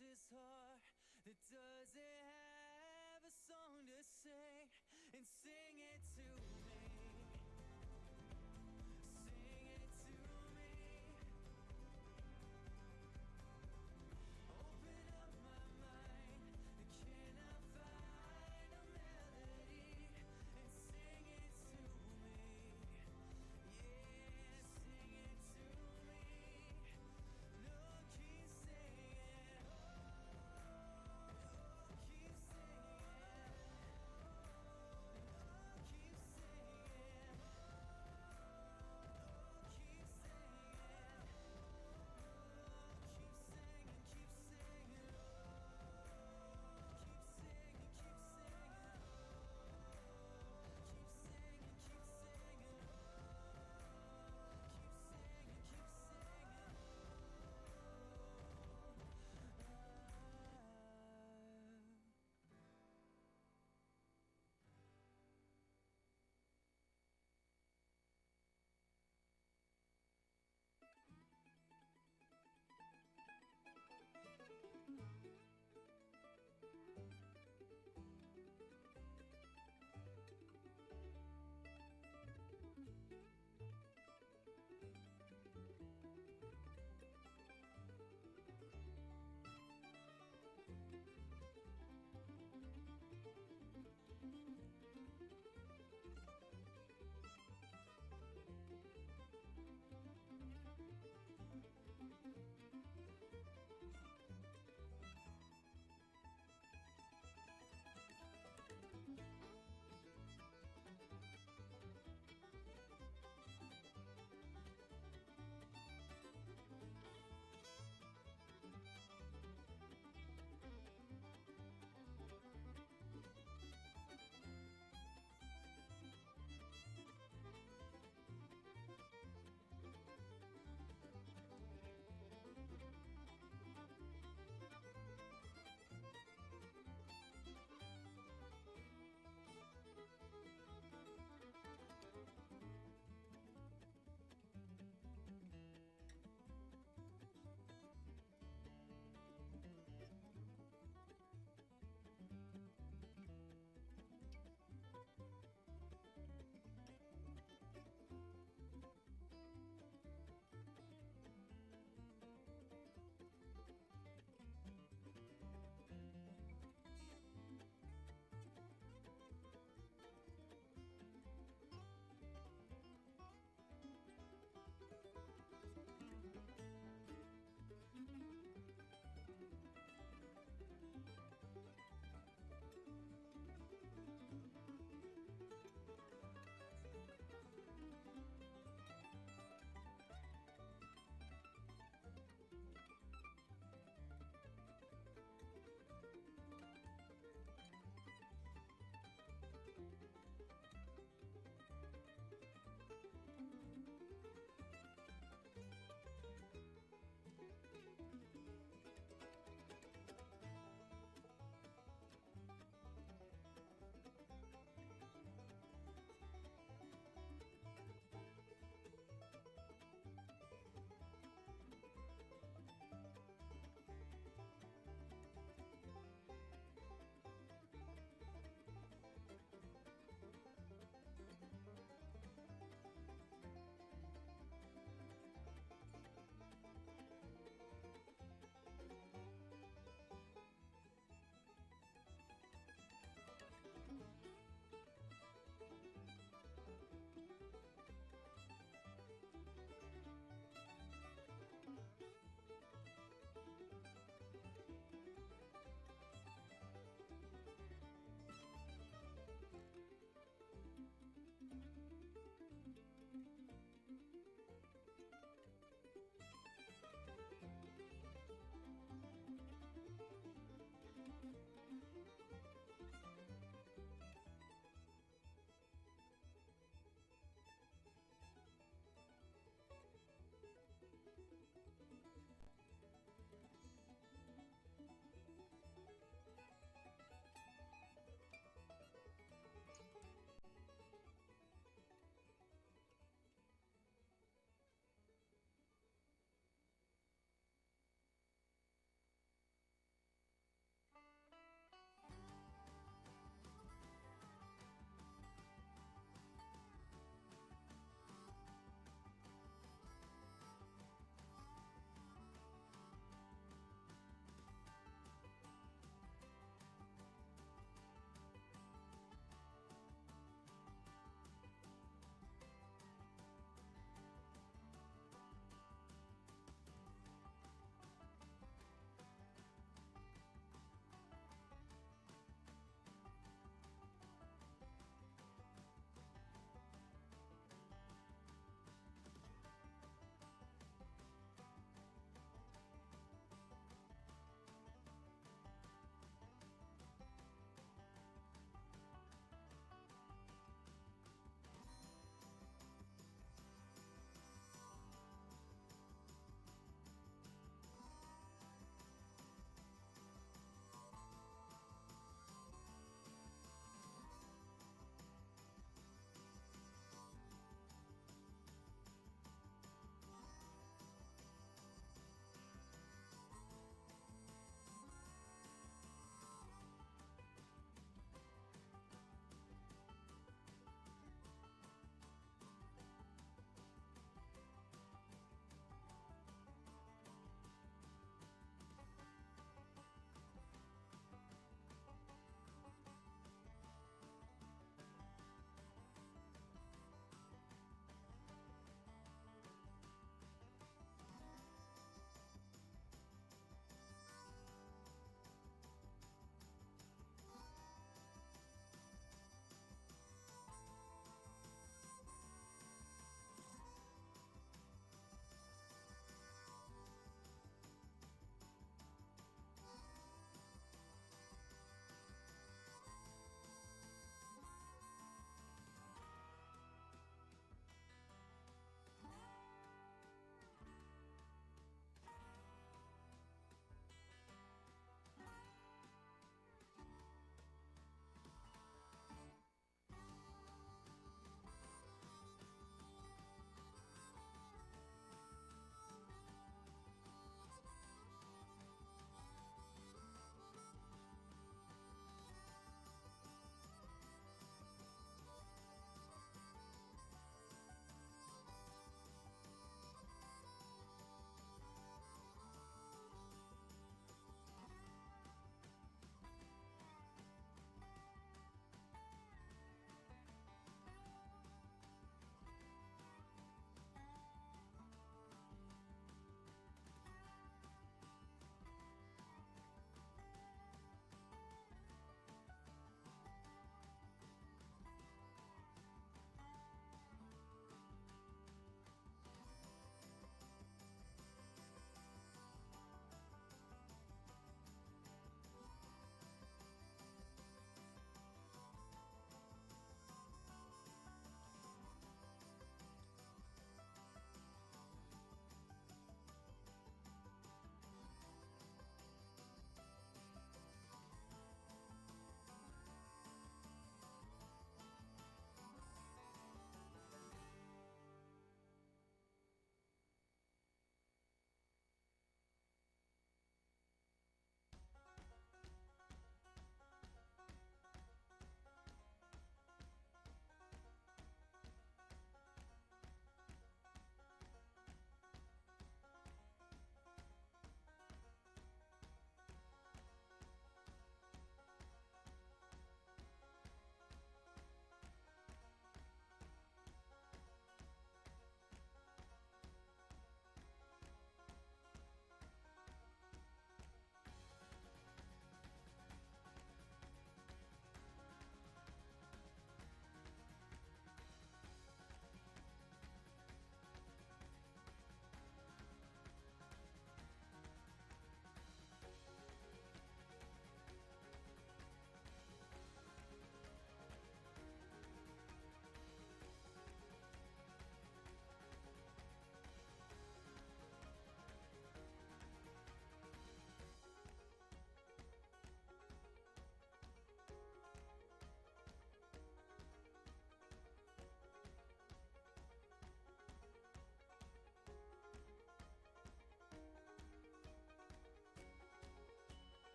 this heart that doesn't have a song to sing, and sing it to me. Sing it to me. Open up my mind, can I find a melody, and sing it to me. Yeah, sing it to me. No, keep singing. Oh, keep singing. Oh, keep singing.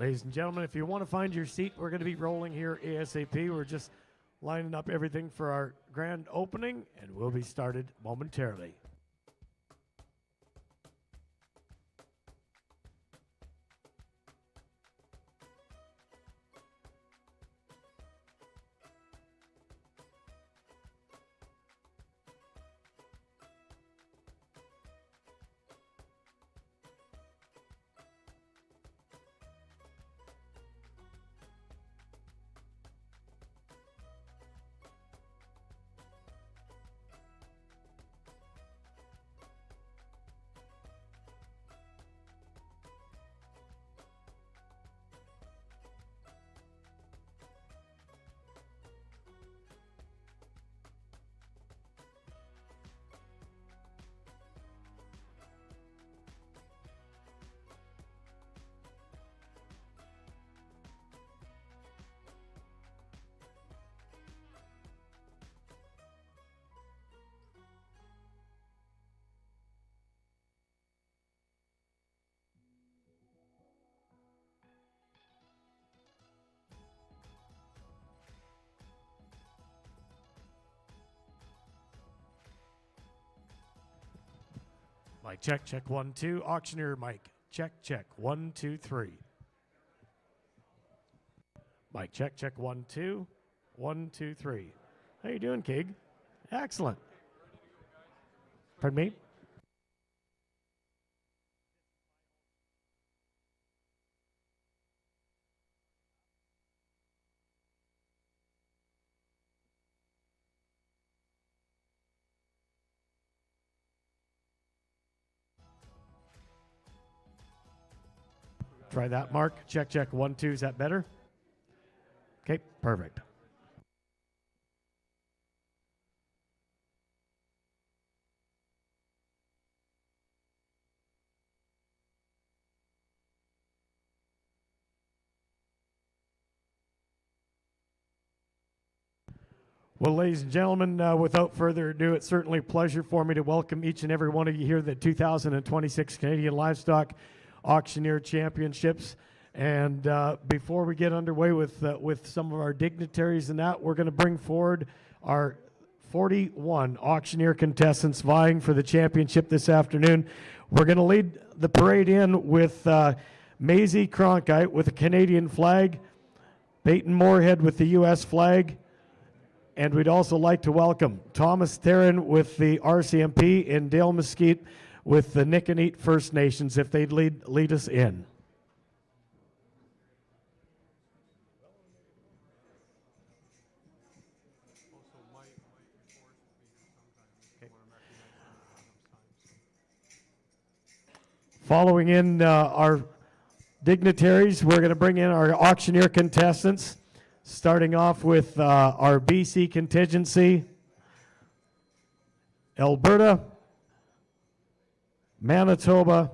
Ladies and gentlemen, if you want to find your seat, we're going to be rolling here ASAP. We're just lining up everything for our grand opening, and we'll be started momentarily. Mic check, check 1, 2. Auctioneer mic check, check 1, 2, 3. Mic check, check 1, 2. 1, 2, 3. How you doing, Kig? Excellent. Pardon me? Try that, Mark. Check, check 1, 2. Is that better? Okay, perfect. Well, ladies and gentlemen, without further ado, it's certainly a pleasure for me to welcome each and every one of you here to the 2026 Canadian Livestock Auctioneer Championships. And before we get underway with some of our dignitaries and that, we're going to bring forward our 41 auctioneer contestants vying for the championship this afternoon. We're going to lead the parade in with Maisie Kronhite with a Canadian flag, Peyton Moorhead with the U.S. flag, and we'd also like to welcome Thomas Theron with the RCMP and Dale Mesquite with the Niconeat First Nations, if they'd lead us in. Following in our dignitaries, we're going to bring in our auctioneer contestants, starting off with our BC contingency, Alberta, Manitoba,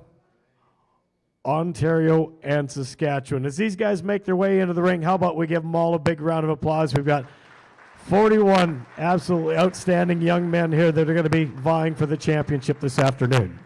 Ontario, and Saskatchewan. As these guys make their way into the ring, how about we give them all a big round of applause? We've got 41 absolutely outstanding young men here that are going to be vying for the championship this afternoon.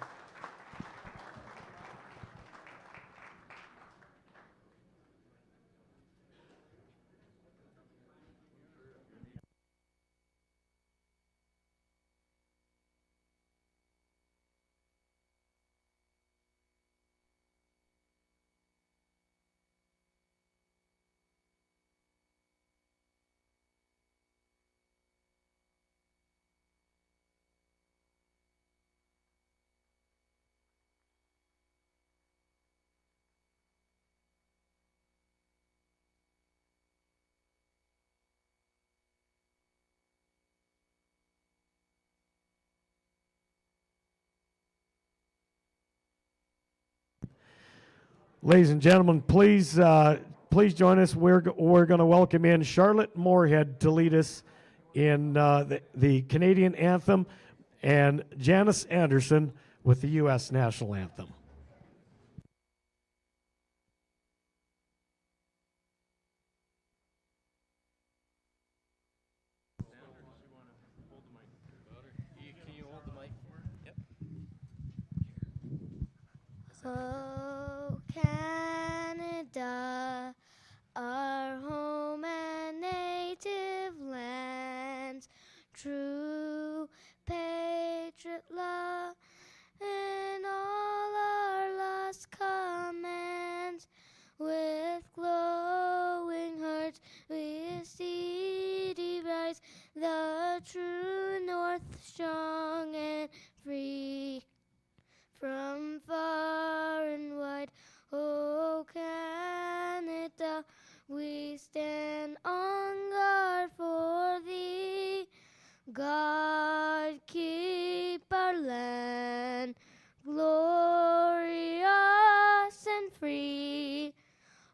Ladies and gentlemen, please join us. We're going to welcome in Charlotte Moorhead to lead us in the Canadian anthem, and Janice Anderson with the U.S. national anthem. Oh, Canada, portrait love and all our lost commands. With glowing hearts we see rise, the true north strong and free. From far and wide, oh Canada, we stand on guard for thee. God keep our land glorious and free.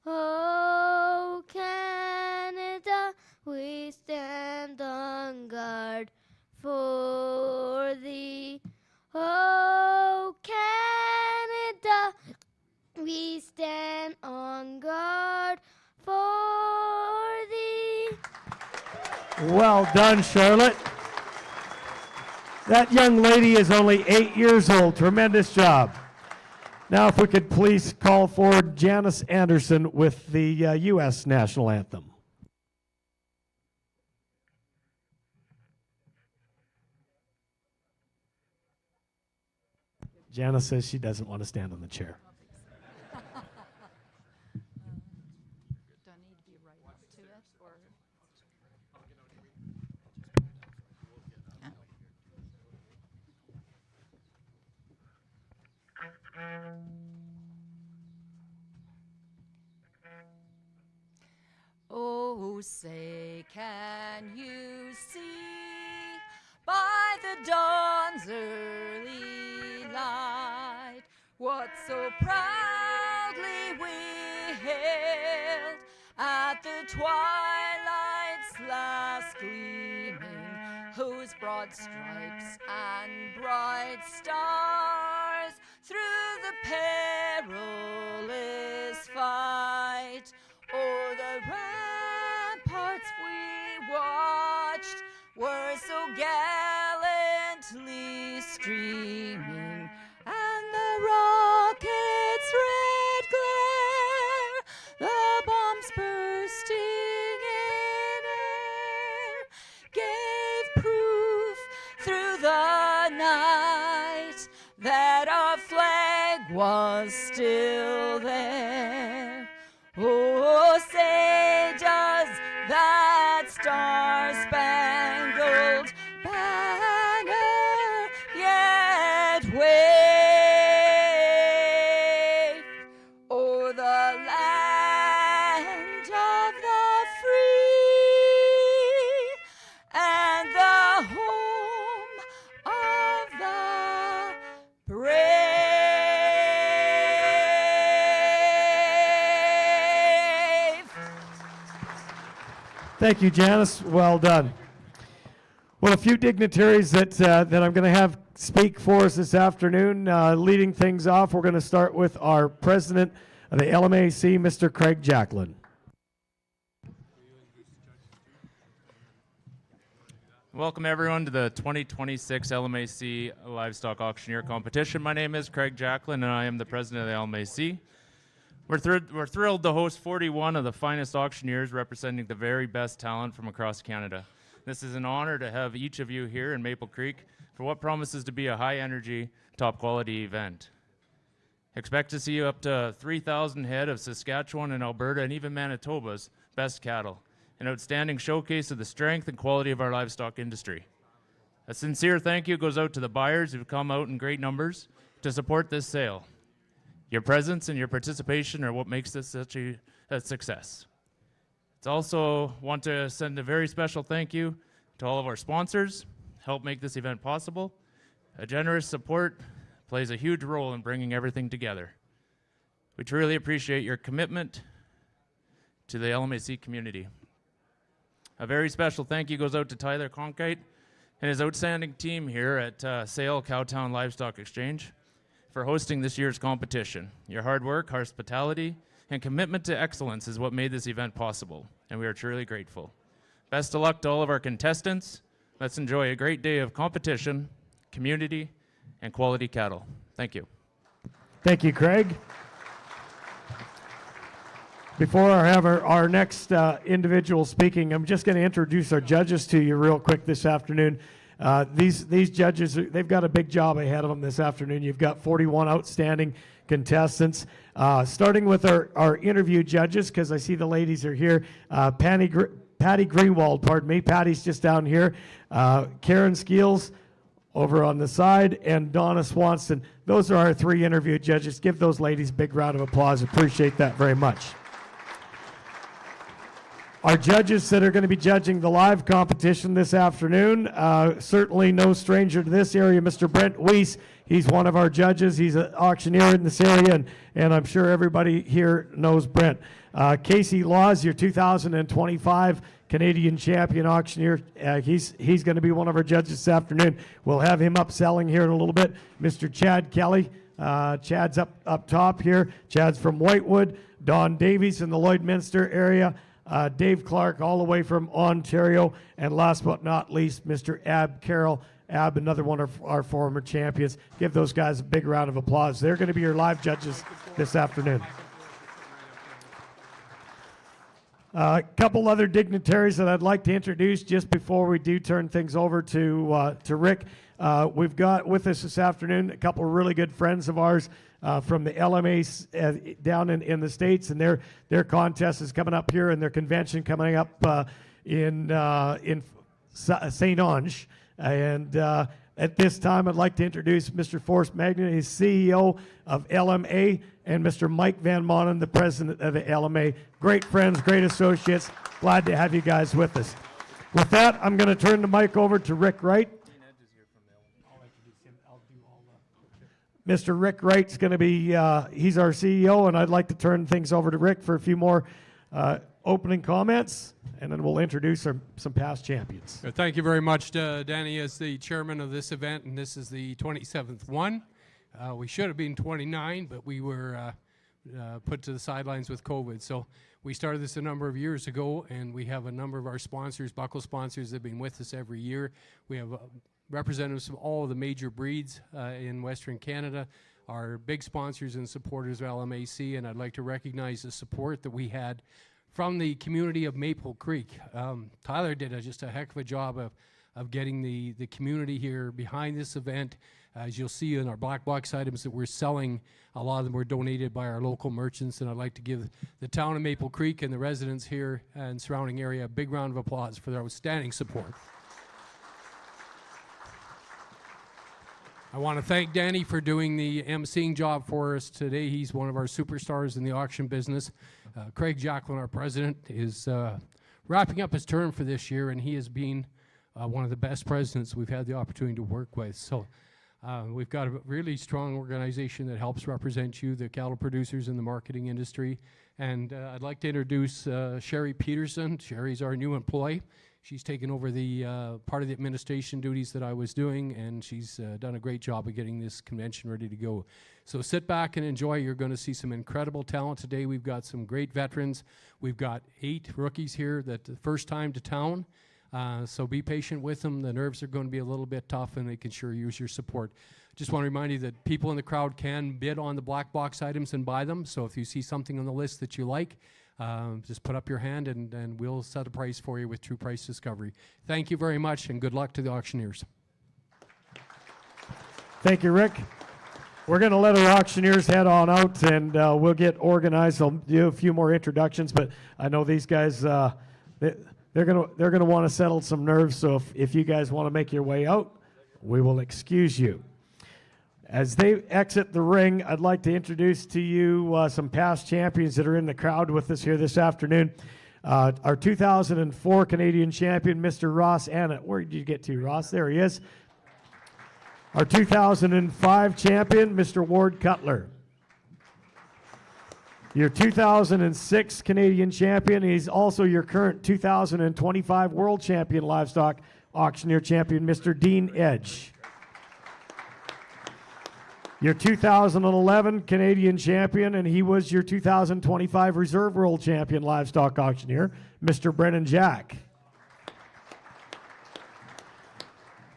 Oh Canada, we stand on guard for thee. Oh Canada, we stand on guard for thee. Well done, Charlotte. That young lady is only 8 years old. Tremendous job. Now, if we could please call forward Janice Anderson with the U.S. National Anthem. Janice says she doesn't want to stand on the chair. Do I need to be right up to it, or? Oh, say, can you see by the dawn's early light what so proudly we hailed at the twilight's last gleaming, whose broad stripes and bright stars through the perilous fight o'er the ramparts we watched were so gallantly streaming, and the rocket's red glare, the bombs bursting in air, gave proof through the night that our flag was still there. Oh, say does that star-spangled banner yet wave o'er the land of the free and the home of the brave? Thank you, Janice. Well done. Well, a few dignitaries that I'm going to have speak for us this afternoon. Leading things off, we're going to start with our president of the LMAC, Mr. Craig Jacklin. Welcome everyone to the 2026 LMAC Livestock Auctioneer Competition. My name is Craig Jacklin and I am the president of the LMAC. We're thrilled to host 41 of the finest auctioneers representing the very best talent from across Canada. This is an honor to have each of you here in Maple Creek for what promises to be a high-energy, top-quality event. Expect to see up to 3,000 head of Saskatchewan and Alberta and even Manitoba's best cattle, an outstanding showcase of the strength and quality of our livestock industry. A sincere thank you goes out to the buyers who've come out in great numbers to support this sale. Your presence and your participation are what makes this such a success. It's also want to send a very special thank you to all of our sponsors, help make this event possible. A generous support plays a huge role in bringing everything together. We truly appreciate your commitment to the LMAC community. A very special thank you goes out to Tyler Kronhite and his outstanding team here at Sale Cowtown Livestock Exchange for hosting this year's competition. Your hard work, hospitality, and commitment to excellence is what made this event possible, and we are truly grateful. Best of luck to all of our contestants. Let's enjoy a great day of competition, community, and quality cattle. Thank you. Thank you, Craig. Before I have our next individual speaking, I'm just going to introduce our judges to you real quick this afternoon. These judges, they've got a big job ahead of them this afternoon. You've got 41 outstanding contestants. Starting with our interview judges, because I see the ladies are here. Patty Greenwald, pardon me. Patty's just down here. Karen Skeels over on the side, and Donna Swanson. Those are our 3 interview judges. Give those ladies a big round of applause. Appreciate that very much. Our judges that are going to be judging the live competition this afternoon, certainly no stranger to this area, Mr. Brent Weiss. He's one of our judges. He's an auctioneer in this area, and I'm sure everybody here knows Brent. Casey Laws, your 2025 Canadian champion auctioneer. He's going to be one of our judges this afternoon. We'll have him up selling here in a little bit. Mr. Chad Kelly. Chad's up top here. Chad's from Whitewood. Don Davies in the Lloydminster area. Dave Clark all the way from Ontario. And last but not least, Mr. Ab Carroll. Ab, another one of our former champions. Give those guys a big round of applause. They're going to be your live judges this afternoon. A couple other dignitaries that I'd like to introduce just before we do turn things over to Rick. We've got with us this afternoon a couple of really good friends of ours from the LMA down in the States, and their contest is coming up here, and their convention coming up in St. Ange. And at this time, I'd like to introduce Mr. Forrest Magnan, he's CEO of LMA, and Mr. Mike Van Monen, the president of the LMA. Great friends, great associates. Glad to have you guys with us. With that, I'm going to turn the mic over to Rick Wright. Mr. Rick Wright's going to be, he's our CEO, and I'd like to turn things over to Rick for a few more opening comments, and then we'll introduce some past champions. Thank you very much, Danny, as the chairman of this event, and this is the 27th one. We should have been 29, but we were put to the sidelines with COVID. So we started this a number of years ago, and we have a number of our sponsors, buckle sponsors, that have been with us every year. We have representatives from all of the major breeds in Western Canada, our big sponsors and supporters of LMAC, and I'd like to recognize the support that we had from the community of Maple Creek. Tyler did just a heck of a job of getting the community here behind this event. As you'll see in our black box items that we're selling, a lot of them were donated by our local merchants, and I'd like to give the town of Maple Creek and the residents here and surrounding area a big round of applause for their outstanding support. I want to thank Danny for doing the emceeing job for us today. He's one of our superstars in the auction business. Craig Jacklin, our president, is wrapping up his term for this year, and he has been one of the best presidents we've had the opportunity to work with. So we've got a really strong organization that helps represent you, the cattle producers in the marketing industry. And I'd like to introduce Sherry Peterson. Sherry's our new employee. She's taken over the part of the administration duties that I was doing, and she's done a great job of getting this convention ready to go. So sit back and enjoy. You're going to see some incredible talent today. We've got some great veterans. We've got 8 rookies here that the first time to town. So be patient with them. The nerves are going to be a little bit tough, and they can sure use your support. Just want to remind you that people in the crowd can bid on the black box items and buy them. So if you see something on the list that you like, just put up your hand and we'll set a price for you with True Price Discovery. Thank you very much, and good luck to the auctioneers. Thank you, Rick. We're going to let our auctioneers head on out, and we'll get organized. I'll do a few more introductions, but I know these guys, they're going to want to settle some nerves, so if you guys want to make your way out, we will excuse you. As they exit the ring, I'd like to introduce to you some past champions that are in the crowd with us here this afternoon. Our 2004 Canadian champion, Mr. Ross Annett. Where did you get to, Ross? There he is. Our 2005 champion, Mr. Ward Cutler. Your 2006 Canadian champion. He's also your current 2025 World Champion Livestock Auctioneer Champion, Mr. Dean Edge. Your 2011 Canadian champion, and he was your 2025 Reserve World Champion Livestock Auctioneer, Mr. Brennan Jack.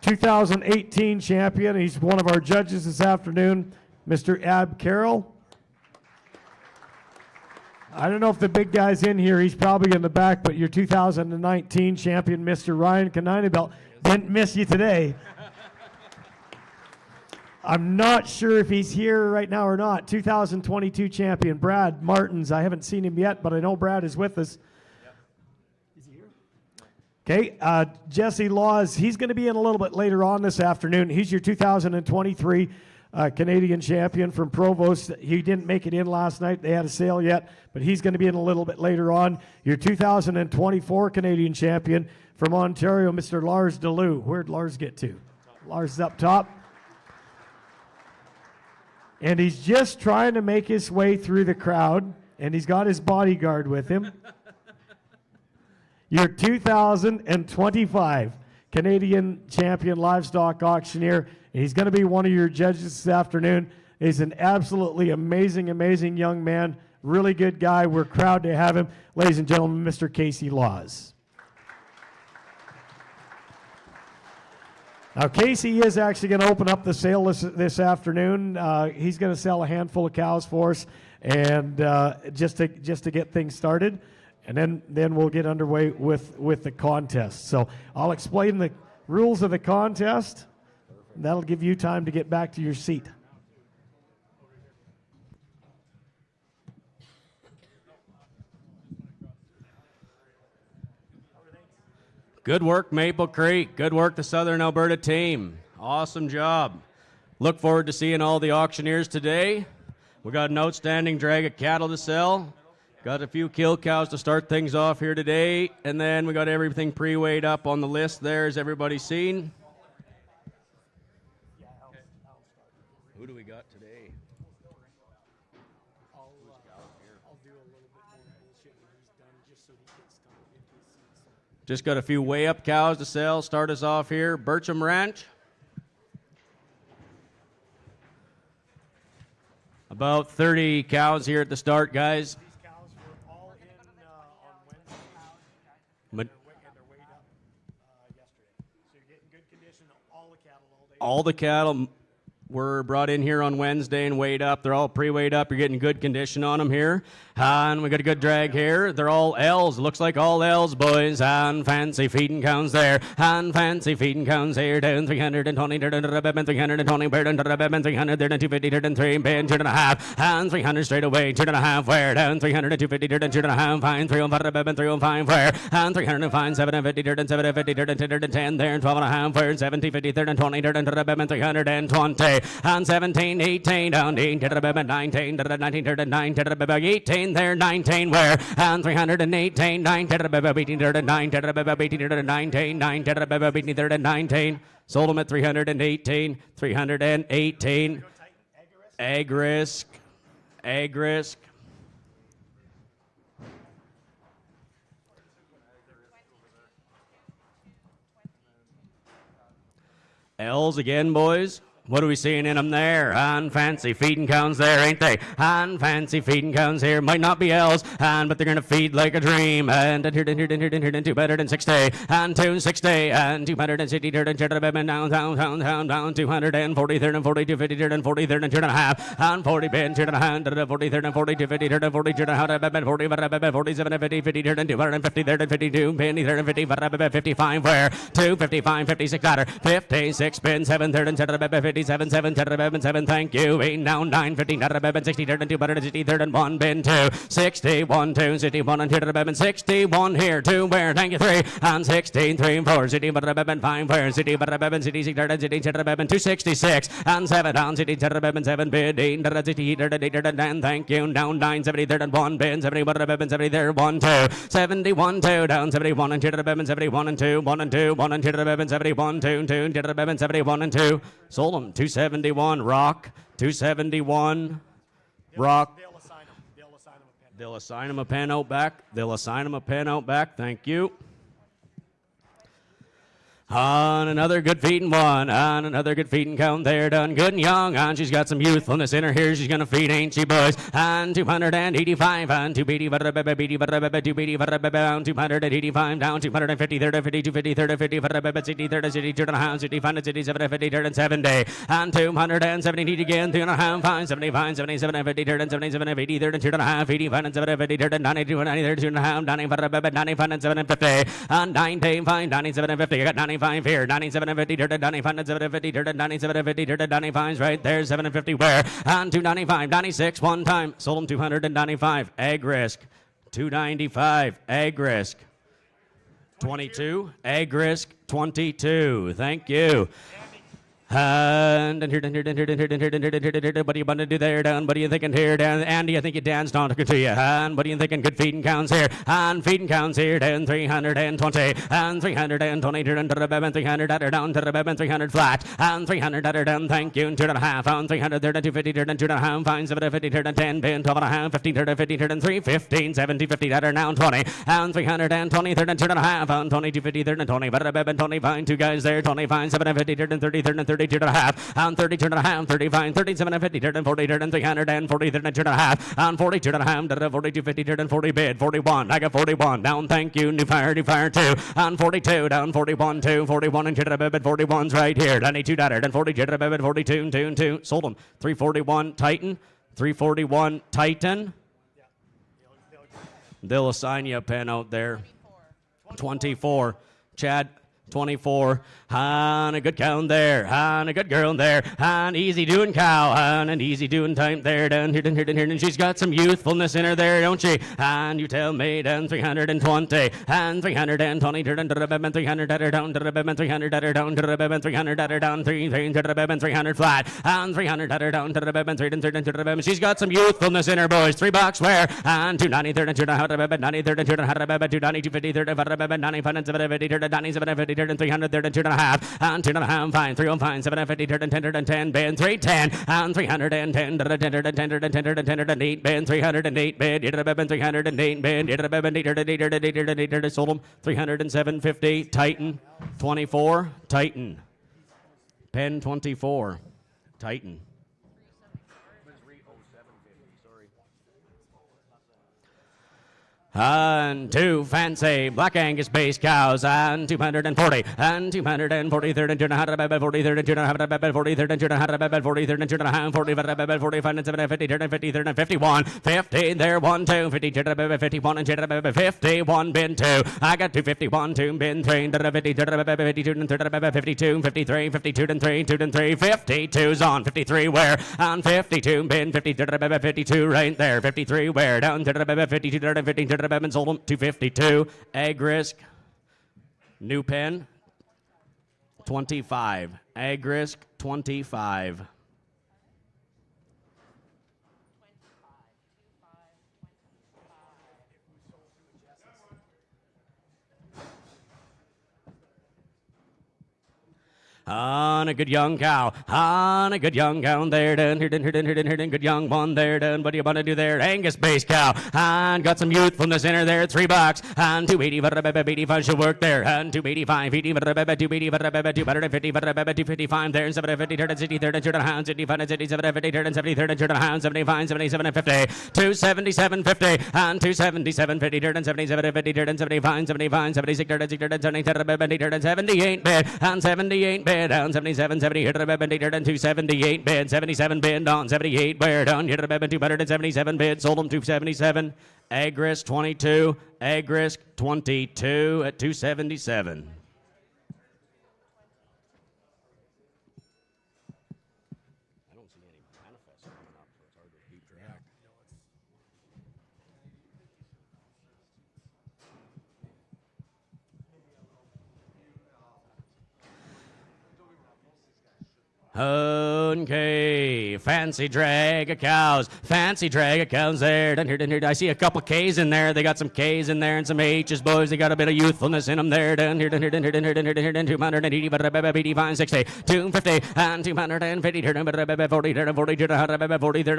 2018 champion, he's one of our judges this afternoon, Mr. Ab Carroll. I don't know if the big guy's in here. He's probably in the back, but your 2019 champion, Mr. Ryan Kronhite, didn't miss you today. I'm not sure if he's here right now or not. 2022 champion, Brad Martins. I haven't seen him yet, but I know Brad is with us. Is he here? Okay, Jesse Laws, he's going to be in a little bit later on this afternoon. He's your 2023 Canadian champion from Provost. He didn't make it in last night. They had a sale yet, but he's going to be in a little bit later on. Your 2024 Canadian champion from Ontario, Mr. Lars DeLue. Where'd Lars get to? Lars is up top. And he's just trying to make his way through the crowd, and he's got his bodyguard with him. Your 2025 Canadian champion livestock auctioneer. He's going to be one of your judges this afternoon. He's an absolutely amazing, amazing young man. Really good guy. We're proud to have him. Ladies and gentlemen, Mr. Casey Laws. Now, Casey is actually going to open up the sale this afternoon. He's going to sell a handful of cows for us, and just to get things started, and then we'll get underway with the contest. So I'll explain the rules of the contest. That'll give you time to get back to your seat. Good work, Maple Creek. Good work, the Southern Alberta team. Awesome job. Look forward to seeing all the auctioneers today. We got an outstanding drag of cattle to sell. Got a few kill cows to start things off here today. And then we got everything pre-weighed up on the list there, as everybody's seen. Who do we got today? I'll do a little bit more bullshit when he's done, just so he gets time into his seat. Just got a few weigh-up cows to sell. Start us off here. Bircham Ranch. About 30 cows here at the start, guys. These cows were all in on Wednesday, But and they're weighed up yesterday. So you're getting good condition, all the cattle all day. all the cattle were brought in here on Wednesday and weighed up. They're all pre-weighed up. You're getting good condition on them here. And we got a good drag here. They're all L's. Looks like all L's, boys. And fancy feeding counts there. And fancy feeding counts here. Down 320, 320, burden, 300, 250, 3 bend, 2.5. And 300 straight away, 2.5 where. Down 300, 250, 2.5. Fine, 305, 305 where. And 305, 750, 750, 10 there. 12.5 where. 70, 50, 320, 320. And 17, 18, down 19, 19, 18 there, 19 where, and 318, 9, 18, 19, 19, sold them at 318, 318, egg risk, L's again, boys. What are we seeing in them there? And fancy feeding cows there, ain't they? And fancy feeding cows here. Might not be L's, but they're going to feed like a dream. And 260, and 260, and 260, down, 240, 40, 250, 40, 2.5, and 40, 2.5, 40, 40, 250, 40, 47, 50, 50, 250, 52, 50, 55, where? 255, 56, 56, 7, 57, 7, 7, thank you. 8, now 9, 15, 60, 260, 1, bin 2, 61, 2, 61, and 61 here, 2, where? Thank you, 3, and 16, 3, 4, 5, where? 266, and 7, down, 7, bid 8, 10, thank you, down 9, 70, 1, bin 71, 70, there, 1, 2, 71, 2, down 71, and 71, and 2, 1, and 2, 1, and 71, 2, 2, 71, and 2, sold them. 271, rock. 271, rock. They'll assign him a pen out back. Thank you. On another good feeding one, on another good feeding count there, done good and young, and she's got some youthfulness in her here, she's gonna feed, ain't she, boys? On 285, on 285, down 250, 30, 50, 250, 30, 50, 60, 30, 60, 2 and a half, 65, 60, 70, 30, 70, and 270, need again, 2 and a half, 5, 75, 77, 50, 30, 77, 80, 30, 2 and a half, 85, 7, 50, 30, 90, 2, 90, 30, 2 and a half, 95, 95, 7, 50, and 95, 97, 50, I got 95 here, 97, 50, 30, 95, 7, 50, 30, 97, 50, 30, 95's right there, 750 where, and 295, 96 one time, sold them 295, egg risk, 295, egg risk, 22, egg risk, 22, thank you. And here, what are you going to do there, down? What are you thinking here, down? Andy, I think you danced on to you. And what are you thinking? Good feeding counts here. And feeding counts here, down 320. And 320, down to the bed, and 300, down to the bed, and 300 flat. And 300, down, thank you, and 2.5. And 300, 250, 2.5, fine, 750, 10, 10, 12 and a half, 15, 50, 3, 15, 70, 50, down 20. And 320, 2.5, and 20, 250, 20, but 20, fine, two guys there, 25, 750, 30, 30, 32 and a half, and 32 and a half, 35, 37 and 50, 40, 340, 32 and a half, and 42 and a half, 42, 50, 40 bid, 41, I got 41, down, thank you, new fire 2, and 42, down, 41, 2, 41, and 41's right here, 92, and 42, 2, sold them, 341, Titan, 341, Titan, they'll assign you a pen out there, 24, Chad, 24, and a good count there, and a good girl there, and easy doing cow, and an easy doing time there, down here, and she's got some youthfulness in her there, don't she? And you tell me, down 320, and 320, down to the bed, and 300, down to the bed, and 300, down to the bed, and 300, down 3, to the bed, and 300 flat, and 300, down to the bed, and 300, to the bed, she's got some youthfulness in her, boys, $3 where, and 290, 30, 290, 90, 30, 290, 250, 30, 95, 750, 90, 750, 300, 2 and a half, and 2 and a half, fine, 3 on fine, 750, 10, bid, 310, and 310, 10, 8, bid, 308, bid, 308, bid, sold them, 307.50, Titan, 24, Titan, pen 24, Titan. And 2 fancy Black Angus base cows, and 240, and 240, 30, 2 and a half, 40, 30, 2 and a half, 40, 30, 2 and a half, 40, 30, 2 and a half, 40, 45, and 7, 50, 30, 50, 30, 51, 50, there, 1, 2, 50, 51, and 51, bin 2, I got 251, 2, bin 3, 50, 52, and 52, 53, 52, and 3, 2 and 3, 52's on, 53 where, and 52, bin 50, 52 right there, 53 where, down to 52, 50, sold them, 252, egg risk, new pen, 25, egg risk, 25. On a good young cow, on a good young cow there, done, here, good young one there, done, what do you want to do there? Angus base cow, and got some youthfulness in her there, $3, and 280, 85 she'll work there, and 285, 80, 280, 250, 255 there, 750, 60, 30, 2.5, 65, 67, 50, 70, 30, 2.5, 75, 77, 50, 277, 50, and 277, 50, 77, 50, 75, 75, 76, 70, 78 bid, and 78 bid, down 77, 70, hit the bed, and 278 bid, 77 bid, on 78, where done, hit the bed, 277 bid, sold them 277, egg risk 22, egg risk 22 at 277. I don't see any manifests coming up, so it's hard to keep track. Okay, fancy drag of cows there. Down here. I see a couple K's in there. They got some K's in there and some H's, boys. They got a bit of youthfulness in them there. Down here. 280, 85, 60, 250, and 250, 40,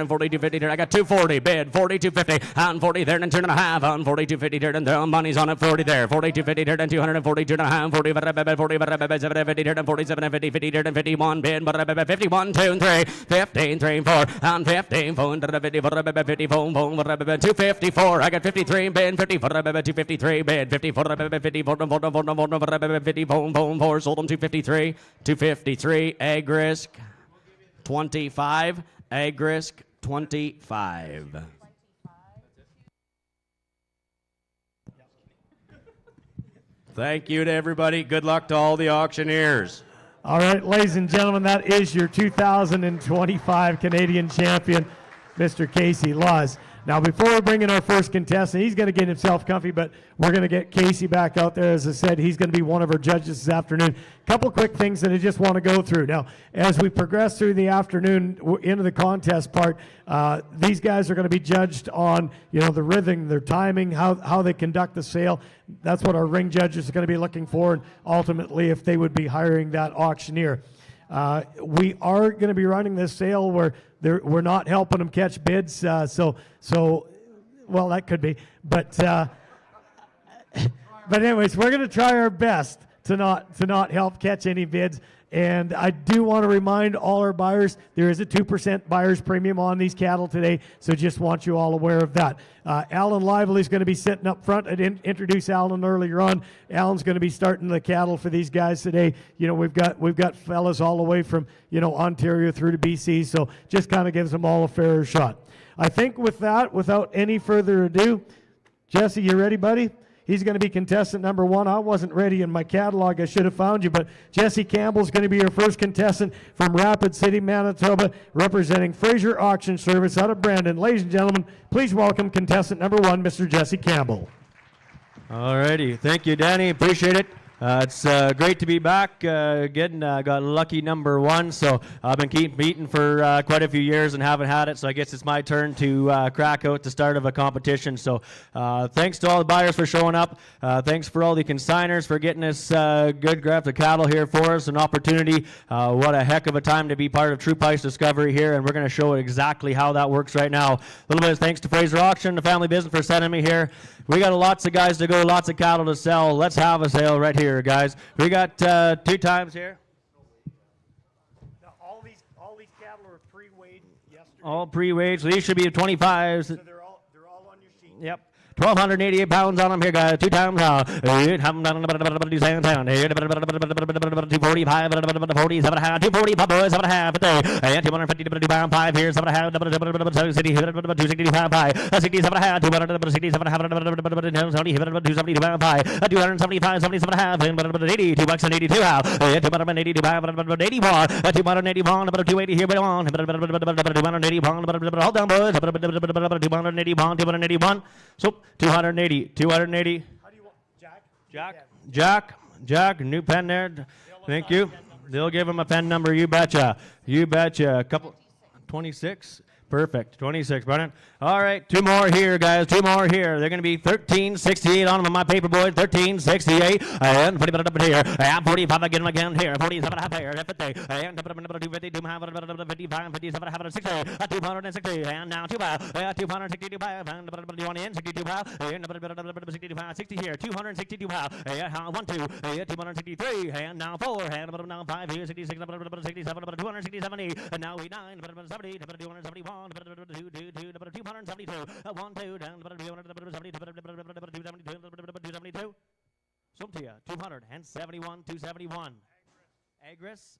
40, 50. I got 240, bid, 40, 250, and 40 there, and turn and a half on 40, 250, and the money's on it, 40 there, 40, 250, and 240, 2 and a half, 40, 47, 50, 51, bid, 51, 2 and 3, 15, 3 and 4, and 15, phone, 50, phone, 254. I got 53, bid, 54, 253, bid, 54, 50, phone, 4, sold them 253, egg risk, 25, egg risk, 25. Thank you to everybody. Good luck to all the auctioneers. All right, ladies and gentlemen, that is your 2025 Canadian champion, Mr. Casey Laws. Now, before we bring in our first contestant, he's going to get himself comfy, but we're going to get Casey back out there. As I said, he's going to be one of our judges this afternoon. A couple quick things that I just want to go through. Now, as we progress through the afternoon into the contest part, these guys are going to be judged on, the rhythm, their timing, how they conduct the sale. That's what our ring judges are going to be looking for, and ultimately if they would be hiring that auctioneer. We are going to be running this sale where we're not helping them catch bids, so well, that could be, but anyways, we're going to try our best to not help catch any bids. And I do want to remind all our buyers, there is a 2% buyer's premium on these cattle today, so just want you all aware of that. Alan Lively is going to be sitting up front. I didn't introduce Alan earlier on. Alan's going to be starting the cattle for these guys today. We've got fellas all the way from Ontario through to BC, so just kind of gives them all a fair shot. I think with that, without any further ado, Jesse, you ready, buddy? He's going to be contestant number 1. I wasn't ready in my catalog. I should have found you, but Jesse Campbell's going to be your first contestant from Rapid City, Manitoba, representing Fraser Auction Service out of Brandon. Ladies and gentlemen, please welcome contestant number 1, Mr. Jesse Campbell. All righty. Thank you, Danny. Appreciate it. It's great to be back again. Got lucky number 1, so I've been keeping beating for quite a few years and haven't had it, so I guess it's my turn to crack out the start of a competition. So thanks to all the buyers for showing up. Thanks for all the consigners for getting us good graft of cattle here for us, an opportunity. What a heck of a time to be part of True Price Discovery here, and we're going to show exactly how that works right now. A little bit of thanks to Fraser Auction, the family business, for sending me here. We got lots of guys to go, lots of cattle to sell. Let's have a sale right here, guys. We got 2 times here. Now, all these cattle are pre-weighed yesterday. All pre-weighed, so these should be 25s. So they're all on your sheet. Yep. 1,288 pounds on them here, guys. 2 times now. 245, 240, boys, 7.5, and 250, 5 here, 7.5, 260, 265, 67.5, 267, 275, 77.5, and 80, $2 and 82 out. 282, 281, 280 here, but on 281, hold down, boys. 281. So 280. How do you want, Jack, new pen there. Thank you. They'll give him a pen number, you betcha. A couple, 26. Perfect. 26, Brennan. All right, 2 more here, guys. 2 more here. They're going to be 1368 on them on my paper, boys. 1368. And put it up here. And 45 again here. 47 half here. 50. And 250, 55, 57, 60. 260. And now 262. And 21 in. 62 pounds. And 65, 60 here. 262 pounds. And 1, 2. 263. And now 4. And now 5 here. 66, 67, 267. And now 9. 70. 271. 272, 272, 1, 2, down, 272, Sumtia, 271, 271. Agris,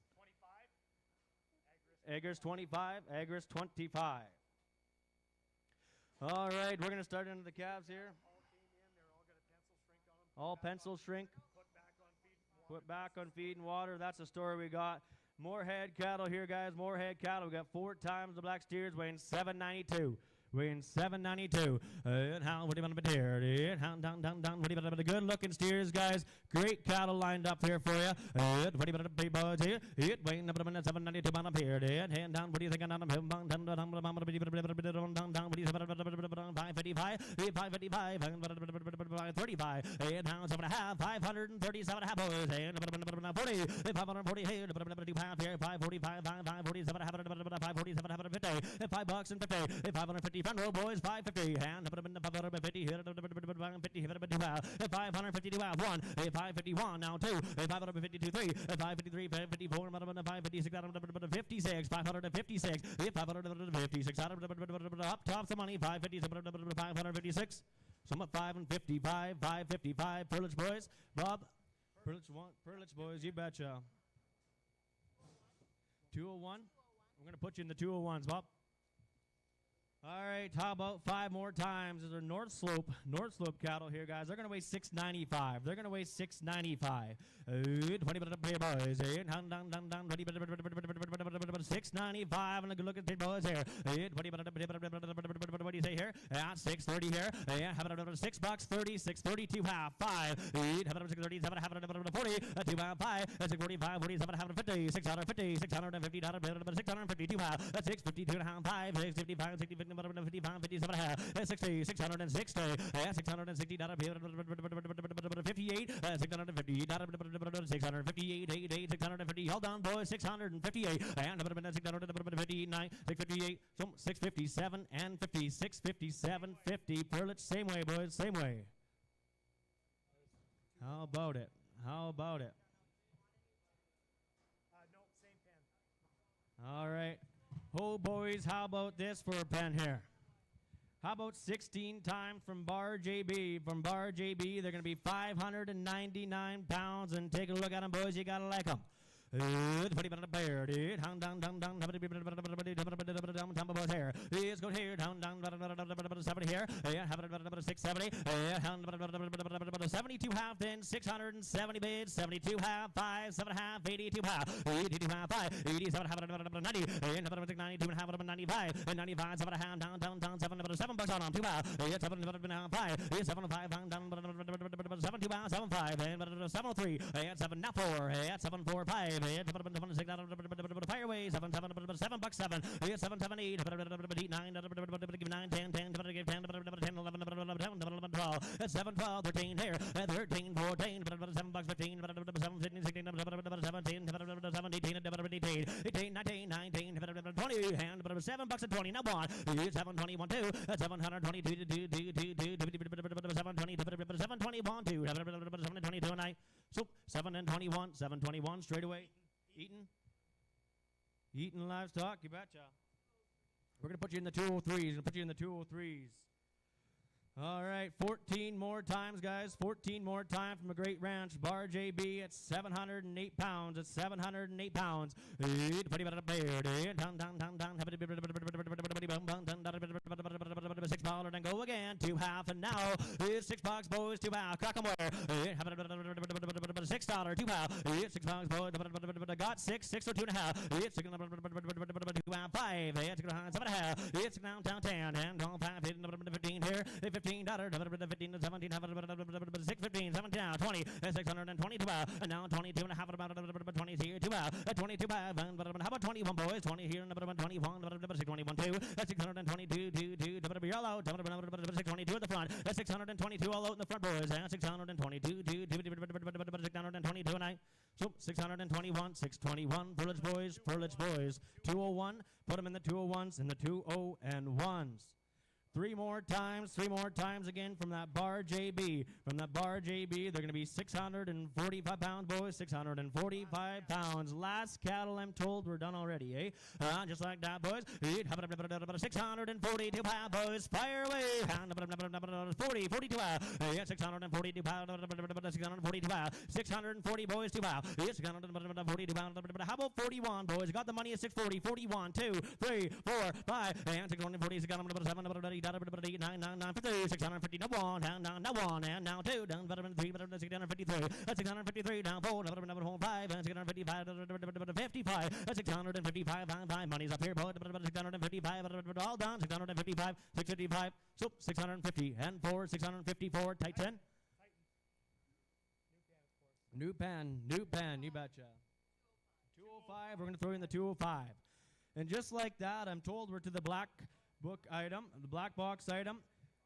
25. Agris, 25. All right, we're going to start into the calves here. All pencil shrink. Put back on feed and water. That's the story we got. More head cattle here, guys. More head cattle. We got 4 times the black steers weighing 792. weighing 792. How what do you want to be here? Down. What do you want to be? Good looking steers, guys. Great cattle lined up here for you. What do you want to be, boys? Here, weighing up 792 pound up here. Hand down. What do you think? Down. What do you think? 555, 555, 35, and now 7.5, 537.5 boys, and 40, 540 here, 545, 547, 547, 5 bucks and 50, 550 front row boys, 550, and 550 here, 552, 1, 551, now 2, 552, 3, 553, 554, 556, 56, 556, 556, up top the money, 556. Some at 5 and 55, 555. Perlich boys, Bob. Perlich boys, you betcha. 201. We're gonna put you in the 201s, Bob. All right, how about 5 more times? There's a North Slope cattle here, guys. They're going to weigh 695. They're going to weigh 695. 695, and a good look at the boys here. What do you say here? 630 here. $6 bucks, 30, 632 half, 5. 630, 740, 2 half, 5, 645, 47, 50, 650, 650, 652 half, 652 and a half, 5, 655, 60, 55, 57, 60, 660, 660, 58, 650, 658, 650, hold on, boys, 658, and 659, 658, 657, and 50, 657, 50, Perlich, same way, boys, same way. How about it? How about it? No, same pen. All right. Oh, boys, how about this for a pen here? How about 16 times from Bar JB? From Bar JB, they're going to be 599 pounds. And take a look at them, boys. You got to like them. Let's go here, down, 70 here, 670, 72 half, then 670 bids, 72 half, 5, 7 half, 82 half, 82 half, 5, 87 half, 90, 92 and half, 95, 95, 7 half, down, 7 bucks on 2 half, 7 half, 5, 7 5, down, 7 2 half, 7 5, 703, 7 now 4, 7 4 5, Fireways, 7 bucks 7, 7 7 8, 9, 9 10 10 10 11 12, 7 12 13 here, 13 14, 7 bucks 15, 7 15 16, 17 18 18 19 19 20, and 7 bucks and 20. Now 1, 7 21 2, 722 721 2, 722 and I. So 7 and 21, 721 straight away. Eating livestock, you betcha. We're going to put you in the 203s. All right, 14 more times, guys. 14 more times from a great ranch. Bar JB at 708 pounds. It's 708 pounds. $6, then go again. 2 half, and now it's $6, boys. 2 half. Crack 'em where? $6, 2 half. $6, boys. Got 6 or 2 and a half. It's 2 half, 5. It's 7 half. It's down 10, and 5, 15 here. 15, 15 to 17, 6, 15, 17, 20, 622, and now 22 and a half, 20 here, 2, 22, how about 21, boys? 20 here, 21, 621, 2, 622, 2, all out, 622 at the front, 622 all out in the front, boys, 622, 622, and I, so 621, 621, Perlich boys, 201, put them in the 201s, in the 201s. 3 more times again from that Bar JB. From that Bar JB, they're going to be 645 pounds, boys, 645 pounds. Last cattle, I'm told, we're done already, eh? Just like that, boys. 642 pounds, boys. Fire away. 42 pounds. 642 pounds. 642 pounds. 640, boys, 2 pounds. 642 pounds. How about 41, boys? Got the money at 640. 41, 2, 3, 4, 5, and 640, 647, 950, 650, now 1, now 1, and now 2, down 3, 653, 653, down 4, 5, and 655, 655, 5, money's up here, 655, all down, 655, 655, so 650, and 4, 654, tight 10. New pen, you betcha. 205, we're going to throw in the 205. And just like that, I'm told we're to the black book item, the black box item.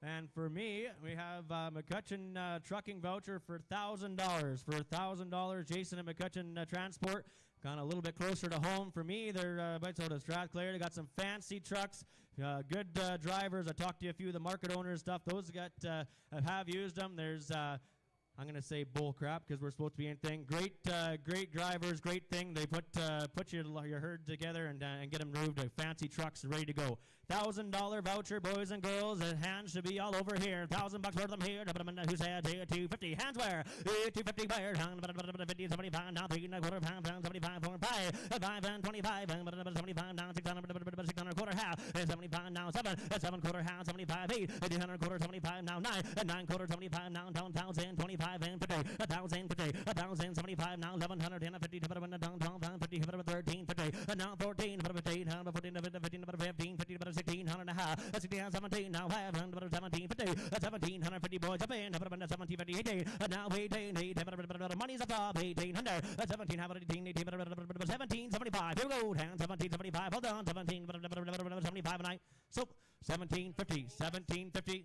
And for me, we have McCutcheon trucking voucher for $1,000. For $1,000, Jason and McCutcheon Transport. Gone a little bit closer to home for me. They're bites out of Strathclair. They got some fancy trucks, good drivers. I talked to a few of the market owners stuff. Those that have used them. There's I'm going to say bull crap because we're supposed to be anything. Great drivers, great thing. They put your herd together and get them moved to fancy trucks ready to go. $1,000 voucher, boys and girls. And hands should be all over here. $1,000 worth of them here. Who said 250? Hands where? 250 where? 50, 75, now 3 1/4 pound, 75, 4, 5, 5 and 25, 75 now 600 quarter half, 75 now 7 1/4 half, 75 8, 800 quarter 75 now 9, 9 quarter 75 now 1,000 25 and 50, 1,000 50, 1,075 now 1,100 and 50 to down 50 13 50, now 14 50, 14 15 50 1600 and a half, 16 17 now 17 50, 1,750 boys up in 17 58, now 18 money's up top 1800, 17 1775, here we go, 1775, hold on, 1775 and I, so 1750.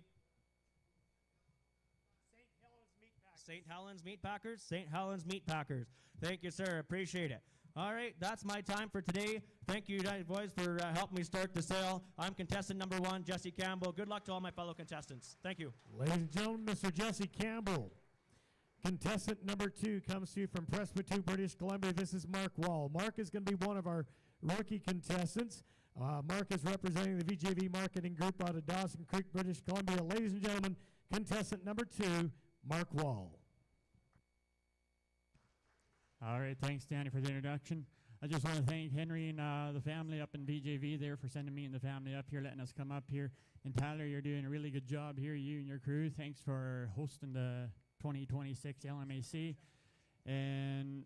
St. Helens Meat Packers. St. Helens Meat Packers. Thank you, sir. Appreciate it. All right, that's my time for today. Thank you, guys, boys, for helping me start the sale. I'm contestant number 1, Jesse Campbell. Good luck to all my fellow contestants. Thank you. Ladies and gentlemen, Mr. Jesse Campbell. Contestant number 2 comes to you from Presbyterian, British Columbia. This is Mark Wall. Mark is going to be one of our rookie contestants. Mark is representing the VJV Marketing Group out of Dawson Creek, British Columbia. Ladies and gentlemen, contestant number 2, Mark Wall. All right, thanks, Danny, for the introduction. I just want to thank Henry and the family up in VJV there for sending me and the family up here, letting us come up here. And Tyler, you're doing a really good job here, you and your crew. Thanks for hosting the 2026 LMAC. And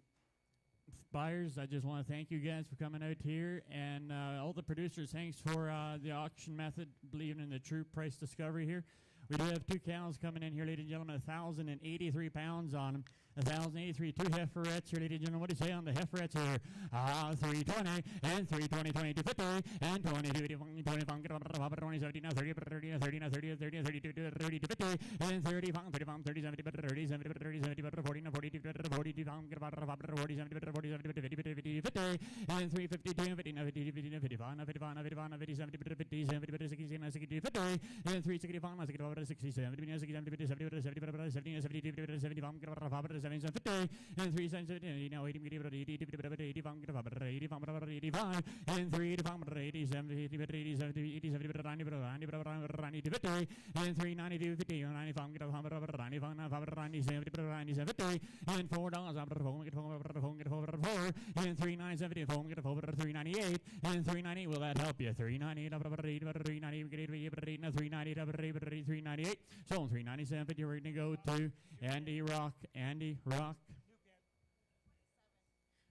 buyers, I just want to thank you guys for coming out here. And all the producers, thanks for the auction method, believing in the true price discovery here. We do have 2 cows coming in here, ladies and gentlemen, 1,083 pounds on them. 1,083, 2 heiferettes here, ladies and gentlemen. What do you say on the heiferettes here? 320 and 320, 22, 50 and 22, 20, 70, 30, 30, 30, 30, 30, 30, 32, 30, 50 and 30, 30, 30, 70, 30, 70, 30, 70, 40, 40, 40, 40, 40, 70, 40, 70, 50, 50, 50, 50 and 352, 50, 50, 50, 55, 55, 55, 50, 70, 50, 70, 50, 60, 60, 50 and 365, 65, 67, 70, 70, 70, 70, 70, 72, 75, 750 and 370, now 80, 85, 85 and 3 80, 70, 80, 70, 80, 70, 90, 90, 50 and 390, 50, 95, 90, 70, and $4 after the phone, get over 4 and 390, phone, get over 398 and 390. Will that help you? 398 over 390, get 390, 398. So 397, you're going to go to Andy Rock.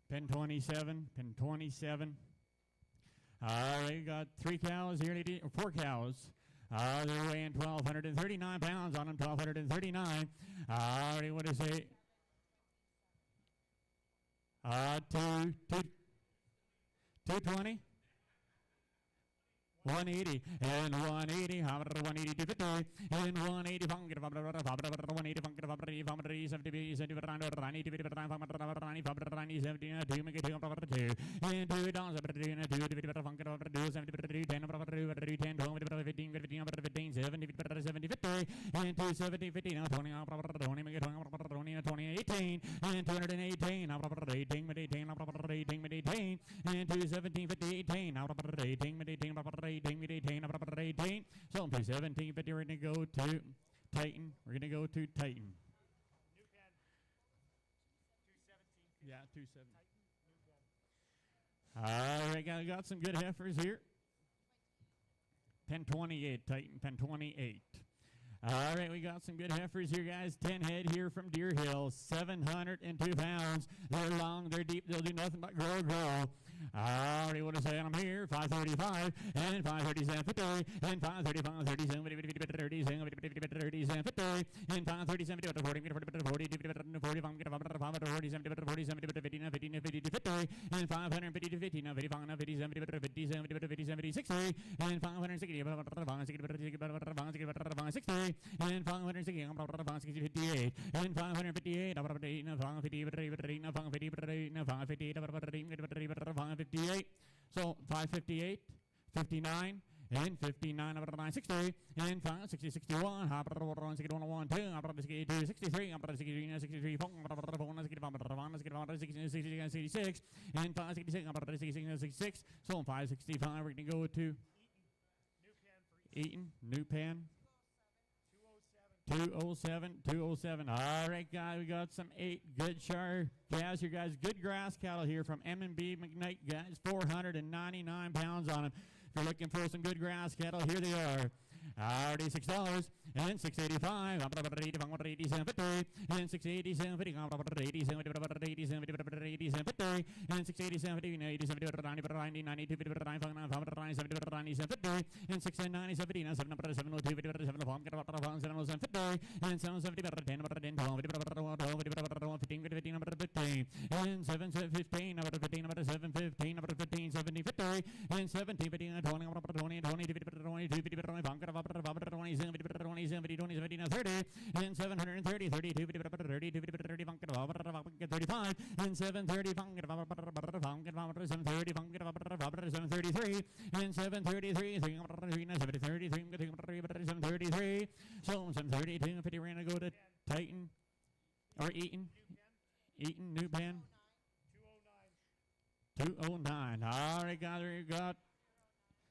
Pen 27. All right, got 3 cows here, 4 cows. They're weighing 1,239 pounds on them, 1,239. All right, what do you say? 220. 180 and 180, 180 to 50 and 180 funky 180 funky 70 Rani to 50 Rani 70 2 make it 2 and 2 down 2 funky 2 10 10 12 15 15 70 70 50 and 270 50 now 20 make it 20 18 and 218 now 18 with 18 and 217 50 18 now 18 with 18 18. So 217, but we're going to go to Titan. New pen. 217. Yeah, 217. All right, got some good heifers here. pen 28, Titan, pen 28. All right, we got some good heifers here, guys. 10 head here from Deer Hill, 702 pounds. They're long, they're deep, they'll do nothing but grow, grow. All right, what to say? I'm here, 535, and 537, 50, and 535, 37, 50, 50, 37, 50, 50, 37, 50, and 537, 40, 40, 40, 40, 40, 47, 47, 50, 50, 50, and 550 to 50, 55, 57, 57, 57, 60, and 560, 60, and 560, 58, and 558, 558, so 558, 59, and 59 up to 960, and 560, 61, hop up to 61, 1, 2, up to 62, 63, up to 63, 63, 4, up to 4, 66, and 566, up to 66, 66, so 565, we're going to go to Eaton, New Pan. 207. All right, guys, we got some 8 good char calves here, guys. Good grass cattle here from M&B McKnight, guys. 499 pounds on them. If you're looking for some good grass cattle, here they are. Already $6 and $6.85. Up to 87, 50, and $6.87, 50. Up to 87, 50, and $6.87, 50, 87, 90, 92, 59, 97, 50, and $6.97, 50, 702, 707, 50, and 770, 10, 10, 12, 15, 15, 15, and 715, 15, 715, 15, 70, 50, and 17, 15, 20, 20, 22, 22, 25, 27, 30, and 730, 32, 30, 35, and 730, 733, and 733, 733, so 732, 50, we're going to go to Titan, or Eaton, New Pan, 209. All right, guys, we got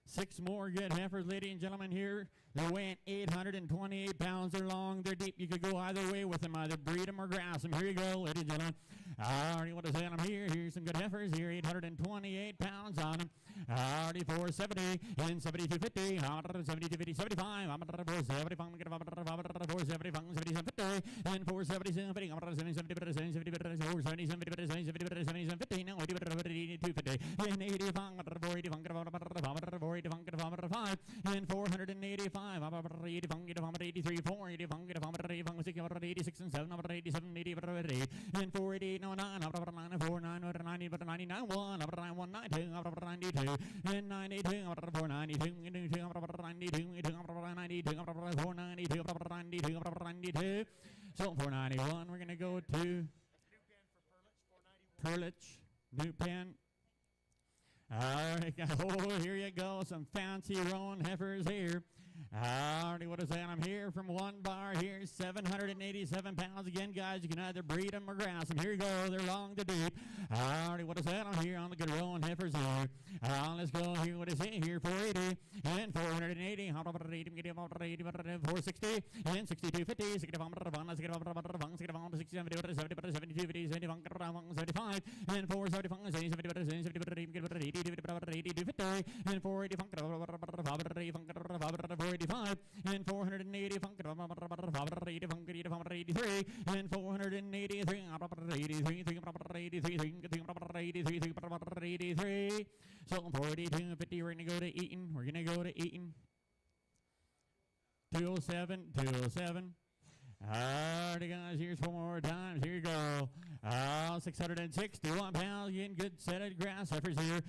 6 more good heifers, ladies and gentlemen, here. They're weighing 828 pounds. They're long, they're deep. You could go either way with them, either breed them or grass them. Here you go, ladies and gentlemen. Already, what to say on them here? Here's some good heifers here. 828 pounds on them. Already 470 and 7250. 7250, 75. 470, 470, 50, and 477, 50. 477, 50. Now 250 and 85. 485 and 485. 83, 4, 86 and 7, 87, 80, and 488, 9, 490, 99, 1, 192, 92, and 92, 492, 92, 492, so 491, we're going to go to Perlich, New Pan. All right, oh, here you go, some fancy roan heifers here. Alrighty, what is that? I'm here from one bar here, 787 pounds again, guys. You can either breed them or grass them. Here you go, they're long to deep. Alrighty, what is that? I'm here on the good roan heifers here. Let's go here, what is it here? 480 and 480. 460 and 6250. 65 and 475 and 480 485 and 480 and 483 so 4250 we're gonna go to Eaton. 207. Alrighty, guys, here's 4 more times. Here you go. 661 pounds. Getting good set of grass heifers here.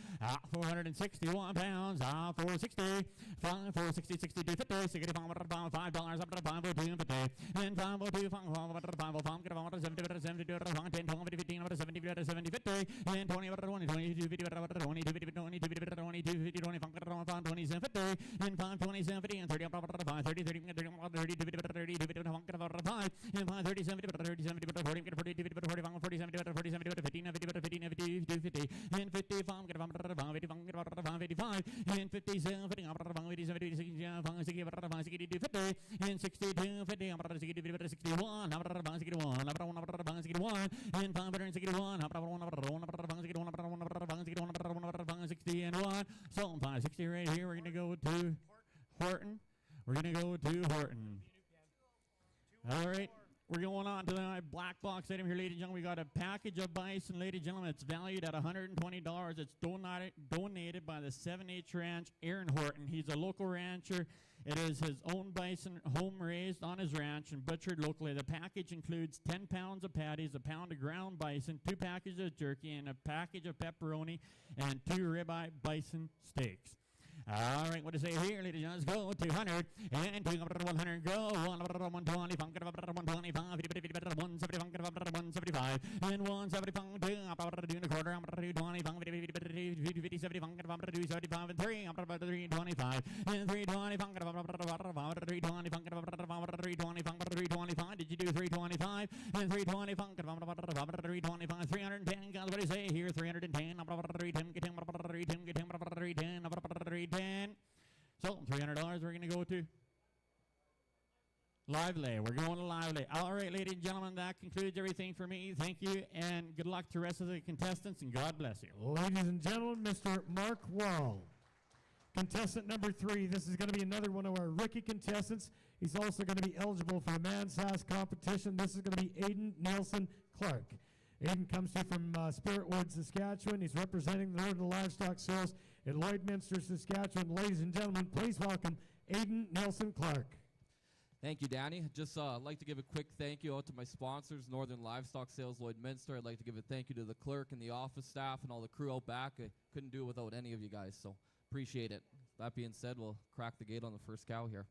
461 pounds. 460. 460, 62, 50. 65, $5 up to 502, 50. And 502, 505, get about 70, 10, 12, 15, 70, 70, 50. And 20, 20, 22, 50, 22, 50, 22, 50, 22, 50, 20, 27, 50. And 527, 50, and 30, 5, 30, 30, 30, 30, 30, 30, 5, and 537, 37, 40, 40, 45, 47, 47, 15, 50, 50, and 55, 85, and 57, 50, and 62, 50, 61, and 561, 60 and 1. So 560 right here. We're going to go to Horton. We're going to go to Horton. All right. We're going on to the black box item here, ladies and gentlemen. We got a package of bison, ladies and gentlemen. It's valued at $120. It's donated by the 7H Ranch, Aaron Horton. He's a local rancher. It is his own bison, home raised on his ranch and butchered locally. The package includes 10 pounds of patties, a pound of ground bison, 2 packages of jerky, and a package of pepperoni, and 2 ribeye bison steaks. All right, what to say here, ladies and gentlemen? Let's go 200 and 100. Go 120, 125, 175, and 175. Doing a quarter. 50, 70, 75, and 3. 325 and 320. 325. Did you do 325 and 320? 325, 310. Guys, what do you say here? 310. 310. Get him. 310. So $300 we're going to go to Lively. We're going to Lively. All right, ladies and gentlemen, that concludes everything for me. Thank you, and good luck to the rest of the contestants, and God bless you. Ladies and gentlemen, Mr. Mark Wall. Contestant number 3. This is going to be another one of our rookie contestants. He's also going to be eligible for the Man's House competition. This is going to be Aiden Nelson Clark. Aiden comes to you from Spiritwood, Saskatchewan. He's representing the Northern Livestock Sales in Lloydminster, Saskatchewan. Ladies and gentlemen, please welcome Aiden Nelson Clark. Thank you, Danny. Just like to give a quick thank you out to my sponsors, Northern Livestock Sales, Lloydminster. I'd like to give a thank you to the clerk and the office staff and all the crew out back. I couldn't do it without any of you guys, so appreciate it. That being said, we'll crack the gate on the first cow here.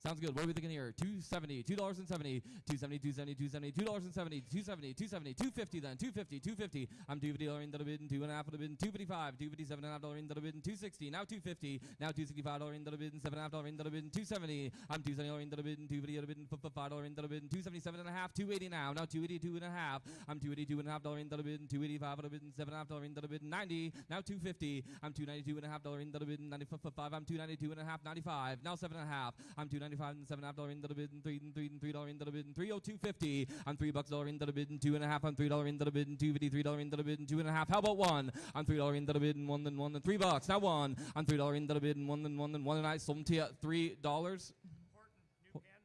Sounds good. What are we thinking here? $270, $2.70, $270, $270, $270, $2.70, $270, $270, $250 then, $250. I'm $250 into the bid and $2.5 in the bid and $255, $257.5 into the bid and $260. Now $250, now $265 into the bid and $7.5 into the bid and $270. I'm $270 into the bid and $250 into the bid and $5 into the bid and $277.5, $280 now. Now $282.5. I'm $282.5 into the bid and $285 into the bid and $7.5 into the bid and $90. Now $250. I'm $292.5 into the bid and $95. I'm $292.5, $95. Now $7.5. I'm $295 and $7.5 into the bid and $3 into the bid and $302.50. I'm $3 into the bid and $2.5. I'm $3 into the bid and $253 into the bid and $2.5. How about one? I'm $3 into the bid and $1 and $3. Now one. I'm $3 into the bid and $1 and I sold to you $3.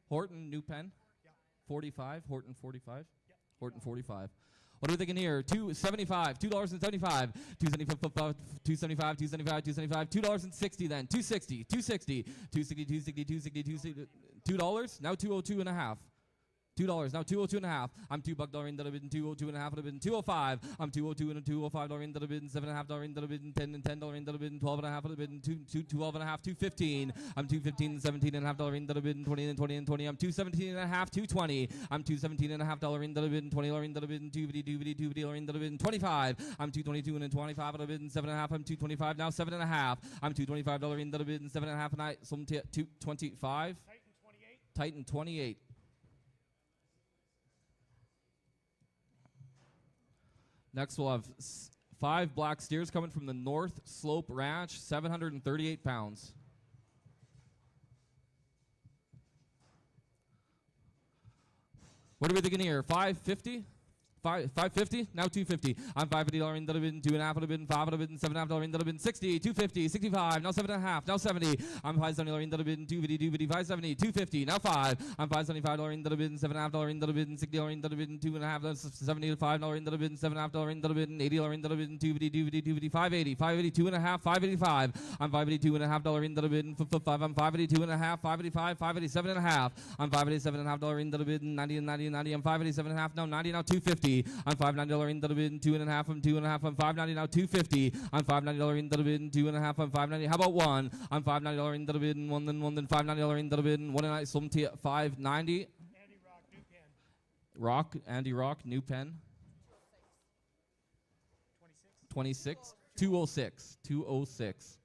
Horton new pen. 45. Horton 45. Horton 45. What are we thinking here? $2.75, $2.75, $2.75, $2.75, $2.60 then, $2.60, $2.60, now $2.02.5. $2 now $202.5. I'm $2 into the bid and $202.5 into the bid and $205. I'm $202 and $205 into the bid and $7.5 into the bid and $10 into the bid and $12.5 into the bid and $12.5. $215. I'm $215 and $17.5 into the bid and $20 and $20 and $20. I'm $217.5. $220. I'm $217.5 into the bid and $20 into the bid and $250 into the bid and $25. I'm $222 and $25 into the bid and $7.5. I'm $225 now $7.5. I'm $225 into the bid and $7.5 and I some $225. Titan 28. Next, we'll have 5 black steers coming from the North Slope Ranch, 738 pounds. What are we thinking here? 550? 550? Now 250. I'm $550 into the bid and $2.5 into the bid and $5 into the bid and $7.5 into the bid and 60, 250, 65, now 7.5, now 70. I'm $570 into the bid and 250, 570, 250, now 5. I'm $575 into the bid and $7.5 into the bid and $60 into the bid and $2.5, $75 into the bid and $7.5 into the bid and $80 into the bid and 250, 580, 582.5, 585. I'm $582.5 into the bid and 5. I'm $582.5, 585, 587.5. I'm $587.5 into the bid and 90 and 90 and 90. I'm $587.5 now 90 now 250. I'm $590 into the bid and 2.5. I'm 2.5. I'm $590 now 250. I'm $590 into the bid and 2.5. I'm $590. How about one? I'm $590 into the bid and one then $590 into the bid and one and I some to $590. Andy Rock, new pen. Andy Rock, new pen. 26. 206. 206.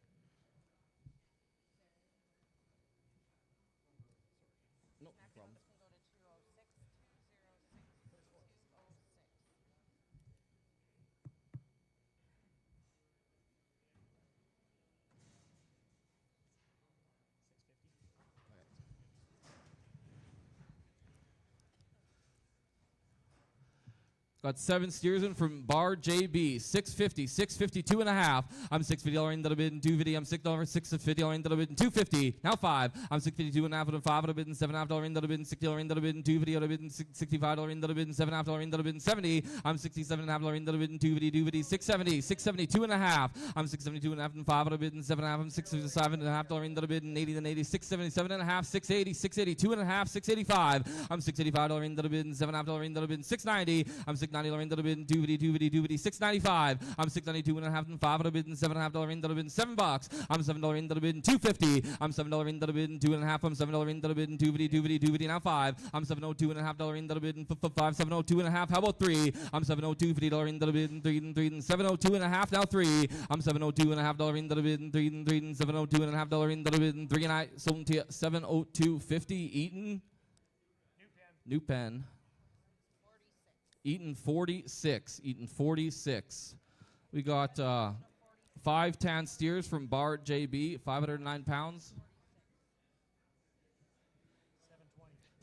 Got 7 steers in from Bar JB. 650, 652 and a half. I'm 650 into the bid and 250. I'm $6.50 into the bid and 250. Now 5. I'm 652 and a half and 5 into the bid and $7.5 into the bid and $60 into the bid and 250 into the bid and $65 into the bid and $7.5 into the bid and 70. I'm $67.5 into the bid and 250. 670, 672 and a half. I'm 672 and a half and 5 into the bid and 7.5. I'm $667.5 into the bid and 80 and 80. 677 and a half. 680, 682 and a half. 685. I'm $685 into the bid and $7.5 into the bid and 690. I'm $690 into the bid and 250. 695. I'm $692 and a half and 5 into the bid and $7.5 into the bid and $7. I'm $7 into the bid and 250. I'm $7 into the bid and 2 and a half. I'm $7 into the bid and 250. Now 5. I'm $702 and a half into the bid and 5. $702 and a half. How about 3? I'm $702 $50 into the bid and 3 and 3 and $702 and a half. Now 3. I'm $702 and a half into the bid and 3 and 3 and $702 and a half into the bid and 3 and I sold to you $702.50. Eaton. New pen. Eaton 46. Eaton 46. We got 5 tan steers from Bar JB, 509 pounds.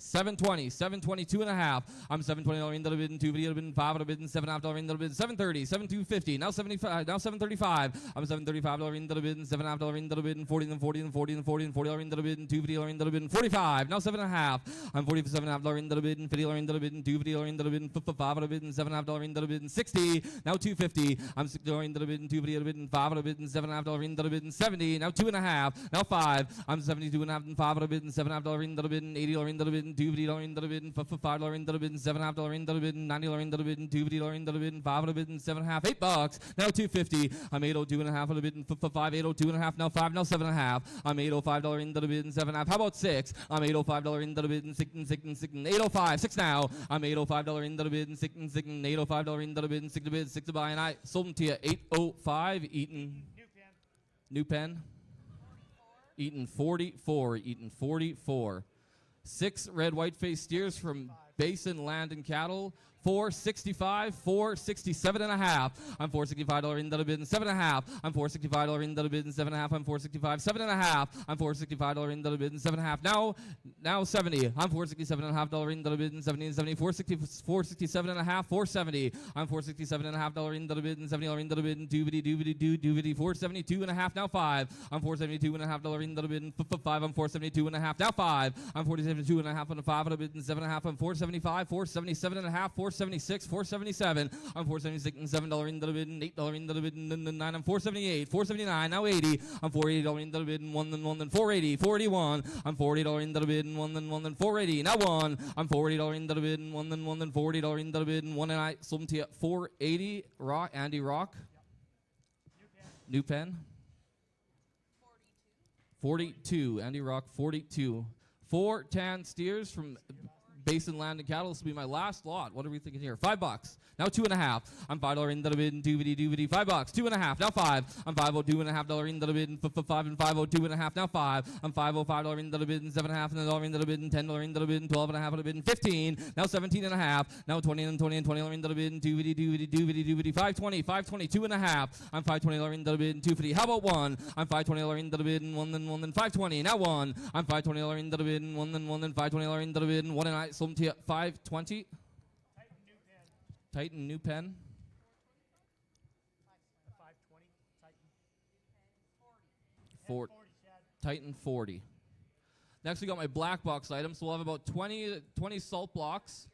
722 and a half. I'm $720 into the bid and 2 video bid and 5 into the bid and $7.5 into the bid. 730, 7250. Now 75. Now 735. I'm $735 into the bid and $7.5 into the bid and 40 and 40 and 40 and 40 and $40 into the bid and 2 video into the bid and 45. Now 7.5. I'm $47.5 into the bid and $50 into the bid and 2 video into the bid and 5 into the bid and $7.5 into the bid and 60. Now 250. I'm $6 into the bid and 2 video bid and 5 into the bid and $7.5 into the bid and 70. Now 2.5. Now 5. I'm $72.5 and 5 into the bid and $7.5 into the bid and $80 into the bid and $2 into the bid and $5 into the bid and $7.5 into the bid and $90 into the bid and $2 into the bid and 5 into the bid and $7.5. $8. Now 250. I'm $802 and a half in the bid and 5 $802 and a half. Now 5. Now 7.5. I'm $805 into the bid and 7.5. How about 6? I'm $805 into the bid and 6 and 6 and 6 and 805. 6 now. I'm $805 into the bid and 6 and 6 and $805 into the bid and 6 to bid 6 to buy and I sold them to you 805. Eaton. New pen. Eaton 44. Eaton 44. 6 red white-faced steers from Basin Land and Cattle. 465, 467 and a half. I'm $465 into the bid and 7.5. I'm $465 into the bid and 7.5. I'm $465, 7.5. I'm $465 into the bid and 7.5. Now 70. I'm $467.5 into the bid and 70 and 70. 467 and a half. 470. I'm $467.5 into the bid and $70 into the bid and 250. 472 and a half. Now 5. I'm $472.5 into the bid and 5. I'm $472 and a half. Now 5. I'm $472 and a half on the 5 into the bid and 7.5. I'm $475, 477 and a half. 476, 477. I'm $476 and $7 into the bid and $8 into the bid and 9. I'm $478, 479. Now 80. I'm $480 into the bid and 1 then 480, 481. I'm $40 into the bid and 1 then 480. Now 1. I'm $40 into the bid and 1 then $40 into the bid and 1 and I sold them to you 480. Rock, Andy Rock. New pen. 42. Andy Rock 42. 4 tan steers from Basin Land and Cattle. This will be my last lot. What are we thinking here? $5. Now 2.5. I'm $5 into the bid and $250. $5. 2.5. Now 5. I'm $502.5 into the bid and 5 and $502.5. Now 5. I'm $505 into the bid and 7.5 and $1 into the bid and $10 into the bid and 12.5 into the bid and 15. Now 17.5. Now 20 and $20 into the bid and 250. 520. 522.5. I'm $520 into the bid and 250. How about 1? I'm $520 into the bid and 1 then 520. Now 1. I'm $520 into the bid and 1 then $520 into the bid and 1 and I sold them to you 520. Titan new pen. 520. Titan 40. Next we got my black box items. So we'll have about 20 salt blocks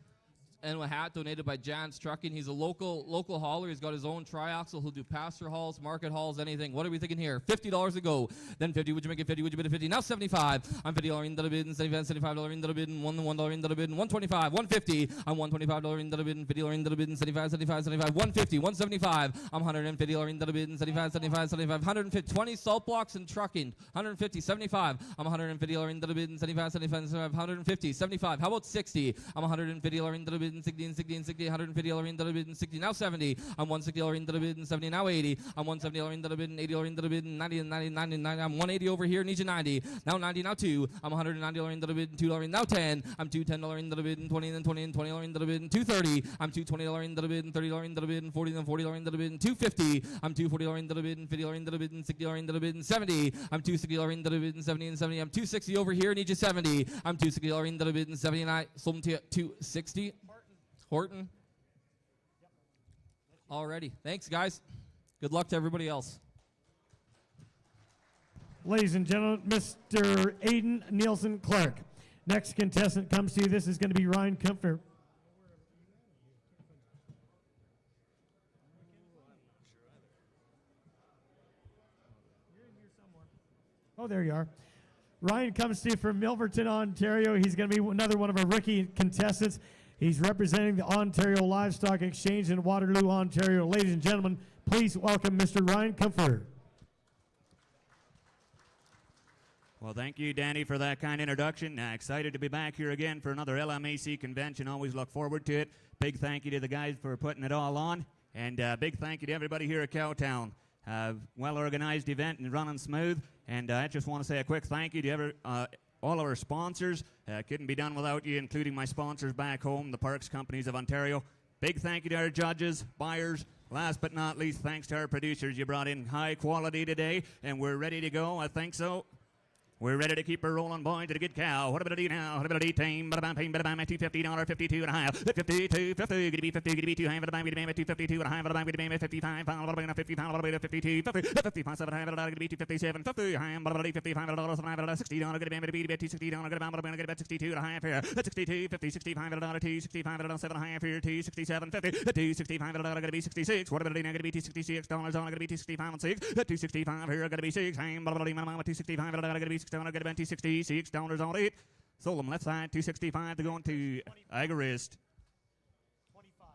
and a hat donated by Jan's Trucking. He's a local hauler. He's got his own triaxle. He'll do pasture hauls, market hauls, anything. What are we thinking here? $50 a go. Then 50. Would you make it 50? Would you bid it 50? Now 75. I'm $50 into the bid and $75 into the bid and $1 into the bid and 125. 150. I'm $125 into the bid and $50 into the bid and 75. 150. 175. I'm $150 into the bid and 75. 150. 20 salt blocks and trucking. 150. 75. I'm $150 into the bid and 75. 150. 75. How about 60? I'm $150 into the bid and 60 and 60 and 60. $150 into the bid and 60. Now 70. I'm $160 into the bid and 70. Now 80. I'm $170 into the bid and $80 into the bid and 90 and 90 and 90 and 90. I'm $180 over here. Need you 90. Now 90. Now 2. I'm $190 into the bid and $2. Now 10. I'm $210 into the bid and 20 and 20 and $20 into the bid and 230. I'm $220 into the bid and $30 into the bid and 40 and $40 into the bid and 250. I'm $240 into the bid and $50 into the bid and $60 into the bid and 70. I'm $260 into the bid and 70 and 70. I'm $260 over here. Need you 70. I'm $260 into the bid and 70 and I sold them to you $260. Horton. Alrighty. Thanks, guys. Good luck to everybody else. Ladies and gentlemen, Mr. Aiden Nielsen Clark. Next contestant comes to you. This is going to be Ryan Kumpfer. Oh, there you are. Ryan comes to you from Milverton, Ontario. He's going to be another one of our rookie contestants. He's representing the Ontario Livestock Exchange in Waterloo, Ontario. Ladies and gentlemen, please welcome Mr. Ryan Kumpfer. Well, thank you, Danny, for that kind introduction. Excited to be back here again for another LMAC convention. Always look forward to it. Big thank you to the guys for putting it all on. And big thank you to everybody here at Cowtown. Well-organized event and running smooth. And I just want to say a quick thank you to all our sponsors. Couldn't be done without you, including my sponsors back home, the Parks Companies of Ontario. Big thank you to our judges, buyers. Last but not least, thanks to our producers. You brought in high quality today, and we're ready to go. I think so. We're ready to keep her rolling, boys, to the good cow. What about it now? What about it team? But I'm paying $250, 52 and a half. 52, 50, gonna be 50, gonna be 2 high, but I'm gonna be 252 and a half, but I'm gonna be 55 pounds, but I'm 50 pounds, but I'm 52, 50, 55, 7 high, but I'm gonna be 257, 50 high, but I'm $55, and I'm $60, gonna be $60, gonna be 62 and a half here. 62, 50, $65, $265, 7 high here, 267, 50, 265, gonna be 66. What about it now? Gonna be $266, gonna be 265 and 6. 265 here, gonna be 6 high, but I'm 265, gonna be $6, get about $266 on it. Sold them left side, 265 to go into Agorist. 25.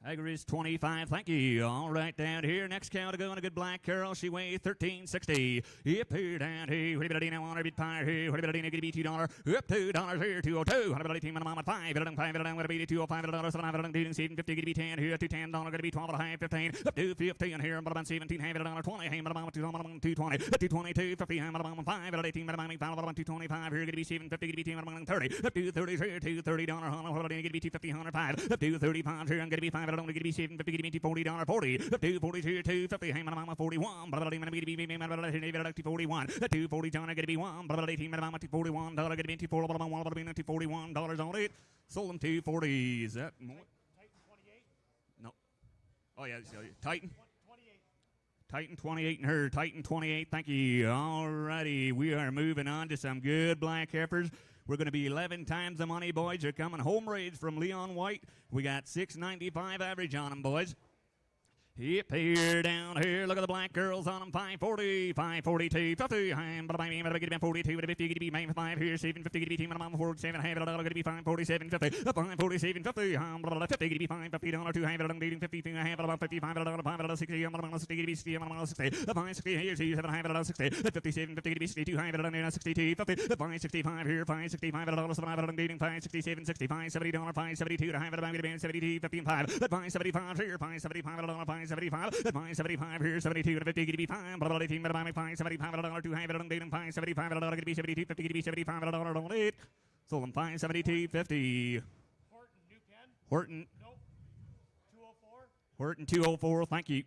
Agorist 25, thank you. All right, down here, next cow to go in a good black Carol. She weighs 1360. Yep, here down here. What about it now on her big pie here? What about it now? Gonna be $2. Up $2 here, 202. What about it team on the 5? $5, gonna be $205, $7, 50, gonna be 10 here, $210, gonna be 12 and a half, 15. Up to 15 here, but about 17, $20, 20, $220, 220, 50, $5, 18, $225 here, gonna be 750, gonna be 10, 30. Up to 30 here, $230, what about it? Gonna be 250, 105. Up to 35 here, gonna be 5. Gonna be 750, gonna be $40, 40. Up to 40 here, 250, $41. But about 41. 240, John, gonna be 1. But 18, $41, gonna be $41 on it. Sold them 240. Is that more? Titan 28? No. Oh, yeah. Titan? 28. Titan 28 and her. Titan 28. Thank you. All righty. We are moving on to some good black heifers. We're going to be 11 times the money, boys. They're coming home raised from Leon White. We got $6.95 average on them, boys. Yep, here, down here, look at the black girls on them, 540, 542, 50, but I'm going to be 42, 50, going to be 5 here, 750, going to be team, I'm 47, going to be 547, 50, 547, 50, 50, going to be 550, $2, I'm beating 50, about 55, $5, 60, I'm 60, going to be 60, I'm 60, 560 here, 7, 60, 57, 50, going to be 62, I'm 62, 50, 565 here, 565, $7, I'm beating 567, 65, $70, 572, I'm going to be 72, 55, 575 here, 575, 75, 575 here, 72 to 50, gonna be 5, but 18, but I'm 575, $200, 575, gonna be 72, 50, gonna be $75 on it. Sold them 572.50. Horton. Nope. 204. Horton 204. Thank you.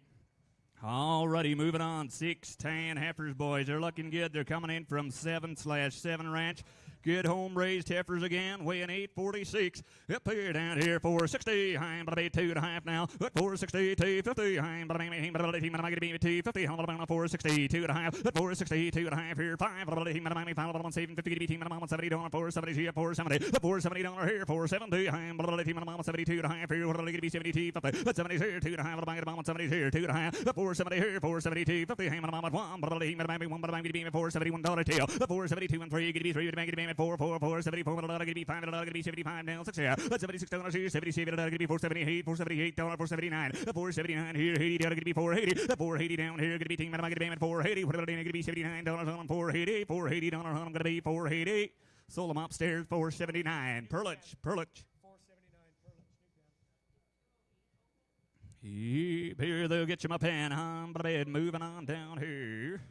Alrighty, moving on. 6'10" heifers, boys. They're looking good. They're coming in from 7/7 ranch. Good home raised heifers again, weighing 846. Up here, down here, 460. I'm going to be 2.5 now. 460, 250. I'm going to be 250. I'm going to 460, 2.5. 460, 2.5 here, 5. I'm going to be 750. Team I'm 70 $470 here, 470. $470 here, 470. I'm going to be 72 and a half here. What are they going to be 72? 50. 70 here, 2.5. I'm going to 70 here, 2.5. 470 here, 472. 50. I'm going to be 1. But I'm going to be 1. But I'm going to be $471 tail. 472 and 3. Going to be 3. Going to be 4, 74, going to be $5, going to be 75 now, 6 here, $76 here, 77, going to be 478, $478, $479, 479 here, $80, going to be 480, 480 down here, going to be team, going to be 480, what about it, going to be $79 on 480, $480 on, going to be 480, sold them upstairs, 479, Perlich. 479, here they'll get you my pen, but moving on down here.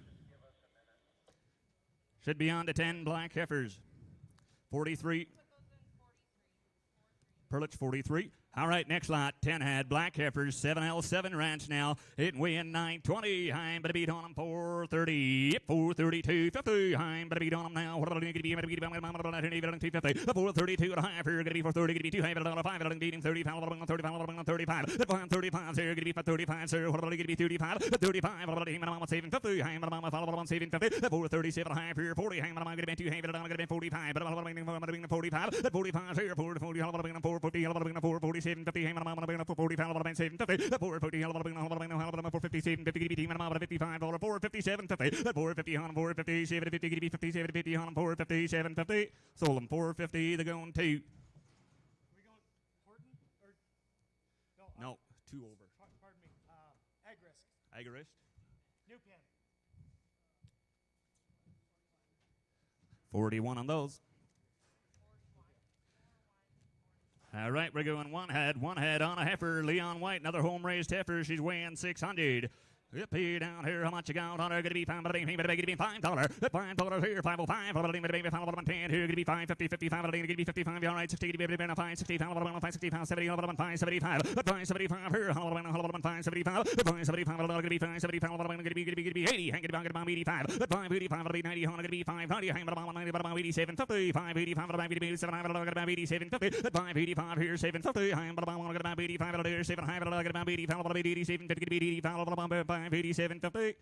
Should be on to 10 black heifers. 43. Perlich 43. All right, next lot, 10 head, black heifers, 7L7 ranch now. It win 920. I'm gonna beat on them 430. 432, 50. I'm gonna beat on them now. What are they gonna be? I'm gonna beat them 250. 432 and a half here. Gonna be 430. Gonna be 200 on a 5. I'm beating 35. 35. 35. 35 here. Gonna be 35, sir. What are they gonna be? 35. 35. What are they? I'm saving 50. I'm gonna saving 50. 437 and a half here. 40. I'm gonna be 200. I'm gonna be 45. But I'm gonna be 45. 45 here. 440. I'm gonna be 440. I'm gonna be 440. 750, I'm gonna be 45, I'm gonna be 750, 440, I'm gonna be 450, 750, I'm gonna be 55, 450, 750, 450, 450, 750, 50, 750, 450, 750, sold them 450, they're going 2. We going Horton or no, 2 over. Pardon me. Agrisk. Agorist. New pen. 41 on those. All right, we're going one head on a heifer. Leon White, another home-raised heifer. She's weighing 600. Up here, down here, how much you got on her? Gonna be $5, gonna be $5. $5 here, 505. Baby, 510 here, gonna be 550, 55, gonna be 55. All right, 60, gonna be 5, 60, 5, 70, 575. 575 here, 575. 575, gonna be 575, gonna be 80. Hang it about 85. 585, gonna be 90, gonna be 590. Hang about 90, about 87, 50. 585, gonna be 87, gonna be 87, 50. 585 here, 750. Hang about 85, here, 700, gonna be 85, gonna be 87, 50, gonna be 85, 587, 50.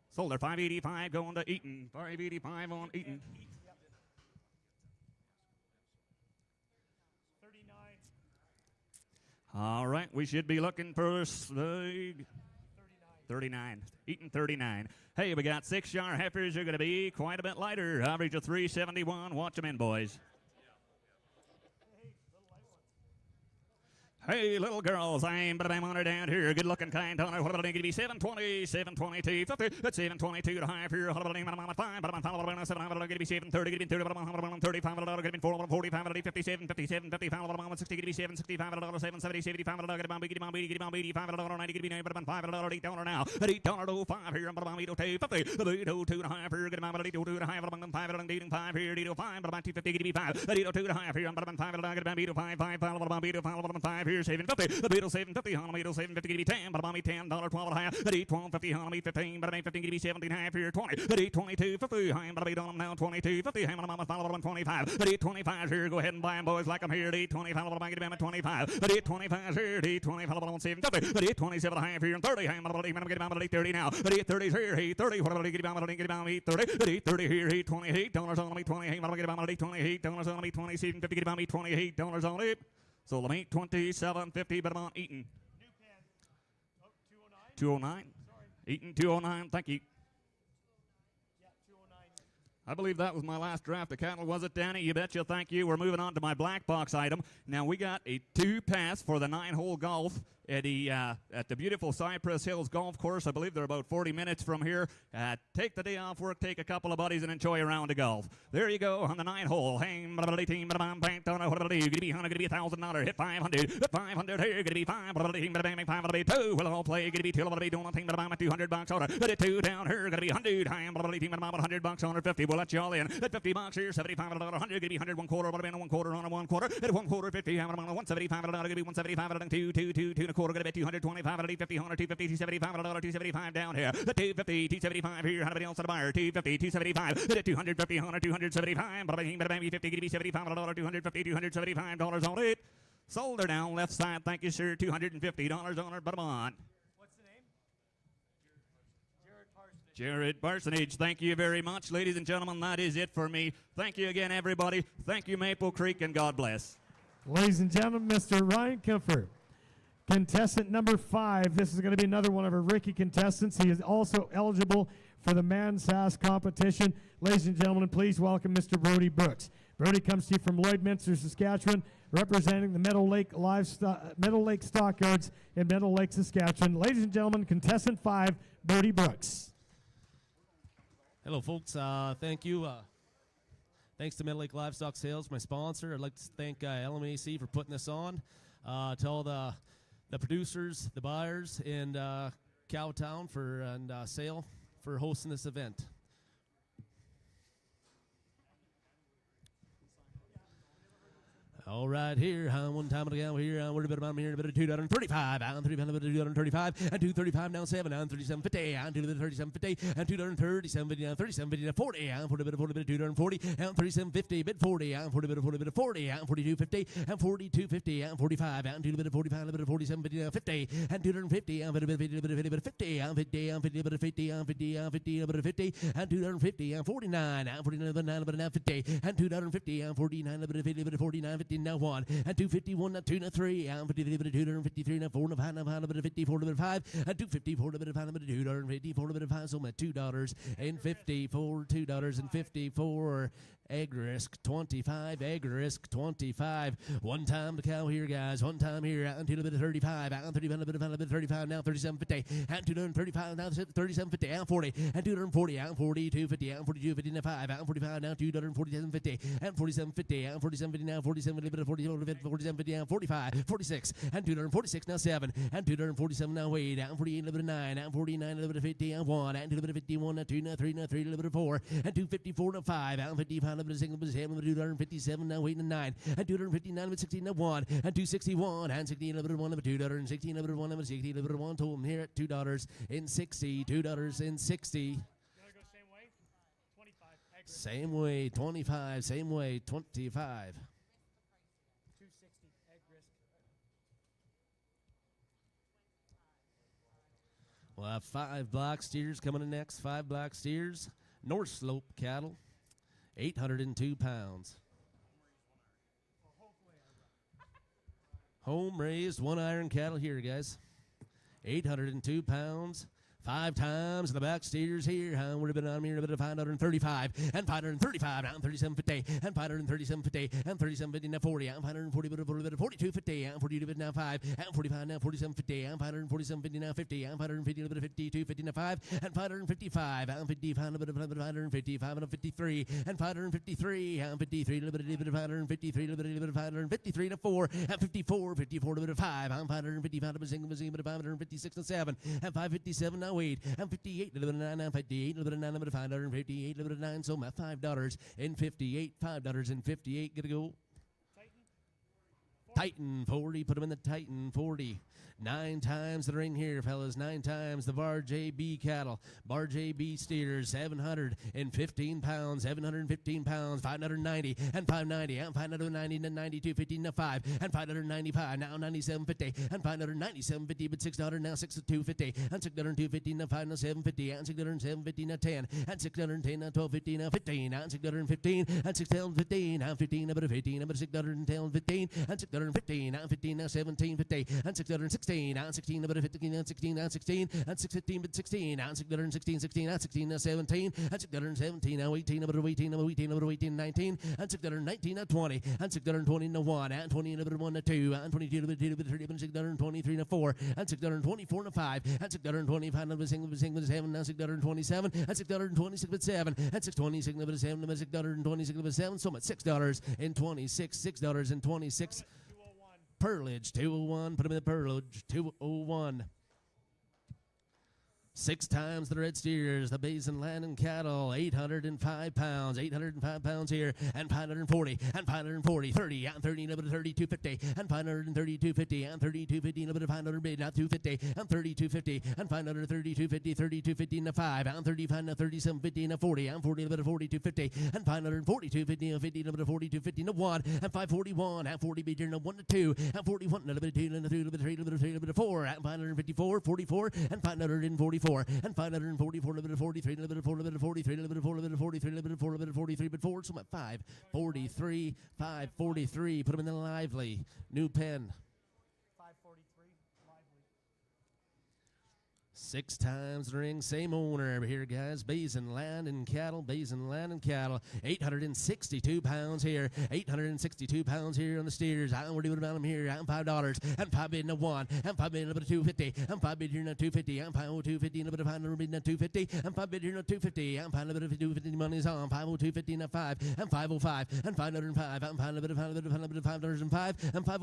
Sold her 585 going to Eaton. 585 on Eaton. 39. All right, we should be looking for 39. Eaton 39. Hey, we got 6-yard heifers. You're going to be quite a bit lighter. Average of 371. Watch them in, boys. Hey, little girls, I'm on her down here. Good looking kind on her. What about it? Going to be 720, 722, 50. That's 722 to high here. What about it? 5, but I'm following 7. Going to be 730, going to be 30, but I'm 35, going to be 45, 57, 57, 55, 60, going to be 765, 770, 75, going to be 85, 90, going to be 9, but I'm $5, $8 now. At $8.05 here, I'm 802, 50. 802 to high here. Going to be 802 to high, but I'm 5, 5 here, 805, but I'm 250, going to be 5. At 802 to high here, I'm 5, going to be 805, 5, but I'm 805 here. 750, the Beetle 750, Honey 750, give me 10, but I'm $10, 12 and a half, at 1250, Honey 15, but I'm 15, give me 17 half here, 20, at 822.50, I'm but I'm on them now, 22.50, I'm on my follow on 25, at 825 here, go ahead and buy them, boys, like I'm here, at 825, I'm get them at 25, at 825 here, at 825, I'm on 750, at 827 half here, and 30, I'm going to get them at 830 now, at 830 here, 830, what am I going to get them at 830, at 830 here, $828 on me, 20, I'm going to get them at $828 on me, 27.50, get them at $28 on it. So I'm 827.50, but I'm on Eaton. New pen. Oh, 209. 209. Sorry. Eaton 209. Thank you. Yeah, 209. I believe that was my last draft of cattle, was it, Danny? You betcha. Thank you. We're moving on to my black box item. Now we got a 2-pass for the 9-hole golf at the beautiful Cypress Hills Golf Course. I believe they're about 40 minutes from here. Take the day off work, take a couple of buddies, and enjoy a round of golf. There you go on the 9-hole. Hang, team, banked on it. What about you? Gonna be $100, gonna be $1,000. Hit 500. Hit 500 here. Gonna be 5. What about team? Bang, 502. We'll all play. Gonna be 2. What about doing nothing? But I'm at $200 order. But at 2 down here. Gonna be 100. Hang, what about team? $100 on 50. We'll let you all in. At $50 here. $75 100. Gonna be 100 1 quarter. What about 1 quarter on a 1 quarter? At 1 quarter 50. I'm on 175. Gonna be 175. 2 and a quarter. Gonna be 220. 50, 100, 250, 275, $275 down here. The 250, 275 here. Anybody else on the buyer? 250, 275. The 250, 100, 275. Bada 50, give me $75, $250, $275 on it. Sold her down left side. Thank you, sir. $250 on her. But I'm on. What's the name? Jared Parsonage. Jared Parsonage. Thank you very much, ladies and gentlemen. That is it for me. Thank you again, everybody. Thank you, Maple Creek, and God bless. Ladies and gentlemen, Mr. Ryan Kempfer. Contestant number 5. This is going to be another one of our rookie contestants. He is also eligible for the Mansass competition. Ladies and gentlemen, please welcome Mr. Brody Brooks. Brody comes to you from Lloydminster, Saskatchewan, representing the Meadow Lake Stockyards in Meadow Lake, Saskatchewan. Ladies and gentlemen, contestant 5, Brody Brooks. Hello, folks. Thank you. Thanks to Meadow Lake Livestock Sales, my sponsor. I'd like to thank LMAC for putting this on. To all the producers, the buyers, and Cowtown and Sale for hosting this event. All right, here, one time again, here, we're a bit about here, a bit of $2.35, and $3.35, and $2.35 now 7, and $37.50, and $37.50, and $2.37, and $37.50, 40, and $40, $2.40, and $37.50, bid 40, and $40, 40, and $42.50, and $42.50, and $45, and $2.45, $47.50, 50, and $2.50, and $50, and $50, and $50, and $50, and $50, and $50, and $50, and $50, and $2.50, and $49, and $49, and $50, and $2.50, and $49, $49, $50, now 1, and $2.51, now 2, now 3, and $2.53, now 4, now 5, now 5, 54, now 5, and $2.54, now 5, now $2.54, now 5, so much $2.54, $2.54. Egg risk 25, egg risk 25. One time the cow here, guys. One time here, and $2.35, and $35, now $37.50, and $2.35, now $37.50, and $40, and $2.40, and $42.50, and $42.50, now 5, and $45, now $2.47.50, and $47.50, and $47.50, now $47.50, $47.50, and $45, $46, and $2.46, now 7, and $2.47, now 8, and $48, 9, and $49, 50, and 1, and $2.51, now 2, now 3, now 3, 4, and $2.54, now 5, and $55, $2.57, now 8, and 9, and $2.59, 16, now 1, and $2.61, and $16, $1, $2.16, $1, $16, $1, told him here at $2.60, $2.60. Same way, 25, same way, 25. $2.60 egg risk. We'll have 5 black steers coming in next. 5 black steers. North Slope cattle, 802 pounds. Home raised 1 iron cattle here, guys. 802 pounds. 5 times the back steers here. We're a bit on here, a bit of 535, and 535, and 37.50, and 537.50, and 37.50, now 40, and 540, but a bit of 42.50, and 42, now 5, and 45, now 47.50, and 547.50, now 50, and 550, a bit of 52.50, now 5, and 555, and 55, a bit of 555, and 53, and 553, and 53, a bit of 553, a bit of 553, now 4, and 54, 54, a bit of 5, and 555, a bit of 556, now 7, and 557, now 8, and 58, a little bit of 9, 58, a little bit of 9, a little bit of 558, a little bit of 9, so my $5.58, $5.58, gonna go. Titan 40, put him in the Titan 40. 9 times the ring here, fellas. 9 times the Bar JB cattle. Bar JB steers, 715 pounds, 715 pounds, 590, and 590, and 590, and 92.50, now 5, and 595, now 97.50, and 597.50, but $6, now 602.50, and $602.50, now 5, now 7.50, and $607.50, now 10, and $610, now 12.50, now 15, and $615, and $610.15, now 15, about 15, about $610.15, and $615, now 15, now 17.50, and $616, and 16, about 15, and 16, and 16, and 615, but 16, and $616, 16, and 16, now 17, and $617, now 18, about 18, about 18, about 18, 19, and $619, now 20, and $620, now 1, and 20, and about 1, now 2, and 22, about 2, about 30, and $623, now 4, and $624, now 5, and $625, now 7, now $627, and $626, but 7, and $626, now 7, now $626, but 7, so much $6.26, $6.26. Perlage, 201. Put him in the Perlage, 201. 6 times the red steers, the Basin land and cattle, 805 pounds, 805 pounds here, and 540, and 540, 30, and 30, and a bit of 32.50, and 532.50, and 32.50, and a bit of 500 bid, now 250, and 32.50, and 532.50, 32.50, and a 5, and 35, and 37.50, and a 40, and 40, and a bit of 42.50, and 542.50, and 50, and a bit of 42.50, and a 1, and 541, and 40 bid here, and a 1 to 2, and 41, and a bit of 2, and a 3, and a bit of 3, and a bit of 3, and a bit of 4, and 554, 44, and 544. And 544, a little bit of 43, a little bit of 4, a little bit of 43, a little bit of 4, a little bit of 43, a little bit of 4, a little bit of 43, but 4, so I'm at 543, 543. Put them in the lively. New pen. 543, lively. 6 times the ring, same owner here, guys. Basin land and cattle, Basin land and cattle. 862 pounds here, 862 pounds here on the steers. We're doing about them here, $5, and 5 bid, and 1, and 5 bid, and a bit of 250, and 5 bid here, now 250, and 502.50, and a bit of 500 bid, now 250, and 5 bid here, now 250, and 5 bid of 250, money's on, 502.50, now 5, and 505, and 505, and 5 bid of $505, and 505, and 5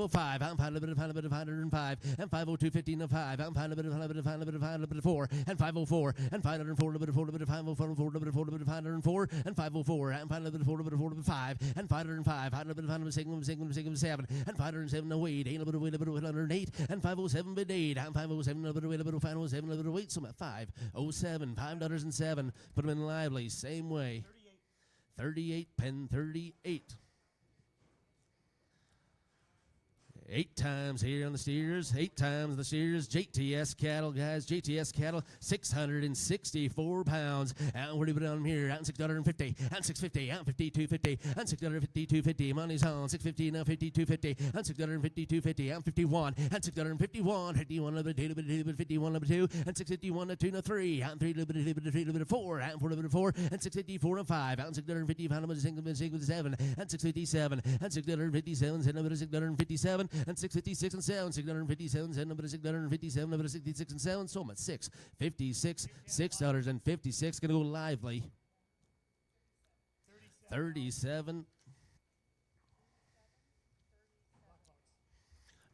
bid of 505, and 502.50, now 5, and 5 bid of 5 bit of 4, and 504, and 504, a little bit of 4, a little bit of 504, a little bit of 4, a little bit of 504, and 504, and 5 a little bit of 4, a little bit of 4, a little bit of 5, and 505, a little bit of 507, and 507, no 8, a little bit of 8, a little bit of 108, and 507 bid 8, and 507, a little bit of 8, a little bit of 507, a little bit of 8, so I'm at 507, $5.07. Put them in lively, same way. 38, pen 38. 8 times here on the steers, 8 times on the steers. JTS cattle, guys, JTS cattle, 664 pounds. And where do we put on here? Out $6.50, and 650, out 52.50, and 652.50. Money's on 650, now 52.50, and 652.50, and 51, and 651, 51 number 2, 51 number 2, and 651 to 2 to 3, and 3 little bit of 4, and 4 little bit of 4, and 654 and 5, and 655 number 7, and 657, and 657, 657, and 656 and 7, 657, 7, number 657, number 66 and 7, so I'm at 656, $6.56, gonna go lively. 37.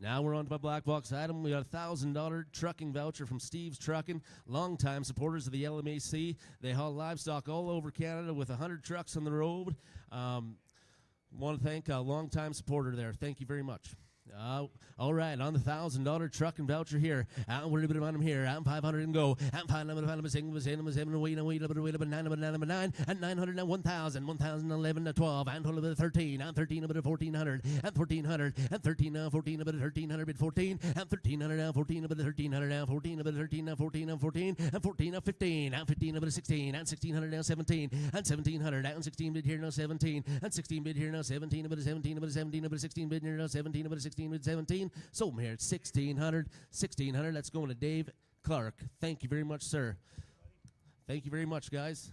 Now we're on to my black box item. We got a $1,000 trucking voucher from Steve's Trucking, longtime supporters of the LMAC. They haul livestock all over Canada with 100 trucks on the road. Want to thank a longtime supporter there. Thank you very much. All right, on the $1,000 trucking voucher here. We're a little bit on them here. 500 and go. 5 number 7, wait, number 9, and 900 and 1,000, 1,011 to 12, and 12 to 13, and 13 number 1,400, and 1,400, and 13 now 14 number 1,300 bid 14, and 1,300 now 14 number 1,300 now 14 number 13 now 14 now 14, and 14 now 15, and 15 number 16, and 1,600 now 17, and 1,700, and 16 bid here now 17, and 16 bid here now 17 number 17 number 17 number 16 bid here now 17 number 16 bid 17. So I'm here at 1,600. That's going to Dave Clark. Thank you very much, sir. Thank you very much, guys.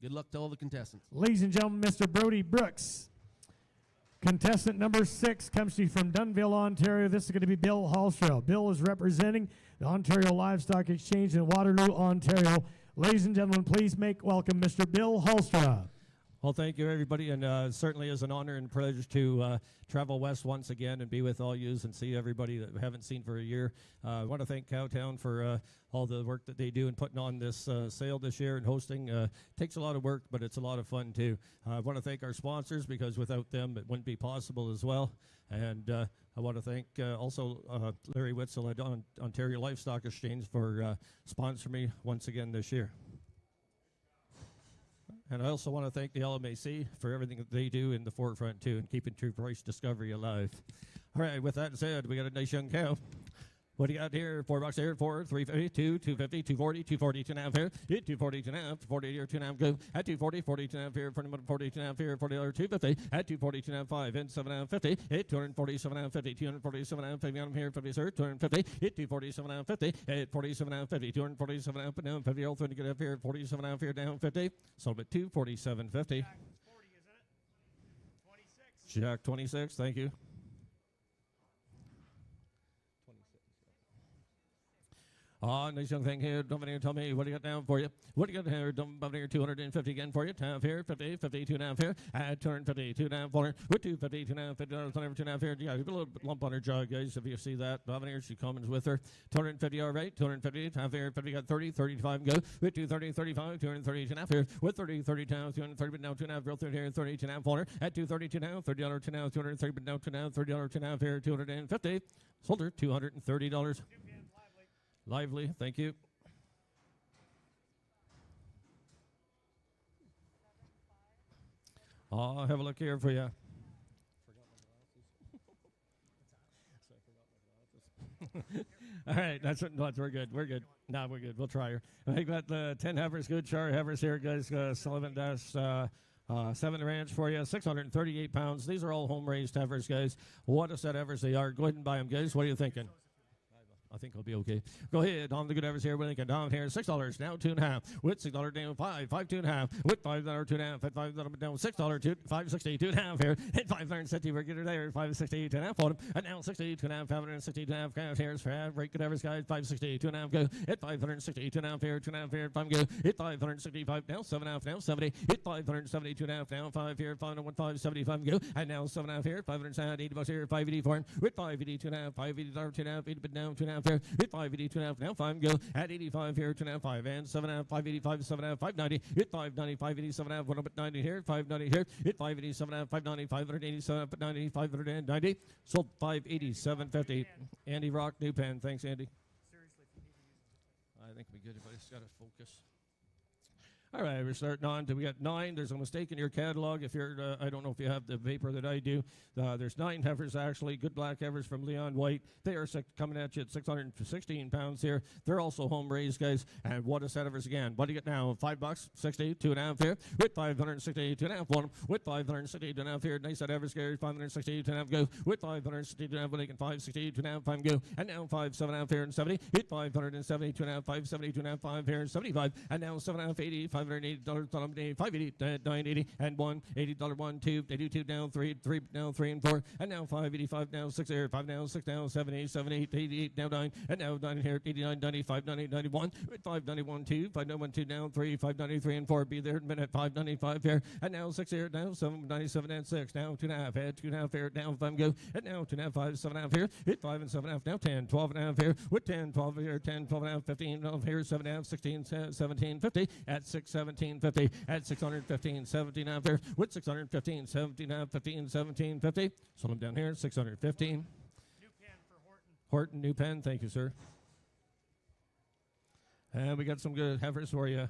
Good luck to all the contestants. Ladies and gentlemen, Mr. Brody Brooks. Contestant number 6 comes to you from Dunnville, Ontario. This is going to be Bill Holstra. Bill is representing the Ontario Livestock Exchange in Waterloo, Ontario. Ladies and gentlemen, please make welcome Mr. Bill Holstra. Well, thank you, everybody, and it certainly is an honor and privilege to travel west once again and be with all yous and see everybody that we haven't seen for a year. I want to thank Cowtown for all the work that they do in putting on this sale this year and hosting. Takes a lot of work, but it's a lot of fun, too. I want to thank our sponsors, because without them, it wouldn't be possible as well. And I want to thank also Larry Witzel at Ontario Livestock Exchange for sponsoring me once again this year. And I also want to thank the LMAC for everything that they do in the forefront, too, and keeping True Price Discovery alive. All right, with that said, we got a nice young cow. What do you got here? $4 here, 4, 350, 250, 240, 240, 2.5 here, 240, 2.5, 40 here, 2.5 go, at 240, 40, 2.5 here, 40, 2.5 here, $40, 250, at 240, 2.5, 5, and 7.5, 50, hit 240, 7.5, 50, 240, 7.5, 50 on here, 50, sir, 250, hit 240, 7.5, 50, hit 40, 7.5, 50, 240, 7.5, down 50, all 30 get up here, 40, 7.5 here, down 50, sold at 247.50. 40, is it? 26. Jack 26, thank you. Nice young thing here. Dump in here. Tell me what do you got down for you? What do you got here? Dump up here. 250 again for you. Half here. 50, 50, 2.5 here. Add 250, 2.5 for her. With 250, 2.5, $50 on every 2.5 here. Yeah, a little lump on her jaw, guys. If you see that, down here, she comes with her. 250, all right. 250, half here. 50 got 30, 35 go. With 230, 35, 230, 2.5 here. With 30, 30 down, 230, but now 2.5, real 30 here, 30, 2.5 for her. At 230, $2 $30, $2 230, but now $2 $30, $2 here, 250. Sold her $230. Lively, thank you. I'll have a look here for you. All right, we're good. We're good. No, we're good. We'll try her. I got the 10 heifers, good char heifers here, guys. Sullivan Dash 7 ranch for you, 638 pounds. These are all home-raised heifers, guys. What a set of heifers they are. Go ahead and buy them, guys. What are you thinking? I think I'll be okay. Go ahead on the good heifers here. We're thinking down here, $6 now, 2.5. With $6 down, 5, 2.5. With $5, 2.5. At $5 down, $6, 2, 5.60, 2.5 here. At $5.60, we're getting there. 5.60, 2.5 on them. And now 60, 2.5, 560, 2.5 count here. Right good heifers, guys. 5.60, 2.5 go. At 560, 2.5 here, 2.5 here. 5 go. At 565 now, 7.5 now, 70. At 570, 2.5 now, 5 here. 575 go. And now 7.5 here. 580 bucks here. 580 for him. With 580, 2.5, $580, 2.5, 80 but down, 2.5. 2.5 here. Hit 580, 2.5. Now 5 go. At 85 here, 2.5, 5 and 7.5, 585, 7.5, 590. Hit 590, 587 half. 1 up at 90 here. 590 here. Hit 587 half. 590, 587 up at 90, 590. Sold 587.50. Andy Rock, new pen. Thanks, Andy. I think we good if I just got to focus. All right, we're starting on. We got 9. There's a mistake in your catalog. If you're, I don't know if you have the vapor that I do. There's 9 heifers actually. Good black heifers from Leon White. They are coming at you at 616 pounds here. They're also home raised, guys. And what a set heifers again. What do you get now? $5, 60, 2.5 here. With 560, 2.5. One. With 560, 2.5 here. Nice set heifers, Gary. 560, 2.5 go. With 560, 2.5. When they can 560, 2.5, 5 go. And now 5, 7.5 here and 70. Hit 570, 2.5, 570, 2.5, 5 here and 75. And now 7.5, 80, $580, 580, 980, and $180, 1, 2, 82 down, 3 down, 3 and 4, and now 585 now, 6 here, 5 now, 6 now, 7, 8, 7, 8, 88 now 9, and now 9 here, 89, 95, 90, 91, 591, 2, 591, 2 down, 3, 593 and 4, be there in a minute, 595 here, and now 6 here, now 797 and 6, now 2.5, head 2.5 here, down 5 go, and now 2.5, 5, 7.5 here, hit 5 and 7.5, now 10, 12.5 here, with 10, 12 here, 10, 12.5, 15, 12 here, 7.5, 16, 17, 50, at 6, 17, 50, at 615, 17 out there, with 615, 17 out, 15, 17, 50. Sold them down here, 615. New pen for Horton. Horton, new pen, thank you, sir. And we got some good heifers for you.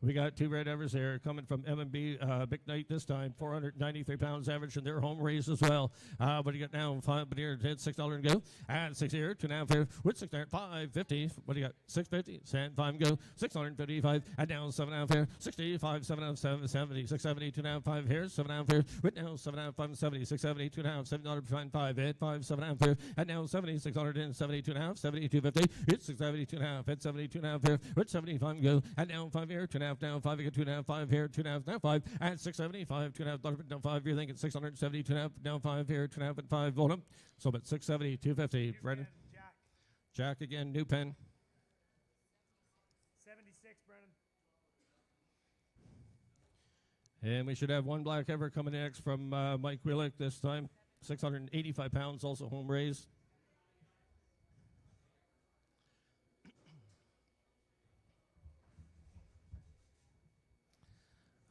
We got 2 red heifers there coming from M&B Big Night this time, 493 pounds average, and they're home raised as well. What do you got now? 5, but here, $6 and go. And 6 here, 2.5 here, with 6 there, 550. What do you got? 650, and 5 go, 655, and now 7.5 here, 65, 7.5, 770, 670, 2.5, 5 here, 7.5 here, with now 7.5, 570, 670, 2.5, $7 5, at 5, 7.5 here, and now 70, 670, 2.5, 70, 250, it's 670, 2.5, at 70, 2.5 here, with 75 go, and now 5 here, 2.5 down, 5 you get 2.5, 5 here, 2.5 now 5, and 675, $2.5 down 5 you're thinking 670, 2.5 down 5 here, 2.5 and 5 hold them. So about 670, 250. Brendan. Jack again, new pen. 76, Brendan. And we should have 1 black heifer coming next from Mike Willick this time. 685 pounds, also home raised.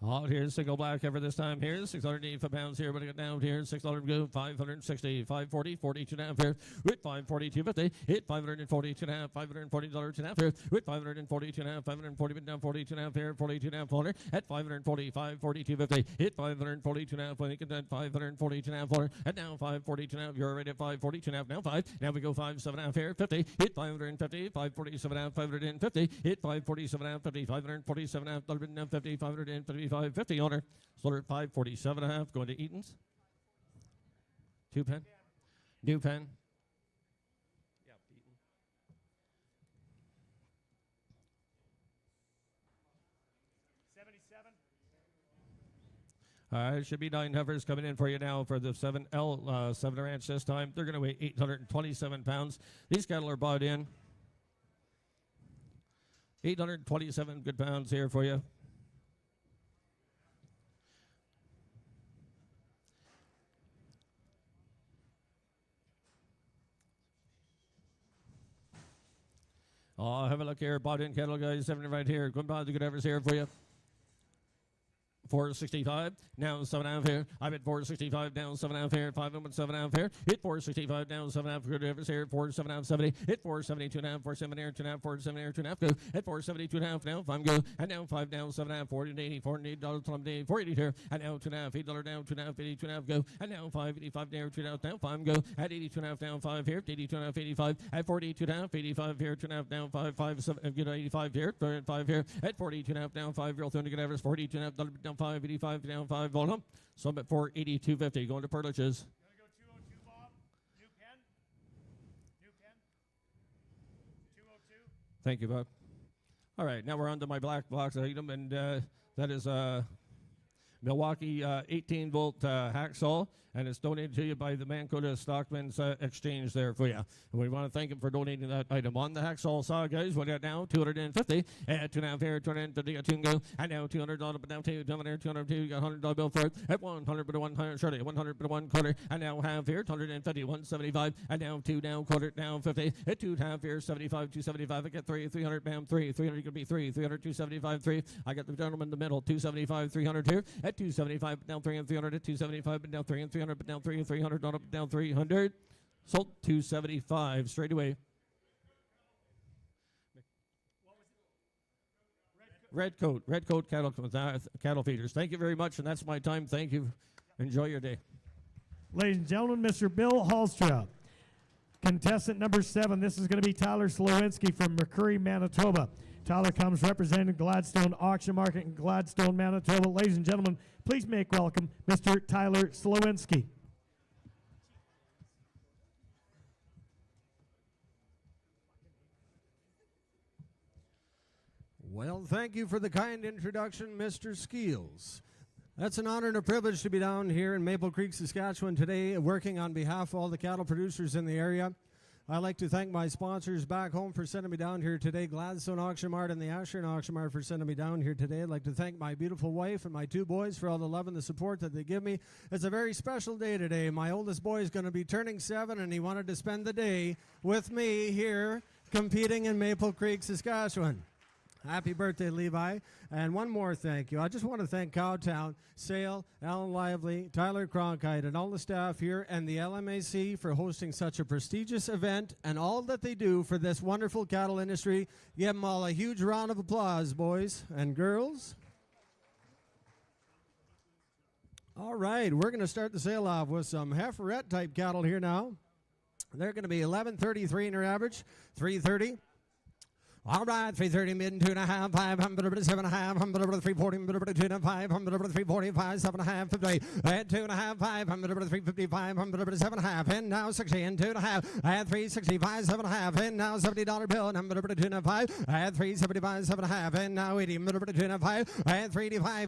Out here, single black heifer this time here, 685 pounds here, but I got down here, $6 go, 560, 540, 42.5 here, with 540, 250, hit 540, 2.5, $540, 2.5 here, with 540, 2.5, 540, but down 42.5 here, 42.5 holder, at 540, 540, 250, hit 540, 2.5, when you get that 540, 2.5 holder, and now 540, 2.5, you're already at 540, 2.5, now 5, now we go 5, 7.5 here, 50, hit 550, 547.5, 550, hit 547.5, 50, 547.5, 50, 550, 550 owner. Sold at 547.5. Going to Eaton's. 2 pen. New pen. Yeah, Eaton. Should be 9 heifers coming in for you now for the 7L 7 ranch this time. They're going to weigh 827 pounds. These cattle are bought in. 827 good pounds here for you. Have a look here. Bought in cattle, guys. 7 right here. Come by the good heifers here for you. 465, now 7.5 here. I'm at 465, down 7.5 here. 5 and 7.5 here. Hit 465, down 7.5 good heifers here. 4.7.5, 70. Hit 470, 2.5, 4.7 here, 2.5, 4.7 here, 2.5 go. Hit 470, 2.5 now. 5 go. And now 5 down, 7.5, 480, $480, 480 here. And now 2.5, $8 down, 2.5, 80, 2.5 go. And now 585 there, 2.5 down, 5 go. At 82.5 down, 5 here. 82.5, 85. At 42.5, 85 here, 2.5 down, 5, 7, get 85 here. 5 here. At 42.5 down, 5 real thin to get average. 42.5 down, 585 down 5 volume. So I'm at 480, 250. Going to Perliches. Gonna go 202, Bob. New pen. New pen. 202. Thank you, Bob. All right, now we're on to my black box item, and that is Milwaukee 18-volt hacksaw, and it's donated to you by the Mancoda Stockman's Exchange there for you. And we want to thank him for donating that item. On the hacksaw saw, guys, we got now 250, and 2.5 here, 250, got 2 and go, and now $200, but now 202, you got $100 bill for it, at 100, but 100, surely, 100, but 1 quarter, and now half here, 150, 175, and now 2, now quarter, now 50, at 2 half here, 75, 275, I get 300, bam, 300 could be 300, 275, 3, I got the gentleman in the middle, 275, 300 here, at 275, but now 3 and 300, at 275, but now 3 and 300, but now 3 and 300, not up, down 300, sold 275 straight away. Red coat cattle feeders. Thank you very much, and that's my time. Thank you. Enjoy your day. Ladies and gentlemen, Mr. Bill Holstra. Contestant number 7, this is going to be Tyler Sllorinsky from McCurry, Manitoba. Tyler comes representing Gladstone Auction Market in Gladstone, Manitoba. Ladies and gentlemen, please make welcome Mr. Tyler Sllorinsky. Well, thank you for the kind introduction, Mr. Skeels. That's an honor and a privilege to be down here in Maple Creek, Saskatchewan today, working on behalf of all the cattle producers in the area. I'd like to thank my sponsors back home for sending me down here today, Gladstone Auction Mart and the Ashern Auction Mart for sending me down here today. I'd like to thank my beautiful wife and my 2 boys for all the love and the support that they give me. It's a very special day today. My oldest boy is going to be turning 7, and he wanted to spend the day with me here competing in Maple Creek, Saskatchewan. Happy birthday, Levi. And one more thank you. I just want to thank Cowtown, Sale, Alan Lively, Tyler Kronhite, and all the staff here and the LMAC for hosting such a prestigious event and all that they do for this wonderful cattle industry. Give them all a huge round of applause, boys and girls. All right, we're going to start the sale off with some heiferette type cattle here now. They're going to be 11.33 in their average, 3.30. All right, 330 mid and 2.5, 500 7.5, 100 340, 2.5, 100 345, 7.5, 50, at 2.5, 500 355, 100 7.5, and now 60 and 2.5, at 365, 7.5, and now $70 bill, and 100 2.5, at 375, 7.5, and now 80, 100 2.5, at 385.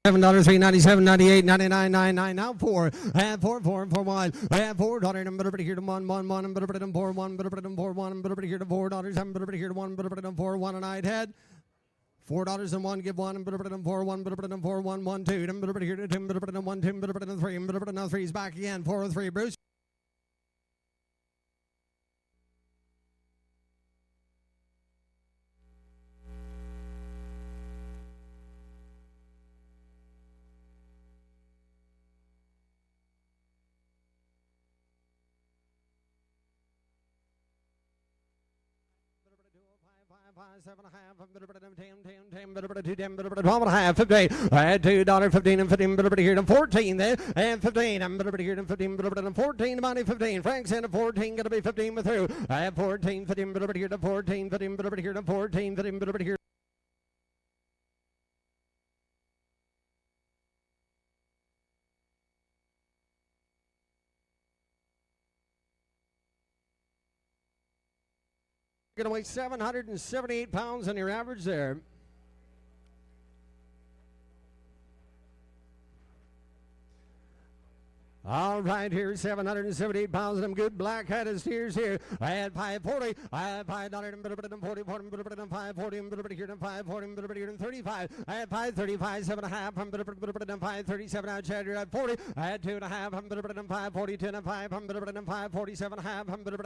$7, $3.97, $98, $99, $99, now 4, and 4, 4, 4, 1, and $4, and $1 here to 1, 1, 1, and $1, and 4, 1, $1, 4, 1, and $1 here to $4, and $1 here to 1, $1, and 4, 1, and I'd head. $4 and 1, give 1, and $1, and 4, 1, $1, and 4, 1, 1, 2, and $1 here to 2, $1, and 1, 2, $1, and 3, and $1, and 3 is back again, 4, 3, Bruce. $7.5, $12.5, 50, at $2, 15 and 15, here to 14 there, and 15, I'm here to 15, and 14, money 15, Frank's in at 14, gonna be 15 with through, at 14, 15, here to 14, 15, here to 14, 15, here. Going to weigh 778 pounds on your average there. All right, here, 778 pounds, and them good black-headed steers here. I had 540, I had $5 and 40, 540, and here to 540, and here to 35. I had 535, 7.5, and 537 out Chad, at 40. I had 2.5, and 540, 2.5, and 547,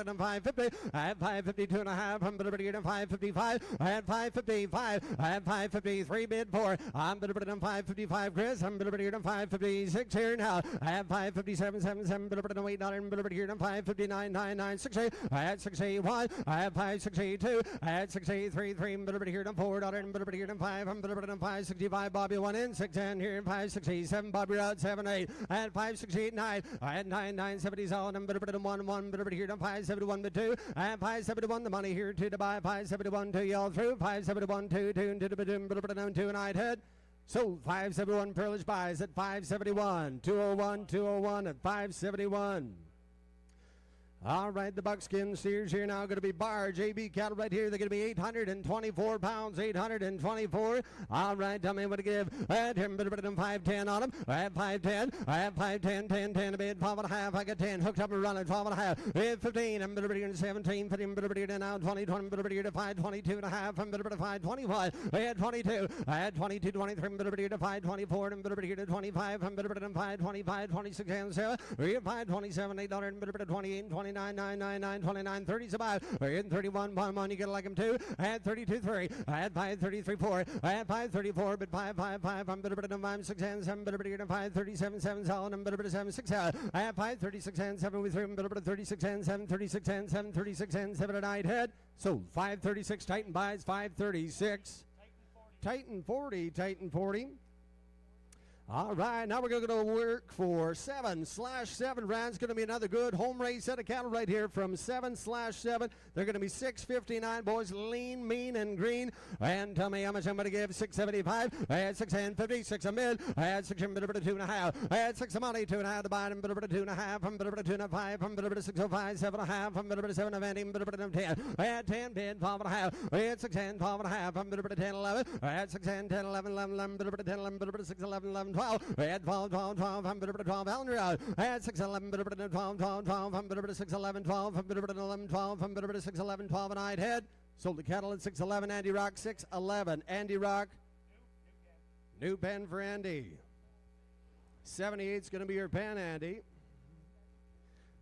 and 550. I had 552 and a half, and here to 555. I had 555, I had 553 bid for. I'm 555, Chris. I'm here to 556 here now. I have 557, 77, $8, here to 559, 99, 68. I had 681. I had 562. I had 683, 3, here to $4, and here to 5, and 565. Bobby 1 in, 610 here, and 567. Bobby out 7, 8. I had 568, 9. I had 9, 970 solid, and 1, 1, here to 571 to 2. I had 571. The money here to buy 571 to y'all through 571 2 to the 2 and I'd head. Sold 571 Peerless buys at 571, 201, 201 at 571. All right, the buckskin steers here now going to be bar JB cattle right here. They're going to be 824 pounds, 824. All right, tell me what to give. I had him, 510 on him. I have 510. I have 510, 10, 10 a bit, 12 and a half. I got 10 hooked up and running, 12 and a half. 15, I'm going to 17, 15, now 20, 20, to 5, 22 and a half. I'm going to 5, 21. I had 22. I had 22, 23, I'm going to 5, 24, I'm going to 25. I'm going to 5, 25, 26, and 7. We have 5, 27, $8, I'm going to 28, 29. 9, 29, 30, survive. We're in 31, 1, you gotta like him too. I had 32, 3. I had 5, 33, 4. I had 5, 34, but 5, 5, 5. I'm better than 5, 6, and 7, better than 5, 37, 7, solid. I'm better than 7, 6. I have 5, 36, and 7 with 3. I'm better than 36, and 7, 36, and 7, 36, and 7 at 8 head. So 536, Titan buys, 536. Titan 40, Titan 40. All right, now we're going to go to work for 7/7 rounds. Going to be another good home race set of cattle right here from 7/7. They're going to be 659 boys, lean, mean, and green. And tell me how much I'm going to give. 675. I had 650, 6 a mid. I had 6 and 2.5. I had 6 money, 2.5 to buy them, 2.5. I'm 2.5. I'm 605, 7.5. I'm 7 of ending, 10. I had 10, 10, 12 and a half. I had 6 and 12 and a half. I'm 10, 11. I had 6 and 10, 11, 11, 11, 10, 11, 6, 11, 11, 12. I had 12, 12, 12. I'm 12. Elner out. I had 6, 11, 12, 12, 12. I'm 6, 11, 12. I'm 11, 12. I'm 6, 11, 12. And I'd head. Sold the cattle at 6, 11. Andy Rock, 6, 11. Andy Rock. New pen for Andy. 78's going to be your pen, Andy.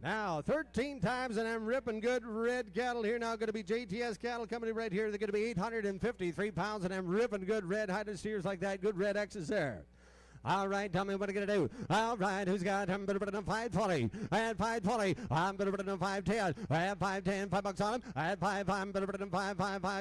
Now, 13 times, and I'm ripping good red cattle here. Now going to be JTS cattle coming right here. They're going to be 853 pounds, and I'm ripping good red-hided steers like that. Good red X's there. All right, tell me what I'm going to do. All right, who's got him? 520. I had 520. I'm 510. I have 510. $5 on him. I had 5. I'm 5,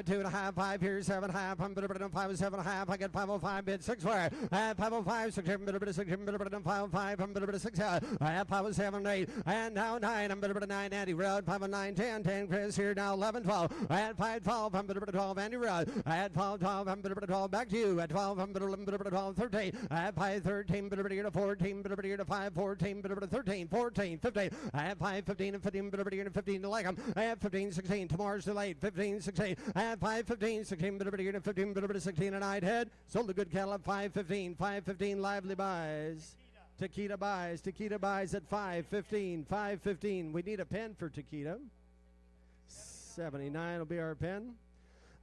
2.5. 5 here, 7.5. I'm 5, 7.5. I get 505 bid 6 where. I had 505. 6 505. I'm 6. I have 507 8. And now 9. I'm 9. Andy Road. 509 10. 10 Chris here now 11 12. I had 512. I'm 12. Andy Road. I had 12 12. I'm 12. Back to you. At 12. I'm 12 13. I have 5 13, 14, 5, 14, 13, 14, 15. I have 5, 15, and 15, 15 to like them. I have 15, 16. Tomorrow's too late. 15, 16. I have 5, 15, 16, 15, 16, and I'd head. Sold a good cattle at 5, 15. 5, 15, lively buys. Taquita buys at 5, 15. 5, 15. We need a pen for Taquita. 79 will be our pen.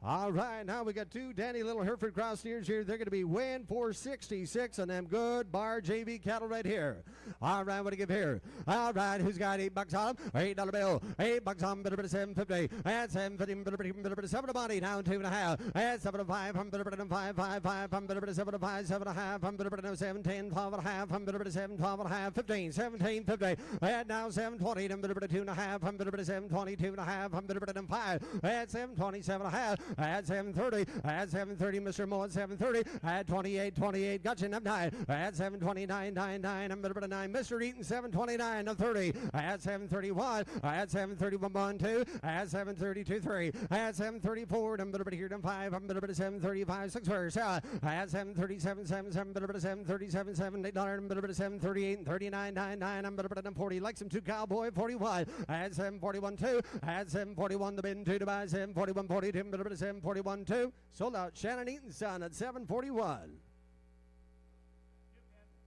All right, now we got 2 Danny Little Hereford cross steers here. They're going to be weighing 466 on them good bar JV cattle right here. All right, what do you give here? All right, who's got $8 on them? $8 bill. $8 on them, $750. I had $750, 7 money, down 2.5. I had 7 to 5. I'm 5, 5, 5. I'm 7 to 5, 7.5. I'm 7, 10, 12.5. I'm 7, 12.5. 15, 17, 50. I had now 720. I'm 2.5. I'm 7, 22.5. I'm 5. I had 727.5. I had 730. I had 730. Mr. Moe at 730. I had 28. Got you up 9. I had 729. 99. I'm 9. Mr. Eaton 729 to 30. I had 731. I had 731 2. I had 732 3. I had 734. I'm here to 5. I'm 735 6 first. I had 737 7 737 7 $8. I'm 738 and 39 99. I'm 40. Like some 2 cowboy 41. I had 741 2. I had 741 the bin 2 to buy 741 42. 741 2. Sold out Shannon Eaton's son at 741.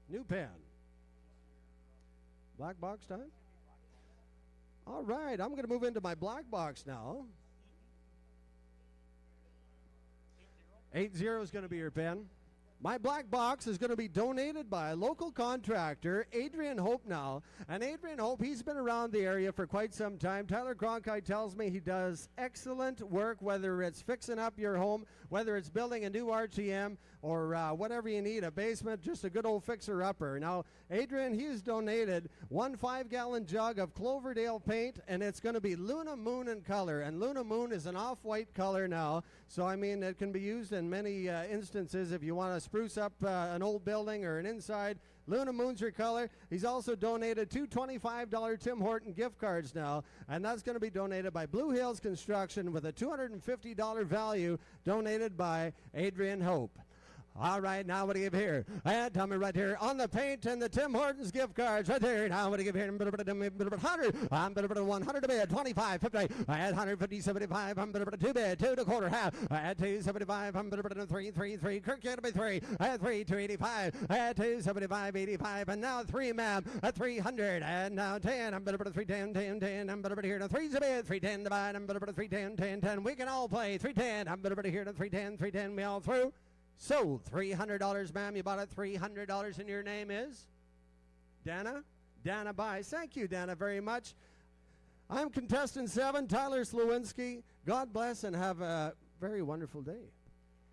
New pen. Black box time? All right, I'm going to move into my black box now. 80 is going to be your pen. My black box is going to be donated by a local contractor, Adrian Hope now. And Adrian Hope, he's been around the area for quite some time. Tyler Kronhite tells me he does excellent work, whether it's fixing up your home, whether it's building a new RTM, or whatever you need, a basement, just a good old fixer-upper. Now, Adrian, he's donated 1 5-gallon jug of Cloverdale paint, and it's going to be Luna Moon in color. And Luna Moon is an off-white color now, so I mean, it can be used in many instances if you want to spruce up an old building or an inside. Luna Moon's your color. He's also donated 2 $25 Tim Horton gift cards now, and that's going to be donated by Blue Hills Construction with a $250 value donated by Adrian Hope. All right, now what do you give here? And tell me right here on the paint and the Tim Hortons gift cards right there. Now what do you give here? 100. I'm 100 to bid. 25, 50. I had 150, 75. I'm 2 bid. 2 to quarter half. I had 275. I'm 3. Kirk had to be 3. I had 3, 285. I had 275, 85. And now 3, ma'am. At 300. And now 10. I'm 310, 10, 10. I'm here to 3's a bid. 310 divide. I'm 310, 10, 10. We can all play. 310. I'm here to 310, 310. We all through. Sold. $300, ma'am. You bought it $300, and your name is? Dana? Dana buys. Thank you, Dana, very much. I'm contestant 7, Tyler Sllorinsky. God bless and have a very wonderful day.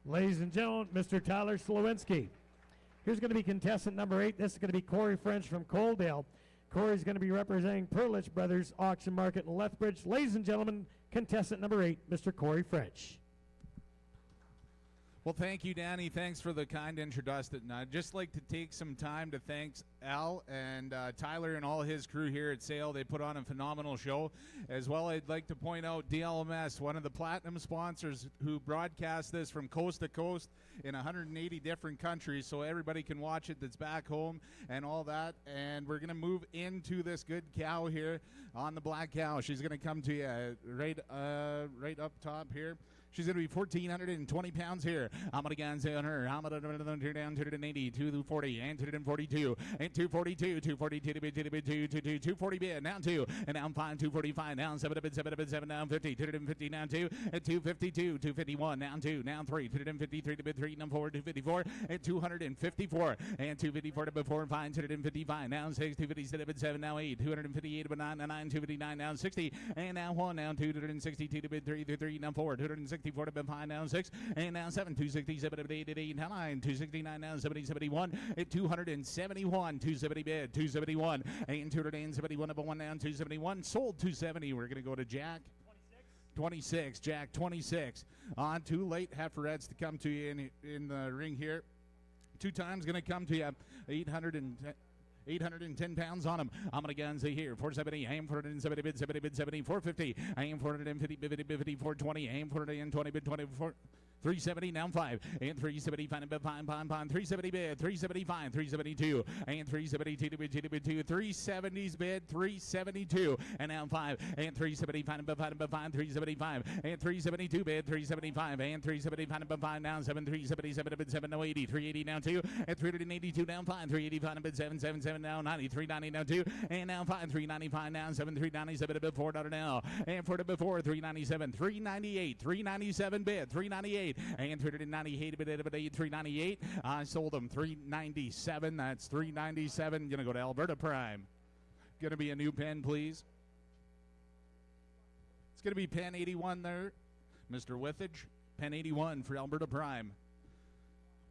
Ladies and gentlemen, Mr. Tyler Sllorinsky. Here's going to be contestant number 8. This is going to be Cory French from Coaldale. Cory's going to be representing Perlich Brothers Auction Market in Lethbridge. Ladies and gentlemen, contestant number 8, Mr. Cory French. Well, thank you, Danny. Thanks for the kind introduction. I'd just like to take some time to thank Al and Tyler and all his crew here at Sale. They put on a phenomenal show. As well, I'd like to point out DLMS, one of the platinum sponsors who broadcast this from coast to coast in 180 different countries, so everybody can watch it that's back home and all that. And we're going to move into this good cow here on the black cow. She's going to come to you right up top here. She's going to be 1,420 pounds here. I'm going to go on her. I'm going to down to 80, 240, and 242, and 242, 242 to bid, 240 bid, now 2, and now 5, 245, now 7 to bid, 7, now 50, 250, now 2, and 252, 251, now 2, now 3, 253 to bid, 3, now 4, 254, and 254, and 254 to bid, 4, 5, 255, now 6, 257 to bid, 7, now 8, 258 to bid, 9, now 9, 259, now 60, and now 1, now 2, 262 to bid, 3, now 4, 264 to bid, 5, now 6, and now 7, 267 to bid, 8, now 9, 269, now 70, 71, and 271, 270 bid, 271, and 271 up 1, down 271, sold 270. We're going to go to Jack. 26, Jack 26. On 2 late heiferettes to come to you in the ring here. 2 times going to come to you 810 pounds on him. I'm going to go and say here, 470, I am 470 bid, 70 bid, 70, 450, I am 450 bid, 50, 420, I am 420 bid, 24. 370, now 5, and 375, bid, 5, 370 bid, 375, 372, and 372 to bid, 370's bid, 372, and now 5, and 375, bid, 5, 375, and 372 bid, 375, and 375, bid, 5, now 7, 377 bid, 7, now 80, 380 now 2, and 382 now 5, 385 bid, 777 now 90, 390 now 2, and now 5, 395 now 7, 397 bid, $4 now, and 4 to bid, 4, 397, 398, 397 bid, 398. And 398 bid, 398. I sold them 397. That's 397. Gonna go to Alberta Prime. Gonna be a new pen, please. It's gonna be pen 81 there, Mr. Withage. Pen 81 for Alberta Prime.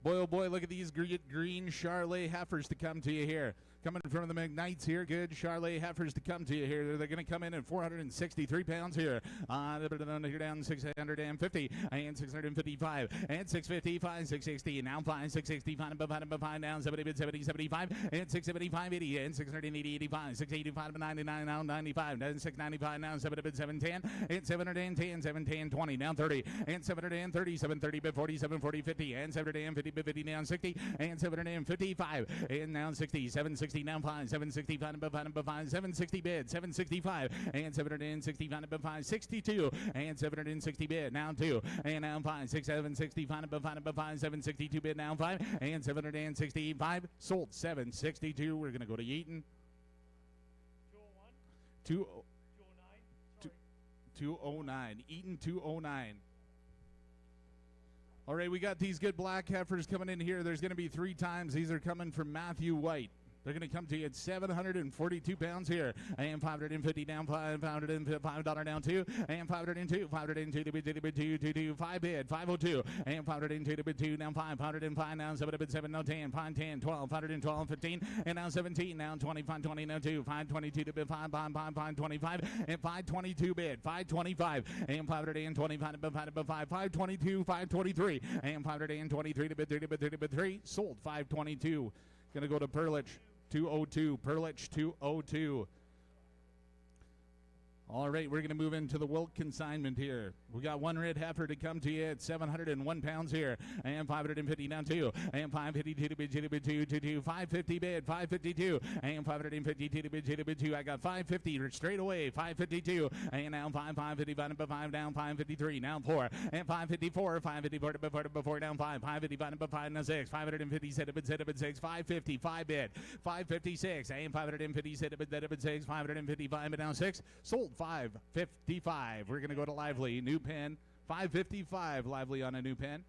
Boy, oh boy, look at these green Charlet heifers to come to you here. Coming in front of the McKnights here. Good Charlet heifers to come to you here. They're going to come in at 463 pounds here. Here down 650 and 655 and 655, 660 and now 5, 665 and 5 down 70, 70, 75 and 675, 80 and 680, 85, 685 99 now 95 and 695 now 710 and 710, 710, 20 now 30 and 730, 730 bid 47, 40, 50 and 750 bid 50 now 60 and 755 and now 60, 760 now 5, 765 and 5, 760 bid, 765 and 765 and 5, 62 and 760 bid now 2 and now 5, 6, 765 and 5, 762 bid now 5 and 765 sold 762. We're gonna go to Eaton. 209. Eaton 209. All right, we got these good black heifers coming in here. There's going to be 3 times. These are coming from Matthew White. They're going to come to you at 742 pounds here. And 550 down, $5 down 2. And 502, 502 to bid 2, 5 bid, 502. And 502 to bid 2, now 5, 505 now 7 to bid 7, now 10, 5, 10, 12, 512, 15. And now 17, now 25, 20, now 2, 522 to bid 5, 525. And 522 bid, 525. And 525 to bid 5, 522, 523. And 523 to bid 3 to bid 3. Sold 522. Going to go to Perlich. 202, Perlich 202. All right, we're going to move into the Wilk consignment here. We got one red heifer to come to you at 701 pounds here. And 550 down two. And 552 to bid, to bid, two. 550 bid, 552. And 552 to bid, to bid, two. I got 550 straight away. 552. And now 555 to 5 down. 553 now 4. And 554. 554 to bid, 4 down 5. 555 to 5 now 6. 550 set to bid 6. 550 5 bid. 556. And 550 set to bid 6. 555 but down 6. Sold 555. We're going to go to Lively. New pen. 555. Lively on a new pen.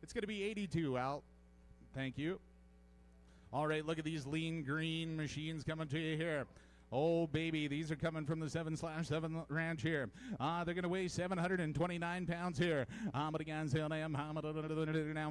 It's going to be 82, Al. Thank you. All right, look at these lean green machines coming to you here. Oh, baby, these are coming from the 7/7 ranch here. They're going to weigh 729 pounds here. But again, sale name, down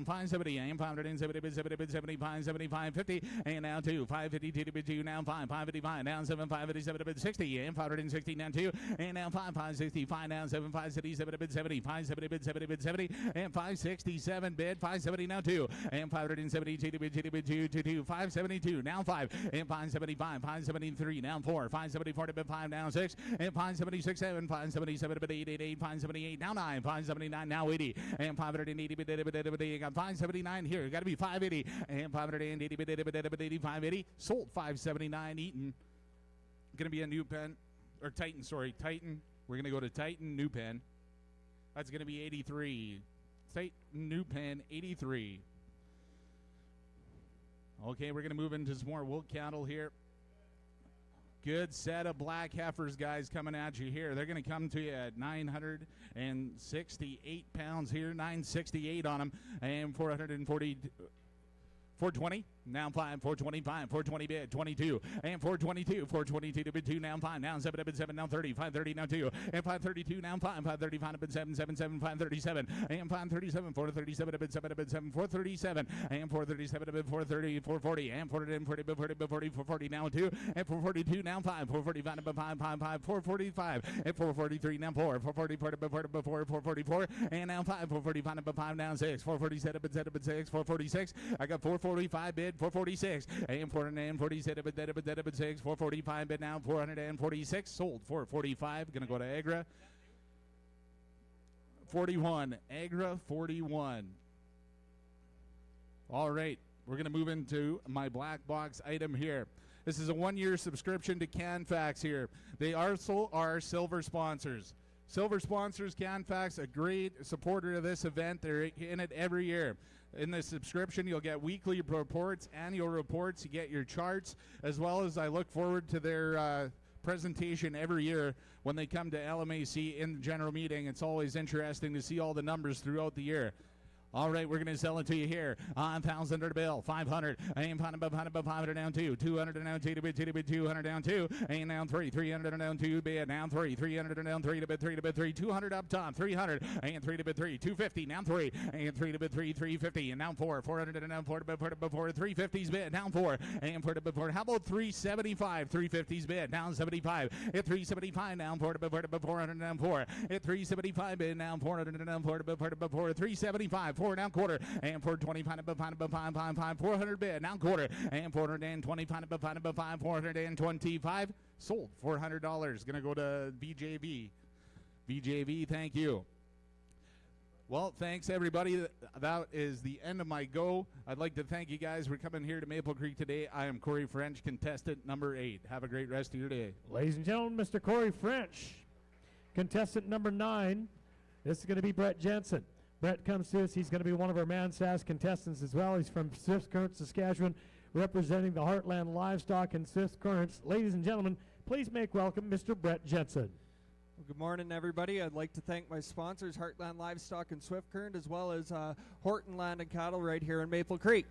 570, and 570, 575, 50, and now 2, 552 to 2, now 5, 555, down 7, 557, 60, and 560, down 2, and now 5, 565, down 7, 567, 70, 570, 70, and 567 bid, 570, now 2, and 572 to bid 2, 572, now 5, and 575, 573, now 4, 574 to bid 5, now 6, and 576, 7, 577 to bid 8, 578, now 9, 579, now 80, and 580 bid, you got 579 here, got to be 580, and 580 bid 580, sold 579, Eaton. Going to be a new pen, or Titan, sorry, Titan. We're going to go to Titan, new pen. That's going to be 83. Titan, new pen, 83. Okay, we're going to move into some more wool cattle here. Good set of black heifers, guys, coming at you here. They're going to come to you at 968 pounds here, 968 on them, and 440. 420, now 5, 425, 420 bid, 22, and 422, 422 to bid 2, now 5, now 7 to bid 7, now 30, 530, now 2, and 532, now 5, 535 to bid 7, 537, and 537, 437 to bid 7, 437, and 437 to bid 430, 440, and 440 to bid 40, 440, now 2, and 442, now 5, 445 to bid 5, 445, and 443, now 4, 444 to bid 444, and now 5, 445 to bid 5, now 6, 447 to bid 6, 446, I got 445 bid, 446, and 447 bid 6, 445 bid now, 446, sold 445, gonna go to Agra. 41, Agra 41. All right, we're gonna move into my black box item here. This is a 1-year subscription to CanFax here. They also are silver sponsors. Silver sponsors, CanFax, a great supporter of this event. They're in it every year. In the subscription, you'll get weekly reports, annual reports. You get your charts, as well as I look forward to their presentation every year when they come to LMAC in the general meeting. It's always interesting to see all the numbers throughout the year. All right, we're going to sell it to you here. 1,000 bill, 500, and 500 down 2, 200 down 2 to bid 200 down 2, and down 3, 300 down 2 bid, down 3, 300 down 3 to bid 3, 200 up top, 300, and 3 to bid 3, 250, down 3, and 3 to bid 3, 350, and down 4, 400 and down 4 to bid 4, 350's bid, down 4, and 4 to bid 4. How about 375, 350's bid, down 75, at 375, down 4 to bid 400 down 4, at 375 bid, down 400 and down 4 to bid 4, 375. 4 down quarter, and 425 400 bid, down quarter, and 425 425, sold $400. Gonna go to BJV. BJV, thank you. Well, thanks everybody. That is the end of my go. I'd like to thank you guys for coming here to Maple Creek today. I am Cory French, contestant number 8. Have a great rest of your day. Ladies and gentlemen, Mr. Cory French, contestant number 9. This is going to be Brett Jensen. Brett comes to us. He's going to be one of our Mansass contestants as well. He's from Swift Current, Saskatchewan, representing the Heartland Livestock and Swift Currents. Ladies and gentlemen, please make welcome Mr. Brett Jensen. Well, good morning, everybody. I'd like to thank my sponsors, Heartland Livestock and Swift Current, as well as Horton Land and Cattle right here in Maple Creek.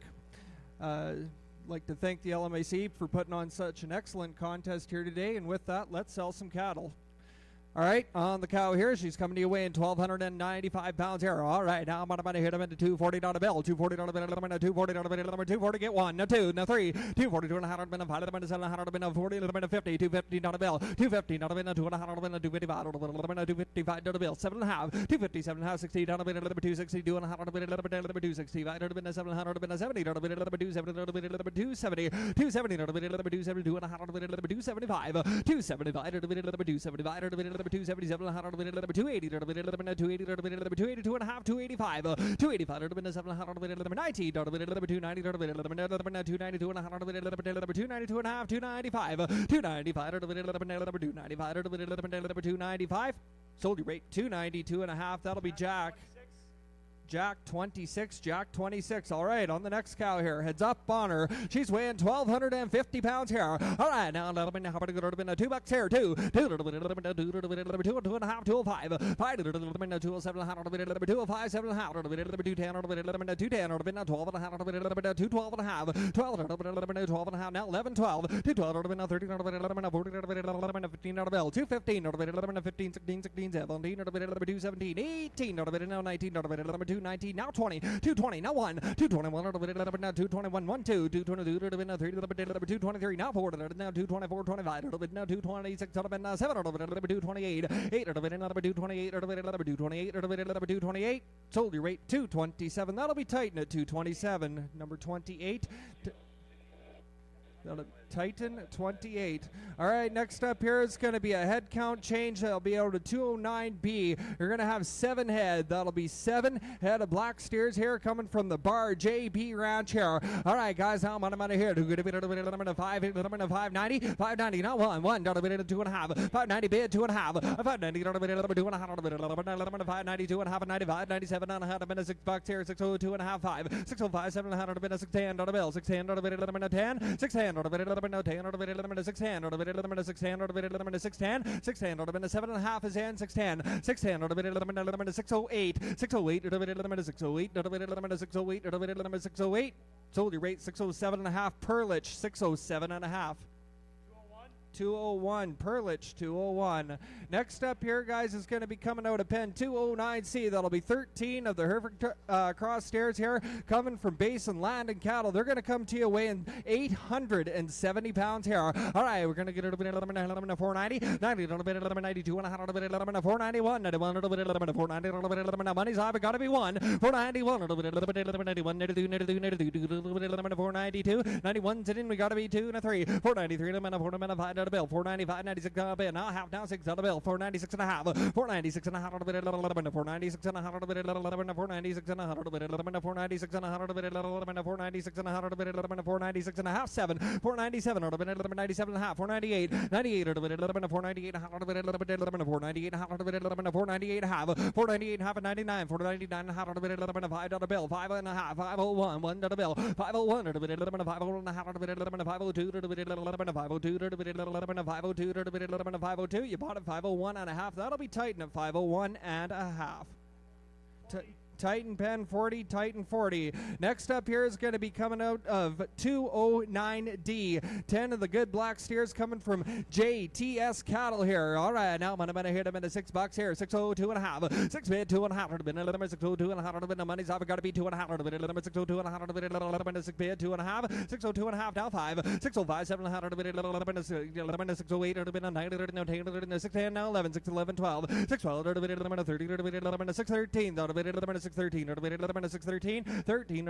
I'd like to thank the LMAC for putting on such an excellent contest here today. And with that, let's sell some cattle. All right, on the cow here, she's coming to you weighing 1,295 pounds here. All right, now I'm going to hit him into $240 bill. $240 bill, $240 240, get one, now two, now three, $240, $200, $500, $700, $40, $50, $250 bill, $250 bill, $200, $255, $255 bill, $7.5, $250, $7.5, $60 bill, $260, $200 bill, $260, $500 bill, $700 bill, $70 bill, $270 bill, $270, $270 bill, $270, $200 bill, $275, $275 bill, $275 bill, 277, 280, 280, 282 and a half, 285, 285, 700, 90, 290, 292 and a half, 292 and a half, 295, 295, 295, sold your rate 292 and a half. That'll be Jack. Jack 26, Jack 26. All right, on the next cow here. Heads up on her. She's weighing 1,250 pounds here. All right, now $2 here. Two and a half, 205. 207, 205, 7 and a half, 210, 210, 12 and a half, 212 and a half, 12 and a half, now 11, 12, 212, 13, 14, 15, 215, 15, 16, 17, 217, 18, 19, 19, now 20, 220, now 1, 221, now 221, 1, 2, 222, now 3, 223, now 4, now 224, 25, now 226, now 7, 228, 8, now 228, 228, 228, sold your rate 227. That'll be Titan at 227. Number 28. Titan 28. All right, next up here is going to be a head count change. That'll be out to 209B. You're going to have 7 head. That'll be 7 head of black steers here coming from the Bar JB Ranch here. All right, guys, how much am I here? 590, 590, not 1, 1, 2 and a half, 590 bid, 2 and a half, 590, 2 and a half, 590, 2 and a half, 95, 97 and a half, $6 here, 602 and a half, 5, 605, 7 and a half, 610 bill, 610, 10, 610, 7 and a half is in 610, 610, 608, 608, sold your rate 607 and a half, Perlich 607 and a half. 201, Perlich 201. Next up here, guys, is going to be coming out of pen 209C. That'll be 13 of the Hereford Cross steers here coming from Basin Land and Cattle. They're going to come to you weighing 870 pounds here. All right, we're going to get it a bit 490, 90, 92 and a half, 491, 91, 490, money's high, but got to be 1, 491, 492, 91, sitting, we got to be 2 and a 3, 493, 5 bill, 495, 96 bill, now half, now 6 bill, 496 and a half, 496 and a half, 496 and a half, 496 and a half, 496 and a half, 496 and a half, 496 and a half, 7, 497, 97 and a half, 498, 98, 498 and a half, 498 and a half, 498 and a half, 498 and a half, 99, 499 and a half, $5 bill, 5 and a half, 501, $1 bill, 501, 501 and a half, 502, 502, you bought it 501 and a half. That'll be Titan at 501 and a half. Titan pen 40, Titan 40. Next up here is going to be coming out of 209D. 10 of the good black steers coming from JTS Cattle here. All right, now I'm going to hit him into $6 here. 602 and a half. 6 bid, 2 and a half. 602 and a half. The money's off. Got to be 2 and a half. 602 and a half. 6 bid, 2 and a half. 602 and a half. Now 5. 605, 7 and a half. 608, 9, 610, now 11. 611, 12. 612, 30, 613, 613, 613, 13,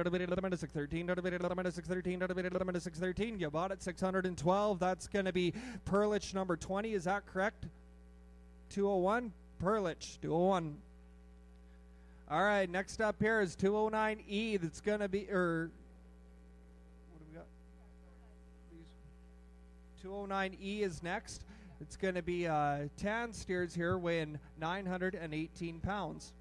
613, you bought it 612. That's going to be Perlich number 20. Is that correct? 201, Perlich 201. All right, next up here is 209E. That's going to be, what do we got? 209E is next. It's going to be tan steers here weighing 918 pounds.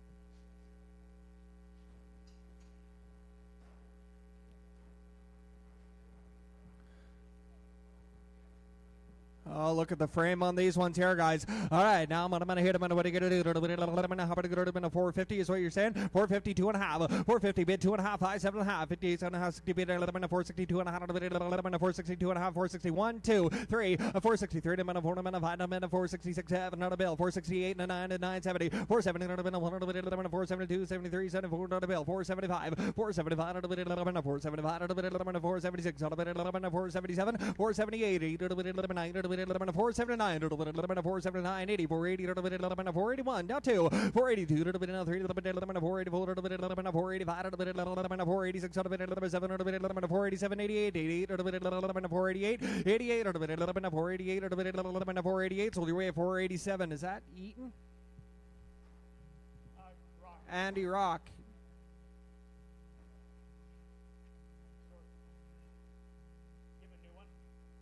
Oh, look at the frame on these ones here, guys. All right, now I'm gonna hit him. What are you gonna do? How about to go to a 450 is what you're saying? 450, 2.5. 450 bid 2.5, 5, 7.5, 58, 7.5, 60 bid 460, 2.5, 460, 2.5, 461, 2, 3, 463 to 4 to 5 to 466, 7 on a bill, 468 and a 9 and 970, 470 to 472, 73, 74 on a bill, 475, 475 to 475 to 476 on a bid 477, 478, 8 to 9 to 479 to 479, 80, 480 to 481, now 2, 482 to 3 to 484 to 485 to 486 to 7 to 487, 88, 88 to 488, 88 to 488 to 488, so your way at 487. Is that Eaton? Andy Rock.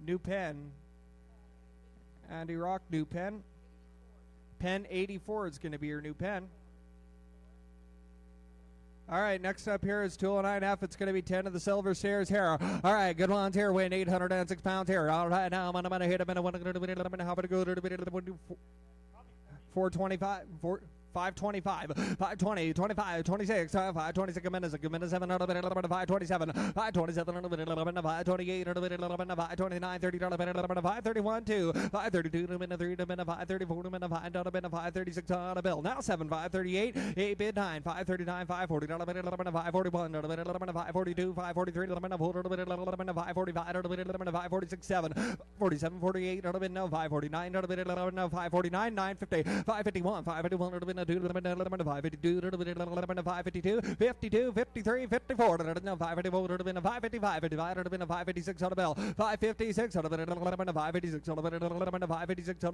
New pen. Andy Rock, new pen. Pen 84 is going to be your new pen. All right, next up here is 209F. It's going to be 10 of the silver stairs here. All right, good ones here, weighing 806 pounds here. All right, now I'm going to hit him in a 425. 525, 520, 25, 26, 526 a minute, 7 out of 527, 527 out of 528 out of 529, 30 out of 531, 2, 532 to minute 3 to minute 534 to minute 5 out of 536 on a bill. Now 7, 538, 8 bid 9, 539, 540 out of 541 out of 542, 543 out of 545 out of 546, 7, 47, 48 out of 549 out of 549, 950, 551, 551 out of 552, 552, 52, 53, 54, 554, 555, 556 on the bell, 556 on the 556 on the 556 on the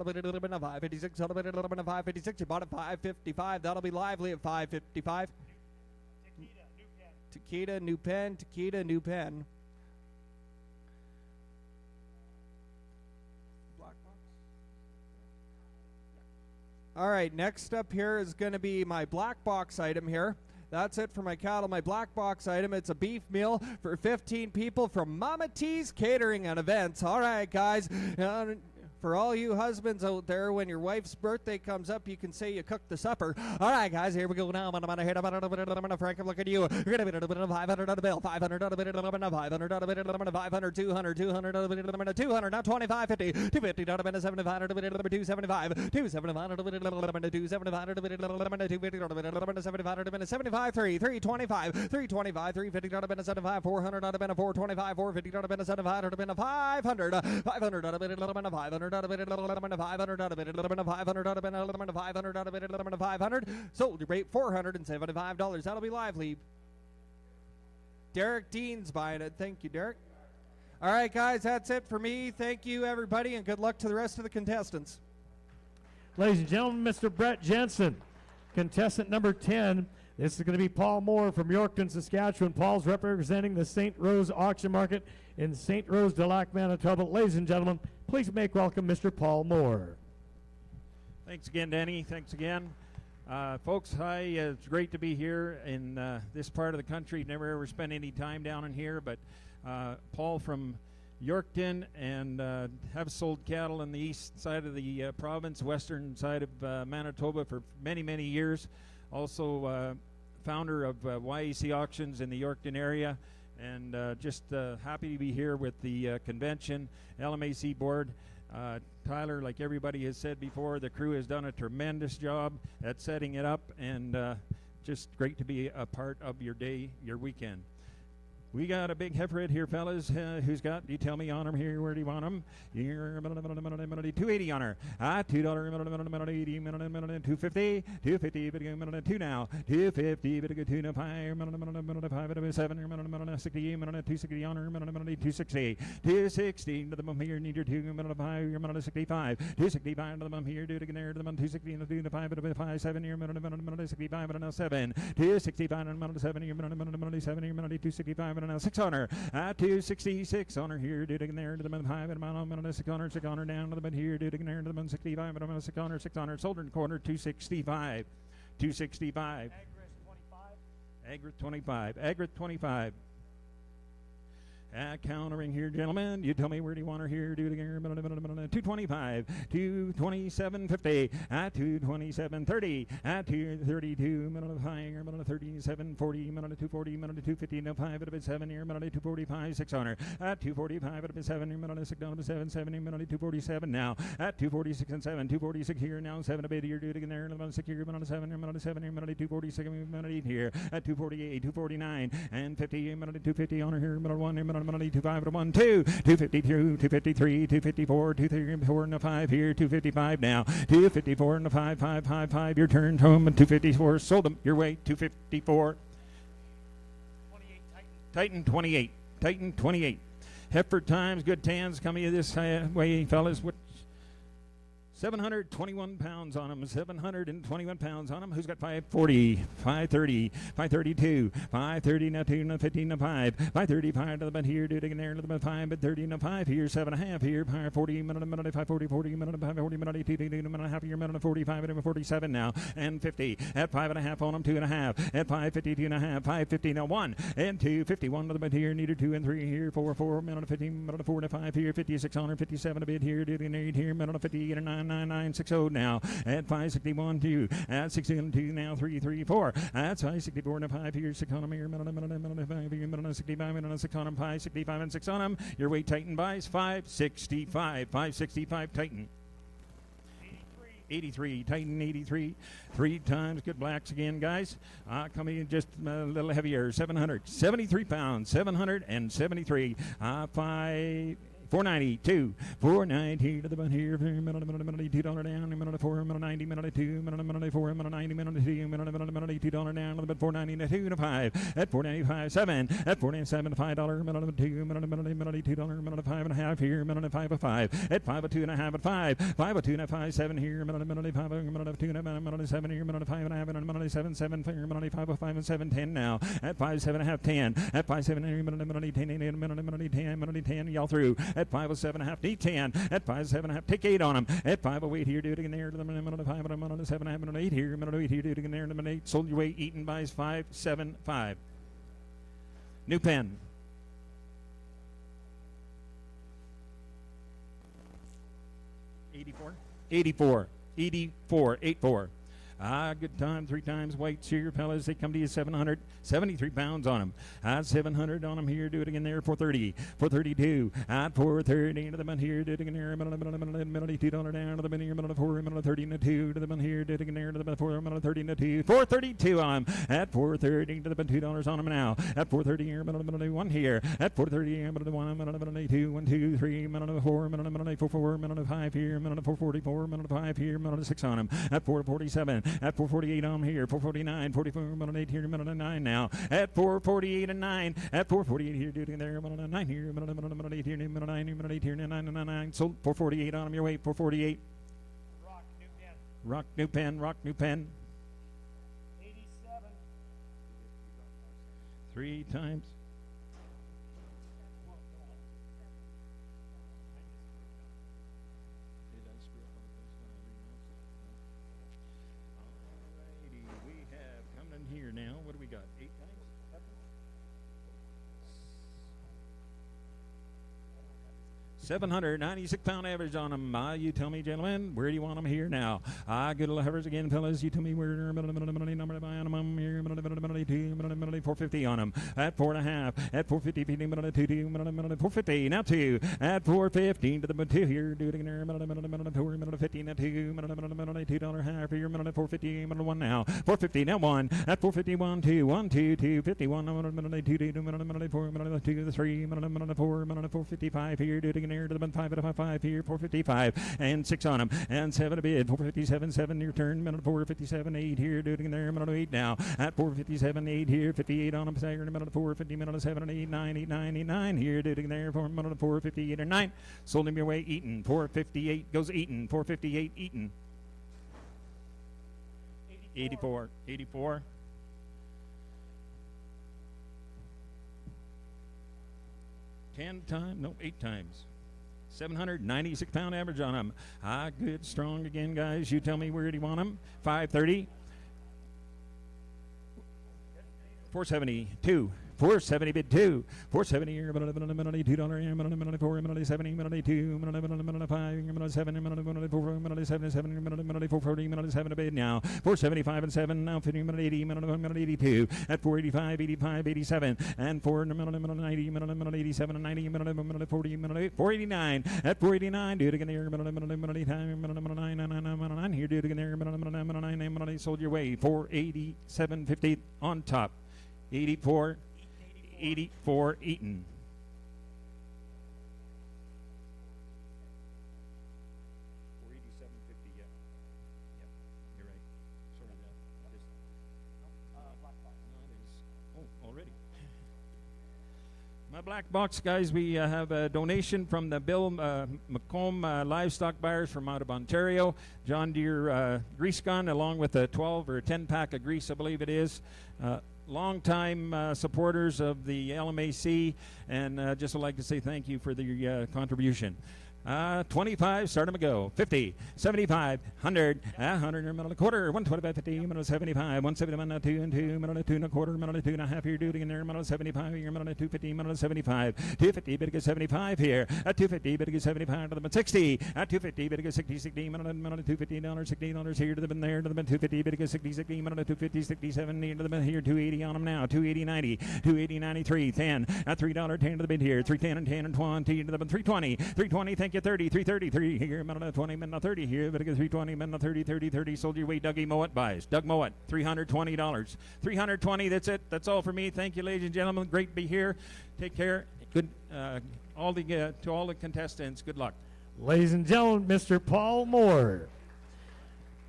556 on the 556. You bought it 555. That'll be lively at 555. Takeda, new pen. Takeda, new pen. All right, next up here is going to be my black box item here. That's it for my cattle. My black box item, it's a beef meal for 15 people from Mama T's Catering and Events. All right, guys. For all you husbands out there, when your wife's birthday comes up, you can say you cooked the supper. All right, guys, here we go now. I'm going to hit Frank, I'm looking at you. You're going to be 500 on the bill, 500 on the bill, 500 on the bill, 500, 200, 200 on the bill, 200, now 25, 50, 250 on the bill, 75 on the bill, 275, 275 on the bill, 275 on the bill, 250 on the bill, 75 on the bill, 75, 3, 325, 325, 350 on the bill, 75, 400 on the bill, 425, 450 on the bill, 75 on the bill, 500, 500 on the bill, 500 out of it, 500 out of it, 500 out of it, 500 out of it, 500. Sold your rate $475. That'll be lively. Derek Dean's buying it. Thank you, Derek. All right, guys, that's it for me. Thank you, everybody, and good luck to the rest of the contestants. Ladies and gentlemen, Mr. Brett Jensen, contestant number 10. This is going to be Paul Moore from Yorkton, Saskatchewan. Paul's representing the St. Rose Auction Market in St. Rose, de Lac, Manitoba. Ladies and gentlemen, please make welcome Mr. Paul Moore. Thanks again, Danny. Thanks again. Folks, hi. It's great to be here in this part of the country. Never ever spent any time down in here, but Paul from Yorkton, and have sold cattle on the east side of the province, western side of Manitoba for many, many years. Also founder of YEC Auctions in the Yorkton area, and just happy to be here with the convention, LMAC board. Tyler, like everybody has said before, the crew has done a tremendous job at setting it up, and just great to be a part of your day, your weekend. We got a big heifer here, fellas. Who's got? Do you tell me on them here? Where do you want them? Here, 280 on her. $2, 250, 250, 2 now, 250, 2 now, 5, 7, 60, 260 on her, 260, 260 to the mum here, need your 2, 5, 65, 265 to the mum here, do it again there to the mum, 260 to the 5, 7 here, 65, 7, 265 and 7 here, 265 now 6 on her, 266 on her here, do it again there to the 5 and 6 on her down to the bed here, do it again there to the 65 and 6 on her, shoulder corner 265, 265. Agri 25. Countering here, gentlemen. You tell me where do you want her here. Do it again. 225, 227.50, at 227.30, at 232, minute of higher, minute of 37.40, minute of 240, minute of 250, no 5 at a bit 7 here, minute of 245, 600, at 245 at a bit 7 here, minute of 6 down to 770, minute of 247 now, at 246 and 7, 246 here now, 7 a bit here, do it again there, minute of 6 here, minute of 7 here, minute of 7 here, minute of 246, minute of 8 here, at 248, 249, and 50, minute of 250 on her here, minute of 1 here, minute of 25 at a 1, 2, 252, 253, 254, 234 and a 5 here, 255 now, 254 and a 5, 5, 5, 5, your turn home, and 254, sold them, your way, 254. Titan 28, Titan 28. Heifer times, good tans coming this way, fellas. 721 pounds on them, 721 pounds on them. Who's got 540, 530, 532, 530, now 2, now 15, now 5, 535 to the bed here, do it again there, to the bed 5, but 30, now 5 here, 7.5 here, 540, minute, 540, 40, minute, 540, minute, 2, minute, half here, minute, 45, and 47 now, and 50, at 5.5 on them, 2.5, at 550, 2.5, 550, now 1, and 2, 51 to the bed here, neither 2 and 3 here, 4, minute, 15, minute, 4 to 5 here, 56 on her, 57 a bit here, do it again here, minute, 58 and 9, 960 now at 561 2 at 62 now 334 at 564 and 5 here 6 on them here minute 5 here minute 65 minute 6 on them 565 and 6 on them your weight Titan buys 565 Titan 83 Titan 83 3 times good blacks again guys coming in just a little heavier 773 pounds 773 5 492, 490 to the button here, minute, $2 down, minute 4, minute 90, minute 2, minute 4, minute 90, minute 2, minute $2 down, minute 490 to 2 to 5, at 495, 7, at 497 $5, minute 2, minute $2, minute 5.5 here, minute 5 of 5, at 502 and a half at 5, 502 and a 5, 7 here, minute 5, minute 2 minute 7 here, minute 5 and a half, and minute 7 here, minute 5 of 5 and 7, 10 now, at 5, 7.5, 10, at 5, 7 here, minute 10, minute 10, y'all through. At 507.5, need 10. At 507.5, take 8 on them. At 508 here, do it again there to the minute 5, minute 7.5, minute 8 here, minute 8 here, do it again there to the minute 8. Sold your way, Eaton buys 575. New pen. $84. 84. Good time, 3 times whites here, fellas. They come to you 773 pounds on them. 700 on them here. Do it again there. 430, 432. At 430 to the bend here. Do it again there. Minute, $2 down to the bend here. Minute 4, minute 30 to 2 to the bend here. Do it again there to the bend 4, minute 30 to 2. 432 on them. At 430 to the bend $2 on them now. At 430 here. Minute 1 here. At 430 here. Minute 1, minute 2, 1, 2, 3. Minute 4, minute 4, minute 5 here. Minute 444, minute 5 here. Minute 6 on them. At 447. At 448 on here, 449, 44, minute 8 here, minute 9 now. At 448 and 9, at 448 here, do it there, minute 9 here, minute 8 here, minute 9 here, minute 8 here, 9. Sold 448 on them, your way, 448. Rock, new pen. 87. 3 times. Here now, what do we got? 8 times? 796-pound average on them. You tell me, gentlemen, where do you want them here now? Good little heifers again, fellas. You tell me where number to buy on them here. 450 on them. At 4.5. At 450, minute 2, 450. Now 2. At 415 to the 2 here. Do it again there. Minute 4, minute 15. Now 2. Minute $2 half here. Minute 450. Minute 1 now. 450. Now 1. At 451, 2. 1, 2, 251. Minute 2, minute 4, minute 2, 3. Minute 4, minute 455 here. Do it again. To the 5 at 5 here, 455 and 6 on them and 7 a bid, 457, 7 your turn, minute 457, 8 here, do it again there, minute 8 now at 457, 8 here, 58 on them, stagger, minute 450, minute 7 and 8, 9, 8, 9, 8, 9 here, do it again there, for minute 458 or 9, sold him your way, Eaton, 458 goes Eaton, 458 Eaton, 84. 10 times, no, 8 times. 796-pound average on them. Good, strong again, guys. You tell me where do you want them? 530. 472, 470 bid 2. 470 here, $2, $4, $70, $2, $5, $7, $4, $4, $7 a bid now. 475 and 7 now, 50, $80, 82 at 485, 85, 87 and 4 90, 87 and 90, 40, 489 at 489. Do it again here, 9 here. Do it again here, 9 sold your way. 487.50 on top. 84 Eaton. My black box, guys, we have a donation from the Bill McComb livestock buyers from out of Ontario. John Deere grease gun along with a 12 or a 10 pack of grease, I believe it is. Long-time supporters of the LMAC, and just would like to say thank you for the contribution. 25, start them a go. 50, 75, 100, 100 and a quarter, 125, 50, 75, 171, 2 and 2, 2 and a quarter, 2 and a half here, do it again there, 75 here, 250, 75, 250, bid to get 75 here, at 250, bid to get 75 to the 60, at 250, bid to get 60, 60, $250, $60 here to the bin there, to the 250, bid to get 60, 60, 250, 67 here to the bin here, 280 on them now, 280, 90, 280, 93, 10, at $3, 10 to the bid here, 310 and 10 and 20 to the bin, 320, 320, thank you, 30, 333 here, 20, 30 here, but again 320, 30, 30, sold your way, Dougie Mowat buys. Doug Mowat, $320. 320, that's it. That's all for me. Thank you, ladies and gentlemen. Great to be here. Take care. Good, to all the contestants, good luck. Ladies and gentlemen, Mr. Paul Moore.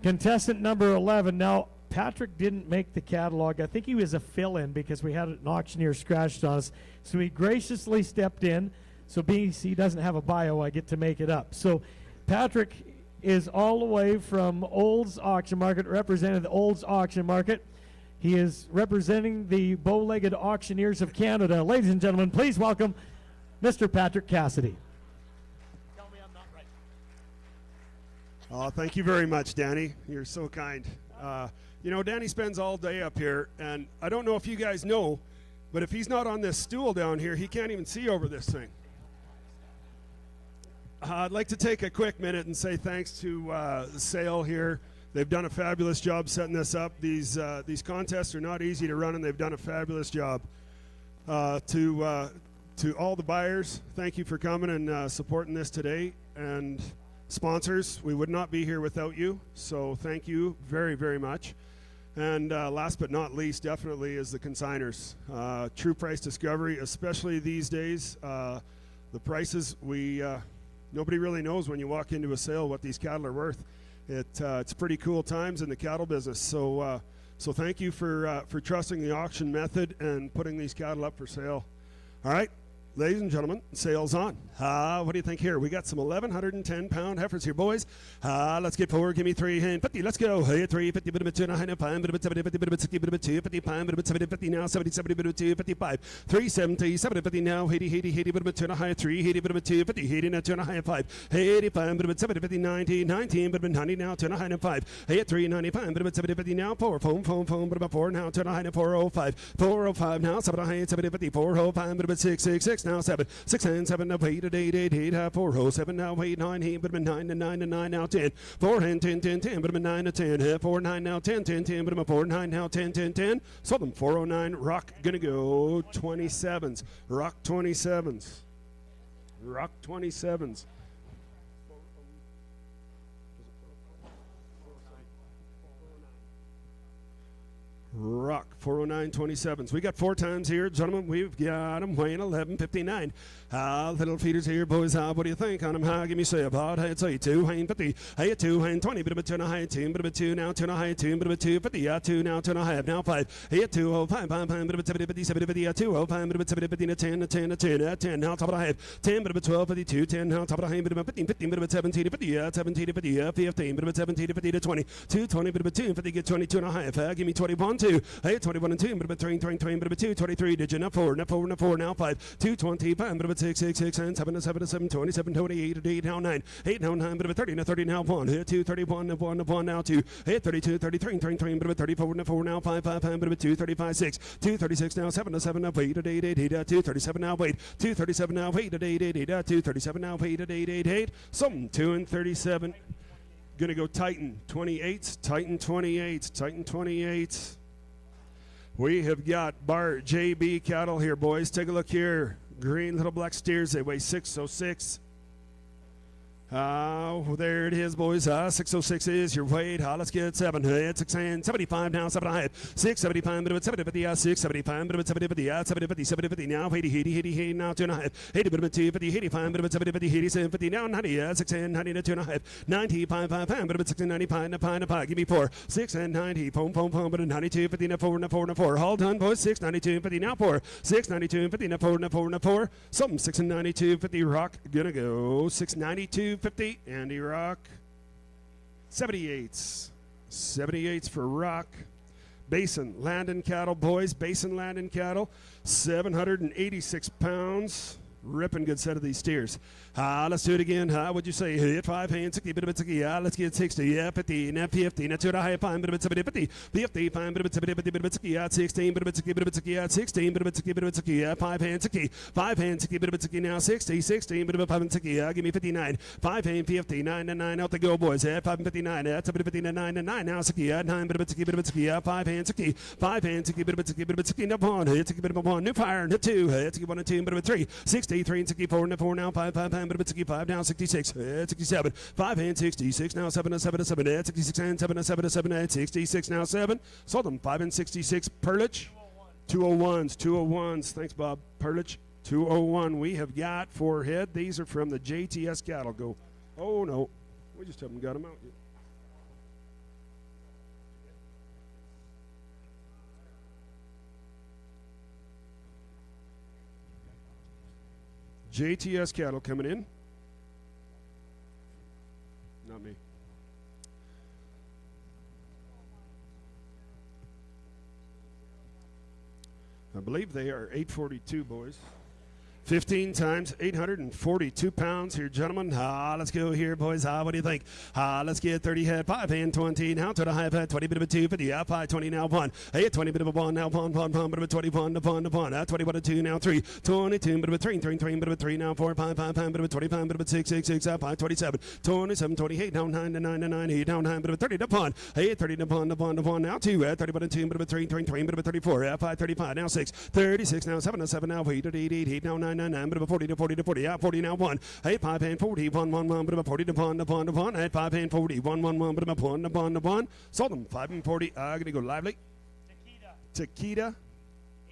Contestant number 11. Now, Patrick didn't make the catalog. I think he was a fill-in because we had an auctioneer scratched on us. So he graciously stepped in. So being he doesn't have a bio, I get to make it up. So Patrick is all the way from Olds Auction Market, representing the Olds Auction Market. He is representing the bow-legged auctioneers of Canada. Ladies and gentlemen, please welcome Mr. Patrick Cassidy. Tell me I'm not right. Thank you very much, Danny. You're so kind. You know, Danny spends all day up here, and I don't know if you guys know, but if he's not on this stool down here, he can't even see over this thing. I'd like to take a quick minute and say thanks to the sale here. They've done a fabulous job setting this up. These contests are not easy to run, and they've done a fabulous job. To all the buyers, thank you for coming and supporting this today. And sponsors, we would not be here without you, so thank you very, very much. And last but not least, definitely, is the consigners. True price discovery, especially these days. The prices, nobody really knows when you walk into a sale what these cattle are worth. It's pretty cool times in the cattle business. So thank you for trusting the auction method and putting these cattle up for sale. All right, ladies and gentlemen, sales on. What do you think here? We got some 1,110-pound heifers here, boys. Let's get forward. Give me 3 and 50. Let's go. Hey, 350, bit of 2 and a 5, bit of 70, bit of 60, bit of 2, 55, bit of 70, 50 now, 70, 70, bit of 2, 55, 370, 70, 50 now, 80, 80, 80, bit of 2 and a high, 3, 80, bit of 2, 50, 80 now, 2 and a high, 5, 85, bit of 70, 50, 90, 19, bit of 90 now, 2 and a high, 5, 3, 95, bit of 70, 50 now, 4, phone, bit of 4 now, 2 and a high, 405, 405 now, 7 high, 70, 50, 405, bit of 666 now, 7, 6 and 7 now, 8, 407 now, 8, 9, 8, but 9 and 9 and 9 now, 10, 4 and 10, 10, 10, but 9 and 10, 4, 9 now, 10, 10, 10, but 4, 9 now, 10, 10, 10, sold them 409, rock, gonna go 27s, rock 27s, rock 27s. Rock 409 27s. We got 4 times here, gentlemen. We've got them weighing 1159. Little feeders here, boys. What do you think on them? Give me say about I'd say 2 and 50. Hey, 2 and 20. Bit of a 2 and a high 2. Bit of a 2 now, 2 and a high 2. Bit of a 2 50. 2 now, 2 and a high now 5. Hey, 205. 5 bit of a 70 50 70 50. 205. Bit of a 70 50 10 10 10 10 now top of the head. 10 bit of a 12 52 10 now top of the head. Bit of a 15 15 bit of a 17 50 17 50 15 bit of a 17 50 to 20 220 bit of a 2 50 get 22 and a half. Give me 21 2. Hey, 21 and 2, bit of a 3, 3, 3, bit of a 2, 23, digit, now 4, now 4, now 4, now 5, 2, 25, bit of a 6, 6, 6, and 7, 7, 7, 27, 28, 8, now 9, 8, now 9, bit of a 30, now 30, now 1, hit 2, 31, now 1, now 1, now 2, hit 32, 33, 33, bit of a 34, now 4, now 5, 5, bit of a 2, 35, 6, 2, 36, now 7, 7, now 8, 8, 8, 8, 2, 37, now 8, 2, 37, now 8, 8, 8, 8, 2, 37, now 8, 8, 8, 8, some 2 and 37. Gonna go Titan 28, Titan 28, Titan 28. We have got Bar JB cattle here, boys. Take a look here. Green little black steers. They weigh 606. There it is, boys. 606 is your weight. Let's get 7. It's 675 now. 75. 675. Bit of it. 70. 675. Bit of it. 70. 70. 70. 70. Now 80. 80. 80. Now 2.5. 80. Bit of it. 250. 85. Bit of it. 70. 50. 87. 50. Now 90. 6 and 90 to 2.5. 90. 5. 5. Bit of it. 6 and 90. Pine. Give me 4. 6 and 90. Pom. Bit of 92. 50. Now 4. Now 4. Now 4. All done, boys. 6. 92. 50. Now 4. 6. 92. 50. Now 4. Now 4. Now 4. Something 6 and 92. 50. Rock. Gonna go 6. 92. 50. Andy Rock. 78s. 78s for Rock. Basin Landon cattle, boys. Basin Landon cattle. 786 pounds. Ripping good set of these steers. Let's do it again. What'd you say? Hit 5 hands, 60, bit of it, 60. Let's get 60. Yeah, 50, now 50. Now 2 to high 5, bit of it, 70, 50. 50, 5, bit of it, 70, 50, bit of it, 60. 16, bit of it, 60, bit of it, 60. 16, bit of it, 60, bit of it, 60. 5 hands, 60. 5 hands, 60, bit of it, 60. Now 60, 16, bit of it, 5 and 60. Give me 59. 5 hand, 50. 9 and 9 out the go, boys. 5 and 59. That's a bit of 50 and 9 and 9. Now 60. 9, bit of it, 60, bit of it, 60. 5 hands, 60. 5 hands, 60, bit of it, 60, bit of it, 60. Now 1. Hit 60, bit of 1. New fire. Hit 2. Hit 60, 1 and 2, bit of it, 3. 63 and 64 and 4. Now 5, 5, bit of it, 65. Now 66. 67. 5 and 66. Now 7 and 7 and 7. 66 and 7 and 7 and 7. 66 now 7. Sold them 5 and 66. Perlich. 201s. 201s. Thanks, Bob. Perlich. 201. We have got 4 head. These are from the JTS cattle. Go. Oh no. We just haven't got them out yet. JTS cattle coming in. Not me. I believe they are 842, boys. 15 times 842 pounds here, gentlemen. Let's go here, boys. What do you think? Let's get 30 head, 5 and 20. Now to the high head, 20 bit of a 2, 50, 5, 20 now 1. Hey, 20 bit of a 1, now 1, bit of a 21, to 1, 21 to 2, now 3, 22, bit of a 3, 3, bit of a 3, now 4, 5, 5, bit of a 25, bit of a 6, 6, 6, 5, 27, 27, 28, now 9 to 9 to 9, 8, now 9, bit of a 30 to 1. Hey, 30 to 1 to 1 to 1, now 2, 31 to 2, bit of a 3, 3, bit of a 34, 5, 35, now 6, 36, now 7 to 7, now 8, 8, 8, 8, now 9, 9, 9, bit of a 40 to 40 to 40, 40 now 1, 8, 5 and 40, 1, 1, 1, bit of a 40 to 1 to 1 to 1, 8, 5 and 40, 1, 1, 1, bit of a 1 to 1 to 1, sold them 5 and 40. I'm gonna go lively. Takeda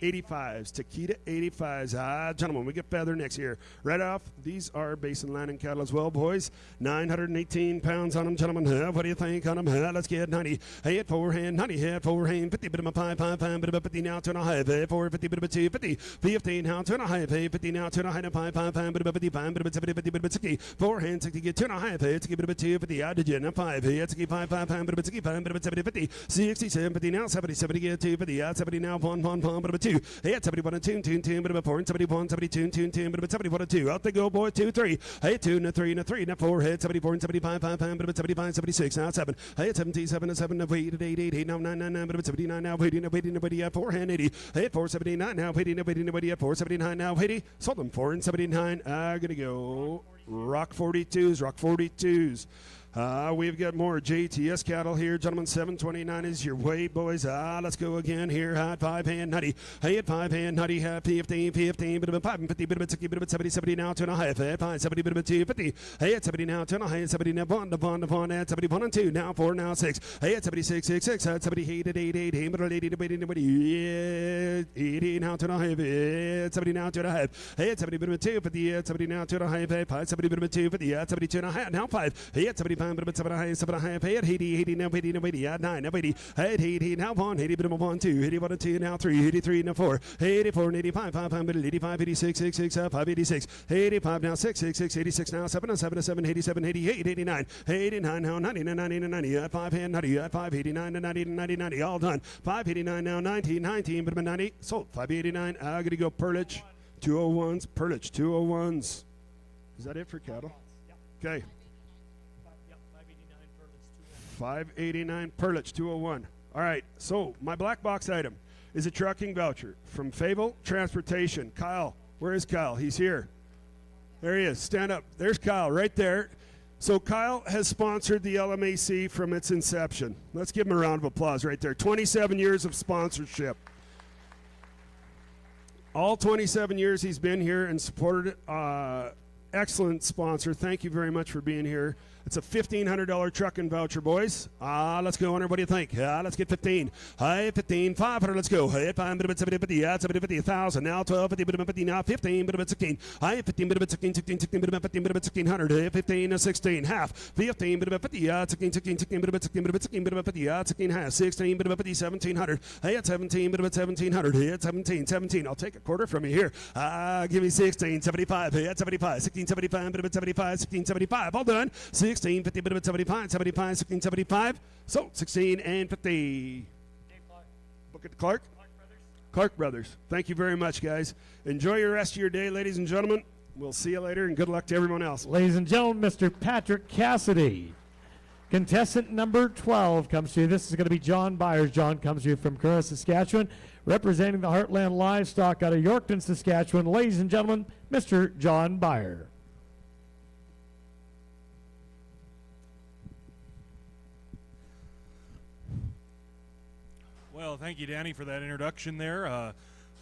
85s. Takeda 85s. Gentlemen, we get feather next here. Right off, these are Basin Landing cattle as well, boys. 918 pounds on them, gentlemen. What do you think on them? Let's get 90. Hey, at 4 hand, 90 head, 4 hand, 50, bit of a 5, 5, 5, bit of a 50 now, 2 and a half. 4, 50, bit of a 2, 50, 15 now, 2 and a half. 50 now, 2 and a half, 5, 5, 5, bit of a 55, bit of a 70, 50, bit of a 60. 4 hand, 60, get 2 and a half. 60, bit of a 2, 50, I did you, 5. 60, 5, 5, 5, bit of a 65, bit of a 70, 50, 67, 50 now, 70, 70, get 2, 50, 70 now, 1, 1, 1, bit of a 2. Hey, at 71 and 2, 2, 2, bit of a 4, and 71, 72, 2, 2, bit of a 71 and 2. Out they go, boy, 2, 3. Hey, 2, and a 3, and a 3, and a 4, head, 74, and 75, 5, 5, bit of a 75, 76, now 7. Hey, 77, and 7, and 8, 8, 8, 8, now 9, 9, 9, bit of a 79, now 80, and 80, and 80, 4, hand 80. Hey, 479, now 80, and 80, and 80, 479, now 80. Sold them 4 and 79. I'm going to go Rock 42s, Rock 42s. We've got more JTS cattle here, gentlemen. 729 is your weight, boys. Let's go again here. Hot 5 hand nutty. Hey, at 5 hand nutty. 15, 15, bit of a 5 and 50, bit of a 60, bit of a 70, 70 now, 2 and a half. 5, 70, bit of a 2, 50. Hey, at 70 now, 2 and a half. 70 now, 1 to 1 to 1, at 71 and 2, now 4, now 6. Hey, at 76, 6, 6, at 78, 8, 8, 8, but 80, 80, 80 now, 2 and a half. At 70 now, 2 and a half. Hey, at 70, bit of a 2, 50, at 70 now, 2 and a half. 5, 70, bit of a 2, 50, at 72 and a half, now 5. Hey, at 75. 5, but 7.5, 80, now 80, 9, now 80, now 1, 80, but 1, 2, 80, 1, 2, now 3, 83, now 4, 84, and 85, 5, 85, 86, 66, 5, 86, 85, now 6, 86 now 7, 7, 87, 88, 89, 89, now 90, 90, 90, at 5, and 90, at 5, 89, 90, 90, 90, all done. 589 now 19, but 90, sold. 589, I gotta go Perlich, 201s, Perlich, 201s. Is that it for cattle? Okay. 589 Perlich, 201. All right, so my black box item is a trucking voucher from Fable Transportation. Kyle, where is Kyle? He's here. There he is. Stand up. There's Kyle right there. So Kyle has sponsored the LMAC from its inception. Let's give him a round of applause right there. 27 years of sponsorship. All 27 years he's been here and supported it. Excellent sponsor. Thank you very much for being here. It's a $1,500 trucking voucher, boys. Let's go. What do you think? Let's get 15. 15, 500. Let's go. 5, 750, 1,000. Now 12, 50, now 15, 16. 15, 16, 16, 1,500. 15, 16, half. 15, 50, 16, 16, 50, 16, half. 16, 50, 1,700. 17, 1,700. 17. I'll take a quarter from you here. Give me 16, 75. 75, 16, 75, 75, 16, 75. All done. 16, 50, 75, 75, 16, 75. So 16 and 50. Book it, Clark. Clark Brothers. Thank you very much, guys. Enjoy your rest of your day, ladies and gentlemen. We'll see you later, and good luck to everyone else. Ladies and gentlemen, Mr. Patrick Cassidy. Contestant number 12 comes to you. This is going to be John Byers. John comes to you from Curra, Saskatchewan, representing the Heartland Livestock out of Yorkton, Saskatchewan. Ladies and gentlemen, Mr. John Byers. Well, thank you, Danny, for that introduction there.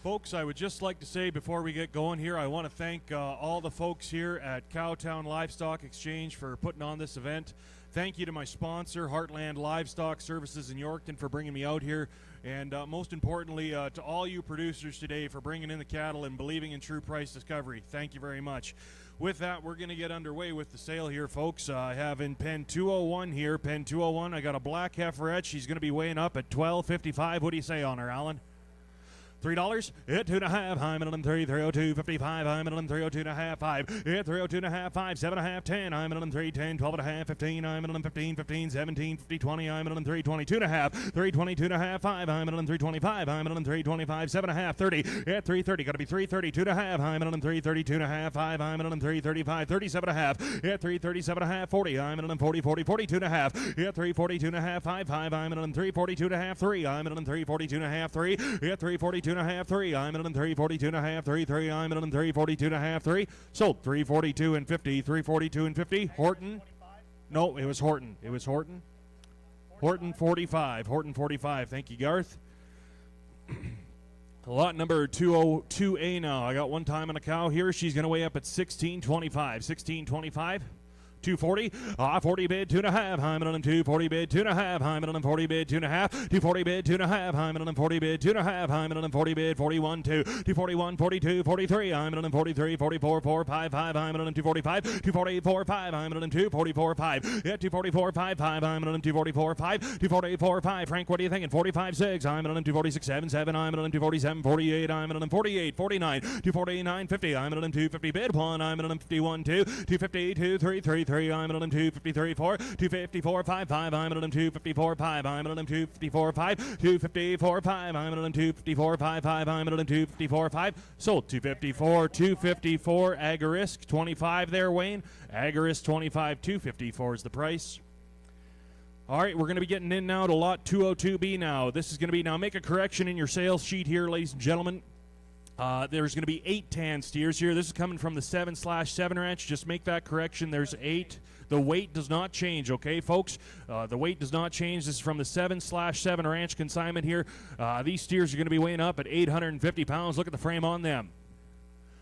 Folks, I would just like to say before we get going here, I want to thank all the folks here at Cowtown Livestock Exchange for putting on this event. Thank you to my sponsor, Heartland Livestock Services in Yorkton, for bringing me out here. And most importantly, to all you producers today for bringing in the cattle and believing in true price discovery. Thank you very much. With that, we're going to get underway with the sale here, folks. I have in pen 201 here. Pen 201, I got a black heiferette. She's going to be weighing up at $12.55. What do you say on her, Alan? $3 at 2.5. High minimum 3, 302.55. High minimum 302.5. 5 at 302.5. 5, 7.5. 10. High minimum 3, 10. 12.5. 15. High minimum 15. 15. 17. 50. 20. High minimum 3, 22.5. 322.5. 5. High minimum 325. High minimum 325. 7.5. 30 at 330. Got to be 332.5. High minimum 332.5. 5. High minimum 335. 37.5 at 337.5. 40. High minimum 40. 40. 42.5 at 342.5. 5. High minimum 342.5. 3. High minimum 342.5. 3 at 342.5. 3. I'm minimum 342.5. 3. I'm minimum 342.5. 3. Sold 342 and 50. 342 and 50. Horton. No, it was Horton. It was Horton. Horton 45. Horton 45. Thank you, Garth. Lot number 202A now. I got one time on a cow here. She's going to weigh up at 1625. 1625. 240, 40 bid, 2.5, high minimum 240 bid, 2.5, high minimum 40 bid, 2.5, 240 bid, 2.5, high minimum 40 bid, 2.5, high minimum 40 bid, 41, 2, 241, 42, 43, high minimum 43, 44, 4, 5, 5, high minimum 245, 244, 5, high minimum 244, 5, yeah, 244, 5, 5, high minimum 244, 5, 244, 5, Frank, what are you thinking? 45, 6, high minimum 246, 7, 7, high minimum 247, 48, high minimum 48, 49, 249, 50, high minimum 250 bid, 1, high minimum 51, 2, 250, 2, 3, 3, 3, high minimum 253, 4, 254, 5, 5, high minimum 254, 5, high minimum 254, 5, 254, 5, high minimum 254, 5, 5, high minimum 254, 5, sold 254, 254, Agarisk 25 there, Wayne, Agarisk 25, 254 is the price. All right, we're going to be getting in now to lot 202B now. This is going to be, now make a correction in your sales sheet here, ladies and gentlemen. There's going to be 8 tan steers here. This is coming from the 7/7 ranch. Just make that correction. There's 8. The weight does not change, okay, folks? The weight does not change. This is from the 7/7 ranch consignment here. These steers are going to be weighing up at 850 pounds. Look at the frame on them.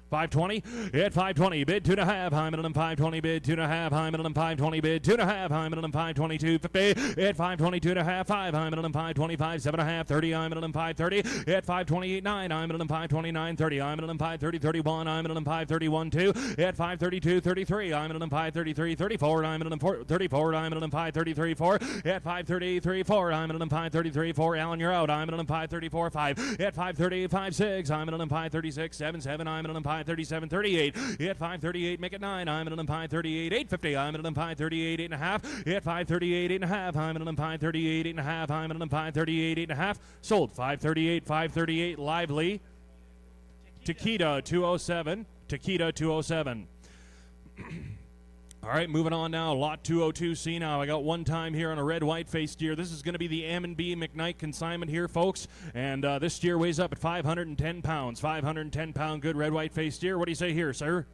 520 at 520 bid 2.5 high middle and 520 bid 2.5 high middle and 520 bid 2.5 high middle and 522 50 at 522.5 5 high middle and 525 7.5 30 high middle and 530 at 528 9 high middle and 529 30 high middle and 530 31 high middle and 531 2 at 532 33 high middle and 533 34 high middle and 34 high middle and 533 4 at 533 4 high middle and 533 4 Allen you're out high middle and 534 5 at 535 6 high middle and 536 7 7 high middle and 537 38 at 538 make it 9 high middle and 538 850 high middle and 538 8.5 at 538 8.5 high middle and 538 8.5 high middle and 538 8.5 sold 538 lively Takeda 207 Takeda 207. All right, moving on now. Lot 202C now. I got one time here on a red white face steer. This is going to be the M&B McKnight consignment here, folks. And this steer weighs up at 510 pounds. 510 pound good red white face steer. What do you say here, sir?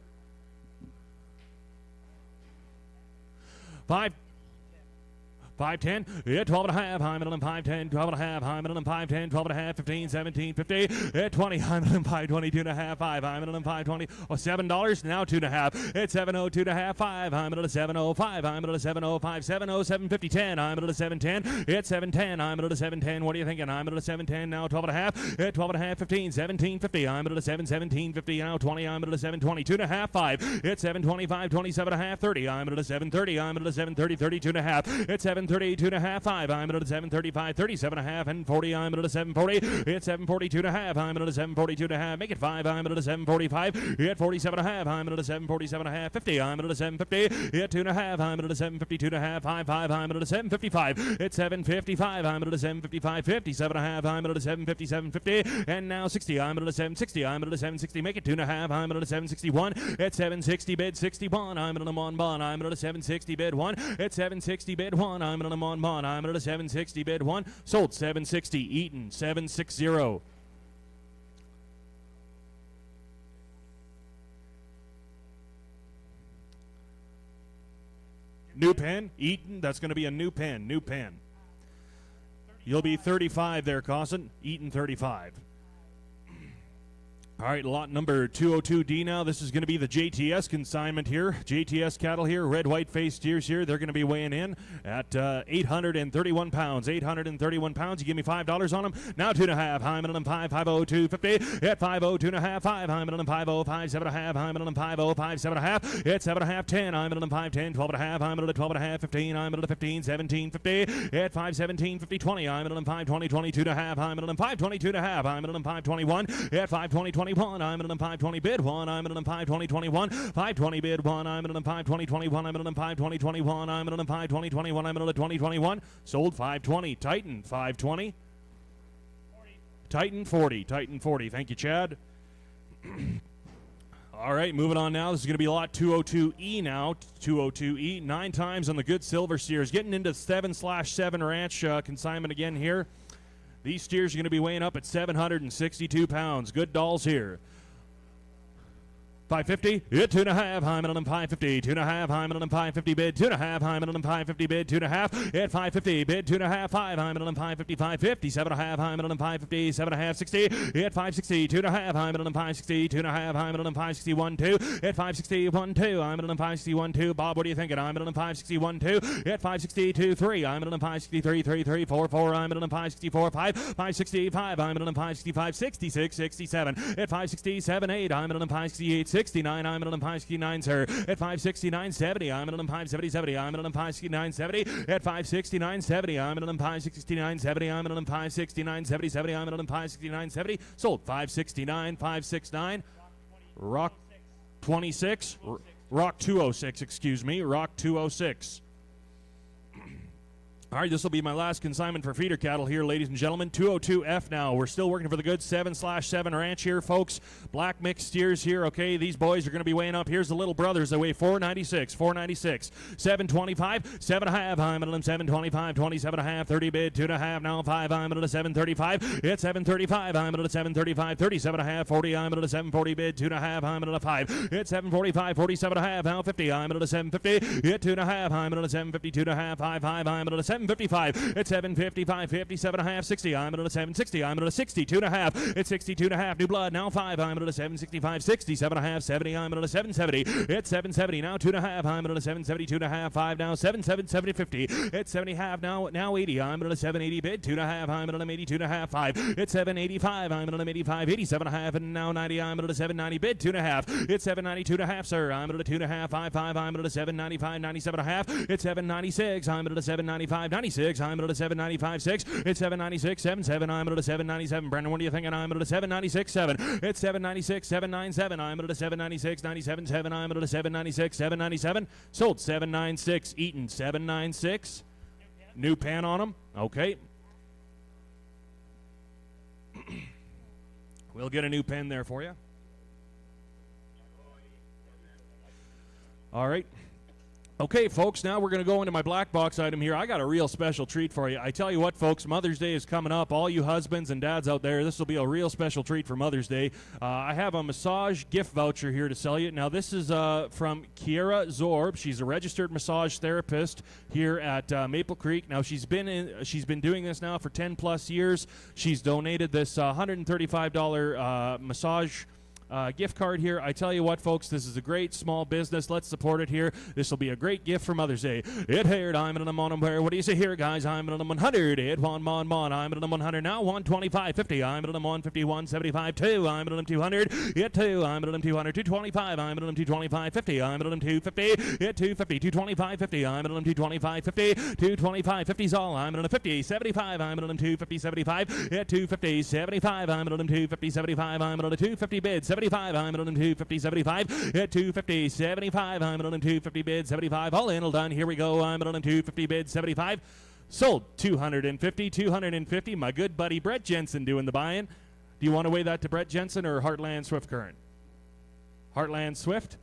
510, yeah, 12.5, high middle and 510, 12.5, high middle and 510, 12.5, 15, 17, 50, at 20, high middle and 520, 2.5, 5, high middle and 520, $7, now 2.5, at 7.0, 2.5, 5, high middle to 7.05, high middle to 7.05, 7.0, 750, 10, high middle to 710, at 710, high middle to 710, what are you thinking, high middle to 710, now 12.5, at 12.5, 15, 17, 50, high middle to 7, 17, 50, now 20, high middle to 720, 2.5, 5, at 725, 27.5, 30, high middle to 730, high middle to 730, 32.5, at 730, 2.5, 5, high middle to 735, 37.5, and 40, high middle to 740, at 742.5, high middle to 742.5, make it 5, high middle to 745, at 47.5, high middle to 747.5, 50, high middle to 750, at 2.5, high middle to 752.5, 5, high middle to 755, at 755, high middle to 755, 57.5, high middle to 757.50, and now 60, high middle to 760, high middle to 760, make it 2.5, high middle to 761, at 760 bid 61, high middle to 1 bond, high middle to 760 bid 1, at 760 bid 1, high middle to 1 bond, high middle to 760 bid 1, sold 760, Eaton 760. New pen, Eaton, that's going to be a new pen, new pen. You'll be 35 there, Cossin. Eaton 35. All right, lot number 202D now. This is going to be the JTS consignment here. JTS cattle here, red, white face steers here. They're going to be weighing in at 831 pounds. 831 pounds. You give me $5 on them. Now 2.5. High middle and 5, 502, 50. At 50, 2.5, 5. High middle and 505, 7.5. High middle and 505, 7.5. At 7.5, 10. High middle and 510, 12.5. High middle to 12.5, 15. High middle to 15, 17, 50. At 517, 50, 20. High middle and 520, 22.5. High middle and 522.5. High middle and 521. At 520, 21, high middle and 520 bid 1, high middle and 520 21, 520 bid 1, high middle and 520 21, high middle and 520 21, high middle and 520 21, high middle to 2021, sold 520, Titan 520, Titan 40, Titan 40. Thank you, Chad. All right, moving on now. This is going to be lot 202E now. 202E, 9 times on the good silver steers. Getting into 7/7 ranch consignment again here. These steers are going to be weighing up at 762 pounds. Good dolls here. 550, yeah, 2.5, high middle and 550, 2.5, high middle and 550 bid, 2.5, high middle and 550 bid, 2.5, at 550 bid, 2.5, 5, high middle and 550, 550, 7.5, high middle and 550, 7.5, 60, at 560, 2.5, high middle and 560, 2.5, high middle and 560, 1, 2, at 560, 1, 2, high middle and 560, 1, 2, Bob, what are you thinking? High middle and 560, 1, 2, at 560, 2, 3, high middle and 563, 3, 3, 4, 4, high middle and 564, 5, 565, high middle and 565, 66, 67, at 567, 8, high middle and 568, 69, high middle and 569, sir. At 569, 70, high middle and 570, 70, high middle and 569, 70. At 569, 70, high middle and 569, 70, high middle and 569, 70, 70, high middle and 569, 70. Sold 569, 569. Rock 26, Rock 206, excuse me, Rock 206. All right, this will be my last consignment for feeder cattle here, ladies and gentlemen. 202F now. We're still working for the good 7/7 ranch here, folks. Black mixed steers here, okay? These boys are going to be weighing up. Here's the little brothers. They weigh 496, 496, 725, 7.5, high middle and 725, 27.5, 30 bid, 2.5, now 5, high middle to 735. It's 735, high middle to 735, 37.5, 40, high middle to 740 bid, 2.5, high middle to 5. It's 745, 47.5, now 50, high middle to 750. Hit 2.5, high middle to 750, 2.5, 5, high middle to 750. 755. It's 755, 57 and a half, 60. I'm at a 760. I'm at a 62 and a half. It's 62 and a half. New blood now 5. I'm at a 765, 67 and a half, 70. I'm at a 770. It's 770 now 2 and a half. I'm at a 772 and a half, 5 now 70, 50. It's 70 half now 80. I'm at a 780 bid 2 and a half. I'm at an 82 and a half, 5. It's 785. I'm at an 85, 87 and a half, and now 90. I'm at a 790 bid 2 and a half. It's 792 and a half, sir. I'm at a 2 and a half, 55. I'm at a 795, 97 and a half. It's 796. I'm at a 795, 96. I'm at a 795, 6. It's 796, 77. I'm at a 797. Brendan, what are you thinking? I'm at a 796, 7. It's 796, 797. I'm at a 796, 97, 7. I'm at a 796, 797. Sold 796. Eaton 796. New pan on them. Okay. We'll get a new pen there for you. All right. Okay, folks, now we're going to go into my black box item here. I got a real special treat for you. I tell you what, folks, Mother's Day is coming up. All you husbands and dads out there, this will be a real special treat for Mother's Day. I have a massage gift voucher here to sell you. Now, this is from Kiera Zorb. She's a registered massage therapist here at Maple Creek. Now, she's been doing this now for 10-plus years. She's donated this $135 massage gift card here. I tell you what, folks, this is a great small business. Let's support it here. This will be a great gift for Mother's Day. It here, I'm in a mon. What do you say here, guys? I'm in a 100. It mon. I'm in a 100 now. 125, 50. I'm in a 151, 75, 2. I'm in a 200. It 2. I'm in a 200, 225. I'm in a 225, 50. I'm in a 250. It 250, 225, 50. I'm in a 225, 50. 225, 50's all. I'm in a 50, 75. I'm in a 250, 75. It 250, 75. I'm in a 250, 75. I'm in a 250 bid. 75, I'm at 250, 75, at 250, 75, I'm at 250 bid, 75, all in, all done, here we go, I'm at 250 bid, 75, sold 250, 250, my good buddy Brett Jensen doing the buying. Do you want to weigh that to Brett Jensen or Heartland Swift Current? Heartland Swift?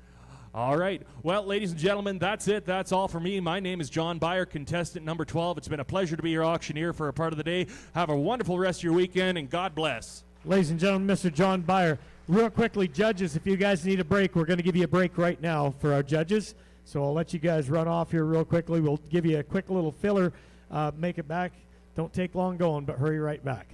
All right. Well, ladies and gentlemen, that's it. That's all for me. My name is John Byer, contestant number 12. It's been a pleasure to be your auctioneer for a part of the day. Have a wonderful rest of your weekend, and God bless. Ladies and gentlemen, Mr. John Byer. Real quickly, judges, if you guys need a break, we're going to give you a break right now for our judges. So I'll let you guys run off here real quickly. We'll give you a quick little filler. Make it back. Don't take long going, but hurry right back.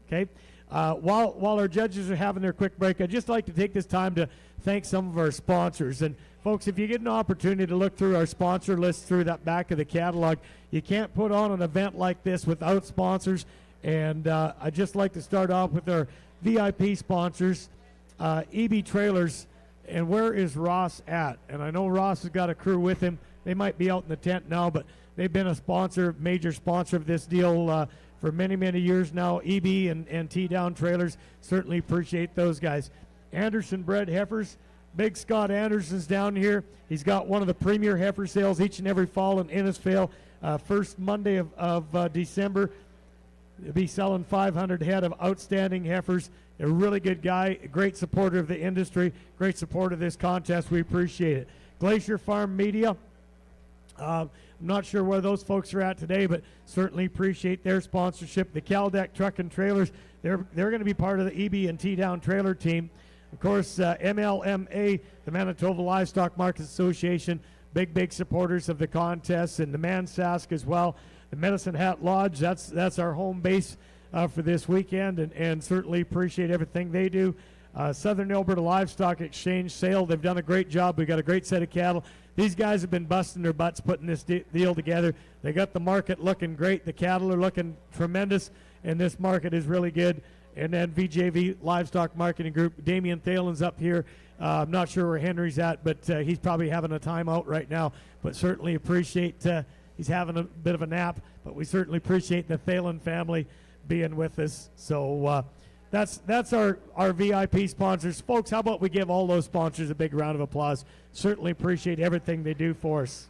Okay? While our judges are having their quick break, I'd just like to take this time to thank some of our sponsors. And, folks, if you get an opportunity to look through our sponsor list through that back of the catalog, you can't put on an event like this without sponsors. And I'd just like to start off with our VIP sponsors, EB Trailers. And where is Ross at? And I know Ross has got a crew with him. They might be out in the tent now, but they've been a sponsor, major sponsor of this deal for many, many years now. EB and T-Down Trailers, certainly appreciate those guys. Anderson Bred Heifers, Big Scott Anderson's down here. He's got one of the premier heifer sales each and every fall in Innisfail. First Monday of December. He'll be selling 500 head of outstanding heifers. A really good guy, a great supporter of the industry, great supporter of this contest. We appreciate it. Glacier Farm Media. I'm not sure where those folks are at today, but certainly appreciate their sponsorship. The Caldeck Truck and Trailers, they're going to be part of the EB and T-Down trailer team. Of course, MLMA, the Manitoba Livestock Market Association, big supporters of the contest, and the Mansask as well. The Medicine Hat Lodge, that's our home base for this weekend, and certainly appreciate everything they do. Southern Alberta Livestock Exchange sale, they've done a great job. We've got a great set of cattle. These guys have been busting their butts putting this deal together. They got the market looking great. The cattle are looking tremendous, and this market is really good. And then VJV Livestock Marketing Group, Damian Thalen's up here. I'm not sure where Henry's at, but he's probably having a timeout right now. But certainly appreciate he's having a bit of a nap, but we certainly appreciate the Thalen family being with us. So that's our VIP sponsors. Folks, how about we give all those sponsors a big round of applause? Certainly appreciate everything they do for us.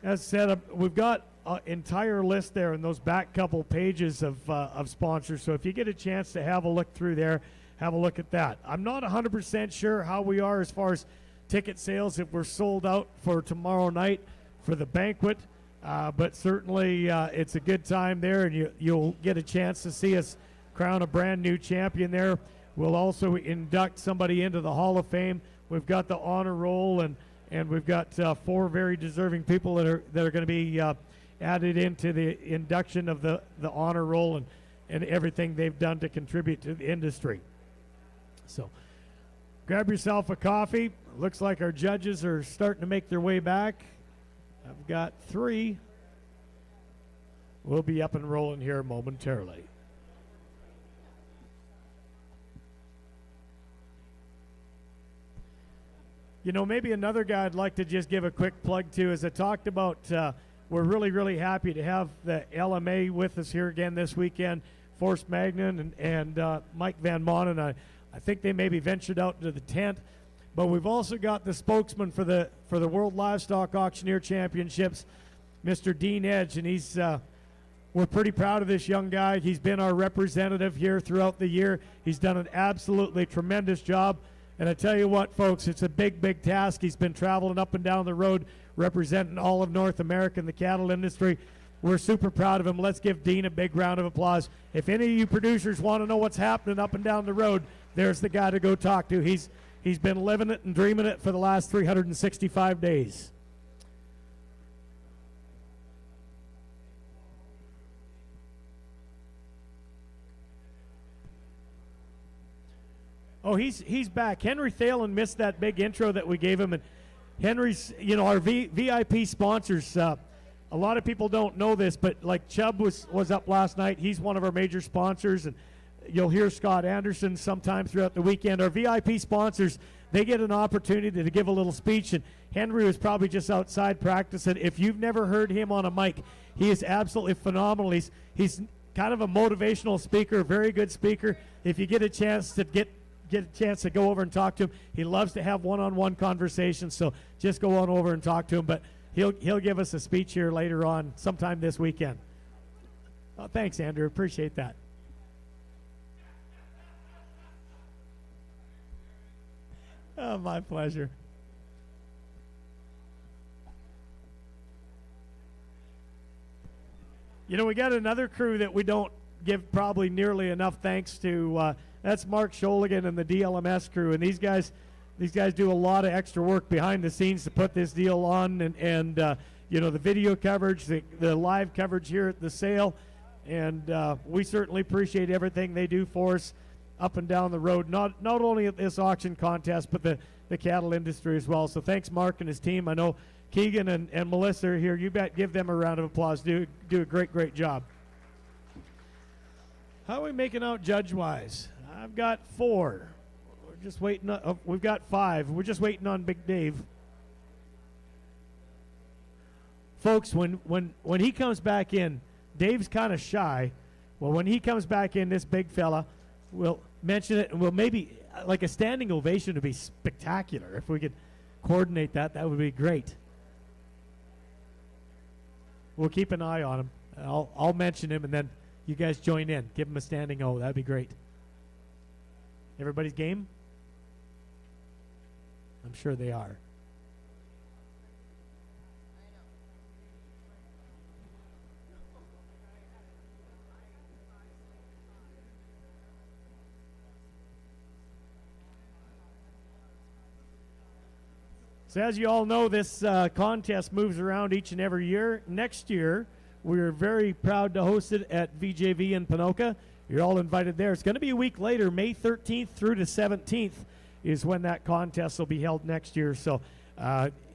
As said, we've got an entire list there in those back couple pages of sponsors. So if you get a chance to have a look through there, have a look at that. I'm not 100% sure how we are as far as ticket sales, if we're sold out for tomorrow night for the banquet. But certainly it's a good time there, and you'll get a chance to see us crown a brand new champion there. We'll also induct somebody into the Hall of Fame. We've got the honor roll, and and we've got 4 very deserving people that are going to be added into the induction of the honor roll and everything they've done to contribute to the industry. So grab yourself a coffee. Looks like our judges are starting to make their way back. I've got 3. We'll be up and rolling here momentarily. You know, maybe another guy I'd like to just give a quick plug to, as I talked about, we're really, really happy to have the LMA with us here again this weekend. Forrest Magnan and Mike Van Monen. I think they maybe ventured out into the tent. But we've also got the spokesman for the World Livestock Auctioneer Championships, Mr. Dean Edge, and we're pretty proud of this young guy. He's been our representative here throughout the year. He's done an absolutely tremendous job. And I tell you what, folks, it's a big, big task. He's been traveling up and down the road representing all of North America in the cattle industry. We're super proud of him. Let's give Dean a big round of applause. If any of you producers want to know what's happening up and down the road, there's the guy to go talk to. He's been living it and dreaming it for the last 365 days. Oh, he's back. Henry Thalen missed that big intro that we gave him. And Henry's, you know, our VIP sponsors. A lot of people don't know this, but like Chubb was up last night. He's one of our major sponsors, and you'll hear Scott Anderson sometime throughout the weekend. Our VIP sponsors, they get an opportunity to give a little speech, and Henry was probably just outside practicing. If you've never heard him on a mic, he is absolutely phenomenal. He's kind of a motivational speaker, a very good speaker. If you get a chance to get a chance to go over and talk to him, he loves to have one-on-one conversations, so just go on over and talk to him. But he'll give us a speech here later on sometime this weekend. Oh, thanks, Andrew. Appreciate that. Oh, my pleasure. You know, we got another crew that we don't give probably nearly enough thanks to. That's Mark Sholigan and the DLMS crew, and these guys do a lot of extra work behind the scenes to put this deal on, and you know, the video coverage, the live coverage here at the sale, and we certainly appreciate everything they do for us up and down the road, not only at this auction contest, but the cattle industry as well. So thanks, Mark and his team. I know Keegan and Melissa are here. You bet, give them a round of applause. Do a great job. How are we making out judge-wise? I've got 4. We're just waiting on, we've got 5. We're just waiting on Big Dave. Folks, when he comes back in, Dave's kind of shy. Well, when he comes back in, this big fella, we'll mention it, and we'll maybe, like a standing ovation would be spectacular. If we could coordinate that, that would be great. We'll keep an eye on him. I'll mention him, and then you guys join in. Give him a standing O. That'd be great. Everybody's game? I'm sure they are. So as you all know, this contest moves around each and every year. Next year, we're very proud to host it at VJV in Ponoka. You're all invited there. It's going to be a week later, May 13th through to 17th is when that contest will be held next year. So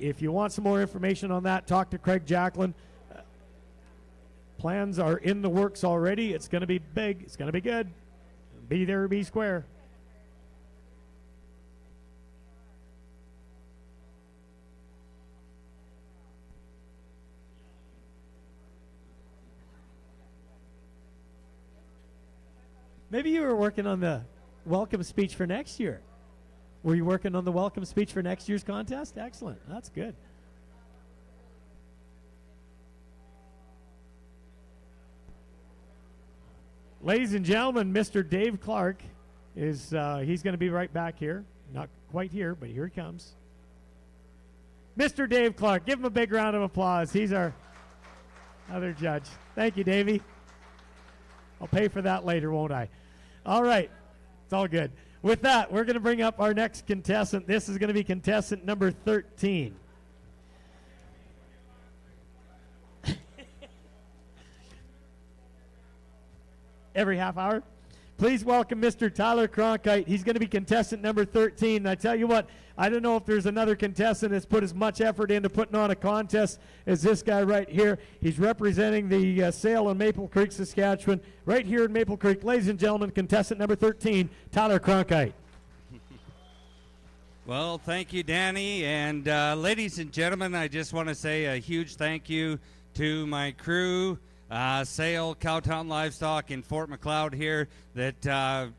if you want some more information on that, talk to Craig Jacklin. Plans are in the works already. It's going to be big. It's going to be good. Be there, be square. Maybe you were working on the welcome speech for next year. Were you working on the welcome speech for next year's contest? Excellent. That's good. Ladies and gentlemen, Mr. Dave Clark is he's going to be right back here. Not quite here, but here he comes. Mr. Dave Clark, give him a big round of applause. He's our other judge. Thank you, Davey. I'll pay for that later, won't I? All right. It's all good. With that, we're going to bring up our next contestant. This is going to be contestant number 13. every half hour. Please welcome Mr. Tyler Kronhite. He's going to be contestant number 13. And I tell you what, I don't know if there's another contestant that's put as much effort into putting on a contest as this guy right here. He's representing the sale in Maple Creek, Saskatchewan, right here in Maple Creek. Ladies and gentlemen, contestant number 13, Tyler Kronhite. Well, thank you, Danny. And ladies and gentlemen, I just want to say a huge thank you to my crew, Sale, Cowtown Livestock in Fort McLeod here, that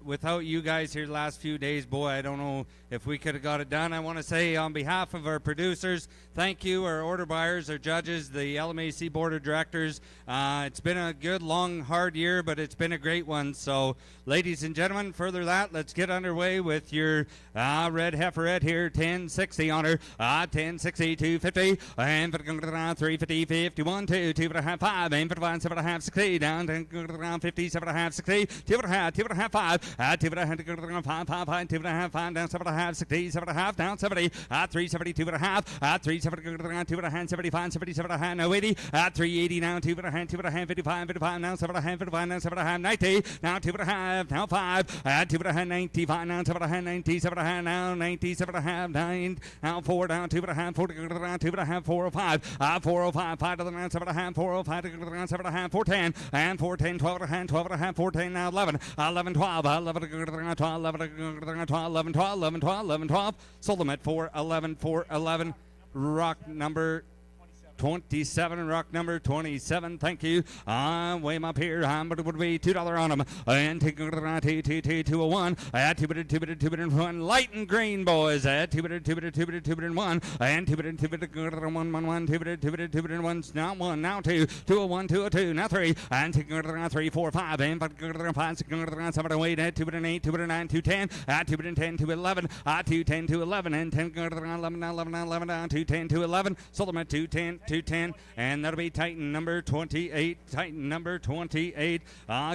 without you guys here the last few days, boy, I don't know if we could have got it done. I want to say on behalf of our producers, thank you, our order buyers, our judges, the LMAC Board of Directors. It's been a good, long, hard year, but it's been a great one. So, ladies and gentlemen, further that, let's get underway with your red heiferette here, 1060 on her, 1060, 250, and for the 350, 51, 2, 2.5, 5, and for the 7.5, 60, down to 50, 7.5, 60, 2.5, 5, 2.5, 5, 5, 5, 2.5, 5, down 7.5, 60, 7.5, down 70, 370, 2.5, 370, 2.5, 75, 77, now 80, 380, now 2.5, 55, 55, now 7.5, 55, now 7.5, 90, now 2.5, now 5, 2.5, 95, now 7.5, 90, 7.5, now 90, 7.5, 9, now 4, down 2.5, 4, 2.5, 405, 405, 5 to the 9, 7.5, 405, 7.5, 410, and 410, 12.5, 12.5, 410, now 11, 11, 12, 11, 12, 11, 12, 11, 12, 11, 12, 11, 12, sold them at 411, 411, rock number 27, rock number 27, thank you. Weigh them up here, but it would be $2 on them. And 201, 201, light and green, boys. 201, and 201, now 1, now 2, 201, 202, now 3, and 3, 4, 5, and 5, 7, 8, 208, 209, 210, 210, 211, 210, 211, and 10, 11, 11, 11, 210, 211, sold them at 210, 210, and that'll be Titan number 28. Titan number 28.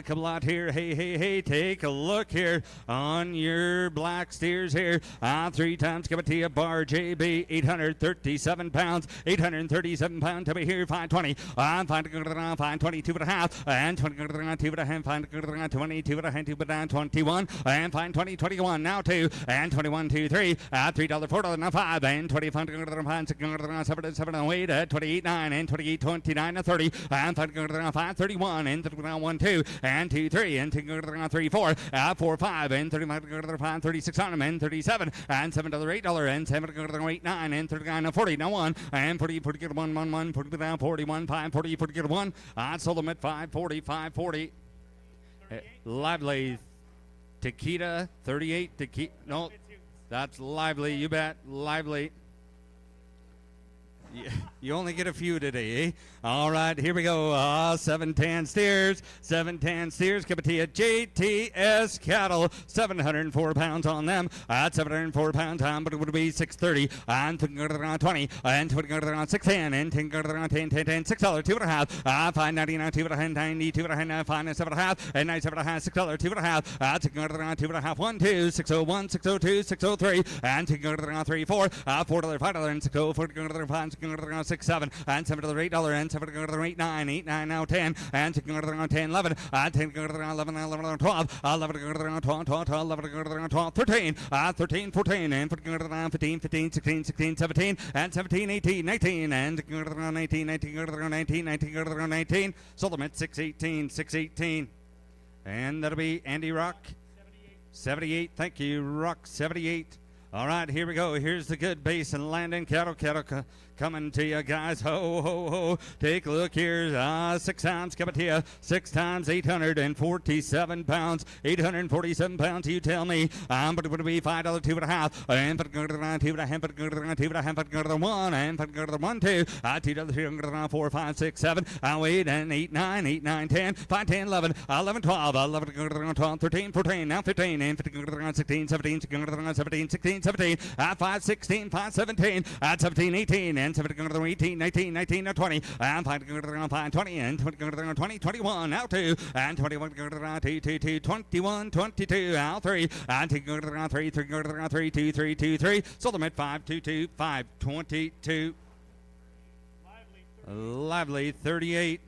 Come out here. Hey, hey, hey, take a look here on your black steers here. 3 times give it to you. Bar JB, 837 pounds. 837 pounds to be here. 520. 520, 2.5. And 22.5. 22 and 21. And 520, 21. Now 2. And 21, 2, 3. $3, $4, now 5. And 25, 7, 8, 28, 9, and 28, 29, and 30, and 5, 31, and 1, 2, and 2, 3, and 3, 4, 4, 5, and 35, 36 on them, and 37, and $7, $8, and 7, 8, 9, and 39, 40, now 1, and 40, 40, 1, 1, 1, 40 down, 41, 5, 40, 40, 1, I sold them at 540, 540. Lively, Takita, 38, Takita, no, that's Lively, you bet, Lively. You only get a few today, eh? All right, here we go. 710 steers. 710 steers. Give it to you. JTS cattle. 704 pounds on them. At 704 pounds, but it would be 630. And 20. And 610. And 10, 10, $6. 2.5. 5.99. 2.90. 2.5. 7.5. And 9.7.5. $6. 2.5. 2.5. 1, 2. 601. 602. 603. And 3, 4. $4. $5. And 604. 5. 6, 7, and $7, $8, and 7, 8, 9, 8, 9, now 10, and 10, 11, 10, 11, 11, 12, 11, 12, 12, 11, 12, 13, 13, 14, and 15, 15, 16, 16, 17, and 17, 18, 19, and 19, 19, 19, 19, sold them at 618, 618, and that'll be Andy Rock, 78, thank you, Rock, 78. All right, here we go. Here's the good base and landing cattle coming to you guys. Ho, ho, ho. Take a look here. 6 times, give it to you. 6 times, 847 pounds. 847 pounds, you tell me. But it would be $5, 2.5. And for 2.5, 1, and for 1, 2. $2, 4, 5, 6, 7. 8, and 8, 9, 8, 9, 10. 5, 10, 11, 11, 12, 11, 12, 13, 14, now 15, and 16, 17, 17, 16, 17, 5, 16, 5, 17, 17, 18, and 17, 18, 19, 19, 20, and 5, 20, and 20, 21, now 2, and 21, 2, 21, 22, now 3, and 3, 2, 3, 2, 3, sold them at 522, 522. Lively, 38.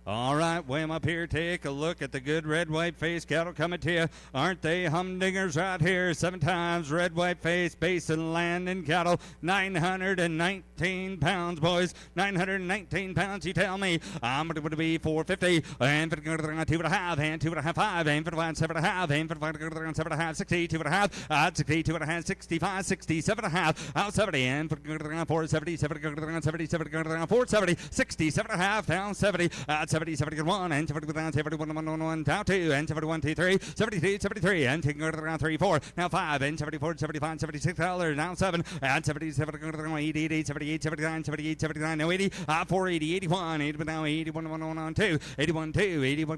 All right, way up here, take a look at the good red, white face cattle coming to you. Aren't they humdingers right here? 7 times red, white face, basin, land, and cattle. 919 pounds, boys. 919 pounds, you tell me. I'm going to be 450. And for the 2.5, and 2.5, 5, and for the 7.5, and for the 7.5, 60, 2.5, 60, 2.5, 65, 67.5, out 70, and for the 470, 70, 470, 60, 7.5, down 70, 70, 71, and 71, 71, down 2, and 71, 3, 72, 73, and taking around 3, 4, now 5, and 74, 75, 76, down 7, and 77, 80, 78, 79, 78, 79, no 80, 480, 81, 81, now 81, 1, 2, 81, 2, 81,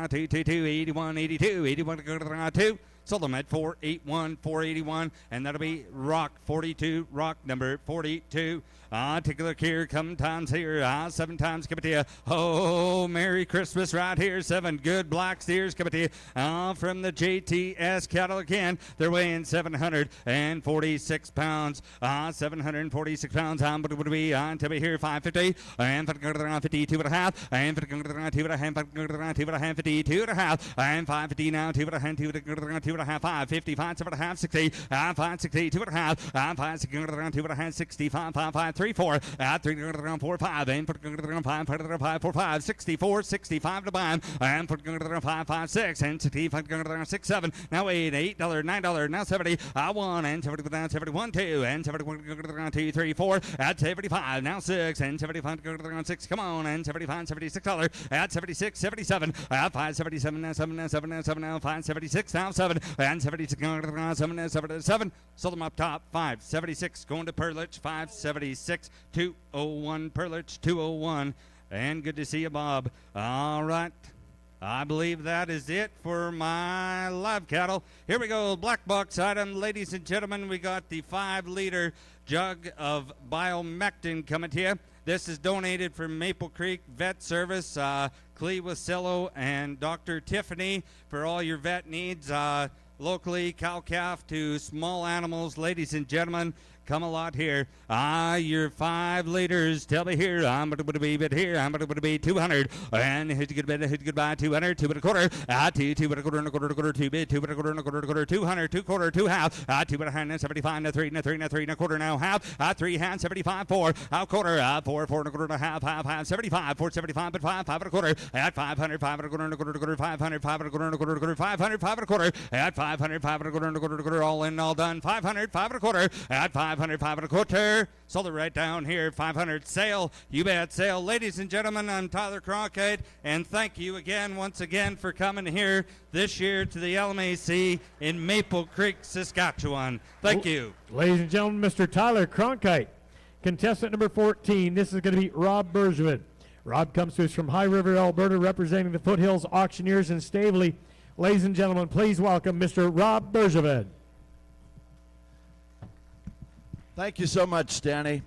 2, 2, 2, 81, 82, 81, 2. Sold them at 481, 481, and that'll be Rock 42, Rock number 42. Take a look here, come times here, 7 times coming to you. Oh, Merry Christmas right here, 7 good black steers coming to you. From the JTS cattle again, they're weighing 746 pounds. 746 pounds, I'm going to be on to be here, 550, and 52.5, and 2.5, 52.5, and 550 now, 2.5, 550, 5.5, 60, 560, 2.5, 560, 65, 5, 3, 4, 3, 4, 5, and 5, 4, 5, 64, 65 to buy, and 5, 5, 6, and 65, 6, 7, now 8, $8, $9, now 70, 1, and 71, 2, and 71, 2, 3, 4, at 75, now 6, and 75, 6, come on, and 75, $76, at 76, 77, at 577, now 7, now 7, now 7, now 576, now 7, and 76, 7, sold them up top, 576, going to Perlich, 576, 201, Perlich, 201, and good to see you, Bob. All right. I believe that is it for my live cattle. Here we go, black box item. Ladies and gentlemen, we got the 5-liter jug of biomectin coming to you. This is donated from Maple Creek Vet Service, Clee Wasillo and Dr. Tiffany for all your vet needs. Locally, cow-calf to small animals, ladies and gentlemen. Come a lot here. Your 5 liters. Tell me here. I'm going to be bid here. I'm going to be 200. And who's good bid? Who's good buy? 200. 2 and a quarter. 2 and a quarter and a quarter and a quarter. 2 bid. 2 and a quarter and a quarter and a quarter. 200. 2 quarter. 2 half. 2 and a hand. 75. Now 3 and a 3 and a 3 and a quarter. Now half. 3 hand. 75. 4. Quarter. 4. 4 and a quarter and a half. Half. 75. 4. 75. But 5. 5 and a quarter. At 500. 5 and a quarter and a quarter and a quarter. 500. 5 and a quarter and a quarter and a quarter. 500. 5 and a quarter. At 500. 5 and a quarter and a quarter and a quarter. All in, all done. 500. 5 and a quarter. At 500. 5 and a quarter. Sold it right down here, 500 sale. You bet sale. Ladies and gentlemen, I'm Tyler Kronhite, and thank you again, once again, for coming here this year to the LMAC in Maple Creek, Saskatchewan. Thank you. Ladies and gentlemen, Mr. Tyler Kronhite. Contestant number 14, this is going to be Rob Bergevin. Rob comes to us from High River, Alberta, representing the Foothills Auctioneers in Staveley. Ladies and gentlemen, please welcome Mr. Rob Bergevin. Thank you so much, Danny.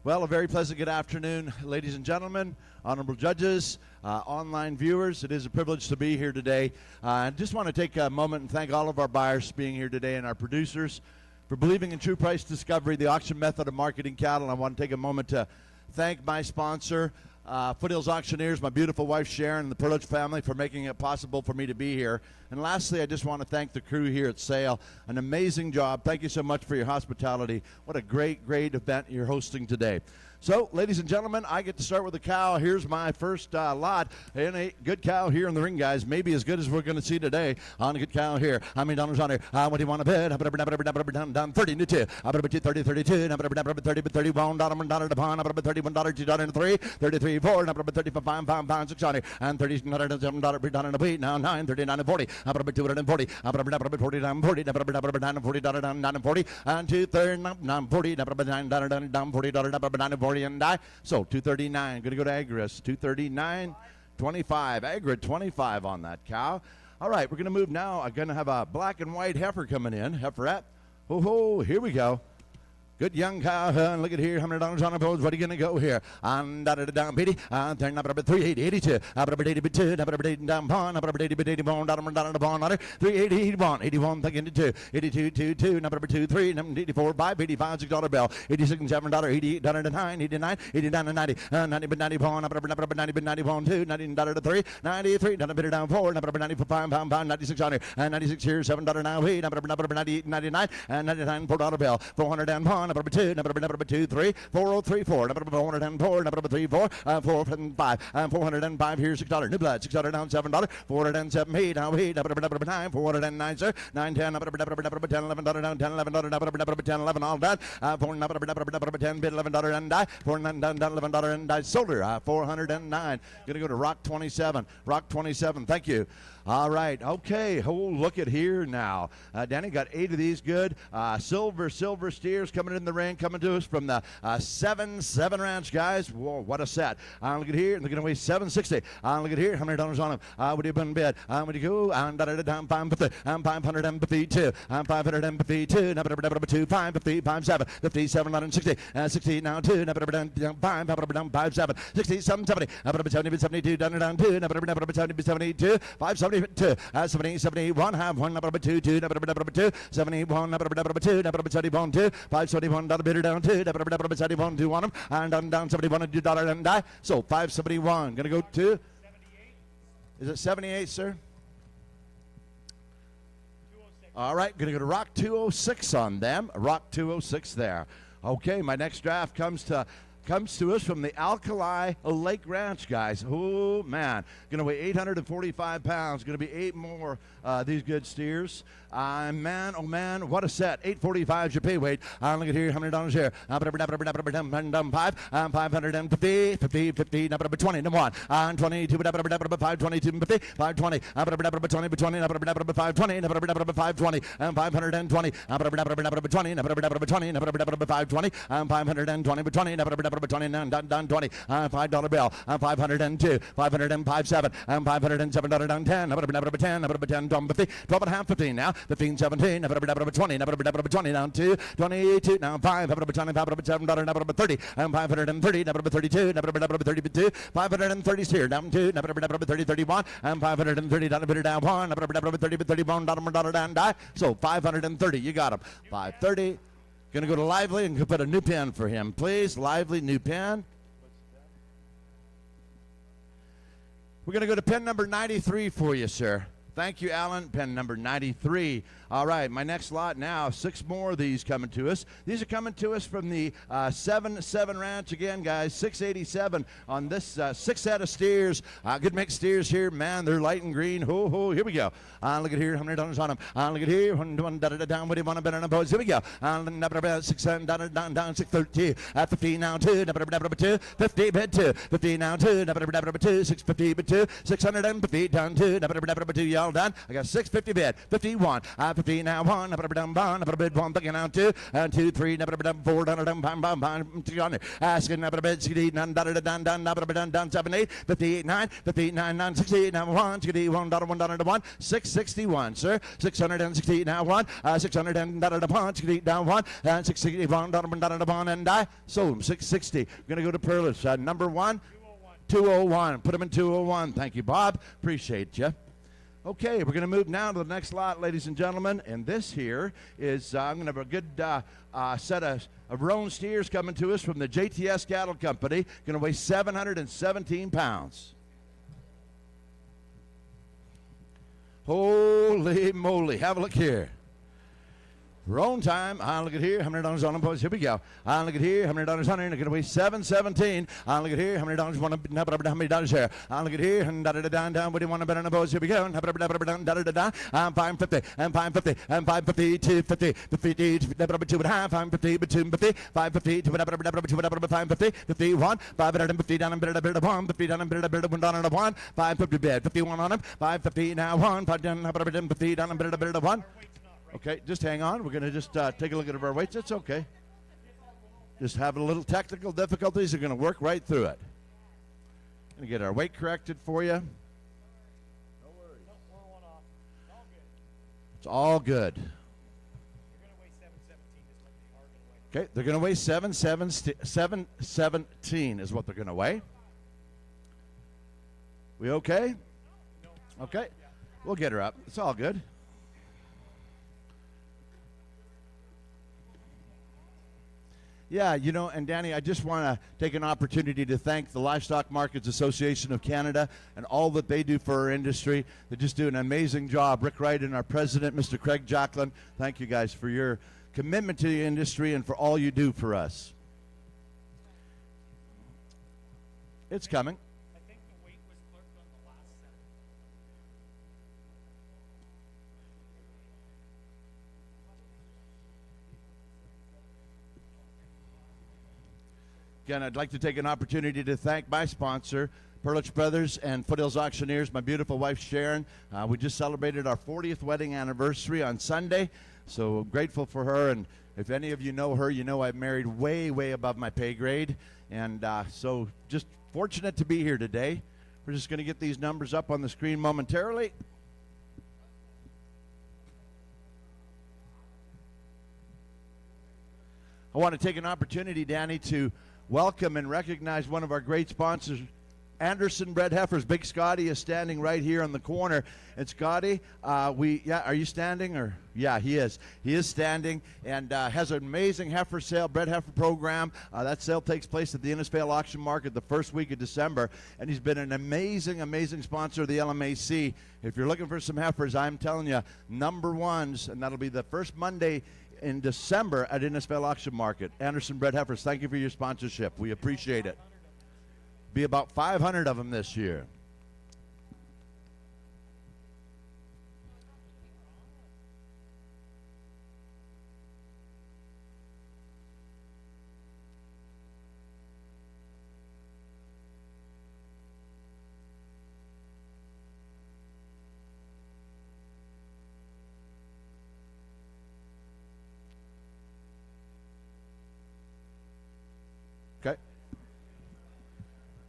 Well, a very pleasant good afternoon, ladies and gentlemen, honorable judges, online viewers. It is a privilege to be here today. I just want to take a moment and thank all of our buyers for being here today and our producers for believing in true price discovery, the auction method of marketing cattle. And I want to take a moment to thank my sponsor, Foothills Auctioneers, my beautiful wife Sharon, and the Perlich family for making it possible for me to be here. And lastly, I just want to thank the crew here at Sale. An amazing job. Thank you so much for your hospitality. What a great, great event you're hosting today. So, ladies and gentlemen, I get to start with a cow. Here's my first lot. And a good cow here in the ring, guys. Maybe as good as we're going to see today on a good cow here. How many dollars on here? What do you want to bid? 30 to 2. 30, 32. 30, 31 dollar upon. $31, $2.03. 33, 4. 35, 5, 6 on here. And $37 per dollar and a beat. Now 9, 39 and 40. 240. 49, 40. $40 and 239, 40. $40 and die. So 239. Going to go to Agris. 239, 25. Agri 25 on that cow. All right, we're going to move now. I'm going to have a black and white heifer coming in. Heiferette. Oh, here we go. Good young cow. Look at here. $100 on the pose. What are you going to go here? On down, Petey. Turn up 380, 82. Up 82, up down pawn. Up 80, bone. Down the pawn. 380, 81. 81, thinking to 2. 82, 2, 2. Number 2, 3. Number 84, 5. 85, $6 bill. 86, $7. $88, 9. 89, 89, 90. 90, but 90 pawn. Up 90, but 90 pawn 2. 90, 3. 93, down 4. Number 94, pound. 96 on here. 96 here. $7 now. Number 98, 99. 99, $4 bill. 400 and pawn. Number 2, number 2, 3, 4034, number 404, number 3, 4, 4, 5, 405 here, $6, new blood, $6 down, $7, 407, hey, now, hey, number 9, 409, sir, 910, number 10, $11 down, 10, $11, 10, 11, all done, 4, number 10, bid $11 and die, 4, down, $11 and die, Solder, 409, gonna go to Rock 27, thank you. All right, okay, look at here now. Danny got 8 of these good. Silver steers coming in the ring, coming to us from the 7 Ranch guys. Whoa, what a set. Look at here, they're going to weigh 760. Look at here, $100 on them. What do you been bid? What do you go? I'm 550. I'm 552. I'm 552. Number 2, 550, 57. 57, 60 now 2. Number 5, 7. 60, 70. Number 70, 72, down 2. Number 70, 72. 570. 70, 71, have 1, number 2, 2, number 2, 71, number 2, number 71, 2, 571, bidder down 2, number 71, 2 on them, and down 71, $2 and die. So 571, gonna go to, is it 78, sir? All right, gonna go to Rock 206 on them, Rock 206 there. Okay, my next draft comes to us from the Alkali Lake Ranch guys. Oh, man. Going to weigh 845 pounds. Going to be 8 more these good steers. Man, oh, man, what a set. 845 your pay weight. Look at here, $100 here. 5, 550, 50, 50, number 20, number 1. 22, 522, 50, 520, 20, 20, number 520, number 520, 520, 20, number 20, number 520, 520, 20, number 29, done 20, $5 bill, 502, 505, 7, $507 down 10, number 10, number 10, 50, 12 and a half, 15 now, 15, 17, number 20, number 20 down 2, 22, now 5, number 20, $7, number 30, 530, number 32, number 32, 530 here, down 2, number 30, 31, 530 down 1, number 30, 31, dollar down die, so 530, you got him, 530. Going to go to Lively and put a new pen for him, please. Lively, new pen. We're going to go to pen number 93 for you, sir. Thank you, Alan. Pen number 93. All right, my next lot now, 6 more of these coming to us. These are coming to us from the 7 Ranch again, guys. 687 on this 6 set of steers. Good mixed steers here, man. They're light and green. Ho, ho, here we go. Look at here, $100 on them. Look at here, down. What do you want to bet on the boats? Here we go. 6 down 630. 50 now 2. 2. 50 bid 2. 50 now 2. 2. 650 bid 2. 650 down 2. 2 y'all done. I got 650 bid. 51. 50 now 1. Down bond. Bid 1. Thinking now 2. 2, 3. 4. Down. Asking down 7, 8. 58 9. 58 9 68 now 1. $1 to 1. 661, sir. 660 now 1. 600 and down 1. 661 to 1 and die. Sold him 660. We're gonna go to Perlis. Number 1. 201. Put him in 201. Thank you, Bob. Appreciate you. Okay, we're going to move now to the next lot, ladies and gentlemen. And this here is, I'm going to have a good set of roan steers coming to us from the JTS Cattle Company. Going to weigh 717 pounds. Holy moly. Have a look here. Roan time. Look at here. $100 on them, boys. Here we go. Look at here. $100 on here. Look at away 717. Look at here. $100. How many dollars here? Look at here. Down. What do you want to bet on the boys? Here we go. 550. And 550. And 550. 250. 50. 2.5. 550. 250. 550. 550. 51. 550 down and bid a 1. 50 down and bid a $1 1. 550 bid. 51 on them. 550 now 1. 5 down. 50 down and bid a 1. Okay, just hang on. We're going to just take a look at our weights. It's okay. Just have a little technical difficulties. We're going to work right through it. Going to get our weight corrected for you. It's all good. Okay, they're going to weigh 717 is what they're going to weigh. We okay? Okay. We'll get her up. It's all good. Yeah, you know, and Danny, I just want to take an opportunity to thank the Livestock Markets Association of Canada and all that they do for our industry. They just do an amazing job. Rick Wright and our president, Mr. Craig Jacklin, thank you guys for your commitment to the industry and for all you do for us. It's coming. Again, I'd like to take an opportunity to thank my sponsor, Perlich Brothers and Foothills Auctioneers, my beautiful wife, Sharon. We just celebrated our 40th wedding anniversary on Sunday, so grateful for her. And if any of you know her, you know I've married way, way above my pay grade. And so just fortunate to be here today. We're just going to get these numbers up on the screen momentarily. I want to take an opportunity, Danny, to welcome and recognize one of our great sponsors, Anderson Bred Heifers. Big Scotty is standing right here on the corner. And Scotty, are you standing? Or yeah, he is. He is standing and has an amazing heifer sale, bred heifer program. That sale takes place at the Innisfail Auction Market the first week of December. And he's been an amazing, amazing sponsor of the LMAC. If you're looking for some heifers, I'm telling you, number ones, and that'll be the first Monday in December at Innisfail Auction Market. Anderson Bred Heifers, thank you for your sponsorship. We appreciate it. Be about 500 of them this year. Okay.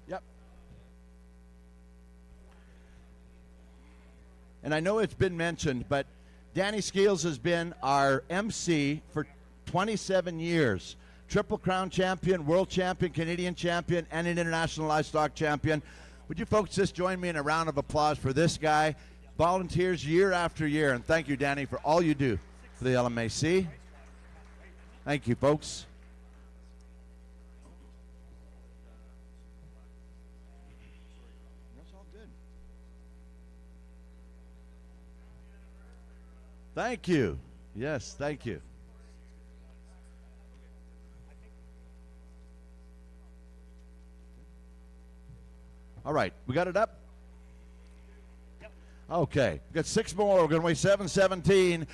Yep. And I know it's been mentioned, but Danny Skeels has been our MC for 27 years. Triple Crown champion, world champion, Canadian champion, and an international livestock champion. Would you folks just join me in a round of applause for this guy? Volunteers year after year. And thank you, Danny, for all you do for the LMAC. Thank you, folks. Thank you. Yes, thank you. All right, we got it up? Okay, we got 6 more. We're going to weigh 717.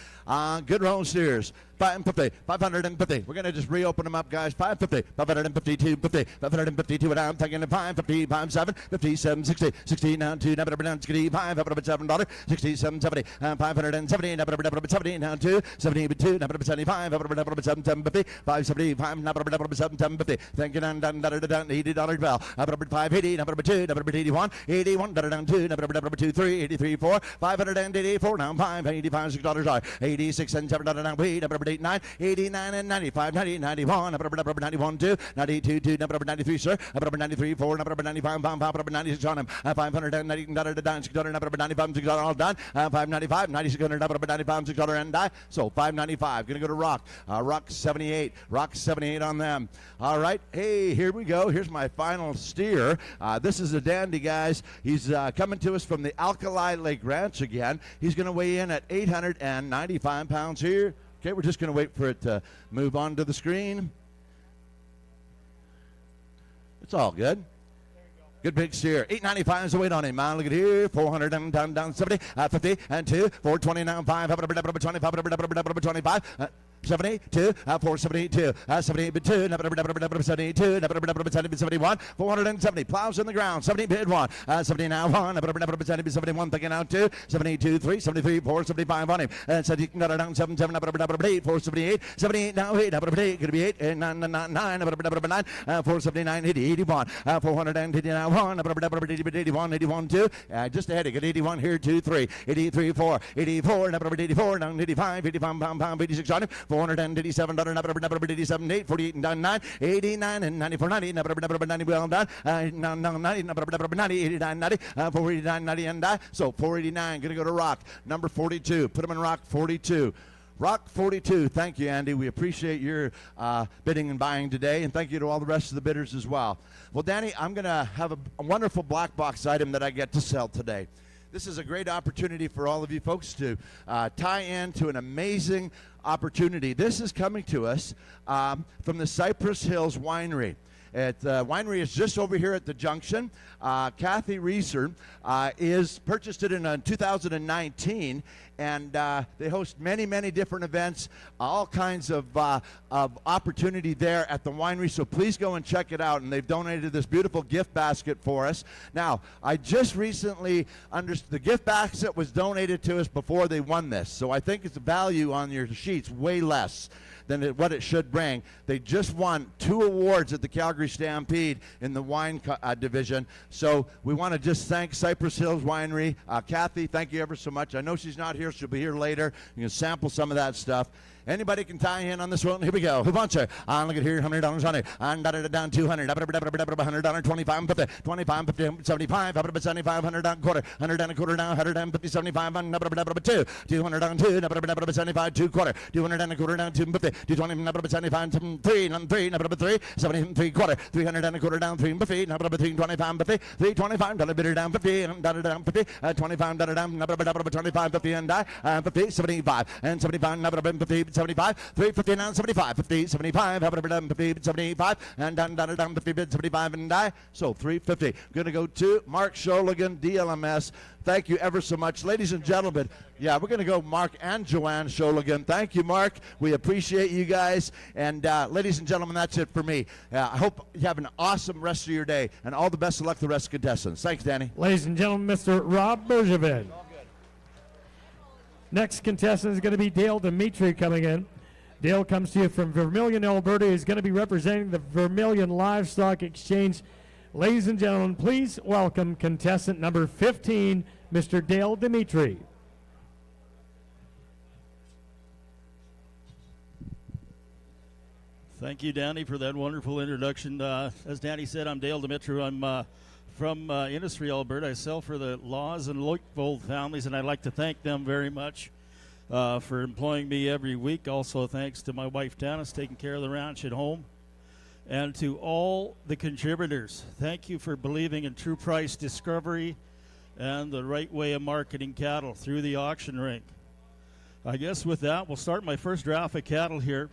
Good round steers. 550, 550. We're going to just reopen them up, guys. 550, 550, 250, 552, and I'm taking the 550, 57, 57, 60, 60, now 2, number 60, $507, 67, 70, 570, number 70, now 2, 72, number 75, 750, 575, number 750. Thank you, done, $80 bell. Number 580, number 2, number 81, 81, down 2, number 2, 3, 83, 4, 584, now 585, $6, 86 and 7, now wait, number 89, 89 and 95, 90, 91, number 91, 2, 92, 2, number 93, sir, number 93, 4, number 95, number 96 on him, 590, down, $6, number 95, $6 all done, 595, 9600, number 95, $6 and die, so 595, gonna go to Rock, Rock 78 on them. All right, hey, here we go, here's my final steer. This is a dandy, guys. He's coming to us from the Alkali Lake Ranch again. He's gonna weigh in at 895 pounds here. Okay, we're just going to wait for it to move on to the screen. It's all good. Good big steer. 895 is the weight on him, man. Look at here. 400 and down 70, 50 and 2, 429, 5, 25, 72, 472, 72, 72, 71, 470, plows in the ground, 70 bid 1, 70 now 1, 71 thinking out 2, 72, 3, 73, 4, 75 on him, and 70, down 77, 8, 478, 78 now 8, could be 8, 9, 9, 479, 80, 81, 480 now 1, 81, 81, 2, just ahead, get 81 here, 2, 3, 83, 4, 84, 84, down 85, 85, 86 on him, $487, number 87, 8, 48, and 99, 89, and 94, 90, number 90, well done, 90, number 90, 89, 90, 489, 90, and die. So 489, going to go to Rock, number 42. Put him in Rock 42. Rock 42, thank you, Andy. We appreciate your bidding and buying today, and thank you to all the rest of the bidders as well. Well, Danny, I'm going to have a wonderful black box item that I get to sell today. This is a great opportunity for all of you folks to tie in to an amazing opportunity. This is coming to us from the Cypress Hills Winery. Winery is just over here at the junction. Kathy Reeser is purchased it in 2019, and they host many different events, all kinds of opportunity there at the winery. So please go and check it out. And they've donated this beautiful gift basket for us. Now, I just recently understood the gift basket was donated to us before they won this, so I think its value on your sheets way less than what it should bring. They just won 2 awards at the Calgary Stampede in the wine division. So we want to just thank Cypress Hills Winery. Kathy, thank you ever so much. I know she's not here. She'll be here later. You can sample some of that stuff. Anybody can tie in on this one. Here we go. Who wants her? Look at here, $100 on it. Down 200. $100, 25, 50, 25, 50, 75, 75, $100 quarter, $100 and a quarter down, 150, 75, on number 2, 200 on 2, number 75, 2 quarter, 200 and a quarter down, 250, 220, number 75, 3, number 3, number 3, 73 quarter, 300 and a quarter down, 3 50, number 325, 50, 325, dollar bidder down 50, and dollar down 50, $25 down, number 25, 50 and die, 50, 75, and 75, number 50, 75, 359, 75, 50, 75, 50, 75, and down 50, 75, and die. So 350. Going to go to Mark Sholigan, DLMS. Thank you ever so much. Ladies and gentlemen, yeah, we're going to go Mark and Joanne Sholigan. Thank you, Mark. We appreciate you guys. And ladies and gentlemen, that's it for me. I hope you have an awesome rest of your day, and all the best of luck to the rest of the contestants. Thanks, Danny. Ladies and gentlemen, Mr. Rob Bergevin. Next contestant is going to be Dale Dimitri coming in. Dale comes to you from Vermilion, Alberta. He's going to be representing the Vermilion Livestock Exchange. Ladies and gentlemen, please welcome contestant number 15, Mr. Dale Dimitri. Thank you, Danny, for that wonderful introduction. As Danny said, I'm Dale Dimitri. I'm from Industry, Alberta. I sell for the Laws and Lakefold families, and I'd like to thank them very much for employing me every week. Also, thanks to my wife, Dennis, taking care of the ranch at home. And to all the contributors, thank you for believing in true price discovery and the right way of marketing cattle through the auction ring. I guess with that, we'll start my first draft of cattle here.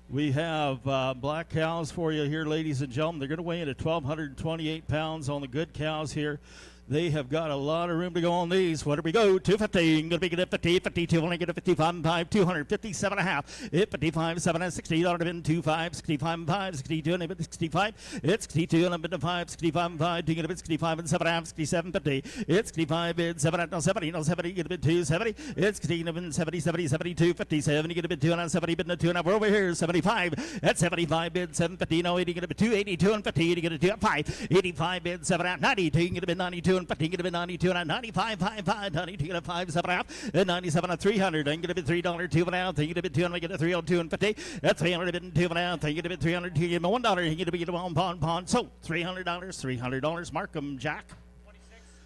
We have black cows for you here, ladies and gentlemen. They're going to weigh in at 1,228 pounds on the good cows here. They have got a lot of room to go on these. What do we go? 250. Going to be good at 50, 52. Only get a 55, 5, 257 and a half. 55, 7, and 60. $60 been 25, 65, 5, 62, and a bit 65. It's 62, and a bit 5, 65, 5. Doing it a bit 65 and 7 and a half, 67, 50. It's 65, bid 7, no 70, no 70. Get a bit 2, 70. It's 16, and 70, 70, 72, 57. You get a bit 2 and 70, bid 2 and a half. We're over here, 75. At 75, bid 750. No 80. Get a bit 2, 82 and 50. You get a 2 at 5. 85, bid 7 and 92. You can get a bit 92. 15, get a bit 92 and 95, 5, 5, 92, get a 5, 7 and a half, and 97 and 300, and get a bit $3, 2 and a half, then you get a bit 200, get a 302 and 50, that's 300 and 2 and a half, then you get a bit 300, you get $1, you get a bit $1, so $300, mark 'em, Jack.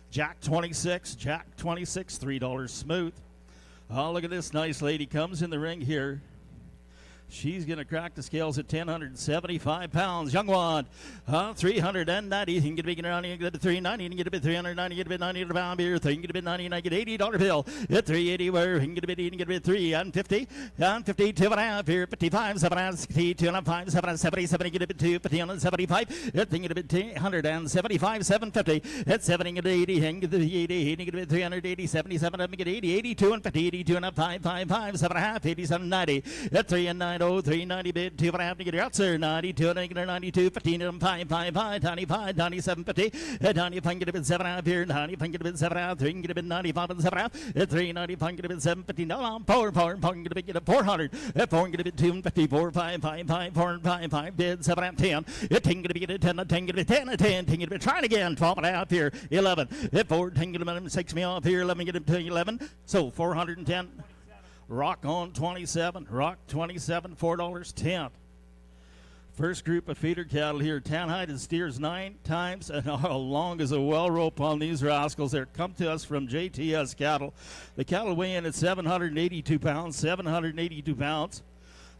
Jack 26, $3 smooth. Oh, look at this nice lady comes in the ring here. She's going to crack the scales at 1,075 pounds. Young one, 390. You can get a big 90, you can get a 390, you can get a bit 390, you get a bit 90 pound beer. You can get a bit 90, and I get $80 bill. At 380, where you can get a bit 80, you can get a bit 3 and 50. And 50, 2 and a half here. 55, 7 and 60, 2 and 5, 7 and 70, 70, get a bit 2, 50 and 75. At thing get a bit 175, 750. At 70, get 80, and get the 80, and get a bit 380, 77, and get 80, 82 and 50, 82 and 5, 5, 5, 7 and a half, 87, 90. At 3 and 9, 390 bid, 2 and a half to get your outside, 92, and get 92, 15 and 5, 5, 5, 95, 97, 50. At 90, if I can get a bit 7 and a half here, 90, if I can get a bit 7 and a half, 3 can get a bit 95 and 7 and a half. At 390, if I can get a bit 750, no, 4, can get a 400. At 4 can get a bit 250, 4, 5, 5, 5, 4, 5, 5, bid, 7 and a half, 10. At 10, get a bit 10, 10, get a bit 10, 10, 10, get a bit, trying again, 12 and a half here, 11. At 4, 10, get a bit 6 me off here, 11, get a bit 11. So 410. Rock on 27. Rock 27, $4.10. First group of feeder cattle here. Tanhide and steers 9 times, and how long is a well rope on these rascals? They're come to us from JTS Cattle. The cattle weigh in at 782 pounds. 782 pounds.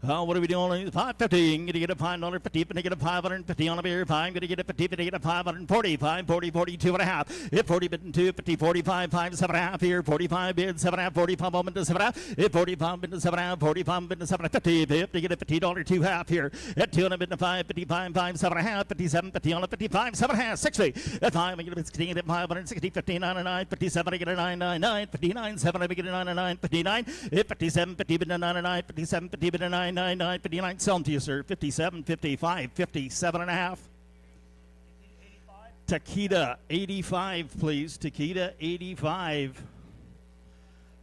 What are we doing? 550. I'm going to get a $5.50. I'm going to get a $550 on a beer. I'm going to get a 50. I'm going to get a 540. 540, 42 and a half. If 40 bid and 2, 50, 45, 5, 7 and a half here. 45 bid, 7 and a half, 45 on to 7 and a half. If 45 bid to 7 and a half, 45 bid to 7 and a 50. 50, get a $50 2 half here. At 2 and a bid to 5, 55, 5, 7 and a half. 57, 50 on a 55, 7 and a half, 60. At 5, I get a 16, at 560, 59 and 9, 57, I get a 999, 59, 7, I get a 999, 59. If 57, 50 bid to 99, 57, 50 bid to 999, 59, sell them to you, sir. 57, 55, 57 and a half. Takeda, 85, please. Takeda, 85.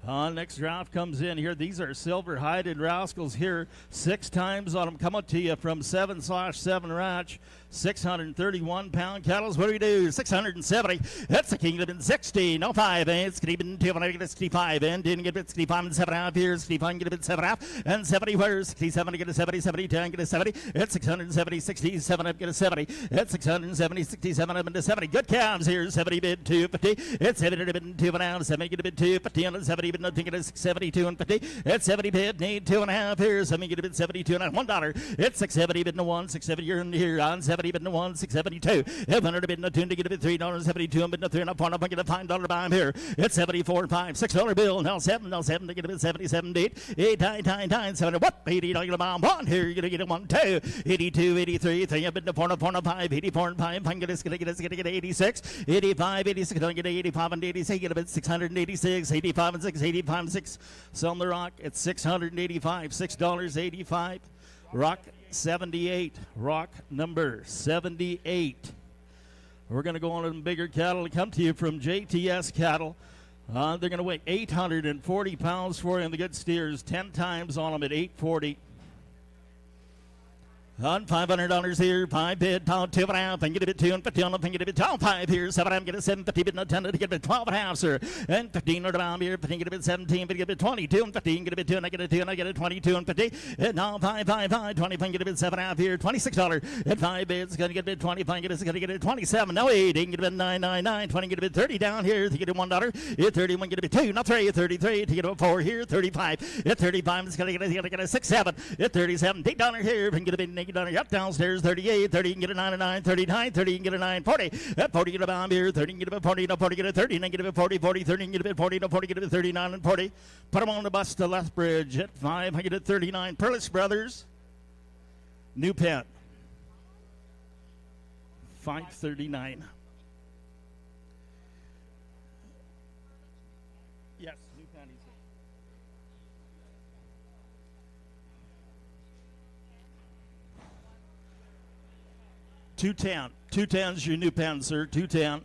Next draft comes in here. These are silver-hided rascals here. 6 times on them. Coming to you from 7/7 Ranch. 631-pound cattle. What do we do? 670. That's the Kingdom in 60. No 5. It's Kingdom 2. When I get a 65. And didn't get it. 65 and 7.5 here. 65 get a bit 7.5. And 70. Where's 67? Get a 70. 70. 10. Get a 70. It's 670. 67. Up. Get a 70. It's 670. 67. Up into 70. Good calves here. 70 bid 250. It's 70 bid 2 and a half. 70 get a bid 250. And 70 bid nothing. Get a 72 and 50. It's 70 bid need 2 and a half here. 70 get a bid 72 and a half. $1. It's 670 bid 1. 670 you're in here on 70. Bid 1, 672. If 100 bid in a tune to get a bid $3.72 and bid 3 and a point up and get a $5 buy here. It's 74 5 $6 bill. Now 7 to get a bid 77 8 9 7 what $80 get a bomb 1 here you're gonna get a 1 2 82 83 3 a bid to point up 5 84 and 5 I'm gonna get 86 85 86 gonna get 85 and 86 get a bid 686 85 and 6 85 and 6 sell the rock at 685 $6.85 rock 78, rock number 78. We're going to go on to bigger cattle to come to you from JTS Cattle. They're going to weigh 840 pounds for you, and the good steers 10 times on them at 840. On $500 here, 5 bid, pound 2 and a half, and get a bit 2 and 50 on them, and get a bit 12, 5 here, 7 I'm get a 750 bid, not 10 to get a bit 12 and a half, sir. And 15 on the bomb here, 15 get a bit 17, but get a bit 22 and 15, get a bit 2 and I get a 2 and I get a 22 and 50. And now 5, 20, get a bit 7 and a half here, $26. At 5 bids, gonna get a bit 25, gonna get a 27. No 8, get a bit 999, 20 get a bit 30 down here, to get a $1. At 31 get a bit 2, not 3, at 33 to get a 4 here, 35. At 35 it's gonna get a 6, 7. At 37, $8 here, and get a bit $8 up downstairs. 38, 30, you can get a 99, 39, 30, you can get a 9, 40. At 40, get a bomb here, 30, you can get a 40, no 40, get a 30, and get a 40, 40, 30, you can get a 40, no 40, get a 39 and 40. Put them on the bus to Lethbridge at 5, I get a 39. Perlis Brothers, New Pen, 539. Yes, New Pen. 210. 210 is your new pen, sir. 210.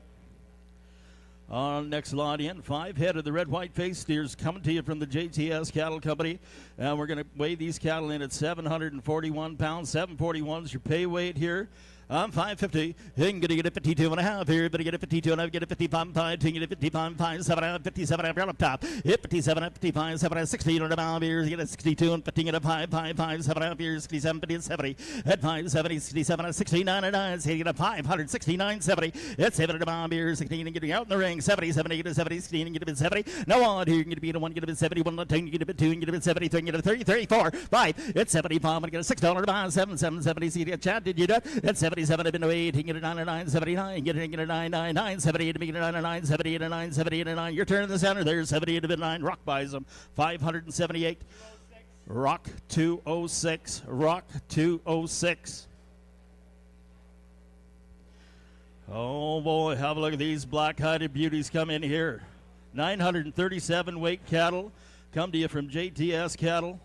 Next lot in, 5 head of the red white face steers coming to you from the JTS Cattle Company. And we're going to weigh these cattle in at 741 pounds. 741 is your pay weight here. 550. You're going to get a 52 and a half here, but you get a 52 and a half, get a 55, 5, you get a 55, 5, 7 and a half, 57 and a half, up top. 57 and 55, 7 and 60 and a half years, you get a 62 and 50 and a 5, 5, 5, 7 and a half years, 67, 50 and 70. At 5, 70, 67 and 69 and 9, so you get a 569, 70. At 7 and a half years, 16 and getting out in the ring, 70, 70, get a 70, 16 and get a bit 70. No on here, you get a bit 1, get a bit 71, 10, you get a bit 2, you get a bit 73, you get a 30, 34, 5. It's 75, and get a $6 buy, 7, 7, 70. See that chat? Did you do it? At 77, I've been away. Get a 99, 79, get a 999, 78, get a 99, 78, 9, 78, 9. Your turn in the center. There's 78 to 9. Rock buys them. 578. Rock 206. Rock 206. Oh boy, have a look at these black-hided beauties come in here. 937 weight cattle come to you from JTS Cattle.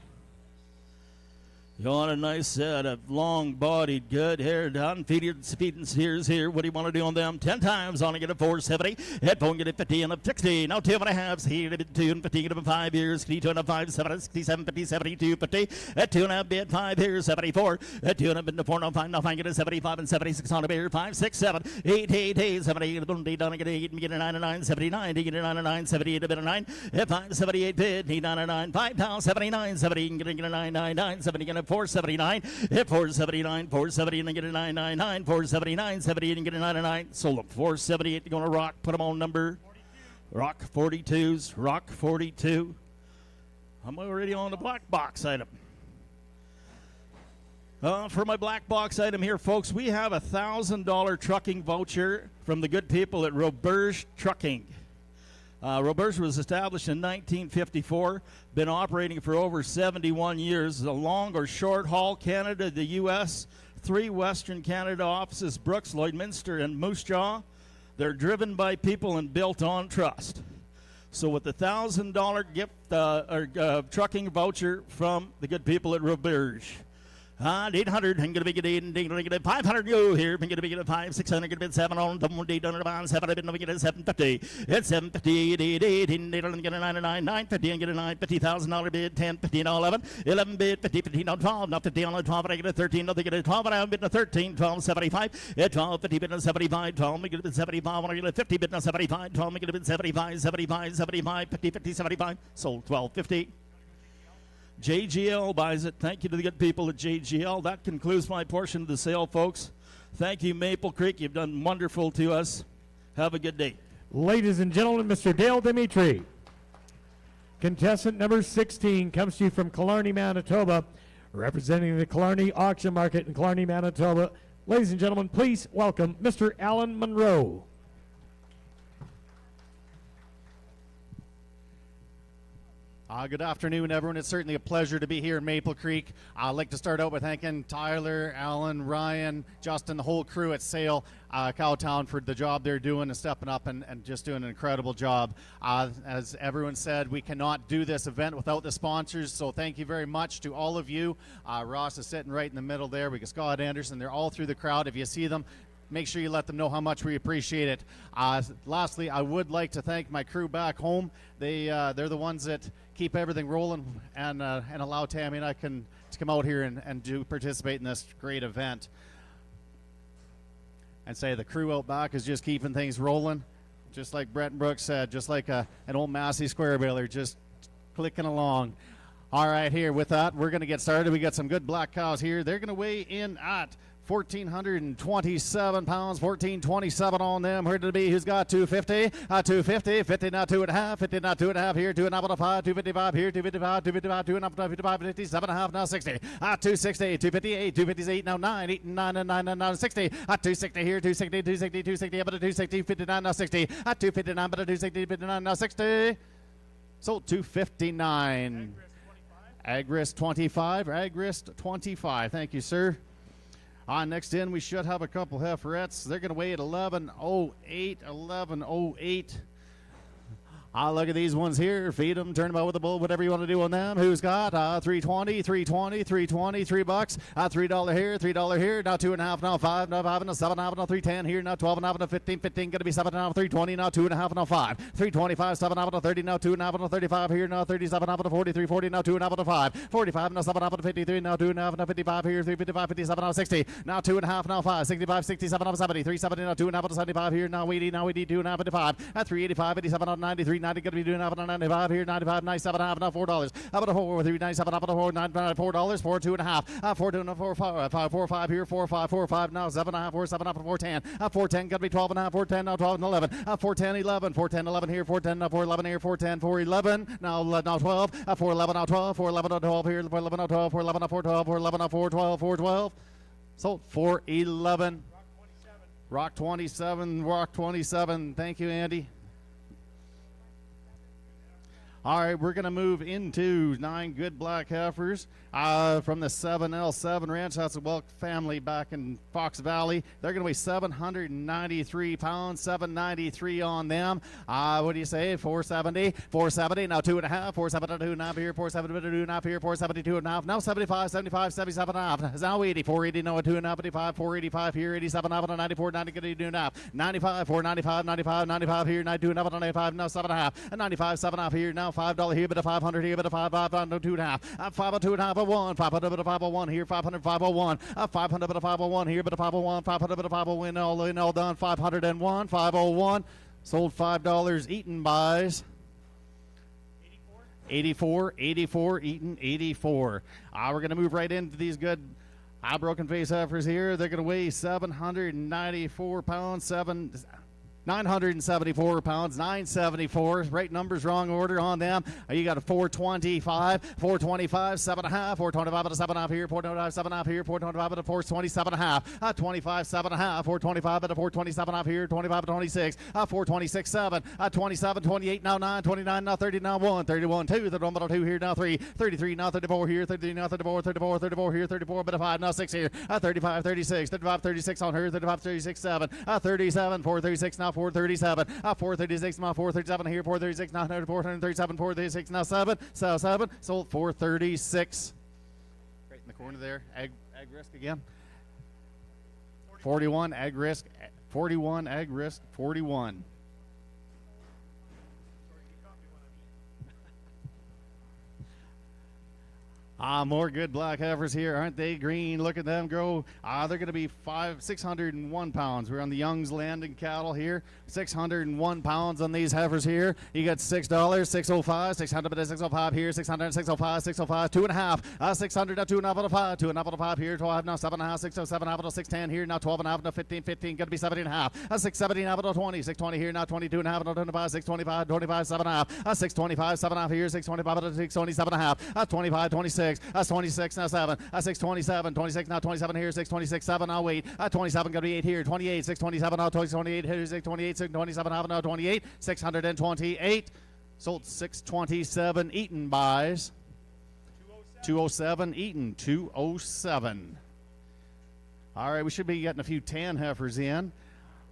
You want a nice set of long-bodied, good-haired, undefeated speeding steers here. What do you want to do on them? 10 times on to get a 470. Headphone get a 50 and a 60. Now 2.5. Here to 2 and 50 get a 5 years. 2 and a 5, 67, 50, 72, 50. At 2.5 bid 5 here, 74. At 2.5 bid 4, now 5, now 5 get a 75 and 76 on a beer. 5, 6, 7, 8, 8, 8, 78. Down get a 8 and get a 9 and 9, 79. Get a 9 and 9, 78 a bit of 9. At 5, 78 bid. Need 9 and 9. 5 pounds, 79, 70. Get a 9, 9, 9, 70. Get a 479. Hit 479, 470 and get a 999, 479, 78 and get a 99. Sold them 478 to go to Rock. Put them on number. 42. Rock 42s, Rock 42. I'm already on the black box item. For my black box item here, folks, we have a $1,000 trucking voucher from the good people at Roberge Trucking. Roberge was established in 1954, been operating for over 71 years. A long or short haul Canada, the U.S., 3 Western Canada offices, Brooks, Lloydminster, and Moose Jaw. They're driven by people and built on trust. So with the $1,000 gift trucking voucher from the good people at Roberge. 800, I'm going to be get 500, go here, I'm going to be get 5, 600, get a bit 7 on, 800, 700, I'm get a 750, it's 750, 888, and get a 99, 950, and get a $950,000 bid, 10, 15, 11, 11 bid, 50, 15, 12, not 50 on 12, I get a 13, no, they get a 12, and I'm bidding a 13, 12, 75, 12, 50, bid a 75, 12, we get a bid 75, I get a 50, bid a 75, 12, we get a bid 75, 75, 75, 50, 50, 75, sold 1250. JGL buys it. Thank you to the good people at JGL. That concludes my portion of the sale, folks. Thank you, Maple Creek. You've done wonderful to us. Have a good day. Ladies and gentlemen, Mr. Dale Dimitri. Contestant number 16 comes to you from Killarney, Manitoba, representing the Killarney auction market in Killarney, Manitoba. Ladies and gentlemen, please welcome Mr. Alan Monroe. Good afternoon, everyone. It's certainly a pleasure to be here in Maple Creek. I'd like to start out by thanking Tyler, Alan, Ryan, Justin, the whole crew at Sale Cowtown for the job they're doing and stepping up and just doing an incredible job. As everyone said, we cannot do this event without the sponsors, so thank you very much to all of you. Ross is sitting right in the middle there. We got Scott Anderson. They're all through the crowd. If you see them, make sure you let them know how much we appreciate it. Lastly, I would like to thank my crew back home. They're the ones that keep everything rolling and allow Tammy and I to come out here and do participate in this great event. And say the crew out back is just keeping things rolling, just like Brett and Brooks said, just like an old Massey Square baler, just clicking along. All right, here with that, we're going to get started. We got some good black cows here. They're going to weigh in at 1,427 pounds, 1,427 on them. Where did it be? Who's got 250? 250, 50 now 2.5, 50 now 2.5 here, 2.5 255 here, 255, 255, 2.5 57.5 now 60. 260, 258, 258 now 9, 8 and 9 and 9 and 9 60. 260 here, 260, 260, 260, up to 260, 59 now 60. 259, but 260, 59 now 60. Sold 259. Agrist 25, Agrist 25. Thank you, sir. Next in, we should have a couple heiferettes. They're going to weigh at 11.08, 11.08. Look at these ones here. Feed them, turn them out with the bull, whatever you want to do on them. Who's got 320, 320, 320, $3. $3 here, $3 here. Now 2.5, now 5, now 5, now 7.5, now 310 here. Now 12.5, now 15, 15 going to be 7 now 320, now 2.5, now 5. 325, 7.5, now 30, now 2.5, now 35 here. Now 37.5, now 40, 340, now 2.5, now 5. 45, now 7.5, now 53, now 2.5, now 55 here. 355, 57, now 60. Now 2.5, now 5. 65, 67, now 70. 370, now 2.5, now 75 here. Now 80, now 80, 2.5, 55. At 385, 87, now 93. 90 going to be doing up on 95 here, 95, 97, half, now $4. Up at 4, 3, 97, up at 4, 9, $4, 4, 2.5, 4, 2, 4, 5, 4, 5 here, 4, 5, 4, 5, now 7.5, 4, 7, up at 4, 10, 4, 10, got to be 12.5, 4, 10, now 12 and 11, 4, 10, 11, 4, 10, 11 here, 4, 10, now 4, 11 here, 4, 10, 4, 11, now 12, 4, 11, now 12, 4, 11, now 12 here, 4, 11, now 12, 4, 11, now 4, 12, 4, 11, now 4, 12, 4, 12, sold 4, 11, Rock 27, Rock 27, thank you, Andy. All right, we're going to move into 9 good black heifers from the 7L7 Ranch. That's a Welk family back in Fox Valley. They're going to weigh 793 pounds, 793 on them. What do you say? 470, 470. Now 2.5, 470, 2.5 here, 470, 2.5 here, 472 and a half. Now 75, 75, 77 and a half. Now 80, 480, no 2.5, 85, 485 here, 87 and a half, 94, 90, 2.5, 95, 495, 95, 95 here, 92 and a half, 95, now 7.5, 95, 7.5 here, now $5 here, but a 500 here, but a 5, no 2.5, 5, 2.5, a 1, 500, but a 501 here, 500, 501, 500, but a 501 here, but a 501, 500, but a 501, all done, 501, 501, sold $5, Eaton buys. 84, 84, Eaton, 84. We're going to move right into these good broken face heifers here. They're going to weigh 794 pounds, 974 pounds, 974. Right numbers, wrong order on them. You got a 425, 425, 7.5, 425 at a 7.5 here, 425, 7.5 here, 425 at a 427.5, 25, 7.5, 425 at a 427.5 here, 25 26, 426, 7, 27, 28, now 9, 29, now 30, now 1, 31, 2, 31, 2 here, now 3, 33, now 34 here, 33, now 34, 34, 34 here, 34, but a 5, now 6 here, 35, 36, 35, 36 on her, 35, 36, 7, 37, 436, now 437, 436, now 437 here, 436, now 437, 436, now 7, so 7, sold 436. Right in the corner there, ag risk again. 41, ag risk, 41, ag risk, 41. More good black heifers here, aren't they? Green, look at them go. They're going to be 601 pounds. We're on the Young's Landing cattle here. 601 pounds on these heifers here. You got $6, 605, 600, but 605 here, 600, 605, 605, 2.5, 600, now 2.5 out of 5, 2.5 out of 5 here, 12, now 7.5, 607 out of 610 here, now 12.5, now 15, 15, going to be 17.5, 670 out of 20, 620 here, now 22.5 out of 25, 625, 25, 7.5, 625, 7.5 here, 625 out of 627.5, 25, 26. 26 now 7, 627, 26 now 27 here, 626, 7 now wait, 27 gonna be 8 here, 28, 627 now 28 here, 628, 627 half now 28, 628, sold 627, Eaton buys, 207, Eaton, 207. All right, we should be getting a few tan heifers in.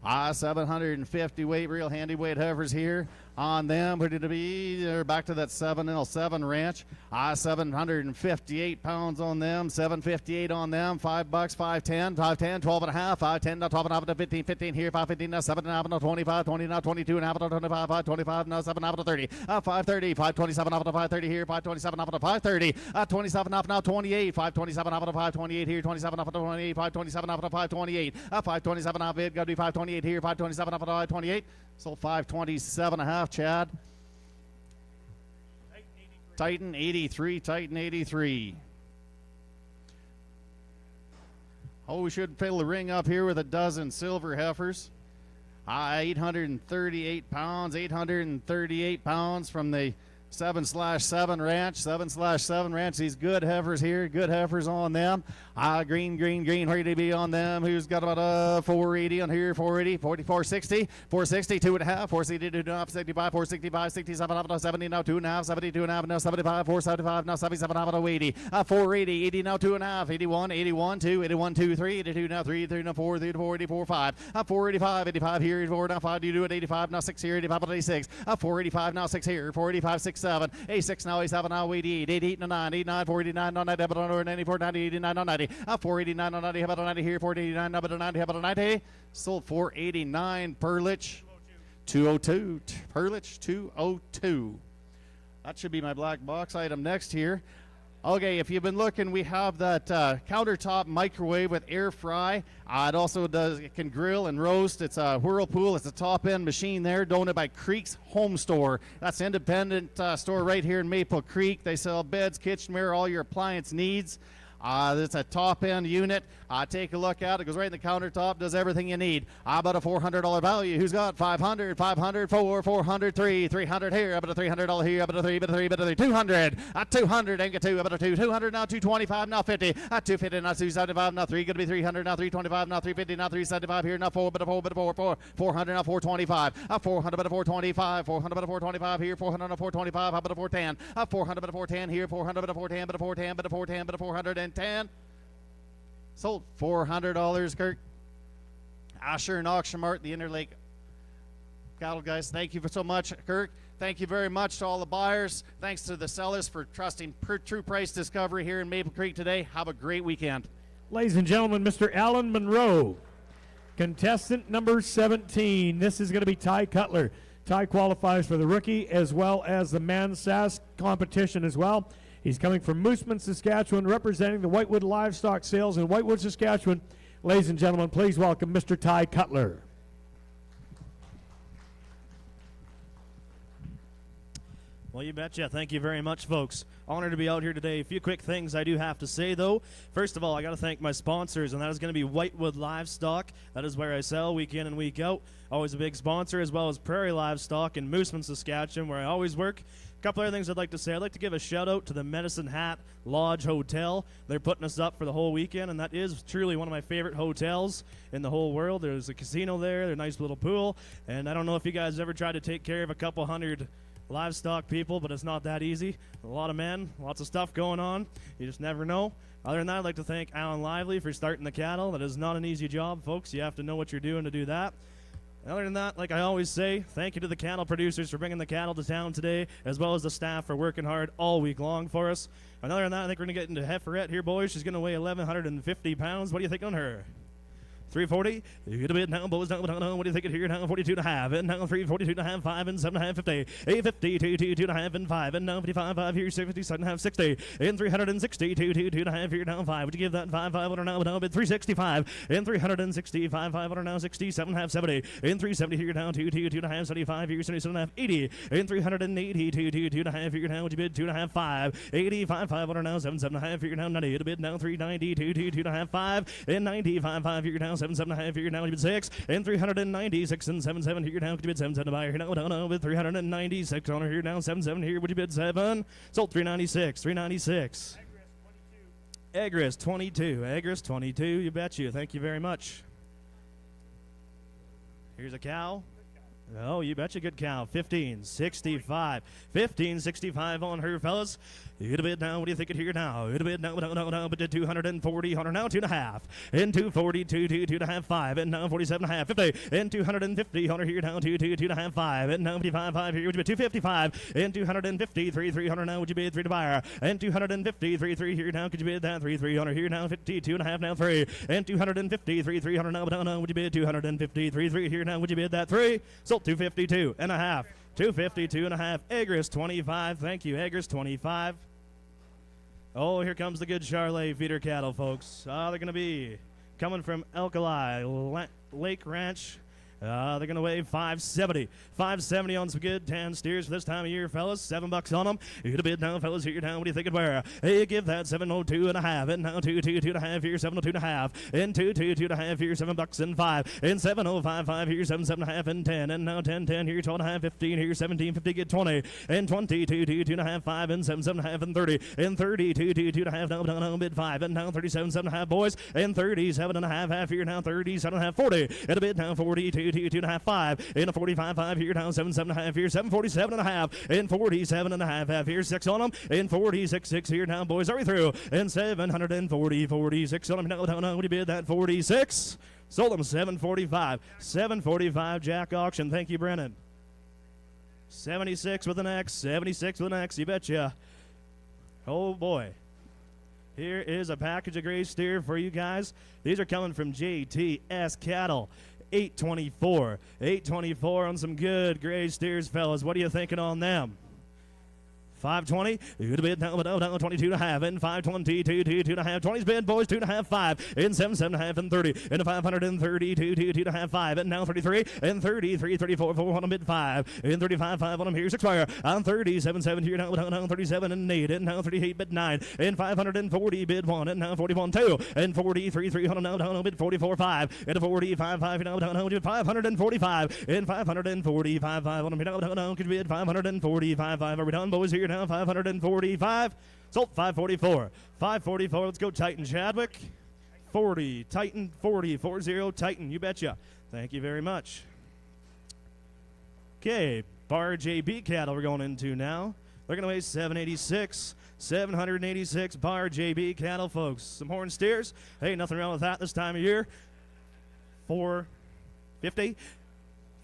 750 weight, real handy weight heifers here on them. Where did it be? They're back to that 7L7 ranch. 758 pounds on them, 758 on them, $5, 510, 510, 12 and a half, 510, now 12 and a half to 15, 15 here, 515, now 7 and a half, now 25, 20, now 22 and a half, now 25, 525, now 7 and a half to 30, 530, 527 half to 530 here, 527 half to 530, 27 half now 28, 527 half to 528 here, 27 half to 28, 527 half to 528, 527 half it, got to be 528 here, 527 half to 528, sold 527 a half, Chad. Titan 83, Titan 83. Oh, we should fill the ring up here with a dozen silver heifers. 838 pounds, 838 pounds from the 7/7 ranch, 7/7 ranch. These good heifers here, good heifers on them. Green, green, green, ready to be on them. Who's got about 480 on here, 480, 40, 460, 460, 2.5, 460, 2.5, 65, 465, 67, now 70, now 2.5, 72 and a half, now 75, 475, now 77, now 80, 480, 80, now 2.5, 81, 81, 2, 81, 2, 3, 82, now 3, 3, now 4, 3, 4, 84, 5, 485, 85 here, 84, now 5, you do it, 85, now 6 here, 85, 86, 485, now 6 here, 485, 6, 7, 6 now, 7 now, 88, 88, 9, 89, 489, now 90, 94, 90, 89, now 90, 489, now 90, how about a 90 here, 489, now about a 90, how about a 90, sold 489, Perlich, 202, Perlich, 202. That should be my black box item next here. Okay, if you've been looking, we have that countertop microwave with air fry. It also it can grill and roast. It's a Whirlpool. It's a top-end machine there, donated by Creek's Home Store. That's an independent store right here in Maple Creek. They sell beds, kitchenware, all your appliance needs. It's a top-end unit. Take a look at it. It goes right in the countertop. Does everything you need. About a $400 value. Who's got 500? 500, 400, 300 here. About a $300 here. About a 3, about a 3, about a 3. 200. 200 and get 2. About a 2. 200 now. 225 now. 50. 250 now. 275 now. 3 going to be 300 now. 325 now. 350 now. 375 here now. 4 but a 4 but a 4 4. 400 now. 425. 400 but a 425. 400 but a 425 here. 400 now. 425. How about a 410? 400 but a 410 here. 400 but a 410 but a 410 but a 410 but a 410. Sold $400, Kirk. Asher and Auction Mart, the Interlake cattle guys. Thank you for so much, Kirk. Thank you very much to all the buyers. Thanks to the sellers for trusting true price discovery here in Maple Creek today. Have a great weekend. Ladies and gentlemen, Mr. Alan Monroe, contestant number 17. This is going to be Ty Cutler. Ty qualifies for the rookie as well as the Man Sask competition as well. He's coming from Mooseman, Saskatchewan, representing the Whitewood Livestock Sales in Whitewood, Saskatchewan. Ladies and gentlemen, please welcome Mr. Ty Cutler. Well, you betcha. Thank you very much, folks. Honored to be out here today. A few quick things I do have to say, though. First of all, I got to thank my sponsors, and that is going to be Whitewood Livestock. That is where I sell week in and week out. Always a big sponsor, as well as Prairie Livestock in Mooseman, Saskatchewan, where I always work. A couple other things I'd like to say. I'd like to give a shout out to the Medicine Hat Lodge Hotel. They're putting us up for the whole weekend, and that is truly one of my favorite hotels in the whole world. There's a casino there, there's a nice little pool, and I don't know if you guys ever tried to take care of a couple hundred livestock people, but it's not that easy. A lot of men, lots of stuff going on. You just never know. Other than that, I'd like to thank Alan Lively for starting the cattle. That is not an easy job, folks. You have to know what you're doing to do that. Other than that, like I always say, thank you to the cattle producers for bringing the cattle to town today, as well as the staff for working hard all week long for us. And other than that, I think we're going to get into Heiferette here, boys. She's going to weigh 1,150 pounds. What do you think on her? 340. You get a bit now, boys. Down. What do you think it here? Now 42 and a half. And now 342 and a half. 5 and 7 and a half. 50. 850. 2 and a half and 5. And now 55. 5 here. 57 and a half. 60. And 360. 2 and a half here. Now 5. Would you give that 5? 5 now. Now bid 365. And 365. 5 now 67 and a half. 70. And 370 here. Now 2 and a half. 75 here. 77 and a half. 80. And 380. 2 and a half here. Now would you bid 2 and a half. 5. 85. 5 now 7 and a half here. Now 90. To bid now 390. 2 and a half. 5. And 95. 5 here. Now 7 and a half here. Now you bid 6. And 396 and 7 here. Now could you bid 7 to buy here. Now bid 396 on her here. Now 7 here. Would you bid 7? Sold 396. 396. Agris 22. Agris 22. You bet you. Thank you very much. Here's a cow. Oh, you betcha, good cow. 1565. 1565 on her, fellas. You get a bid now. What do you think it here now? You get a bid now. No. But did 240 on her now. 2 and a half. And 240. 2 and a half. 5. And now 47 and a half. 50. And 250 on her here now. 2 and a half. 5. And now 55. 5 here. Would you bid 255? And 250. 300 now. Would you bid 3 to buyer? And 250. 3 here now. Could you bid that? 3 on her here now. 52 and a half now. 3. And 250. 300 now. But no. Would you bid 250? 3 here now. Would you bid that? 3. Sold 252 and a half. 252 and a half. Agris 25. Thank you. Agris 25. Oh, here comes the good Charlet feeder cattle, folks. They're going to be coming from Alkali Lake Ranch. They're going to weigh 570. 570 on some good tan steers for this time of year, fellas. $7 on them. You get a bid now, fellas. Here now. What do you think it were? Hey, give that 702 and a half. And now 2 and a half here. 702 and a half. And 2 and a half here. $7 and 5. And 705 5 here. 7 and a half and 10. And now 10 here. 12 and a half. 15 here. 1750 get 20. And 20 2 and a half. 5 and 7 and a half and 30. And 30 2 and a half. No bid 5. And now 37 7 and a half, boys. And 37 and a half here now. 37 and a half. 40. And a bid now 42 2 and a half. 5 and a 45 5 here now. 7 and a half here. 747 and a half. And 47 and a half here. 6 on them. And 46 6 here now, boys. Are we through? And 740 46 on them. No. What do you bid that? 46. Sold them 745. 745 Jack auction. Thank you, Brennan. 76 with an X. 76 with an X. You betcha. Oh boy. Here is a package of gray steer for you guys. These are coming from JTS Cattle. 824 on some good gray steers, fellas. What are you thinking on them? 520. You to bid down 22 and a half. And 520, 2 and a half. 20's bid, boys, 2 and a half, 5. In 7 and a half, and 30. And 530, 2 and a half, 5. And now 33. And 33, 34, 4 on a bid, 5. And 35, 5 on them here, 6 fire. On 37, 7 here now, 37 and 8. And now 38, bid 9. And 540, bid 1. And now 41, 2. And 43, 3 on now, bid 44, 5. And 45, 5 now, bid 545. And 545, 5 on them here now, could bid 545, 5. Are we done, boys, here now? 545. Sold 544. 544. Let's go Titan Chadwick. 40. Titan 40. 40. Titan. You betcha. Thank you very much. Okay. Bar JB cattle we're going into now. They're going to weigh 786. 786 bar JB cattle, folks. Some horn steers. Hey, nothing wrong with that this time of year. 450.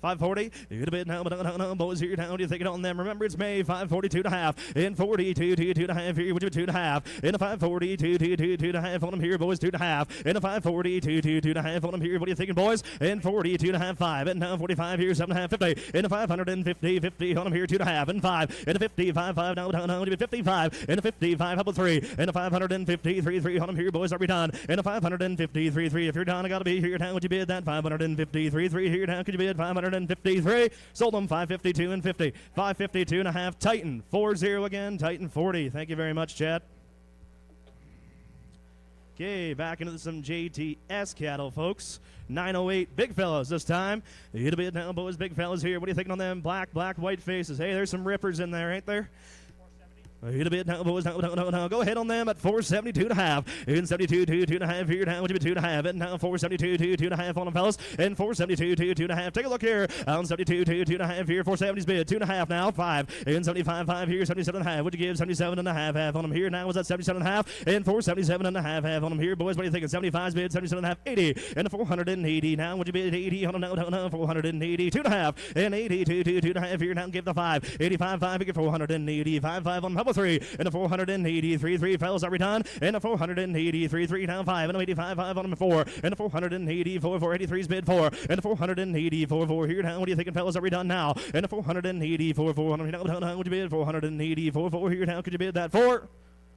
540. You get a bit now, but boys here now. Do you think it on them? Remember, it's May. 542 and a half. In 42, 2 and a half here. Would you 2 and a half? In a 540, 2 and a half on them here, boys. 2 and a half. In a 540, 2 and a half on them here. What are you thinking, boys? In 40, 2 and a half, 5. And now 45 here, 7 and a half, 50. In a 550, 50 on them here, 2 and a half. And 5. In a 55, 5 now, 55. In a 55, how about 3? In a 550, 3 on them here, boys. Are we done? In a 550, 3. If you're done, I gotta be here now. Would you bid that? 550, 3 here now. Could you bid 553? Sold them 552 and 50. 552 and a half. Titan 40 again. Titan 40. Thank you very much, Chad. Okay, back into some JTS cattle, folks. 908 big fellows this time. You get a bit now, boys. Big fellows here. What are you thinking on them? Black, white faces. Hey, there's some rippers in there, ain't there? Hit a bit now, boys. No. Go ahead on them at 472 and a half. In 72, 2 and a half here now. Would you be 2 and a half? And now 472, 2 and a half on them, fellas. And 472, 2 and a half. Take a look here. On 72, 2 and a half here. 470's bid. 2 and a half now. 5. In 75, 5 here. 77 and a half. Would you give 77 and a half on them here now? Was that 77 and a half? And 477 and a half on them here, boys. What are you thinking? 75's bid. 77 and a half. 80. And 480 now. Would you bid 80 on them? No. 480. 2 and a half. And 82, 2 and a half here now. Give the 5. 85, 5. We get 485, 5 on them. How about 3? And a 483, fellas, are we done? And a 483, now 5. And a 85, 5 on them 4. And a 484, 483's bid 4. And a 484, 4 here now. What are you thinking, fellas? Are we done now? And a 484, 4 on them now. Would you bid 484, 4 here now? Could you bid that 4?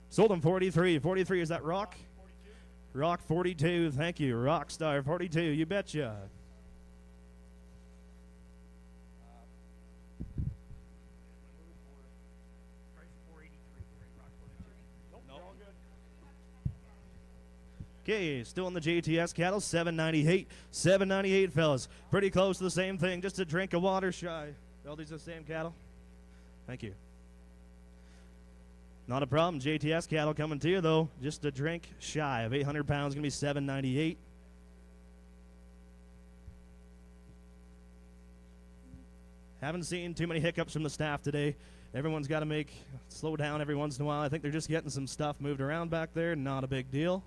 Sold them 43. 43, is that Rock? 42. Rock 42, thank you. Rockstar 42, you betcha. Okay, still in the JTS cattle, 798. 798, fellas. Pretty close to the same thing, just a drink of water shy. All these are the same cattle? Thank you. Not a problem. JTS cattle coming to you, though. Just a drink shy of 800 pounds. Going to be 798. Haven't seen too many hiccups from the staff today. Everyone's got to slow down every once in a while. I think they're just getting some stuff moved around back there. Not a big deal.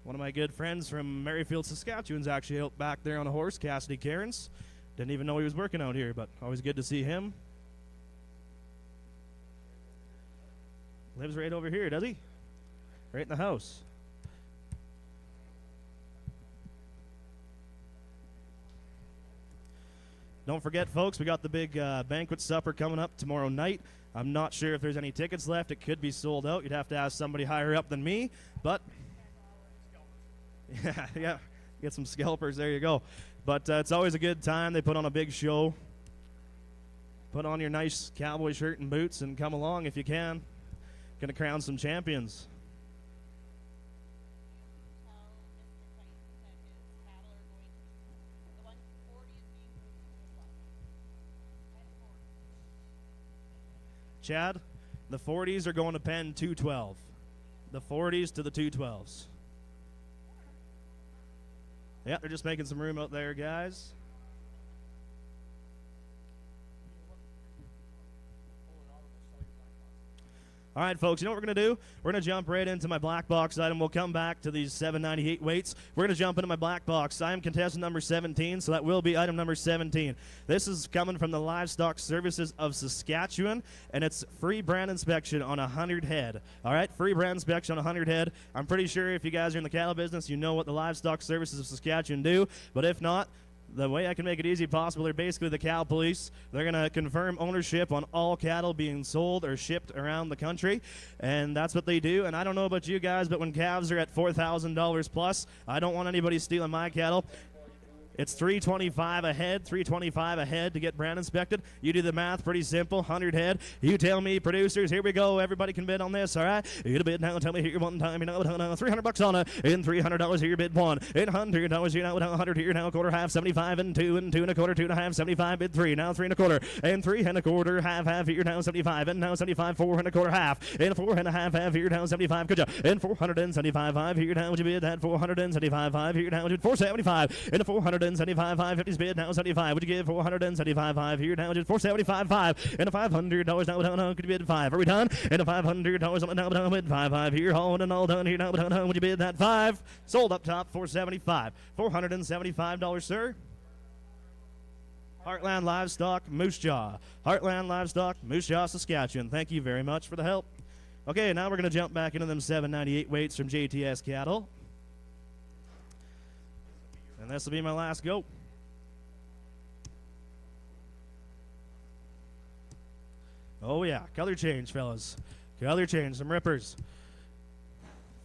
One of my good friends from Merrifield, Saskatchewan's actually out back there on a horse, Cassidy Cairns. Didn't even know he was working out here, but always good to see him. Lives right over here, does he? Right in the house. Don't forget, folks, we got the big banquet supper coming up tomorrow night. I'm not sure if there's any tickets left. It could be sold out. You'd have to ask somebody higher up than me, but... yeah, get some scalpers, there you go. But it's always a good time. They put on a big show. Put on your nice cowboy shirt and boots and come along if you can. Gonna crown some champions. Chad, the 40s are going to pen 212. The 40s to the 212s. Yeah, they're just making some room out there, guys. All right, folks, you know what we're going to do? We're going to jump right into my black box item. We'll come back to these 798 weights. We're going to jump into my black box. I am contestant number 17, so that will be item number 17. This is coming from the Livestock Services of Saskatchewan, and it's free brand inspection on 100 head. All right, free brand inspection on 100 head. I'm pretty sure if you guys are in the cattle business, you know what the Livestock Services of Saskatchewan do, but if not, The way I can make it easy possible, they're basically the cow police. They're going to confirm ownership on all cattle being sold or shipped around the country, and that's what they do. And I don't know about you guys, but when calves are at $4,000 plus, I don't want anybody stealing my cattle. It's $325 a head, $325 a head to get brand inspected. You do the math, pretty simple, 100 head. You tell me, producers, here we go. Everybody can bid on this, all right? You get a bid now, tell me here one time, you know, $300 on it, and $300 here, bid one, and $100 here now, 100 here now, quarter, half, 75, and two and a quarter, 2 1/2, 75, bid three, now 3 1/4, and 3 1/4, half here now, 75, and now 75, 4 1/4, half, and 4 1/2, half here now, 75, good job, and 475 here now, would you bid that, 475 here now, 475, and 475, 50's bid now, 75. Would you give 475 here now? Just 475 and a $500 now. Could you bid 5? Are we done? And a $500 now. Bid 5 here. All and all done here now. Would you bid that 5? Sold up top 475. $475, sir. Heartland Livestock, Moose Jaw. Heartland Livestock, Moose Jaw, Saskatchewan. Thank you very much for the help. Okay, now we're going to jump back into them 798 weights from JTS Cattle. And this will be my last go. Oh, yeah. Color change, fellas. Color change. Some rippers.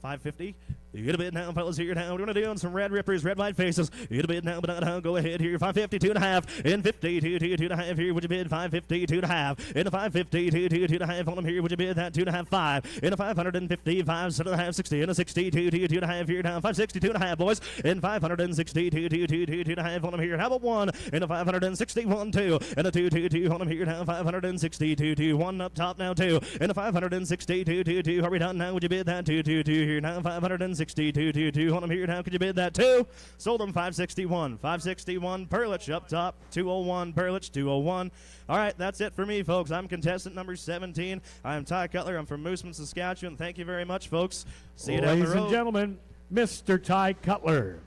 550. You get a bid now, fellas, here now. We're going to do on some red rippers, red white faces. You get a bid now, but now go ahead here. 550, 2 1/2, and 50, 2 1/2 here. Would you bid 550, 2 1/2, and a 550, 2 1/2 on them here. Would you bid that 2 1/2, 5, and a 550, 5, 7 1/2, 60, and a 60, 2 1/2 here now. 560, 2 1/2, boys, and 560, 2 1/2 on them here. How about 1, and a 561, 2, and a 2 on them here now. 560, 2 1 up top now, 2, and a 560, 2 Are we done now? Would you bid that 2 here now? 560, 2 on them here now. Could you bid that 2? Sold them 561. 561 Perlich up top. 201 Perlich, 201. All right, that's it for me, folks. I'm contestant number 17. I'm Ty Cutler. I'm from Mooseman, Saskatchewan. Thank you very much, folks. See you down the road. Ladies and gentlemen, Mr. Ty Cutler.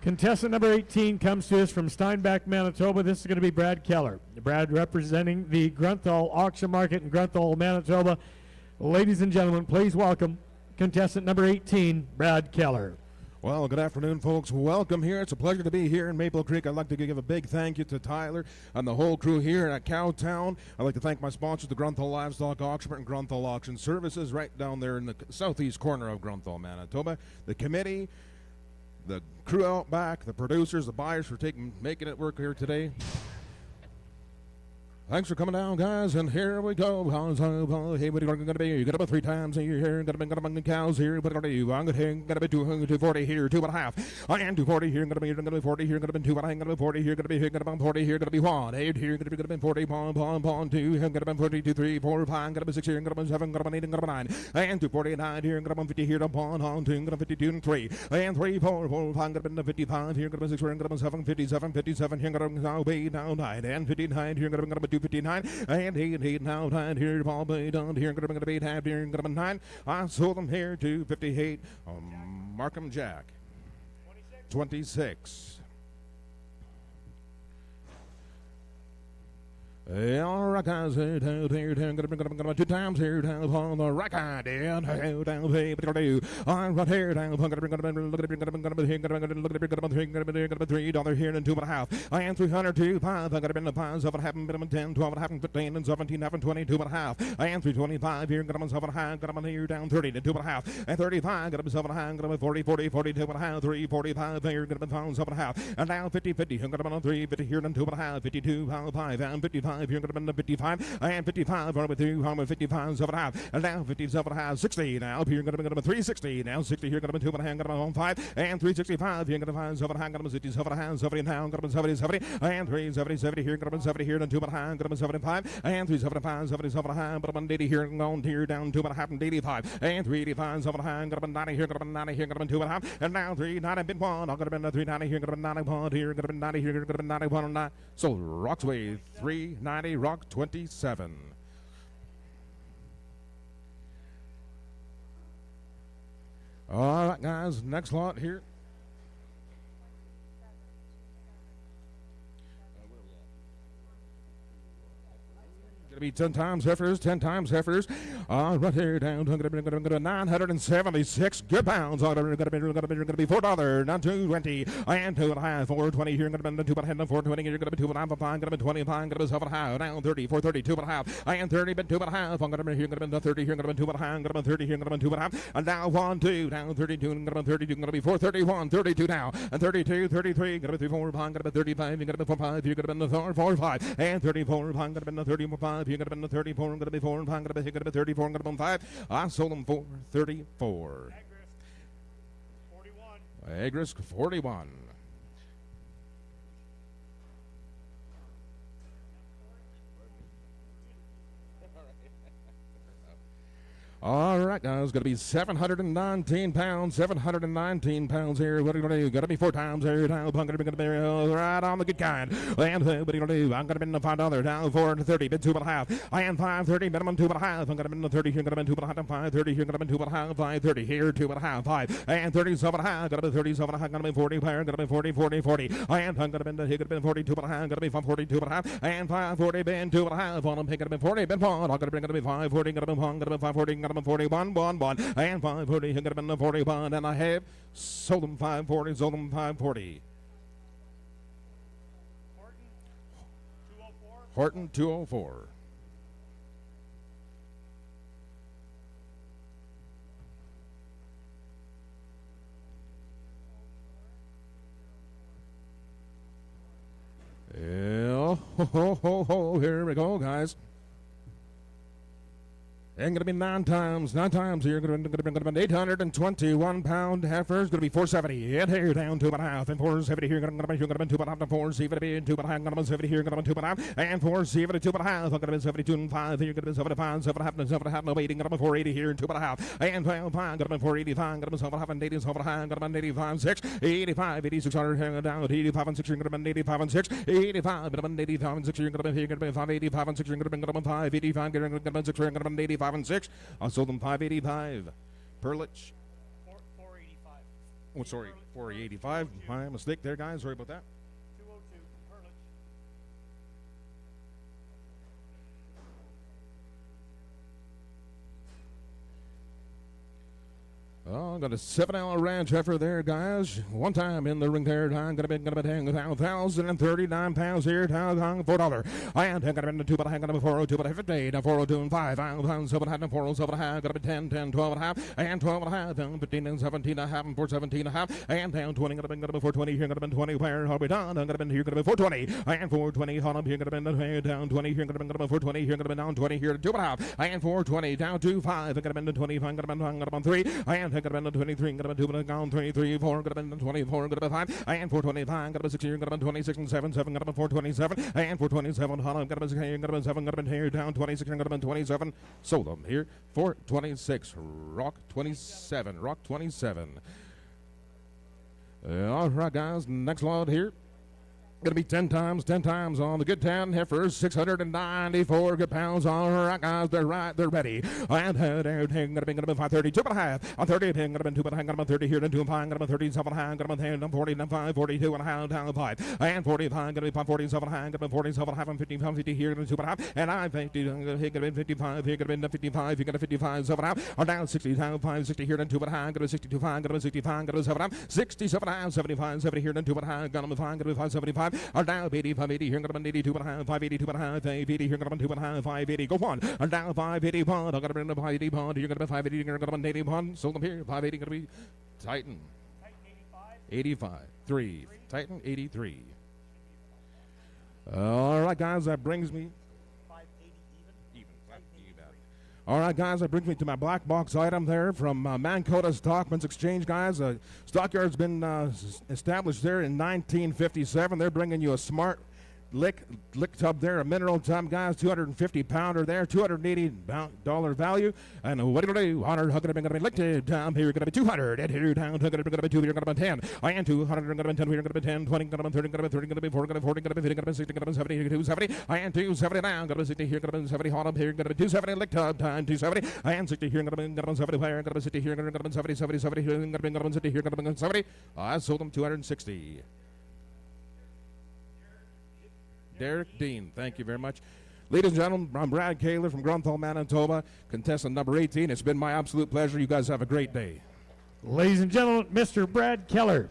Contestant number 18 comes to us from Steinbach, Manitoba. This is going to be Brad Keller. Brad representing the Grunthal Auction Market in Grunthal, Manitoba. Ladies and gentlemen, please welcome contestant number 18, Brad Keller. Well, good afternoon, folks. Welcome here. It's a pleasure to be here in Maple Creek. I'd like to give a big thank you to Tyler and the whole crew here at Cowtown. I'd like to thank my sponsors, the Grunthal Livestock Auction and Grunthal Auction Services, right down there in the southeast corner of Grunthal, Manitoba. The committee, the crew out back, the producers, the buyers for making it work here today. Thanks for coming down, guys, and here we go. Hey, what are you going to be? You got about 3 times here. Got about cows here. What are you? I'm going to be 240 here, 2 1/2. I am 240 here. Going to be 40 here. Going to be 2 1/2. Going to be 40 here. Going to be 40 here. Going to be 1 8 here. Going to be 40 pawn 2. Going to be 42 3 4 5. Going to be 6 here. Going to be 7. Going to be 8. Going to be 9. And 249 here. Going to be 50 here. Pawn 2. Going to be 52 and 3. And 3 4 4 5. Going to be 55 here. Going to be 6 here. Going to be 7 57 here. Going to be now 9 and 59 here. Going to be 259 and 8 now 9 here. Paul Bay down here. Going to be 8 half here. Going to be 9. I sold them here 258. Markham Jack 26. All right, guys, here, gonna be 2 times here, down on the right hand, down, I'm right here, down, gonna be $3 here and 2 1/2. I am 302, 5, I got to be in the 5, 7 haven't been 10, 12 haven't 15, and 17 haven't 20, 2 1/2. I am 325 here, got to be 7 1/2, got to be here down 30 to 2 1/2, and 35, got to be 7 1/2, got to be 40, 40, 42 1/2, 345 here, got to be 7 1/2, and now 50, 50, got to be 350 here and 2 1/2, 52, 5, and 55. Here going to be 55 and 55 on with 2, 55, 7 1/2, and now 57 1/2, 60 now. Here going to be 360 now, 60 here going to be 2 1/2, going to be 5 and 365 here going to be 7 1/2, going to be 67 1/2, 70 now, going to be 70 70 and 370 here going to be 70 here and 2 1/2, going to be 75 and 375 77 1/2, but I'm 80 here going here down 2 1/2 and 85 and 385 7 1/2, going to be 90 here, going to be 90 here, going to be 2 1/2, and now 390 bid 1, I'm going to be 390 here, going to be 91 here, going to be 90 here, going to be 91 and 9. So Roxway 390 Rock 27. All right, guys, next lot here. Going to be 10 times heifers, 10 times heifers. Right here down to 976 good pounds. Going to be $4, not $2.20, and 2.5, $4.20 here. Going to be 2.5, $4.20 here. Going to be 2.5, going to be 25, going to be 7.5, down 30, $4.30, 2.5, and 30, but 2.5. I'm going to be here. Going to be 30 here. Going to be 2.5, going to be 30 here. Going to be 2.5, and now 1, 2, down 32, going to be 32, going to be 4.31, 32 now, and 32, 33, going to be 4, going to be 35, you're going to be 4, 5, you're going to be 4, 5, and 34, going to be 34, you're going to be 34, going to be 4, 5, going to be 34, going to be 5. I sold them for 34. Egg risk 41. All right, now it's going to be 719 pounds. 719 pounds here. What are you going to do? Got to be 4 times here. Now, I'm going to be right on the good kind. And what are you going to do? I'm going to be $5 down 430, bid 2.5. I am 530, minimum 2.5. I'm going to be 30 here. Going to be 2.5. 530 here. Going to be 2.5. 530 here. 2.5. 5 and 37.5. Going to be 37.5. Going to be 40. Going to be 40. 40. 40. And I'm going to be here. Going to be 42.5. Going to be 542.5. And 540 bin 2.5. On them. Going to be 40 bin 4. I'm going to be 540. Going to be 1. Going to be 540. 41, 1, 1, and 540, could have been the 41, and I have sold them 540, sold them 540. Horton 204. Yeah, ho, here we go, guys. And going to be 9 times here. Going to be 821 pound heifers. Going to be 470. And here down 2.5 and 470 here. Going to be 2.5 to 470 and 2.5. Going to be 70 here. Going to be 2.5 and 470 2.5. Going to be 72 and 5 here. Going to be 75, 7.5, no waiting. Going to be 480 here and 2.5 and 12, 5. Going to be 485. Going to be 7.5 and 80, 7.5. Going to be 85, 6, 85, 86 hundred down 85 and 6. You're going to be 85 and 6, 85. Going to be 85 and 6. You're going to be here. Going to be 585 and 6. You're going to be 585. Going to be 6. You're going to be 85. 5 and 6. I sold them 585. Perlich. 485. Oh, sorry, 485. My mistake there, guys. Sorry about that. 202. Perlich. Oh, got a 7-hour ranch heifer there, guys. One time in the ring there. I'm going to be 1,039 pounds here. $4. I am going to be 2, but I'm going to be 402, but 50, 402 and 5. I'm 7, 407, going to be 10, 12 and a half, and 12 and a half, 15 and 17 and a half, and 417 and a half, and down 20, going to be 420 here, going to be 20, where I'll be done. I'm going to be here, going to be 420, and 420, hold up here, going to be down 20 here, going to be 420 here, going to be down 20 here, 2 and a half, and 420, down to 5, going to be 25, going to be 3, and going to be 23, going to be 2, down 23, 4, going to be 24, going to be 5, and 425, going to be 6 here, going to be 26 and 7, 7, going to be 427, and 427, hold up, going to be 6 here, going to be 7, going to be here, down 26, going to be 27, sold them here, 426, Rock 27, Rock 27. All right, guys, next lot here. Going to be 10 times on the good 10 heifers, 694 good pounds. All right, guys, they're ready. And they're going to be 530, 2.5. On 30, going to be 2.5, going to be 30 here, then 2.5, going to be 37, going to be 10, 40, 5, 42 and a half, down 5. And 45, going to be 547, going to be 47, and 55, 50 here, then 2.5. And I'm 50, going to be 55, here, going to be 55, you're going to 55, 7.5. Or down 60, down 5, 60 here, then 2.5, going to be 62, 5, going to be 65, going to be 7.5. 67, 75, 70 here, then 2.5, going to be 5, going to be 575. Are down 80, 580 here, going to be 82 and a half, 582 and a half, 580 here, going to be 2 and a half, 580. Go on. Are down 581. I'm going to be 580. You're going to be 580. You're going to be 81. Sold them here. 580 going to be Titan. 85. 3. Titan 83. All right, guys, that brings me. All right, guys, that brings me to my black box item there from Mankota Stockman's Exchange, guys. Stockyard's been established there in 1957. They're bringing you a smart lick tub there, a mineral tub, guys, 250 pounder there, $280 value. And what are you going to do? 100, going to be licked down here, going to be 200, and here down, going to be 2, you're going to be 10. I am 200, going to be 10, we're going to be 10, 20, going to be 30, going to be 30, going to be 40, going to be 40, going to be 50, going to be 60, going to be 70, 270. I am 270 down, going to be 60 here, going to be 70, hot up here, going to be 270, lick tub time, 270. I am 60 here, going to be 70, where, going to be 60 here, going to be 70, 70, 70 here, going to be 60 here, going to be 70. I sold them 260. Derek Dean, thank you very much. Ladies and gentlemen, I'm Brad Keller from Grunthal, Manitoba, contestant number 18. It's been my absolute pleasure. You guys have a great day. Ladies and gentlemen, Mr. Brad Keller.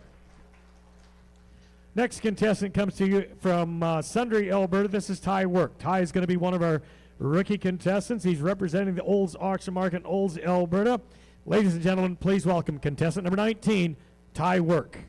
Next contestant comes to you from Sundre, Alberta. This is Ty Work. Ty is going to be one of our rookie contestants. He's representing the Olds Auction Market in Olds, Alberta. Ladies and gentlemen, please welcome contestant number 19, Ty Work.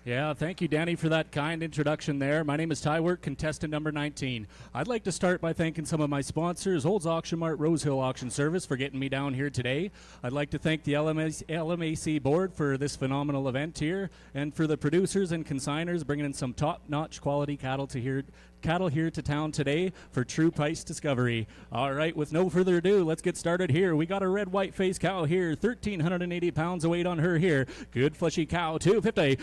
Yeah, thank you, Danny, for that kind introduction there. My name is Ty Work, contestant number 19. I'd like to start by thanking some of my sponsors, Olds Auction Mart, Rosehill Auction Service, for getting me down here today. I'd like to thank the LMAC board for this phenomenal event here, and for the producers and consigners bringing in some top-notch quality cattle here to town today for true price discovery. All right, with no further ado, let's get started here. We got a red white face cow here, 1,380 pounds of weight on her here. Good fleshy cow, 250.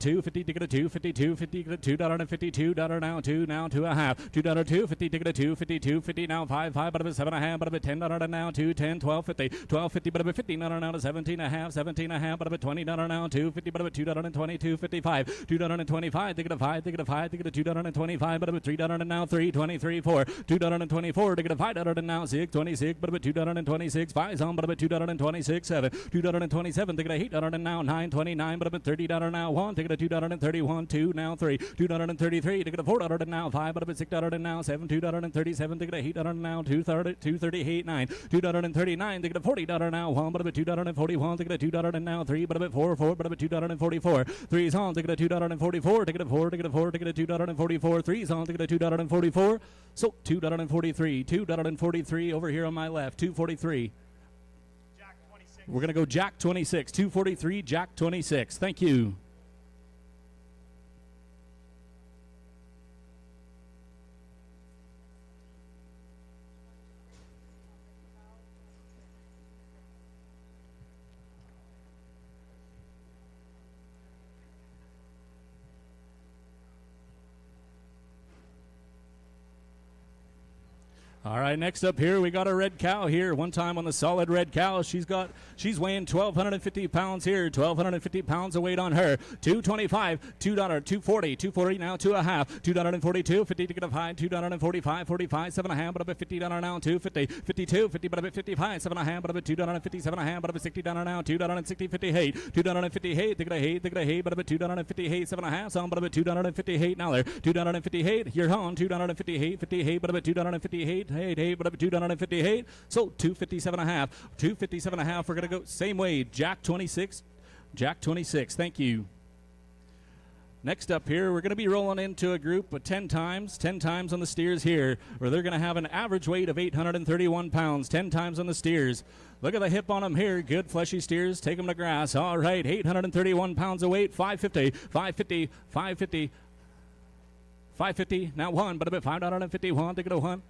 250 to get a 250, 250 get a $2.50, $2 now, $2 now, $2.5, $2 250 to get a 250, 250 now, 5 but a $7.5, but a $10 now, $2 10, $12.50, $12.50 but a $15 now to $17.5, $17.5 but a $20 now, $2.50 but a $2.20, $2.55, $2.25 to get a 5, to get a 5 to get a $2.25 but a $3 now, $3.23 4, $2.24 to get a $5 now, $6.26 but a $2.26 5 on but a $2.26 7, $2.27 to get a $8 now, $9.29 but a $30 now, 1 to get a $2.31 2 now 3, $2.33 to get a $4 now, 5 but a $6 now, 7 $2.37 to get a $8 now, $2.38 9, $2.39 to get a $40 now, 1 but a $2.41 to get a $2 now, 3 but a 4 4 but a $2.44 3's on to get a $2.44 to get a 4 to get a 4 to get a $2.44 3's on to get a $2.44. So $2.43, $2.43 over here on my left, $2.43. We're going to go Jack 26, $2.43, Jack 26. Thank you. All right, next up here, we got a red cow here. One time on the solid red cow, she's weighing 1,250 pounds here, 1,250 pounds of weight on her. 225, $2, 240, 240 now, 2.5, $2.42, 50 to get a 5, $2.45, 45, 7.5, but a $50 now, 250, 52, 50, but a 55, 7.5, but a $2.50, 7.5, but a $60 now, $2.60, 58, $2.58 to get a 8, to get a 8, but a $2.58, 7.5, some, but a $2.58 now there, $2.58, you're on, $2.58, 58, but a $2.58. Hey, but up $2.58. So 257.5. 257.5. We're going to go same way. Jack 26. Jack 26. Thank you. Next up here, we're going to be rolling into a group of 10 times on the steers here, where they're going to have an average weight of 831 pounds, 10 times on the steers. Look at the hip on them here. Good fleshy steers. Take them to grass. All right, 831 pounds of weight, 550, 550, 550, 550. Now 1, but a bit $5.51 to get a 1.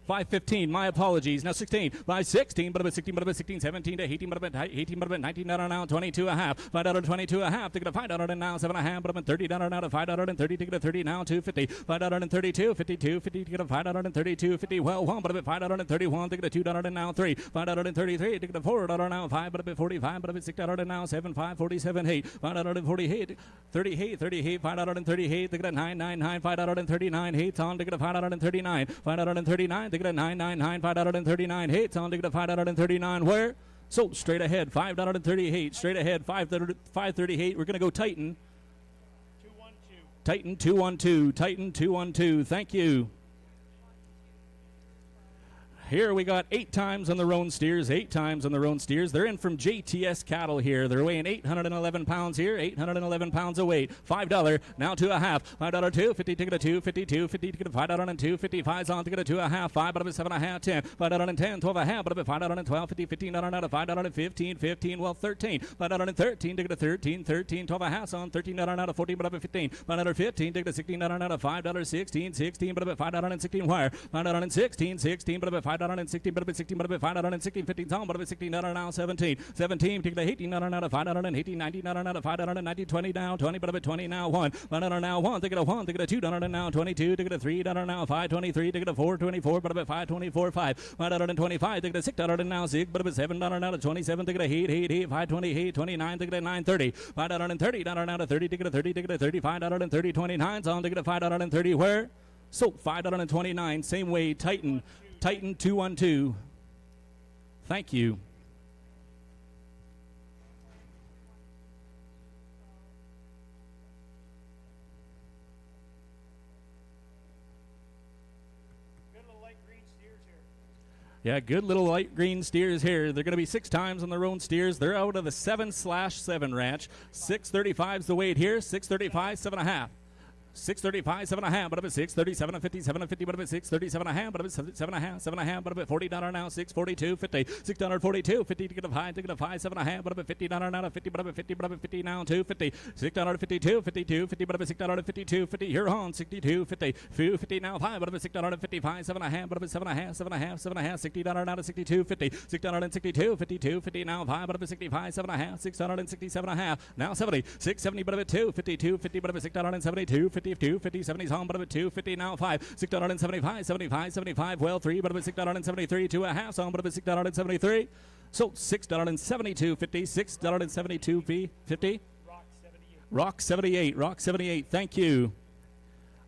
515, my apologies. Now 16, by 16, but a bit 16, but a bit 16, 17 to 18, but a bit 18, but a bit 19 now, 22 a half, $5.22 a half to get a $5 now, 7.5, but a bit $30 now to $5.30 to get a 30 now, 250, $5.32, 52, 50 to get a $5.32, 50, well, 1, but a bit $5.31 to get a $2 now, 3, $5.33 to get a $4 now, 5, but a bit 45, but a bit $6 now, 7, 5, 47, 8, $5.48, 38, 38, $5.38 to get a 999, $5.39, 8 on to get a $5.39, $5.39 to get a 999, $5.39, hey, it's on to get a $5.39, where? So straight ahead, $5.38, straight ahead, $5.38, we're going to go Titan. 212. Titan 212, Titan 212, thank you. Here we got 8 times on the roan steers, 8 times on the roan steers. They're in from JTS Cattle here. They're weighing 811 pounds here, 811 pounds of weight. $5, now 2.5, $5, 250 to get a 252, 50 to get a $5 and 255 on to get a 2.5, 5 out of a 7.5, 10, $5 and 10, 12 a half, but of a $5 and 12, 50, $15 out of $5 and 15, 15, well 13, $5 and 13 to get a 13, 13, 12 a half on, $13 out of 40, but of a 15, $5 15 to get a $16 out of $5, 16, 16, but of a $5 and 16 wire, $5 and 16, 16, but of a $5 and 16, but a bit 16, but a bit $5 and 16, 15 on, but a bit $16 now, 17, 17, to get a $18 out of $5 and 18, $19 out of $5 and 90, 20 now, 20, but a bit 20 now, 1, $1 now, 1, to get a 1, to get a $2 now, 22, to get a $3 now, 5.23, to get a 4.24, but a bit 5.24, 5, $5.25, to get a $6 now, 6, but a bit $7 now to 27, to get a 8, 5.28, 29, to get a 9.30, $5.30 now to 30, to get a 30, to get a $35 and 30, 29 on, to get a $5.30, where? So $5.29, same way, Titan 212. Thank you. Yeah, good little light green steers here. They're going to be 6 times on their own steers. They're out of the 7/7 ranch. 635 is the weight here. 635, 7.5. 635, 7.5, but up at 637 and 50, 750, but up at 637 and a half, but up at 7.5, 7.5, but up at $40 now, 642, 50, $642, 50 to get a high, 7.5, but up at $50 now, 50, but up at 50, but up at 50 now, 250, $652, 52, 50, but up at $652, 50, here on 62, 50, 50 now, 5, but up at $655, 7.5, but up at 7.5, 7.5, 7.5, $60 now to 62, 50, $662, 52, 50 now, 5, but up at 65, 7.5, 667.5, now 70, 670, but up at 2, 52, 50, but up at $672, 50, 50, 70's home, but up at 250 now, 5, $675, 75, 75, well, 3, but up at $673, 2.5, so but up at $673, so $672, 50, $672, 50, Rock 78, thank you.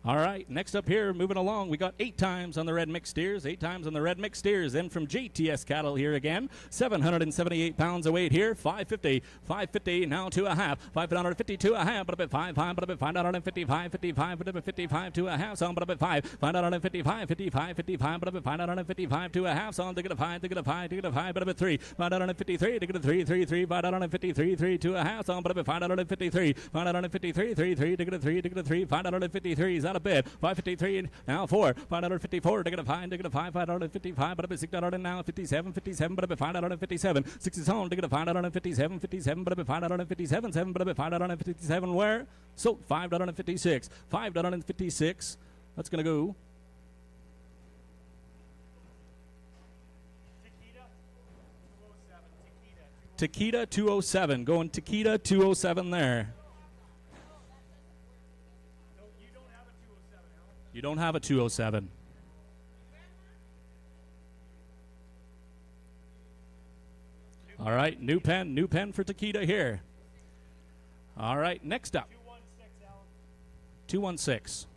All right, next up here, moving along, we got 8 times on the red mixed steers, 8 times on the red mixed steers. Then from JTS Cattle here again, 778 pounds of weight here, 550, now 2.5, 550, 2.5, but up at 5, but up at 555, 55, but up at 55, 2.5, so but up at 5, 555, 55, 55, but up at 555, 2.5, so to get a 5, but up at 3, 553, to get a 3, 553, 3, 2.5, so but up at 553, 3, to get a 3, 553, out of bed, 553 now 4, 554 to get a 5, 555, but up at $6 now, 57, but up at $557, 6 is home to get a 557, but up at $557, 7, but up at $557 where? So $556, that's gonna go. Takeda 207, going Takeda 207 there. You don't have a 207. All right, new pen for Takeda here. All right, next up. 216.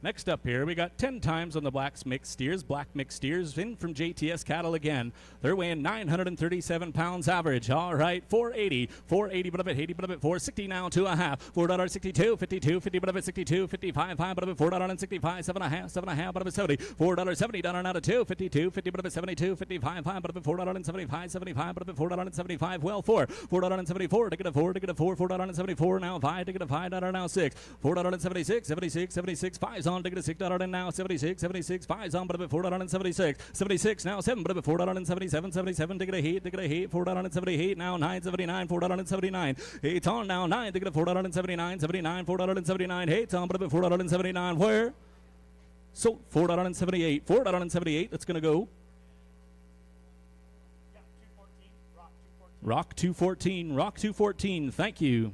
Next up here, we got 10 times on the black mixed steers in from JTS Cattle again. They're weighing 937 pounds average. All right, 480, but up at 80, but up at 460 now, 2.5, $4.62, 52, 50, but up at 62, 55, but up at $4.65, 7.5, but up at 70, $4.70 now to 2, 52, 50, but up at 72, 55, but up at $4.75, 75, but up at $4.75, well, $4.74 to get a 4, $4.74 now, 5 to get a $5 now, 6, $4.76, 76, 5's on to get a $6 now, 76, 5's on, but up at $4.76 now, 7, but up at $4.77 to get a heat, $4.78 now, 9.79, $4.79, 8's on now, 9 to get a $4.79, $4.79, 8's on, but up at $4.79 where? So $4.78, that's going to go. Rock 214, thank you.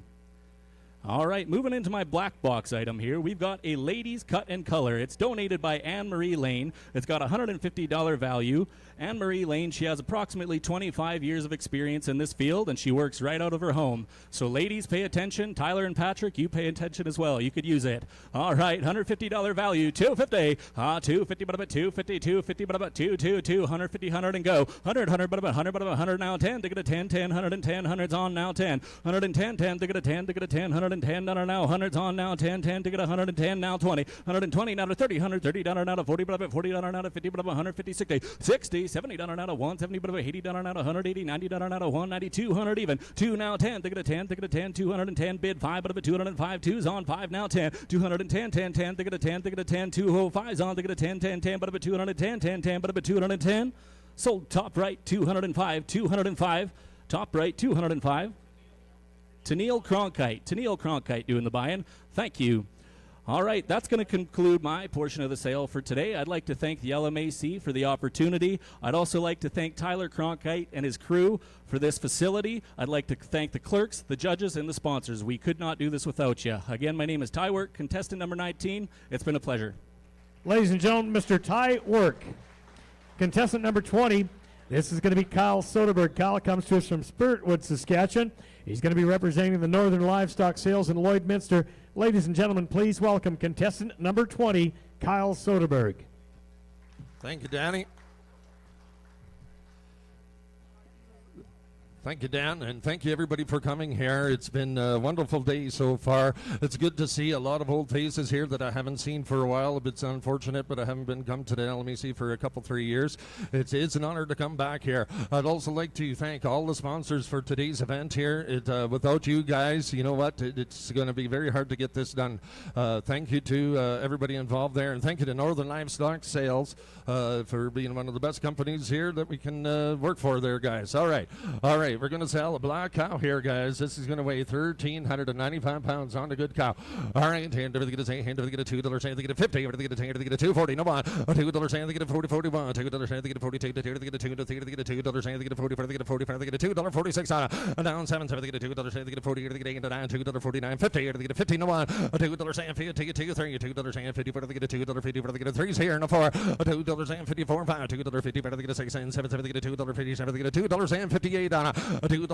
All right, moving into my black box item here, we've got a ladies cut and color. It's donated by Anne-Marie Lane. It's got a $150 value. Anne-Marie Lane, she has approximately 25 years of experience in this field, and she works right out of her home. So ladies, pay attention. Tyler and Patrick, you pay attention as well. You could use it. All right, $150 value, $250. 250, but about 250, 250, but about 222, 150, 100 and go. 100, but about 100 now, 10 to get a 10, 110, 100's on now, 10, 110, 10 to get a 10, 110 now, 100's on now, 10 to get 110 now, 20, 120 now to 30, $130 now to 40, but about $40 now to 50, but about 150, 60, $70 now to 170, but about $80 now to 180, $90 now to 190, 200 even, 2 now, 10 to get a 10, 210 bid 5, but about 205, 2's on 5 now, 10, 210, 10 to get a 10, 205's on to get a 10, but about 210, 10, but about 210, sold top right 205, top right 205. Neil Kronhite doing the buy-in. Thank you. All right, that's going to conclude my portion of the sale for today. I'd like to thank the LMAC for the opportunity. I'd also like to thank Tyler Kronhite and his crew for this facility. I'd like to thank the clerks, the judges, and the sponsors. We could not do this without you. Again, my name is Ty Work, contestant number 19. It's been a pleasure. Ladies and gentlemen, Mr. Ty Work, contestant number 20. This is going to be Kyle Soderberg. Kyle comes to us from Spiritwood, Saskatchewan. He's going to be representing the Northern Livestock Sales in Lloydminster. Ladies and gentlemen, please welcome contestant number 20, Kyle Soderberg. Thank you, Danny. Thank you, Dan, and thank you, everybody, for coming here. It's been a wonderful day so far. It's good to see a lot of old faces here that I haven't seen for a while. It's unfortunate, but I haven't been come to the LMAC for a couple, 3 years. It's an honor to come back here. I'd also like to thank all the sponsors for today's event here. Without you guys, you know what, it's going to be very hard to get this done. Thank you to everybody involved there, and thank you to Northern Livestock Sales for being one of the best companies here that we can work for there, guys. All right. We're going to sell a black cow here, guys. This is going to weigh 1,395 pounds on a good cow. All right, hand over the get a $2, hand over the get a $50, over the get a $10, to get a $2.40. No one. $2, hand to get a 40, 41. $2, hand to get a 42, to get a $2, to get a $2, hand to get a 40, to get a 45, to get a $2.46 on a down 7, to get a $2, hand to get a 40, to get a 8, $2.49, 50, to get a 50. No one. $2, hand 50, take a 2, 3, $2, hand 50, to get a $2.50, to get a 3s here and a 4. $2, hand 54, 5, $2.50, to get a 6, and 7, to get a $2.57, to get a $2, hand 58 on a $2.59,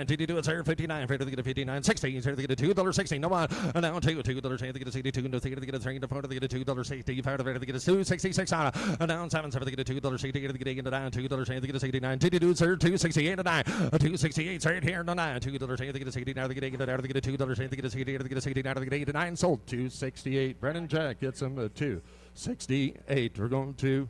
TD2, it's here 59, to get a 59, 60, to get a $2.60, no one, and now $2, to get a 62, to get a 3, to 4, to get a $2.60, 5, to get a 2.66 on a down 7, to get a $2.60, to get a 8, down $2, to get a 69, TD2, it's here 2.68 and 9, 2.68, right here, no 9, $2, to get a 69, to get a 8, down to get a $2, to get a 68, to get a 69, to get 8 and 9, sold 2.68. Brennan Jack gets him a 2.68. We're going to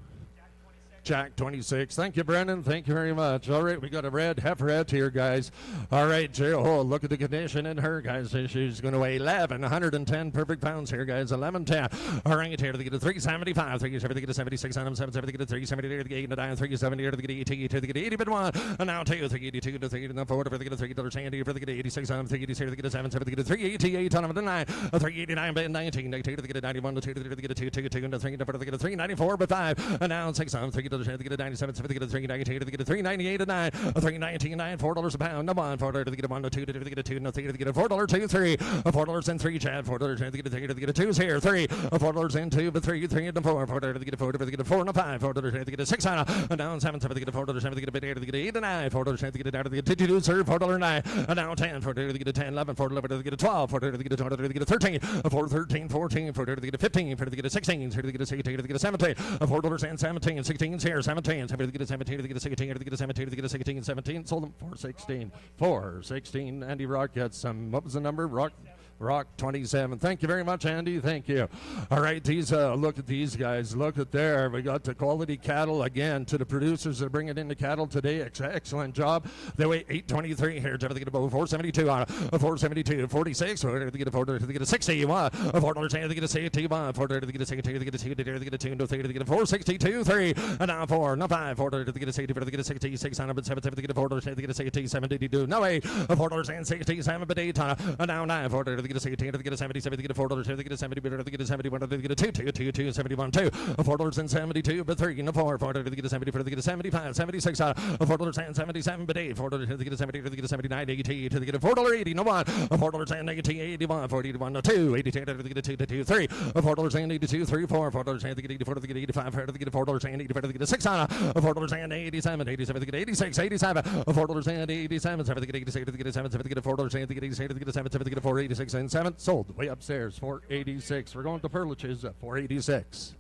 Jack 26. Thank you, Brendan. Thank you very much. All right, we got a red heiferette here, guys. All right, Joe, look at the condition in her, guys. She's going to weigh 110 perfect pounds here, guys. 1110. All right, here to get a 375. 370 to get a 76 on them. 770 to get a 370 to get 8 and 9. 370 to get 80 to get 80 but 1. And now 2. 382 to 3 and 4 to get a $3 Sandy for the get 86 on them. 386 to get a 770 to get a 388 on them. And 9. 389 but 19. 2 to get a 91 to 2 to get a 2 to get a 3 to get a 394 but 5. And now 6 on 3 to get a 97, to get a 398, to get a 398 and 9, a 319 9, $4 a pound. No one, $4 to get a 1 to 2 to get a 2, no 3 to get a $4 2 3, $4 and 3, Chad, $4 to get a 3 to get a 2s here 3, $4 and 2, but 3 and 4, $4 to get a 4 to get a 4 and a 5, $4 to get a 6 on a down 7 to get a $4 to get a bit to get 8 and 9, $4 to get a down to get a 2 sir, $4 9, a down 10, $4 to get a 10, 11, $4 to get a 12, $4 to get a 12 to get a 13, $4 13, 14, $4 to get a 15, $4 to get a 16, $4 to get a 16, to get a 17, $4 and 17, 16 here, 17, $4 to get a 17, to get a 16, to get a 17, to get a 16, 17, sold them 416. 416. Andy Rock got some, what was the number? Rock 27. Thank you very much, Andy. Thank you. All right, these look at these guys. Look at there. We got the quality cattle again. To the producers that are bringing in the cattle today, excellent job. They weigh 823 here. To get about 472 on a 472, 46. To get a 4 to get a 60. $4 to get a 61. 4 to get a 62 to get a 2 to get a 2 to 3 to get a 462 3 and now 4 no 5 4 to get a 60 to get a 66 on a 7 to get a 4 to get a 67 to no 8 $4 and 67 but 8 on a now 9 4 to get a 18 to get a 77 to get a $4 to get a 70 to get a 71 to get a 2 71 2 $4 and 72 but 3 and 4 4 to get a 70 to get a 75 76 $4 and 77 but 8 4 to get a 70 to get a 79 80 to get a $4.80 no 1 $4 and 80 81 41 to 2 82 to get a 2 to 2 3 $4 and 82 3 4 $4 and to get 84 to get 85 to get a $4 and 85 to get a 6 on $4 and 87 87 to get 86 87 $4 and 87 7 to get 86 to get a 7 to get a $4 and to get 86 to get a 7 to get a 486 and 7 sold way upstairs 486. We're going to Perliches at 486.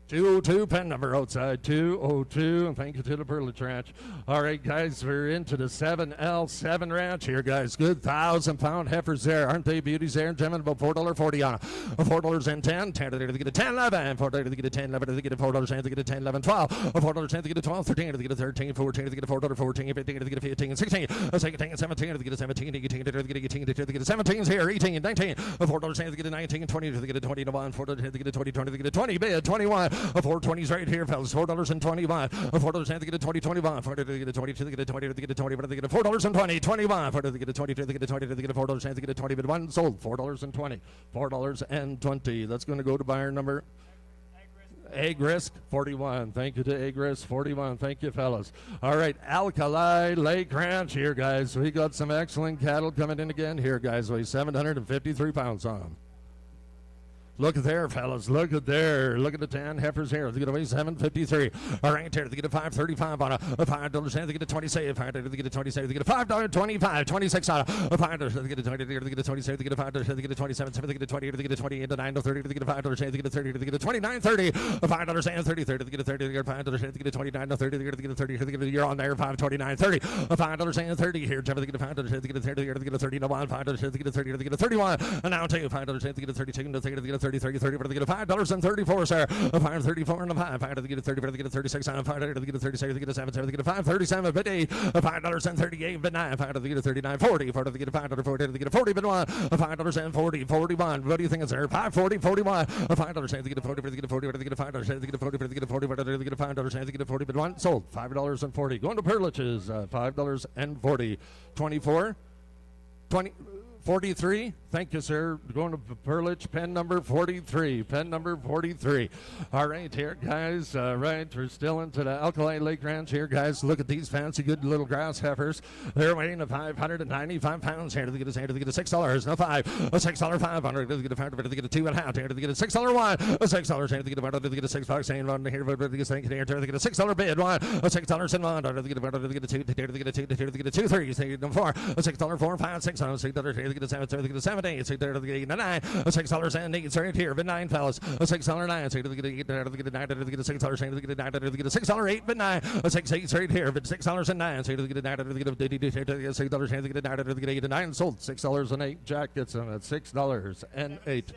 202 pen number outside 202 and thank you to the Perlich Ranch. All right, guys, we're into the 7L7 ranch here, guys. Good 1,000-pound heifers there, aren't they? Beauties there, gentlemen. About $4.40 on $4 and 10 to get a 10 11 $4 to get a 10 11 to get a $4 and to get a 10 11 12 $4 and to get a 12 13 to get a 13 14 to get a $4 14 15 to get a 15 16 17 17 to get a 17 18 to get a 18 to get a 17s here 18 19 $4 and to get a 19 20 to get a 20 to 1 $4 to get a 20 20 to get a 20 bid 21 $4.20s right here, fellas. $4.21. $4 to get a 20, 21. $4 to get a 20, to get a 20, to get a 20, to get a $4.20, 21. $4 to get a 20, to get a 20, to get a $4 to get a 20, but 1 sold. $4.20. $4.20. That's going to go to buyer number. Egg Risk 41. Thank you to Egg Risk 41. Thank you, fellas. All right, Alkali Lake Ranch here, guys. We got some excellent cattle coming in again here, guys. Weigh 753 pounds on them. Look at there, fellas. Look at there. Look at the 10 heifers here. They get away 753. All right, here. They get a 535 on a $5. They get a 20 save. They get a 20 save. They get a $5.25. 26 on a $5. They get a 20. They get a 20 save. They get a $5. They get a 27. They get a 20. They get a 20 into 9 to 30. They get a $5 save. They get a 30. They get a 29 30. $5 and 30 30. They get a 30. They get a $5 save. They get a 29 to 30. They get a 30. They get a you're on there 529 30. $5 and 30 here. They get a $5 save. They get a 30. They get a 30 to 1. $5 save. They get a 30. They get a 31. And now tell you $5 save. They get a 30. Chicken to 30. They get a 30 30 30. They get a $5.34, sir. A $5.34 and a $5. They get a 30. They get a 36 on a $5. They get a 36. They get a 7. They get a $5.37. But a $5.38. But 9. $5. They get a 39 40. $4. They get a $5.40. They get a 40. But 1. A $5.40. 41. What do you think it's there? 5.40. 41. A $5. They get a 40. They get a 40. They get a $5. They get a 40. They get a 40. They get a $5. They get a 40. But 1 sold. $5.40. Going to Perlich's. $5.40. 24. 20. 43. Thank you, sir. Going to Perlich, pen number 43. Pen number 43. All right, here, guys. Right, we're still into the Alkali Lake Ranch here, guys. Look at these fancy, good little grass heifers. They're weighing 595 pounds here. They get a $6. No, 5. A $6 500. They get a 5. They get a 2.5. They get a $6 1. A $6. They get a $1. They get a $6 saying on here. They get a $6 bid. 1. A $6 and 1. They get a $1. They get a 2. They get a 2. They get a 2 3. They get a 4. A $6 4 5 6. $6. They get a 7. They get a 7 8. They get a 9. A $6 and 8 right here. But 9 fellas. A $6 9. They get a 8. They get a 9. They get a $6. They get a 9. They get a $6 8. But 9. A 6 8 right here. But $6 and 9. They get a 9. They get a $6. They get a 9. They get 8 and 9. Sold $6 and 8. Jack gets them at $6 and 8.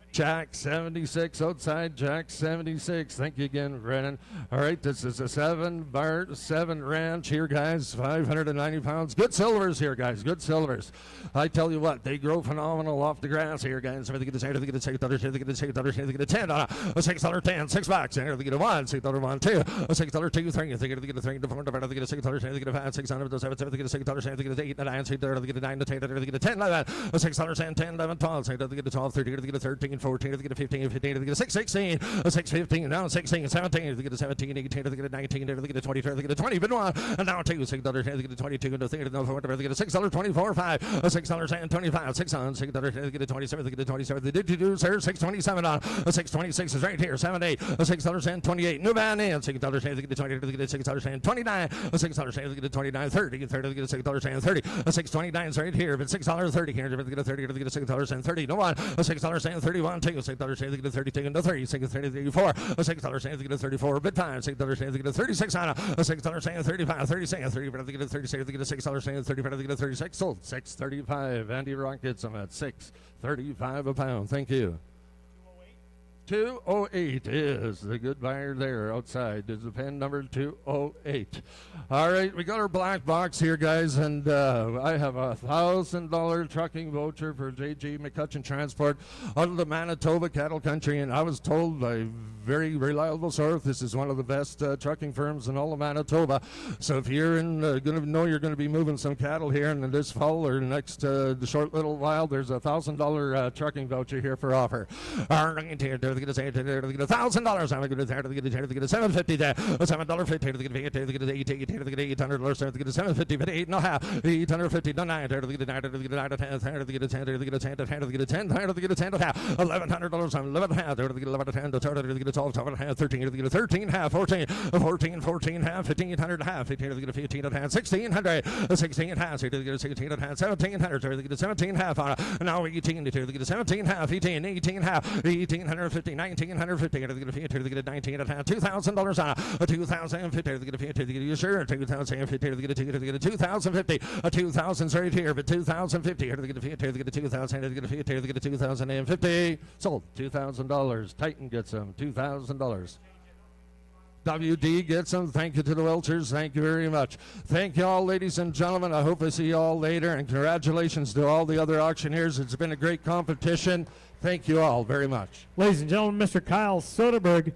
Jack 76 outside. Jack 76. Thank you again, Brennan. All right, this is a 7 ranch here, guys. 590 pounds. Good silvers here, guys. Good silvers. I tell you what, they grow phenomenal off the grass here, guys. They get a $6. They get a $6. They get a $6. They get a 10 on a $6 10. $6. They get a 1. $6 1 2. A $6 2 3. They get a 3 to 4. They get a $6. They get a 5 6 on it. 7 7. They get a $6. They get a 8 and 9. They get a 9 to 10. They get a 10 11. A $6 and 10 11 12. They get a 12 13. They get a 13 14. They get a 15 15. They get a 6 16. A 6 15. Now 16 17. They get a 17 18. They get a 19. They get a 20. They get a 20. But 1. And now 2. $6. They get a 22 and a 3. They get a $6 24 5. A $6 and 25. 6 on. $6. They get a 27. They get a 27. They did do, sir. 627 on. A 626 is right here. 7 8. A $6 and 28. New van in. $6. They get a 20. They get a $6 and 29. A $6. They get a 29 30. They get a $6 and 30. A 629 is right here. But $6 30 here. They get a 30. They get a $6 and 30. No 1. A $6 and 31. 2. $6. They get a 32 and a 30. $6 34. A $6 they get a 34. Bid 5. $6 they get a 36 on a $6 and 35. 36. 30. They get a 36. They get a $6 and 35. They get a 36. Sold $6.35. Andy Rock gets them at $6.35 a pound. Thank you. 208 is the good buyer there outside. Is the pen number 208. All right, we got our black box here, guys, and I have a $1,000 trucking voucher for J.G. McCutcheon Transport out of the Manitoba cattle country, and I was told by very reliable source this is one of the best trucking firms in all of Manitoba. So if you're going to know you're going to be moving some cattle here in this fall or next the short little while, there's a $1,000 trucking voucher here for offer. All right, here. They get $1,000. I'm going to get a $750 there. $7.50. They get $8. They get $800. They get a $750. But $8.5. $850. No 9. They get a 9. They get a 9 to 10. They get a 10. They get a 10 to 10. They get a 10. They get a 10 to half. $1,100. $11.5. They get 11 to 10. They get a 12. 12.5. 13. They get a 13 half. 14. 14. 14 half. 1,500 half. 15. They get a 15 to half. 1,600. 16 half. They get a 16 to half. 1,700. They get a 17 half. Now 18. They get a 17 half. 18. 18 half. 1,850. 19. 150. They get a 50. They get a 19 and a half. $2,000 on a 2,050. They get a 50. They get a sure 2,050. They get a 2. They get a 2,050. A 2,000's right here, but 2,050. They get a 50. They get a 2,000. They get a 50. They get a 2,050. Sold $2,000. Titan gets them $2,000. WD gets them. Thank you to the Welchers. Thank you very much. Thank you all, ladies and gentlemen. I hope I see you all later. And congratulations to all the other auctioneers. It's been a great competition. Thank you all very much. Ladies and gentlemen, Mr. Kyle Soderberg,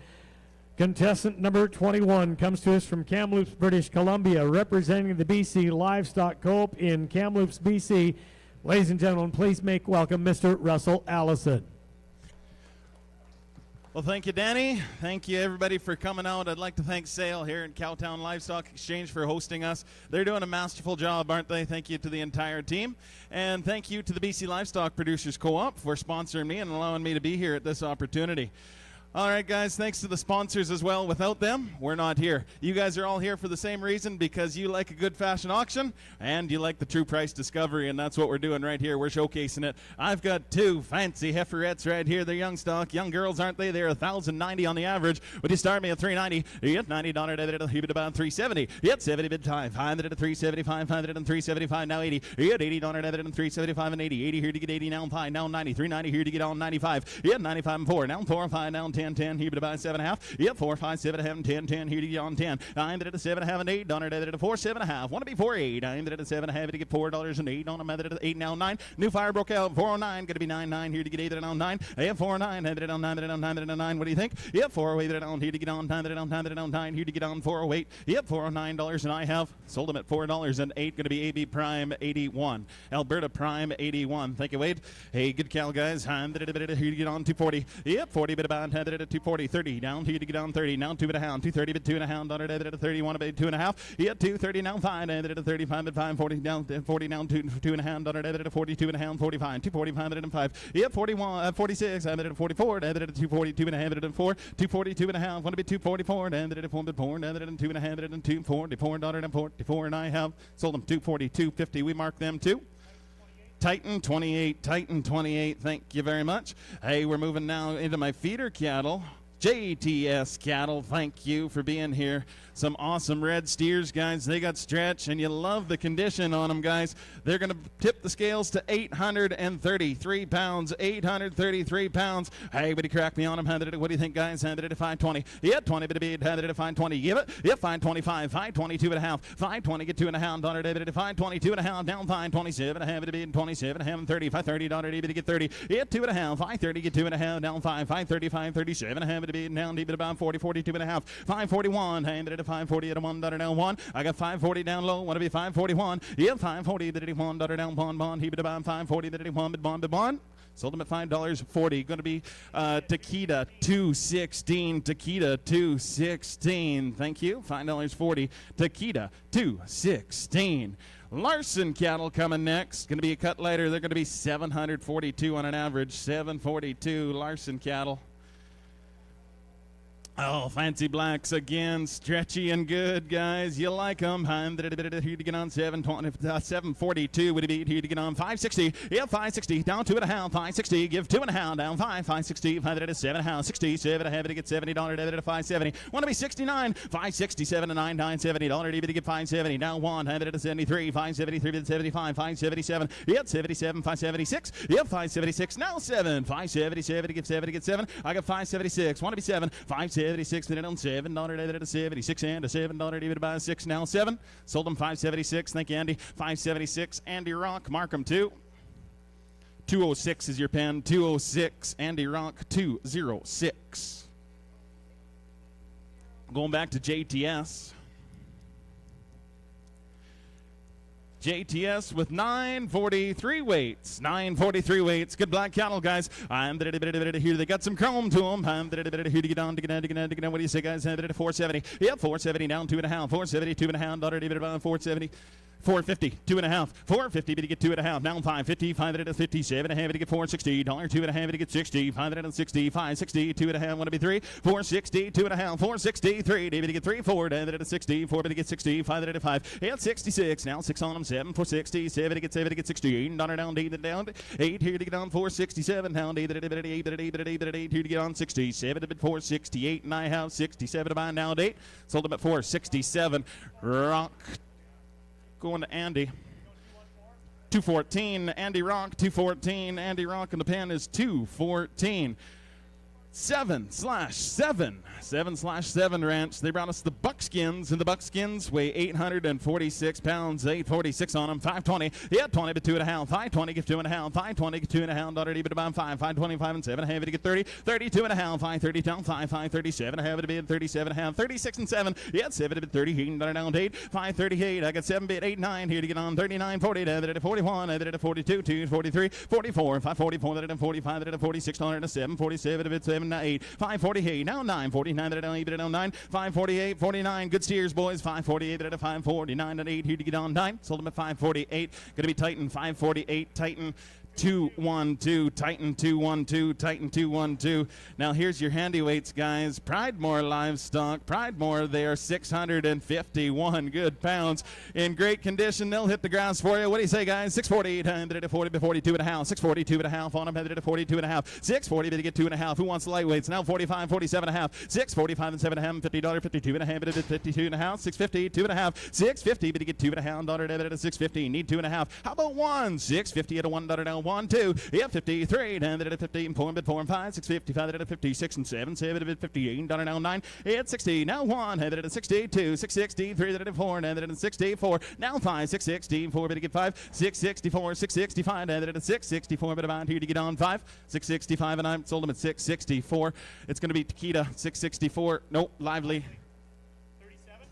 contestant number 21, comes to us from Kamloops, British Columbia, representing the BC Livestock Co-op in Kamloops, BC. Ladies and gentlemen, please make welcome Mr. Russell Allison. Well, thank you, Danny. Thank you, everybody, for coming out. I'd like to thank Sale here in Cowtown Livestock Exchange for hosting us. They're doing a masterful job, aren't they? Thank you to the entire team. And thank you to the BC Livestock Producers Co-op for sponsoring me and allowing me to be here at this opportunity. All right, guys, thanks to the sponsors as well. Without them, we're not here. You guys are all here for the same reason, because you like a good fashion auction and you like the true price discovery, and that's what we're doing right here. We're showcasing it. I've got two fancy heiferettes right here. They're young stock. Young girls, aren't they? They're $1,090 on the average. Would you start me at $390? Yet $90, keep it about $370. Yet 70 bid time. 500 at $375, 500 and $375, now $80. Yet $80 at $375 and $80. 80 here to get 80, now 5, now 90. 390 here to get on 95. Yet 95 and 4, now 4 and 5, now 10. 10, here to buy 7.5. Yep, 4, 5, 7, 7, 10, 10, here to get on 10. I'm at a 7.5 and 8, $1 at a 4, 7.5. Want to be 4, 8. I'm at a 7.5 to get $4 and 8 on a method at 8, now 9. New fire broke out, 409, going to be 9, 9, here to get 8 at on 9. I have 4, 9, 9 on 9, 9, 9, 9. What do you think? Yep, 408 on here to get on 9, 9, 9, 9, here to get on 408. Yep, $409, and I have sold them at $4 and 8. Going to be AB Prime 81. Alberta Prime 81. Thank you, Wade. Hey, good cow, guys. I'm here to get on 240. Yep, 40 bit about 240, 30 down here to get on 30. Now 2 bit a hound, 230 bit 2 and a hound, $1 at a 30, 1 bit 2.5. Yep, 230 now 5 at a 35 bit 5, 40 down 40 now 2 and a hound, $1 at a 42 and a hound, 45, 245 at a 5. Yep, 41, 46, I'm at a 44, at a 242 and a half at a 4, 242 and a half, 1 bit 244, and at a 4 bit 4, and at a 2 and a half at a 244, $1 and I have sold them 240, 250. We mark them too. Titan 28, Titan 28, thank you very much. Hey, we're moving now into my feeder cattle. JTS Cattle, thank you for being here. Some awesome red steers, guys. They got stretch, and you love the condition on them, guys. They're going to tip the scales to 833 pounds. 833 pounds. Hey, would you crack me on them? What do you think, guys? 520. Yeah, 20 bit a bead. 520. Give it. Yep, 525. 522 and a half. 520 get 2 and a half. 522 and a half. Down 527. I have it a bead. 27. I have 30. 530 to get 30. Yeah, 2 and a half. 530 get 2 and a half. Down 5. 535. 37. I have it a bead. Down deep at about 40. 42 and a half. 541. I have 540 at a $1 down 1. I got 540 down low. Want to be 541. Yep, 540 $1 down bond. He bid about 540 bond. Sold them at $5.40. Going to be Takeda 216. Takeda 216. Thank you. $5.40. Takeda 216. Larson cattle coming next. Going to be a cut later. They're going to be 742 on an average. 742 Larson cattle. Oh, fancy blacks again, stretchy and good, guys. You like them. Here to get on 742. Would it be here to get on 560? Yeah, 560. Down 2 and a half. 560. Give 2 and a half. Down 5. 560. 5 at 7 and a half. 67. I have it to get $70. At a 570. Want to be 69. 567 to 99. $70. Even to get 570. Down 1. Have it at a 73. 573 to 75. 577. Yep, 77. 576. Yep, 576. Now 7. 577 to get 7 to get 7. I got 576. Want to be 7. 576 minute on $7 at a 76 and a $7 even to buy 6 now 7. Sold them 576. Thank you, Andy. 576. Andy Rock, mark them 2. 206 is your pen. 206. Andy Rock 206. Going back to JTS. JTS with 943 weights. 943 weights. Good black cattle, guys. I'm here. They got some chrome to them. I'm here to get on. What do you say, guys? 470. Yep, 470 down 2 and a half. 470, 2 and a half. $470. 450, 2 and a half. 450 to get 2 and a half. Now 550, 557. I have to get $460. $2 and a half to get 60. 560, 560, 2 and a half. Want to be 3. 460, 2 and a half. 463. David to get 3. 4 to 60. 4 to get 60. 5 to 5. 866. Now 6 on them. 7 for 60. 7 to get 60. $8 down. 8 down. 8 here to get on 467. Pound 8 here to get on 60. 7 to bid 468. And I have 67 to buy now. 8. Sold them at 467. Rock. Going to Andy. 214. Andy Rock. 214. Andy Rock, and the pen is 214. 7/7. 7/7 ranch. They brought us the buckskins, and the buckskins weigh 846 pounds. 846 on them. 520. Yeah, 20 but 2 and a half. 520 give 2 and a half. 520 give 2 and a half. $1 to about 5. 525 and 7. I have it to get 30. 32 and a half. 530 down 5. 537. I have it to be at 37 and a half. 36 and 7. Yeah, 7 to 30. $8 down 8. 538. I got 7 bit 8 9 here to get on 39. 40 to 41. I 42. 2 43. 44. 544 to 45 to 46. $7. 47 to bit 7. 547, now 8, 548, now 9, 49, that now 8, now 9, 548, 49. Good steers, boys. 548, at 549, at 8. Here to get on 9. Sold them at 548. Going to be Titan 548, Titan 212, Titan 212, Titan 212. Now here's your handy weights, guys. Pridemore Livestock. Pridemore, they are 651 good pounds. In great condition, they'll hit the grass for you. What do you say, guys? 648, 140, 42 and a half. 642 and a half on them, 142 and a half. 640, but to get 2 and a half. Who wants the lightweights? Now 45, 47 and a half. 645 and 7 and a half, $50, 52 and a half, but at 52 and a half. 650, 2 and a half. 650, but to get 2 and a half. $1 at 650. Need 2 and a half. How about 1? 650 at a $1 now. 1, 2, yeah, 53, and at 50, and 4, and 4 and 5, 655 at 56 and 7, 7 at 58, $1 now 9, at 60, now 1, and at 62, 663, at 4, and at 64, now 5, 664, but to get 5, 664, 665, and at 664, but about here to get on 5, 665, and I sold them at 664. It's going to be Takeda, 664, nope, Lively.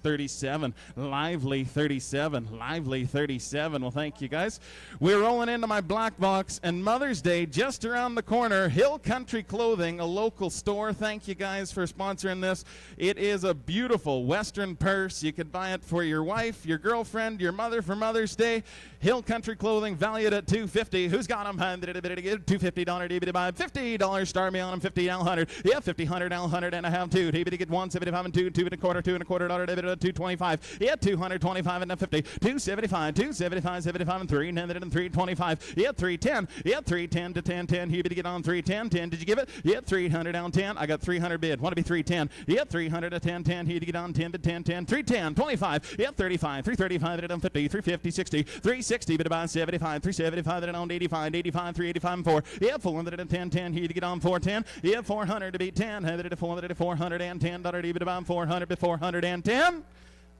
37, Lively 37, Lively 37. Well, thank you, guys. We're rolling into my black box, and Mother's Day just around the corner. Hill Country Clothing, a local store. Thank you, guys, for sponsoring this. It is a beautiful Western purse. You could buy it for your wife, your girlfriend, your mother for Mother's Day. Hill Country Clothing, valued at $250. Who's got them? $250, $50. Star me on them. $50 now 100. Yeah, $50, $100 now 100 and a half. 2. Maybe to get 175 and 2, 2 and a quarter, $2.25. 225. Yeah, 225 and a 50. 275, 275, 75 and 3, and 325. Yeah, 310. Yeah, 310 to 1010. Here to get on 310. 10. Did you give it? Yeah, 300 down 10. I got 300 bid. Want to be 310. Yeah, 300 to 1010. Here to get on 10 to 1010. 310, 25. Yeah, 35. 335 at 50. 350, 60. 360 but about 75. 375 at on 85. 85, 385 and 4. Yeah, 400 at 1010. Here to get on 410. Yeah, 400 to beat 10. 100 to 400 to 410. $400 about 400 to 410.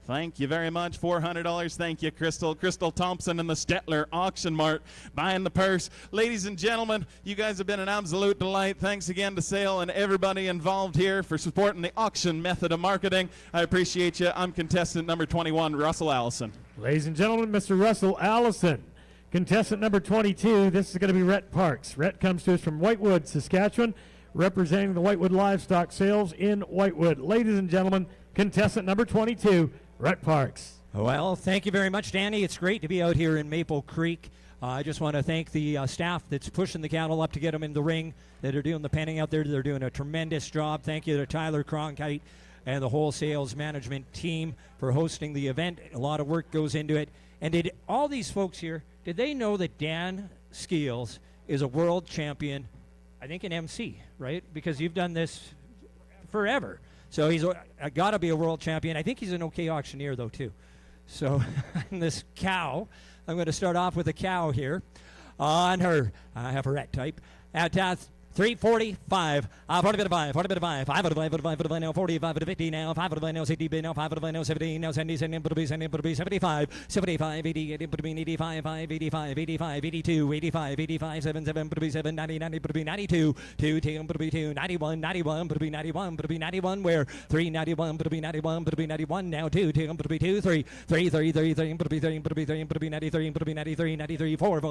Thank you very much. $400. Thank you, Crystal. Crystal Thompson and the Stetler Auction Mart buying the purse. Ladies and gentlemen, you guys have been an absolute delight. Thanks again to Sale and everybody involved here for supporting the auction method of marketing. I appreciate you. I'm contestant number 21, Russell Allison. Ladies and gentlemen, Mr. Russell Allison. Contestant number 22, this is going to be Rhett Parks. Rhett comes to us from Whitewood, Saskatchewan, representing the Whitewood Livestock Sales in Whitewood. Ladies and gentlemen, contestant number 22, Rhett Parks. Well, thank you very much, Danny. It's great to be out here in Maple Creek. I just want to thank the staff that's pushing the cattle up to get them in the ring, that are doing the penning out there. They're doing a tremendous job. Thank you to Tyler Kronhite and the whole sales management team for hosting the event. A lot of work goes into it. And did all these folks here, did they know that Dan Skeels is a world champion, I think in MC, right? Because you've done this forever. So he's got to be a world champion. I think he's an okay auctioneer, though, too. So this cow, I'm going to start off with a cow here on her. I have her at type. At 345, 40 bit of 5, 40 bit of 5, 5 out of 5, 5 out of 5 now, 45 out of 50 now, 5 out of 5 now, 60 bit now, 5 out of 5 now, 17 now, 70, 75, 75, 80, 85, 5, 85, 85, 82, 85, 85, 77, 7, 90, 92, 2, 2, 91, 91, 91, where 3, 91, 91 now, 2, 2, 3, 3, 93, 93, 4,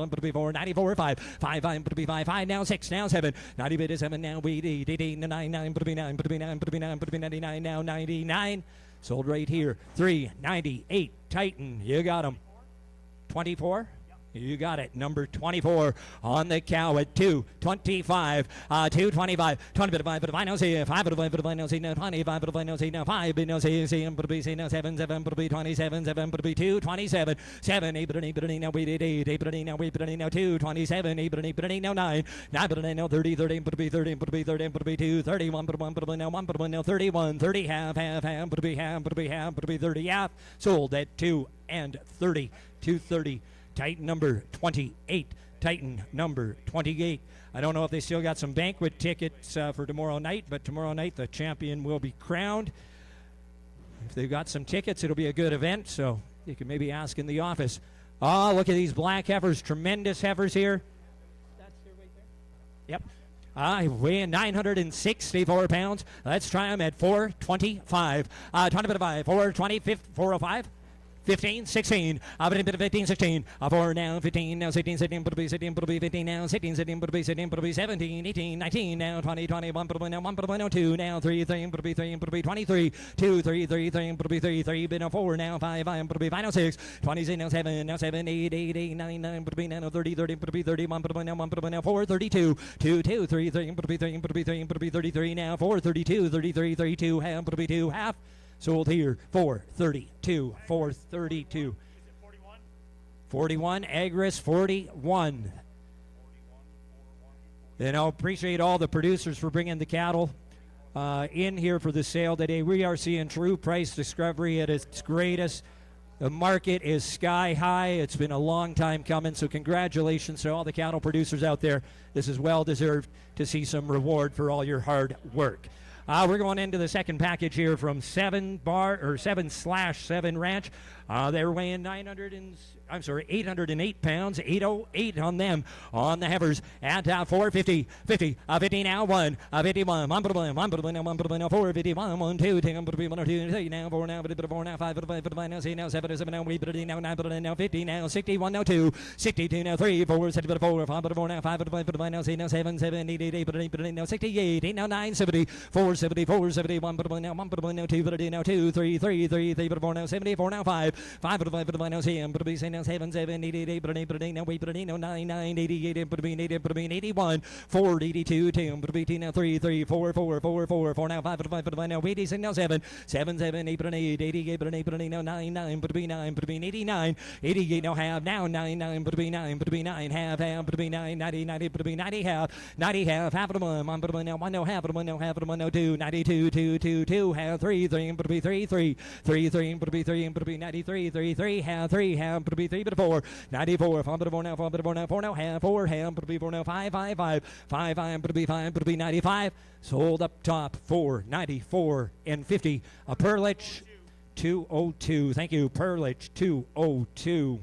94, 5, 5 now, 6 now, 7, 90 bit is 7 now, 8, 9, 99 now, 99. Sold right here. 398 Titan. You got him. 24. You got it. Number 24 on the cow at 225. 225. 20 bit of 5 bit of I know see 5 bit of 5 bit of I know see now 25 bit of I know see now 5 bit now see but be see now 7 bit be 27 but be 227 7 8 bit now we did 8 bit now we bit now 227 8 bit now 9 bit now 30 but be 30 but be 2 31 but 1 but now 1 but now 31 30 half but be 30 half. Sold at 2 and 30. 230. Titan number 28. Titan number 28. I don't know if they still got some banquet tickets for tomorrow night, but tomorrow night the champion will be crowned. If they've got some tickets, it'll be a good event, so you can maybe ask in the office. Oh, look at these black heifers, tremendous heifers here. That's their weight there? Yep. Weighing 964 pounds. Let's try them at 425. 20 bit of 5. 420, 405. 15, 16. Up it 15, 16. 4 now, 15 now, 16, 17, 15 now, 16, 17, 17, 18, 19 now, 20, 21, now 1, 2 now, 3, 23, 2, 3, 3, 3, 4 now, 5, 5 now, 6, 20 now, 7, 8, 9, now, 30, 31, now 1, now 4, 32, 2, 3, 33 now, 4, 32, 32, half. Sold here, 432, 432. 41, Agris, 41. And I'll appreciate all the producers for bringing the cattle in here for the sale today. We are seeing true price discovery at its greatest. The market is sky high. It's been a long time coming, so congratulations to all the cattle producers out there. This is well deserved to see some reward for all your hard work. We're going into the second package here from 7/7 Ranch. They're weighing 808 pounds, 808 on them, on the heifers at 450, 50 now, 1, 51, 1, 451, 1, 2, 10, 1, 2, 3 now, 4 now, 4 now, 5, 5 now, 6 now, 7 now, 8 now, 9 now, 50 now, 61 now, 2, 62 now, 3, 4, 7, 4, 5, 4 now, 5, 5 now, 6 now, 7, 7, 8, 8 now, 68, 8 now, 9, 70, 4, 74, 71, now, 1 now, 2, now, 2, 3, 4 now, 74 now, 5, 5 now, 7, 7, 8, 8, now, 8, now, 9, 9, 88, 81, 4, 82, 10, now, 3, 4, 4 now, 5 now, 86 now, 7, 7, 8, 88, now, 9, 9, 89, 88 now, half, now, 9, 9, half, 9, 90, half, 90 half, half of 1, now, 1 no, half of 1, no, half of 1, no, 2, 92, 2, half, 3, 3, 3, 93, half, 3, half, 3, 4, 94, 4 now, 4 now, half, 4, half, 4 now, 5, 95, sold up top, 4, 94, and 50, a Perlich, 202, thank you, Perlich, 202.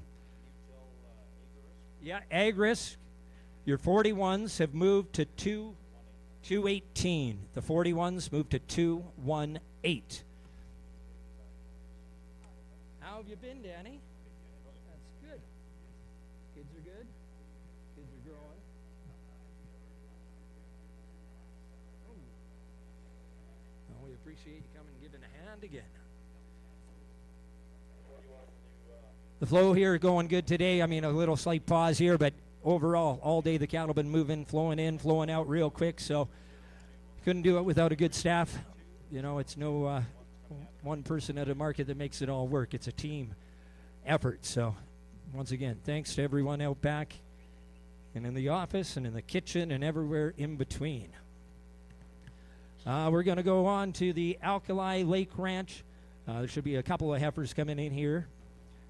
Yeah, Agris, your 41s have moved to 218. The 41s moved to 218. How have you been, Danny? That's good. Kids are good? Kids are growing? Oh, we appreciate you coming and giving a hand again. The flow here going good today. I mean, a little slight pause here, but overall, all day the cattle been moving, flowing in, flowing out real quick, so couldn't do it without a good staff. You know, it's no one person at a market that makes it all work. It's a team effort. So once again, thanks to everyone out back and in the office and in the kitchen and everywhere in between. We're going to go on to the Alkali Lake Ranch. There should be a couple of heifers coming in here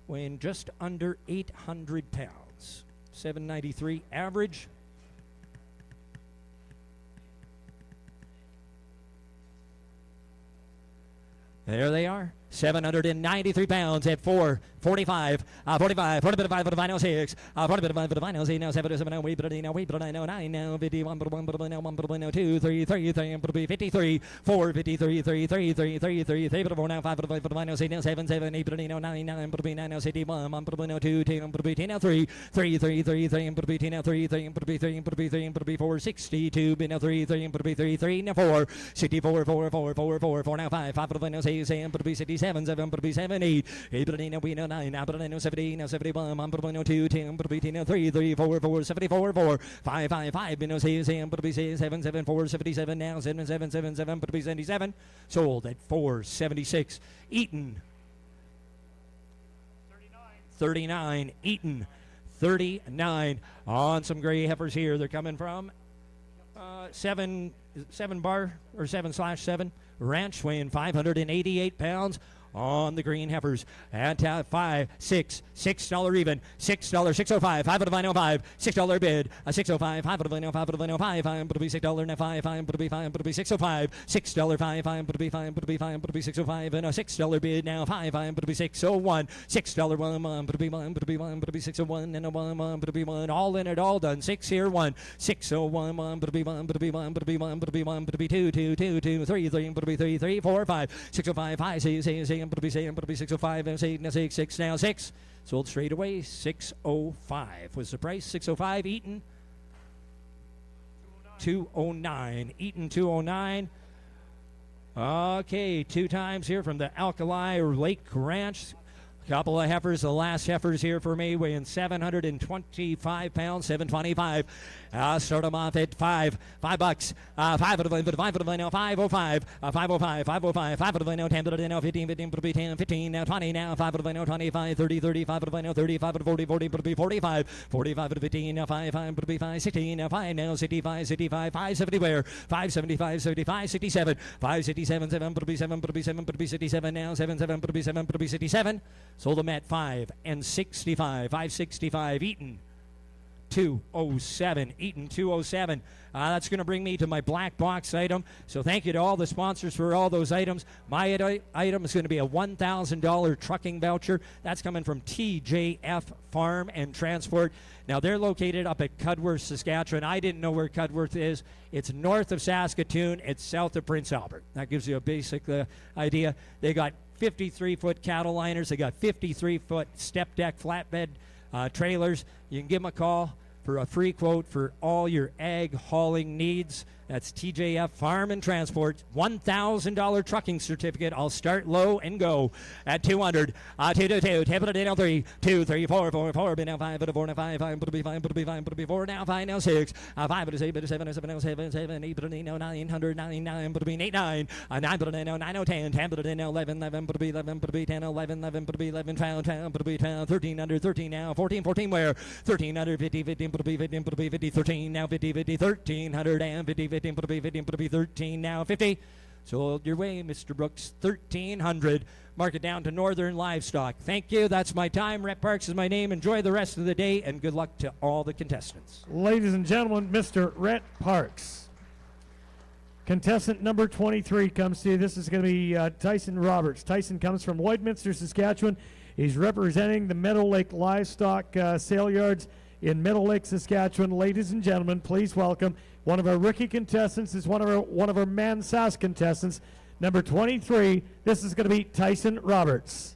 weighing just under 800 pounds. 793 average. There they are. 793 pounds at 445, 45 for the final 6, 45 for the final 8, now 7, 7, now 8, now 9, now 51, now 2, 3, 53, 4, 53, 3, now 5 for the final 8, now 7, 7, 8, now 9, 9, now 61, now 2, 10, now 3, now 3, 4, 62, now 3, now 4, 64, 4, now 5 for the final 6, 67, 7, 8, now we know 9, now 70, now 71, now 2, 10, now 3, 4, 74, 4, 5, now 6, 7, 4, 77, now 7, 77, sold at 476. Eaton 39, Eaton 39 on some gray heifers here. They're coming from 7 Ranch, weighing 588 pounds on the green heifers at $6 even, $6, 605, 5 out of 5, $6 bid, a 605, 5 out of 5, 5 to be $6 now 5, 5 to be 605, $6, 5, 5 to be 605, and a $6 bid now 5, 5 to be 601, $6 1 to be 601, and a 1 to be 1, all in it, all done, 6 here 1, 601 1 to be 1 to be 1 to be 1 to be 1 to be 2, 2, 2, 2, 3, 3 to be 3, 3, 4, 5, 605, 5, 6, 605, and 8 now 6 now 6. Sold straight away. 605 was the price. 605. Eaton 209. Eaton 209. Okay, 2 times here from the Alkali Lake Ranch. Couple of heifers, the last heifers here for me, weighing 725 pounds, 725. Start them off at $5 bucks. 5 out of now, 505, 505, 505, 5 out of now, 10 out of now, 15, 15, 10, 15, now 20, now 5 out of now, 25, 30, 35 out of now, 35 out of 40, 40, 45, 45 out of 15, now 5, 5, 5, 16, now 5, now 65, 65, 570 where, 575, 75, 67, 567, 7, 7, 67, now 7, 7, 67. Sold them at 5 and 65. 565. Eaton 207. Eaton 207. That's going to bring me to my black box item. So thank you to all the sponsors for all those items. My item is going to be a $1,000 trucking voucher. That's coming from TJF Farm and Transport. Now they're located up at Cudworth, Saskatchewan. I didn't know where Cudworth is. It's north of Saskatoon. It's south of Prince Albert. That gives you a basic idea. They got 53-foot cattle liners. They got 53-foot step deck flatbed trailers. You can give them a call for a free quote for all your ag hauling needs. That's TJF Farm and Transport. $1,000 trucking certificate. I'll start low and go at 200. 222. Table it in 3. 2, 3, 4, 4, 4. Now 5, 4, now 5, 5, 5, 4, now 5, now 6. 5, 7, 7, 7, 7, 7, 8, now 900, 9, 9, 8, 9. 9, now 9, 10, 10, now 11, 11, 11, 10, 11, 11, 11, 12, 12, 13, under 13, now 14, 14, where? 13, under 50, 15, 50, 13, now 50, 50, 1300, and 50, 50, 13, now 50. Sold your way, Mr. Brooks, 1300. Mark it down to Northern Livestock. Thank you. That's my time. Rhett Parks is my name. Enjoy the rest of the day, and good luck to all the contestants. Ladies and gentlemen, Mr. Rhett Parks. Contestant number 23 comes to you. This is going to be Tyson Roberts. Tyson comes from Lloydminster, Saskatchewan. He's representing the Meadow Lake Livestock Sale Yards in Meadow Lake, Saskatchewan. Ladies and gentlemen, please welcome one of our rookie contestants. Is one of our Mansas contestants, number 23. This is going to be Tyson Roberts.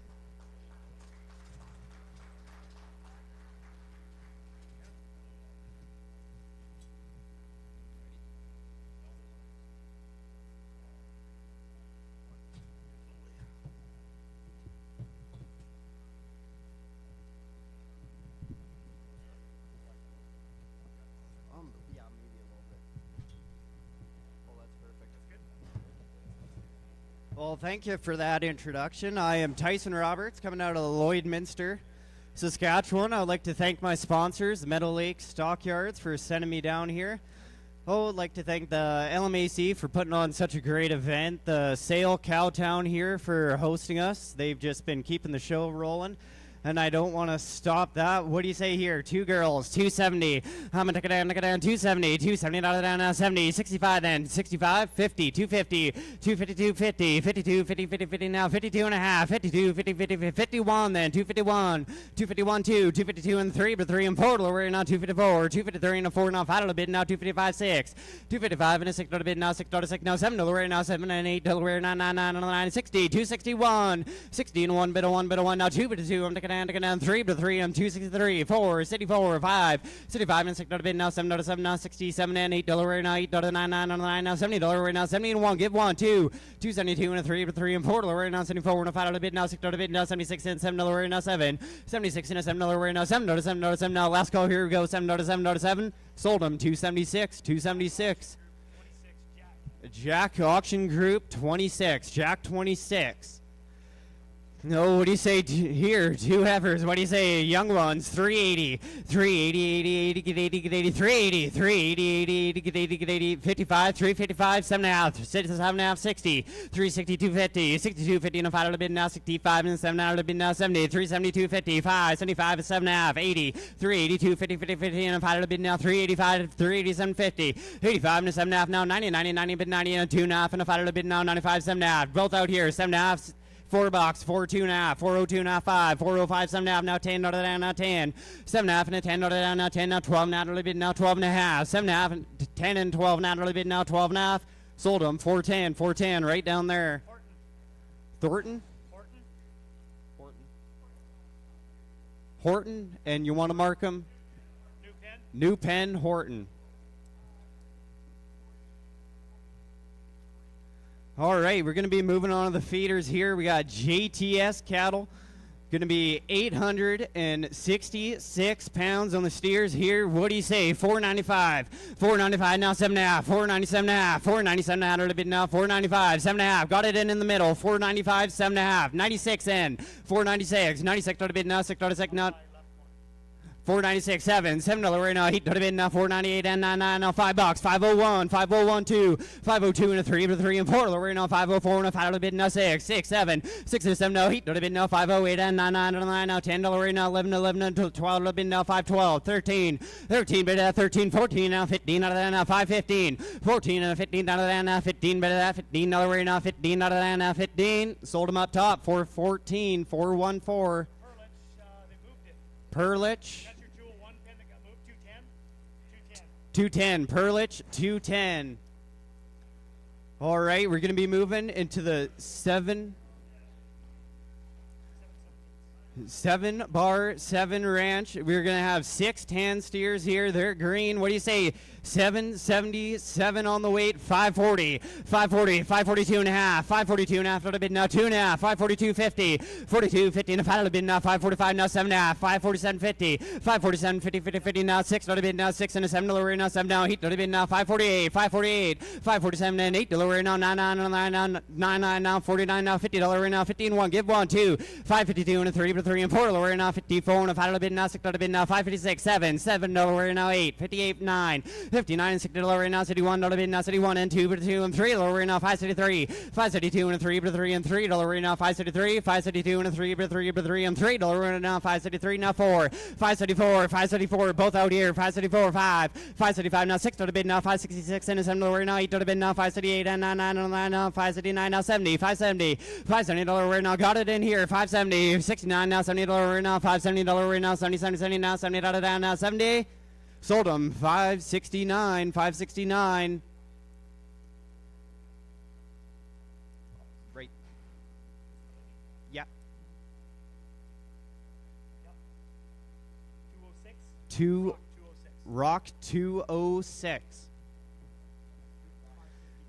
Well, thank you for that introduction. I am Tyson Roberts, coming out of Lloydminster, Saskatchewan. I would like to thank my sponsors, the Meadow Lake Stockyards, for sending me down here. I would like to thank the LMAC for putting on such a great event, the Sale Cowtown here for hosting us. They've just been keeping the show rolling, and I don't want to stop that. What do you say here? 2 girls, 270. I'm going to take it down, 270, 270, down, 70, 65 then, 65, 50, 250, 250, 250, 52, 50, 50, 50, now 52 and a half, 52, 50, 50, 51 then, 251, 251, 2, 252 and 3, but 3 in Portal, we're now 254, 253 and a 4, now 5 a bit, now 255, 6, 255 and a 6 a bit, now 6 6, now 7 Delaware, now 7 and 8 Delaware, 9, 9, 9, 9, 60, 261, 60 and 1 bit of 1 bit of 1, now 2 bit of 2, I'm taking down 3 to 3, I'm 263, 4, City 4, 5, City 5 and 6 bit, now 7 to 7, now 67 and 8 Delaware, now 8 to 9, 9 9, now 70 Delaware, now 70 and 1, give 1, 2, 272 and a 3 to 3 and 4 Delaware, now 74 and a 5 to bit, now 6 to bit, now 76 and 7 Delaware, now 7, 76 and a 7 Delaware, now 7 to 7 to 7, now last call, here we go, 7 to 7 to 7, sold them 276, 276. Jack Auction Group 26, Jack 26. No, what do you say here? 2 heifers. What do you say? Young ones, 380, 380, 80, 80, get 80, get 80, 380, 380, 80, 80, get 80, get 80, 55, 355, 7.5, 7.5, 60, 360, 250, 62, 50 and a 5 out of bid now, 65 and 7 out of bid now, 70, 372, 50, 5, 75 and 7.5, 80, 382, 50, 50, 50 and a 5 out of bid now, 385, 387, 50, 85 and a 7.5 now, 90, 90, 90 bid 90 and a 2.5 and a 5 out of bid now, 95, 7.5, both out here, 7.5. 4 box, 4 2.5, 402 now 5, 405 7.5 now 10, now 10, 7.5 and a 10, now 10, now 12 now a little bit now 12 and a half, 7.5 and 10 and 12 now a little bit now 12 and a half, sold them 410 right down there. Thornton? Horton, and you want to mark them? New Pen Horton. All right, we're going to be moving on to the feeders here. We got JTS cattle. Going to be 866 pounds on the steers here. What do you say? 495. 495 now 7.5. 497.5. 497 out of the bid now. 495. 7.5. Got it in the middle. 495. 7.5. 96 in. 496. 96 out of the bid now. 6 out of 6 now. 496, $7 right now. Heat to the bid now. 498 and 99 now. $5. 501, 501 2, 502 and a 3 and 3 and 4 right now. 504 and a 5 to the bid now. 6, 7, 6 and 7 now. Heat to the bid now. 508 and 99 and 9 now. $10 right now. 11 and 12 to the bid now. 512, 13 bid at 13, 14 now. 15 out of that now. 515, 14 and a 15 out of that now. 15 bid at that. $15 right now. 15 out of that now. 15. Sold them up top. 414, 414. Perlich. 210. Perlich, 210. All right, we're going to be moving into the 7 bar 7 ranch. We're going to have 6 tan steers here. They're green. What do you say? 777 on the weight. 540, 542 and a half. 542 and a half to the bid now. 2.5. 542.50, 42.50 and a final bid now. 545 now. 7.5. 547.50, 547.50, 50 now. 6 to the bid now. 6 and a $7 right now. 7 now. Heat to the bid now. 548, 547 and $8 right now. 99 now. 49 now. $50 right now. 15 1. Give 1 2. 552 and a 3 3 and 4 right now. 54 and a final bid now. 6 to the bid now. 556 $7 right now. 8 58 9. 59 and $60 right now. $61 bid now. 61 and 2 2 and $3 right now. 573, 572 and a 3 3 and $3 right now. 573, 572 and a 3 3 3 and $3 right now. 573 now 4, 574, 574 both out here. 574 5, 575 now 6 to the bid now. 566 and a $7 right now. 8 to the bid now. 578 and 99 and 9 now. 579 now 70, 570, $570 right now. Got it in here. 570, 69 now. $70 right now. $570 right now. 70 70 now. 70 out of that now. 70. Sold them. 569, 569. Right. Yeah. 206. Rock 206.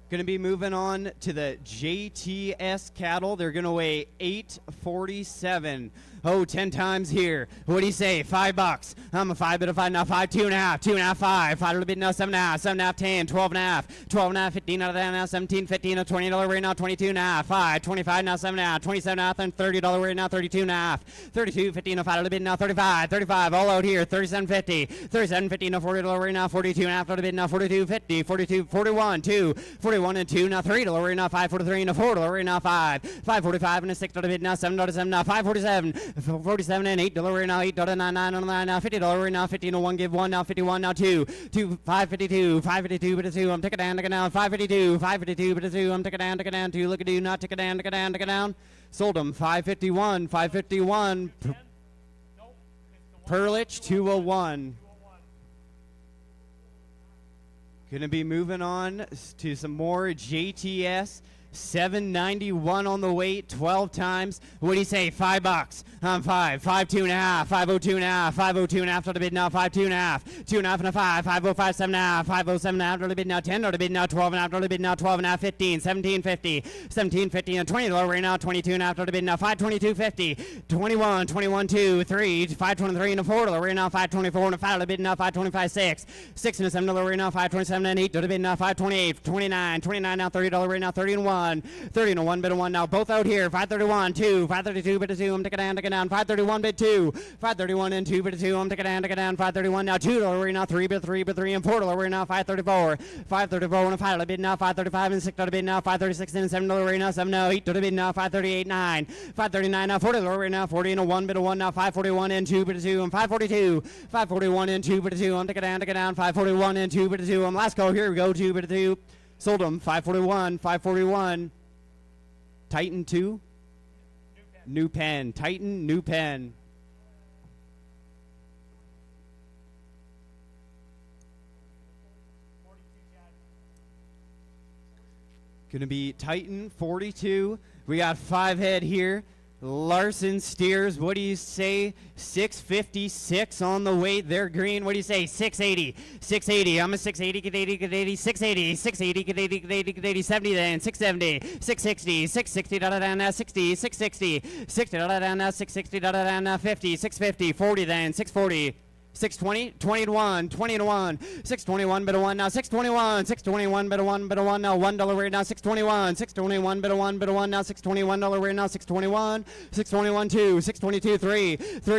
Going to be moving on to the JTS cattle. They're going to weigh 847. Oh, 10 times here. What do you say? $5. I'm a 5 bid of 5 now. 5, 2.5, 2.5, 5. 5 to the bid now. 7.5, 7.5, 10, 12.5, 12.5, 15 out of that now. 17, 15, a $20 right now. 22.5, 5, 25 now. 7.5, 27.5, and $30 right now. 32.5, 32, 15, a 5 to the bid now. 35, 35, all out here. 37.50, 37.50, a $40 right now. 42.5 to the bid now. 42.50, 42, 41, 2, 41 and 2 now. $3 right now. 5.43 and a $4 right now. 5, 5.45 and a 6 to the bid now. $7 now. 5.47. 47 and $8 right now. $8.99 on the line now. $50 right now. 15 to 1 give 1 now. 51 now 2, 5.52, 5.52 but a 2. I'm taking down 5.52, 5.52 but a 2. I'm taking down 2. Look at you not take it down. Sold them 5.51, 5.51. Perlich 201. Gonna be moving on to some more JTS. 791 on the weight, 12 times. What do you say? $5. I'm 5, 5.2.5, 502.5, 502.5 to the bid now. 5.2.5, 2.5 and a 5, 505, 7.5, 507.5 to the bid now. 10 to the bid now. 12.5 to the bid now. 12.5, 15, 17.50, 17.50 and $20 right now. 22.5 to the bid now. 5.22.50, 21, 21, 2, 3, 5.23 and a $4 right now. 5.24 and a 5 to the bid now. 5.25, 6, 6 and a $7 right now. 5.27 and 8 to the bid now. 5.28, 29, 29 now. $30 right now. 30 and 1. 30 and a 1 bid of 1 now. Both out here. 531, 2, 532 bid of 2. I'm taking down. 531 bid 2, 531 and 2 bid of 2. I'm taking down. 531 now. $2 right now. 3 bid 3 bid 3 and $4 right now. 534, 534 and a 5 bid now. 535 and 6 to the bid now. 536 and $7 right now. 7 now. 8 to the bid now. 538 9, 539 now. $40 right now. 40 and a 1 bid of 1 now. 541 and 2 bid of 2. I'm 542, 541 and 2 bid of 2. I'm taking down. 541 and 2 bid of 2. I'm last call. Here we go. 2 bid of 2. Sold them 541, 541. Titan 2. New pen. Titan, new pen. Gonna be Titan 42. We got 5 head here. Larson steers. What do you say? 656 on the weight. They're green. What do you say? 680. 680. I'm a 680. Get 80. Get 80. 680. 680. Get 80. Get 80. Get 80. 70 then. 670. 660. 660. Da da da da. 60. 660. 60 da da da da. 660 da da da da. 50. 650. 40 then. 640. 620, 20 to 1, 20 to 1, 621 bit of 1 now, 621, 621 bit of 1 now, $1 rate now, 621, 621 bit of 1 now, $621 rate now, 621, 621 2, 622 3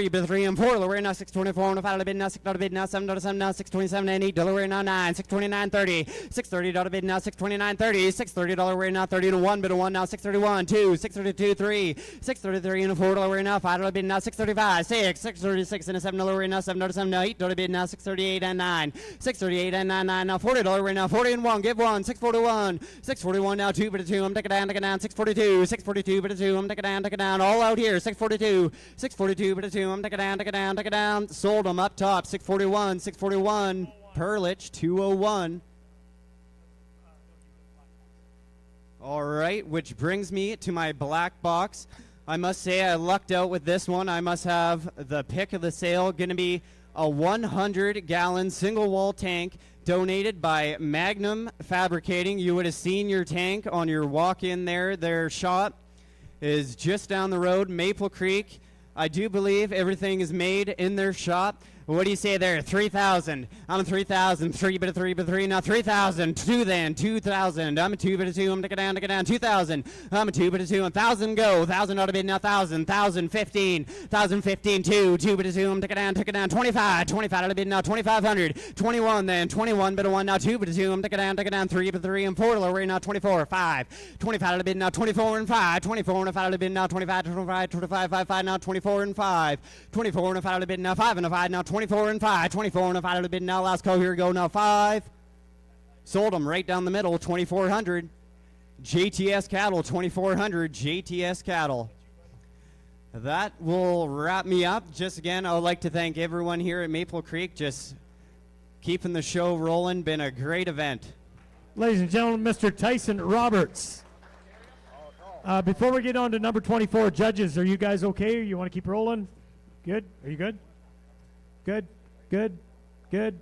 bit of 3 and 4 rate now, 624 on the $5 bid now, $6 bid now, $7 now, 627 and $8 rate now, 9, 629 30, $630 bid now, 629 30, $630 rate now, 30 to 1 bit of 1 now, 631 2, 632 3, 633 and a $4 rate now, $5 bid now, 635 6, 636 and a $7 rate now, $7 now, $8 bid now, 638 and 9, 638 and 99 now, $40 right now, 40 and 1, give 1, 641, 641 now, 2 bit of 2, I'm taking down, 642, 642 bit of 2, I'm taking down, all out here, 642, 642 bit of 2, I'm taking down, sold them up top, 641, Perlich, 201. All right, which brings me to my black box. I must say I lucked out with this one. I must have the pick of the sale, going to be a 100-gallon single-wall tank donated by Magnum Fabricating. You would have seen your tank on your walk-in there. Their shop is just down the road, Maple Creek. I do believe everything is made in their shop. What do you say there? 3,000. I'm 3,000. 3 bit of 3 bit of 3. Now 3,000. 2 then. 2,000. I'm a 2 bit of 2. I'm taking down. 2,000. I'm a 2 bit of 2. 1,000 go. 1,000 ought to bid now. 1,000. 1,015. 1,015. 2 bit of 2. I'm taking down. 25. 25 ought to bid now. 2,500. 21 then. 21 bit of 1 now. 2 bit of 2. I'm taking down. 3 bit of 3 and 4 right now. 24. 5. 25 ought to bid now. 24 and 5. 24 and a 5 ought to bid now. 25. 25. 25. 5. 5 now. 24 and 5. 24 and a 5 ought to bid now. 5 and a 5 now. 24 and 5, 24 and a 5 out of bid now. Last call, here we go now. 5. Sold them right down the middle. 2,400. JTS Cattle. 2,400. JTS Cattle. That will wrap me up. Just again, I would like to thank everyone here at Maple Creek. Just keeping the show rolling. Been a great event. Ladies and gentlemen, Mr. Tyson Roberts. Before we get on to number 24, judges, are you guys okay? Or you want to keep rolling? Good? Are you good? Good.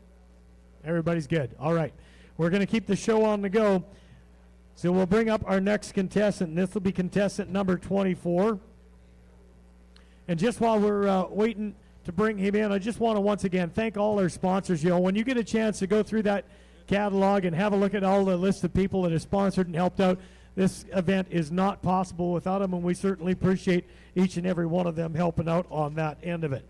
Everybody's good. All right. We're going to keep the show on the go. So we'll bring up our next contestant. This will be contestant number 24. And just while we're waiting to bring him in, I just want to once again thank all our sponsors. You know, when you get a chance to go through that catalog and have a look at all the list of people that have sponsored and helped out, this event is not possible without them, and we certainly appreciate each and every one of them helping out on that end of it.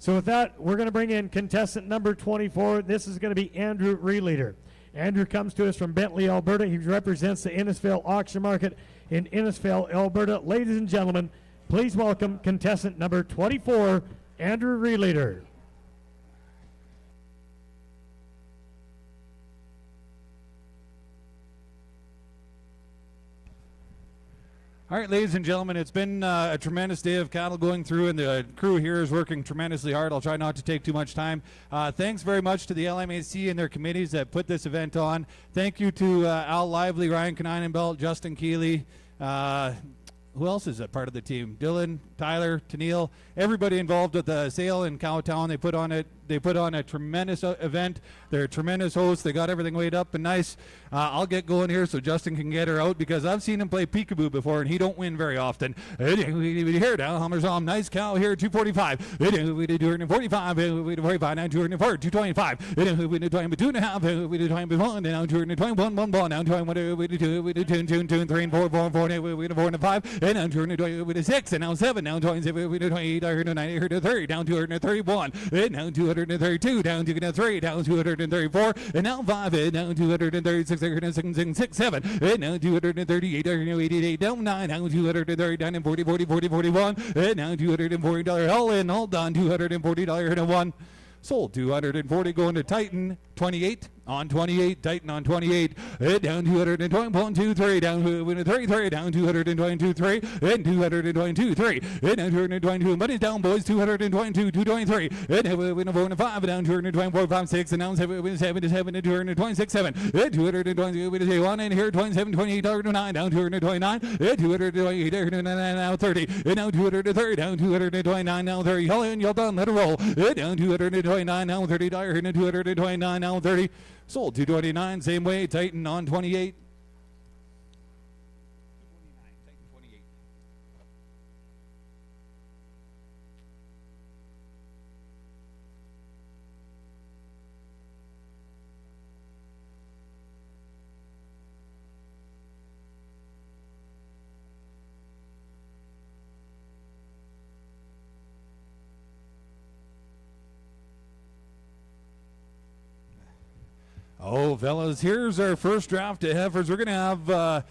So with that, we're going to bring in contestant number 24. This is going to be Andrew Releer. Andrew comes to us from Bentley, Alberta. He represents the Innisfail auction market in Innisfail, Alberta. Ladies and gentlemen, please welcome contestant number 24, Andrew Releer. All right, ladies and gentlemen, it's been a tremendous day of cattle going through, and the crew here is working tremendously hard. I'll try not to take too much time. Thanks very much to the LMAC and their committees that put this event on. Thank you to Al Lively, Ryan Kaneinenbelt, Justin Keeley. Who else is a part of the team? Dylan, Tyler, Tennille, everybody involved with the sale in Cowtown. They put on a tremendous event. They're tremendous hosts. They got everything weighed up and nice. I'll get going here so Justin can get her out, because I've seen him play peekaboo before and he don't win very often. Here down, Hummers on, nice cow here, 245. We did 245. We did 45 now, 204, 225. We did 2.5. We did 21 now, 221. One ball now, 21. We did 2. We did 2, 2, 3, and 4, 4, 4. We did 4 and 5. And now 220. We did 6 and now 7. Now 27. We did 28. I heard 90. I heard 30. Down 231. And now 232. Down 203. Down 234. And now 5. And now 236. 6, 7. And now 238. 88. Down 9. Now 239 and 40, 41. And now $240 all in, all done. $240 and a 1. Sold. 240 going to Titan. 28 on 28, Titan on 28, down 220.23, down 33, down 222.3, and 222.3, down 222, money's down, boys, 222, 223, and win a 4 and a 5, down 224, 5, 6, and now 7 to 7, 226, 7, 222, 1, and here 27, 28, 9, down 229, 228, now 30, and now 230, down 229, now 30, y'all done, let it roll, down 229, now 30, 229, now 30, sold 229, same way, Titan on 28. Oh, fellas, here's our first draft of heifers. We're going to have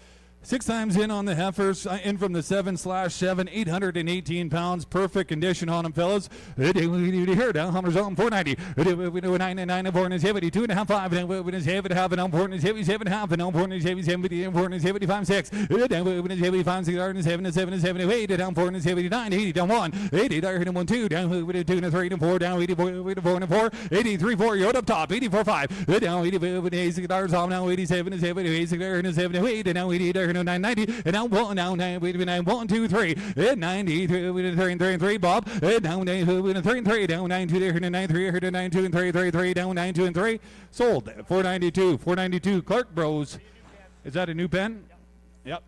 6 times in on the heifers, in from the 7/7, 818 pounds, perfect condition on them, fellas. Here, down Hummers on 490. We do 99 and 4 is heavy, 2.5, 5, and when it's heavy, half, and on 4 is heavy, 7.5, and on 4 is heavy, 70, and 4 is heavy, 5, 6. Down when it's heavy, 5, 6, and 7, and 7, and 7, and 8, down 4 is heavy, 9, 80, down 1, 80, down 1, 2, down with 2 and 3 and 4, down 84, 4 and 4, 83, 4, you're up top, 84, 5, down 86 dollars off, now 87 is heavy, 86, and 7, 8, and now 80, 990, and now 1, now 9, 1, 2, 3, and 93, with 3 and 3, Bob, and down 3 and 3, down 9, 2, 9, 3, 9, 2, and 3, 3, down 9, 2 and 3, sold 492, Clark Bros. Is that a new pen? Yep.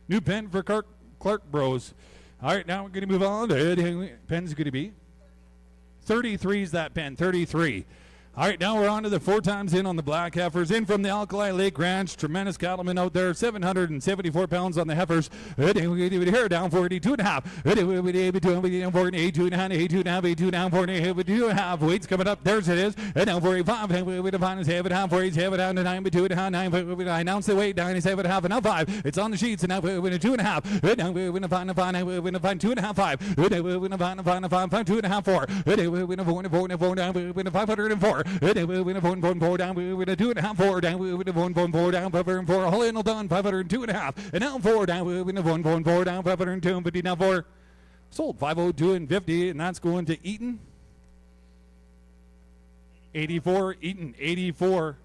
New pen for Clark Bros. All right, now we're going to move on. Pen's going to be 33 is that pen, 33. All right, now we're on to the 4 times in on the black heifers. In from the Alkali Lake Ranch, tremendous cattlemen out there, 774 pounds on the heifers. Here down 42 and a half. 82 and a half. Weights coming up. There's it is. And down 45. We define his head half 4. He's head down to 9, but 2 and a half. 9. We announce the weight. 97 and a half. And now 5. It's on the sheets. And now we're 2 and a half. Now we're going to find 2 and a half. 5. We're going to find 5. 2 and a half. 4. We're going to 4 down. We're going to 504. We're going to 4 down. We're going to 2 and a half. 4 down. We're going to 4 down. 504. All in all done. 502 and a half. And now 4 down. We're going to 4 down. 502 and 50 now 4. Sold 502 and 50, and that's going to Eaton. 84, Eaton, 84.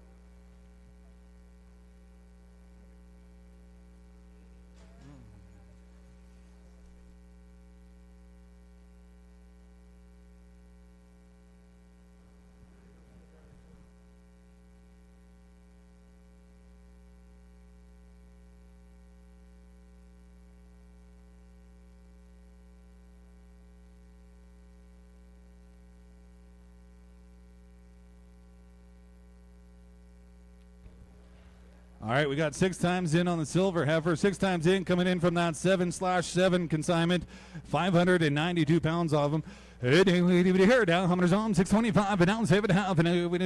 All right, we got 6 times in on the silver heifer. 6 times in, coming in from that 7/7 consignment. 592 pounds of them. Here down, Hummers on 625, and down 7.5, and we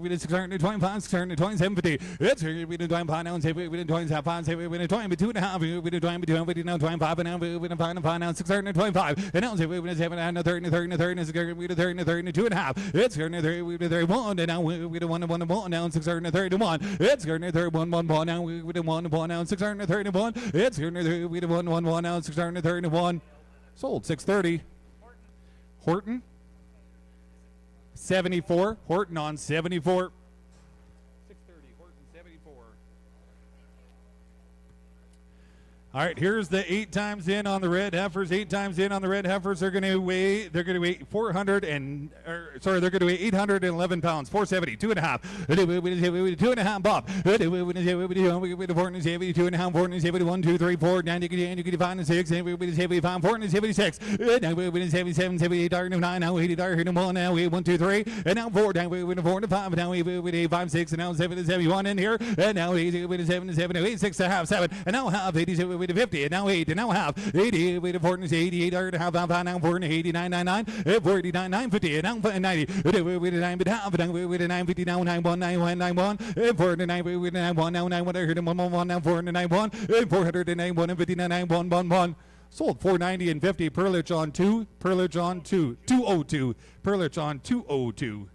did 625, 627.50. It's we did 25 now, and we did 25, we did 22.5, we did 22, we did now 25, and now we did 5 now 625, and now we did 7 and 30, we did 30, 32.5. It's we did 31, and now we did 1 now 631. It's 31 now we did 1 now 631. It's we did 1 now 631. Sold 630. Horton, 74. Horton on 74. 630. Horton 74. All right, here's the 8 times in on the red heifers. 8 times in on the red heifers. They're going to weigh 811 pounds. 470. 2.5. 2.5. Bob. 2.5. 1, 2, 3, 4. Now you can find 6. And we is heavy 5. 4 is heavy 6. Now we is heavy 7, 78, 9. Now we are here 1. Now we 1, 2, 3. And now 4. Now we 4 to 5. Now we 5, 6. And now 7 is heavy 1 in here. And now we is 7, 8, 6 to half 7. And now half 87. To 50, and now 8, and now half 80, with 4 is 88, and half, now 4 and 89, 99, 49, 950, and now 90, with 9 but half, and with 950, now 91, 91, 91, 49, with 91, now 91, 1, now 4 and 91, 491 and 59, 91, 1. Sold 490 and 50. Perlich on 2, Perlich on 2, 202, Perlich on 202.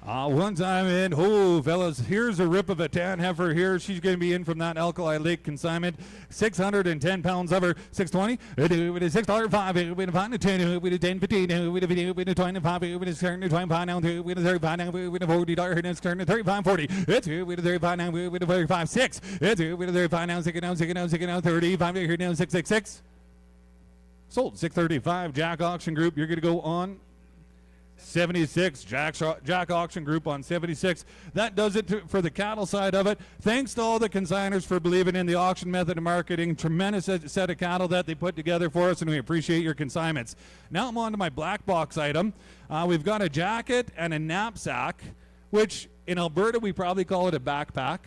One time in. Oh, fellas, here's a rip of a tan heifer here. She's going to be in from that Alkali Lake consignment. 610 pounds of her. 620. With a $6.05. With a pound of 10. With a 10.15. With a 25. With a turn to 25 now. With a 35 now. With a $40. And it's turn to 35.40. It's with a 35 now. With a 35.6. It's with a 35 now. 6 now. 35 here now. 666. Sold 635. Jack Auction Group. You're going to go on 76. Jack Auction Group on 76. That does it for the cattle side of it. Thanks to all the consigners for believing in the auction method of marketing. Tremendous set of cattle that they put together for us, and we appreciate your consignments. Now I'm on to my black box item. We've got a jacket and a knapsack, which in Alberta we probably call it a backpack.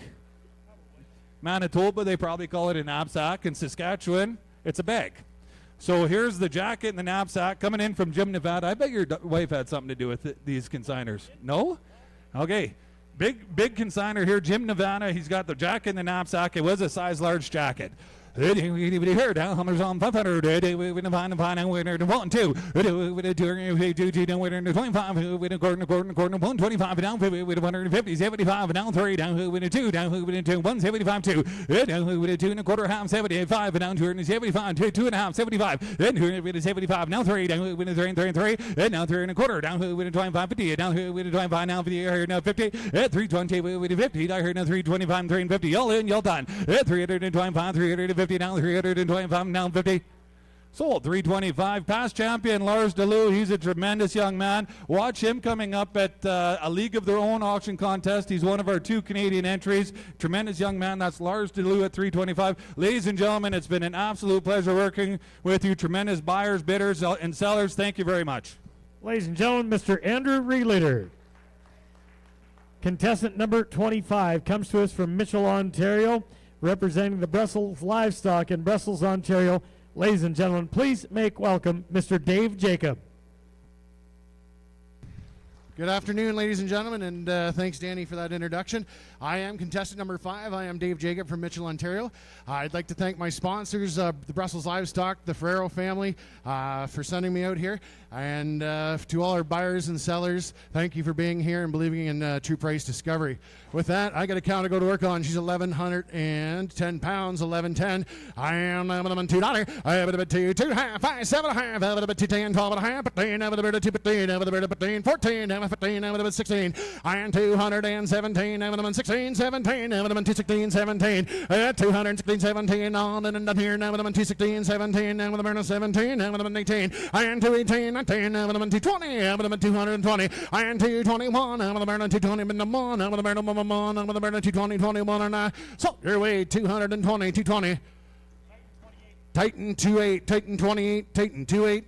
Manitoba, they probably call it a knapsack. In Saskatchewan, it's a bag. So here's the jacket and the knapsack coming in from Jim, Nevada. I bet your wife had something to do with these consigners. No? Okay. Big consigner here, Jim, Nevada. He's got the jacket and the knapsack. It was a size large jacket. Here down Hummers on 500 with a fine winner to 1 2 with a 2 winner to 25 with a quarter 125 down with a 150 75 down 3 down with a 2 down with a 2 175 2 down with a 2 1/4 half 75 down to 75 2 2.5 75 then with a 75 now 3 down with a 3 and now 3 1/4 down with a 25 50 down with a 25 now 50 here now 50 at 320 with a 50 I heard now 325 350 y'all in y'all done at 325 350 down 325 down 50. Sold 325. Past champion Lars DeLue. He's a tremendous young man. Watch him coming up at a League of Their Own auction contest. He's one of our 2 Canadian entries. Tremendous young man. That's Lars DeLue at 325. Ladies and gentlemen, it's been an absolute pleasure working with you. Tremendous buyers, bidders, and sellers. Thank you very much. Ladies and gentlemen, Mr. Andrew Releer. Contestant number 25 comes to us from Mitchell, Ontario, representing the Brussels Livestock in Brussels, Ontario. Ladies and gentlemen, please make welcome Mr. Dave Jacob. Good afternoon, ladies and gentlemen, and thanks, Danny, for that introduction. I am contestant number 5. I am Dave Jacob from Mitchell, Ontario. I'd like to thank my sponsors, the Brussels Livestock, the Ferrero family, for sending me out here. And to all our buyers and sellers, thank you for being here and believing in True Price Discovery. With that, I got a cow to go to work on. She's 1,110 pounds, 1110. I am $2. I have a 2, 2.5, 5, 7.5. I have a 2, 10, 12.5, 15. I have a 2, 15. I have a 15, 14. I have a 15. I have a 16. I am 217. I have a 16, 17. I have a 216, 17. 216, 17. On and done here. Now I'm 216, 17. Now I'm 17. Now I'm 18. I am 218, 19. Now I'm 220. I am 220. I am 221. I'm 220. I'm 220, 21, and I sold your way 220, 220. Titan 28, Titan 28, Titan 28.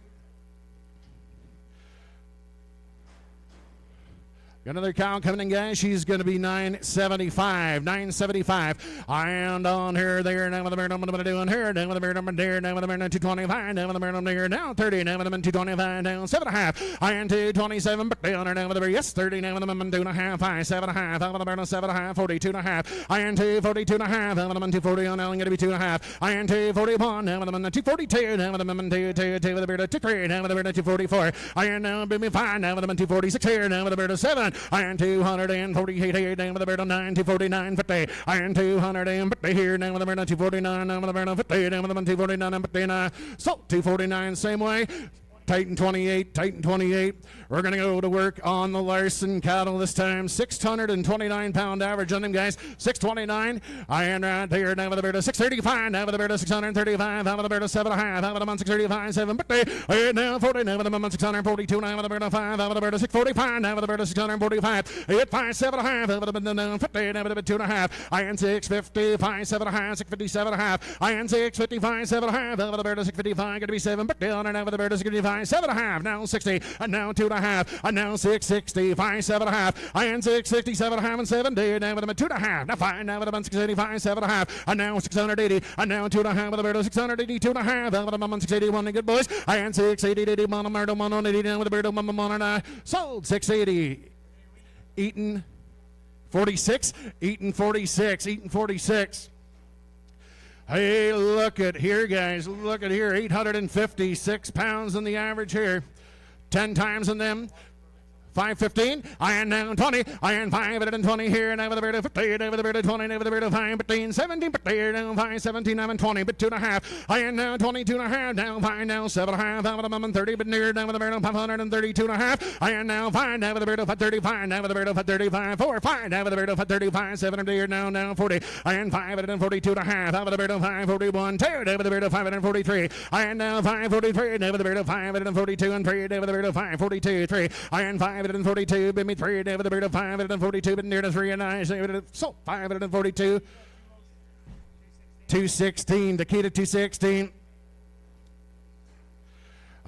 Got another cow coming in, guys. She's going to be 975. 975. And on her there. Now with the bird, I'm going to do on her. Down with the bird, I'm there. Down with the bird, 225. Down with the bird, I'm there. Down 30. Down with the bird, 225. Down 7.5. Iron 227. But down her. Down with the bird. Yes, 30. Down with the bird, 2.5. 5, 7.5. Down with the bird, 7.5. 42.5. Iron 242.5. Down with the bird, 240. On now, I'm going to be 2.5. Iron 241. Down with the bird, 242. Down with the bird, 2 with the bird, 2.3. Down with the bird, 244. Iron now, be 5. Down with the bird, 246 here. Down with the bird, 7. Iron 248 down with the bird on 9, 249, 50. Iron 250 here down with the bird on 249, down with the bird on 50, down with the bird on 249, and 59. So 249 same way. Titan 28, Titan 28. We're going to go to work on the Larson cattle this time. 629 pound average on them, guys. 629. Iron right there. Down with the bird of 635. Down with the bird of 635. Down with the bird of 7.5. Down with the month 635. 750. Down 40. Down with the month 642. Down with the bird of 5. Down with the bird of 645. Down with the bird of 645. 8, 5, 7.5. Down with the bird of 50. Down with the bird 2.5. Iron 650. 5, 7.5. 657.5. Iron 655. 7.5. Down with the bird of 655. Going to be 7. But down with the bird of 655. 7.5. Now 60. And now 2.5. And now 660. 5, 7.5. Iron 660. 7.5 and 70. Down with them at 2.5. Now 5. Now with them 685. 7.5. And now 680. And now 2.5 with the bird of 680. 2.5. Down with them 681. Good boys. Iron 680. 80. Mono Mardo 180. Down with the bird of 1 sold 680. Eaton 46. Eaton 46. Eaton 46. Hey, look at here, guys. Look at here. 856 pounds in the average here. 10 times in them. 5:15, iron down 20, iron 520 here, now with the bird of 50, now with the bird of 20, now with the bird of 5:15, 17, but here, down 5, 17, 9, 20, but 2.5, iron down 22.5, down 5, down 7.5, out with the moment 30, but near, down with the bird of 532.5, iron down 5, now with the bird of 35, now with the bird of 35, 4, 5, now with the bird of 35, 7, here, down 40, iron 542.5, out with the bird of 541, 2, now with the bird of 543, iron down 543, now with the bird of 542, and 3, now with the bird of 542, 3, iron 542, bid me 3, now with the bird of 542, but near to 3, and I say, so 542, 216, Takeda 216.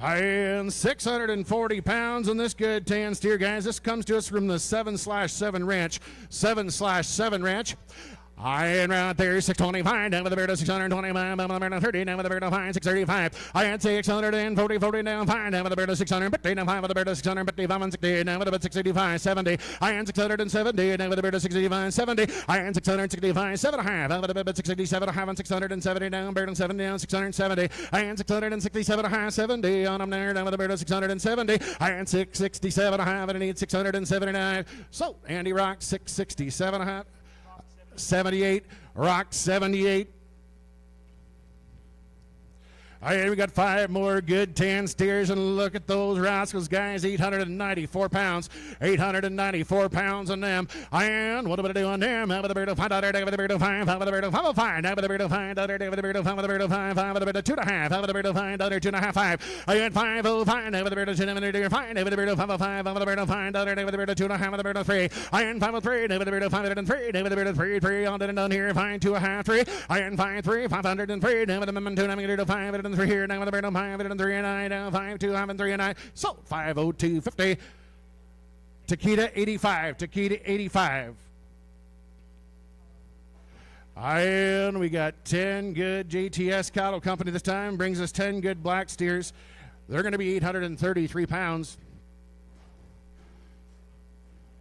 And 640 pounds on this good tan steer, guys. This comes to us from the 7/7 ranch. 7/7 ranch. Iron right there, 625, down with the bird of 625, down with the bird of 30, down with the bird of 5, 635. I had 640, 40, down 5, down with the bird of 650, down 5 with the bird of 655, and 60, down with the bird of 685, 70. I had 670, down with the bird of 685, 70. I had 665, 7.5, down with the bird of 667, and 670, down, bird of 70, down 670. I had 667, 70, on them there, down with the bird of 670. I had 667, and I need 679. So, Andy Rock, 667, 78, Rock 78. All right, we got 5 more good tan steers, and look at those rascals, guys. 894 pounds. 894 pounds on them. And what am I doing there? Have the bird of $5, have the bird of 5, have the bird of 505, have the bird of $5, have the bird of 5, have the bird of 5, have the bird of 2.5, have the bird of $5, 2.5, 5. I got 505, have the bird of 2, have the bird of 505, have the bird of $5, have the bird of 2.5, have the bird of 3. I am 503, have the bird of 503, have the bird of 3, on and down here, 5, 2.5, 3. I am 503, 503, have the minimum 2, have the bird of 5, and 3 here, now with the bird of 5, and 3 and 9, down 5, 2, and 3 and 9. So 502.50. Takeda 85. Takeda 85. And we got 10 good JTS Cattle Company this time. Brings us 10 good black steers. They're going to be 833 pounds.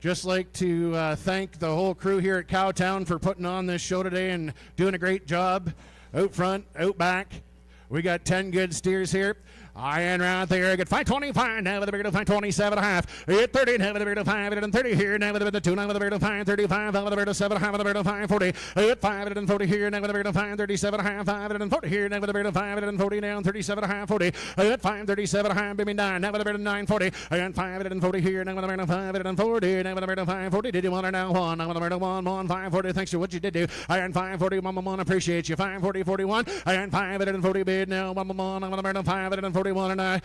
Just like to thank the whole crew here at Cowtown for putting on this show today and doing a great job out front, out back. We got 10 good steers here. Iron right there. I got 525 now with the bird of 527.5. 830 now with the bird of 530 here. Now with the bird of 2 now with the bird of 535. Now with the bird of 7 now with the bird of 540. 540 here now with the bird of 537.5. 540 here now with the bird of 540 down 37.5. 40. 537.5 baby 9 now with the bird of 940. I got 540 here now with the bird of 540. Now with the bird of 540. Did you want to now 1 now with the bird of 1 540. Thanks for what you did do. I got 540 1 appreciate you. 540 41. I got 540 bid now 1 now with the bird of 540. 41 and I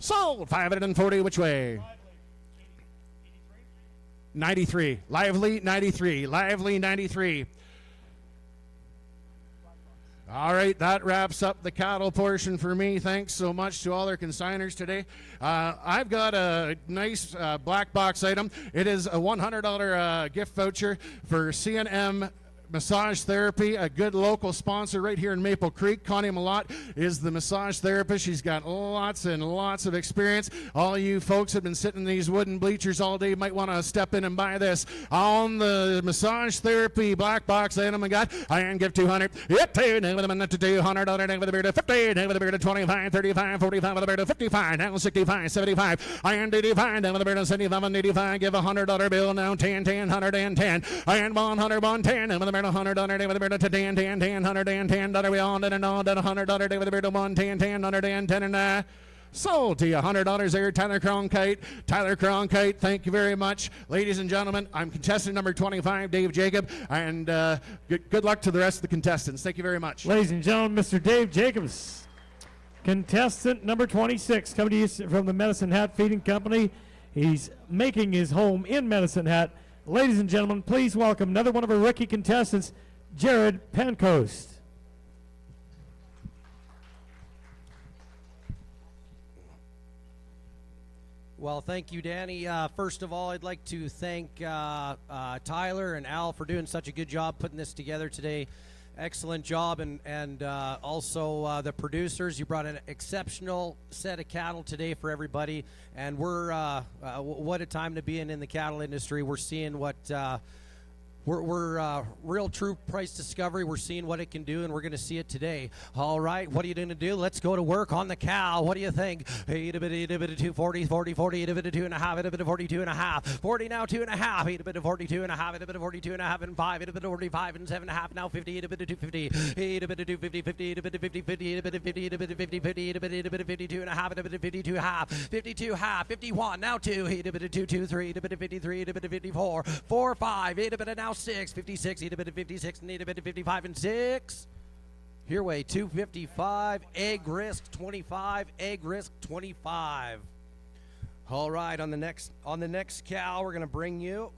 sold 540 which way? 93. Lively 93. Lively 93. All right, that wraps up the cattle portion for me. Thanks so much to all our consigners today. I've got a nice black box item. It is a $100 gift voucher for C&M Massage Therapy, a good local sponsor right here in Maple Creek. Connie Malott is the massage therapist. She's got lots and lots of experience. All you folks have been sitting in these wooden bleachers all day might want to step in and buy this. On the massage therapy black box item I got, I can give 200. Yep, 2, now with a minute to $200, now with a beard of 50, now with a beard of 25, 35, 45, with a beard of 55, now 65, 75. I am 85, now with a beard of 75 and 85. Give a $100 bill now, 10, 10, 110. I am 100, 110, now with a beard of $100 day with a beard of 10, 10, 10, $110. We all did and all did $100 day with a beard of 110, 10, 110, and sold to you $100 there, Tyler Kronhite. Tyler Kronhite, thank you very much. Ladies and gentlemen, I'm contestant number 25, Dave Jacob, and good luck to the rest of the contestants. Thank you very much. Ladies and gentlemen, Mr. Dave Jacobs, contestant number 26, coming to you from the Medicine Hat Feeding Company. He's making his home in Medicine Hat. Ladies and gentlemen, please welcome another one of our rookie contestants, Jared Pancoast. Well, thank you, Danny. First of all, I'd like to thank Tyler and Al for doing such a good job putting this together today. Excellent job, and also the producers. You brought an exceptional set of cattle today for everybody, and we're what a time to be in the cattle industry. We're seeing what We're real true price discovery. We're seeing what it can do, and we're going to see it today. All right, what are you going to do? Let's go to work on the cow. What do you think? 240, 40, 40, 2.5, 42 and a half. 40 now, 2.5, 42 and a half, 42 and a half, and 5, 45 and 7.5. Now 50, 250, 250, 50, 50, 50, 50, 50, 52 and a half, 52 half, 52 half, 51. Now 2, 2, 3, 53, 54, 4, 5, now 6, 56, 56, and 55 and 6. Here way 255, egg risk 25, egg risk 25. All right, on the next cow, we're gonna bring you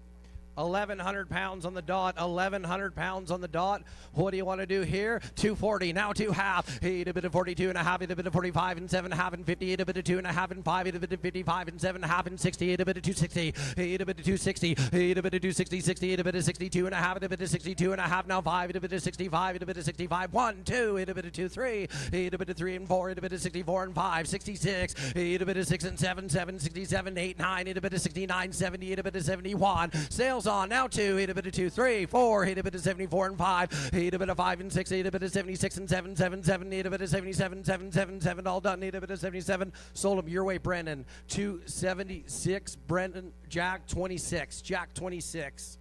1,100 pounds on the dot, 1,100 pounds on the dot. What do you want to do here? 240, now 2 half, 42 and a half, 45 and 7.5 and 50, 2 and a half and 5, 55 and 7.5 and 60, 260, 260, 260, 60, 62 and a half, 62 and a half, now 5, 65, 65, 1, 2, 2, 3, 3 and 4, 64 and 5, 66, 6 and 7, 7, 67, 8, 9, 69, 70, 71. Sales on now 2, 2, 3, 4, 74 and 5, 5 and 6, 76 and 7, 7, 7, 77, 7, 7, 7, all done, 77. Sold them your way, Brendan. 276, Brendan, Jack 26, Jack 26.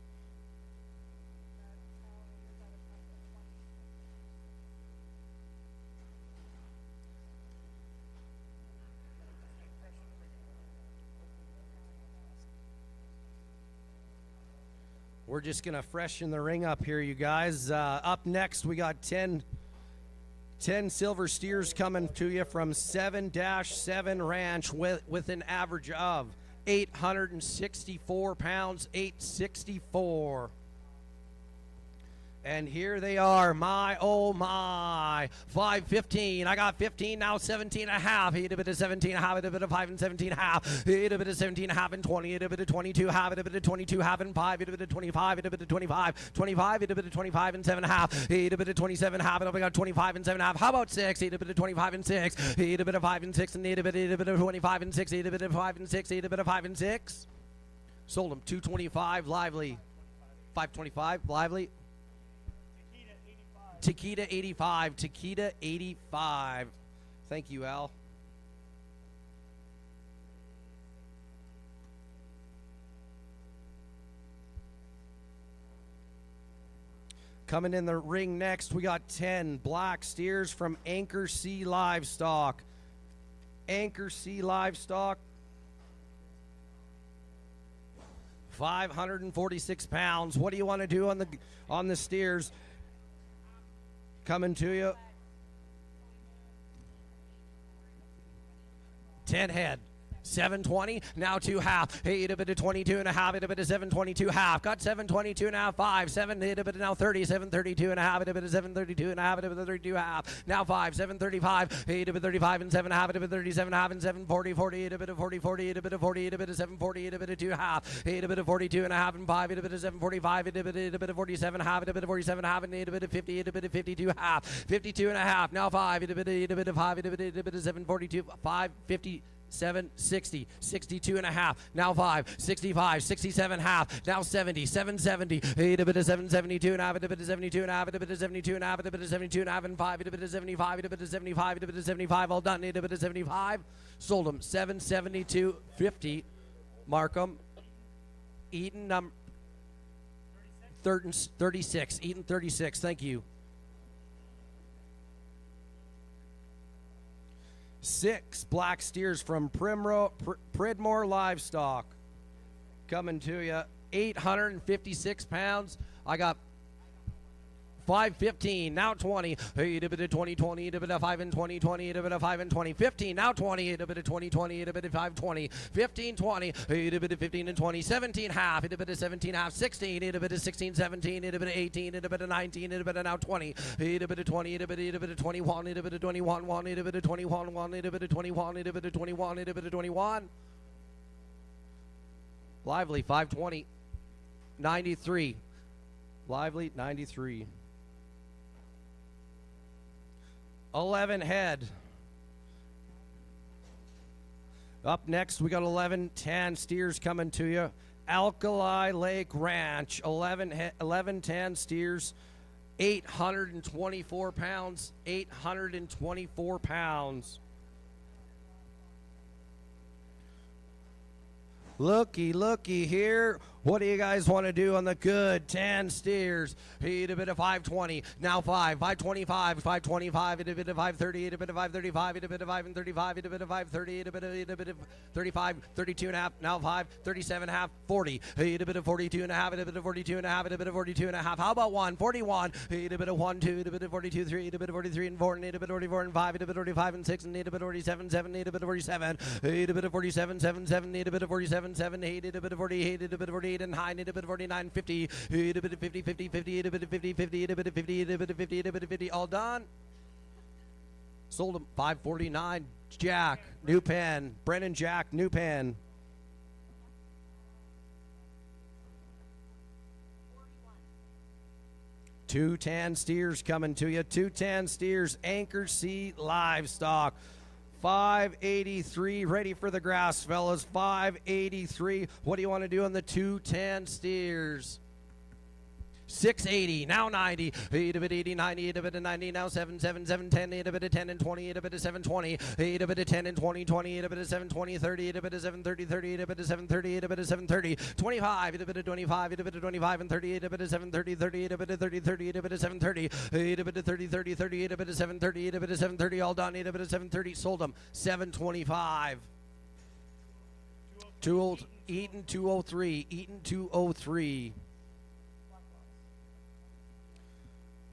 We're just going to freshen the ring up here, you guys. Up next, we got 10 silver steers coming to you from 7-7 Ranch with an average of 864 pounds, 864. And here they are, my, oh my, 515. I got 15, now 17 and a half. 17 and a half, 5 and 17 and a half. 17 and a half and 20, 22 half, 22 half and 5, 25, 25, 25, 25 and 7 and a half. 27 half, and I got 25 and 7 and a half. How about 6? 25 and 6. 5 and 6 and 25 and 6, 5 and 6, 5 and 6. Sold them 225, lively. 525, lively. Taquita 85, Taquita 85. Thank you, Al. Coming in the ring next, we got 10 black steers from Anchor Sea Livestock. Anchor Sea Livestock. 546 pounds. What do you want to do on the steers? Coming to you. 10 head. 720, now 2 half. 22 and a half, 722 half. Got 722 and a half, 5, 7, now 30, 732 and a half, 732 and a half, 32 half. Now 5, 735, 35 and 7 half, 37 half and 740, 40, 40, 40, 40, 740, 2 half, 42 and a half and 5, 745, 47 half, 47 half and 50, 52 half, 52 and a half. Now 5, 742, 5, 50. 760, 62 and a half, now 5, 65, 67 half, now 70, 770, 772 and a half, 72 and a half, 72 and a half, 72 and a half, and 5, 75, 75, 75, all done, 75, sold them, 772.50, Markham, Eden, 36, Eden 36, thank you. 6 black steers from Pridmore Livestock. Coming to you, 856 pounds. I got 515, now 20, 20, 20, 5 and 20, 20, 5 and 20, 15, now 20, 20, 20, 5, 20, 15, 20, 15 and 20, 17 half, 17 half, 16, 16, 17, 18, 19, now 20, 20, 21, 21, 1, 21, 21, 21. Lively, 520, 93. Lively, 93. 11 head. Up next, we got 11, 10 steers coming to you. Alkali Lake Ranch, 1110 steers, 824 pounds, 824 pounds. Looky here. What do you guys want to do on the good 10 steers? Hit a bit of 520. Now 525, 525, hit a bit of 530, hit a bit of 535, hit a bit of 5 and 35, hit a bit of 530, hit a bit of 35, 32 and a half, now 5, 37 and a half, 40. Hit a bit of 42 and a half, hit a bit of 42 and a half, hit a bit of 42 and a half. How about 141? Hit a bit of 1, 2, hit a bit of 42, 3, hit a bit of 43 and 4, and hit a bit of 44 and 5, hit a bit of 45 and 6, and hit a bit of 47, 7, hit a bit of 47, hit a bit of 47, 7, 7, hit a bit of 47, 7, hit a bit of 48, hit a bit of 48 and high, hit a bit of 49, 50, hit a bit of 50, 50, 50, hit a bit of 50, 50, hit a bit of 50, hit a bit of 50, hit a bit of 50, all done. Sold him 549. Jack, new pen. Brennan Jack, new pen. Two tan steers coming to you. 2 tan steers, Anchor Seat Livestock. 583, ready for the grass, fellas. 583. What do you want to do on the 2 tan steers? 680, now 90, 8 of it 80, 90, 8 of it 90, now 7, 7, 7, 10, 8 of it 10 and 20, 8 of it 720, 8 of it 10 and 20, 20, 8 of it 720, 30, 8 of it 730, 30, 8 of it 730, 8 of it 730, 25, 8 of it 25, 8 of it 25 and 30, 8 of it 730, 30, 8 of it 30, 30, 8 of it 730, 8 of it 30, 30, 30, 8 of it 730, 8 of it 730, all done, 8 of it 730, sold them, 725. Eaton 203, Eaton 203.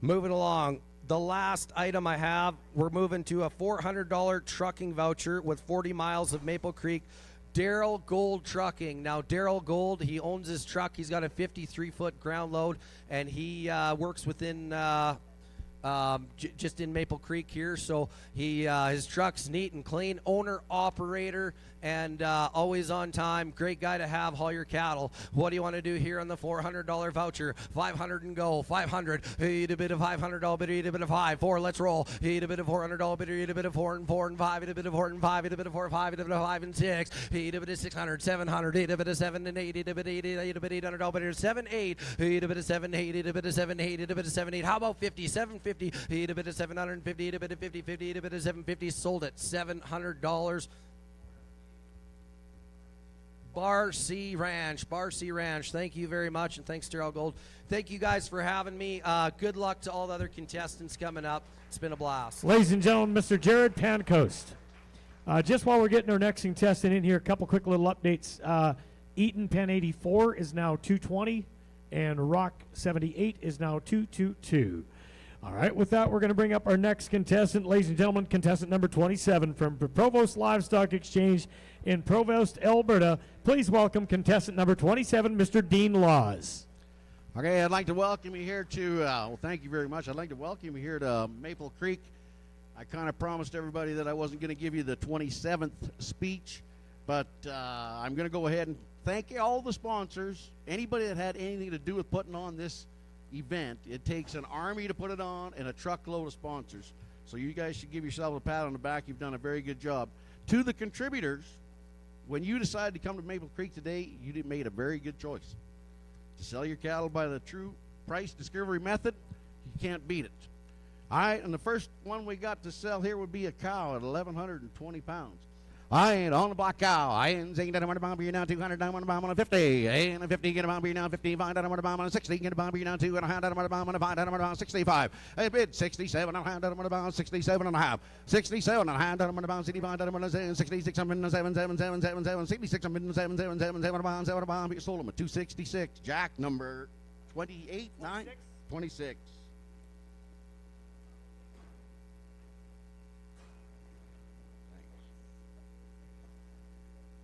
Moving along, the last item I have, we're moving to a $400 trucking voucher with 40 miles of Maple Creek. Daryl Gold Trucking. Now, Daryl Gold, he owns his truck. He's got a 53-foot ground load, and he works within just in Maple Creek here. So his truck's neat and clean. Owner, operator, and always on time. Great guy to have, haul your cattle. What do you want to do here on the $400 voucher? 500 and go. 500. Eat a bit of $500 bidder. Eat a bit of 5. 4. Let's roll. Eat a bit of $400 bidder. Eat a bit of 4 and 4 and 5. Eat a bit of 4 and 5. Eat a bit of 4 and 5. Eat a bit of 5 and 6. Eat a bit of 600. 700. Eat a bit of 7 and 8. Eat a bit of 8. Eat a bit of $800 bidder. 7 8. Eat a bit of 7 8. Eat a bit of 7 8. Eat a bit of 7 8. How about 50? 750. Eat a bit of 750. Eat a bit of 50 50. Eat a bit of 750. Sold it. $700. Bar C Ranch. Thank you very much, and thanks, Daryl Gold. Thank you guys for having me. Good luck to all the other contestants coming up. It's been a blast. Ladies and gentlemen, Mr. Jared Pancoast. Just while we're getting our next contestant in here, a couple quick little updates. Eaton Pen 84 is now 220, and Rock 78 is now 222. All right, with that, we're going to bring up our next contestant. Ladies and gentlemen, contestant number 27 from Provost Livestock Exchange in Provost, Alberta. Please welcome contestant number 27, Mr. Dean Laws. Okay, I'd like to welcome you here to, well, thank you very much. I'd like to welcome you here to Maple Creek. I kind of promised everybody that I wasn't going to give you the 27th speech, but I'm going to go ahead and thank all the sponsors, anybody that had anything to do with putting on this event. It takes an army to put it on and a truckload of sponsors. So you guys should give yourself a pat on the back. You've done a very good job. To the contributors, when you decided to come to Maple Creek today, you made a very good choice. To sell your cattle by the true price discovery method, you can't beat it. All right, and the first one we got to sell here would be a cow at 1,120 pounds. I ain't on the block cow. I ain't saying that I want to bomb you now 200, I want to bomb on a 50. And a 50, get a bomb you now 55, I want to bomb on a 60, get a bomb you now 2 and a half, I want to bomb on a 5, I want to bomb 65. I bid 67 and a half, I want to bomb 67 and a half. 67 and a half, I want to bomb 65, I want to say 66, I'm in the 7, 7, 7, 7, 7, 66, I'm in the 7, 7, 7, 7, bomb, 7, bomb. You sold them at 266. Jack number 28, 9, 26.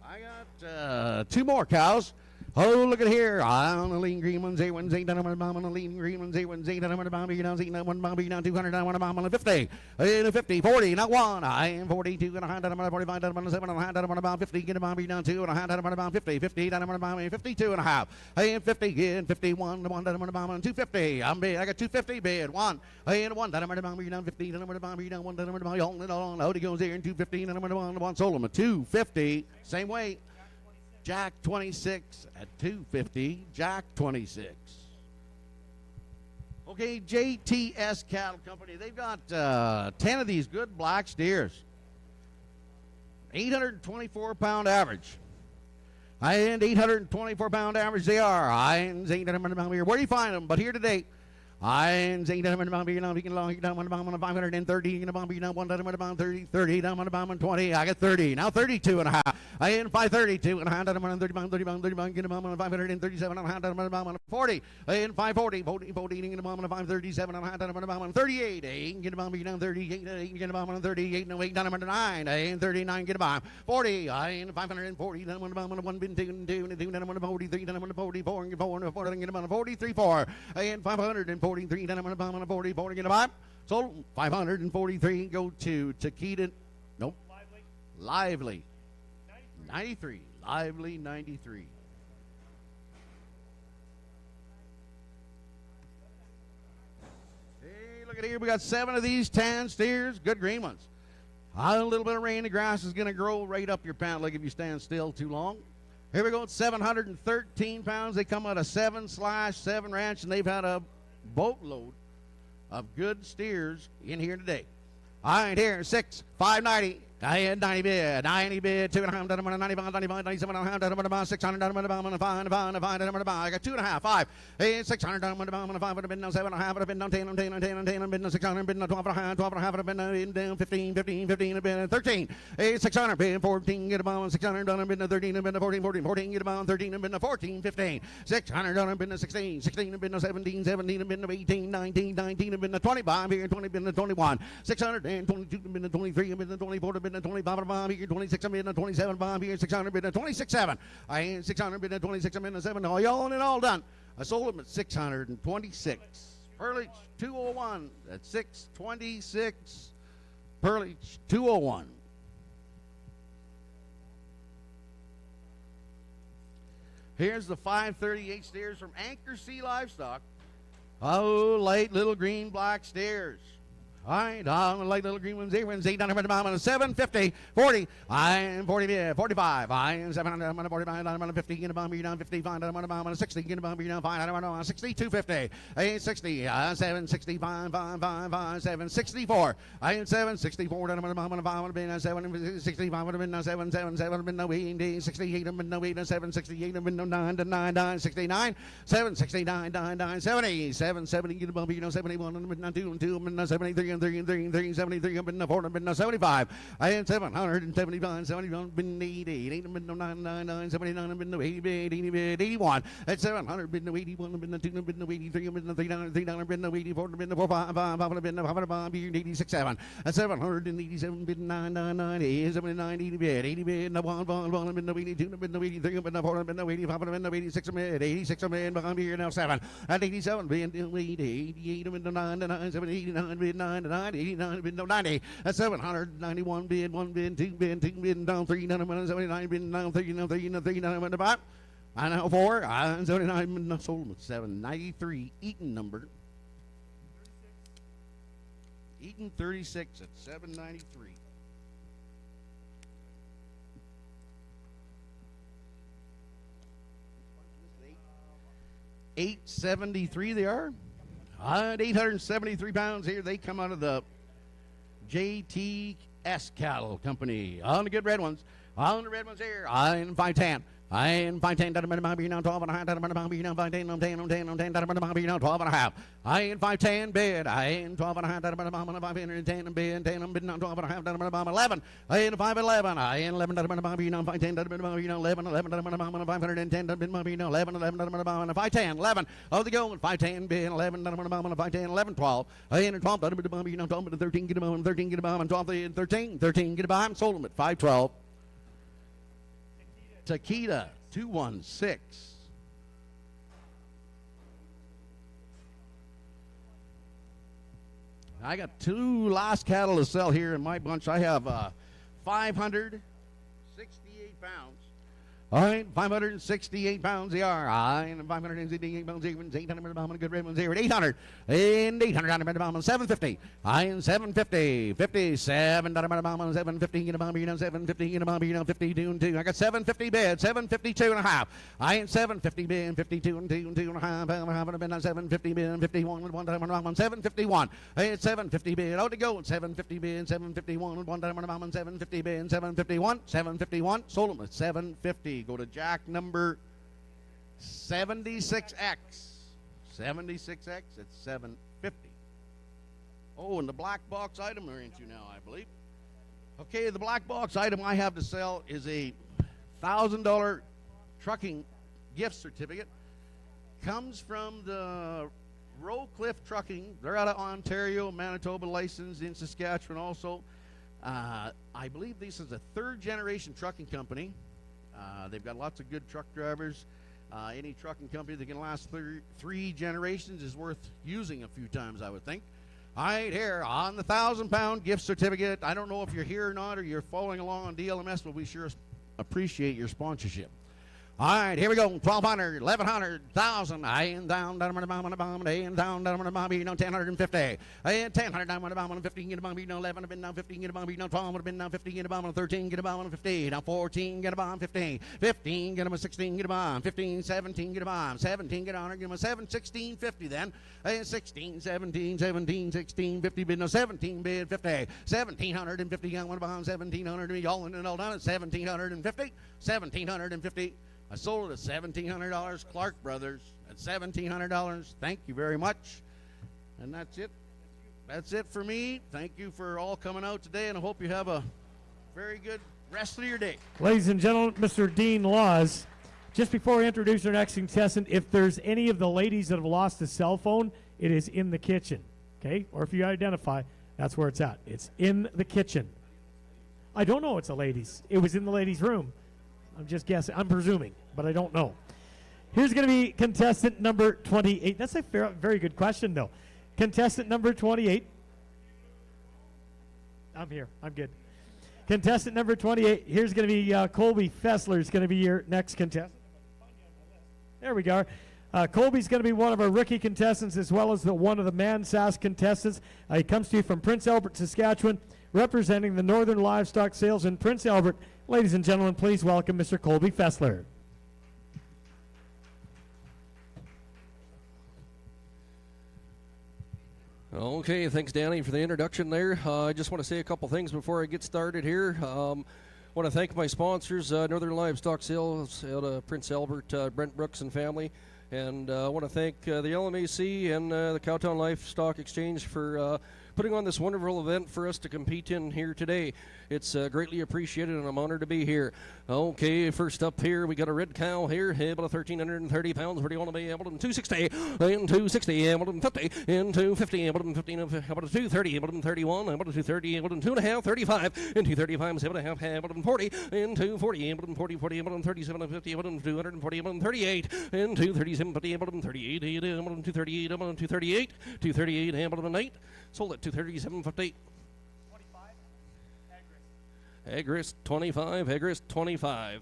I got 2 more cows. Oh, look at here. I'm on the lean green ones, A1s, 8, I'm on the lean green ones, A1s, 8, I'm on the bomb, you know, 8, I'm on bomb, you know, 200, I want to bomb on a 50. In a 50, 40, not 1. I am 42, and a hand, I'm on a 45, I'm on a 7, and a hand, I'm on a bomb, 50, get a bomb, you know, 2, and a hand, I'm on a bomb, 50, 50, I'm on a bomb, 52 and a half. I am 50, again, 51, the 1, I'm on a bomb, 250. I got 250 bid, 1. I am 1, I'm on a bomb, you know, 15, I'm on a bomb, you know, 1, I'm on a bomb, holding it on. Out he goes here, and 215, and I'm on a 1, sold him at 250. Same way. Jack 26 at 250. Jack 26. Okay, JTS Cattle Company. They've got 10 of these good black steers. 824-pound average. And 824-pound average they are. Where do you find them? But here today. I 530 30. I got 30. Now 32 and a half. I in 532 and a half. 537 and a half. 40. I in 540. 537 and a half. 38. Get a bomb. 38. Get a bomb. 38. No 8. 9. I in 39. Get a bomb. 40. I in 540. 1 bin 2 and 2 and 2. 43. 44 and 4 and get a bomb. 43. 4. I in 540. 43, then I'm going to bomb on a 40, 40, get a bomb. Sold 543, go to Takeda. Nope. Lively. 93. Lively 93. Hey, look at here. We got 7 of these tan steers. Good green ones. A little bit of rain. The grass is going to grow right up your pant leg if you stand still too long. Here we go. 713 pounds. They come out of 7/7 ranch, and they've had a boatload of good steers in here today. All right, here, 6, 590. I had 90 bid, 90 bid, 2.5, 95, 95, 97, 600, I got 2.5, 5, 600, 5, 7.5, I've been down 10, 10, 10, 10, I've been 600, been 12.5, I've been down 15, 15, 15, I've been 13, 600, been 14, get about 600, I've been 13, I've been 14, 14, 14, get about 13, I've been 14, 15, 600, I've been 16, 16, I've been 17, 17, I've been 18, 19, 19, I've been 25, here 20, been 21, 622, I've been 23, I've been 24, I've been 25 bomb here, 26 I'm in 27 bomb here, 600 been 26 7. I ain't 600 been 26 I'm in 7. All y'all and all done. I sold them at 626. Pearlich 201 at 626. Pearlich 201. Here's the 538 steers from Anchor Sea Livestock. Oh, light little green black steers. All right, like little green ones here, 800, 750, 40, I am 40, 45, I am 700, 45, I'm 50, get a bomb, you're down 55, I'm 60, get a bomb, you're down 5, I'm 60, 250, 860, 765, 555, 764, I am 764, I'm 5, 765, I've been 777, I've been no 8, 68, I've been no 8, 768, I've been no 9, 9, 69, 769, 9, 9, 70, 770, get a bomb, you know 71, I've been 2 and 2, I've been 73, 373, I've been 4, I've been 75, I had 775, 71, been 88, 8, I've been 999, 79, I've been 80, 81, at 700, been 81, I've been 2, I've been 83, I've been 300, I've been 84, I've been 4, 5, 5, I've been 5, 86, 7, at 787, been 999, 79, 80, 1, I've been 82, I've been 83, I've been 4, I've been 85, I've been 86, 86, I've been behind here now 7, at 87, been 88, I've been 99, 89, been 9, 89 bid, no 90, at 791 bid, 1 bid, 2 bid, 2 bid, down 3, 79 bid, down 3, down 3, down 3, down 5. I know 4, 79 bid, sold at 793, Eaton number. Eaton 36 at 793. $873 they are. At 873 pounds here, they come out of the JTS Cattle Company. On the good red ones. On the red ones here. In 510. I in 510, now 12 and a half, now 510, I'm 10, 12 and a half. I in 510 bid, I in 12 and a half, 510 bid, 10, I'm bidding on 12 and a half, 11. I in 511, I in 11, now 510, 11, 510, 11, 510, 11. Of the go, 510 bid, 11, 510, 11, 12. I in 12, 13, get a bomb, 13, get a bomb, 12, 13, 13, get a bomb, sold them at 512. Takeda 216. I got 2 last cattle to sell here in my bunch. I have 568 pounds Alright, 568 pounds they are. And 568 pounds here. 800 pounds, good red ones here. 800. And 800 on the bottom. 750. And 750. 57. 750 in the bomb. 750 in the bomb. 52 and 2. I got 750 bid. 752 and a half. I ain't 750 bid. 52 and 2 and 2 and a half. I'm going to bid on 750 bid. 51 and 1 time on the bomb. 751. It's 750 bid. Out to go. 750 bid. 751 and 1 time on the bomb. 750 bid. 751. 751. Sold them at 750. Go to jack number 76X. 76X at 750. Oh, and the black box item we're into now, I believe. Okay, the black box item I have to sell is a $1,000 trucking gift certificate. Comes from the Rowcliffe Trucking. They're out of Ontario, Manitoba, licensed in Saskatchewan also. I believe this is a third-generation trucking company. They've got lots of good truck drivers. Any trucking company that can last three generations is worth using a few times, I would think. All right, here on the 1,000-pound gift certificate. I don't know if you're here or not, or you're following along on DLMS, but we sure appreciate your sponsorship. All right, here we go. 1,200, 1,100, 1,000. I am down, down on the bomb, on the bomb, and down, down on the bomb, 1050. And 1000 down on the bomb, on 15, get a bomb, 11, I've been down 15, get a bomb, 12, I've been down 15, get a bomb, 13, get a bomb, 15, now 14, get a bomb, 15, 15, get a 16, get a bomb, 15, 17, get a bomb, 17, get on, give him a 7, 16, 50 then. 16, 17, 17, 16, 50, bid, no 17, bid, 50, 1,750, got one bomb, 1,700, all in and all done at 1,750, 1,750. I sold it at $1,700, Clark Brothers, at $1,700. Thank you very much. And that's it. That's it for me. Thank you for all coming out today, and I hope you have a very good rest of your day. Ladies and gentlemen, Mr. Dean Laws. Just before I introduce our next contestant, if there's any of the ladies that have lost a cell phone, it is in the kitchen, okay? Or if you identify, that's where it's at. It's in the kitchen. I don't know it's a ladies. It was in the ladies' room. I'm just guessing. I'm presuming, but I don't know. Here's going to be contestant number 28. That's a very good question, though. Contestant number 28. I'm here. I'm good. Contestant number 28. Here's going to be Colby Fesler is going to be your next contestant. There we go. Colby's going to be one of our rookie contestants as well as one of the Mansas contestants. He comes to you from Prince Albert, Saskatchewan, representing the Northern Livestock Sales in Prince Albert. Ladies and gentlemen, please welcome Mr. Colby Fesler. Okay, thanks, Danny, for the introduction there. I just want to say a couple things before I get started here. I want to thank my sponsors, Northern Livestock Sales out of Prince Albert, Brent Brooks and family. And I want to thank the LMAC and the Cowtown Livestock Exchange for putting on this wonderful event for us to compete in here today. It's greatly appreciated, and I'm honored to be here. Okay, first up here, we got a red cow here, able to 1,330 pounds. Where do you want to be? Able to 260, and 260, able to 50, and 250, able to 15, able to 230, able to 31, able to 230, able to 2.5, 35, and 235 is able to have, able to 40, and 240, able to 40, 40, able to 37, and 50, able to 240, able to 38, and 237, 50, able to 38, able to 238, able to 238, 238, able to 8. Sold at 237.50. Agris 25, Agris 25.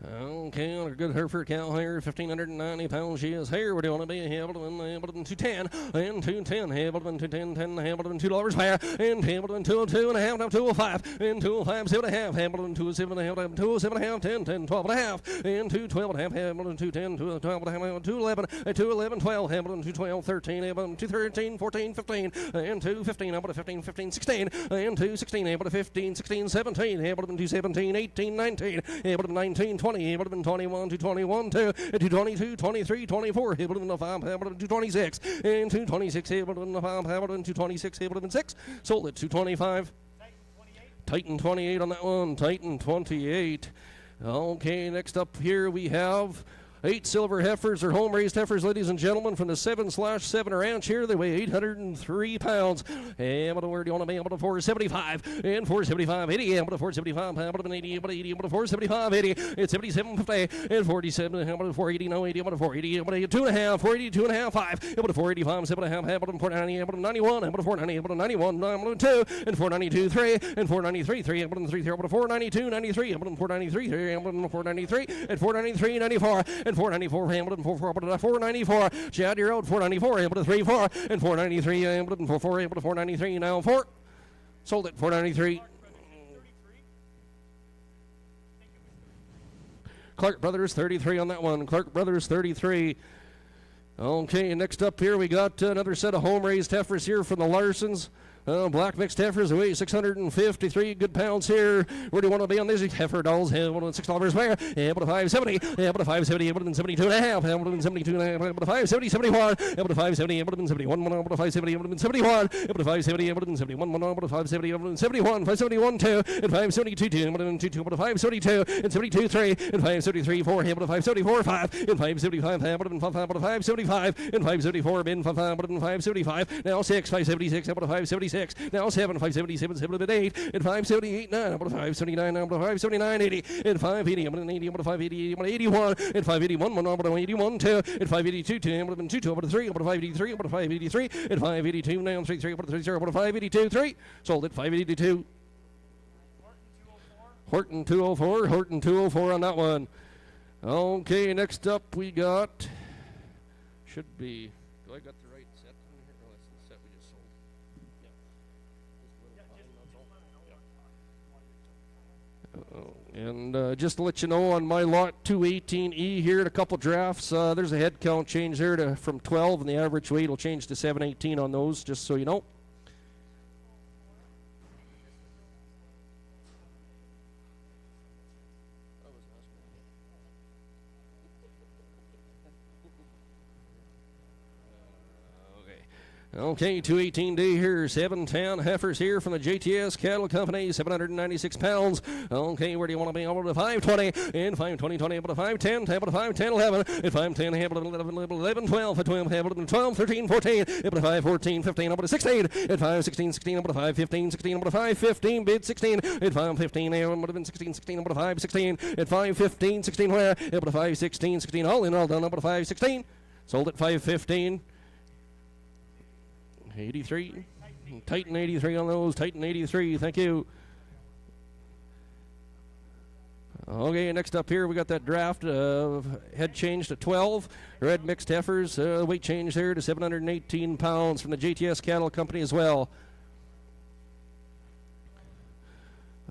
Okay, on a good Hereford cow here, 1,590 pounds she is here. Where do you want to be? Hamilton, 210, and 210, Hamilton, 210, Hamilton, $2 higher, and Hamilton, 202 and a half, now 205, and 205, 7.5, Hamilton, 207 and a half, 207 and a half, 10, 10, 12 and a half, and 212 and a half, Hamilton, 210, 212 and a half, 211, 211, 12, Hamilton, 212, 13, Hamilton, 213, 14, 15, and 215, able to 15, 15, 16, and 216, able to 15, 16, 17, able to 217, 18, 19, able to 19, 20, able to 21, 221, 222, 23, 24, able to 5, able to 226, and 226, able to 5, able to 226, able to 6, sold at 225. Titan 28 on that one, Titan 28. Okay, next up here we have 8 silver heifers or home-raised heifers, ladies and gentlemen, from the 7/7 ranch here. They weigh 803 pounds. And where do you want to be? Able to 475 and 475, 80, able to 475, able to 80, able to 80, able to 475, 80, it's 77.50 and 47, able to 480, no 80, able to 480, able to 2.5, 480, 2.5, 5, able to 485, 7.5, able to 490, able to 91, able to 490, able to 91, able to 2, and 492, 3, and 493, 3, able to 3, able to 492, 93, able to 493, 3, able to 493, and 493, 94, and 494, able to 494, Chad, you're out, 494, able to 3, 4, and 493, able to 4, able to 493, now 4, sold it, 493. Clark Brothers 33 on that one. Clark Brothers 33. Okay, next up here we got another set of home-raised heifers here from the Larsons. Black mixed heifers weigh 653 good pounds here. Where do you want to be on these heifer dolls? Able to $6 square. Able to 570. Able to 570. Able to 72.5. Able to 72.5. Able to 570. 71. Able to 570. Able to 71. Able to 570. Able to 71. Able to 570. Able to 71. Able to 570. Able to 71. 571 2 and 572 2. Able to 22. Able to 572 and 72 3 and 573 4. Able to 574 5 and 575. Able to 575 and 574. Bin 575. Now 6 576. Able to 576. Now 7 577 7 8 and 578 9 up to 579 up to 579 80 and 580 up to 80 up to 580 up to 81 and 581 1 up to 81 2 and 582 2 up to 2 up to 3 up to 583 up to 583 and 582 now 3 3 up to 3 up to 582 3 sold at 582. Horton 204. Horton 204 on that one. Okay, next up we got should be do I got the right set in here? Oh, that's the set we just sold. And just to let you know, on my lot 218E here at a couple drafts, there's a head count change there from 12, and the average weight will change to 718 on those, just so you know. Okay, 218D here, 710 heifers here from the JTS Cattle Company, 796 pounds. Okay, where do you want to be? Able to 520, and 520, 20, able to 510, able to 510, 11, and 510, able to 11, 12, 12, able to 12, 13, 14, able to 5, 14, 15, able to 16, and 5, 16, 16, able to 5, 15, 16, able to 5, 15, bid 16, and 5, 15, able to 16, 16, able to 5, 16, and 5, 15, 16, where? Able to 5, 16, 16, all in, all done, able to 5, 16, sold at 5, 15. 83. Titan 83 on those. Titan 83. Thank you. Okay, next up here we got that draft head change to 12. Red mixed heifers. Weight change there to 718 pounds from the JTS Cattle Company as well.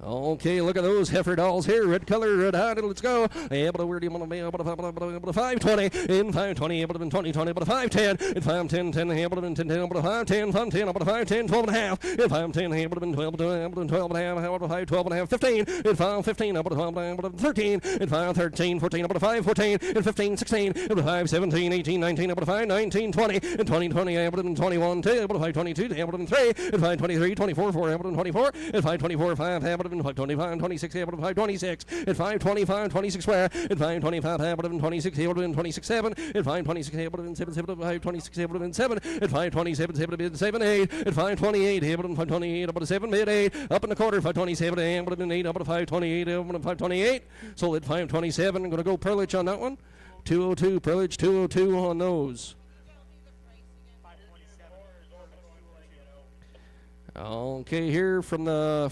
Okay, look at those heifer dolls here. Red color, red hot. Let's go. Able to where do you want to be? Able to 520 and 520. Able to 20, 20. Able to 510 and 510, 10. Able to 10, 10. Able to 510, 510. Able to 510, 12 and a half. And 510. Able to 12, 12 and a half. Able to 5, 12 and a half. 15 and 5, 15. Able to 12, able to 13 and 5, 13, 14. Able to 5, 14 and 15, 16. Able to 5, 17, 18, 19. Able to 5, 19, 20 and 20, 20. Able to 21, 2. Able to 5, 22. Able to 3 and 5, 23, 24, 4. Able to 24 and 5, 24, 5. Able to 525, 26, able to 526, and 525, 26 square, and 525, able to 26, able to 26, 7, and 526, able to 7, able to 526, able to 7, and 527, able to 7, 8, and 528, able to 528, able to 7, mid 8, up in the quarter, 527, able to 8, able to 528, able to 528, sold at 527. I'm going to go Perlich on that one. 202, Perlich, 202 on those. Okay, here from the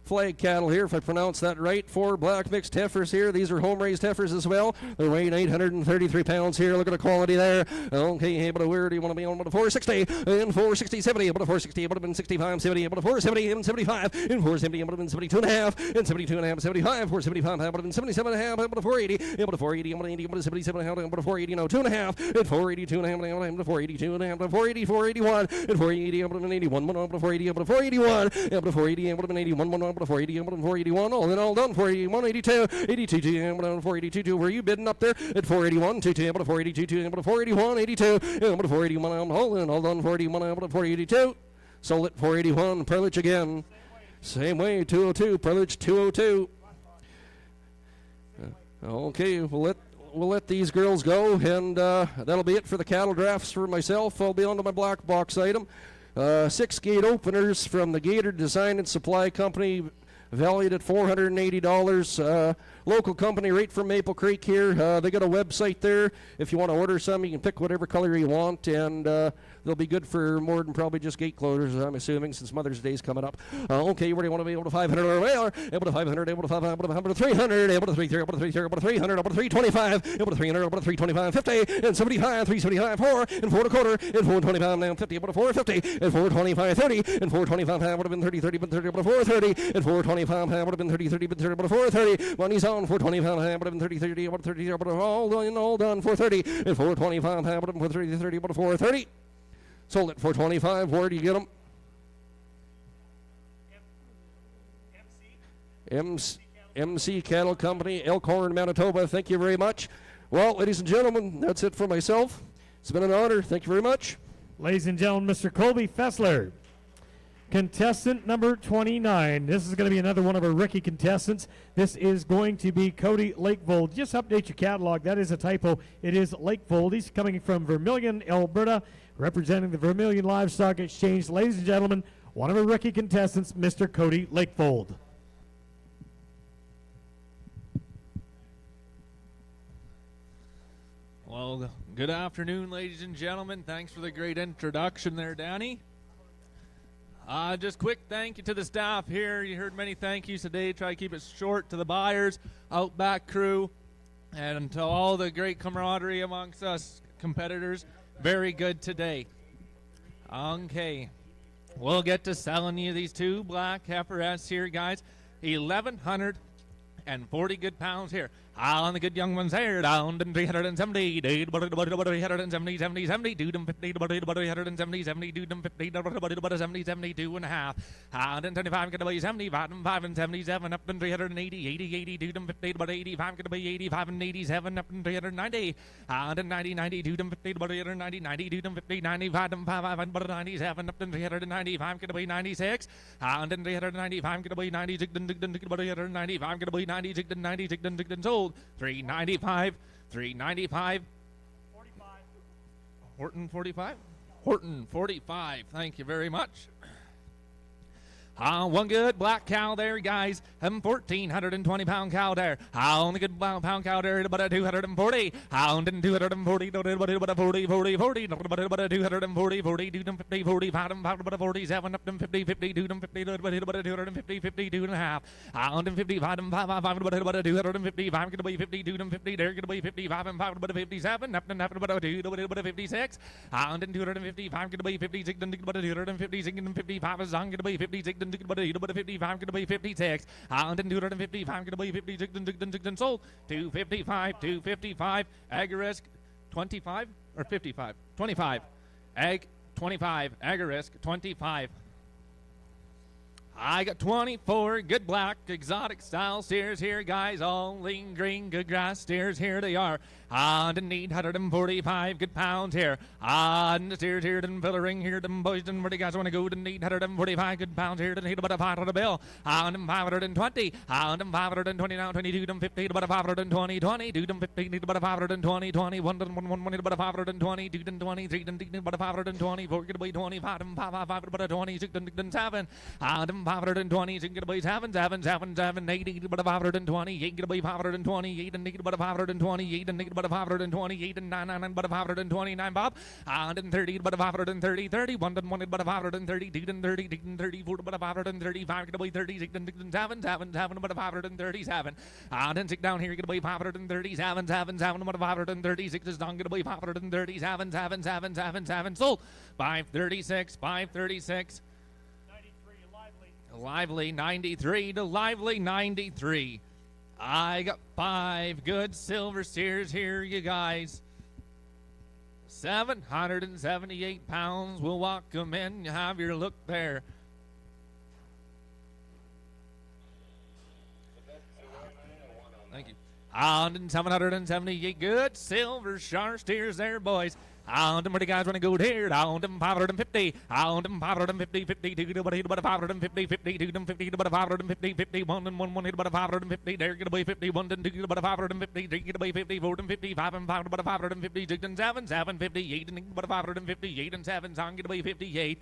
flag cattle here, if I pronounce that right. 4 black mixed heifers here. These are home-raised heifers as well. They're weighing 833 pounds here. Look at the quality there. Okay, able to where do you want to be? Able to 460 and 460, 70. Able to 460, able to been 65, 70. Able to 470 and 75 and 470. Able to been 72 and a half and 72 and a half, 75, 475. Able to been 77 and a half. Able to 480. Able to 480. Able to 80. Able to 77 and a half. Able to 480. No, 2 and a half and 482 and a half. Able to 482 and a half. 480, 481 and 480. Able to been 81. Able to 480. Able to 481. Able to 480. Able to been 81. Able to 480. Able to 481. All in all done. 481, 82, 82, able to 482. Were you bidding up there at 481? 22, able to 482, able to 481, 82, able to 481. All in all done. 481, able to 482. Sold at 481. Perlich again. Same way. 202. Perlich 202. Okay, we'll let these girls go, and that'll be it for the cattle drafts for myself. I'll be on to my black box item. 6 gate openers from the Gator Design and Supply Company, valued at $480. Local company right from Maple Creek here. They got a website there. If you want to order some, you can pick whatever color you want, and they'll be good for more than probably just gate closers, I'm assuming, since Mother's Day's coming up. Okay, where do you want to be? Able to 500 or more? Able to 500, able to 500, able to 300, able to 300, able to 300, able to 300, able to 325, able to 300, able to 325, 50, and 75, 375, 4, and 4 and a quarter, and 425, now 50, able to 450, and 425, 30, and 425, would have been 30, 30, but 30, able to 430, and 425, would have been 30, 30, but 30, able to 430, money's on, 425, would have been 30, 30, able to 30, able to all done, 430, and 425, would have been 430, 30, able to 430. Sold at 425. Where do you get them? MC Cattle Company, Elkhorn, Manitoba. Thank you very much. Well, ladies and gentlemen, that's it for myself. It's been an honor. Thank you very much. Ladies and gentlemen, Mr. Colby Fesler. Contestant number 29. This is going to be another one of our rookie contestants. This is going to be Cody Lakefold. Just update your catalog. That is a typo. It is Lakefold. He's coming from Vermilion, Alberta, representing the Vermilion Livestock Exchange. Ladies and gentlemen, one of our rookie contestants, Mr. Cody Lakefold. Well, good afternoon, ladies and gentlemen. Thanks for the great introduction there, Danny. Just quick thank you to the staff here. You heard many thank yous today. Try to keep it short, to the buyers, Outback crew, and to all the great camaraderie amongst us competitors. Very good today. Okay, we'll get to selling you these two black heiferettes here, guys. 1,140 good pounds here. On the good young ones here, down to 370, dude, 370, 70, 70, dude, 50, 370, 70, dude, 50, 70, 72 and a half. 125, get away 70, 5 and 77, up to 380, 80, 80, dude, 50, 85, get away 85 and 87, up to 390, 190, 90, dude, 50, 390, 90, dude, 50, 95, 5 and 97, up to 395, get away 96, 395, get away 90, 395, get away 90, 90, sold. 395, 395. 45. Horton 45? Horton 45. Thank you very much. One good black cow there, guys. 1,420 pound cow there. On the good pound cow there, about a 240. Hound and 240, about a 40, 40, 40, about a 240, 40, 250, 40, 5, 47, up to 50, 50, 250, about a 250, 50, 2 and a half. Hound and 55, 5, about a 250, 5, get away 50, 250, there, get away 55, and 5, about a 57, up to about a 2, about a 56. Hound and 250, 5, get away 50, 6, about a 250, 6, and 55, is on, get away 50, 6, but 55, get away 56. 255, get away 56, and sold. 255, 255. Agarisk 25 or 55? 25. Egg 25. Agarisk 25. I got 24 good black exotic style steers here, guys. All lean green good grass steers here they are. And need 145 good pounds here. And the steers here didn't fill a ring here. Them boys didn't really guys want to go to need 145 good pounds here. Didn't need about a 500 bill. And them 520. And them 520 now 22. Them 50 about a 520 20. Do them 50 need about a 520 20. One need about a 520. 2 then 23. Then need about a 520. 4 get away 25. And 5 about a 20. 6 then 7. And them 520. 6 get away 7 7 7 7 8 get about a 520. 8 get away 520. 8 and need about a 520. 8 and need about a 528 and 9 and but a 529 Bob. And 30 but a 530 31 and 1 but a 530 2 and 30 34 but a 535 get away 36 and 7 7 7 but a 537. And then 6 down here get away 537 7 7 but a 536 is down get away 537 7 7 7 7 sold. 536 536. 93 lively 93 to lively 93. I got 5 good silver steers here, you guys. 778 pounds. We'll walk them in. You have your look there. Thank you. 778 good silver sharp steers there, boys. On them, where the guys want to go here. On them, 550. On them, 550, 50, 2 to about 550, 50, 2 to 50 to about 550, 50, 1 and 1, 1 hit about 550. There get away 50, 1 and 2 to about 550, 3 get away 50, 4 and 50, 5 and 5 about 550, 6 and 7, 750, 8 and about 550, 8 and 7, 7 get away 58.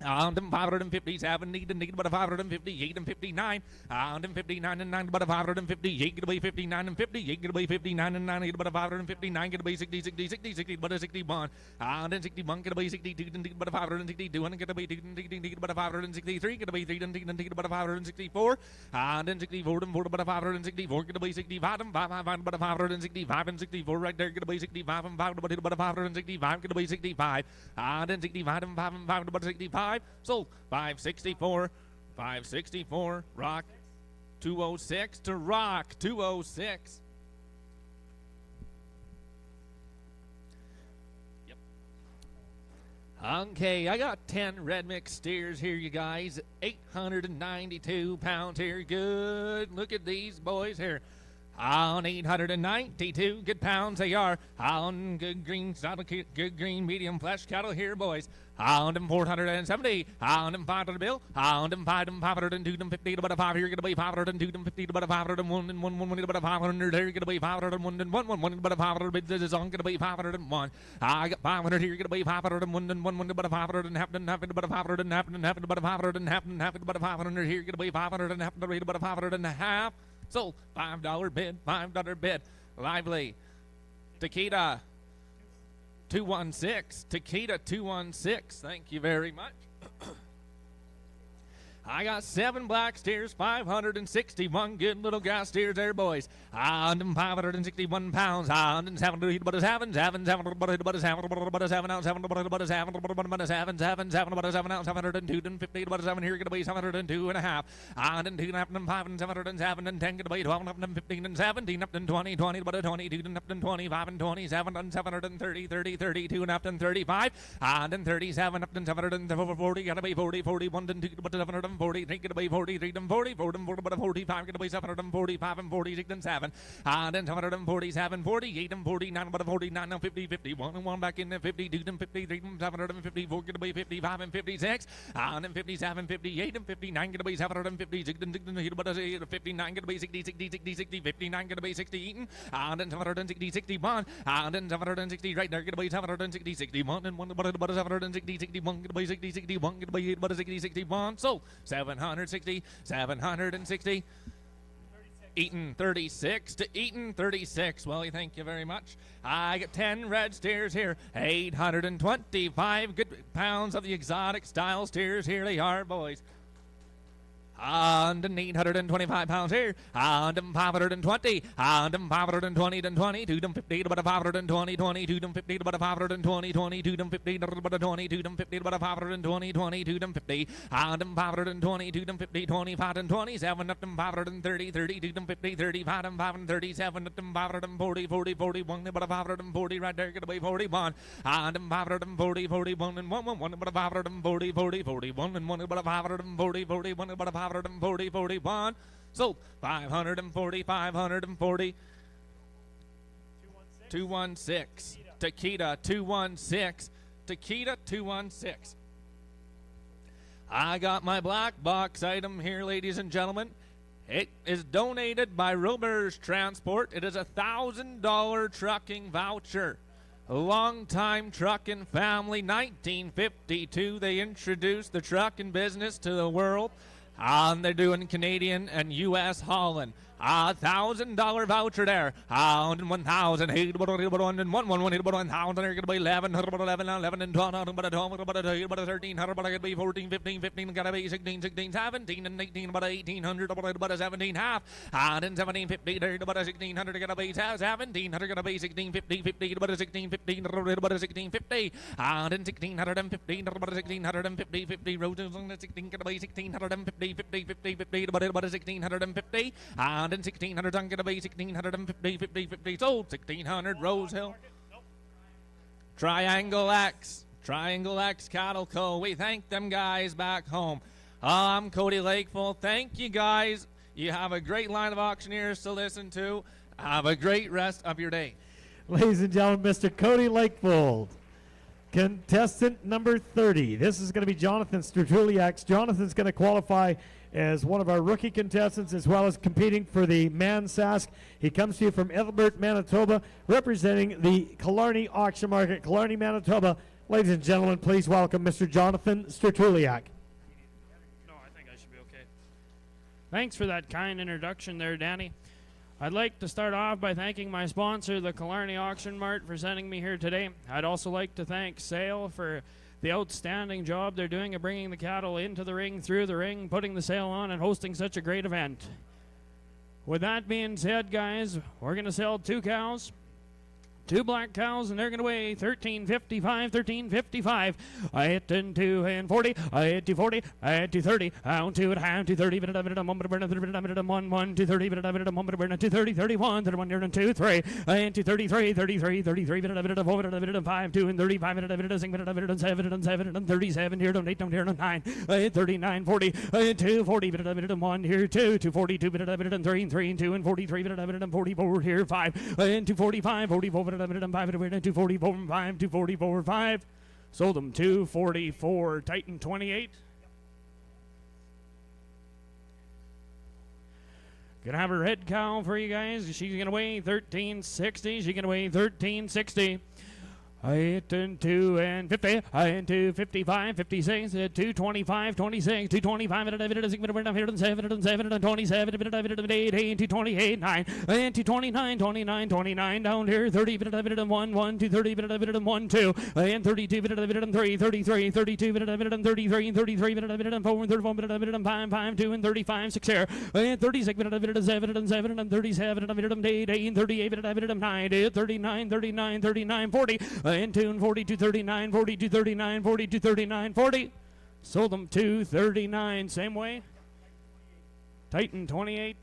On them 557, need about 558 and 59. On them 59 and 9, about 558, get away 59 and 58, get away 59 and 9, get about 559, get away 60, 60, 60, 60, about 61. On them 61, get away 62, and about 562, and get away 2, and about 563, get away 3, and about 564. On them 64, and 4, about 564, get away 65, and 5, about 565, and 64, right there, get away 65, and 5, about 565, get away 65. On them 65, and 5, and 5, about 65. Sold 564, 564, Rock 206 to Rock 206. Yep. Okay, I got 10 red mix steers here, you guys. 892 pounds here. Good. Look at these boys here. On 892 good pounds they are. On good green, good green medium flesh cattle here, boys. On them 470. On them 5 to the bill. On them 5 them 502 them 50 to about a 5 here. Get away 502 them 50 to about a 501 and 1 about a 500 there. Get away 501 and 1 about a 500 bids is on. Get away 501. I got 500 here. Get away 501 and 1 about a 500 and half and half about a 500 and half and half about a 500 and half and half about a 500 here. Get away 500 and half about a 500 and a half. Sold $5 bid, $5 bid. Lively. Takeda 216. Takeda 216. Thank you very much. I got 7 black steers, 561 good little grass steers there, boys. On them 561 pounds. On them 7 about a 7, 7, 7 about a 7, about a 7 ounce, 7 about a 7, about a 7, 7, 7 about a 7 ounce, 702 and 50 about a 7 here, get away 702 and a half. On them 2 and a half and 5 and 707 and 10 get away 12 up and 15 and 17 up and 20, 20 about a 22 and up and 25 and 27 and 730, 30, 32 and up and 35. On them 37 up and 740, got away 40, 41 and 2 about 740, get away 43 and 40, 4 and 4 about a 45, get away 745 and 46 and 7. And then 747, 48 and 49, about a 49 and 50, 51 and 1 back in the 52 and 53 and 754, get away 55 and 56. And then 57, 58 and 59, get away 756 and hit about a 59, get away 60, 60, 60, 60, 59, get away 60 eaten. And then 760, 61. And then 760 right there, get away 760, 61 and 1 about a 760, 61, get away 60, 61, get away about a 60, 61. So 760, 760. Eaton 36 to Eaton 36. Well, thank you very much. I got 10 red steers here. 825 good pounds of the exotic style steers. Here they are, boys. On them 825 pounds here. On them 520. On them 520 to 20. To them 50 to about a 520, 20. To them 50 to about a 520, 20. To them 50 to about a 20. To them 50 to about a 520, 20. To them 50. On them 520. To them 50, 25 and 27. Up them 530, 30. To them 50, 35 and 5 and 37. Up them 540, 40, 41. About a 540 right there. Get away 41. On them 540, 41 and 1, 1. About a 540, 40, 41 and 1. About a 540, 41. About a 540, 41. Sold 540, 540. 216. Takeda 216. Takeda 216. I got my black box item here, ladies and gentlemen. It is donated by Rober's Transport. It is a $1,000 trucking voucher. A long-time trucking family, 1952. They introduced the trucking business to the world. They're doing Canadian and U.S. hauling. $1,000 voucher there. 1,000. Hey, about 1,000. There could be 11. 11 and 12. About 12. About 13. About could be 14, 15, 15. Gotta be 16, 16, 17, and 18. About 1,800. About 17 half. And 17, 50. There about 1,600. Gotta be 1,700. Gotta be 16, 50, 50. About 16, 15. About 16, 50. And 1,650. About 1,650, 50. Roses on the 16. Gotta be 1,650, 50, 50, 50. About 1,650. And 1,600 on gonna be 1,650, 50, 50. Sold 1,600 Rose Hill. Triangle X Cattle Co. We thank them guys back home. I'm Cody Lakefold. Thank you guys. You have a great line of auctioneers to listen to. Have a great rest of your day. Ladies and gentlemen, Mr. Cody Lakefold. Contestant number 30. This is going to be Jonathan Strutuliak. Jonathan's going to qualify as one of our rookie contestants as well as competing for the Mansask. He comes to you from Ethelbert, Manitoba, representing the Killarney Auction Market, Killarney, Manitoba. Ladies and gentlemen, please welcome Mr. Jonathan Strutuliak. No, I think I should be okay. Thanks for that kind introduction there, Danny. I'd like to start off by thanking my sponsor, the Killarney Auction Mart, for sending me here today. I'd also like to thank Sale for the outstanding job they're doing of bringing the cattle into the ring, through the ring, putting the sale on, and hosting such a great event. With that being said, guys, we're going to sell 2 cows. 2 black cows, and they're going to weigh 13.55. I hit 2 and 40. I hit 240. I hit 230. Down 2 and a half. 230. Bit of a moment. 1 1 230. Bit of a moment. 230. 31. 31. 2 3. I hit 233. 33. 33. Bit of 4. Bit of 5. 2 and 35. Bit of 6. Bit of 7 and 7 and 37. Here don't 8 down here 9. I hit 39. 40. I hit 240. Bit of 1 here 2. 242. Bit of 3 and 3 and 2 and 43. Bit of 44 here 5. I hit 245. 44. 244 5, 244 5. Sold them 244. Titan 28. Gonna have a red cow for you guys. She's gonna weigh 1360. She's gonna weigh 1360. I hit 2 and 50. I hit 255, 56, 225, 26, 225, 7, 27, 8, 228, 9, and 229, 29, 29, down here, 30, 1, 1, 230, 1, 2, and 32, 3, 33, 32, 33, 33, 4, 34, 5, 5, 2, and 35, 6 here, and 36, 7, and 7, and 37, 8, 8, 38, 9, 39, 39, 39, 40, and 2 and 42, 39, 42, 39, 42, 39, 40. Sold them 239. Same way. Titan 28.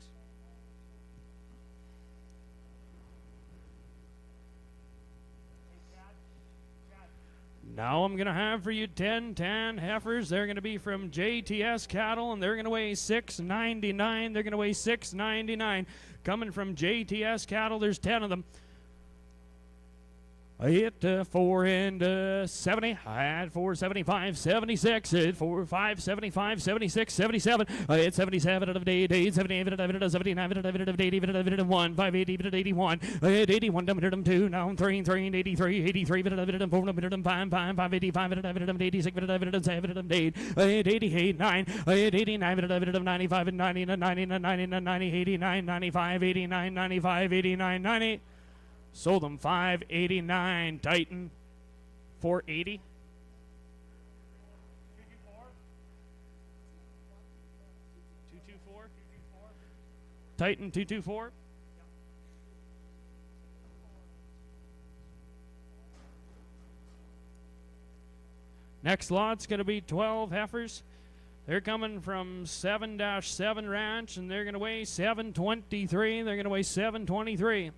Now I'm going to have for you 10 tan heifers. They're going to be from JTS Cattle, and they're going to weigh 699. They're going to weigh 699. Coming from JTS Cattle, there's 10 of them. I hit 4 and 70. I had 475, 76. Hit 4, 5, 75, 76, 77. I hit 77 out of 8, 78 out of 79 out of 80 out of 1, 5, 80 out of 81. I hit 81 down to 2, down 3, 3 and 83, 83 out of 4, 5, 5, 5, 85 out of 86 out of 7 out of 8. I hit 88, 9. I hit 89 out of 95 and 90 and 90 and 90 and 90, 89, 95, 89, 95, 89, 90. Sold them 589. Titan 480. Titan 224. Next lot's going to be 12 heifers. They're coming from 7-7 Ranch, and they're going to weigh 723. They're going to weigh 723.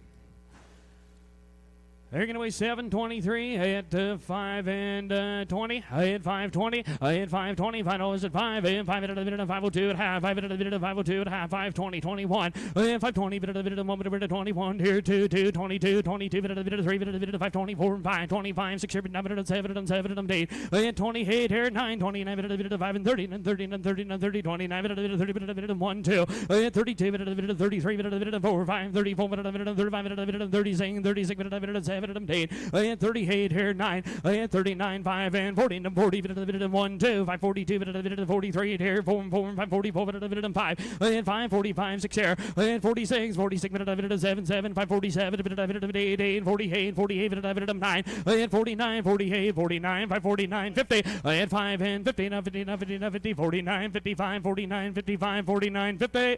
They're going to weigh 723. I hit 5 and 20. I hit 520. I hit 520. $5 at 5. I hit 5 at a bit of 502 at half. 5 at a bit of 502 at half. 520, 21. I hit 520. Bit of a bit of 1 bit of 21. Here 2, 2, 22, 22. Bit of a bit of 3. Bit of a bit of 524 and 5. 25, 6 here. Bit of 7 and 7 and 8. I hit 28 here. 9, 29. Bit of a bit of 5 and 30 and 30 and 30 and 30. 29. Bit of a bit of 30. Bit of a bit of 1, 2. I hit 32. Bit of a bit of 33. Bit of a bit of 4, 5, 34. Bit of a bit of 35. Bit of a bit of 36. 36. Bit of a bit of 7 and 8. I hit 38 here, 9. I hit 39, 5 and 40 and 40. Bit of 1, 2. 542. Bit of 43 here, 4 and 4 and 544. Bit of 5. I hit 545, 6 here. I hit 46, 46. Bit of 7, 7. 547. Bit of 8, 8. 48, 48. Bit of 9. I hit 49, 48, 49. 549, 50. I hit 5 and 50. 50, 50, 50, 49, 55, 49, 55, 49, 50.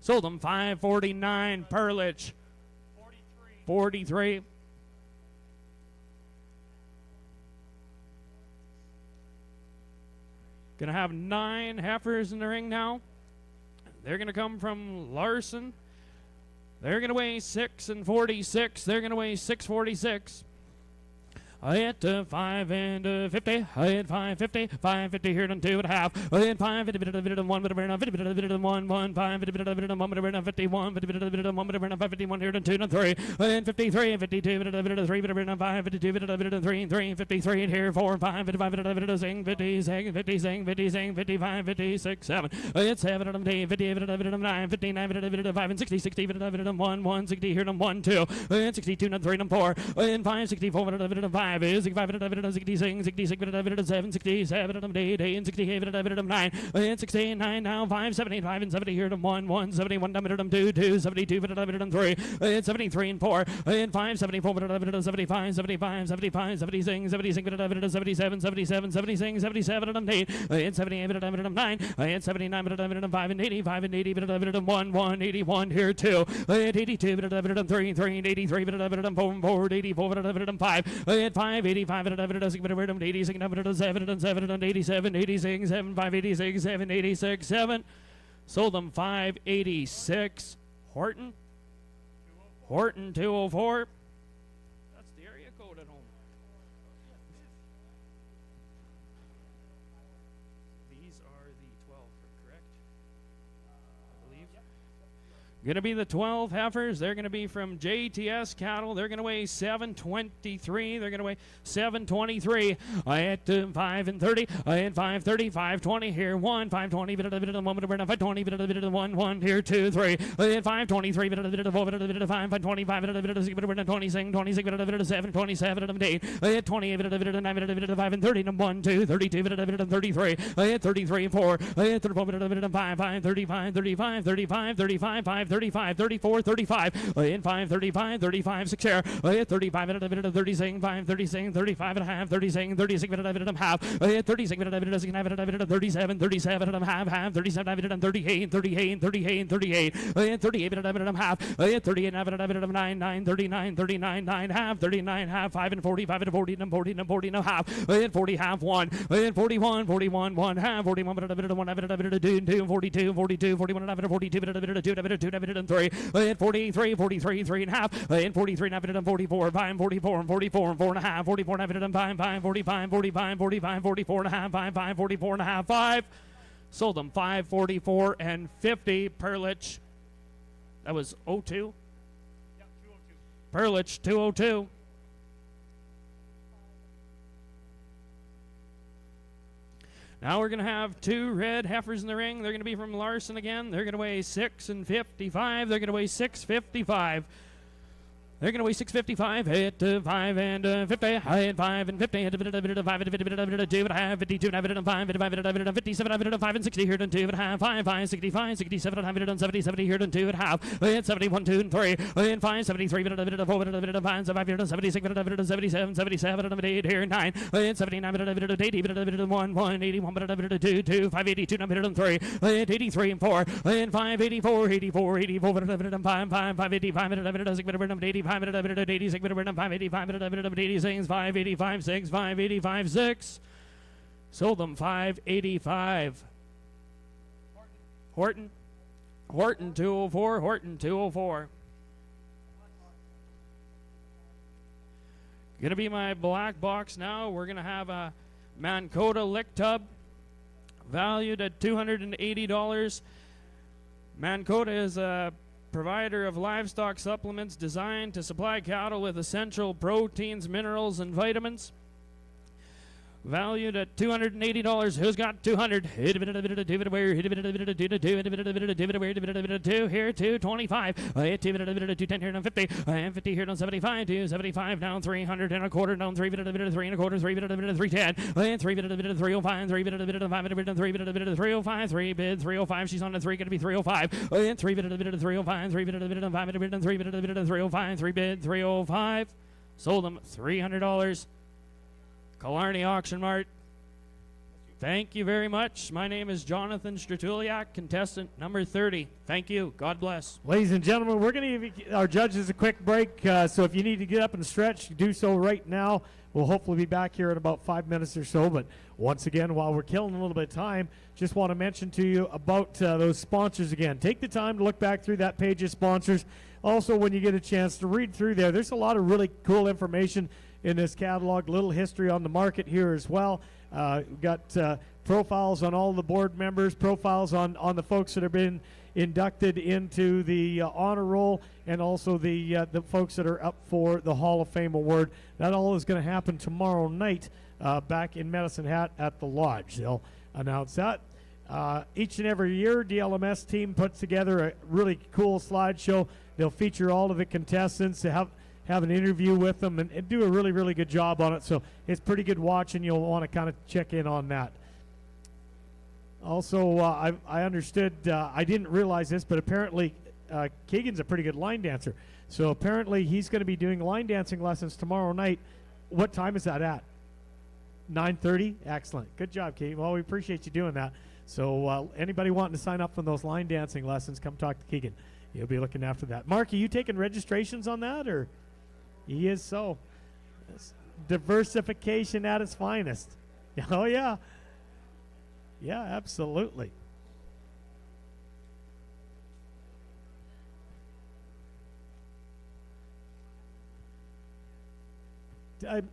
Sold them 549. Perlich 43. Gonna have 9 heifers in the ring now. They're gonna come from Larson. They're gonna weigh 6 and 46. They're gonna weigh 646. I hit 5 and 50. I hit 550. 550 here done 2 1/2. I hit 5 50 1 50 1 1 5 50 1 51 51 here done 2 done 3. I hit 53 52 3 5 52 3 3 53 here 4 5 55 sing 50 sing 50 sing 50 sing 55 56 7. I hit 7 8 50 9 59 5 and 60 60 1 1 60 here done 1 2. I hit 62 3 4. I hit 5 64 5 is 65 66 66 7 67 8 and 68 9. I hit 69 now 5 75 and 70 here to 1 1 71 2 2 72 3. I hit 73 and 4. I hit 5 74 75 75 75 76 76 77 77 76 77 and 8. I hit 78 9. I hit 79 5 and 85 and 80 1 1 81 here 2. I hit 82 3 3 83 4 4 84 5. I hit 5 85 86 7 7 87 86 7 5 86 7 86 7. Sold them 586. Horton 204. That's the area code at home. These are the 12, correct? I believe. Going to be the 12 heifers. They're going to be from JTS Cattle. They're going to weigh 723. They're going to weigh 723. I hit 5 and 30. I hit 530, 520 here. 1, 520, 520, 1, 1 here. 2, 3. I hit 523, 4, 5, 25, 26, 26, 7, 27, 8. I hit 28, 9, 5 and 30, 1, 2, 32, 33. I hit 33, 4. I hit 34, 5, 5, 35, 35, 35, 35, 5, 35, 34, 35. I hit 5, 35, 35, 6 here. I hit 35, 36, 5, 36, 35 and a half, 36, 36 and a half. I hit 36, 37, 37 and a half, 37, 38, 38, 38, 38. I hit 38 and a half. I hit 38 and 9, 9, 39, 39, 9 half, 39 half, 5 and 45 and 40 and 40 and 40 and a half. I hit 40 half 1. I hit 41, 41, 1 half, 41, 1, 2, 42, 42, 41 and 42, 2, 3. I hit 43, 43, 3 and a half. I hit 43, 44, 5, 44, 44, 4 and a half, 44, 5, 5, 45, 45, 45, 44 and a half, 5, 5, 44 and a half, 5. Sold them 544 and 50. Perlich, that was 02. Perlich 202. Now we're going to have 2 red heifers in the ring. They're going to be from Larson again. They're going to weigh 6 and 55. They're going to weigh 655. They're going to weigh 655. Hit 5 and 50. I hit 5 and 50. Hit 5 and 2 and a half. 52 and 5 and 57 and 5 and 60 here and 2 and a half. 5 5 65 67 and 70 70 here and 2 and a half. I hit 71 2 and 3. I hit 5 73 and 4 and 5 76 and 77 77 and 8 here and 9. I hit 79 and 80 and 1 1 81 and 2 2 5 82 and 3. I hit 83 and 4. I hit 5 84 84 84 and 5 5 5 85 and 80 5 86 585 86 585 6 585 6. Sold them 585. Horton 204. Horton 204. Gonna be my black box now. We're gonna have a Mankota lick tub valued at $280. Mankota is a provider of livestock supplements designed to supply cattle with essential proteins, minerals, and vitamins. Valued at $280. Who's got 200? Here, 225. I hit 210 here, down 50. I am 50 here, down 75. 275 down 300 and a quarter, down 3 and a quarter, 310. I hit 3 305, 3 5 305, 3 bid 305. She's on the 3, going to be 305. I hit 3 305, 3 5 305, 3 bid 305. Sold them $300. Killarney Auction Mart. Thank you very much. My name is Jonathan Stratuliak, contestant number 30. Thank you. God bless. Ladies and gentlemen, we're going to give our judges a quick break. So if you need to get up and stretch, do so right now. We'll hopefully be back here in about 5 minutes or so. But once again, while we're killing a little bit of time, just want to mention to you about those sponsors again. Take the time to look back through that page of sponsors. Also, when you get a chance to read through there, there's a lot of really cool information. in this catalog. Little history on the market here as well. We've got profiles on all the board members, profiles on the folks that have been inducted into the honor roll, and also the folks that are up for the Hall of Fame award. That all is going to happen tomorrow night back in Medicine Hat at the Lodge. They'll announce that. Each and every year, DLMS team puts together a really cool slideshow. They'll feature all of the contestants, to have an interview with them, and do a really, really good job on it. So it's pretty good watching. You'll want to kind of check in on that. Also, I understood, I didn't realize this, but apparently Keegan's a pretty good line dancer. So apparently he's going to be doing line dancing lessons tomorrow night. What time is that at? 9:30? Excellent. Good job, Keegan. Well, we appreciate you doing that. So anybody wanting to sign up for those line dancing lessons, come talk to Keegan. He'll be looking after that. Mark, are you taking registrations on that, or? He is so. It's diversification at its finest. Oh, yeah. Yeah, absolutely.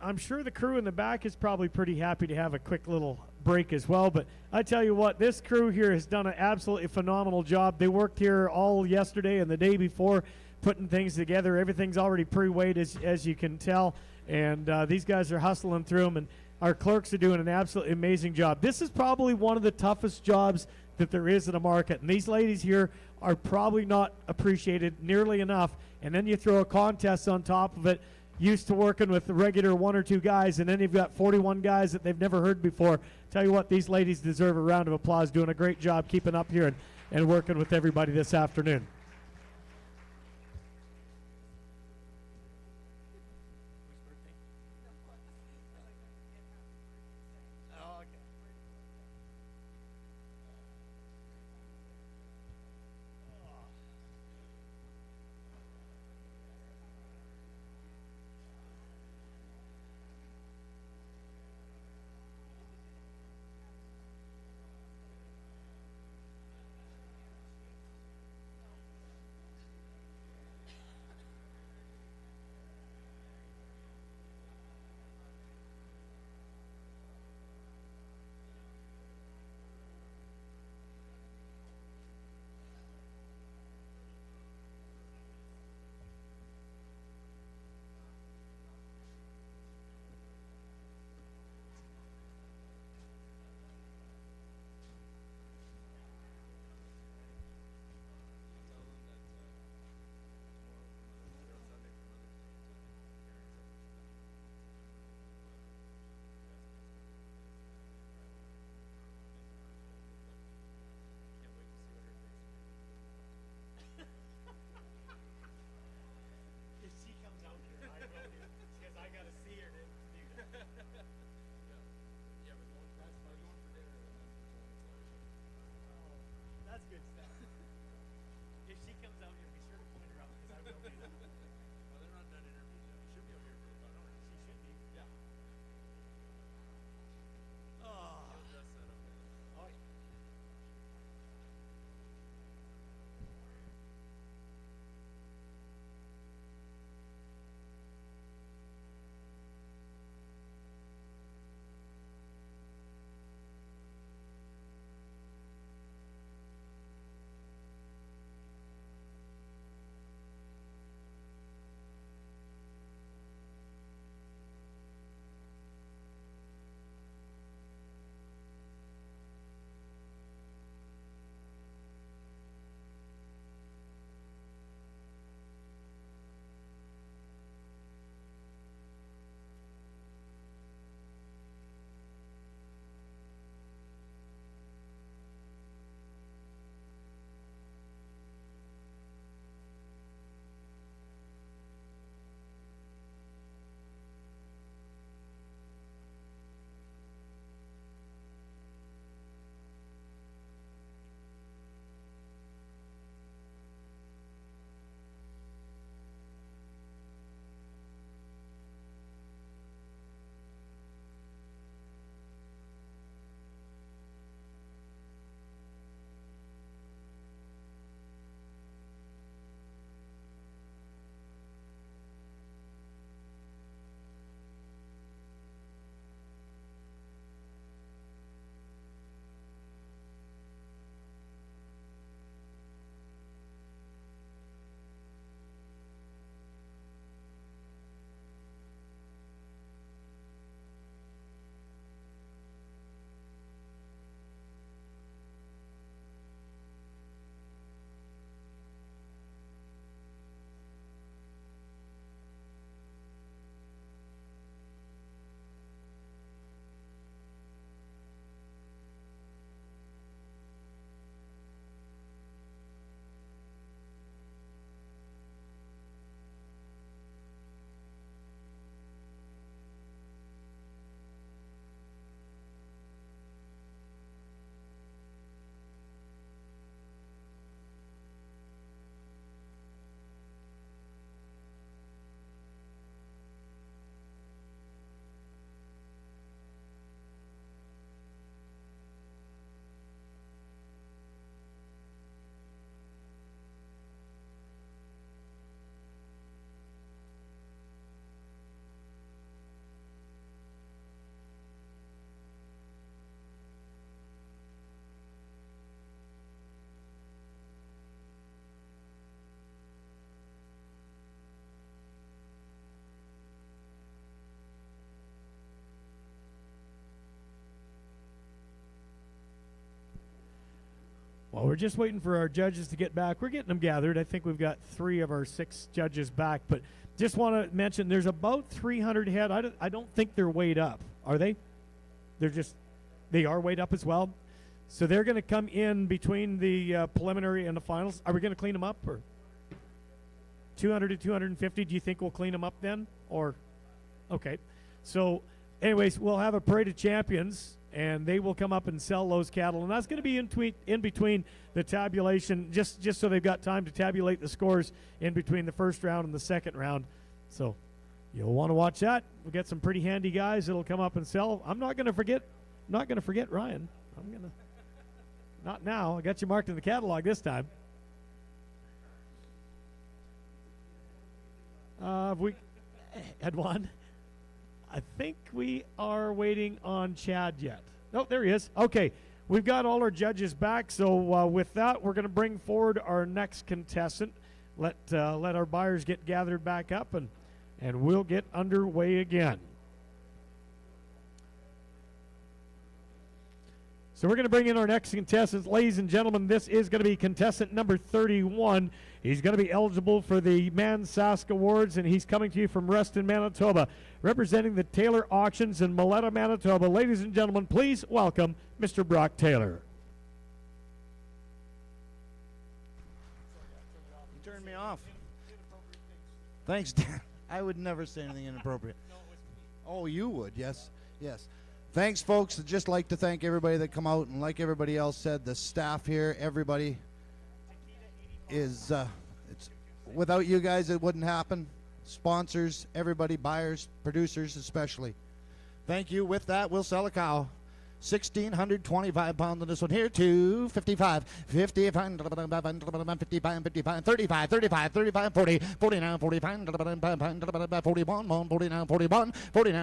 I'm sure the crew in the back is probably pretty happy to have a quick little break as well, but I tell you what, this crew here has done an absolutely phenomenal job. They worked here all yesterday and the day before, putting things together. Everything's already pre-weighed, as you can tell, and these guys are hustling through them, and our clerks are doing an absolutely amazing job. This is probably one of the toughest jobs that there is in a market, and these ladies here are probably not appreciated nearly enough, and then you throw a contest on top of it, used to working with the regular 1 or 2 guys, and then you've got 41 guys that they've never heard before. Tell you what, these ladies deserve a round of applause, doing a great job keeping up here and working with everybody this afternoon. we're just waiting for our judges to get back. We're getting them gathered. I think we've got 3 of our 6 judges back, but just want to mention there's about 300 head. I don't think they're weighed up. Are they? They are weighed up as well. So they're going to come in between the preliminary and the finals. Are we going to clean them up, or 200 to 250? Do you think we'll clean them up then, or okay? So, anyways, we'll have a parade of champions, and they will come up and sell those cattle, and that's going to be in between the tabulation, just so they've got time to tabulate the scores in between the first round and the second round. So you'll want to watch that. We'll get some pretty handy guys that'll come up and sell. I'm not going to forget Ryan. Not now. I got you marked in the catalog this time. Have we had one? I think we are waiting on Chad yet. Oh, there he is. Okay, we've got all our judges back. So with that, we're going to bring forward our next contestant. Let our buyers get gathered back up, and we'll get underway again. So we're going to bring in our next contestant. Ladies and gentlemen, this is going to be contestant number 31. He's going to be eligible for the Mansask Awards, and he's coming to you from Reston, Manitoba, representing the Taylor Auctions in Maletta, Manitoba. Ladies and gentlemen, please welcome Mr. Brock Taylor. You turned me off. Thanks, Dan. I would never say anything inappropriate. Oh, you would, yes, yes. Thanks, folks. I'd just like to thank everybody that come out, and like everybody else said, the staff here, everybody is, without you guys, it wouldn't happen. Sponsors, everybody, buyers, producers especially. Thank you. With that, we'll sell a cow. 1,625 pounds on this one here, 255, 55, 55, 55, 35, 35, 35, 40, 49, 45, 41, 49, 41, 49, 41, 44, 40,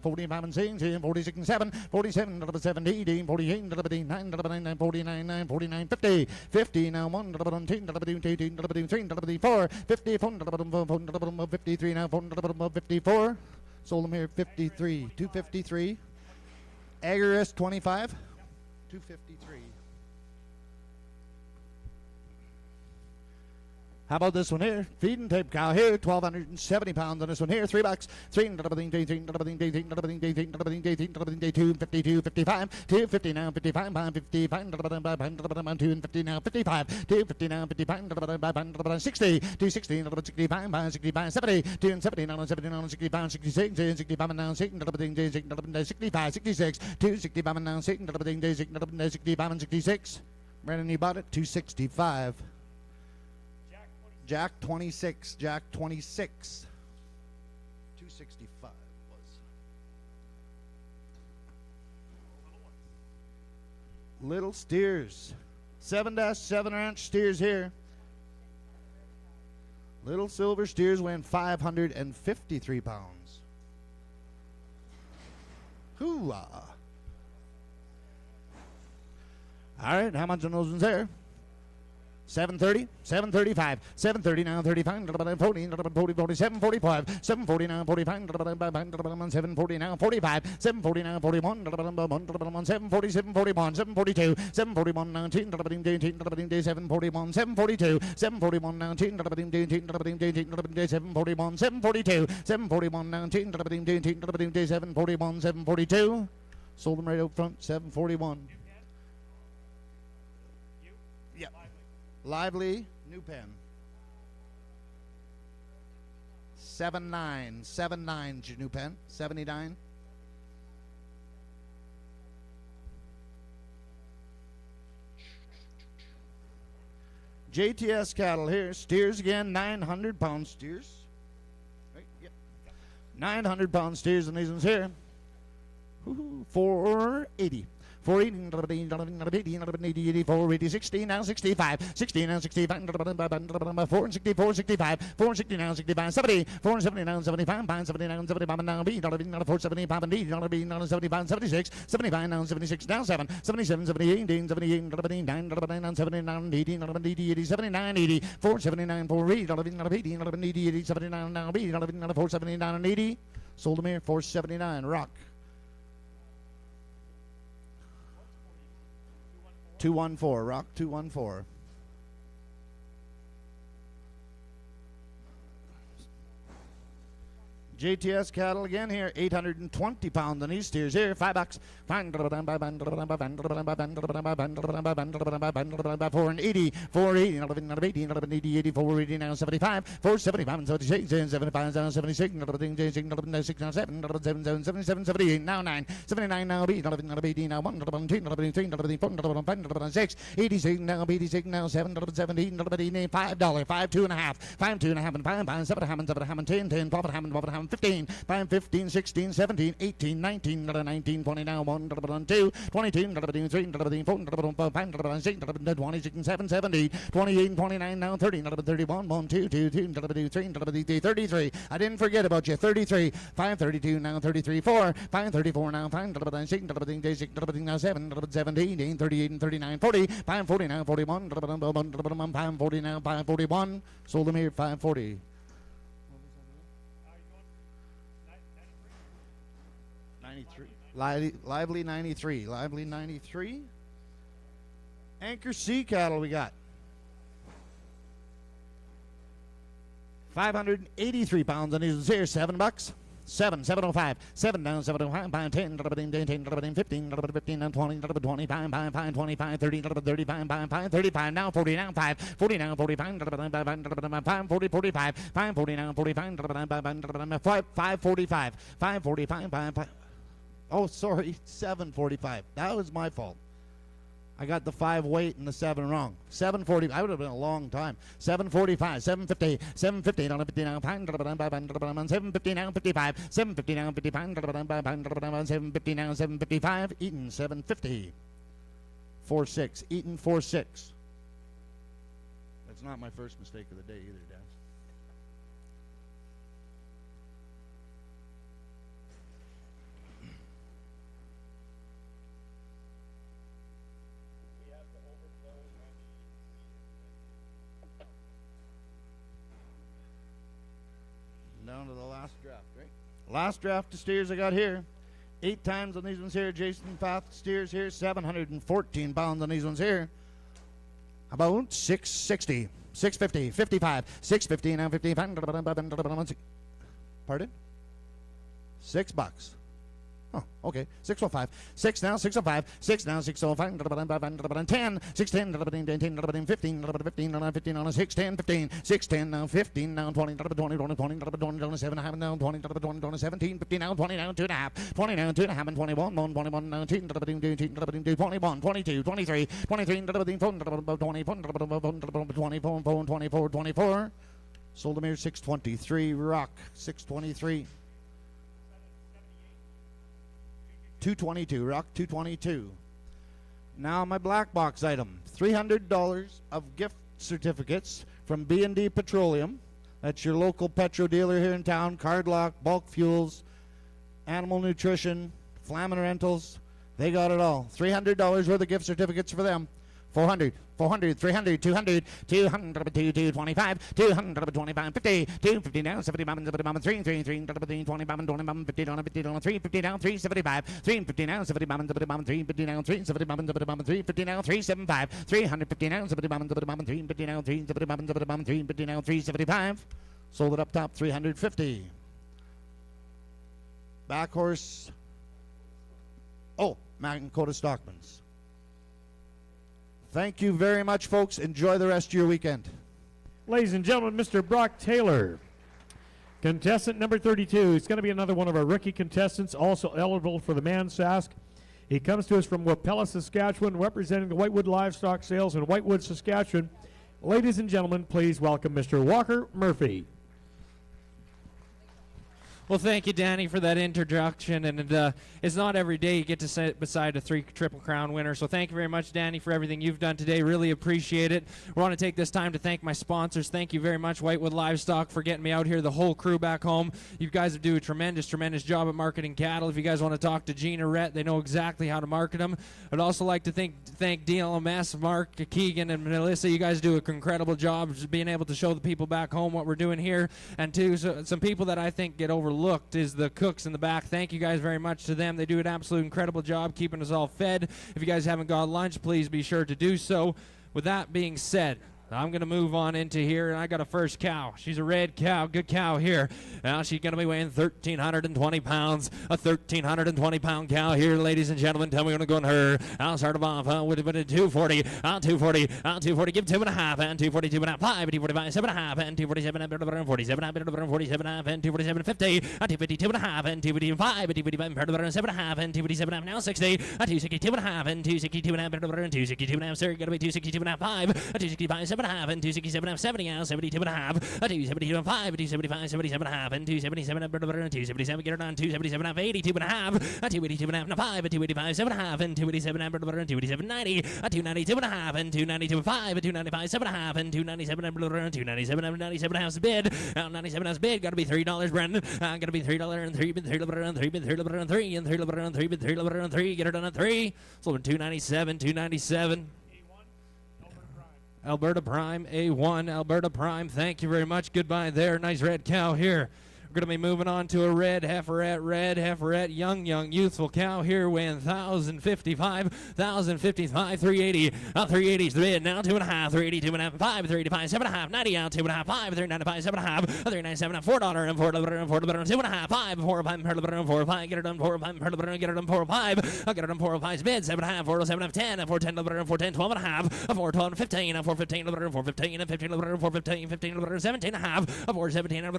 45 and 16, 46 and 7, 47, 70, 18, 48, 49, 49, 49, 50, 50 now 1, 10, 3, 4, 54, 53 now 54, sold them here 53, 253. Agorist 25, 253. How about this one here? Feeding tape cow here, 1,270 pounds on this one here. $3. 252, 55, 250 now, 55, 55, 250 now, 55, 250 now, 55, 60, 260, 65, 65, 70, 270 now, 70 now, 65, 66, 65 now, 65, 66, 265 now, 65 and 66. Brandon, you bought it? 265. Jack 26, Jack 26. 265 was. Little steers. 7-7 ranch steers here. Little silver steers weighing 553 pounds. Hoo-ah. All right, how much on those ones there? 730, 735, 730 now, 35, 40, 47, 45, 740 now, 45, 740 now, 45, 740 now, 41, 740, 741, 742, 741 now, 741, 742, 741 now, 741, 742, 741 now, 741, 742. Sold them right out front, 741. Lively, new pen. 79, 79 is your new pen. 79. JTS cattle here. Steers again, 900 pound steers. Right, yep. 900 pound steers in these ones here. 480. 480, 480, 60 now, 65, 60 now, 65, 464, 65, 460 now, 65, 70, 470 now, 75, 70 now, 75 now, B, 475 and D, 75, 76, 75 now, 76 now, 7, 77, 78, 78, 79, 79, 80, 80, 79, 80, 479, 480, 80, 79 now, B, 479 and 80, sold them here, 479, rock. 214, Rock 214. JTS cattle again here, 820 pounds on these steers here, $5. 480, 480, 80, 480 now 75, 475, 76, 75 now 76, 76 now 7, 77, 78 now 9, 79 now 8, 80 now 1, 2, 3, 4, 5, 6, 86 now 86 now 7, 17, $5, 5, 2 and a half, 5, 2 and a half, and 5, 7 Hammond, 10, 10, 12 Hammond, 15, 5, 15, 16, 17, 18, 19, 19, 20 now 1, 2, 22, 3, 4, 5, 6, 26, 7, 70, 28, 29 now 30, 31, 1, 2, 2, 2, 3, 33. I didn't forget about you. 33, 532 now 33, 4, 534 now 5, 6, now 7, 17, 38 and 39, 40, 540 now 41, 540 now 541. Sold them here 540. Lively 93. Lively 93. Anchor C cattle we got. 583 pounds on these here. $7. 705. 7 down, 705, 5, 10, 10, 15, 15, 20, 25, 5, 25, 30, 35, 5, 35, now 40, now 5, 40, now 45, 5, 40, 45, 5, 40, now 45, 545, 545, 5. Oh, sorry, 745. That was my fault. I got the 5 weight and the 7 wrong. 740. I would have been a long time. 745, 750, 750 down 50 now. 750 now 55, 750 now 55, 750 now 755. Eaton 750. 46. Eaton 46. That's not my first mistake of the day either, Dad. Down to the last draft, right? Last draft of steers I got here. 8 times on these ones here. Jason Path steers here. 714 pounds on these ones here. About 660, 650, 55, 650 now 55. Pardon? $6. Oh, okay. 605. 6 now, 605. 6 now, 605. 10, 610, 10, 15, 15 on a 6, 10, 15, 6, 10 now, 15 now, 20, 20, 20, 20, 7, half now, 20, 20, 17, 15 now, 20 now, 2 and a half, 20 now, 2 and a half, and 21, 21, 19, 21, 22, 23, 23, 24, 24. Sold them here 623. Rock 623. 222, Rock 222. Now my black box item, $300 of gift certificates from B&D Petroleum. That's your local petro dealer here in town. Card lock, bulk fuels, animal nutrition, Flamin Rentals. They got it all. $300 worth of gift certificates for them. 400, 400, 300, 200, 200, 225, 225, 50, 250 down, 70 bomb, 3, 3, 3, 20 bomb, 20 bomb, 50 down, 50 down, 350 down, 375, 350 down, 70 bomb, 350 down, 370 bomb, 350 down, 375, 350 down, 70 bomb, 350 down, 370 bomb, 350 down, 375. Sold it up top, 350. Back horse. Oh, Magna Stockman's. Thank you very much, folks. Enjoy the rest of your weekend. Ladies and gentlemen, Mr. Brock Taylor, contestant number 32. He's going to be another one of our rookie contestants, also eligible for the Mansask. He comes to us from Wapella, Saskatchewan, representing the Whitewood Livestock Sales in Whitewood, Saskatchewan. Ladies and gentlemen, please welcome Mr. Walker Murphy. Well, thank you, Danny, for that introduction. And it's not every day you get to sit beside a 3 Triple Crown winner. So thank you very much, Danny, for everything you've done today. Really appreciate it. We want to take this time to thank my sponsors. Thank you very much, Whitewood Livestock, for getting me out here, the whole crew back home. You guys do a tremendous job at marketing cattle. If you guys want to talk to Gina, Rhett, they know exactly how to market them. I'd also like to thank DLMS, Mark, Keegan, and Melissa. You guys do an incredible job just being able to show the people back home what we're doing here. And, too, some people that I think get overlooked overlooked is the cooks in the back. Thank you guys very much to them. They do an absolute incredible job keeping us all fed. If you guys haven't got lunch, please be sure to do so. With that being said, I'm going to move on into here, and I got a first cow. She's a red cow, good cow here. Now she's going to be weighing 1,320 pounds. A 1,320-pound cow here, ladies and gentlemen. Tell me we're going to go on her. I'll start them off with a 240. On 240. On 240. Give 2.5. And 240, 2.5. 5. 245, 7.5. And 247, 47. 47, and 247, 50. On 250, 2.5. And 255. And 255, 7.5. And 257, now 60. On 262, 2.5. And 262, 2.5. And 262, 2.5. Sir, going to be 262, 2.5. 5. On 265, 7.5. And 267, 70, and 72 and a half, 272 and 5, 275, 77 and a half, and 277 and 277, get it on 277 and 82 and a half, 282 and a half, and 5, 285, 7 and a half, and 287 and 287, 90, 292 and a half, and 292 and 5, 295, 7 and a half, and 297 and 297 and 97 and a half bid, 97 and bid, gotta be $3, Brendan, gotta be $3 and 3, bid $3 and 3, bid $3 and 3, and $3 and 3, bid $3 and 3, get it on at 3, so 297, 297. Alberta Prime, A1, Alberta Prime, thank you very much. Goodbye there. Nice red cow here. We're going to be moving on to a red heiferette, young, youthful cow here weighing 1,055, 380. 380 is the bid. Now 2.5, 382 and a half, 5, 385, 7.5, 90 out, 2.5, 5, 395, 7.5, 397, $4, and $4, and $4, 2.5, 5, 4, 5, 4, 5, get it done, 4, 5, get it done, 4, 5, I'll get it done, 4, 5, bid, 7.5, 4, 7, 10, 4, 10, 4, 12 and a half, 4, 12, 15, 4, 15, 4, 15, 15, 4, 15, 15, 17 and a half, 4, 17, 20,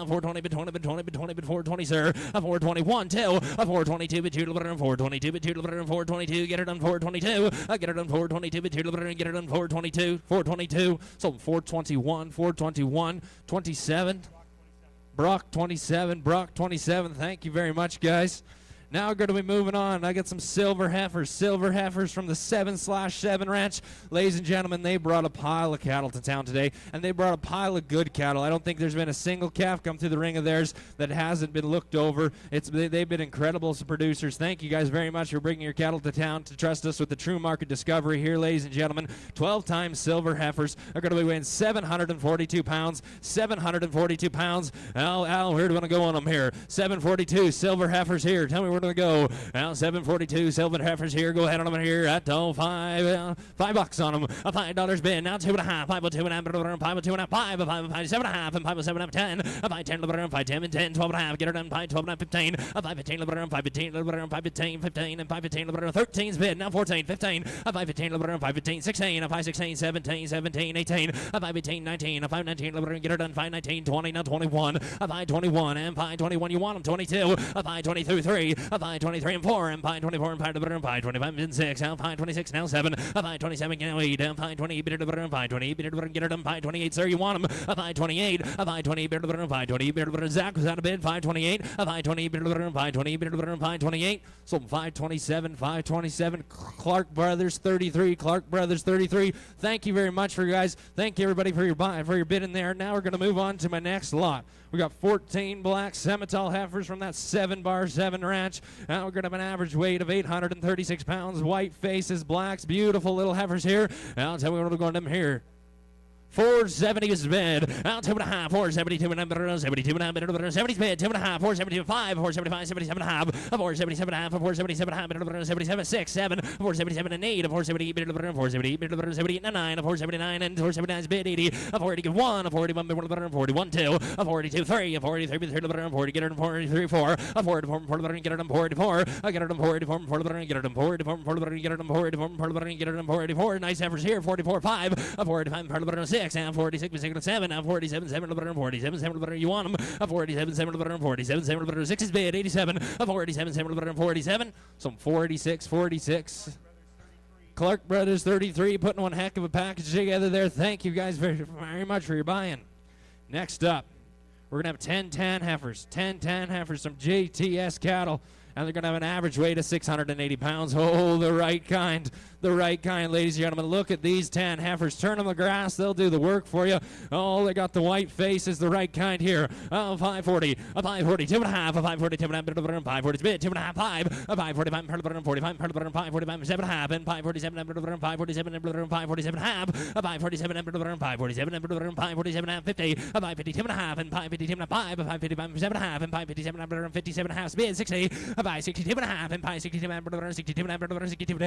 4, 20, 20, 420, sir. 421, 2, 422, 422, 422, get it done, 422, get it done, 422, get it done, 422, so 421, 27, Brock 27, thank you very much, guys. Now we're going to be moving on. I got some silver heifers from the 7/7 ranch. Ladies and gentlemen, they brought a pile of cattle to town today, and they brought a pile of good cattle. I don't think there's been a single calf come through the ring of theirs that hasn't been looked over. They've been incredible producers. Thank you guys very much for bringing your cattle to town to trust us with the true market discovery here, ladies and gentlemen. 12-time silver heifers are going to be weighing 742 pounds. 742 pounds. Al, where do you want to go on them here? 742 silver heifers here. Tell me where to go. Now 742 silver heifers here. Go ahead on them here at $5 on them. $5 bid. Now 2.5. 502 and 502 and 5, 7.5, and 507 10. 510 510 and 10. 12.5. Get it done. 512 and 15. 515 515 515 15 and 515 13's bid. Now 14 15. 515 515 16. 516 17 17 18. 518 19. 519 get it done. 519 20. Now 21. 521 and 521. You want them 22. 523 3. 523 and 4. And 524 and 525 and 6. Now 526 now 7. 527 now 8. 520 bid it 520 bid it get it done. 528 sir you want them. 528 520 bid it 520 bid it Zach was out of bid. 528 520 bid it 520 bid it 528. So 527 Clark Brothers 33. Clark Brothers 33. Thank you very much for you guys. Thank you everybody for your bid in there. Now we're going to move on to my next lot. We got 14 black Semitol heifers from that 7/7 ranch. Now we're going to have an average weight of 836 pounds. White faces, blacks, beautiful little heifers here. I'll tell you what we're going to them here. 470 is bid. Out 2.5. 472 and 72 and 70 bid. 2.5. 472 5. 475 77 and a half. 477 half. 477 half. 77 6 7. 477 and 8. 478 bid. 478 bid. 78 and 9. 479 and 479 is bid. 80. 481. 41 bid. 41 2. 42 3. 43 bid. 40 get it. 43 4. 44 get it. 44. I get it. 44 get it. 44 get it. 44 get it. 44 nice heifers here. 44 5. 45 6. And 46 7. Now 47 7. 47 7. You want them? 47 7. 47 7. 6 is bid. 87. 47 7. 47. Some 46. Clark Brothers 33 putting one heck of a package together there. Thank you guys very much for your buy-in. Next up, we're going to have 10 heifers. 10 heifers, some JTS cattle. And they're going to have an average weight of 680 pounds. Oh, the right kind. the right kind, ladies and gentlemen. Look at these 10 heifers. Turn them the grass. They'll do the work for you. Oh, they got the white faces, the right kind here. 540, a 540, 2.5, a 540, 2.5, 540, bid, 2.5, 5, a 545, 45, 545, 7.5, and 547, 547, 547, half, a 547, 547, 547, 50, a 550, 2.5, and 550, 5, a 555, 7.5, and 557, 57 half, bid, 60, a 562, 2.5, and 562, 62,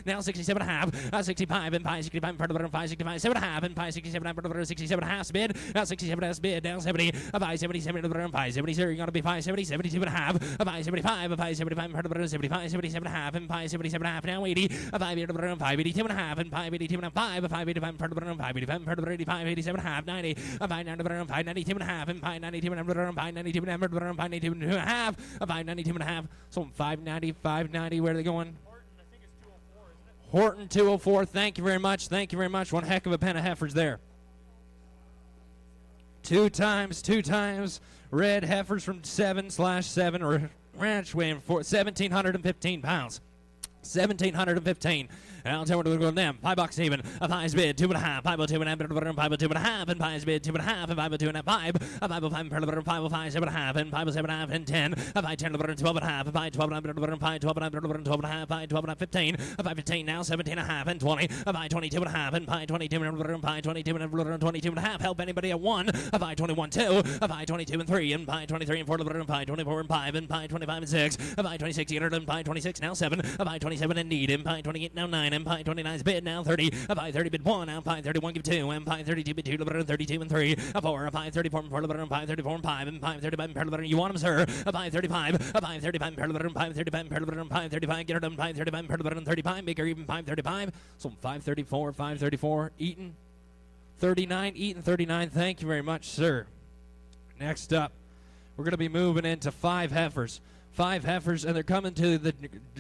now 67 half, 65, and 565, 565, 7.5, and 567, 67 half, bid, now 67 half, bid, down 70, a 577, 570, sir, you're going to be 570, 72 and a half, a 575, a 575, 75, 77 and a half, and 577 and a half, now 80, a 582 and a half, and 582 and a 5, a 585, 585, 87 and a half, 90, a 592 and a half, and 592 and a half, 592 and a half, a 592 and a half, so 590, 590, where are they going? Horton 204, thank you very much, thank you very much. One heck of a pen of heifers there. Two times, red heifers from 7/7 ranch weighing 1,715 pounds. 1,715. I'll tell you what we're going to them. $5 even. A 5's bid, 2.5. 502 and a half, 502 and a half, and 5's bid, 2.5, and 502 and a 5, a 505, 505, 7.5, and 507 and a half, and 10, a 510, 12 and a half, a 512 and a 512 and a 12 and a half, 512 and a 15, a 515 now, 17 and a half, and 20, a 522 and a half, and 522 and a 522 and a 22 and a half. Help anybody at 1, a 521 2, a 522 and 3, and 523 and 4, and 524 and 5, and 525 and 6, a 526 and 526 now 7, a 527 and need, and 528 now 9. And 529's bid now 30, a 530 bid 1, now 531 give 2, and 532 bid 2, 32 and 3, a 4, a 534 and 4, and 534 and 5, and 535 you want them, sir, a 535, a 535 and 535 get it done, 535 and 35, bigger even 535, so 534, Eaton 39, Eaton 39, thank you very much, sir. Next up, we're going to be moving into 5 heifers. 5 heifers, and they're coming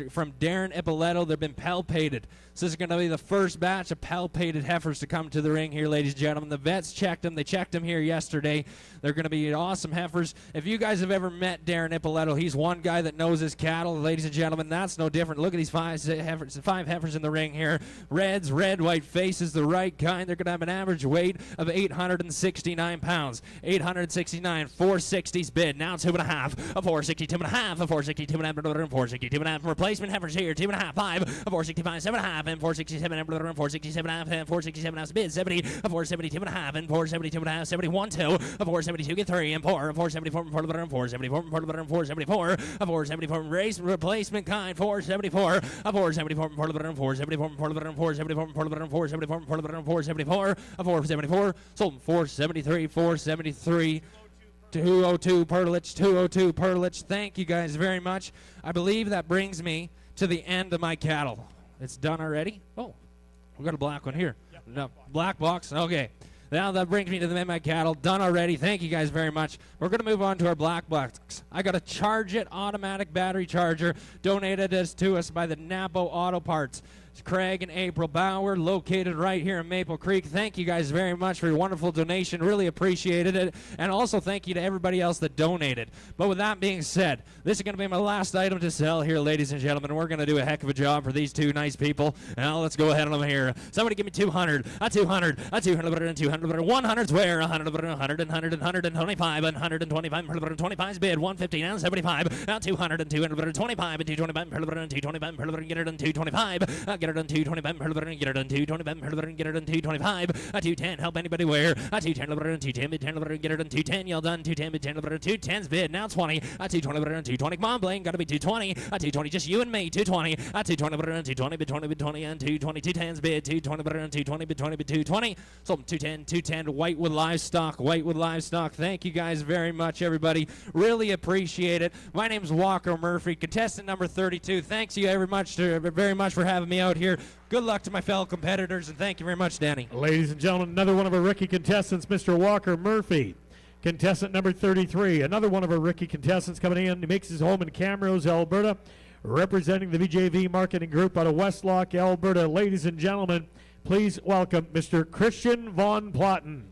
from Darren Ippoletto. They've been palpated. So this is going to be the first batch of palpated heifers to come to the ring here, ladies and gentlemen. The vets checked them. They checked them here yesterday. They're going to be awesome heifers. If you guys have ever met Darren Ippoletto, he's one guy that knows his cattle. Ladies and gentlemen, that's no different. Look at these 5 heifers in the ring here. Reds, red, white faces, the right kind. They're going to have an average weight of 869 pounds. 869, 460's bid. Now 2.5, a 462 and a half. A 462 and a half, 462 and a half. Replacement heifers here, 2.5, 5, a 465, 7.5, and 467 and 467 and a half, and 467 and a half bid, 70, a 472 and a half, and 472 and a half, 71, 2, a 472 get 3, and 4, a 474 and 474 and 474, a 474 race replacement kind, 474, a 474 and 474 and 474 and 474, a 474, sold 473, 473. 202 Perlich, 202 Perlich. Thank you guys very much. I believe that brings me to the end of my cattle. It's done already? Oh, we got a black one here. Yep. No, black box. Okay. Now that brings me to the end of my cattle. Done already. Thank you guys very much. We're going to move on to our black box. I got a Charge It automatic battery charger donated to us by the Napo Auto Parts. Craig and April Bauer, located right here in Maple Creek. Thank you guys very much for your wonderful donation. Really appreciated it. And also thank you to everybody else that donated. But with that being said, this is going to be my last item to sell here, ladies and gentlemen. We're going to do a heck of a job for these 2 nice people. Now let's go ahead on them here. Somebody give me 200, a 200, a 200, and 200, 100's where, 100, 100, and 100, and 125, and 125, 125's bid, 150, and 75, now 200, and 225, and 225, and 225, get it on 225, get it on 225, get it on 225, get it on 225, a 210, help anybody where, a 210, 210, get it on 210, y'all done, 210, 210's bid, now 20, a 220, 220, come on, Blaine, gotta be 220, a 220, just you and me, 220, a 220, 220, and 220, 210's bid, 220, 220, 220, so 210, Whitewood Livestock, thank you guys very much, everybody, really appreciate it. My name's Walker Murphy, contestant number 32, thanks you very much for having me out here. Good luck to my fellow competitors, and thank you very much, Danny. Ladies and gentlemen, another one of our rookie contestants, Mr. Walker Murphy. Contestant number 33, another one of our rookie contestants coming in. He makes his home in Camrose, Alberta, representing the VJV Marketing Group out of Westlock, Alberta. Ladies and gentlemen, please welcome Mr. Christian Von Platten.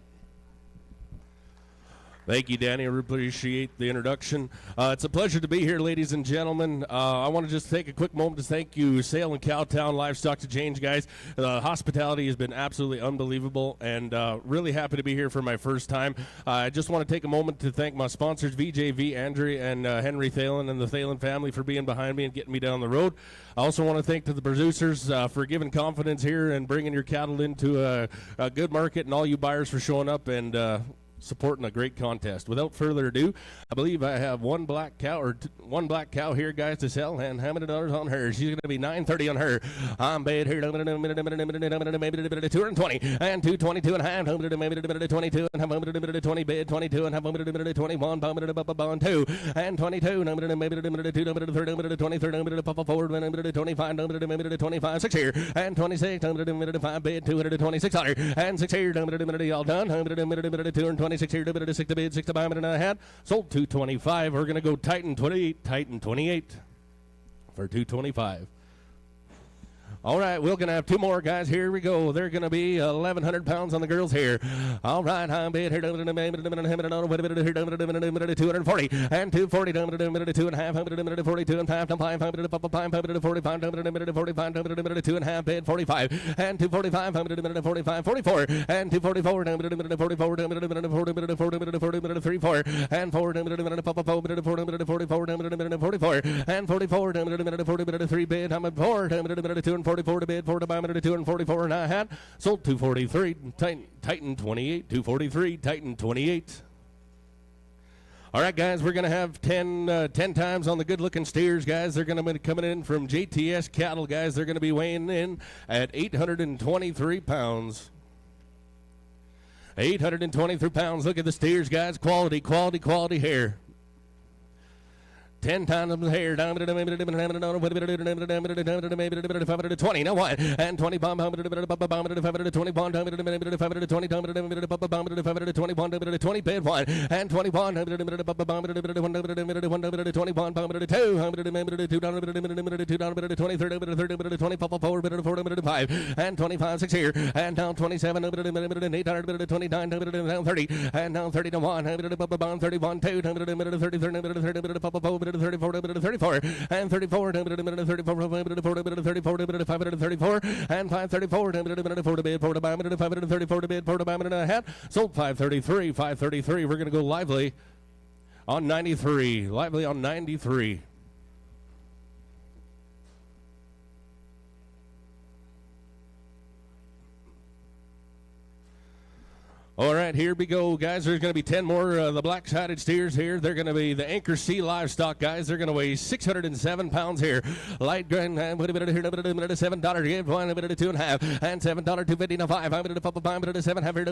Thank you, Danny. I appreciate the introduction. It's a pleasure to be here, ladies and gentlemen. I want to just take a quick moment to thank you, Sale and Cowtown Livestock Exchange, guys. The hospitality has been absolutely unbelievable, and really happy to be here for my first time. I just want to take a moment to thank my sponsors, VJV, Andrea, and Henry Thalen, and the Thalen family for being behind me and getting me down the road. I also want to thank the producers for giving confidence here and bringing your cattle into a good market, and all you buyers for showing up and supporting a great contest. Without further ado, I believe I have one black cow here, guys, to sell, and how many dollars on her? She's going to be $9.30 on her. I'm bad here, 220 and 222 and a half, 22 and half, 20 bid, 22 and half, 21, 2 and 22, 23, 25, 25, 6 here, and 26, 5 bid, $226, and 6 here, all done, 226 here, 6 to bid, 6 to buy, and a hat, sold 225. We're going to go Titan 28, Titan 28 for 225. All right, we're going to have two more guys. Here we go. They're going to be 1,100 pounds on the girls here. All right, I'm bid here, 240 and 240, 2 and a half, 42 and 5, 45, 45, 2 and a half, bid 45 and 245, 45, 44 and 244, 44, 34 and 4, 44 and 44, 3 bid, I'm at 4, 2 and 44 to bid, 4 to buy, 2 and 44 and a hat, sold 243, Titan 28, 243, Titan 28. All right, guys, we're going to have 10 times on the good-looking steers, guys. They're going to be coming in from JTS Cattle, guys. They're going to be weighing in at 823 pounds. 823 pounds. Look at the steers, guys. Quality, quality, quality hair. 10 times hair down to 20. Now what? And 20 bomb 20 bond 20 20 bid 1 and 20 bond 20 bond 2 pop forward 5 and 25 6 here and down 27 829 down 30 and down 30 to 1 bond 31 2 pop forward 34 and 34 and 534 and 534 to bid 4 to buy 534 to bid 4 to buy and a hat, sold 533. We're going to go lively on 93. Lively on 93. All right, here we go, guys. There's going to be 10 more of the black-sided steers here. They're going to be the Anchor C livestock, guys. They're going to weigh 607 pounds here. Light grain, $7 give, 1 2 and a half, and $7 250 to 5. I'm going to pop a 5 to 7, have 10,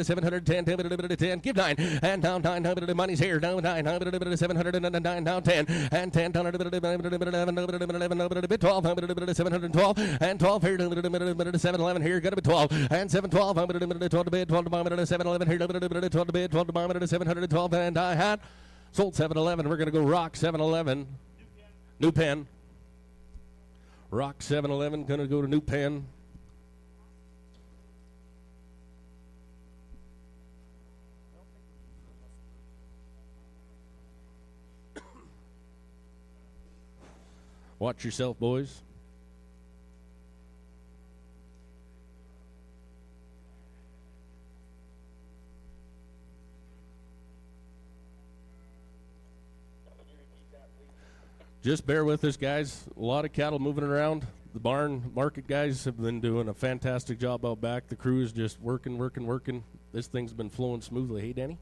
710, 10, give 9, and down 9, money's here, down 9, 709, down 10, and 10, 11, 12, 712, and 12 here, 711 here, got to be 12, and 712, 12 to bid, 12 to buy, 711 here, 12 to bid, 12 to buy, 712, and I had sold 711. We're going to go Rock 711. New pen. Rock 711, going to go to New Pen. Watch yourself, boys. Just bear with us, guys. A lot of cattle moving around. The barn market guys have been doing a fantastic job out back. The crew is just working. This thing's been flowing smoothly. Hey, Danny?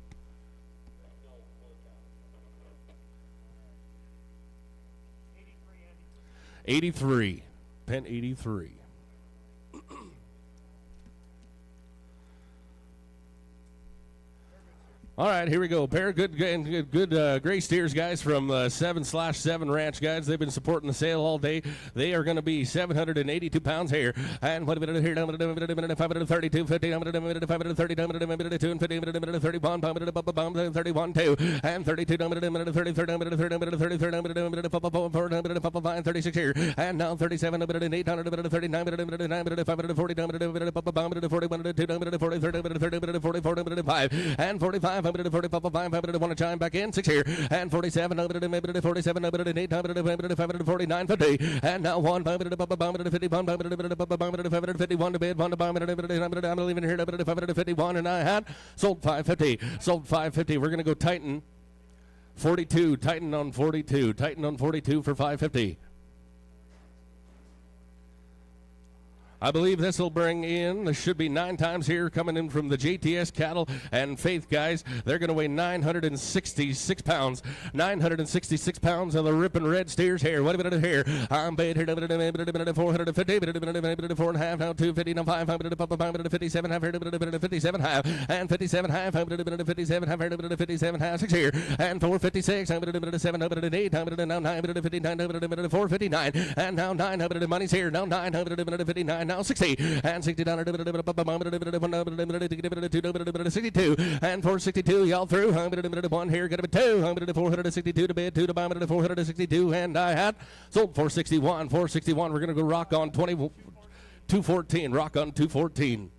$83. Pen 83. All right, here we go. Pair of good gray steers, guys, from 7/7 Ranch, guys. They've been supporting the sale all day. They are going to be 782 pounds here. And what a minute here, 532, 50, 530, 2 and 50, 31, 31, 2, and 32, 30, 36 here. And now 37, 800, 39, 540, 41, 44, 5, and 45. 500 want to chime back in 6 here and 47 47 549 50 and now 1 550 551 to bid 1 I'm leaving here 551 and I had sold 550 we're going to go Titan 42 Titan on 42 for 550. I believe this will bring in, there should be 9 times here coming in from the JTS Cattle and Faith guys. They're going to weigh 966 pounds. 966 pounds of the ripping red steers here. What about it here? I'm paid here 450, 4.5, now 250, now 500, 57, 57 half, and 57 half, 57 half, 57 half, 6 here, and 456, 700, 800, now 959, 459, and now 900 money's here, now 959. Now 60 and 60 down 62 and 462 y'all through 101 here got to be 2 462 to bid 2 to buy 462 and I had sold 461 we're gonna go rock on 214 rock on 214.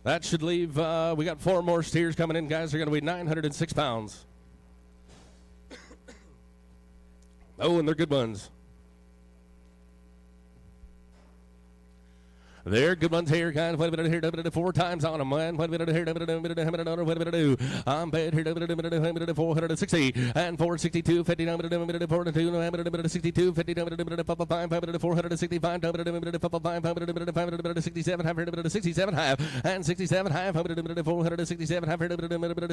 That should leave we got 4 more steers coming in, guys. They're gonna be 906 pounds. Oh, and they're good ones. They're good ones here, guys. What about here? 4 times on them, man. What about here? What about do? I'm paid here 460 and 462, 50, 462, 62, 50, 465, 567, 67 half, and 67 half, 467 half,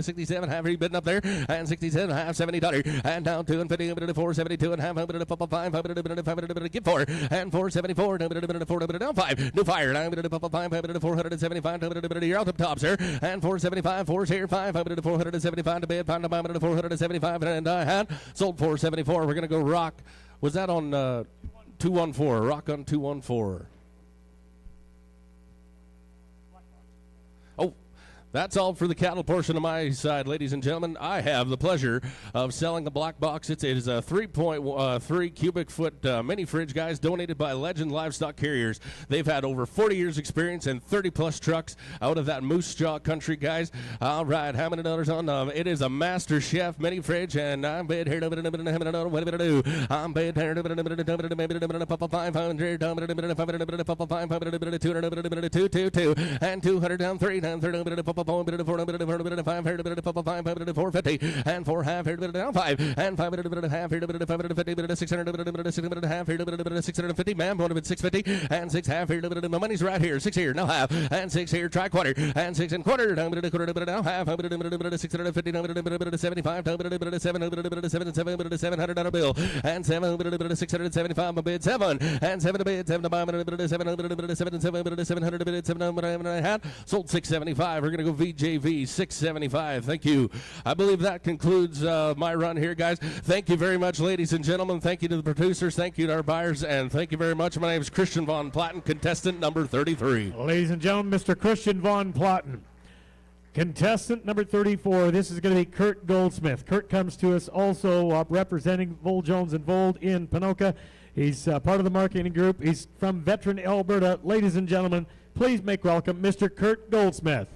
67 half. Are you bidding up there? And 67 half, $70, and down 2 and 50, 472 and half, 500, give 4 and 474, down 5, new fire. 475, you're out the top, sir. And 475, 4's here, 500 to 475 to bid, 500 to 475, and I had sold 474. We're going to go rock. Was that on 214? Rock on 214. Oh. That's all for the cattle portion of my side, ladies and gentlemen. I have the pleasure of selling the black box. It is a 3.3 cubic foot mini fridge, guys, donated by Legend Livestock Carriers. They've had over 40 years experience and 30 plus trucks out of that Moose Jaw country, guys. All right, how many dollars on it is a Master Chef mini fridge, and I'm bid here. What am I do? I'm bid here 500, 222, and 200 down 3 down 30. 450 and 4 half here down 5 and 500 half here 550 600 half here 650 man one of it 650 and 6 half here my money's right here 6 here now half and 6 here try quarter and 6 and quarter down half 650 75 $700 bill and 700 675 bid 7 and 7 to bid 7 to buy 700 bid 700 sold 675. We're going to go VJV 675. Thank you. I believe that concludes my run here, guys. Thank you very much, ladies and gentlemen. Thank you to the producers. Thank you to our buyers. And thank you very much. My name is Christian Von Platten, contestant number 33. Ladies and gentlemen, Mr. Christian Von Platten. Contestant number 34. This is going to be Kurt Goldsmith. Kurt comes to us also representing Vold Jones and Vold in Ponoka. He's part of the marketing group. He's from Veteran, Alberta. Ladies and gentlemen, please make welcome Mr. Kurt Goldsmith.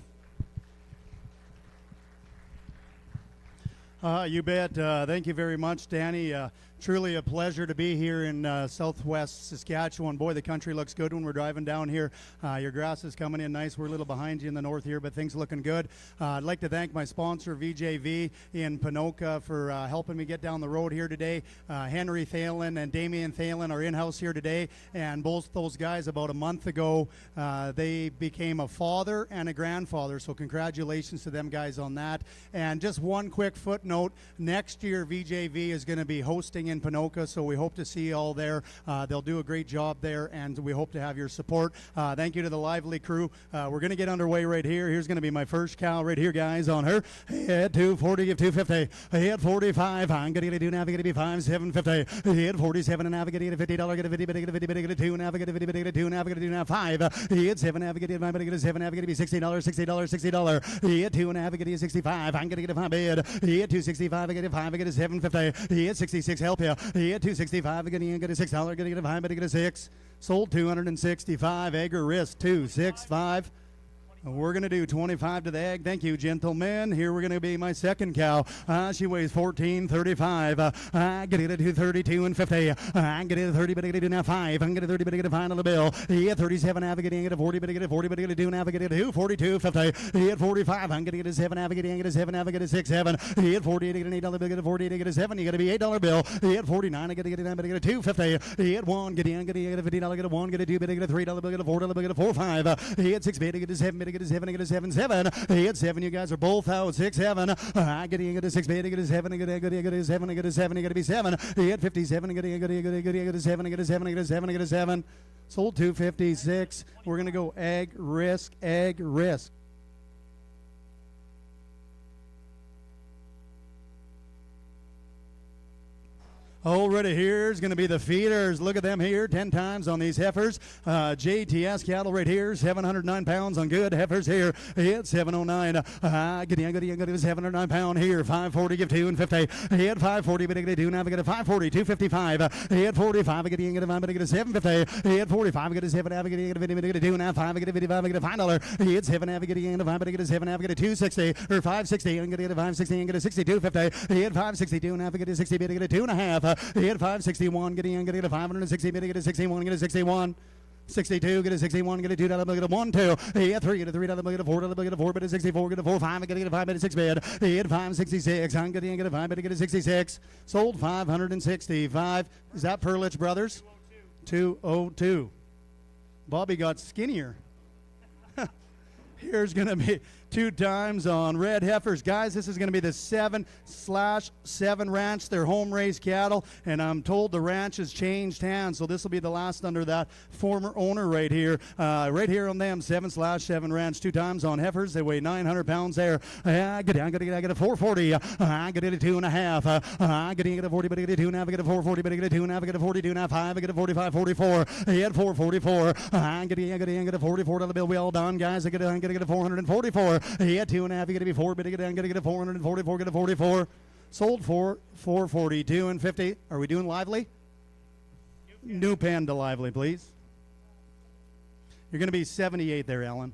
You bet. Thank you very much, Danny. Truly a pleasure to be here in southwest Saskatchewan. Boy, the country looks good when we're driving down here. Your grass is coming in nice. We're a little behind you in the north here, but things looking good. I'd like to thank my sponsor, VJV in Ponoka, for helping me get down the road here today. Henry Thalen and Damian Thalen are in-house here today, and both those guys about a month ago, they became a father and a grandfather, so congratulations to them guys on that. And just one quick footnote, next year VJV is going to be hosting starting in Ponoka, so we hope to see you all there. They'll do a great job there, and we hope to have your support. Thank you to the lively crew. We're going to get underway right here. Here's going to be my first cow right here, guys, on her. Head 240, give 250. Head 45. I'm going to do navigate be 5, 750. Head 47 and navigate $50. Get a 50, get a 50, get a 2, navigate 50, get a 2, navigate do now 5. Head 7, navigate get a 7, navigate be $60, $60. Head 2 and navigate 65. I'm going to get a 5 bid. Head 265, I get a 5, I get a 750. Head 66, help you. Head 265, I get a $6, get a 5, I get a 6. Sold 265. Egg or wrist 265. We're going to do 25 to the egg. Thank you, gentlemen. Here we're going to be my second cow. She weighs 1435. I get it at 232 and 50. I get it at 30, but I get it now 5. I'm going to 30, but I get a final bill. He at 37, navigating at 40, but I get a 40, but I get a 2, navigating at 2, 42, 50. He at 45. I'm going to get a 7, navigating, I get a 7, navigating a 6, 7. He at 48, I get an $8 bill, get a 48, I get a 7. You got to be $8 bill. He at 49, I get a 9, but I get a 250. He at 1, get in, get a $50, get a 1, get a 2, but I get a $3 bill, get a $4 bill, get a 4, 5. He at 6, bid, I get a 7, bid, I get a 7, I get a 7, 7. He had 7. You guys are both out. 6, 7. I get a 6, bid, I get a 7, I get a 7, I get a 7. You got to be 7. He had 57. I get a 7, I get a 7, I get a 7, I get a 7. Sold 256. We're gonna go egg risk, egg risk. Already here's going to be the feeders. Look at them here, 10 times on these heifers. JTS cattle right here, 709 pounds on good heifers here. Hit 709. Get a 709 pound here. 540, give 2 and 50. Hit 540, but I get a 2, now I get a 540, 255. Hit 45, I get a 5, but I get a 750. Hit 45, I get a 7, I get a 50, but I get a 2, now 5, I get a 55, I get a $5. Hit 7, I get a 5, but I get a 7, I get a 260 or 560. I'm going to get a 560 and get a 62.50. Hit 562, now I get a 60, but I get a 2.5. He had 561, get a 560, get a 61, get a 61. 62, get a 61, get a $2 bill, get a 1, 2. He had 3, get a $3 bill, get a $4 bill, get a 4, bet a 64, get a 4, 5, get a 5, bet a 6 bid. He had 566, I'm going to get a 5, bet a 66. Sold 565. Is that Perlich Brothers? 202. Bobby got skinnier. Here's going to be 2 times on red heifers. Guys, this is going to be the 7/7 ranch. They're home raised cattle, and I'm told the ranch has changed hands, so this will be the last under that former owner right here. Right here on them, 7/7 ranch. 2 times on heifers. They weigh 900 pounds there. I get a 440. I get a 2.5. I get a 40, but I get a 2 now. I get a 440, but I get a 2 now. I get a 42 now. 5. I get a 45, 44. He had 444. I get a $44 bill. We all done, guys. I get a 444. He had 2.5. You got to be 4, but I get a 444. Get a 44. Sold for 442 and 50. Are we doing lively? New pen to lively, please. You're going to be 78 there, Ellen.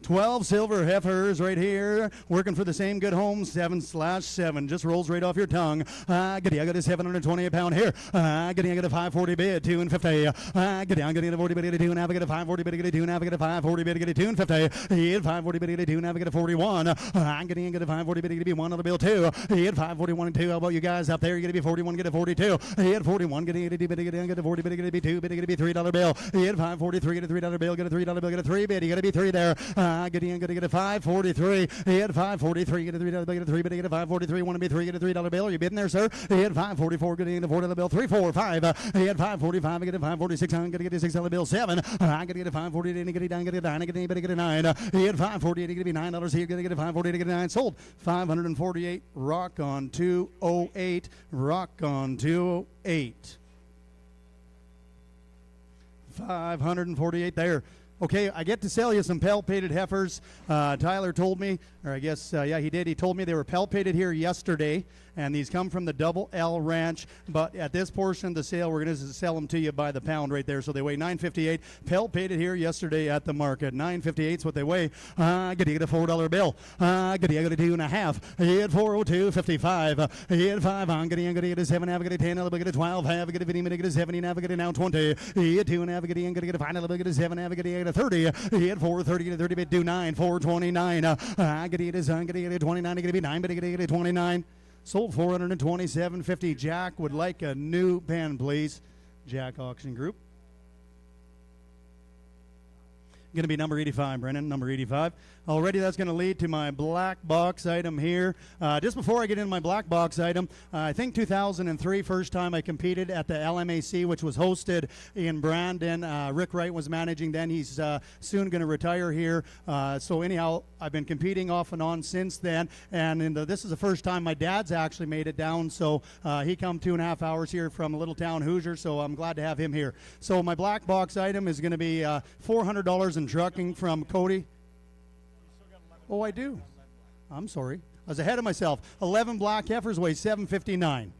$12 silver heifers right here, working for the same good home, 7/7. Just rolls right off your tongue. I got a 720 pound here. I got a 540 bid, 2 and 50. I get a 40 bid, get a 2 and I get a 540 bid, get a 2 and I get a 540 bid, get a 2 and 50. He had 540 bid, get a 2 and I get a 41. I'm getting a 540 bid, get to be $1 bill 2. He had 541 and 2. How about you guys up there? You're going to be 41, get a 42. He had 41, getting a 2 bid, get a 40 bid, get to be 2 bid, get to be $3 bill. He had 543, get a $3 bill, get a $3 bill, get a 3 bid. You got to be 3 there. Get a 543. He had 543. Get a $3 bill. Get a 3 bid. Get a 543. Want to be 3. Get a $3 bill. Are you bidding there, sir? He had 544. Getting a $4 bill. 3, 4, 5. He had 545. Get a 546. I'm gonna get a $6 bill. 7. I gotta get a 540. Get a 9. Get a 9. Get anybody get a 9. He had 548. Get to be $9 here. Gonna get a 548. Get a 9. Sold 548. Rock on 208. Rock on 208. 548 there. Okay, I get to sell you some palpated heifers. Tyler told me, or I guess, yeah, he did. He told me they were palpated here yesterday, and these come from the Double L Ranch. But at this portion of the sale, we're going to sell them to you by the pound right there. So they weigh 958. Palpated here yesterday at the market. 958 is what they weigh. Get a $4 bill. Get a 2.5. He had 402.55. He had 5 on. Get a 7. Have get a 10. Get a 12. Have get a 15. Get a 17. Have get a now 20. He had 2 and have get a 5. Get a 7. Have get a 30. He had 430. Get a 30. Bit do 9. 429. I get a son. Get a 29. Get a 9. But get a 29. Sold 427.50. Jack would like a new pen, please. Jack Auction Group. Going to be number 85, Brennan, number 85. Already that's going to lead to my black box item here. Just before I get into my black box item, I think 2003, first time I competed at the LMAC, which was hosted in Brandon. Rick Wright was managing then. He's soon going to retire here. So anyhow, I've been competing off and on since then. And this is the first time my dad's actually made it down. So he come 2.5 hours here from a little town, Hoosier. So I'm glad to have him here. So my black box item is going to be $400 in trucking from Cody. Oh, I do. I'm sorry. I was ahead of myself. 11 black heifers weigh 759.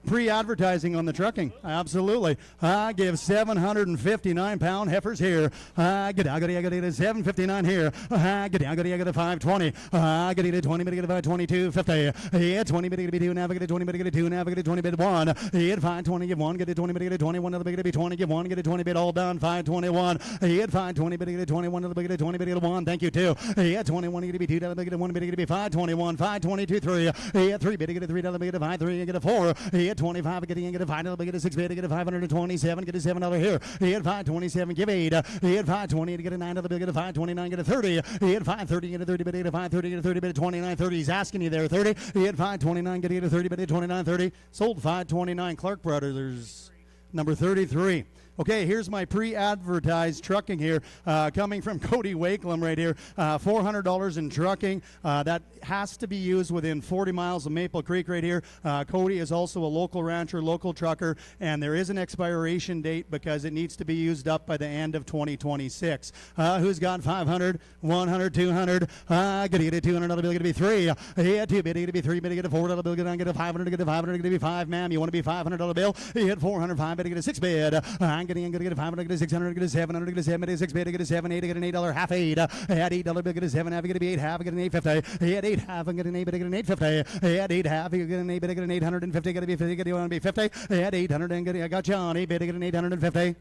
Pre-advertising on the trucking, absolutely. I give 759-pound heifers here. I get 759 here. I get 520. I get 20, but I get 522.50. Yeah, 20, but I get 2 now. I get 20, but I get 2 now. I get 20, but 1. Yeah, 520, give 1, get it 20, but I get 21. Another bit, get 20, give 1, get it 20, bit all done. 521. Yeah, 520, but I get 21. Another bit, get 20, but I get 1. Thank you, 2. Yeah, 21, get 2, another bit, get 1, bit, get 521. 522, 3. Yeah, 3, bit, get 3, another bit, get 5, 3, get 4. Yeah, 25, get a 5, get a 6, bit, get a 527, get a $7 here. He had 527, give 8. He had 520 to get a 9, get a 529, get a 30. He had 530, get a 30, but get a 530, get a 30, but 29, 30. He's asking you there, 30. He had 529, get a 30, but a 29, 30. Sold 529. Clark Brothers, number 33. Okay, here's my pre-advertised trucking here, coming from Cody Wakelam right here. $400 in trucking. That has to be used within 40 miles of Maple Creek right here. Cody is also a local rancher, local trucker, and there is an expiration date because it needs to be used up by the end of 2026. Who's got 500, 100, 200? Gonna get a 200 bill, gonna be 3. Yeah, 2 bid, gonna be 3 bid, get a $4 bill, gonna get a 500, get a 500, gonna be 5, ma'am. You want to be $500 bill? You hit 400, 5 bid, get a 6 bid. I'm gonna get a 500, get a 600, get a 700, get a 7, get a 6 bid, get a 7, 8, get an $8 half 8. At $8 bill, get a 7 half, get a 8 half, get an 850. At 8 half, get an 8 bid, get an 850. At 8 half, you get an 8 bid, get an 850, get a be 50, get you want to be 50. At 800, and get I got you on 8 bid, get an 850.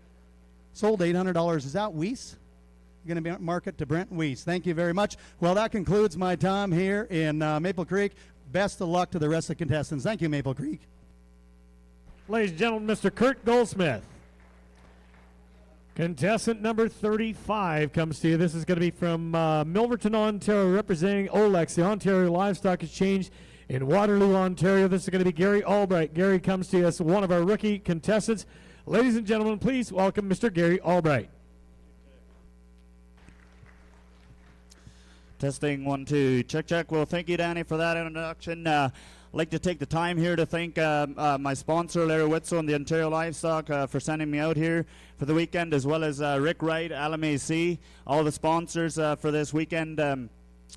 Sold $800. Is that Weiss? You're going to be market to Brent Weiss. Thank you very much. Well, that concludes my time here in Maple Creek. Best of luck to the rest of the contestants. Thank you, Maple Creek. Ladies and gentlemen, Mr. Kurt Goldsmith. Contestant number 35 comes to you. This is going to be from Milverton, Ontario, representing OLEX, the Ontario Livestock Exchange in Waterloo, Ontario. This is going to be Gary Albright. Gary comes to us, one of our rookie contestants. Ladies and gentlemen, please welcome Mr. Gary Albright. Testing 1, 2, check, check. Well, thank you, Danny, for that introduction. I'd like to take the time here to thank my sponsor, Larry Witzel and the Ontario Livestock for sending me out here for the weekend, as well as Rick Wright, LMAC, all the sponsors for this weekend.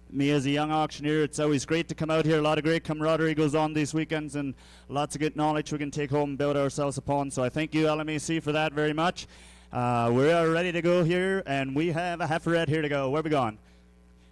Me as a young auctioneer, it's always great to come out here. A lot of great camaraderie goes on these weekends and lots of good knowledge we can take home and build ourselves upon. So I thank you, LMAC, for that very much. We are ready to go here, and we have a heiferette here to go. Where are we going?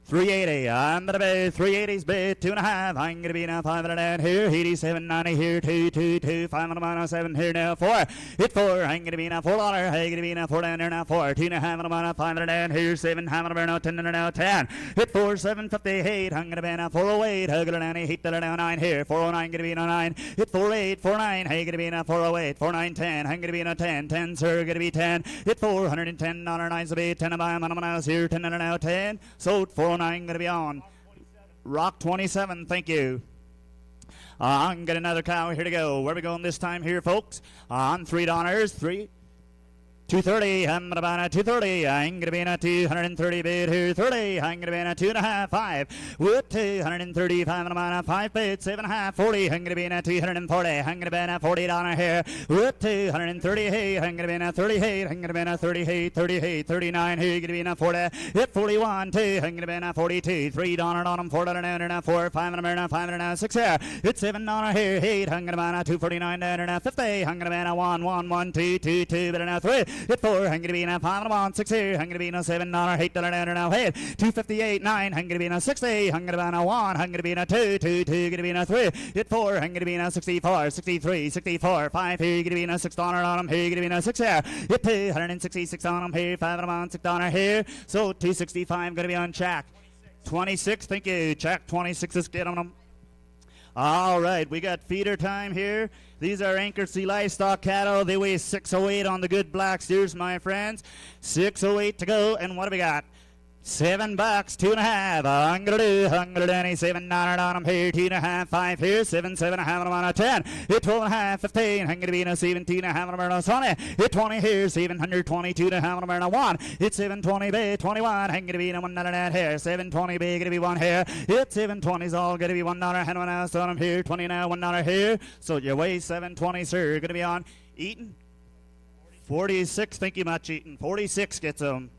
380, I'm gonna be 380's bid, 2.5. I'm gonna be now 500 and here, 87.90 here, 2, 507 here now 4. Hit 4, I'm gonna be now $4. I'm gonna be now 4 down there now 4. 2.5 and 500 and here, 7. I'm gonna be now 10 now 10. Hit 4, 758. I'm gonna be now 408. I'm gonna now 8 now 9 here, 409 gonna be now 9. Hit 48, 49. I'm gonna be now 408, 49 10. I'm gonna be now 10, 10 sir, gonna be 10. Hit 410 $9's a bid, 10 of I'm now here, 10 now 10. Sold 409 going to be on. Rock 27, thank you. I'm got another cow here to go. Where are we going this time here, folks? On $3, 3. 230, I'm gonna buy a 230. I'm gonna be in a 230 bid here. 30, I'm gonna be in a 2.5, 5. With 235, I'm gonna buy a 5 bid, 7.5, 40. I'm gonna be in a 240. I'm gonna be in a $40 here. With 238, I'm gonna be in a 38. I'm gonna be in a 38, 38, 39 here. You're gonna be in a 40. Hit 41, 2. I'm gonna be in a 42. $3 on them, $4 down and a 4, 5 and a 5 and a 6 here. Hit $7 here. 8. I'm gonna buy a 249 down and a 50. I'm gonna be in a 1, 1, 1, 2, 2, 2, but in a 3. Hit 4, I'm gonna be in a 5 and a 1, 6 here. I'm gonna be in a $7, $8 down and a 8. 258, 9. I'm gonna be in a 60. I'm gonna be in a 1. I'm gonna be in a 2, 2, 2. Gonna be in a 3. Hit 4. I'm gonna be in a 64, 63, 64, 5 here. You're gonna be in a $6 on them here. You're gonna be in a 6 here. Hit 266 on them here. 5 and a 1, $6 here. So 265 gonna be on check. 26, thank you. Check 26 is good on them. All right, we got feeder time here. These are Anchorage Livestock cattle. They weigh 608 on the good black steers, my friends. 608 to go, and what do we got? $7, 2.5. I'm gonna do 187 on them here, 2.5, 5 here, 7, 7.5 on a 10. Hit 12.5, 15. I'm gonna be in a 17.5 on a 20. Hit 20 here, 722.5 on a 1. Hit 720 B, 21. I'm gonna be in a 1 that here, 720 B, gonna be 1 here. Hit 720's all gonna be $1 and 1 ounce on them here, 20 now, $1 here. So you weigh 720, sir. Gonna be on Eaton 46. Thank you much, Eaton. 46 gets them.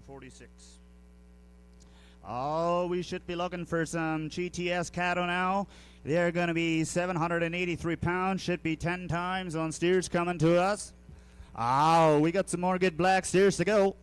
46. Oh, we should be looking for some GTS cattle now. They're going to be 783 pounds. Should be 10 times on steers coming to us. Oh, we got some more good black steers to go.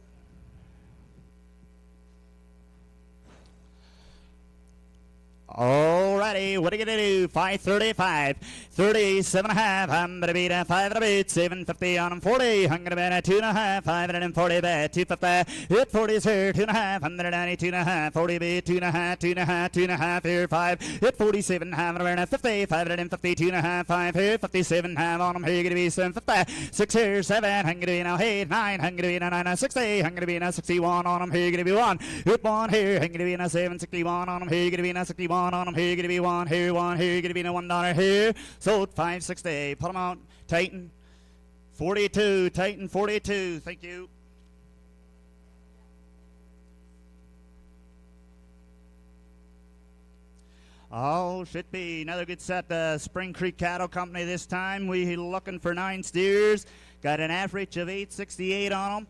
Alrighty, what are you gonna do? 535, 37.5. I'm gonna beat a 5 and a beat, 750 on them 40. I'm gonna bet a 2.5, 540 bet, 250. Hit 40 is here, 2.5, 192.5, 40 beat, 2.5, 2.5, 2.5 here, 5. Hit 47, half and a bet, 50, 550, 2.5, 5 here, 57, half on them here, gonna be 750. 6 here, 7, I'm gonna be now 8, 9, I'm gonna be now 9, 60, I'm gonna be now 61 on them here, gonna be 1. Hit 1 here, I'm gonna be now 761 on them here, gonna be now 61. On them here, gonna be 1 here, 1 here, gonna be no $1 here. Sold 560. Put them out. Titan 42. Titan 42. Thank you. Oh, should be another good set. Spring Creek Cattle Company this time. We looking for 9 steers. Got an average of 868 on them.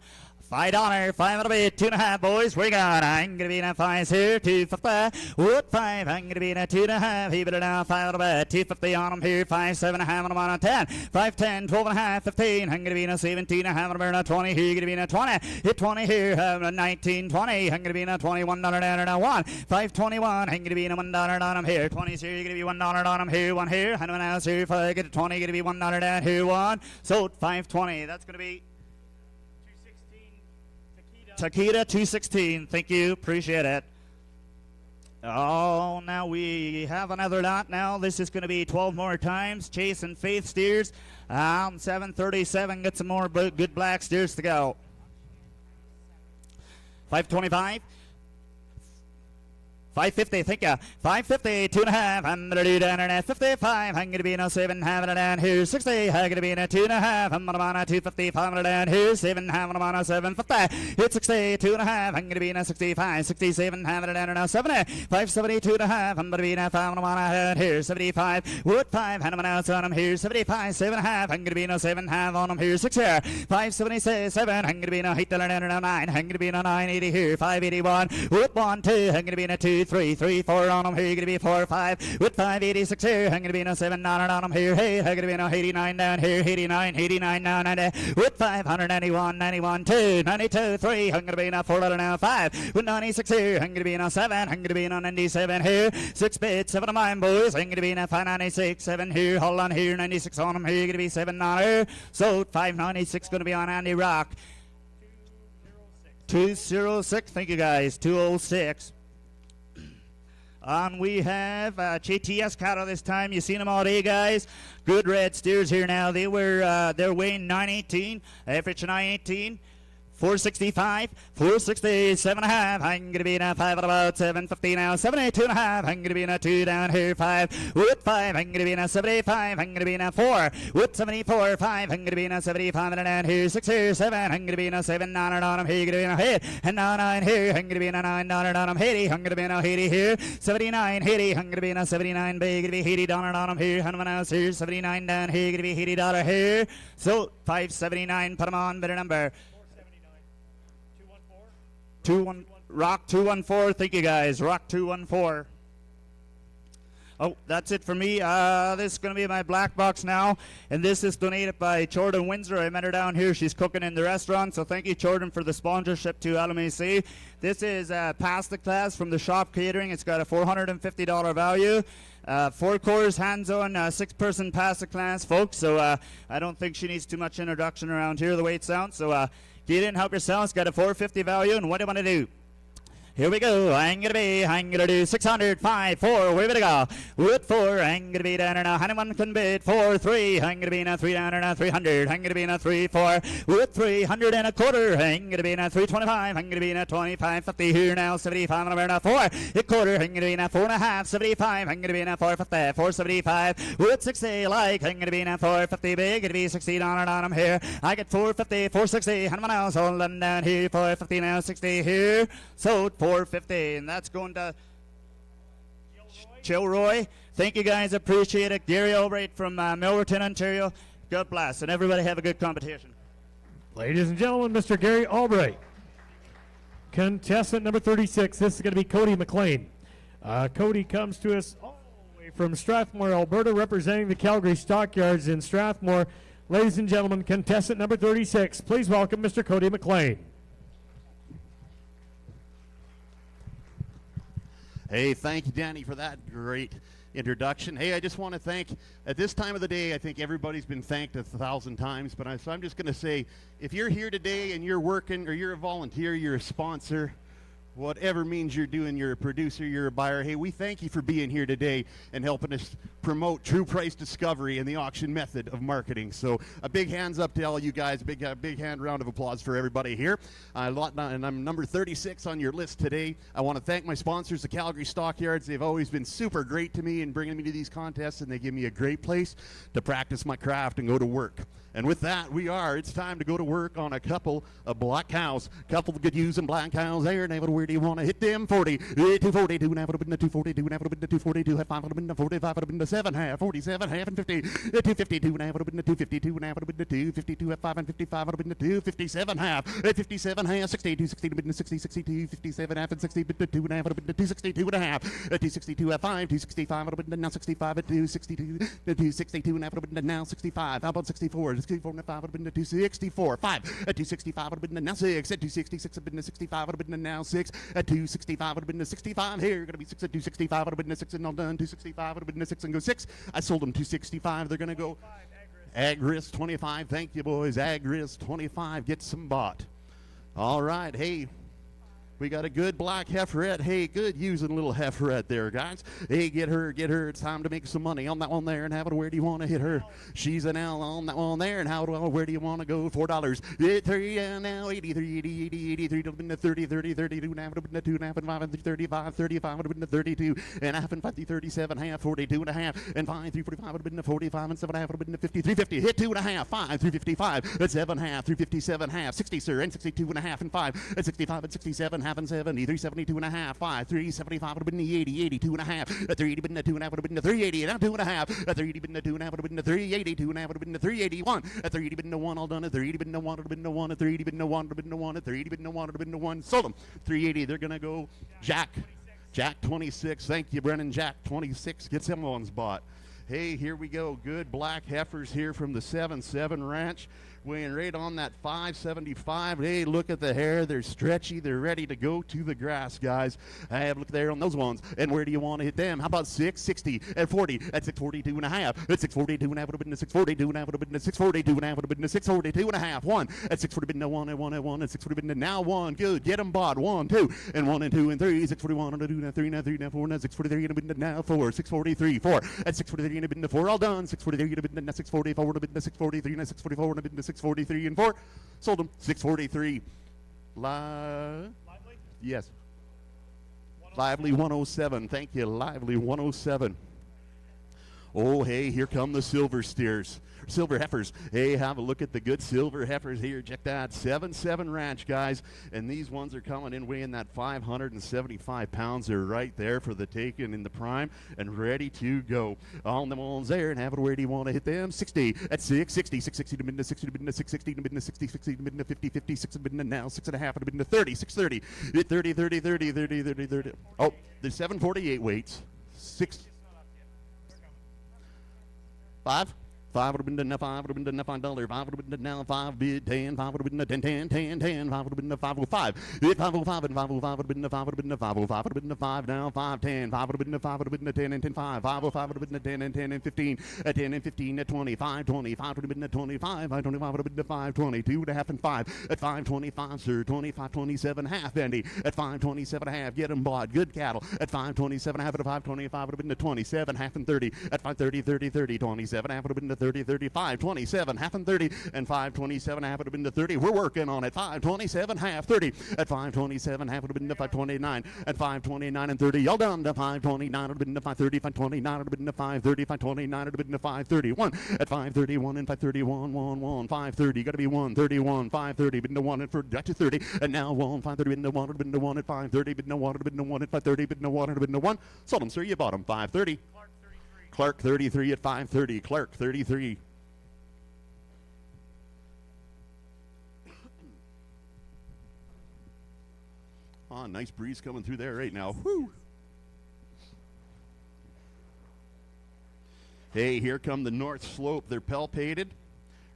$5, 5 and a bit, 2.5, boys. We got. I'm gonna be in a 5 here, 250. What 5? I'm gonna be in a 2.5. He better down 5 and a bit, 250 on them here, 5, 7.5 on them on a 10. 5, 10, 12.5, 15. I'm gonna be in a 17.5 on a 20 here. You're gonna be in a 20. Hit 20 here, 19, 20. I'm gonna be in a $21 down and a 1. 521. I'm gonna be in a $1 on them here. 20s here. You're gonna be $1 on them here. 1 here. 100 else here. If I get a 20, gonna be $1 down here. 1. So 520. That's gonna be. Takeda 216, thank you, appreciate it. Oh, now we have another lot now. This is going to be 12 more times. Chase and Faith steers. 737, get some more good black steers to go. 525. 550, thank you. 550, 2.5. I'm gonna do down at 55. I'm gonna be in a 7, having it down here. 60. I'm gonna be in a 2.5. I'm gonna be on a 250. 5 down here. 7, having it on a 750. Hit 60, 2.5. I'm gonna be in a 65. 67, having it down in a 70. 570, 2.5. I'm gonna be in a 5 on a here. 75. Wood 5, having it out on them here. 75, 7.5. I'm gonna be in a 7, half on them here. 6 here. 576, 7. I'm gonna be in a 8 down and a 9. I'm gonna be in a 980 here. 581. Wood 1, 2. I'm gonna be in a 2. 3, 3, 4 on them here. You're gonna be 4, 5 with 586 here. I'm gonna be in a 7, 9 on them here. Hey, I'm gonna be in a 89 down here. 89, 89 down 90 with 591, 91, 2, 92, 3. I'm gonna be in a 4 now 5 with 96 here. I'm gonna be in a 7. I'm gonna be in a 97 here. 6 bit 7 of mine, boys. I'm gonna be in a 596, 7 here. Hold on here. 96 on them here. You're gonna be 7 on here. So 596 gonna be on Andy Rock. 206. Thank you guys. 206. We have JTS cattle this time. You seen them all day, guys. Good red steers here now. They're weighing 918, average 918. 465, 460, 7.5. I'm gonna be in a 5 at about 750 now. 72 and a half. I'm gonna be in a 2 down here. 5 with 5. I'm gonna be in a 75. I'm gonna be in a 4 with 74. 5. I'm gonna be in a 75 and a down here. 6 here. 7. I'm gonna be in a 7 9 on him here. You're gonna be in a head and now 9 here. I'm gonna be in a 9 on him. 80. I'm gonna be in a 80 here. 79. 80. I'm gonna be in a 79 big. Gonna be $80 on him here. 100 else here. 79 down here. Gonna be $80 here. So 579. Put them on. Better number. Rock 214. Thank you guys. Rock 214. Oh, that's it for me. This is going to be my black box now, and this is donated by Jordan Windsor. I met her down here. She's cooking in the restaurant, so thank you, Jordan, for the sponsorship to LMAC. This is a pasta class from the shop catering. It's got a $450 value. 4 course, hands-on, 6-person pasta class, folks. So I don't think she needs too much introduction around here, the way it sounds. So get in, help yourselves. Got a $450 value, and what do you want to do? Here we go. I'm gonna do 600, 5, 4. Where we go? With 4, I'm gonna be down and a honeyman can bid 4, 3. I'm gonna be in a 3 down and a 300. I'm gonna be in a 3, 4. With 300 and a quarter. I'm gonna be in a 325. I'm gonna be in a 25, 50 here now. 75 and a 4. A quarter. I'm gonna be in a 4.5. 75. I'm gonna be in a 450. 475. With 60 like. I'm gonna be in a 450 big. It'll be 60 on I'm here. I get 450, 460. Honeyman else holding down here. 450 now. 60 here. So 450, and that's going to Chilroy. Thank you guys, appreciate it. Gary Albright from Milverton, Ontario. God bless, and everybody have a good competition. Ladies and gentlemen, Mr. Gary Albright. Contestant number 36, this is going to be Cody McLean. Cody comes to us all the way from Strathmore, Alberta, representing the Calgary Stockyards in Strathmore. Ladies and gentlemen, contestant number 36, please welcome Mr. Cody McLean. Hey, thank you, Danny, for that great introduction. Hey, I just want to thank, at this time of the day, I think everybody's been thanked 1,000 times, but so I'm just going to say, if you're here today and you're working, or you're a volunteer, you're a sponsor, whatever means you're doing, you're a producer, you're a buyer, hey, we thank you for being here today and helping us promote true price discovery and the auction method of marketing. So a big hands up to all you guys, big hand round of applause for everybody here. And I'm number 36 on your list today. I want to thank my sponsors, the Calgary Stockyards. They've always been super great to me in bringing me to these contests, and they give me a great place to practice my craft and go to work. And with that, it's time to go to work on a couple of black cows. Couple of good using black cows there. Now, where do you want to hit them? 40, 242, now, 242, now, 242, have 5, 45, 7, half, 47, half, and 50, 252, now, 252, now, 252, have 5, and 55, 257, half, 57, half, 62, 60, 60, 62, 57, half, and 60, 2, now, 262 and a half, 262, have 5, 265, now 65, 262, 262, now 65, how about 64? 64 and 5 would have been the 264. 5 at 265 would have been now 6 at 266 would have been the 65 would have been now 6 at 265 would have been the 65. Here going to be 6 at 265 would have been the 6 and all done. 265 would have been the 6 and go 6. I sold them 265. They're going to go Agris 25. Thank you, boys. Agris 25. Get some bought. All right. Hey. We got a good black heiferette. Hey, good using little heiferette there, guys. Hey, get her. It's time to make some money on that one there. And how, where do you want to hit her? She's an L on that one there. And where do you want to go? $4. 3 and now 83, 80, 80, 83. It'll be 30, 30, 32. Now it'll be 2 and a half and 5 and 35, 35. It'll be 32 and a half and 50, 37 half, 42 and a half and 5, 345. It'll be 45 and 7 half. It'll be 50, 350. Hit 2 and a half, 5, 355. At 7 half, 357 half, 60, sir, and 62 and a half and 5 at 65 and 67 half and 70, 372 and a half, 5, 375 would have been the 80, 82 and a half, at 380 been the 2 and a half would have been the 380, and now 2 and a half, at 380 been the 2 and a half would have been the 380, 2 and a half would have been the 381, at 380 been the 1 all done, at 380 been the 1 would have been the 1, at 380 been the 1 would have been the 1, at 380 been the 1 would have been the 1, sold them, 380, they're gonna go Jack 26, thank you Brennan, Jack 26, get some ones bought. Hey, here we go, good black heifers here from the 7-7 ranch. Weighing right on that 575. Hey, look at the hair. They're stretchy. They're ready to go to the grass, guys. Hey, look there on those ones. And where do you want to hit them? How about 660 at 40 at 642 and a half? At 642 and a half would have been the 642 and a half would have been the 642 and a half would have been the 642 and a half. 1 at 6 would have been the 1 and 1 and 1 at 6 would have been the now 1. Good. Get them bought. 1, 2 and 1 and 2 and 3. 641 and 2 and 3 and 3 and 4 and 643 and been the now 4. 643 4 at 643 and been the 4 all done. 643 would have been the 644 would have been the 643 and 644 would have been the 643 and 4. Sold them 643. Lively? Yes. Lively 107. Thank you, Lively 107. Oh, hey, here come the silver steers. Silver heifers. Hey, have a look at the good silver heifers here. Check that. 7-7 ranch, guys. And these ones are coming in weighing that 575 pounds. They're right there for the taking in the prime and ready to go. All them ones there. And have it, where do you want to hit them? 60 at 660. 660 to midna 60 to midna 660 to midna 60, 60 to midna 50, 50, 6 to midna now 6.5 to midna 30, 630. 30, 30, 30, 30, 30, 30. Oh, there's 748 weights. 6. 5. 5 would have been the now, 5 would have been the now, $5, 5 would have been the now, 5 bid 10, 5 would have been the 10, 10, 10, 10, 5 would have been the 505. Hit 505 and 505 would have been the 5 would have been the 505 would have been the 5 now, 5, 10, 5 would have been the 5 would have been the 10 and 10, 5, 505 would have been the 10 and 10 and 15, at 10 and 15 at 20, 5, 20, 5 would have been the 25, 525 would have been the 5, 20, 2 and a half and 5, at 525, sir, 25, 27 half, Bendy, at 527 half, get them bought, good cattle, at 527 half, at 525 would have been the 27 half and 30, at 530, 30, 30, 27 half would have been the 30, 35, 27 half and 30, and 527 half would have been the 30. We're working on it. 527 half 30. At 527 half would have been the 529. At 529 and 30, y'all done. To 529 would have been the 530. 529 would have been the 530. 529 would have been the 531. At 531 and 531, 1, 1, 530. Got to be 131. 530 been the 1 and for got to 30. And now 1, 530 been the 1 would have been the 1 at 530. Been the 1 would have been the 1 at 530. Been the 1 would have been the 1. Sold them, sir. You bought them. 530. Clark 33 at 530. Clark 33. Oh, nice breeze coming through there right now. Woo! Hey, here come the North Slope. They're palpated.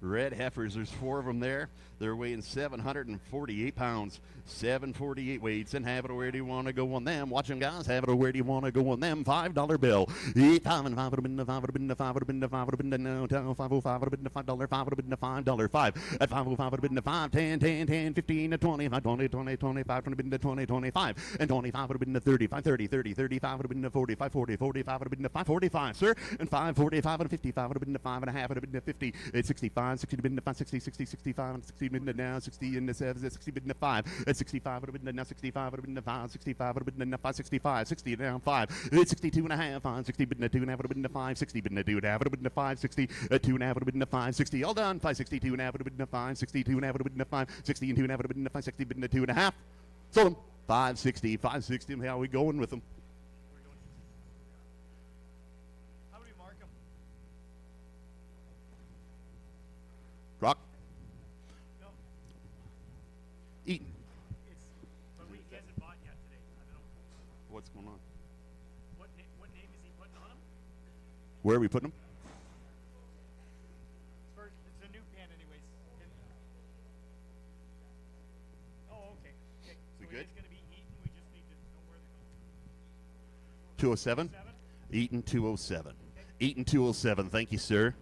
Red heifers, there's 4 of them there. They're weighing 748 pounds. 748 weights, and have it where do you want to go on them? Watch them, guys. Have it where do you want to go on them? $5 bill. 8, 5 and 5 would have been the 5 would have been the 5 would have been the 5 would have been the no 505 would have been the $5 5 would have been the $5 5 at 505 would have been the 5 10 10 10 15 to 20 5 20 20 25 would have been the 20 25 and 25 would have been the 30 5 30 30 35 would have been the 40 5 40 45 would have been the 545, sir, and 545 and 55 would have been the 5 and a half would have been the 50. It's 65 60 would have been the 5 60 60 65 and 60 been the now 60 in the 7 60 been the 5 at 65 would have been the now 65 would have been the 5 65 would have been the 5 65 60 down 5 it's 62 and a half 5 60 been the 2 and a half would have been the 5 60 been the 2 and a half would have been the 5 60 2 and a half would have been the 5 60 all done 5 62 and a half would have been the 5 62 and a half would have been the 5 60 and 2 and a half would have been the 5 60 been the 2 and a half sold them 560 560 how are we going with them? How do we mark them? Rock Eaton. But he hasn't bought yet today. I don't know. What's going on? What name is he putting on him? Where are we putting them? It's a new pen, anyways. Oh, okay. So we good? It's going to be Eaton. We just need to know where they're going. 207? Eaton 207. Eaton 207. Thank you, sir.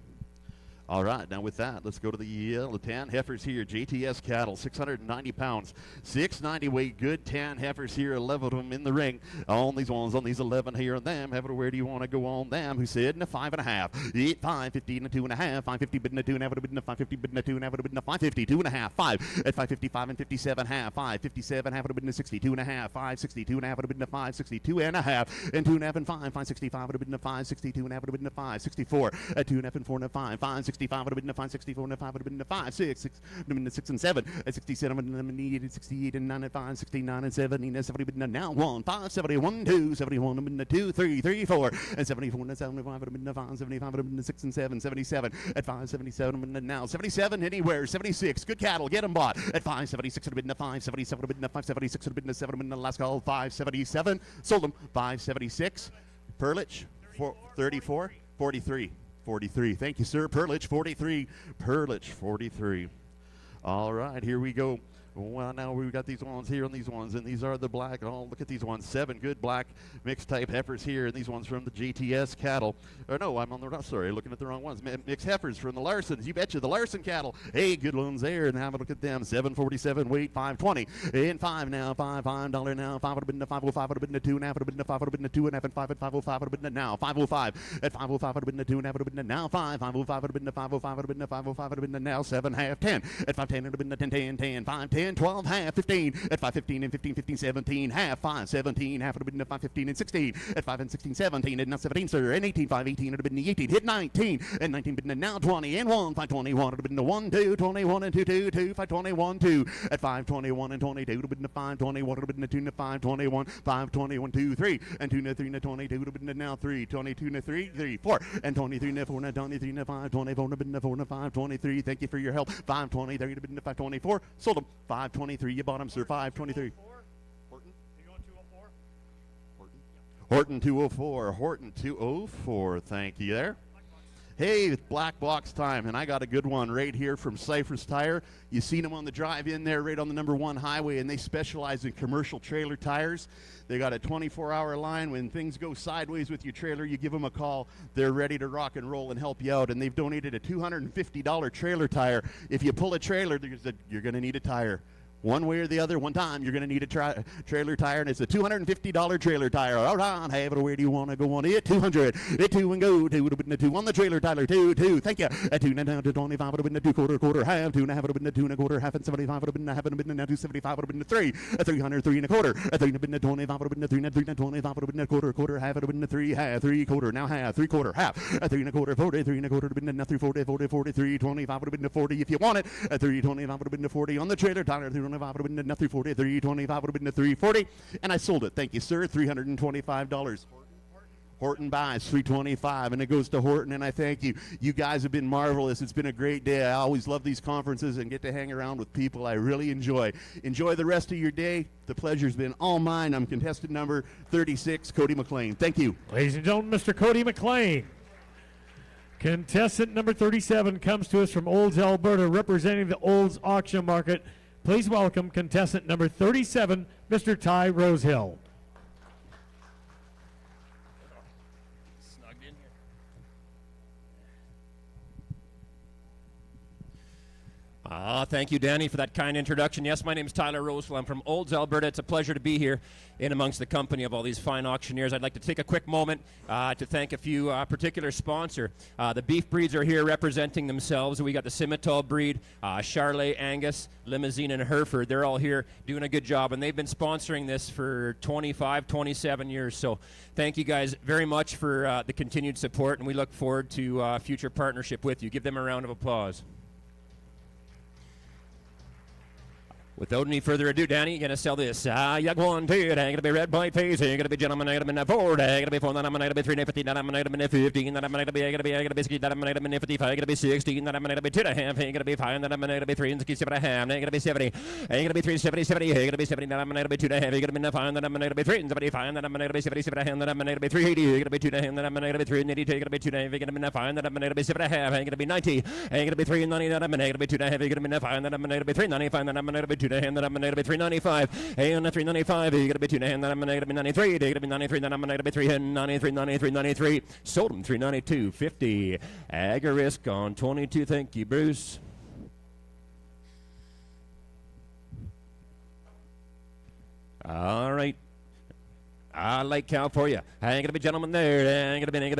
All right, now with that, let's go to the tan heifers here. JTS cattle, 690 pounds, 690 weight, good tan heifers here, 11 of them in the ring. On these ones, on these 11 here and them. Heifer, where do you want to go on them? Who said in a 5.5? 8, 5, 15, and 2.5. 550 bid in a 2.5 would have been a 550 bid in a 2.5 would have been a 550, 2.5, 5 at 555 and 57 half, 557 half would have been a 62 and a half, 562 and a half would have been a 562 and a half, and 2.5 and 5, 565 would have been a 562 and a half would have been a 564 at 2.5 and 4 and a 5, 565 would have been a 564 and a 5 would have been a 5, 6, 6 would have been a 6 and 7 at 67 and 8, 68 and 9 and 5, 69 and 70 and 70 would have been now 1, 5, 71, 2, 71 would have been a 2, 3, 3, 4 and 74 and 75 would have been a 5, 75 would have been a 6 and 7, 77 at 577 would have been now 77 anywhere, 76 good cattle, get them bought at 576 would have been a 577 would have been a 576 would have been a 7 would have been the last call 577 sold them 576 Perlich 34 43 43. Thank you, sir. Perlich 43. Perlich 43. All right, here we go. Well, now we've got these ones here and these ones, and these are the black. Oh, look at these ones. 7 good black mixed type heifers here, and these ones from the GTS cattle. Or no, I'm on the sorry, looking at the wrong ones. Mixed heifers from the Larsons. You betcha, the Larson cattle. Hey, good ones there. And have a look at them. 747 weight, 520 and 5 now. $5 now. 5 would have been the 505 would have been the 2 and a half would have been the 5 would have been the 2 and a half and 5 at 505 would have been the now 505 at 505 would have been the 2 and a half would have been the now 5 505 would have been the 505 would have been the 505 would have been the now 7 half 10 at 510 would have been the 10 10 10 5 10 12 half 15 at 515 and 15 15 17 half 5 17 half would have been the 515 and 16 at 5 and 16 17 and now 17 sir and 18 5 18 would have been the 18 hit 19 and 19 been the now 20 and 1 521 would have been the 1 2 21 and 2 2 2 521 2 at 521 and 22 would have been the 521 would have been the 2 and 521 521 2 3 and 2 and 3 and 22 would have been the now 3 22 and 3 3 4 and 23 and 4 and 23 and 5 24 would have been the 4 and 5 23. Thank you for your help. 520 there would have been the 524 sold them 523 you bought them sir 523 Horton? You going 204? Horton 204. Horton 204. Thank you there. Hey, it's black box time, and I got a good one right here from Cypress Tire. You seen them on the drive in there right on the number 1 highway, and they specialize in commercial trailer tires. They got a 24-hour line. When things go sideways with your trailer, you give them a call. They're ready to rock and roll and help you out, and they've donated a $250 trailer tire. If you pull a trailer, you're going to need a tire. One way or the other, one time, you're going to need a trailer tire, and it's a $250 trailer tire. All right, have it. Where do you want to go on it? 200. It 2 and go. 2 would have been the 2 on the trailer tire. 2. Thank you. A 2 and down to 25 would have been the 2 quarter, half. 2 and a half would have been the 2 and a quarter, half, and 75 would have been the half, and 275 would have been the 3. A 300, 3 and a quarter. A 3 would have been the 25 would have been the 3 and 3 and 25 would have been the quarter, half would have been the 3, half, 3 quarter, now half, 3 quarter, half. A 3 and a quarter, 40, 3 and a quarter would have been the 3, 40, 43, 25 would have been the 40 if you want it. A 3, 25 would have been the 40 on the trailer tire. 325 would have been the 3. 40, 325 would have been the 340, and I sold it. Thank you, sir. $325. Horton buys $325, and it goes to Horton, and I thank you. You guys have been marvelous. It's been a great day. I always love these conferences and get to hang around with people I really enjoy. Enjoy the rest of your day. The pleasure's been all mine. I'm contestant number 36, Cody McLean. Thank you. Ladies and gentlemen, Mr. Cody McLean. Contestant number 37 comes to us from Olds, Alberta, representing the Olds auction market. Please welcome contestant number 37, Mr. Ty Rosehill. Snugged in here. Thank you, Danny, for that kind introduction. Yes, my name is Tyler Rosehill. I'm from Olds, Alberta. It's a pleasure to be here in amongst the company of all these fine auctioneers. I'd like to take a quick moment to thank a few particular sponsors. The beef breeds are here representing themselves. We got the Simmental breed, Charolais, Angus, Limousine, and Hereford. They're all here doing a good job, and they've been sponsoring this for 25, 27 years. So thank you guys very much for the continued support, and we look forward to future partnership with you. Give them a round of applause. Without any further ado, Danny, you're going to sell this. You go on to it. I'm going to be red by face. I'm going to be gentleman. I'm going to be Ford. I'm going to be 4. I'm going to be 350. I'm going to be 15. I'm going to be 60. I'm going to be 55. I'm going to be 16. I'm going to be 2.5. I'm going to be 5. I'm going to be 3 and 7. I'm going to be 70. I'm going to be 3, 70, 70. I'm going to be 70. I'm going to be 2.5. I'm going to be 5. I'm going to be 3 and 75. I'm going to be 77. I'm going to be 380. I'm going to be 2.5. I'm going to be 3 and 82. I'm going to be 2.5. I'm going to be 5. I'm going to be 7.5. I'm going to be 90. I'm going to be 3 and 90. I'm going to be 2.5. I'm going to be 5. I'm going to be 395. I'm going to be 2.5. I'm going to be 395. Hey, on the 395, you're going to be 2 and then I'm going to be 93. You're going to be 93, then I'm going to be 3 and 93, 93, 93. Sold them 392.50. Agarisk on 22. Thank you, Bruce. All right. I like cow for you. I ain't gonna be gentlemen there. I ain't gonna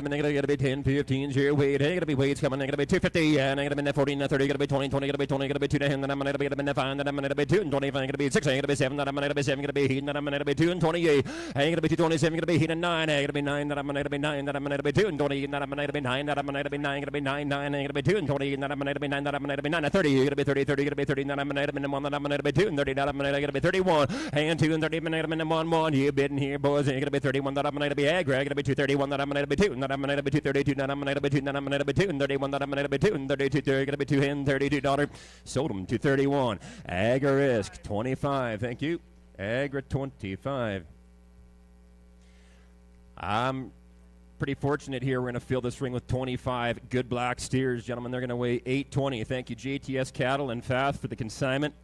be 10, 15, zero weight. I ain't gonna be weights coming. I ain't gonna be 250. And I ain't gonna be 40, 30. Gonna be 20, 20. Gonna be 20. Gonna be 2 and then I'm gonna be 5. And I'm gonna be 2 and 25. Gonna be 6. I'm gonna be 7. Then I'm gonna be 7. Gonna be 8. And then I'm gonna be 2 and 28. I ain't gonna be 227. Gonna be 8 and 9. I'm gonna be 9. Then I'm gonna be 9. Then I'm gonna be 2 and 20. And then I'm gonna be 9. Then I'm gonna be 9. Gonna be 9, 9. I'm gonna be 2 and 20. And then I'm gonna be 9. Then I'm gonna be 9 and 30. You're gonna be 30, 30. Gonna be 30. Then I'm gonna be 1. Then I'm gonna be 2 and 30. Then I'm gonna be 31. And 2 and 30. I'm gonna be 1, 1. You bidding here, boys. You're gonna be 31. Then I'm going to be Agra. I'm going to be 231. Then I'm going to be 2. Then I'm going to be 232. Then I'm going to be 2. Then I'm going to be 2 and 31. Then I'm going to be 2 and 32. They're going to be 2 and $32. Sold them 231. Agarisk 25. Thank you. Agra 25. I'm pretty fortunate here. We're going to fill this ring with 25 good black steers, gentlemen. They're going to weigh 820. Thank you, JTS Cattle and Fath, for the consignment.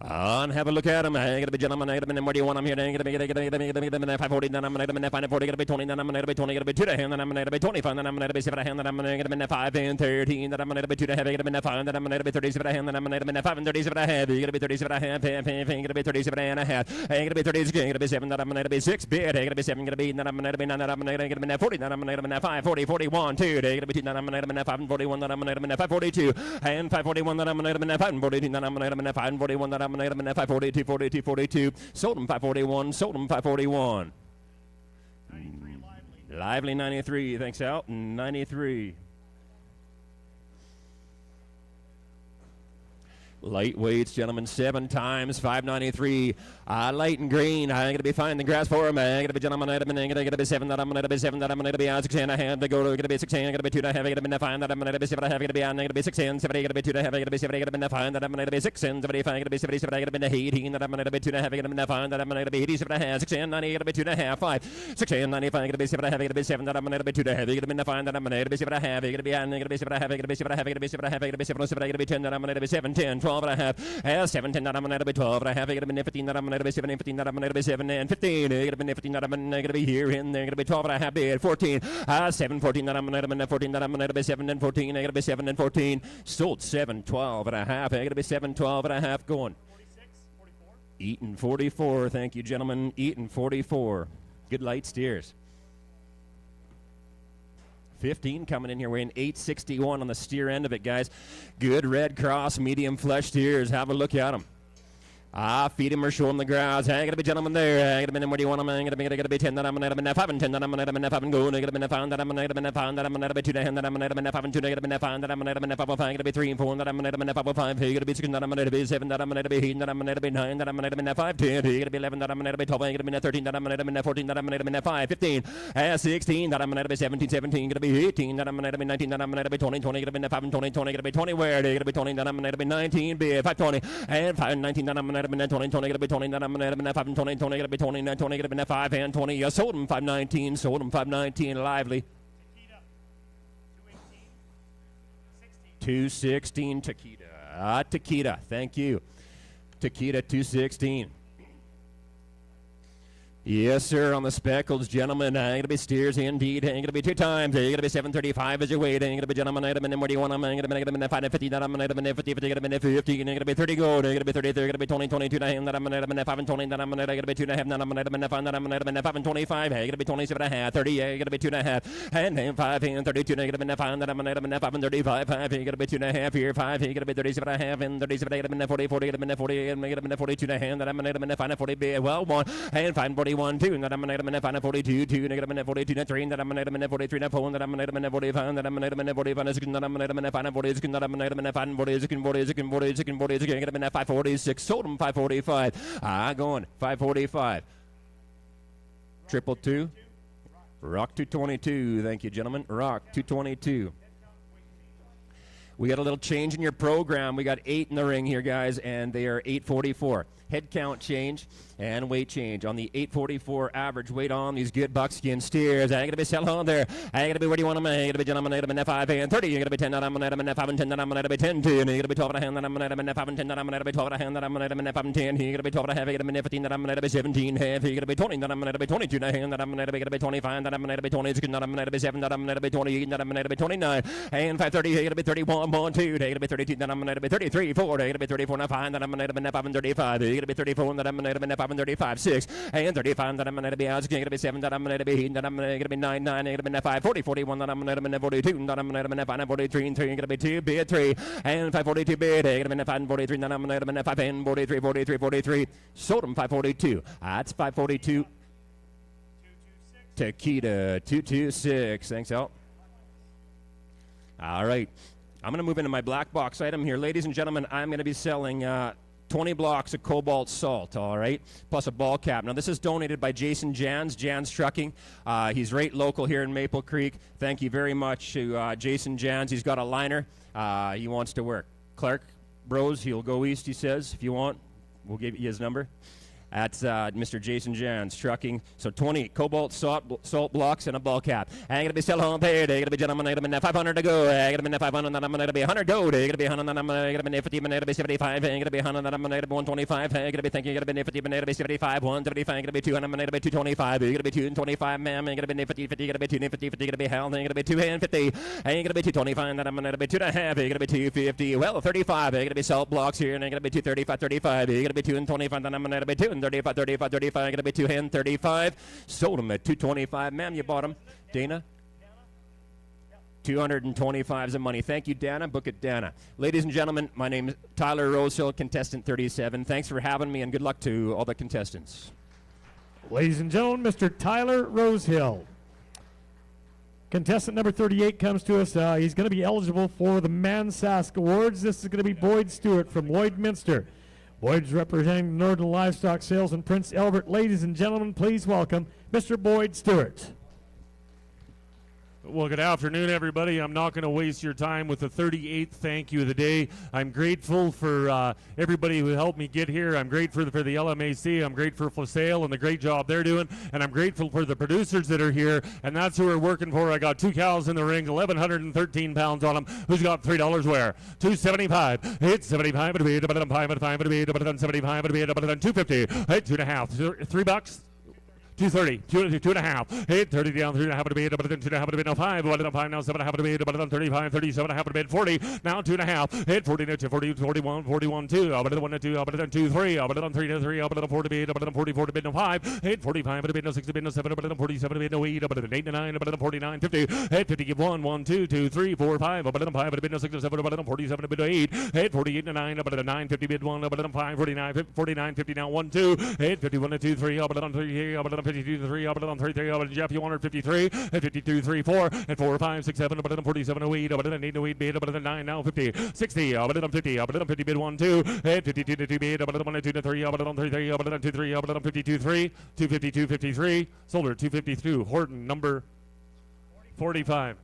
And have a look at him. I'm going to be gentlemen. I'm going to be, where do you want him here? I'm going to be 540. Then I'm going to be 540. Going to be 20. Then I'm going to be 20. Going to be 2 to hand. Then I'm going to be 25. Then I'm going to be 7 to hand. Then I'm going to be 5 and 13. Then I'm going to be 2 to have. Going to be 5. Then I'm going to be 37 to hand. Then I'm going to be 5 and 37 to have. You're going to be 37 to have. I'm going to be 37 and a half. I'm going to be 36. I'm going to be 7. Then I'm going to be 6 bid. I'm going to be 7. Going to be 8. Then I'm going to be 9. Then I'm going to be 40. Then I'm going to be 5 40 41 2. I'm going to be 2. Then I'm going to be 5 and 41. Then I'm going to be 5 42. And 5 41. Then I'm going to be 5 and 42. Then I'm going to be 5 and 41. Then I'm going to be 5 42. 42, 42. Sold them 541. Sold them 541. Lively 93. Thanks, Al. 93. Lightweights, gentlemen, 7 times, 593. Light and green. I'm going to be finding the grass for him. I'm going to be gentlemen. I'm going to be 7. That I'm going to be 7. That I'm going to be 6 and a half. To go. Going to be 6 and going to be 2 and a half. Going to be 5. That I'm going to be 7 and a half. Going to be on. Going to be 6 and 7. Going to be 2 and a half. Going to be 7. Going to be 5. That I'm going to be 6 and 75. Going to be 77. Going to be 18. That I'm going to be 2 and a half. Going to be 5. That I'm going to be 87 and a half. 6 and 90. Going to be 2 and a half. 5. 6 and 95. Going to be 7 and a half. Going to be 7. That I'm going to be 2 and a half. Going to be 5. That I'm going to be 7 and a half. Going to be on. Going to be 7 and a half. Going to be 7 and a half. Going to be 7 and a half. Going to be 7 and a half. Going to be 10. That I'm going to be 7, 10, 12 and a half. 7, 10. That I'm going to be 12 and a half. Going to be 15. That I'm going to be 7, 15. That I'm going to be 7 and 15. Going to be 15. That I'm going to be here in there. Going to be 12 and a half. Bid 14. 7, 14. That I'm going to be 14. That I'm going to be 7 and 14. Going to be 7 and 14. Sold 7, 12 and a half. Going to be 7, 12 and a half. Going. Eaton 44. Thank you, gentlemen. Eaton 44. Good light steers. 15 coming in here, weighing 861 on the steer end of it, guys. Good red cross, medium flesh steers. Have a look at them. Feed him or show him the grass. Hey, gotta be gentlemen there. Gotta be where do you want him? Gotta be 10 that I'm gonna be 5 and 10 that I'm gonna be 5 and go. Gotta be 5 that I'm gonna be 5 that I'm gonna be 2 that I'm gonna be 5 and 2 gotta be 5 that I'm gonna be 5 and 5. Gotta be 3 and 4 that I'm gonna be 5 and 5. Hey, gotta be 6 that I'm gonna be 7 that I'm gonna be 8 that I'm gonna be 9 that I'm gonna be 5 10. Hey, gotta be 11 that I'm gonna be 12. Gotta be 13 that I'm gonna be 14 that I'm gonna be 5 15. 16 that I'm gonna be 17 17. Gotta be 18 that I'm gonna be 19 that I'm gonna be 20 20. Gotta be 5 and 20 20. Gotta be 20 where? Gotta be 20 that I'm gonna be 19. Be 5 20 and 5 19 that I'm gonna be 20 20. Gotta be 20 that I'm gonna be 5 and 20 20. Gotta be 20 20. Gotta be 5 and 20. Sold him 519. Sold him 519. Lively. 216 Taquita. Taquita. Thank you. Taquita 216. Yes, sir, on the speckles, gentlemen. I'm going to be steers indeed. I'm going to be 2 times. I'm going to be 735 as your weight. I'm going to be gentlemen. I'm going to be where do you want them? I'm going to be 5 and 50. That I'm going to be 50. I'm going to be 50. I'm going to be 30 gold. I'm going to be 30. I'm going to be 20, 22. That I'm going to be 5 and 20. That I'm going to be 2 and a half. That I'm going to be 5. That I'm going to be 5 and 25. I'm going to be 27 and a half. 30. I'm going to be 2 and a half. And 5 and 32. I'm going to be 5. That I'm going to be 5 and 35. 5. I'm going to be 2 and a half here. 5. I'm going to be 37 and a half. And 37. I'm going to be 40. 40. I'm going to be 40. I'm going to be 42 and a half. That I'm going to be 5 and 40. Well, 1. And 5 and 41. 2. That I'm going to be 5 and 42. 2. Negative and 42 and 3. That I'm going to be 43 and 4. That I'm going to be 45. That I'm going to be 45 and 6. That I'm going to be 5 and 40. That I'm going to be 5 and 40. 6 and 40. 6 and 40. 6 and 40. 6 and 546. Sold him 545. Going 545. 222. Rock 222. Thank you, gentlemen. Rock 222. We got a little change in your program. We got 8 in the ring here, guys, and they are 844. Head count change and weight change on the 844 average weight on these good buckskin steers. I'm going to be selling on there. I'm going to be where do you want them? I'm going to be gentlemen. I'm going to be 5 and 30. You're going to be 10. That I'm going to be 5 and 10. That I'm going to be 10 2. You're going to be 12 and a half. That I'm going to be 5 and 10. That I'm going to be 12 and a half. That I'm going to be 5 and 10. You're going to be 12 and a half. You're going to be 15. That I'm going to be 17 half. You're going to be 20. That I'm going to be 22 and a half. That I'm going to be 25. That I'm going to be 26. That I'm going to be 7. That I'm going to be 28. That I'm going to be 29. And 530. You're going to be 31. 1 2. You're going to be 32. That I'm going to be 33. 4. You're going to be 34 and 5. That I'm going to be 5 and 35. You're going to be 34. That I'm going to be 5 and 35. 6 and 35. That I'm going to be out. You're going to be 7. That I'm going to be 8. That I'm going to be 9. 9. You're going to be 5. 40. 41. That I'm going to be 42. That I'm going to be 5 and 43. And 3. You're going to be 2. Bid 3 and 542 bid. You're going to be 5 and 43. That I'm going to be 5 and 43. 43. 43. Sold him 542. That's 542. Taquita 226. Thanks, Al. All right. I'm going to move into my black box item here. Ladies and gentlemen, I'm going to be selling 20 blocks of cobalt salt, all right, plus a ball cap. Now, this is donated by Jason Jans Trucking. He's right local here in Maple Creek. Thank you very much to Jason Jans. He's got a liner. He wants to work. Clark Bros, he'll go east, he says, if you want. We'll give you his number. That's Mr. Jason Jans Trucking. So 20 cobalt salt blocks and a ball cap. I'm going to be selling home paid. I'm going to be gentlemen. I'm going to be 500 to go. I'm going to be 500. Then I'm going to be 100 gold. I'm going to be 100. Then I'm going to be 50. I'm going to be 75. I'm going to be 100. Then I'm going to be 125. I'm going to be thinking. I'm going to be 50. I'm going to be 75. 175. I'm going to be 200. I'm going to be 225. I'm going to be 225. Ma'am. I'm going to be 50. 50. I'm going to be 250. 50. I'm going to be hell. I'm going to be 250. I'm going to be 225. Then I'm going to be 2.5. I'm going to be 250. Well, 35. I'm going to be salt blocks here. And I'm going to be 235. 35. I'm going to be 225. Then I'm going to be 235. 35. 35. I'm going to be 235. Sold them at 225. Ma'am, you bought them. Dana? 225 is the money. Thank you, Dana. Book it, Dana. Ladies and gentlemen, my name is Tyler Rosehill, contestant 37. Thanks for having me, and good luck to all the contestants. Ladies and gentlemen, Mr. Tyler Rosehill, Contestant number 38 comes to us. He's going to be eligible for the Mansask Awards. This is going to be Boyd Stewart from Lloydminster. Boyd's representing the Northern Livestock Sales in Prince Albert. Ladies and gentlemen, please welcome Mr. Boyd Stewart. Well, good afternoon, everybody. I'm not going to waste your time with the 38th thank you of the day. I'm grateful for everybody who helped me get here. I'm grateful for the LMAC. I'm grateful for Sale and the great job they're doing. And I'm grateful for the producers that are here. And that's who we're working for. I got 2 cows in the ring, 1,113 pounds on them. Who's got $3 where? $275. It's 75. It'll be $5. It'll be $75. It'll be $250. Hey, $2.50. $3. 230, 2.5, 830 down, 3.5 to bid, but then 2.5 to bid, now 5, 1.5 now 7.5 to bid, but then 35, 37.5 to bid, 40, now 2.5, 8 40 to 40, 41, 41, 2, but then 1 to 2, but then 2, 3, but then 3 to 3, but then 4 to bid, but then 44 to bid, now 5, 8 45 to bid, now 6 to bid, now 7, but then 47 to bid, now 8, but then 8 to 9, but then 49, 50, 8 50 give 1, 1, 2, 2, 3, 4, 5, but then 5 to bid, now 6 to 7, but then 47 to bid, 8, 8 48 to 9, but then 9 50 bid 1, but then 5 49 50 now 1 2, 8 51 to 2 3, but then 3, but then 52 to 3, but on 3 3, but Jeff, you wanted 53, and 52 3 4, and 4 5 6 7, but then 47 to 8, but then 8 to 8 bid, but then 9 now 50, 60, but then 50, but then 50 bid 1 2, and 52 to 2 bid, but then 1 2 to 3, but then 3 3, but then 2 3, but then 52 3, 252 53, Solder 252, Horton number 45.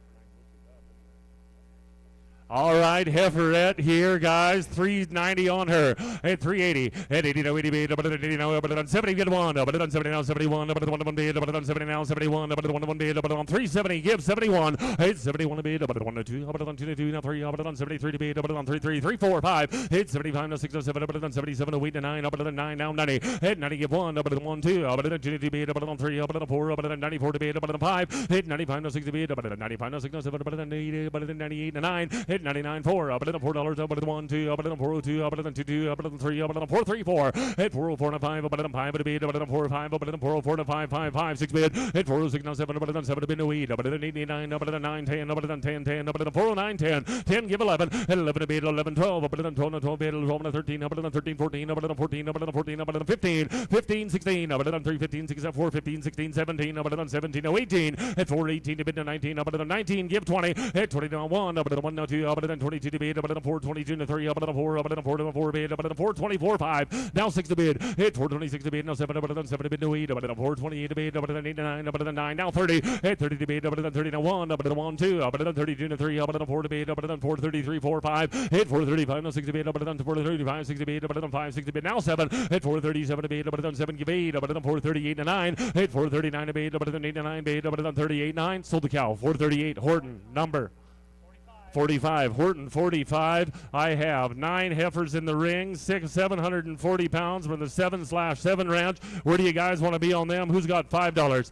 All right, Heiferette here, guys. 390 on her. At 380. At 80 now 80 bid. But then 80 now. But then 70 get 1. But then 70 now 71. But then 1 bid. But then 70 now 71. But then 1 bid. But then 370 give 71. At 71 to bid. But then 1 to 2. But then 2 to 2 now 3. But then 73 to bid. But then 3 3 3 4 5. At 75 now 6 to 7. But then 77 to 8 to 9. But then 9 now 90. At 90 give 1. But then 1 2. But then 2 to bid. But then 3. But then 4. But then 94 to bid. But then 5. At 95 now 6 to bid. But then 95 now 6 to 7. But then 80. But then 98 to 9. At 99 4. But then $4, but then 1 2, but then 402, but then 2 2, but then 3, but then 4 3 4. At 404 and 5, but then 5 to bid, but then 4 5, but then 404 and 5 5 5 6 bid. At 406 now 7, but then 7 to bid no 8, but then 89, but then 9 10, but then 10 10, but then 409 10, 10 give 11, at 11 to bid 11 12, but then 12 12 bid 12 to 13, but then 13 14, but then 14, but then 14, but then 15 15 16, but then 3 15 6 4 15 16 17, but then 17 18, at 4 18 to bid 19, but then 19 give 20, at 20 down 1, but then 1 now 2, but then 22 to bid, but then 4 22 to 3, but then 4, but then 4 to 4 bid, but then 4 24 5, now 6 to bid, hit 4 26 to bid, now 7, but then 7 to bid no 8, but then 4 28 to bid, but then 8 to 9, but then 9, now 30, hit 30 to bid, but then 30 to 1, but then 1 2, but then 32 to 3, but then 4 to bid, but then 4 33 4 5, hit 4 35, now 6 to bid, but then 4 35 6 to bid, but then 5 6 to bid, now 7, hit 4 37 to bid, but then 7 give 8, but then 4 38 to 9, hit 4 39 to bid, but then 8 to 9 bid, but then 38 9, sold the cow, 438, Horton number 45. Horton 45. I have 9 heifers in the ring, 740 pounds from the 7/7 ranch. Where do you guys want to be on them? Who's got $5?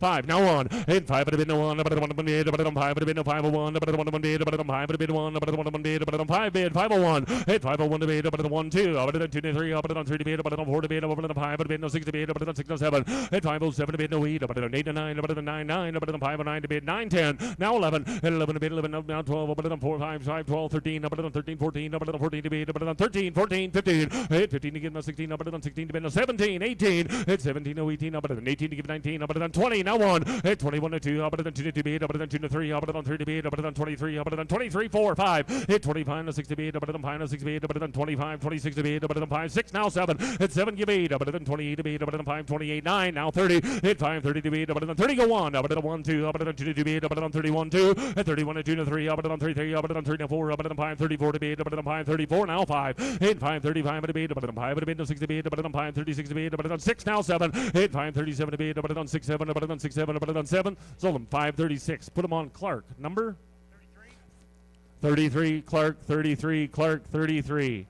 5 now 1 8 5 but a bit no 1 but a 1 bid but a 5 but a bit no 501 but a 1 bid but a 5 but a bit 1 but a 1 bid but a 5 bid 501 8 501 to bid but a 1 2 but a 2 to 3 but a 3 to bid but a 4 to bid but a 5 but a bid no 6 to bid but a 6 to 7 8 507 to bid no 8 but a 8 to 9 but a 9 9 but a 509 to bid 9 10 now 11 and 11 to bid 11 now 12 but a 4 5 5 12 13 but a 13 14 but a 14 to bid but a 13 14 15 8 15 to give now 16 but a 16 to bid now 17 18 8 17 to 18 but a 18 to give 19 but a 20 now 1 8 21 to 2, but then 2 to bid, but then 2 to 3, but then 3 to bid, but then 23, but then 23 4 5, hit 25 to 6 to bid, but then 5 to 6 bid, but then 25 26 to bid, but then 5 6 now 7, hit 7 give 8, but then 28 to bid, but then 5 28 9 now 30, hit 5 30 to bid, but then 30 go 1, but then 1 2, but then 2 to bid, but then 31 2, hit 31 to 2 to 3, but then 3 3, but then 3 to 4, but then 5 34 to bid, but then 5 34 now 5, hit 5 35 to bid, but then 5 to bid no 6 to bid, but then 5 36 to bid, but then 6 now 7, hit 5 37 to bid, but then 6 7, but then 6 7, but then 7, sold them 536. Put them on Clark. Number 33. Clark 33. Clark 33.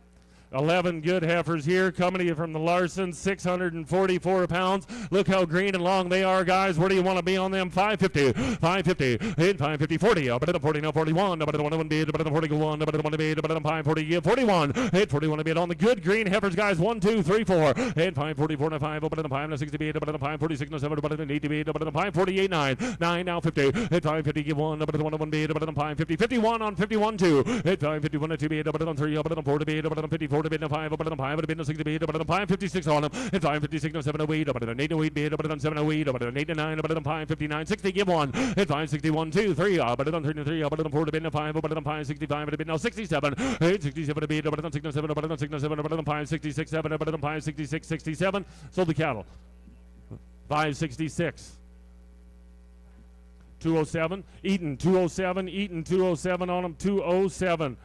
11 good heifers here coming to you from the Larson, 644 pounds. Look how green and long they are, guys. Where do you want to be on them? 550, 550, hit 550, 40, but then 40 now 41, but then 1 bid, but then 41, but then 1 bid, but then 540, 41, hit 41 bid on the good green heifers, guys. 1 2 3 4, hit 544 now 5, but then 5 now 60 bid, but then 546 now 7, but then 80 bid, but then 548 9, 9 now 50, hit 550 give 1, but then 1 bid, but then 550, 51 on 51 2, hit 551 2 bid, but then 3, but then 4 bid, but then 54 4 to bid, 5, but 5 to bid, 6 to bid, but 556 on them, and 556, no 7 away, but 8 away bid, but 7 away, but 8 to 9, but 559, 60, give 1, and 561, 2, 3, but 33, but 4 to bid, 5, but 565 to bid, now 67, 867 to bid, but 6 7, but 6 7, but 566, 7, but 566, 67, sold the cattle. 566. 207, Eaton 207, Eaton 207 on them, 207.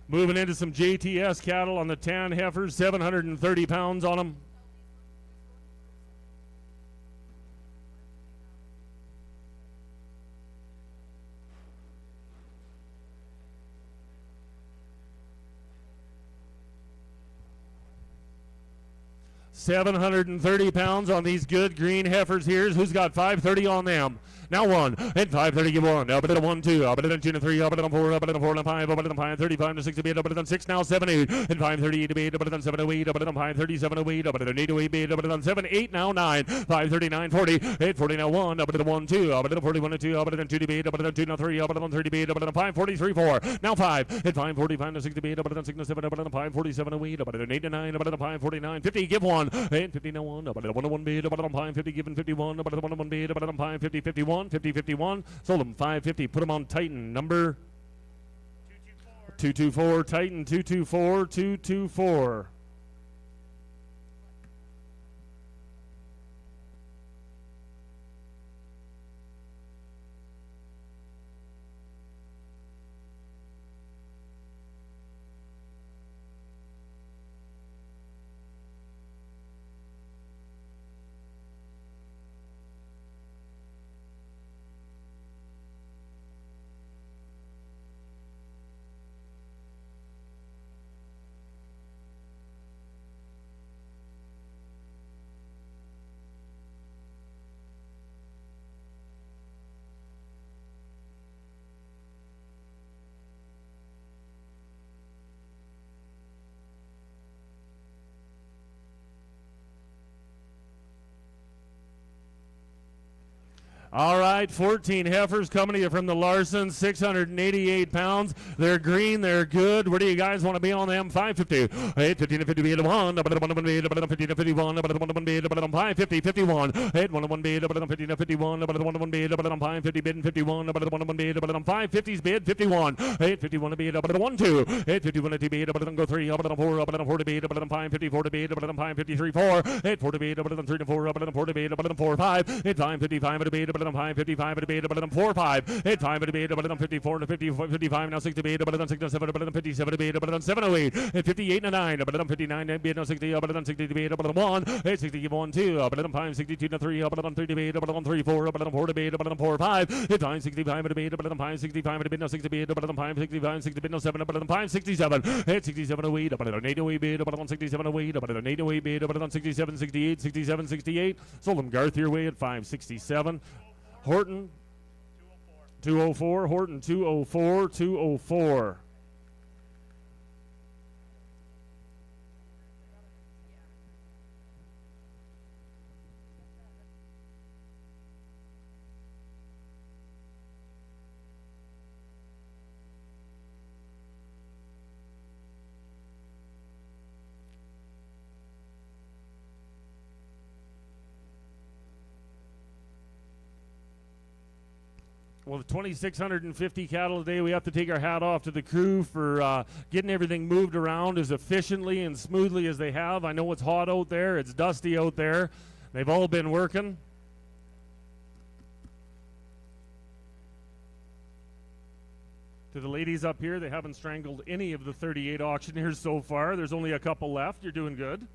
Moving into some JTS cattle on the tan heifers, 730 pounds on them. £730 on these good green heifers here. Who's got 530 on them? Now 1, and 530 give 1. Up at 1, 2, up at 2 to 3, up at 4, up at 4 and 5, up at 5, 35 to 6 to 8, up at 6, now 7, 8, and 538 to 8, up at 7 to 8, up at 537 to 8, up at 8 to 8, up at 7, 8, now 9, 539, 40, 840 now 1, up at 1, 2, up at 41 to 2, up at 2 to 8, up at 2 now 3, up at 130 to 8, up at 543, 4, now 5, and 545 to 6 to 8, up at 6 to 7, up at 547 to 8, up at 8 to 9, up at 549, 50, give 1, and 50 now 1, up at 1 to 1 bid, up at 550, given 51, up at 1 to 1 bid, up at 550, 51, 50, 51. Sold them 550. Put them on Titan number 224. Titan 224. 224. All right, 14 heifers coming to you from the Larson, 688 pounds. They're green, they're good. Where do you guys want to be on them? 550, 850 to 50 to 1, but 1 to 1 bid, but 50 to 51, but 1 to 1 bid, but 550, 51, 8 1 to 1 bid, but 50 to 51, but 1 to 1 bid, but 550 bid and 51, but 1 to 1 bid, but 550's bid, 51, 851 to bid, but 1 2, 851 to bid, but go 3, but 4, but 4 to bid, but 554 to bid, but 553 4, 8 4 to bid, but 3 to 4, but 4 to bid, but 4 5, 8 555 to bid, but 555 to bid, but 4 5, 8 5 to bid, but 54 to 50, 55 now 6 to bid, but 6 to 7, but 57 to bid, but 7 to 8, 58 to 9, but 59 to bid, now 60, but 60 to bid, but 1, 8 60 give 1 2, but 562 to 3, but 3 to bid, but 3 4, but 4 to bid, but 4 5, 8 565 to bid, but 565 to bid, now 6 to bid, but 565 6 to bid, now 7, but 567, 8 67 to 8, but 8 to 8 bid, but 67 to 8, but 8 to 8 bid, but 67 68, 67 68, sold them Garth your way at 567. Horton 204, Horton 204, 204. Well, with 2,650 cattle a day, we have to take our hat off to the crew for getting everything moved around as efficiently and smoothly as they have. I know it's hot out there. It's dusty out there. They've all been working. To the ladies up here, they haven't strangled any of the 38 auctioneers so far. There's only a couple left. You're doing good.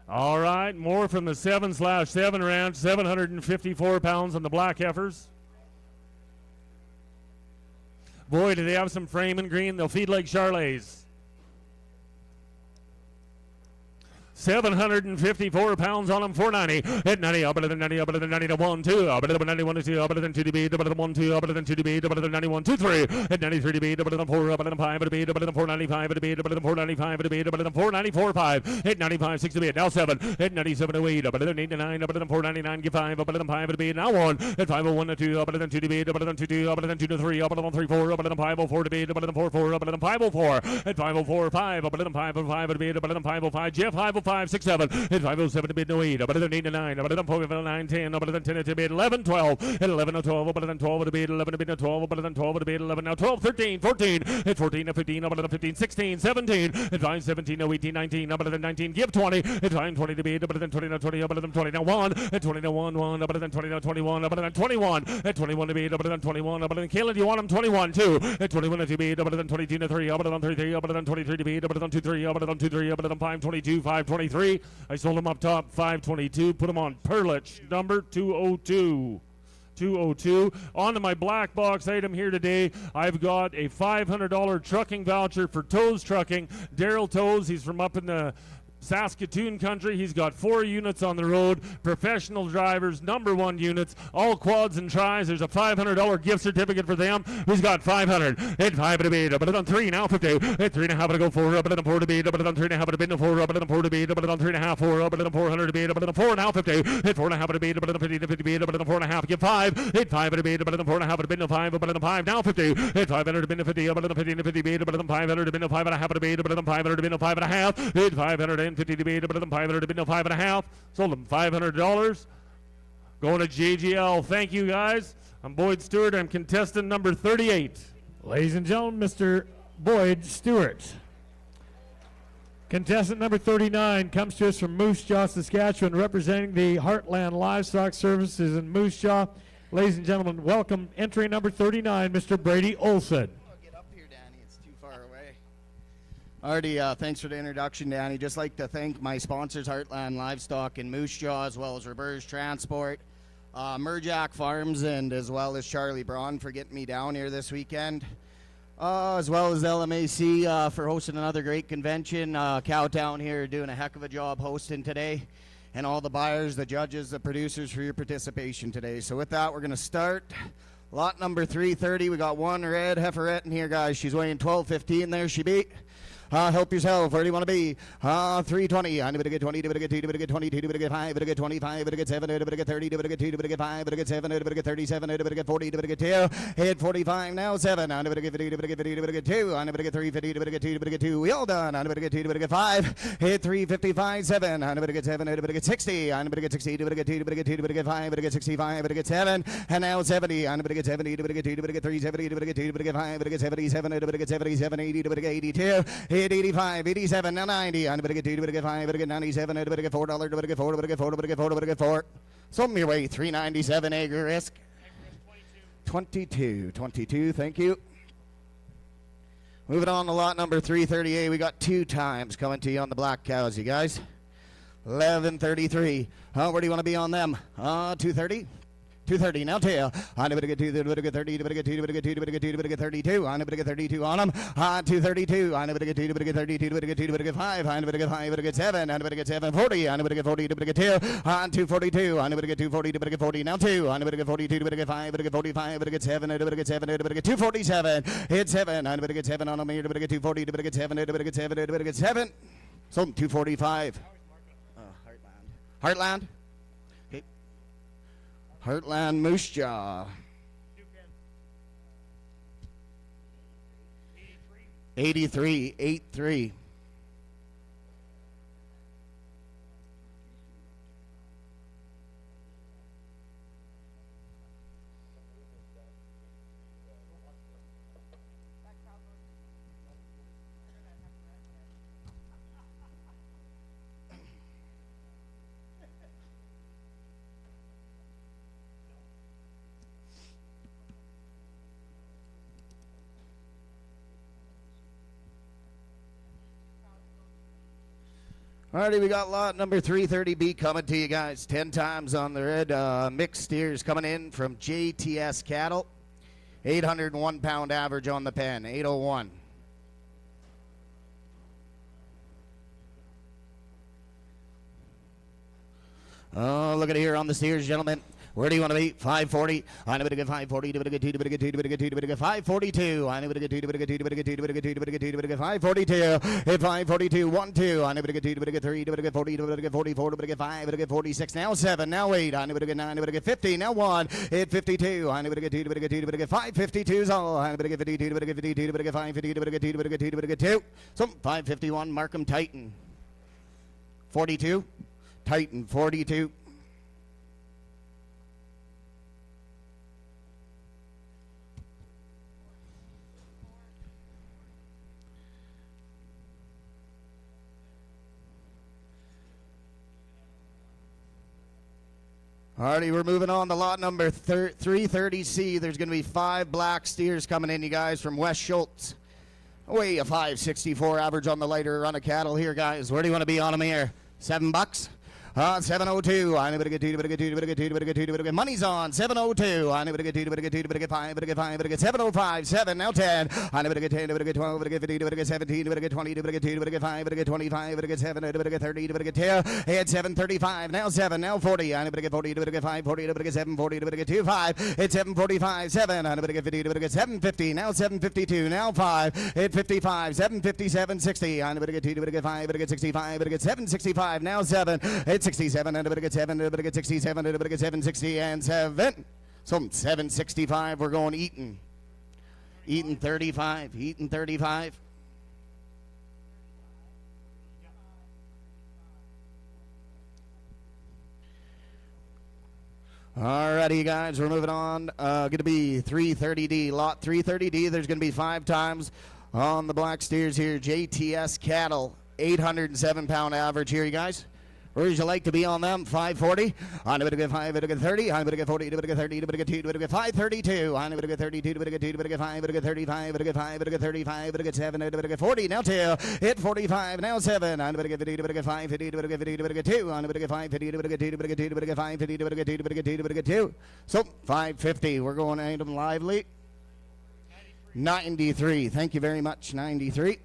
All right, more from the 7/7 ranch, 754 pounds on the black heifers. Boy, do they have some frame and green. They'll feed like Charlets. 754 pounds on them, 490. Hit 90, up better than 90, up better than 90 to 1, 2, up better than 91 to 2, up better than 2 to beat, up better than 1, 2, up better than 2 to beat, up better than 91, 2, 3. Hit 93 to beat, up better than 4, up better than 5 to beat, up better than 495 to beat, up better than 495 to beat, up better than 494, 5. Hit 95, 6 to beat, now 7. Hit 97 to 8, up better than 8 to 9, up better than 499, give 5, up better than 5 to beat, now 1. Hit 501 to 2, up better than 2 to beat, up better than 2 to, up better than 2 to 3, up better than 3, 4, up better than 504 to beat, up better than 4, 4, up better than 504. Hit 504, 5, up better than 505 to beat, up better than 505, Jeff 505, 6, 7. Hit 507 to beat, no 8, up better than 8 to 9, up better than 4, 9, 10, up better than 10 to beat, 11, 12. Hit 11 to 12, up better than 12 to beat, 11 to beat, no 12, up better than 12 to beat, 11, now 12, 13, 14. Hit 14 to 15, up better than 15, 16, 17. Hit 5, 17, no 18, 19, up better than 19, give 20. Hit 5, 20 to beat, up better than 20, no 20, up better than 20, now 1. Hit 20 to 1, 1, up better than 20, no 21, up better than 21. Hit 21 to beat, up better than 21, up better than Kayla, do you want him 21, 2. Hit 21 to beat, up better than 22 to 3, up better than 33, up better than 23 to beat, up better than 2, 3, up better than 2, 3, up better than 5, 22, 5, 23. I sold him up top, 522, put him on Perlich, number 202. 202. On to my black box item here today. I've got a $500 trucking voucher for Toes Trucking. Daryl Toes, he's from up in the Saskatoon country. He's got 4 units on the road, professional drivers, #1 units, all quads and tries. There's a $500 gift certificate for them. He's got 500. Hit 5 to beat, but on 3 now 50. Hit 3.5 to go 4, up and 4 to beat, but on 3.5 to beat, no 4, up and 4 to beat, but on 3.5, 4, up and 400 to beat, but on 4 now 50. Hit 4.5 to beat, but on 50 to 50 beat, but on 4.5, give 5. Hit 5 to beat, but on 4.5 to beat, no 5, but on 5 now 50. Hit 500 to beat, no 50, but on 50 to 50 beat, but on 500 to beat, no 5.5 to beat, but on 500 to beat, no 5.5. Hit 550 to beat, but on 500 to beat, no 5.5. Sold him $500. Going to JGL. Thank you, guys. I'm Boyd Stewart. I'm contestant number 38. Ladies and gentlemen, Mr. Boyd Stewart. Contestant number 39 comes to us from Moose Jaw, Saskatchewan, representing the Heartland Livestock Services in Moose Jaw. Ladies and gentlemen, welcome entry number 39, Mr. Brady Olson. Alrighty, thanks for the introduction, Danny. Just like to thank my sponsors, Heartland Livestock and Moose Jaw, as well as Reverse Transport, Merjack Farms, and as well as Charlie Braun for getting me down here this weekend. As well as LMAC for hosting another great convention. Cowtown here doing a heck of a job hosting today. And all the buyers, the judges, the producers for your participation today. So with that, we're going to start. Lot number 330, we got one red heiferette in here, guys. She's weighing 12.15 there, she beat. Help yourself. Where do you want to be? 320. I'm going to get 20, to get 2, to get 22, to get 5, to get 25, to get 7, to get 30, to get 2, to get 5, to get 7, to get 37, to get 40, to get 2. Hit 45 now, 7. I'm going to get 50, to get 50, to get 2. I'm going to get 350, to get 2, to get 2. We all done. I'm going to get 2, to get 5. Hit 355, 7. I'm going to get 7, to get 60. I'm going to get 60, to get 2, to get 2, to get 5, to get 65, to get 7. And now 70. I'm going to get 70, to get 2, to get 3, 70, to get 2, to get 5, to get 77, to get 77, 80, to get 82. Hit 85, 87, now 90. I'm going to get 2, to get 5, to get 97, to get $4, to get 4, to get 4, to get 4, to get 4. Something your way, 397 acre risk. 22, thank you. Moving on to lot number 338, we got 2 times coming to you on the black cows, you guys. 1133. Where do you want to be on them? 230. 230 now tail. I'm going to get 2, to get 30, to get 2, to get 2, to get 2, to get 32. I'm going to get 32 on them. 232. I'm going to get 2, to get 32, to get 2, to get 5. I'm going to get 5, to get 7. I'm going to get 740. I'm going to get 40, to get 2. 242. I'm going to get 240, to get 40 now 2. I'm going to get 42, to get 5, to get 45, to get 7, to get 7, to get 247. Hit 7. I'm going to get 7 on them here, to get 240, to get 7, to get 7, to get 7. So 245. Heartland. Heartland Moose Jaw. 83. Alrighty, we got lot number 330B coming to you guys. 10 times on the red. Mixed steers coming in from JTS Cattle. 801 pound average on the pen. 801. Oh, look at it here on the steers, gentlemen. Where do you want to be? 540. I know to get 540. To get 2. To get 2. To get 2. To get 542. I know to get 2. To get 2. To get 2. To get 2. To get 2. To get 542. Hit 542. 1, 2. I know to get 2. To get 3. To get 40. To get 44. To get 5. To get 46. Now 7. Now 8. I know to get 9. To get 50. Now 1. Hit 52. I know to get 2. To get 2. To get 552. all. I know to get 52. To get 52. To get 550. To get 2. To get 2. To get 2. So 551. Markham Titan. 42. Titan 42. Alrighty, we're moving on to lot number 330C. There's going to be 5 black steers coming in, you guys, from West Schultz. Weigh a 564 average on the lighter run of cattle here, guys. Where do you want to be on them here? $7? 702. I know to get 2, to get 2, to get 2, to get 2, to get money's on. 702. I know to get 2, to get 2, to get 5, to get 5, to get 705. 7 now 10. I know to get 10, to get 12, to get 15, to get 17, to get 20, to get 2, to get 5, to get 25, to get 7, to get 30, to get 2. Hit 735. Now 7. Now 40. I know to get 40, to get 5, 40, to get 740, to get 2, 5. Hit 745. 7. I know to get 50, to get 750. Now 752. Now 5. Hit 55. 757. 60. I know to get 2, to get 5, to get 65, to get 765. Now 7. Hit 67, and a bit of get 7, and a bit of get 67, and a bit of get 760, and 7. So 765, we're going Eaton. Eaton 35, Eaton 35. Alrighty, guys, we're moving on. Going to be 330D, lot 330D. There's going to be 5 times on the black steers here. JTS Cattle, 807 pound average here, you guys. Where would you like to be on them? 540. I'm going to get 5, to get 30. I'm going to get 40, to get 30, to get 2, to get 532. I'm going to get 32, to get 2, to get 5, to get 35, to get 5, to get 35, to get 7, to get 40. Now 2. Hit 45. Now 7. I'm going to get 50, to get 5, 50, to get 50, to get 2. I'm going to get 5, 50, to get 2, to get 2, to get 5, 50, to get 2, to get 2, to get 2. So 550. We're going Aiden lively. 93. Thank you very much. 93.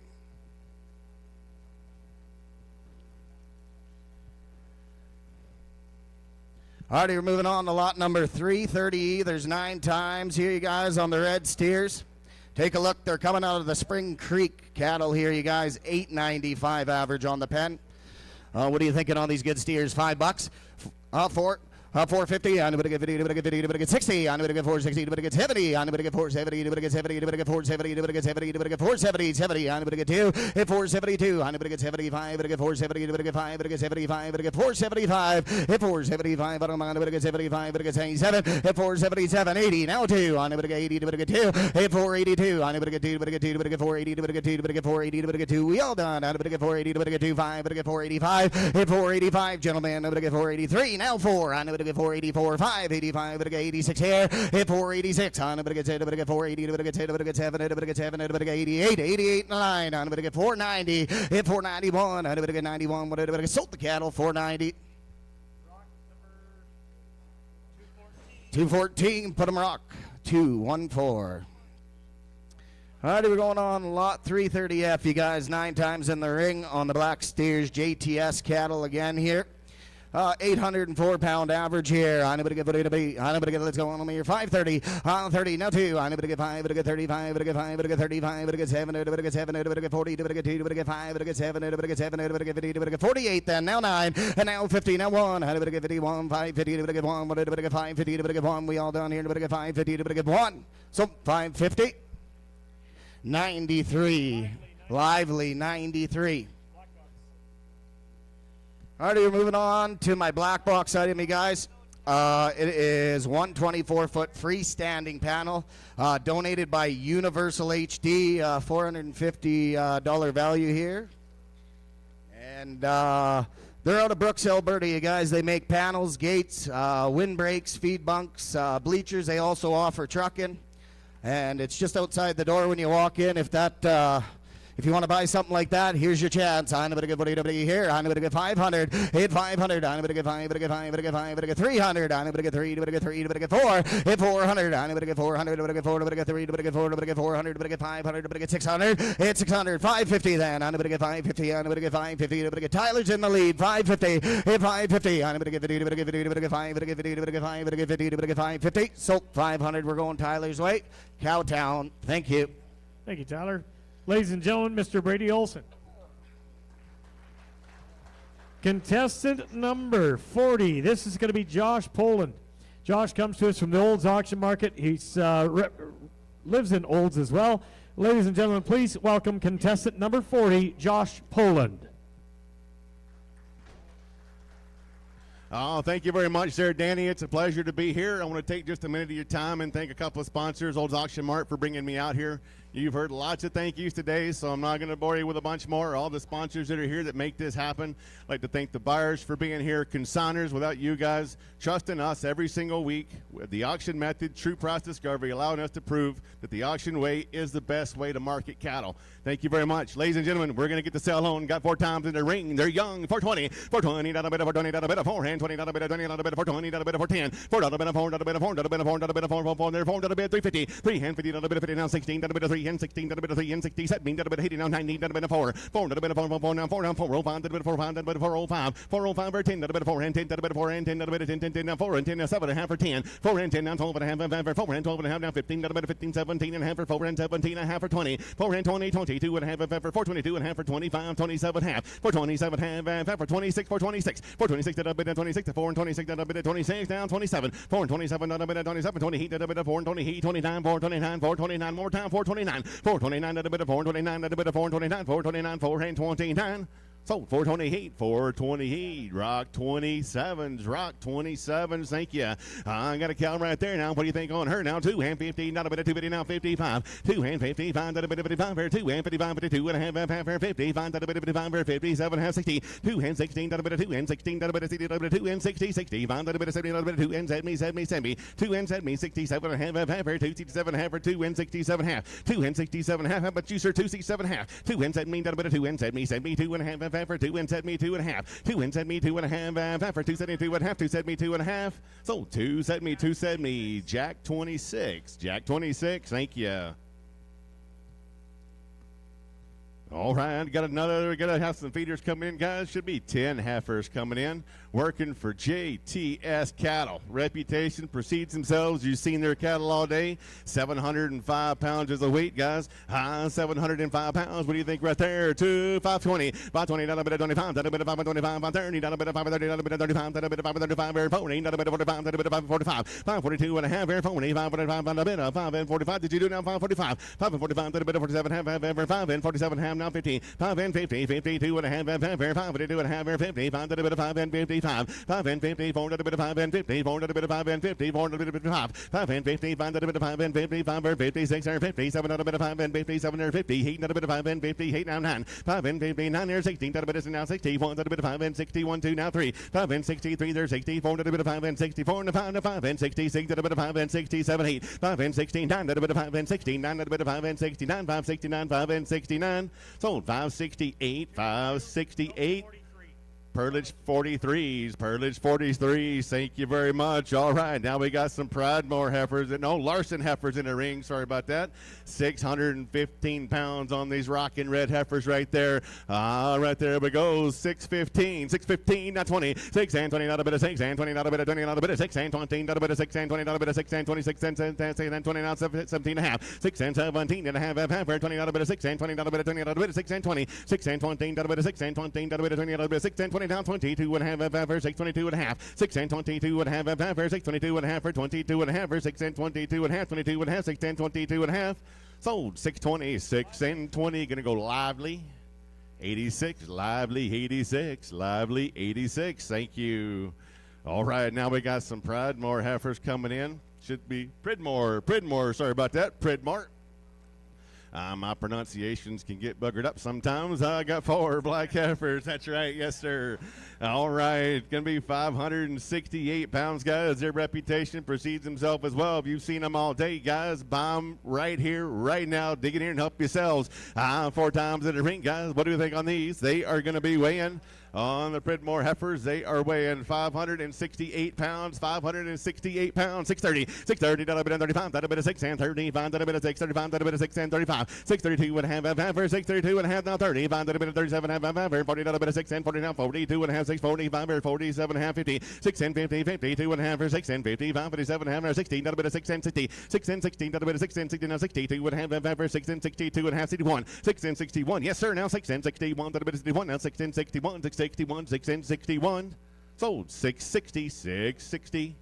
Alrighty, we're moving on to lot number 330E. There's 9 times here, you guys, on the red steers. Take a look. They're coming out of the Spring Creek cattle here, you guys. 895 average on the pen. What are you thinking on these good steers? $5? 450. I'm going to get 50, to get 50, to get 60. I'm going to get 460, to get 70. I'm going to get 470, to get 70, to get 470, to get 70, to get 470, 70. I'm going to get 2. Hit 472. I'm going to get 75, to get 470, to get 5, to get 75, to get 475. Hit 475. I'm going to get 75, to get 77. Hit 477, 80. Now 2. I'm going to get 80, to get 2. Hit 482. I'm going to get 2, to get 2, to get 480, to get 2, to get 480, to get 2. We all done. I'm going to get 480, to get 2, 5, to get 485. Hit 485, gentlemen. I'm going to get 483. Now 4. I'm going to get 484, 585, to get 86 here. Hit 486. I'm going to get 10, to get 480, to get 10, to get 7, to get 7, to get 88, 88, 9. I'm going to get 490. Hit 491. I'm going to get 91. What did I get? Sold the cattle 490. 214. Put them rock. 214. Alrighty, we're going on lot 330F, you guys. 9 times in the ring on the black steers. JTS cattle again here. 804 pound average here. I'm going to get let's go on here. 530. 30. Now 2. I'm going to get 5, to get 35, to get 5, to get 35, to get 7, to get 7, to get 40, to get 2, to get 5, to get 7, to get 7, to get 50, to get 48. Then now 9, and now 50. Now 1. I'm going to get 51, 550, to get 1, to get 550, to get 1. We all down here to get 550, to get 1. So 550. 93. Lively 93. All right, we're moving on to my black box item, you guys. It is 124-foot freestanding panel, donated by Universal HD, $450 value here. And they're out of Brooks, Alberta, you guys. They make panels, gates, windbreaks, feed bunks, bleachers. They also offer trucking. And it's just outside the door when you walk in. If that If you want to buy something like that, here's your chance. I'm going to get here. I'm going to get 500. Hit 500. I'm going to get 5. I'm going to get 5. I'm going to get 5. I'm going to get 300. I'm going to get 3. I'm going to get 3. I'm going to get 4. Hit 400. I'm going to get 400. I'm going to get 4. I'm going to get 3. I'm going to get 4. I'm going to get 400. I'm going to get 500. I'm going to get 600. Hit 600. 550 then. I'm going to get 550. I'm going to get 550. I'm going to get Tyler's in the lead. 550. Hit 550. I'm going to get 50. I'm going to get 50. I'm going to get 5. I'm going to get 50. I'm going to get 5. I'm going to get 50. I'm going to get 550. So 500. We're going Tyler's way. Cowtown. Thank you. Thank you, Tyler. Ladies and gentlemen, Mr. Brady Olson. Contestant number 40. This is going to be Josh Poland. Josh comes to us from the Olds auction market. He lives in Olds as well. Ladies and gentlemen, please welcome contestant number 40, Josh Poland. Oh, thank you very much, there, Danny. It's a pleasure to be here. I want to take just a minute of your time and thank a couple of sponsors, Olds Auction Mart, for bringing me out here. You've heard lots of thank yous today, so I'm not going to bore you with a bunch more. All the sponsors that are here that make this happen. I'd like to thank the buyers for being here, consigners. Without you guys trusting us every single week with the auction method, true price discovery, allowing us to prove that the auction way is the best way to market cattle. Thank you very much. Ladies and gentlemen, we're going to get the sale on. Got 4 times in the ring. They're young. 420. 420. Not a bit of 420. Not a bit of 400. 20. Not a bit of 20. Not a bit of 420. Not a bit of 410. 4. Not a bit of 4. Not a bit of 4. Not a bit of 4. Not a bit of 4. Not a bit of 4. 4. Not a bit of 350. 3 hand 50. Not a bit of 50. Now 16. Not a bit of 3 and 16. Not a bit of 3 and 60. 7. Not a bit of 80. Now 90. Not a bit of 4. 4. Not a bit of 4. 4. Now 4. Now 4. 5. Not a bit of 4. 5. Not a bit of 405. 405 or 10. Not a bit of 4 and 10. Not a bit of 4 and 10. Not a bit of 10. 10. 10. Now 4 and 10. Now 7 and a half or 10. 4 and 10. Now 12 and a half. 4 and 12 and a half. Now 15. Not a bit of 15. 17 and a half for 4 and 17 and a half for 20. 4 and 20. 22 and a half for 422 and a half for 25. 27 half for 27 half for 26. For 26. For 26. Not a bit of 26. 4 and 26. Not a bit of 26. Down 27. 4 and 27. Not a bit of 27. 20 heat. Not a bit of 4 and 20 heat. 29. 4 29. 4 29. More time. 429. 429. Not a bit of 429. Not a bit of 429. 429. 4 and 29. So 420 heat, 420 heat, rock 27s, rock 27s, thank you. I got a cow right there now. What do you think on her now? 2 hand 50, not a bit of 250, now 55. 2 hand 55, not a bit of 55 for 2 hand 55, 52 and a half for 55, not a bit of 55 for 57, half 60. 2 hand 16, not a bit of 2 hand 16, not a bit of 60, not a bit of 2 hand 60, 65, not a bit of 70, not a bit of 2 hand 70, 2 hand 70, 67 and a half for 267 half for 2 hand 67 half. 2 hand 67 half, how about you, sir? 267 half. 2 hand 70, not a bit of 2 hand 70, 72 and a half for 2 and set me 2 and a half. 2 and set me 2 and a half for 272 and a half. 2 set me 2 and a half. So 2 set me. Jack 26. Jack 26. Thank you. All right, gotta have some feeders coming in, guys. Should be 10 heifers coming in, working for JTS Cattle. Reputation precedes themselves. You've seen their cattle all day. 705 pounds is the weight, guys. 705 pounds. What do you think right there? 520. 520, not a bit of 25. Not a bit of 525. 530, not a bit of 530. Not a bit of 35. Not a bit of 535. 40, not a bit of 45. Not a bit of 545. 542 and a half. 40, 545. Not a bit of 5 and 45. Did you do now? 545. 5 and 45. Not a bit of 47. Half. 5 and 47. Half. Now 50, 5 and 50, 52 and a half, 5, 52 and a half, 50, 5 and a bit of 5 and 55, 5 and 50, 4 and a bit of 5 and 50, 4 and a bit of 5 and 50, 4 and a bit of 5, 5 and 50, 5 and a bit of 5 and 50, 5 and 56 and 50, 7 and a bit of 5 and 50, 7 and 50, 8 and a bit of 5 and 50, 8 now 9, 5 and 50, 9 and 16, and a bit of now 60, 1 and a bit of 5 and 61, 2 now 3, 5 and 63, there's 60, 4 and a bit of 5 and 64 and a 5 and 66, and a bit of 5 and 67, 8, 5 and 16, 9 and a bit of 5 and 16, 9 and a bit of 5 and 69, 5, 69, 5 and 69, sold 568, 568. Perlage 43s, Perlage 43s, thank you very much. All right, now we got some Pridemore heifers, Larson heifers in the ring, sorry about that. 615 pounds on these rockin' red heifers right there. Right there we go, 615, not 20, 6 and 20, not a bit of 6 and 20, not a bit of 20, not a bit of 6 and 20, not a bit of 6 and 20, not a bit of 6 and 20, 6 and 20, not 17 and a half, 6 and 17 and a half, 20, not a bit of 6 and 20, not a bit of 20, not a bit of 6 and 20, 6 and 20, not a bit of 6 and 20, not a bit of 20, not a bit of 6 and 20, down 22 and a half, 622 and a half, 6 and 22 and a half, 622 and a half, 22 and a half, 6 and 22 and a half, 22 and a half, 6 and 22 and a half, sold 620, 6 and 20, gonna go lively, 86, lively, 86, lively, 86, thank you. All right, now we got some Pridemore heifers coming in, should be Pridmore, sorry about that, Pridmore. My pronunciations can get buggered up sometimes. I got 4 black heifers. That's right. Yes, sir. All right. Going to be 568 pounds, guys. Their reputation precedes himself as well. If you've seen them all day, guys, buy them right here, right now. Dig in here and help yourselves. 4 times in the ring, guys. What do you think on these? They are going to be weighing on the Pridmore heifers. They are weighing 568 pounds, 568 pounds, 630, that'll be 35, that'll be 6 and 35, that'll be 635, that'll be 6 and 35, 632 and a half, heifer, 632 and a half, now 35, that'll be 37 and a half, heifer, 40, that'll be 6 and 40, now 42 and a half, 645, 47 and a half, 50, 6 and 50, 52 and a half, 6 and 55, 57 and a half, 16, that'll be 6 and 60, 6 and 16, that'll be 6 and 60, now 62 and a half, heifer, 6 and 62 and a half, 61, 6 and 61, yes sir, now 6 and 61, that'll be 61, now 6 and 61, 661, 6 and 61, sold 660, 660.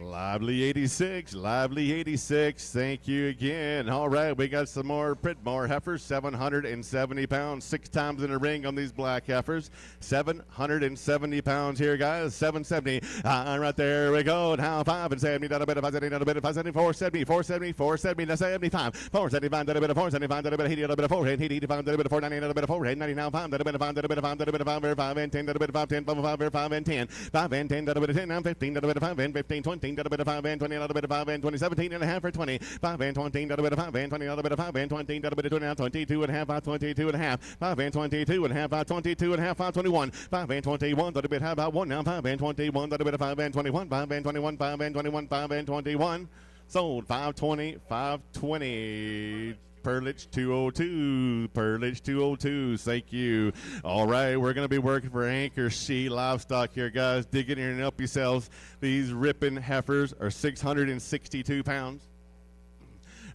Lively 86, Lively 86, thank you again. All right, we got some more Pridmore heifers, 770 pounds, 6 times in the ring on these black heifers. 770 pounds here, guys, 770. Right there we go. Now 570, that'll be 570, 470, 470, 470, that's 75, 475, that'll be 475, that'll be 80, that'll be 480, 85, that'll be 490, that'll be 490, now 5, that'll be 5, that'll be 5, that'll be 5, 5 and 10, that'll be 5, 10, 5 and 10, 5 and 10, that'll be 10, now 15, that'll be 5 and 15, 20, that'll be 5 and 20, that'll be 5 and 20, 17 and a half for 20, 5 and 20, that'll be 5 and 20, that'll be 5 and 20, that'll be 20, 22 and a half, 22 and a half, 5 and 22 and a half, 22 and a half, 21, 5 and 21, that'll be about 1 now, 5 and 21, that'll be 5 and 21, 5 and 21, 5 and 21, 5 and 21, sold 520, 520. Perlich 202, Perlich 202, thank you. All right, we're going to be working for Anchor C Livestock here, guys. Dig in here and help yourselves. These ripping heifers are 662 pounds.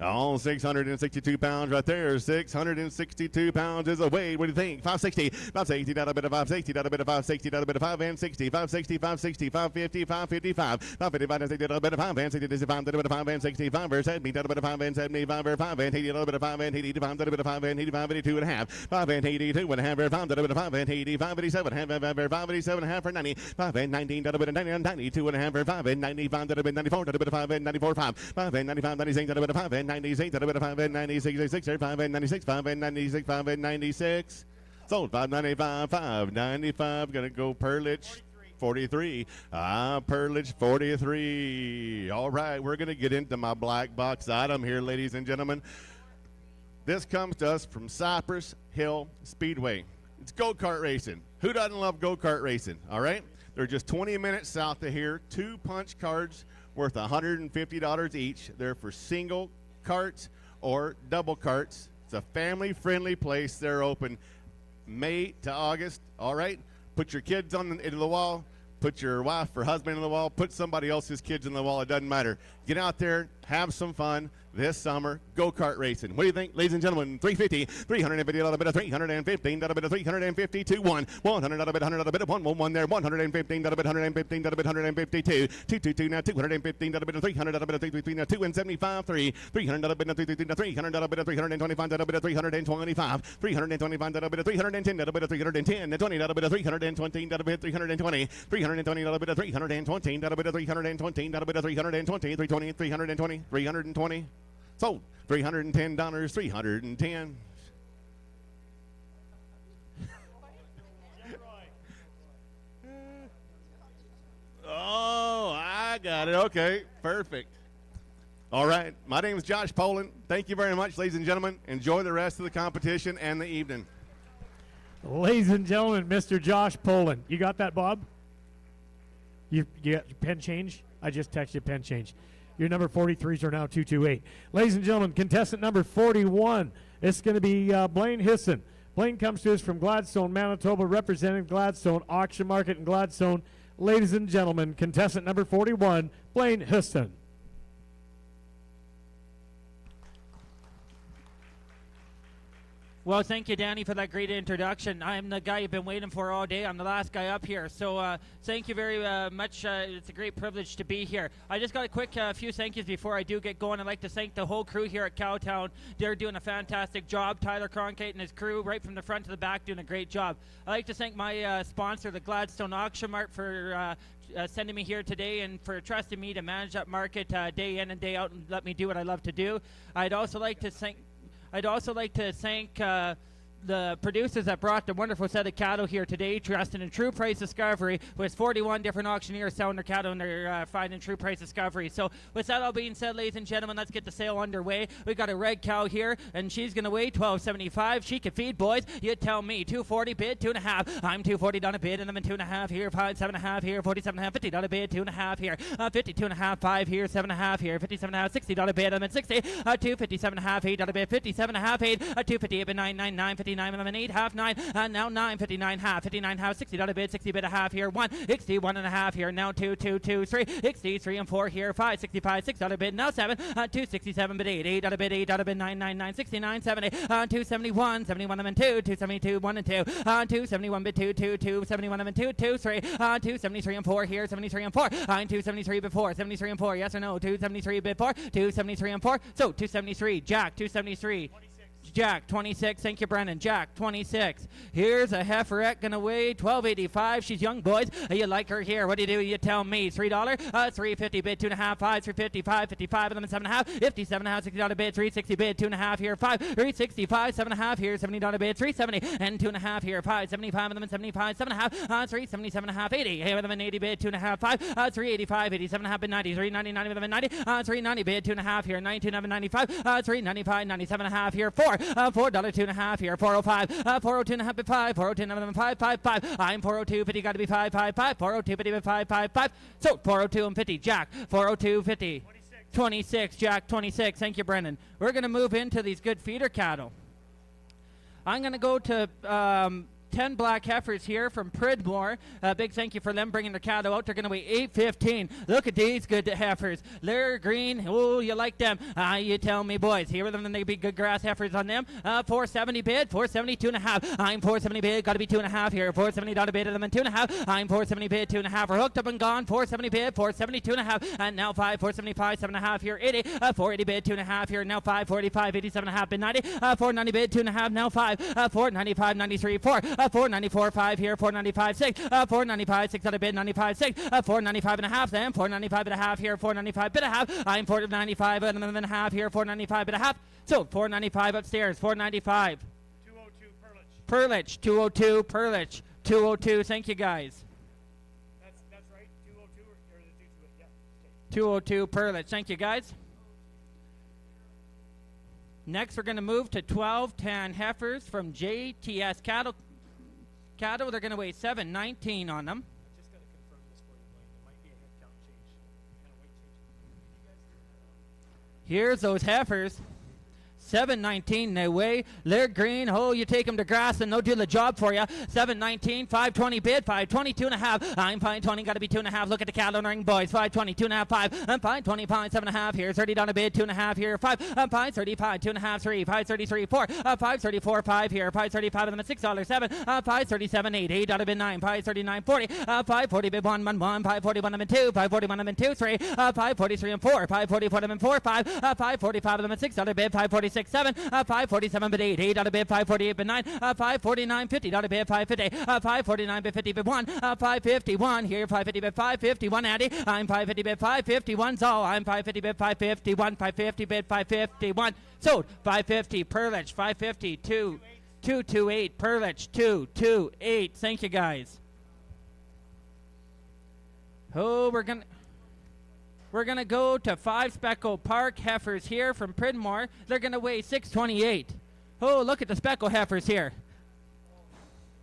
Oh, 662 pounds right there. 662 pounds is a weight. What do you think? 560. 560, that'll be 560. That'll be 560. That'll be 5 and 60. 560, 560, 550, 555. 555 and 60. That'll be 5 and 60. This is 5. That'll be 5 and 65. Verse 70. That'll be 5 and 75. 5 and 80. That'll be 5 and 85. That'll be 5 and 85. 82 and a half. 5 and 82 and a half. 5. That'll be 5 and 85. 87 and a half. 5 87 and a half for 90. 5 and 19. That'll be 92 and a half. 5 and 95. That'll be 94. That'll be 5 and 94. 5. 5 and 95. 96. That'll be 5 and 96, that'll be 5 and 96, 5 and 96, 5 and 96, 5 and 96. Sold 595, 595. Gonna go Perlich 43. Perlich 43. All right, we're gonna get into my black box item here, ladies and gentlemen. This comes to us from Cypress Hill Speedway. It's go-kart racing. Who doesn't love go-kart racing? All right, they're just 20 minutes south of here. 2 punch cards worth $150 each. They're for single carts or double carts. It's a family-friendly place. They're open May to August. All right, put your kids into the wall. Put your wife or husband in the wall. Put somebody else's kids in the wall. It doesn't matter. Get out there, have some fun this summer. Go-kart racing. What do you think, ladies and gentlemen? 350, 350, a little bit of 315, a little bit of 352, 100, a bit, 100, a bit of 111 there, 115, a bit, 115, a bit, 152, 222 now, 215, a bit of 300, a bit of 333 now, 2 and 75, 3, 300, a bit of 333, 300, a bit of 325, a bit of 325, 325, a bit of 310, a bit of 310, 20, a bit of 320, a bit of 320, 320, a bit of 320, a bit of 320, a bit of 320, 320, 320, 320. Sold $310, 310. Oh, I got it. Okay, perfect. All right, my name is Josh Poland. Thank you very much, ladies and gentlemen. Enjoy the rest of the competition and the evening. Ladies and gentlemen, Mr. Josh Poland. You got that, Bob? You got your pen change? I just texted you pen change. Your number 43s are now 228. Ladies and gentlemen, contestant number 41. It's going to be Blaine Hisson. Blaine comes to us from Gladstone, Manitoba, representing Gladstone Auction Market in Gladstone. Ladies and gentlemen, contestant number 41, Blaine Hisson. Well, thank you, Danny, for that great introduction. I'm the guy you've been waiting for all day. I'm the last guy up here. So thank you very much. It's a great privilege to be here. I just got a quick few thank yous before I do get going. I'd like to thank the whole crew here at Cowtown. They're doing a fantastic job. Tyler Kronhite and his crew, right from the front to the back, doing a great job. I'd like to thank my sponsor, the Gladstone Auction Mart, for sending me here today and for trusting me to manage that market day in and day out and let me do what I love to do. I'd also like to thank the producers that brought the wonderful set of cattle here today, trusting in True Price Discovery, with 41 different auctioneers selling their cattle and they're finding True Price Discovery. So with that all being said, ladies and gentlemen, let's get the sale underway. We got a red cow here, and she's going to weigh $12.75. She can feed, boys. You tell me. $2.40 bid, 2.5. I'm $2.40 down a bid, and I'm in 2.5 here, 5, 7.5 here, 47.5, $50 bid, 2.5 here, 52.5, 5 here, 7.5 here, 57.5, $60 bid, I'm in 60, $257.5, $8 bid, 57.5, 8, $258 bid, 9.99, 59, I'm in 8, half 9, now 9.59 half, 59 half, $60 bid, 60 bid a half here, 1, 61.5 here, now 2, 2, 2, 3, 63 and 4 here, 5, 65, $6 bid, now 7, 267 bid, 8, $8 bid, $8 bid, 9.99, 69, 70, 271, 71 I'm in 2, 272, 1 and 2, 271 bid, 2, 2, 2, 71 I'm in 2, 2, 3, 273 and 4 here, 73 and 4, 273 bid 4, 73 and 4, yes or no, 273 bid 4, 273 and 4, so 273, Jack, 273, Jack, 26. Thank you, Brennan. Jack, 26. Here's a heiferette going to weigh $12.85. She's young, boys. You like her here. What do? You tell me. $3. $3.50 bid, 2.5. 5. $3.55. 55. And then 7.5. 57.5. $60 bid. $3.60 bid. 2.5 here. 5. $3.65. 7.5 here. $70 bid. $3.70 and 2.5 here. 5. $75. And then 75. 7.5. $3.77.5. 80. Here with them 80 bid. 2.5. 5. $3.85. 87.5 bid. 90. $3.99 with them 90. $3.90 bid. 2.5 here. 19.95. $3.95. 97.5 here. 4. $4, 2.5 here, 405, 402.5 bid 5, 402.5 5, 5, 5. I'm 402, 50, got to be 5, 5, 5, 402, 50 bid 5, 5, 5. So 402 and 50, Jack, 402, 50, 26, Jack, 26. Thank you, Brendan. We're going to move into these good feeder cattle. I'm going to go to 10 black heifers here from Pridmore. Big thank you for them bringing their cattle out. They're going to weigh $8.15. Look at these good heifers. They're green. Oh, you like them. You tell me, boys. Here are them, and they be good grass heifers on them. 470 bid, 470, 2.5. I'm 470 bid, got to be 2.5 here. 470 bid, and then 2.5. I'm 470 bid, 2.5. We're hooked up and gone. 470 bid, 470, 2.5. And now 5, 475, 7.5 here. 80, 480 bid, 2.5 here. Now 5, 45, 87.5 bid, 90. 490 bid, 2.5. Now 5, 495, 93, 4. 494, 5 here, 495, 6, 495, 6 out of bid, 95, 6, 495 and a half, then 495 and a half here, 495 bid a half. I'm 495 and a half here, 495 bid a half. So 495 upstairs, 495. 202 Perlich, 202 Perlich, 202. Thank you, guys. That's right. 202 or the 228. Yeah. 202 Perlich. Thank you, guys. Next, we're going to move to 12 tan heifers from JTS Cattle. They're going to weigh 719 on them. I just got to confirm this for you, Blaine. There might be a head count change. Here's those heifers. 719 they weigh. They're green. Oh, you take them to grass and they'll do the job for you. 719, 520 bid, 520, 2.5. I'm 520, got to be 2.5. Look at the cattle ring, boys. 520, 2.5, 5. I'm 520, 7.5 here. 30 down a bid, 2.5 here. 5. I'm 535, 2.5, 3. 533, 4. 534, 5 here. 535 of them at $6, 7. 537, 8. 8 out of bid, 9. 539, 40. 540 bid, 1, 1, 1. 541 of them 2. 541 of them 2, 3. 543 and 4. 544 of them 4, 5. 545 of them at $6 bid, 546. 7, 547 bid 8, 8 out of bid 548 bid 9, 549 50 out of bid 550, 549 bid 50 bid 1, 551 here, 550 bid 551 Andy, I'm 550 bid 551 Zal, I'm 550 bid 551, 550 bid 551, sold 550 Perlich, 550 228 Perlich 228. Thank you, guys. Oh, we're gonna go to 5 Speckle Park heifers here from Pridmore. They're gonna weigh 628. Oh, look at the Speckle heifers here.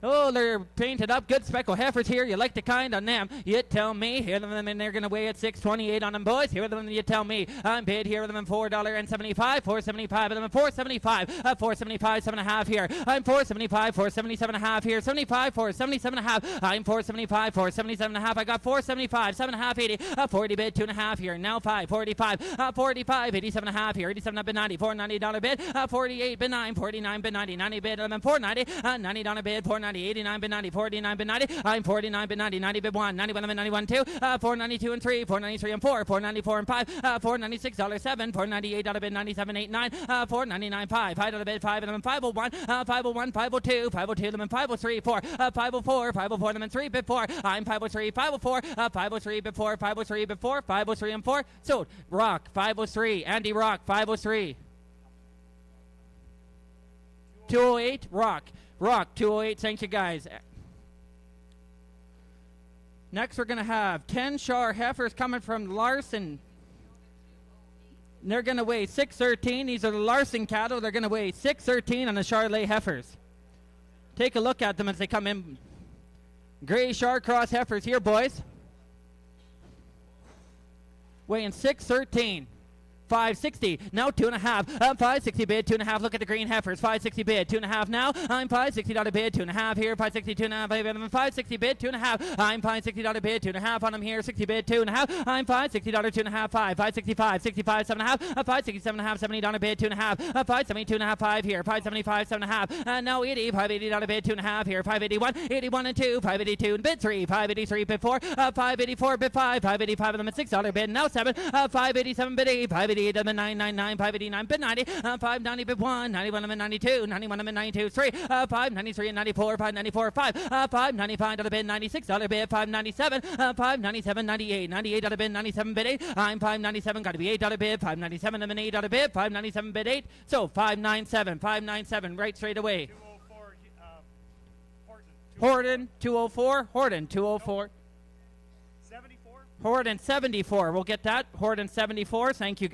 Oh, they're painted up. Good Speckle heifers here. You like the kind on them. You tell me. Here them, and they're going to weigh at $6.28 on them, boys. Here them, you tell me. I'm bid here with them $4.75. $4.75 of them $4.75. $4.75, 7.5 here. I'm $4.75. $4.77.5 here. $75. $4.77.5. I'm $4.75. $4.77.5. I got $4.75. 7.5. 80. 40 bid. 2.5 here. Now 5. 45. 45. 87.5 here. 87 bid 90. $4.90 bid. 48 bid 9. 49 bid 90. 90 bid 11. $4.90. $90 bid. $4.90. 90, 89 bid 90, 49 bid 90. I'm 49 bid 90, 90 bid 1, 91 bid 91 2, 492 and 3, 493 and 4, 494 and 5, $496 7, 498 out of bid 97 8 9, 499 5, high out of bid 5 and 501, 501 502, 502 them 503 4, 504 504 them 3 bid 4. I'm 503 504, 503 bid 4, 503 bid 4, 503 and 4. So Rock 503, Andy Rock 503. 208 Rock 208. Thank you guys. Next we're gonna have 10 Shar heifers coming from Larson. They're gonna weigh 613. These are the Larson cattle. They're gonna weigh 613 on the Charolais heifers. Take a look at them as they come in. Gray Shar cross heifers here, boys. Weighing 613. 560, now 2.5, 560 bid, 2.5, look at the green heifers, 560 bid, 2.5 now, I'm $560 bid, 2.5 here, 560, 2.5, 560 bid, 2.5, I'm $560 bid, 2.5 on them here, 60 bid, 2.5, I'm $560, 2.5, 5, 565, 65, 7.5, 567.5, $70 bid, 2.5, 570, 2.5, 5 here, 575, 7.5, and now 80, $580 bid, 2.5 here, 581, 81 and 2, 582 and bid 3, 583 bid 4, 584 bid 5, 585 of them at $6 bid, now 7, 587 bid 8, 588 of them 999, 589 bid 90, 590 bid 1, 91 of them 92, 91 of them 92, 3, 593 and 94, 594, 5, 595 of the bid, $96 bid, 597, 597, 98, 98 out of bid, 97 bid 8, I'm 597, got to be $8 bid, 597 of an $8 bid, 597 bid 8, so 597, right straight away. 204, Horton, 204. 74? Horton, 74, we'll get that, Horton, 74, thank you.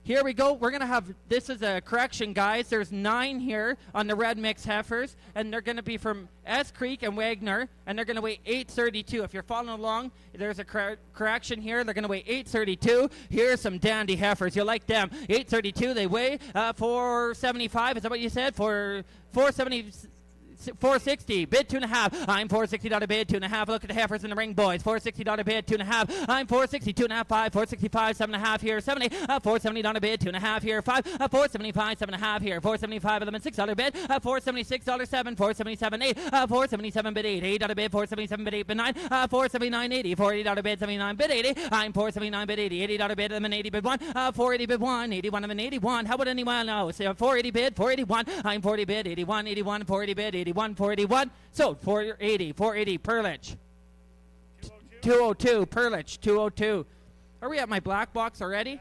Here we go. We're going to have, this is a correction, guys. There's 9 here on the red mix heifers, and they're going to be from S Creek and Wagner, and they're going to weigh 832. If you're following along, there's a correction here. They're going to weigh 832. Here's some dandy heifers. You'll like them. 832, they weigh 475. Is that what you said? 470. 460 bid 2.5. I'm $460 bid 2.5. Look at the heifers in the ring, boys. $460 bid 2.5. I'm 460 2.5 5 465 7.5 here 70 $470 bid 2.5 here 5 475 7.5 here 475 of them at $6 bid $476 7 477 8 477 bid 8 $8 bid 477 bid 8 bid 9 479 80 $480 bid 79 bid 80 I'm 479 bid 80 $80 bid them an 80 bid 1 480 bid 1 81 of an 81. How about anyone else? 480 bid 481. I'm 40 bid 81 81 480 bid 81 481. So 480 Perlich. 202 Perlich 202. Are we at my black box already?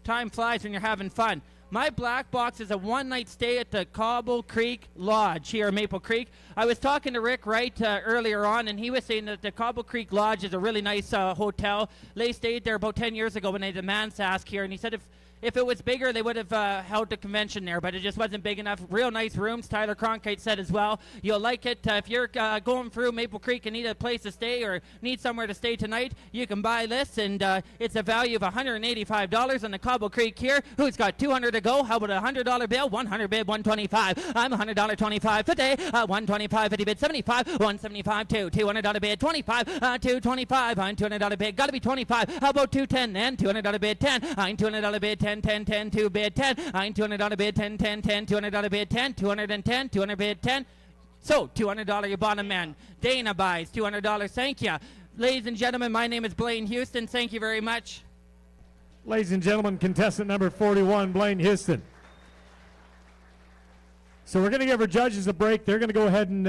Time flies when you're having fun. My black box is a one-night stay at the Cobble Creek Lodge here in Maple Creek. I was talking to Rick Wright earlier on, and he was saying that the Cobble Creek Lodge is a really nice hotel. They stayed there about 10 years ago when they did Mansask here, and he said if it was bigger, they would have held the convention there, but it just wasn't big enough. Real nice rooms, Tyler Kronhite said as well. You'll like it. If you're going through Maple Creek and need a place to stay or need somewhere to stay tonight, you can buy this, and it's a value of $185 on the Cobble Creek here. Who's got 200 to go? How about a $100 bill? 100 bid, 125. I'm $100, 25, 50, 125, 50 bid, 75, 175, 2, $200 bid, 25, 225, I'm $200 bid, gotta be 25. How about 210 then? $200 bid, 10, I'm $200 bid, 10, 10, 10, 2 bid 10, I'm $200 bid 10, 10, 10, $200 bid 10, 210, 200 bid 10. So $200 your bottom man. Dana buys $200. Thank you. Ladies and gentlemen, my name is Blaine Houston. Thank you very much. Ladies and gentlemen, contestant number 41, Blaine Houston. So we're going to give our judges a break. They're going to go ahead and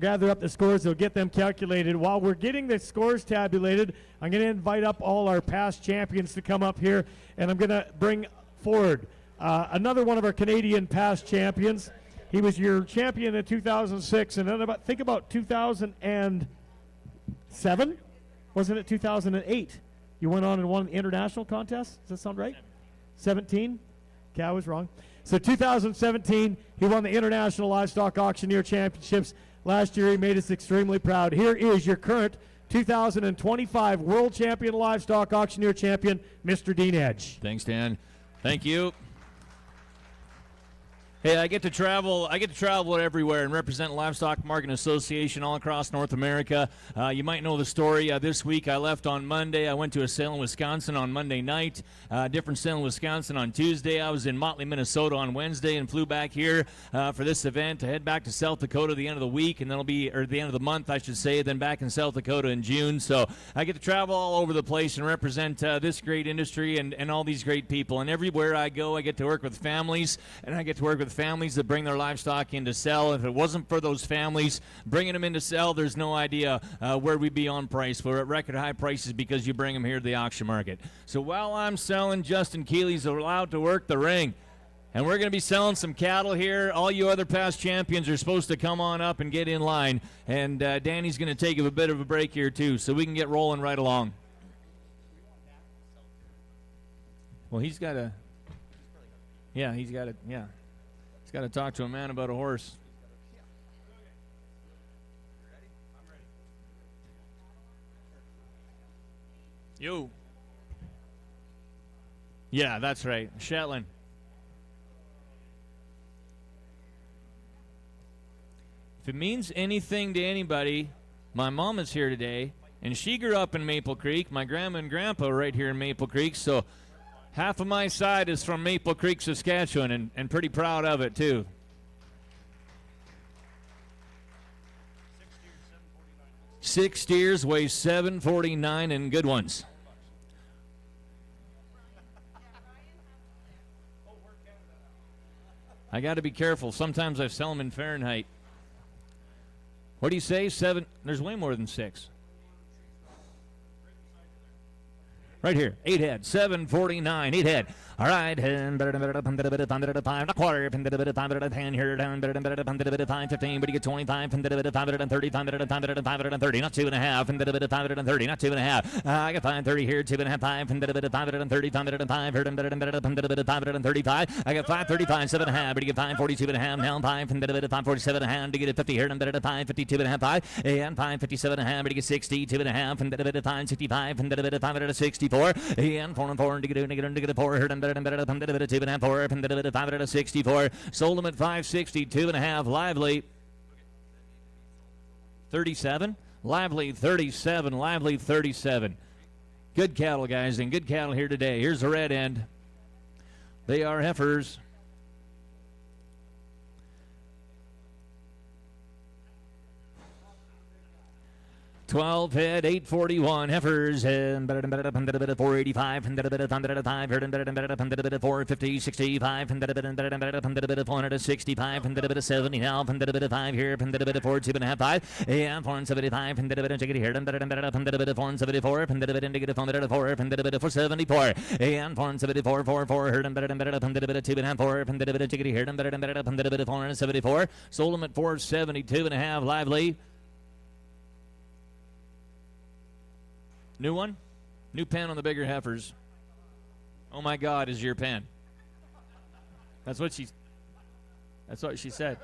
gather up the scores. They'll get them calculated. While we're getting the scores tabulated, I'm going to invite up all our past champions to come up here, and I'm going to bring forward another one of our Canadian past champions. He was your champion in 2006, and then think about 2007? Wasn't it 2008? You went on and won the international contest? Does that sound right? 17? Okay, I was wrong. So 2017, he won the International Livestock Auctioneer Championships. Last year, he made us extremely proud. Here is your current 2025 World Champion Livestock Auctioneer Champion, Mr. Dean Edge. Thanks, Dan. Thank you. Hey, I get to travel everywhere and represent Livestock Market Association all across North America. You might know the story. This week I left on Monday. I went to a sale in Wisconsin on Monday night, different sale in Wisconsin on Tuesday. I was in Motley, Minnesota on Wednesday and flew back here for this event to head back to South Dakota at the end of the week, and then the end of the month, I should say, then back in South Dakota in June. So I get to travel all over the place and represent this great industry and all these great people. And everywhere I go, I get to work with families, and I get to work with families that bring their livestock in to sell. If it wasn't for those families bringing them in to sell, there's no idea where we'd be on price. We're at record high prices because you bring them here to the auction market. So while I'm selling, Justin Keeley's allowed to work the ring. And we're going to be selling some cattle here. All you other past champions are supposed to come on up and get in line. And Danny's going to take a bit of a break here too, so we can get rolling right along. Well, he's got to talk to a man about a horse. Yo. Yeah, that's right. Shetland. If it means anything to anybody, my mom is here today, and she grew up in Maple Creek. My grandma and grandpa are right here in Maple Creek, so half of my side is from Maple Creek, Saskatchewan, and pretty proud of it, too. Six steers weigh 749 and good ones. I got to be careful. Sometimes I sell them in Fahrenheit. What do you say? 7? There's way more than 6. Right here, 8 head, 749, 8 head. All right, and a quarter, 10 here, 515, but you get 25, 30, 530, not 2.5, 530, not 2.5. I got 530 here, 2.5, 530, 535. I got 535, 7.5, but you get 542.5 now, 547.5 to get it 50 here, 552.5, 5, and 557.5, but you get 62.5, 565, 564, and 4 and 4 to get it 4 here, 2.5, 564. Sold them at 560, 2.5. Lively 37. Lively 37. Lively 37. Good cattle, guys, and good cattle here today. Here's the red end. They are heifers. $12 head, 841 heifers, and 485, 450, 65, 465, 70 now, 5 here, 4 2.5, 5, and 475, check it here, 474, 474, and 474, 4 heard, 2.5, 4, check it here, 474, sold them at 472.5, lively. New one? New pen on the bigger heifers. Oh my God, is your pen. That's what she said.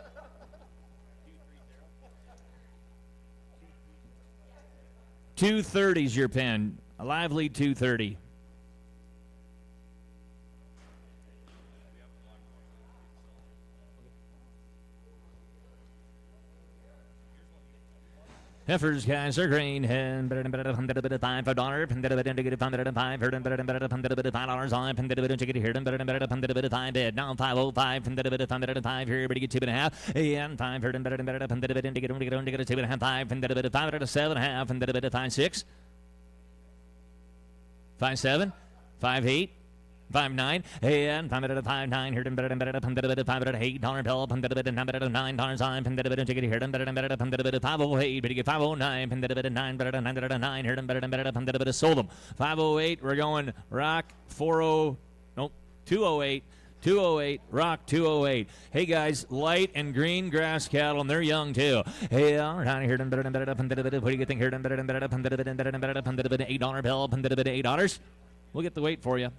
$230's your pen. A lively 230. Heifers, guys, are green. $5, $5, $5, $5 bid. Now 505, $5 here, but you get 2.5. And 5 here, $2.5, 5.7.5, 5.6. 5.7, 5.8. 5.9 and 5.9 here, $8 bill, $9 on, ticket here, 508, but you get 509, 9 here, sold them. 508, we're going rock 208. 208, rock 208. Hey guys, light and green grass cattle, and they're young too. Hey, down here, what do you think here? $8 bill, $8. We'll get the weight for you.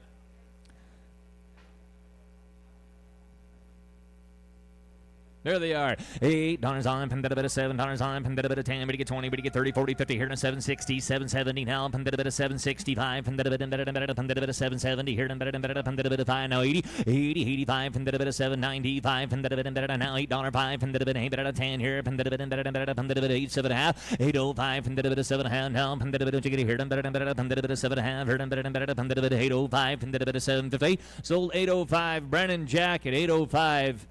There they are. $8 on, pended a bit of $7 on, pended a bit of 10, but you get 20, but you get 30, 40, 50, here to 760, 770 now, pended a bit of 765, pended a bit of 770, here pended a bit of 5, now 80, 85, pended a bit of 795, pended a bit of now $8.05, pended a bit of 10 here, pended a bit of 8, 7.5, 805, pended a bit of 7.5 now, pended a bit of here, pended a bit of 7.5, here pended a bit of 805, pended a bit of 750, sold 805, Brennan Jack at 805.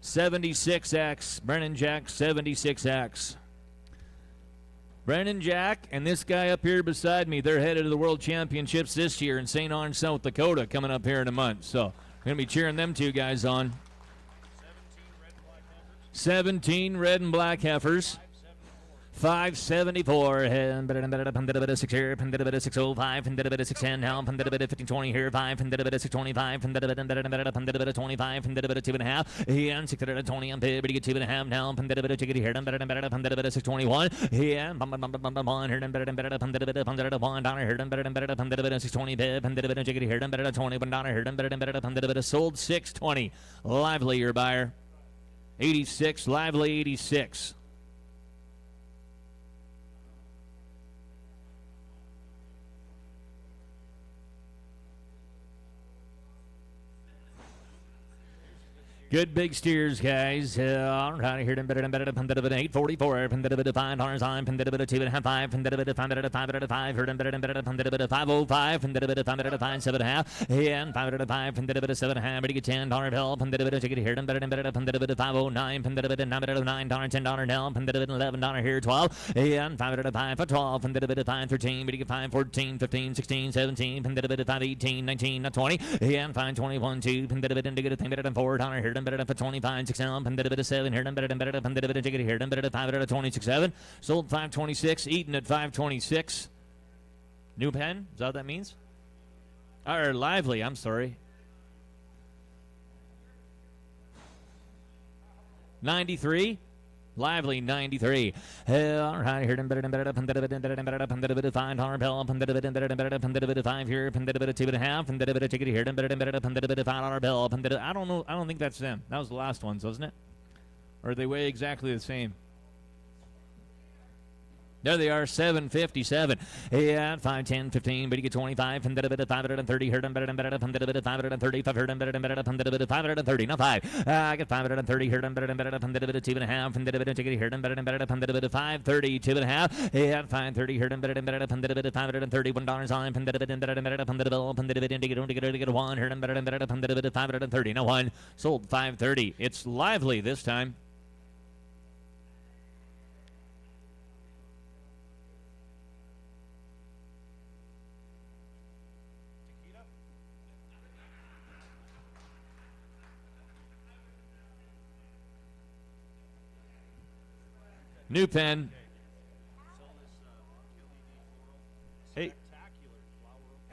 76X, Brennan Jack, 76X. Brennan Jack and this guy up here beside me, they're headed to the World Championships this year in St. Ange, South Dakota, coming up here in a month. So, going to be cheering them two guys on. 17 red and black heifers. 574, and pended a bit of 6 here, pended a bit of 605, pended a bit of 610 now, pended a bit of 1520 here, 5, pended a bit of 625, pended a bit of 25, pended a bit of 2.5, and 620 on bid, but you get 2.5 now, pended a bit of ticket here, pended a bit of 621, and $1 here, pended a bit of $1 here, pended a bit of 620 bid, pended a bit of ticket here, pended a $21 here, pended a bit of sold 620. Lively, your buyer. 86, Lively 86. Good big steers, guys. All right, here, pended a bit of 844, pended a bit of $5 on, pended a bit of 2.5, 5, pended a bit of 5, pended a bit of 505, pended a bit of 5, 7.5, and 505, pended a bit of 7.5, but you get $10 bill, pended a bit of ticket here, pended a bit of 509, pended a bit of $9, $10 now, pended a bit of $11 here, 12, and 505 for 12, pended a bit of 513, but you get 514, 15, 16, 17, pended a bit of 518, 19, 20, and 521, 2, pended a bit and $4 here. Better for 25, 6 down, pended a bit of 7 here, pended a bit of ticket here, pended a 5 26, 7, sold 526, eaten at 526. New pen, is that what that means? Or Lively, I'm sorry. 93. Lively 93. All right, here, pended a bit of $5 bill, pended a bit of 5 here, pended a bit of 2.5, pended a bit of ticket here, pended a bit of $5 bill, pended. I don't know. I don't think that's them. That was the last ones, wasn't it? Or they weigh exactly the same? There they are, 757. And 5, 10, 15, but you get 25, pended a bit of 530, heard pended a bit of 530, 5 heard pended a bit of 530, not 5. I get 530, heard pended a bit of 2.5, pended a bit of ticket, heard pended a bit of 530, 2.5, and 530, heard pended a bit of 530, $1 on, pended a bit of bill, pended a bit into 1, heard pended a bit of 530, no 1, sold 530. It's Lively this time. New pen. Hey,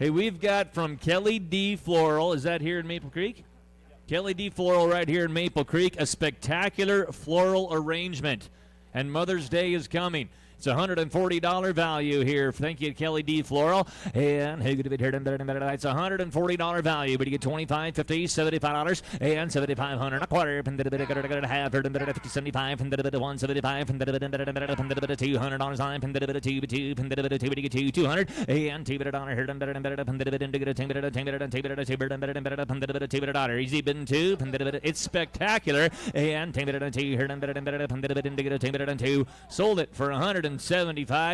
we've got from Kelly D. Floral. Is that here in Maple Creek? Kelly D. Floral right here in Maple Creek. A spectacular floral arrangement. And Mother's Day is coming. It's a $140 value here. Thank you, Kelly D. Floral. And it's a $140 value, but you get 25, 50, $75, and $7,500 a quarter. Pended a bit of half, pended a bit of 50, 75, pended a bit of 175, pended a bit of $200 on, pended a bit of 2, pended a bit of 2, but you get 200, and $2 here, pended a bit of pended a bit of $2. Easy bid 2, pended a bit. It's spectacular, and pended a 2 here, pended a bit of 2. Sold it for $175.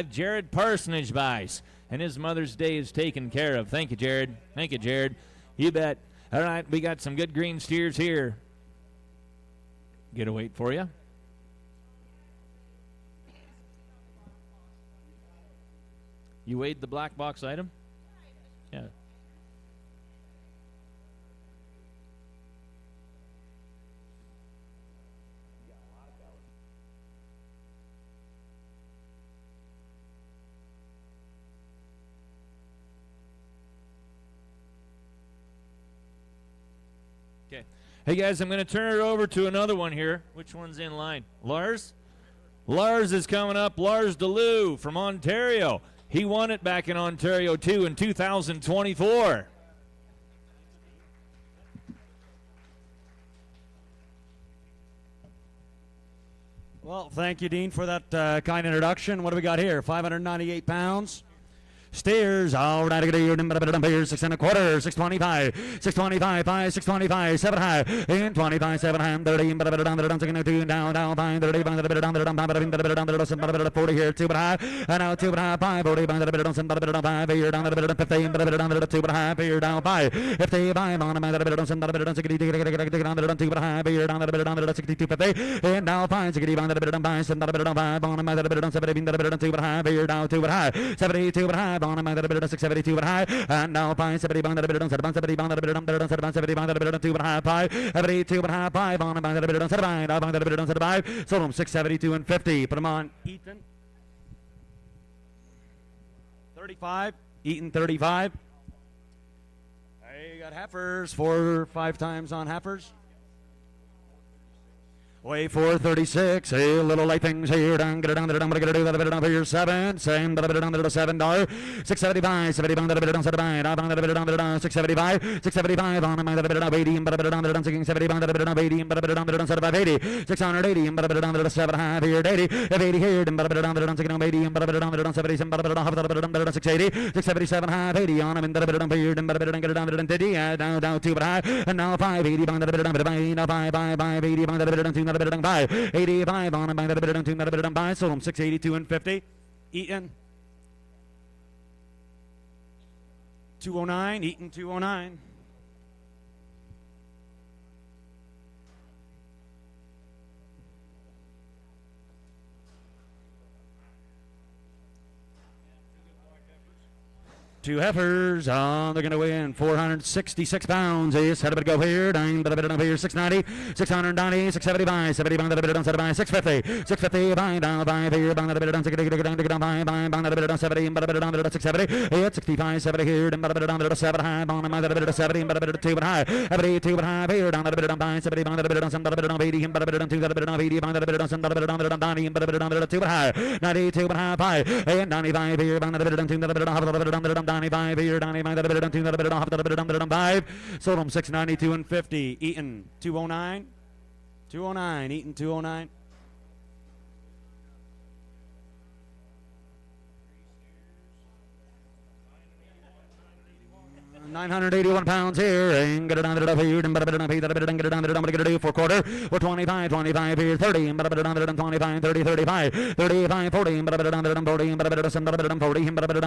Jared Parsonage buys, and his Mother's Day is taken care of. Thank you, Jared. Thank you, Jared. You bet. All right, we got some good green steers here. Get a weight for you. You weighed the black box item? Yeah. Okay. Hey, guys, I'm going to turn it over to another one here. Which one's in line? Lars? Lars is coming up. Lars DeLue from Ontario. He won it back in Ontario, too, in 2024. Well, thank you, Dean, for that kind introduction. What do we got here? 598 pounds. Steers, all right, here, 6 1/4, 625, 625, 5, 625, 7 high, in 25, 7 high, 30, down, 5, 30, down, 40 here, 2 but high, and now 2 but high, 5, 40, 5, here, down, 15, 2 but high, here, down, 5, 55, on, 2 but high, here, down, 62, 50, and now 5, 60, 5, on, 2 but high, here, down, 2 but high, 72 but high, on 672 but high, and now 5, 70, 70, 70, 70, 2 but high, 5, 72 but high, 5, on 75, sold them 672 and 50. Put them on Ethan. 35, Eaton 35. Hey, you got heifers, 4 or 5 times on heifers. Way 436, a little light things here, down, get it down, I'm gonna do that a bit down here, 7, same, $7, $675, 70, down, 675, 675, on my 80, but down, 70, down, 80, but down, 80, 680, but down, 7, here, 80, 80 here, but down, 80, but down, 77, but down, 680, 677, 80, on, and down here, but down, 50, down, 2, but high, and now 580, now 580, 85 on him, by sold him 682 and 50. Eaton 209, Eaton 209. Two heifers, they're going to win 466 pounds. Yes, had a bit to go here. Down, but a bit here. 690, 690, 675, 70, 650, 650, down, 5 here, down, 70, but a bit down, 670, 65, 70 here, but a bit down, 7 high, down, 70, but a bit 2 but high, 2 but high here, down, 70, but a bit down, 80, but a bit down, 2, but a bit down, 80, but a bit down, 90, but a bit down, 2 but high, 92 but high, 5, and 95 here, down, 2, but a bit down, 95 here, 95, 5. Sold them 692 and 50. Eaton 209. 209. Eaton 209. 981 pounds here, and get it down to the here, and get it down to the get it 4 quarter, or 25 here, 30, but down to 25, 30, 35, 35, 40, but down to 40, but down to 40, but down to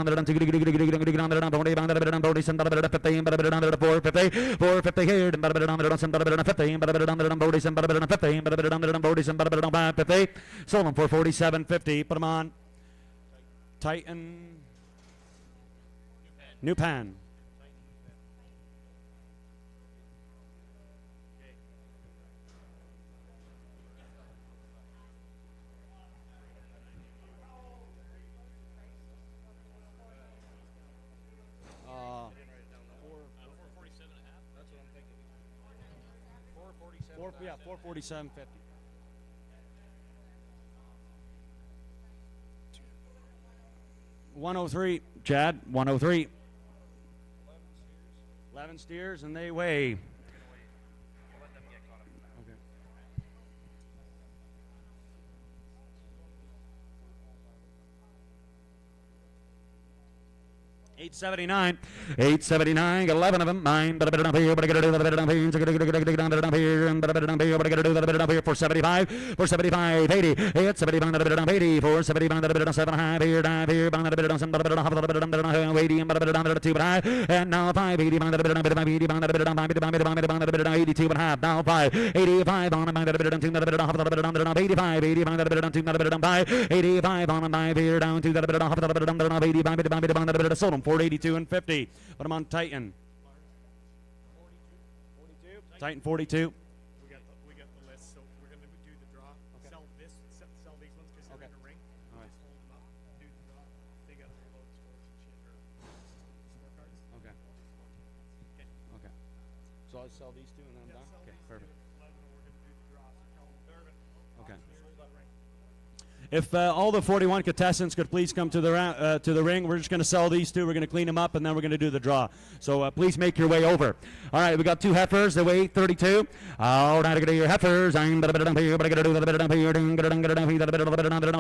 450 here, but down to 15, but down to 50, sold them for 47.50. Put them on Titan New Pan. Yeah, 447.50. $103, Chad, 103. 11 steers, and they weigh. Okay. 879, 879, got 11 of them. 9, but a bit up here, but I got to do the bit up here, down here, and but a bit up here, but I got to do the bit up here for 75, 80, 8, 70, but a bit up 80, 470, but a bit up 7 high, here, dive here, but a bit up 7, but a bit up 80, but a bit up 2 but high, and now 580, but a bit up 80, but a bit up 82 but half, now 585 on a bit up 2, but a bit up 85, 80, but a bit up 2, but a bit up 85 on a 5 here, down to the bit up 80, but a bit sold them 482 and 50. Put them on Titan. 42. Titan 42. We got the list, so we're going to do the draw. Okay. Sell these ones because they're in a ring. All right. Hold them up, do the draw. They got to reload scores and shit or scorecards. Okay. Okay. So I'll sell these two and then I'm done? Okay, perfect. Okay. If all the 41 contestants could please come to the ring, we're just going to sell these two. We're going to clean them up, and then we're going to do the draw. So please make your way over. All right, we got two heifers. They weigh 32. All right, I got to your heifers. I'm going to do but I got to do the bit of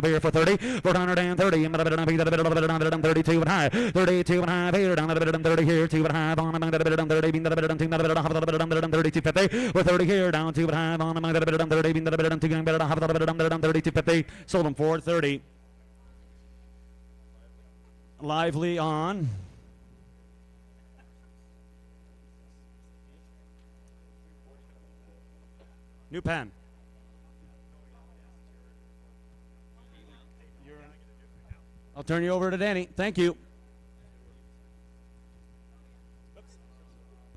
here for 30, 430, 32 and high, 32 and high here, down the bit of 30 here, 2 and high, on among the bit of 30, being the bit of 32 50, with 30 here, down 2 and high, on among the bit of 30, being the bit of 2 and 32 50, sold them for 30. Lively on. New pen. I'll turn you over to Danny. Thank you.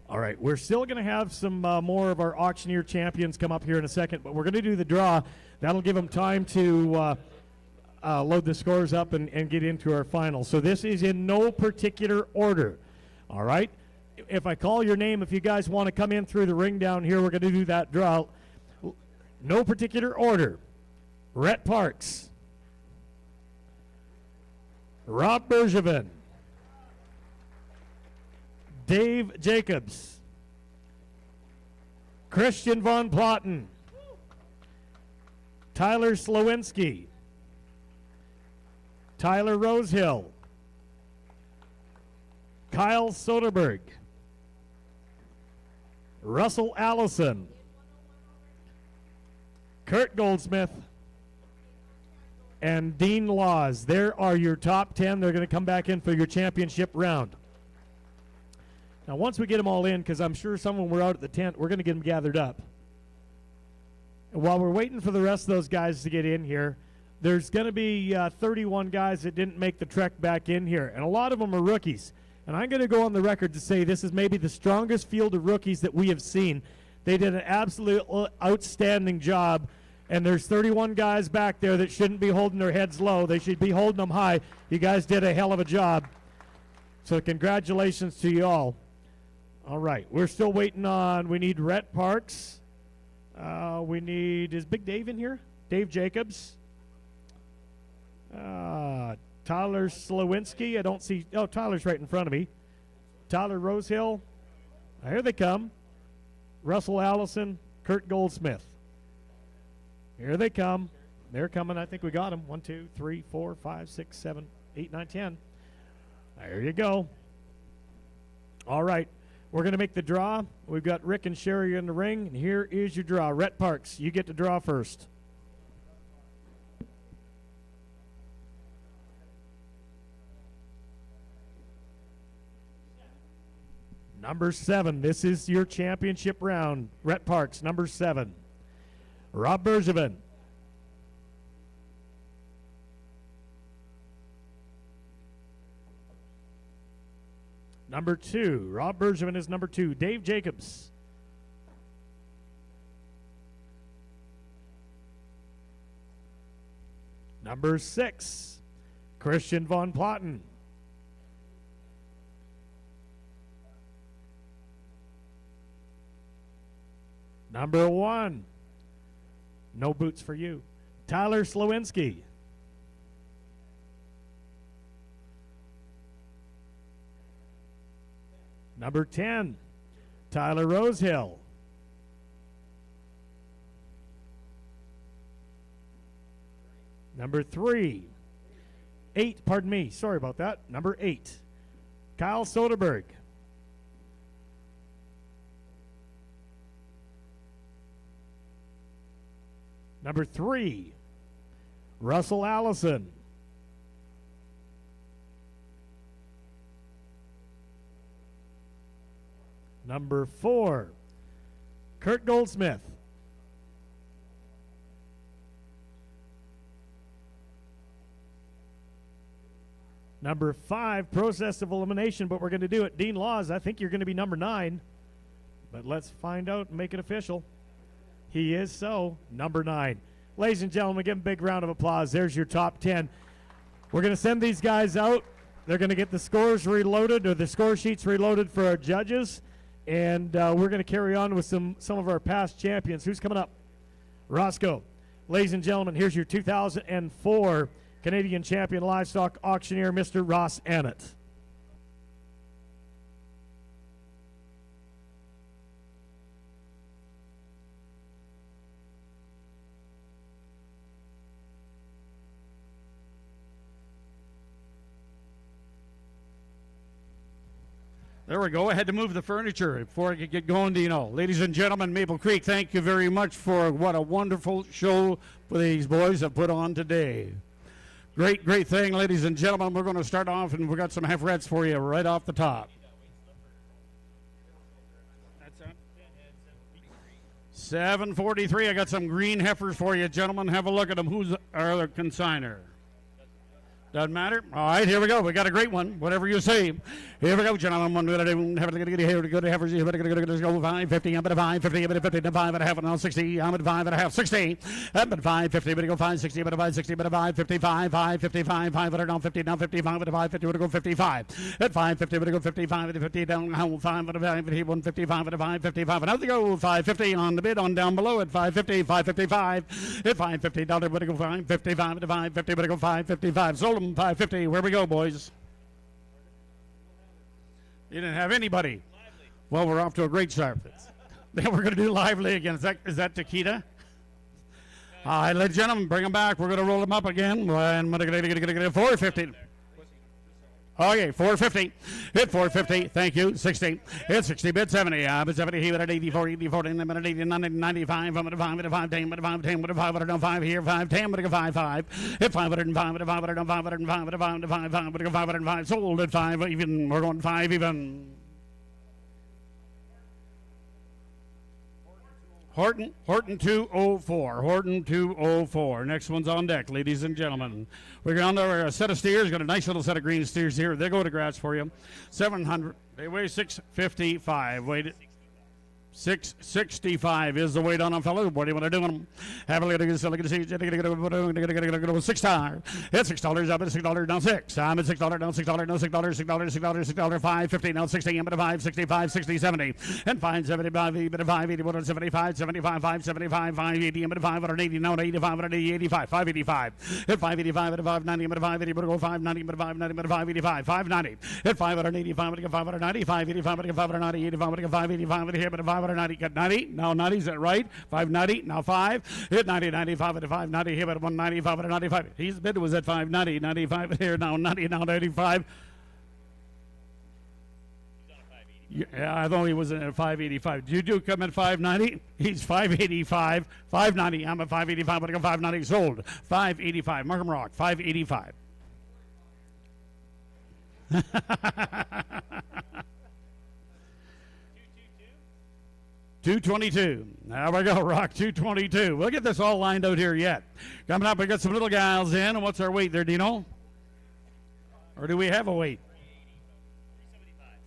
All right, we're still going to have some more of our auctioneer champions come up here in a second, but we're going to do the draw. That'll give them time to load the scores up and get into our final. So this is in no particular order. All right? If I call your name, if you guys want to come in through the ring down here, we're going to do that draw. No particular order. Rhett Parks. Rob Bergevin. Dave Jacobs. Christian Von Platten. Tyler Sllorinsky. Tyler Rosehill. Kyle Soderberg. Russell Allison. Kurt Goldsmith. And Dean Laws. There are your top 10. They're going to come back in for your championship round. Now, once we get them all in, because I'm sure some of them were out at the tent, we're going to get them gathered up. And while we're waiting for the rest of those guys to get in here, there's going to be 31 guys that didn't make the trek back in here, and a lot of them are rookies. And I'm going to go on the record to say this is maybe the strongest field of rookies that we have seen. They did an absolute outstanding job, and there's 31 guys back there that shouldn't be holding their heads low. They should be holding them high. You guys did a hell of a job. So congratulations to you all. All right, we're still waiting on, we need Rhett Parks. We need, is Big Dave in here? Dave Jacobs. Tyler Sllorinsky, I don't see, oh, Tyler's right in front of me. Tyler Rosehill. Here they come. Russell Allison, Kurt Goldsmith. Here they come. They're coming. I think we got them. 1, 2, 3, 4, 5, 6, 7, 8, 9, 10. There you go. All right. We're going to make the draw. We've got Rick and Sherry in the ring. And here is your draw. Rhett Parks, you get to draw first. Number 7. This is your championship round. Rhett Parks, number 7. Rob Bergevin. Number 2. Rob Bergevin is number 2. Dave Jacobs. Number 6. Christian Von Platten. Number 1. No boots for you. Tyler Sllorinsky. Number 10, Tyler Rosehill. Number 3, 8, pardon me, sorry about that. Number 8, Kyle Soderberg. Number 3, Russell Allison. Number 4, Kurt Goldsmith. Number 5, process of elimination, but we're going to do it. Dean Laws, I think you're going to be number 9. But let's find out and make it official. He is so, number 9. Ladies and gentlemen, give him a big round of applause. There's your top 10. We're going to send these guys out. They're going to get the scores reloaded, or the score sheets reloaded for our judges. And we're going to carry on with some of our past champions. Who's coming up? Roscoe. Ladies and gentlemen, here's your 2004 Canadian Champion Livestock Auctioneer, Mr. Ross Annett. There we go. I had to move the furniture before I could get going, Dino. Ladies and gentlemen, Maple Creek, thank you very much for what a wonderful show these boys have put on today. Great, great thing, ladies and gentlemen. We're going to start off, and we've got some half-reds for you right off the top. 743. I got some green heifers for you, gentlemen. Have a look at them. Who's our consigner? Doesn't matter. All right, here we go. We got a great one. Whatever you say. Here we go, gentlemen. One minute. Have a here. Go to heifers. Let's go 550. I'm at 550. I'm at 50. 5.5. Now 60. I'm at 5.5. 60. I'm at 550. I'm going to go 560. I'm at 560. I'm at 555. 555. 500. Now 50. Now 55. At 550. We're going to go 55. At 550. We're going to go 55. At 50. Down. 5 at 550. 155. At 555. And out they go. 550 on the bid. On down below at 550. 555. At 550. Down there. We're going to go 555. At 550. We're going to go 555. Sold them. 550. Where we go, boys? You didn't have anybody. Well, we're off to a great start. Then we're going to do lively again. Is that Takita? All right, ladies and gentlemen, bring them back. We're going to roll them up again. And we're going to get 450. Okay, 450. Hit 450. Thank you. 60. Hit 60. Bid 70. Bid 70. He at 84. 84. And then at 80. 95. I'm at 5. At 5. 10. At 5. 10. At 5. 5 here. 5. 10. At 5. 5. Hit 505. At 5. 505. At 5. 5. 5. 5. 505. Sold at 5 even. We're going 5 even. Horton 204. Horton 204. Next one's on deck, ladies and gentlemen. We're going to our set of steers. Got a nice little set of green steers here. They go to grass for you. 700. They weigh 655. Wait. 665 is the weight on them, fellas. What do you want to do on them? Have a look at this. Look at the $6. It's $6. I'm at $6 down 6. I'm at $6 down $6 down $6. 550 now 60. I'm at 565 60 70 and 575 even at 580 75 75 575 580. I'm at 580 now 85 85 585 at 585 at 590. I'm at 580 but go 590 but 590 but 585 590 at 585 at 590 585 at 590 85 at 585 at here but 590 got 90 now 90 is that right 590 now 5 hit 90 95 at 590 here at 195 at 95 his bid was at 590 95 here now 90 now 95. Yeah, I thought he was at 585. Did you come at 590? He's 585 590. I'm at 585 but I got 590 sold 585 Markham Rock 585. 222. There we go, Rock 222. We'll get this all lined out here yet. Coming up, we got some little gals in. And what's our weight there, Dino? Or do we have a weight?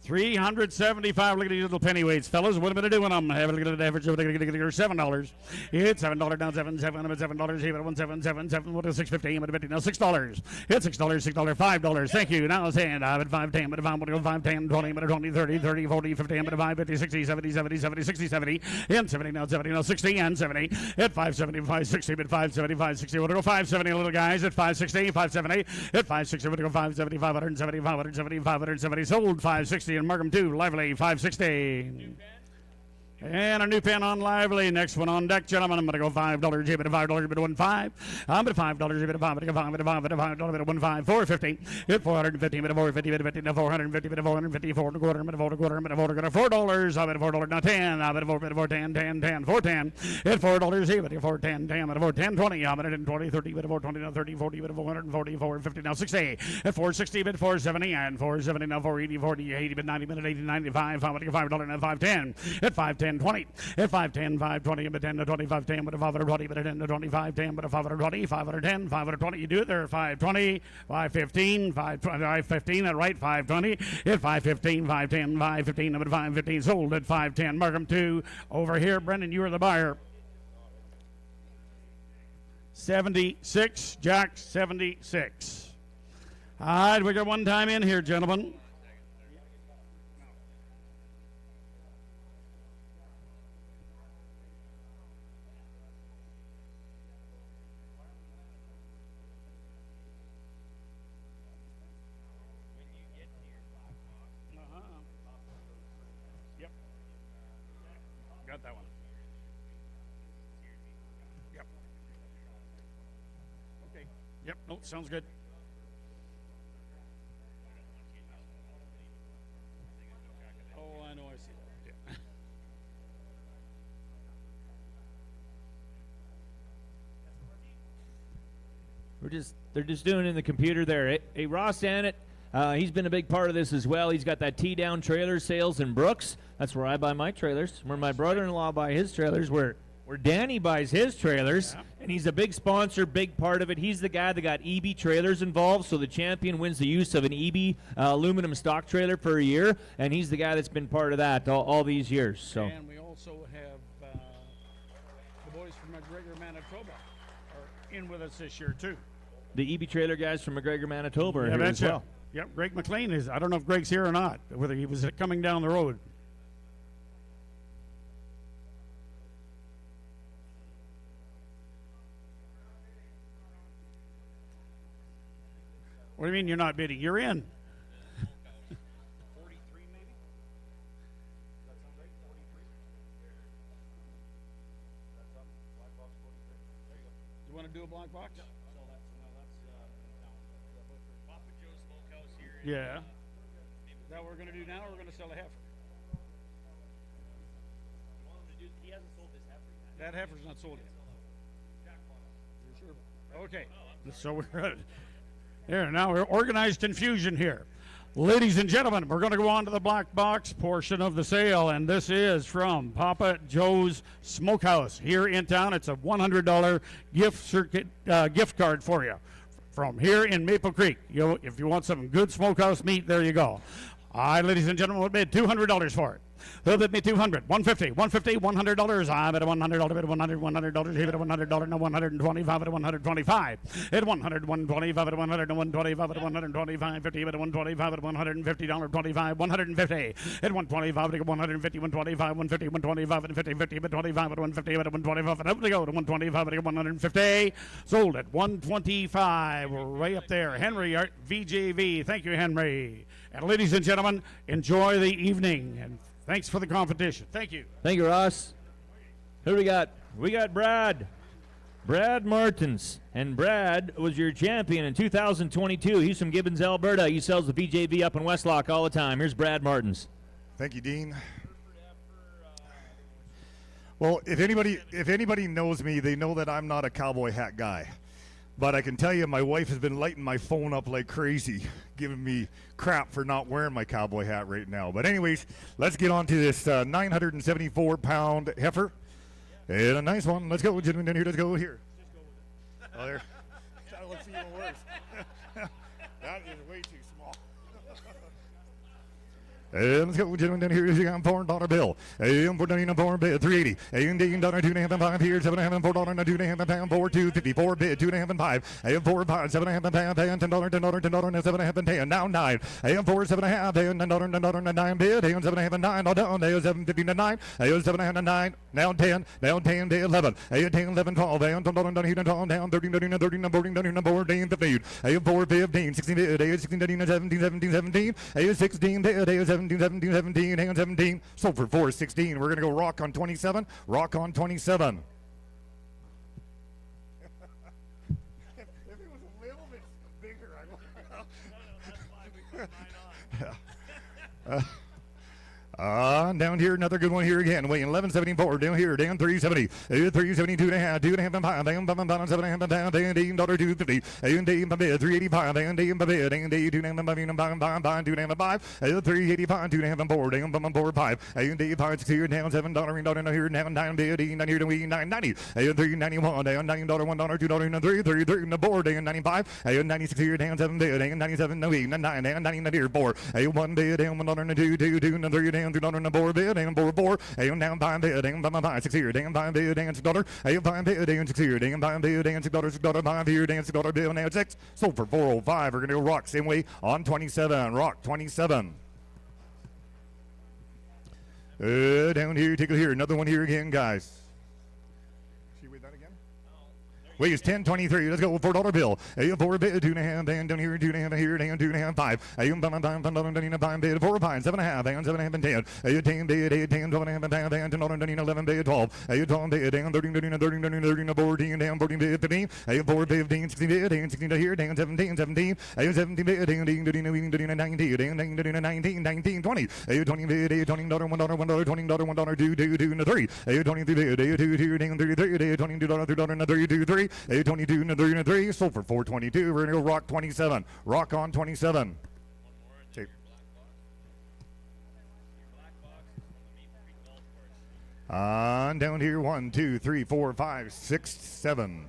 375. Look at these little penny weights, fellas. What am I doing on them? Have a look at the average. $7. It's $7 down 7. I'm at $7. Here at 1777. What is 650? I'm at 50. Now $6. It's $6. $5. Thank you. Now it's hand. I'm at 510. But if I'm going to go 5, 10, 20, but 20, 30, 30, 40, 50, but 5, 50, 60, 70, 70, 70, 60, 70, and 70, now 70, now 60, and 70, at 575, 60, but 575, 60. We're going to go 570, little guys, at 560, 570, at 560, we're going to go 570, 570, 570, 570, sold 560. And Markham 2, lively 560. And a new pen on lively. Next one on deck, gentlemen. I'm going to go $5. Give it a $5. Bid 1.5. I'm at $5. Give it a $5. Bid a $5. Bid a $5. Bid a $5. Bid a 1.5. 450. Hit 450. Bid a 450. Bid a 50. Now 450. Bid a 450. 4 and a quarter. Bid a 4 and a quarter. Bid a 4 and a quarter. $4. I'm at $4. Now 10. I'm at 4. Bid a 4. 10. 10. 10. 410. Hit $4. Here. Bid a 4. 10. 10. Bid a 4. 10. 20. I'm at 20. 30. Bid a 4. 20. Now 30. 40. Bid a 440. 450. Now 60. At 460. Bid 470. And 470. Now 480. 40. 80. Bid 90. Bid 80. 95. I'm at $5. Now 510. At 510. 20. At 510, 520, but 10 to 25, 10, but a 520, but a 10 to 25, 10, but a 520, 510, 520. You do it there, 520, 515, 515, at right, 520, at 515, 510, 515, but 515, sold at 510. Markham 2 over here. Brendan, you are the buyer. 76, Jack, 76. All right, we got one time in here, gentlemen. got that one. Yep. Okay. Yep. No, sounds good. Oh, I know. I see that. Yeah. They're just doing it in the computer there. Hey, Ross Annett, he's been a big part of this as well. He's got that T-Down trailer sales in Brooks. That's where I buy my trailers. Where my brother-in-law buy his trailers. Where Danny buys his trailers. Yeah. And he's a big sponsor, big part of it. He's the guy that got EB trailers involved, so the champion wins the use of an EB aluminum stock trailer per year. And he's the guy that's been part of that all these years. So. And we also have the boys from McGregor, Manitoba are in with us this year too. The EB trailer guys from McGregor, Manitoba are here as well. Yep, Greg McLean is. I don't know if Greg's here or not, whether he was coming down the road. What do you mean you're not bidding? You're in. 43 maybe? Does that sound right? 43? That's up. Black box 43. There you go. You want to do a black box? Yeah. So that's Papa Joe's Smokehouse here. Yeah. Is that what we're going to do now, or we're going to sell a heifer? He hasn't sold this heifer yet. That heifer's not sold yet. You're sure? Okay. So we're there. Now we're organized confusion here. Ladies and gentlemen, we're going to go on to the black box portion of the sale, and this is from Papa Joe's Smokehouse here in town. It's a $100 gift card for you from here in Maple Creek. If you want some good smokehouse meat, there you go. All right, ladies and gentlemen, we'll bid $200 for it. Who'll bid me $200? $150, $100. I bet a $100, bid $100. He bid a $100, no $125, at $125. At $100, $125, at $100, no $125, at $125, 50, at $125, at $150, $25, $150. At $125, at $150, $125, $150, $125, at $50, $50, at $25, at $150, at $125, and up they go to $125, at $150. Sold at $125. We're way up there. Henry VJV. Thank you, Henry. And ladies and gentlemen, enjoy the evening, and thanks for the competition. Thank you. Thank you, Ross. Who do we got? We got Brad Martins. And Brad was your champion in 2022. He's from Gibbons, Alberta. He sells the BJV up in Westlock all the time. Here's Brad Martins. Thank you, Dean. Well, if anybody knows me, they know that I'm not a cowboy hat guy. But I can tell you, my wife has been lighting my phone up like crazy, giving me crap for not wearing my cowboy hat right now. But anyways, let's get on to this 974-pound heifer. And a nice one. Let's go, gentlemen, down here. Let's go here. Oh, there. That looks even worse. That is way too small. And let's go, gentlemen, down here. You got $4 bill. And $4 bid, $380. And $2.5 and $5 here, $7.5 and $4 and $2.5 and pound, $4.250. 4 bid, $2.5 and $5. And $4, $5, $7.5 and pound, $10, $10 and $7.5 and 10. Now $9. And $4, $7.5 and $9 and $9 bid. And $7.5 and $9 all down. And $7.50 and $9. And $7.5 and $9. Now 10. Now 10 bid 11. And 10, 11, 12. And $10 down here and down 13, 13, 13, 14 down here and 14, 15. And 4, 15, 16 bid. And 16, 17, 17, 17. And 16 bid. And 17, 17, 17, and 17. Sold for $416. We're going to go rock on 27. Rock on 27. If it was a little bit bigger, I would. Down here, another good one here again. Weighing 1174. Down here, down 370. 372 and a half, 2.5 and 5. Down 7.5 and 5. Down $250. And $385. And $2.5 and 2.5 385. 2.5 and 4. Down 4 5. And $5 6 here. Down $7 down here. Down 9 bid. Down here to $9.90. And $391. Down $9 $1 $2 and 3 3 3 the board. Down 95. And 96 here. Down 7 bid. And 97 no 8 9 and 90 here 4. And 1 bid. Down $1 and 2 2 and 3 down $2 and 4 bid. And 4 4. And down 5 bid. Down 5 6 here. Down 5 bid. Down $6. And 5 bid. Down 6 here. Down 5 bid. Down $6 5 here. Down $6 bill. Now 6. Sold for $405. We're gonna go rock same way on 27. Rock 27. Down here, take it here. Another one here again, guys. See with that again? Weighs 10.23. Let's go. $4 bill. A 4 bid, 2.5, and down here, 2.5 here, down 2.5, 5. A 5 bid, 4 pine, 7.5, and 7.5 and 10. A 10 bid, 8, 10, 12.5 and 5, and 10, 11 bid, 12. A 12 bid, down 13, 14, down 14 bid, 15. A 4 15, 16 bid, down 16 here, down 17, 17. A 17 bid, down 19, 19, 20. A 20 bid, $20, $1, $20, $1, 2, 3. A 23 bid, a 2, down 33, a $22, $3, 3, 2, 3. A 22, another 3. Sold for $4.22. We're going to go rock 27. Rock on 27. Tape. On down here, 1, 2, 3, 4, 5, 6, 7.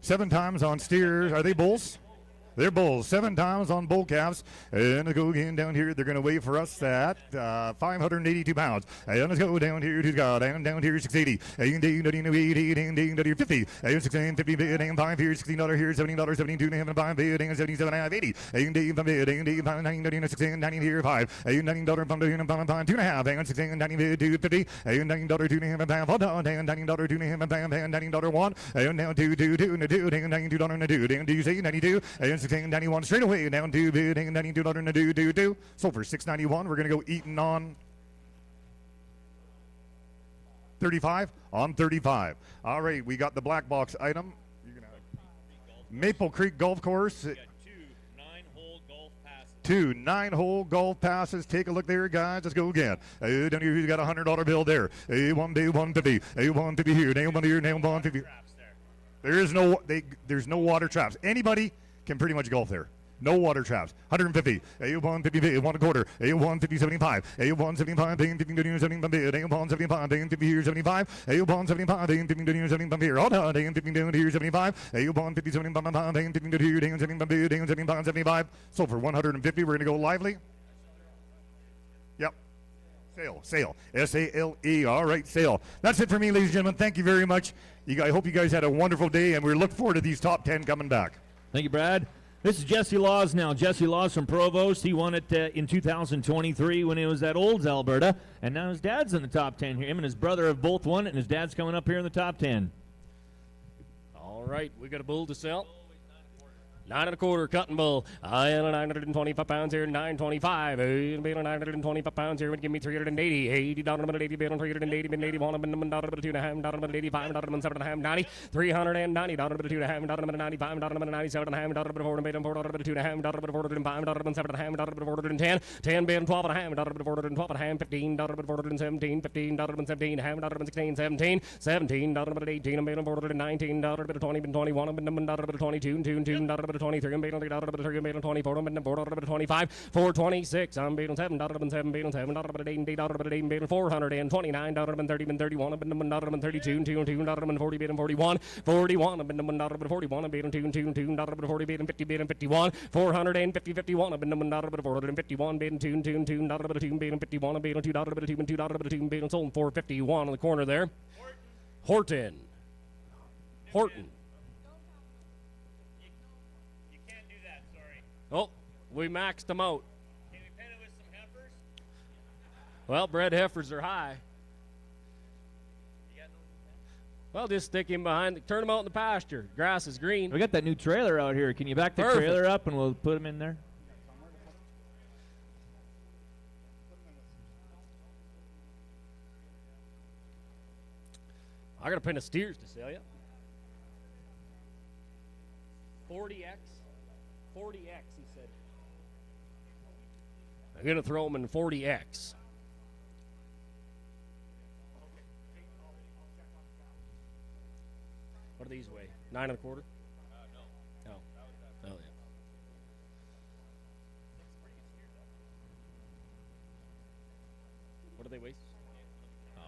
7 times on steers. Are they bulls? They're bulls. 7 times on bull calves. And let's go again down here. They're going to weigh for us at 582 pounds. And let's go down here to God. And down here, 680. And down 80. And down 50. And 650 bid. And 5 here, $16 here, $17, 72 and 5 bid. And 77 and 80. And down bid. And down 9, 16, 90 here, 5. And $9 from the 5, 2.5. And 16, 90 bid, 250. And $9, 2.5 pound. And $9, 2.5 pound. And $9, 1. And now 2, 2, 2, and a 2. And $92 and a 2. And do you say 92? And 91 straight away, down 2 bid, and $92 and a 2. Sold for $6.91. We're going to go eating on 35. On 35. All right, we got the black box item. Maple Creek Golf Course. 2 9-hole golf passes. Take a look there, guys. Let's go again. Down here, who's got a $100 bill there? A 1 bid, 150. A 150 here. Nail 1 here. Nail 150. There's no water traps. Anybody can pretty much golf there. No water traps. 150. A 150 1 quarter. A 150 75. A 175 50 75 bid. A 175 50 here 75. A 175 50 75 here. Hold on. 50 down here 75. A 150 75 50 here down 75 bid. Down 75 75. Sold for 150. We're gonna go lively. Yep. Sale. S-A-L-E. All right, sale. That's it for me, ladies and gentlemen. Thank you very much. I hope you guys had a wonderful day, and we look forward to these top 10 coming back. Thank you, Brad. This is Jesse Laws now. Jesse Laws from Provost. He won it in 2023 when he was at Olds, Alberta. And now his dad's in the top 10 here. Him and his brother have both won it, and his dad's coming up here in the top 10. All right, we got a bull to sell. 9 1/4 cotton bull. I am 925 pounds here, 925. It'll be 925 pounds here. Would give me 380. $80, 80 bid on 380, bid 81, $2.5, $85, $7.5, 90, $390, $2.5, $95, $97.5, $4 bid on $4.2.5, $4.5, $7.5, $4.10, 10 bid on $12.5, $4.12.5, $15, $17, $15, $17, $16, $17, $17, bid on $4.19, $20, $21, $22, 23, I'm beating $3, 24, I'm beating $4, 25, 426, I'm beating $7, $7, beating $7, $8, beating $429, $30, 31, I'm beating $32, 2, 40, beating 41, 41, I'm beating $41, I'm beating 2, 40, beating 50, beating 51, 450, 51, I'm beating $451, beating 2, 2, beating 51, I'm beating $2, beating sold 451 on the corner there. Horton. Oh, we maxed them out. Can we pen it with some heifers? Well, bred heifers are high. Well, just stick him behind. Turn him out in the pasture. Grass is green. We got that new trailer out here. Can you back the trailer up and we'll put him in there? I got a pen of steers to sell you. 40X. 40X, he said. I'm going to throw them in 40X. What do these weigh? 9 1/4? No. Oh, yeah. What do they weigh? Oh.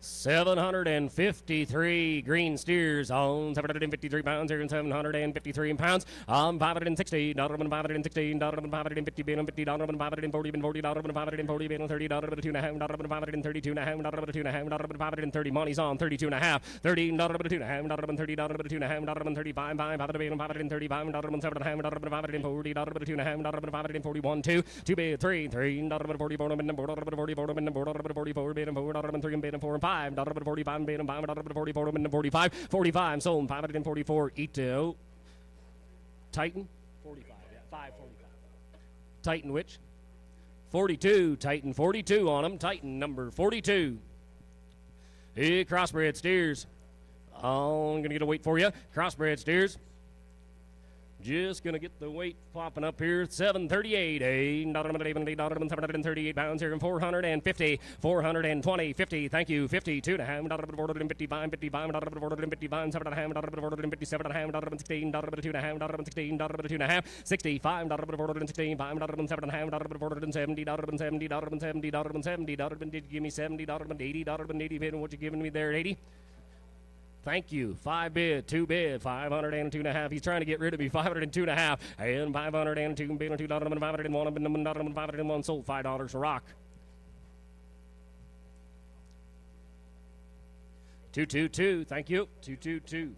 753 green steers on 753 pounds here and 753 pounds. 560, $516, $550, $50, $540, $40, $540, $30, $2.5, $32.5, $530, money's on 32.5, $13, $2.5, $30, $2.5, $35, $530, $7.5, $40, $2.5, $41, 2, 2 bid, 3, $44, $5, $45, 45, sold, 544, Ito. Titan, 45, yeah, 545. Titan which? 42, Titan 42 on him, Titan number 42. Hey, crossbred steers. I'm going to get a weight for you. Crossbred steers. Just going to get the weight popping up here. 738, $738 pounds here, and 450, 420, 50, thank you, 52 and a half, $55, $55, $55, $55, $7 and a half, $57 and a half, $16, $2 and a half, $16, $2 and a half, $65, $16, $5, $7 and a half, $70, $70, did you give me $70, $80, what you giving me there, 80? Thank you. 5 bid, 2 bid, 502 and a half. He's trying to get rid of me. 502 and a half. And 502 bid, $2, 501 sold. $5 rock. 222. Thank you. 222.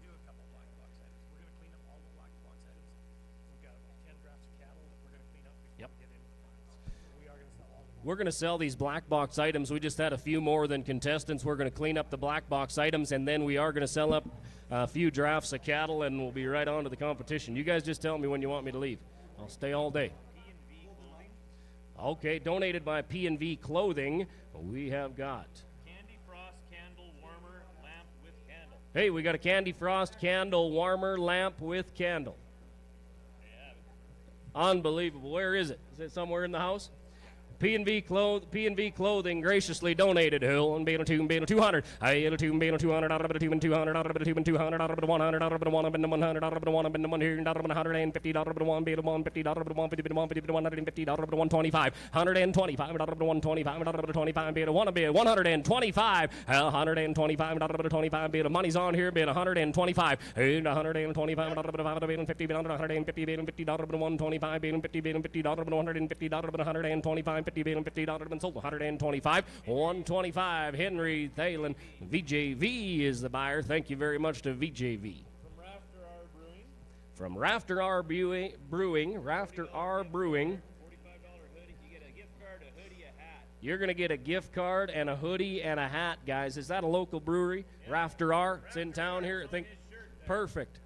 We're going to sell these black box items. We just had a few more than contestants. We're going to clean up the black box items, and then we are going to sell up a few drafts of cattle, and we'll be right on to the competition. You guys just tell me when you want me to leave. I'll stay all day. Okay, donated by P&V Clothing, we have got... Candy Frost Candle Warmer Lamp with Candle. Hey, we got a Candy Frost Candle Warmer Lamp with Candle. Unbelievable. Where is it? Is it somewhere in the house? P&V Clothing graciously donated Hill and Beta 2 and Beta 200. I had a 2 and Beta 200 out of a 2 and 200 out of a 2 and 200 out of a 100 out of a 1 up in the 100 out of a 1 up in the 1 here out of a 150 out of a 1 Beta 150 out of a 150 Beta 150 150 out of a 125 125 out of a 125 out of a 25 Beta 1 Beta 125 125 out of a 25 Beta money's on here Beta 125 and 125 out of a 50 Beta 150 Beta 50 out of a 125 Beta 50 Beta 50 out of a 150 out of a 125 $50 sold 125 125 Henry Thalen VJV is the buyer. Thank you very much to VJV. From Rafter R Brewing Rafter R Brewing. You're going to get a gift card and a hoodie and a hat, guys. Is that a local brewery? Rafter R? It's in town here, I think. Perfect.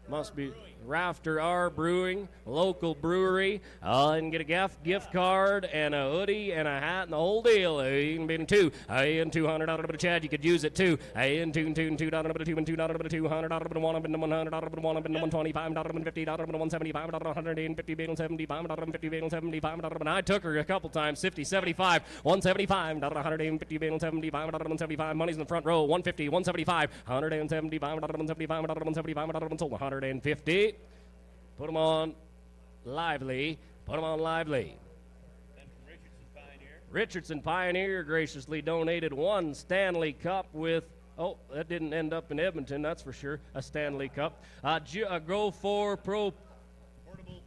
Must be Rafter R Brewing, local brewery. And get a gift card and a hoodie and a hat and the whole deal. And been 2. And 200 out of a Chad. You could use it too. And 2 out of a 2 and 2 out of a 200 out of a 1 up in the 100 out of a 1 up in the 125 out of a 50 out of a 175 out of a 150 bale 75 out of a 50 bale 75 out of a. I took her a couple times. 50, 75, 175 out of 150 bale 75 out of 175. Money's in the front row. 150, 175, 175 out of 175 out of 175 out of 175. 150. Put them on lively. Put them on lively. Then from Richardson Pioneer. Richardson Pioneer graciously donated 1 Stanley Cup with, oh, that didn't end up in Edmonton, that's for sure, a Stanley Cup. Go for Pro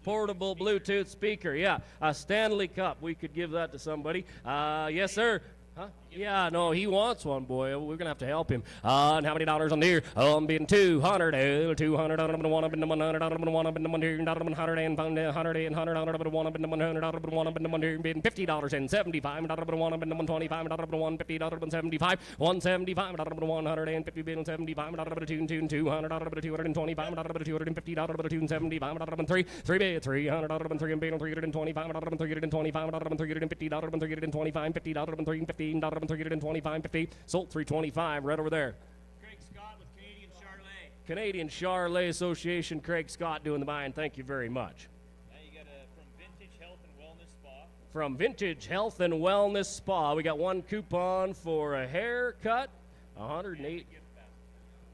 portable Bluetooth speaker. Yeah, a Stanley Cup. We could give that to somebody. Yes, sir. Huh? Yeah, no, he wants one, boy. We're going to have to help him. And how many dollars on here? I'm being 200. 200 out of the 1 up in the 100 out of the 1 up in the 100 out of the 100 and 100 out of the 1 up in the 100 out of the 1 up in the 100 being $50 and 75 out of the 1 up in the 125 out of the 150 out of the 75 175 out of the 150 being 75 out of the 200 out of the 225 out of the 250 out of the 275 out of the 3 bid 300 out of the 3 and being 325 out of the 325 out of the 350 out of the 325 50 out of the 350 out of the 325 50 sold 325 right over there. Craig Scott with Canadian Charlet. Canadian Charlet Association, Craig Scott doing the buying. Thank you very much. Now you got from Vintage Health and Wellness Spa. From Vintage Health and Wellness Spa, we got 1 coupon for a haircut, 108,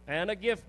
and a gift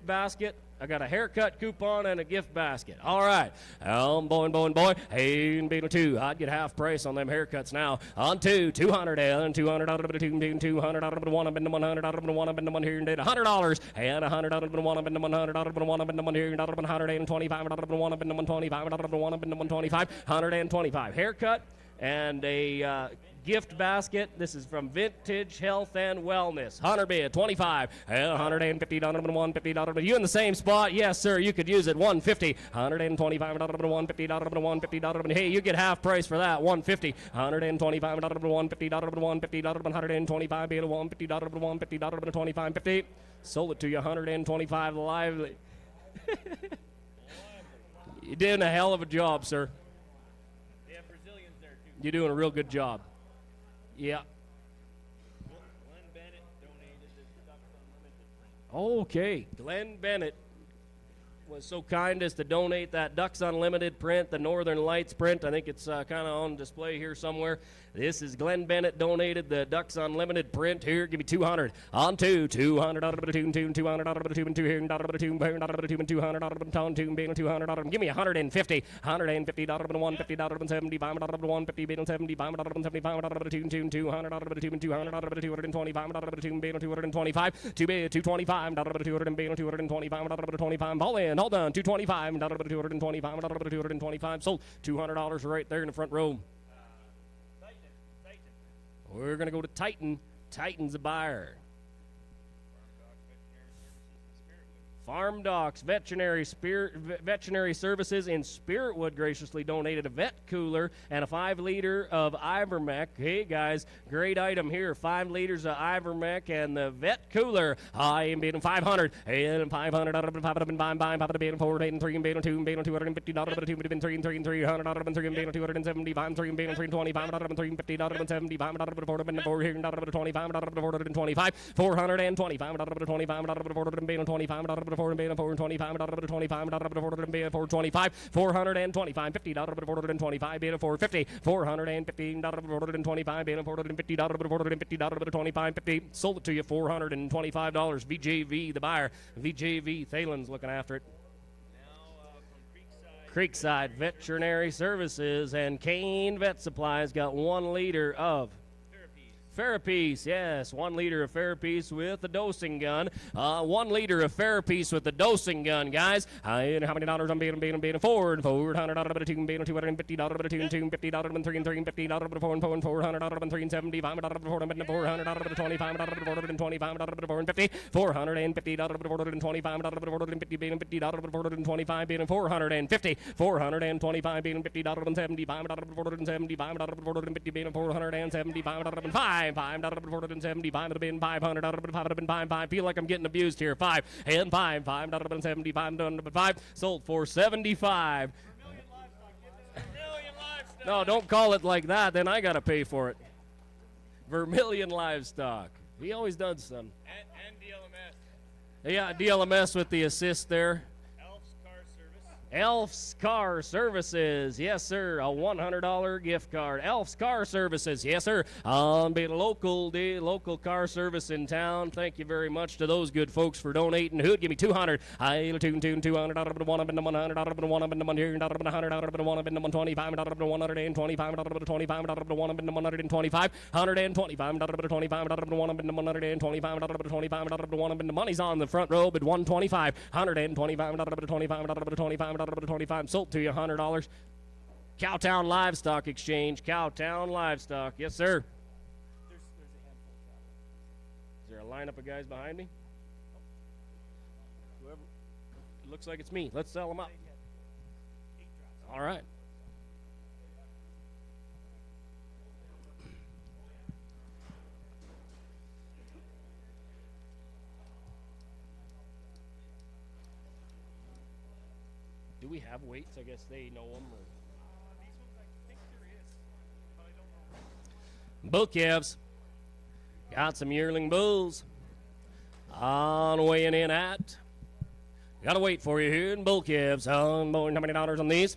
basket. I got a haircut coupon and a gift basket. All right. Boy. Hey, beetle 2. I'd get half price on them haircuts now. On 2, 200 and 200 out of the 2, 200 out of the 1, I've been the 100 out of the 1, I've been the 1 here and did $100 and 100 out of the 1, I've been the 100 out of the 1, I've been the 1 here and out of the 125 out of the 1, I've been the 125 out of the 1, I've been the 125, 125 haircut and a gift basket. This is from Vintage Health and Wellness. 100 bid, 25, and 150 down to 150 down to you in the same spot. Yes, sir. You could use it. 150, 125 down to 150 down to 150 down to. Hey, you get half price for that. 150, 125 down to 150 down to 150 down to 125 bid, 150 down to 150 down to 25.50. Sold it to you 125 lively. You're doing a hell of a job, sir. They have Brazilians there too. You're doing a real good job. Yeah. Glenn Bennett donated this Ducks Unlimited print. Okay. Glenn Bennett was so kind as to donate that Ducks Unlimited print, the Northern Lights print. I think it's kind of on display here somewhere. This is Glenn Bennett donated the Ducks Unlimited print. Here, give me 200. On 2, 200 out of the 2, 200 out of the 2, and 2 here, out of the 2, out of the 2, and 200 out of the 2, being 200 out of them. Give me 150. 150 out of the 150 out of the 75 out of the 150, being 75 out of the 75 out of the 2, 200 out of the 2, and 200 out of the 225 out of the 2, being 225. 2 bid, 225 out of the 200, being 225 out of the 25. All in, all done. 225 out of the 225 out of the 225. Sold $200 right there in the front row. We're going to go to Titan. Titan's a buyer. Farm Docs Veterinary Services in Spiritwood graciously donated a vet cooler and a 5 liter of Ivermectin. Hey guys, great item here. 5 liters of Ivermectin and the vet cooler. I am bidding 500 and 500 out of the 500 and buying 4 and 3 and 2 and 250 out of the 2 and 3 and 300 out of the 3 and 275 3 and 325 out of the 350 out of the 75 out of the 4 and 4 here out of the 25 out of the 425 425 out of the 25 out of the 425 out of the 4 and 425 out of the 25 out of the 425 425 50 out of the 425 beta 450 415 out of the 425 beta 450 out of the 450 out of the 25 50 sold it to you $425. VJV the buyer. VJV Thalen's looking after it. Creekside Veterinary Services and Kane Vet Supplies got 1 liter of Therapies, yes, 1 liter of Therapies with a dosing gun. 1 liter of Therapies with the dosing gun, guys. How many dollars I'm being forward? 400 out of the 2, 250 out of the 2, 250 out of the 3, and 350 out of the 4, and 400 out of the 375 out of the 4, and 400 out of the 25 out of the 425 out of the 450, 450 out of the 425 out of the 450 being 50 out of the 425 being 450, 425 being 50 out of the 75 out of the 475 out of the 450 being 475 out of the 5 out of the 475 out of the 500 out of the 5 feel like I'm getting abused here. 5 and 5 out of the 75 down to 5 sold for 75. No, don't call it like that, then I gotta pay for it. Vermilion Livestock. He always does some. And DLMS. Yeah, DLMS with the assist there. Elf's Car Services, yes sir, a $100 gift card. Elf's Car Services, yes sir, be the local car service in town. Thank you very much to those good folks for donating. Who'd give me 200? I 200 out of the 1 up in the 100 out of the 1 up in the 100 out of the 100 out of the 1 up in the 125 out of the 125 out of the 25 out of the 1 up in the 125 125 out of the 25 out of the 1 up in the 125 out of the 25 out of the 1 up in the money's on the front row, but 125 125 out of the 25 out of the 25 out of the 25 sold to you $100. Cowtown Livestock Exchange. Cowtown Livestock. Yes, sir. Is there a lineup of guys behind me? Whoever. It looks like it's me. Let's sell them up. All right. Do we have weights? I guess they know them. Bull calves. Got some yearling bulls. On weighing in at. Gotta wait for you here in bull calves. How many dollars on these?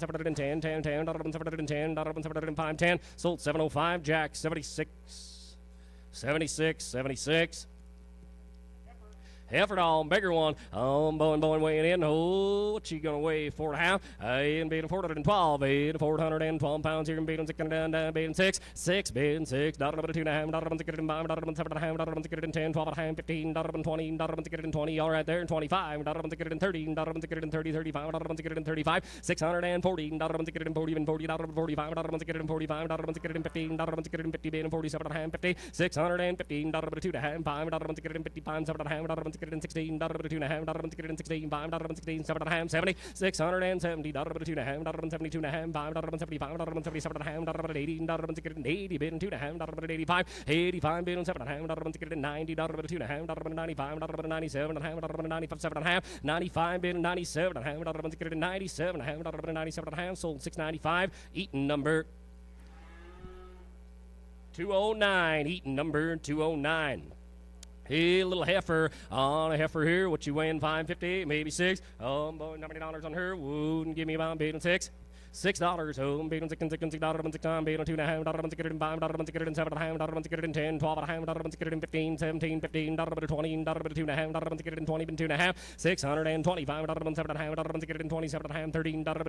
$710, 10, 10, $710, $705, 10. Sold 705, Jack 76, 76, 76. Heifer down, bigger one. Bowen weighing in. Oh, what's she gonna weigh? 4.5. And beating 412. 412 pounds here and beating 6 down, beating 6. 6 beating 6. Dollar 2.5. Dollar 7.5. Dollar 10. 12.5. 15. Dollar 20. Dollar 20. All right there. 25. Dollar 30. Dollar 30. 35. Dollar 35. 614. Dollar 40. 40. Dollar 45. Dollar 45. Dollar 15. Dollar 50. Beating 47.5. 50. 615. Dollar 2.5. 5. Dollar 55. 7.5. Dollar 16. Dollar 2.5. Dollar 16. 5. Dollar 16. 7.5. 70. 670. Dollar 2.5. Dollar 72.5. 5. Dollar 75. Dollar 77.5. Dollar 80. Dollar 80. Beating 2.5. Dollar 85. 85. Beating 7.5. Dollar 90. Dollar 2.5. Dollar 95. Dollar 97.5. Dollar 95.7.5. 95. Beating 97.5. Dollar 97.5. Dollar 97.5. Sold 695. Eaton number 209. Eaton number 209. Hey, little heifer on a heifer here. What you weighing? 550, maybe 6. Boy, $90 on her. Wouldn't give me about beating 6. $6. Beating 6 and 6 and $6 and 6 on beating 2.5. $5 and 7.5. $7.5. $10. $12.5. $15. 17. $15. $20. $2.5. $20. $2.5. $625. $7.5. $27.5. $13. $2.5.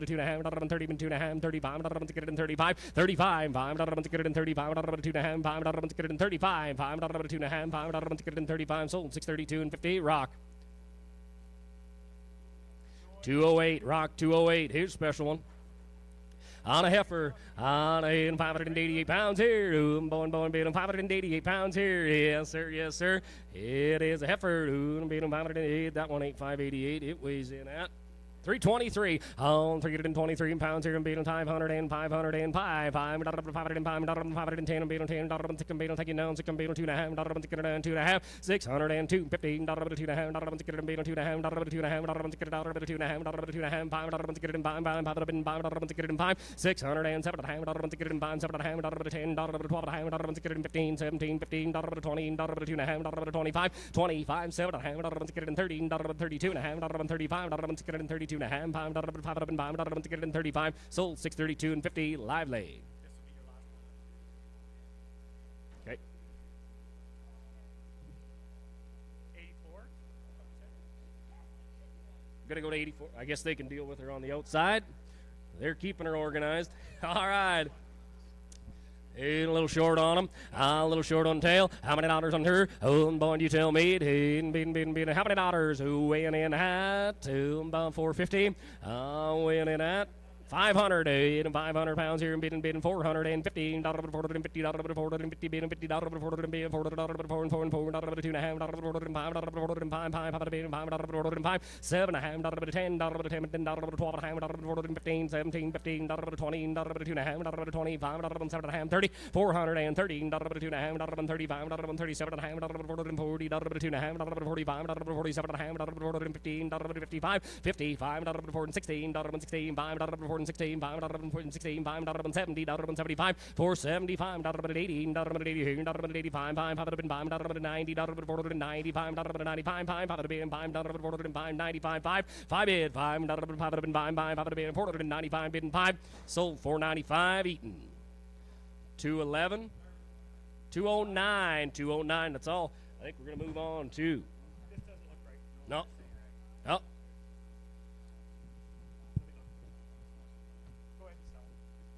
$30. $2.5. $35. $35. $35. $5. $35. $2.5. $5. $35. $5. $2.5. $5. $35. Sold 632 and 50. Rock 208. Rock 208. Here's a special one. On a heifer, on a 588 pounds here. Bowen beating 588 pounds here. Yes, sir, yes, sir. It is a heifer. Beating 588. That one ain't 588. It weighs in at 323. 323 pounds here and beating 500 and 505. 510 and beating 10. $6 and beating taking down 6 and beating 2.5. $2.5. 602. 15. $2.5. $2.5. Beating 2.5. $2.5. $2.5. $5. 607. $7.5. $10. $12.5. $15. 17. $15. $20. $2.5. $25. $25. $7.5. $13. $32.5. $35. $32.5. $5. 35. Sold 632 and 50. Lively. Okay. 84. Gonna go to 84. I guess they can deal with her on the outside. They're keeping her organized. All right. Hey, a little short on them. A little short on tail. How many dollars on her? Oh, boy, you tell me. How many dollars? Who weighing in at? About 450. Weighing in at 500, 500 pounds here and beating $415, $450, $450, $450, beating $50, $450, $4.5, 7.5, $10, $12.5, 15, 17, $15, $20, $2.5, $25, 7.5, 30, $413, $2.5, $35, $37.5, $40, $2.5, $45, $47.5, $15, $55, $55, $16, $16, $5, 16, $5, $16, $5, $70, $75, $475, $80, $80, $85, $5, $90, $95, $95, $5, $95, $5, 5 bid, $5, $495, bid, $5, sold $495, Eaton. 211, 209, 209, that's all. I think we're going to move on to. This doesn't look right. No. No.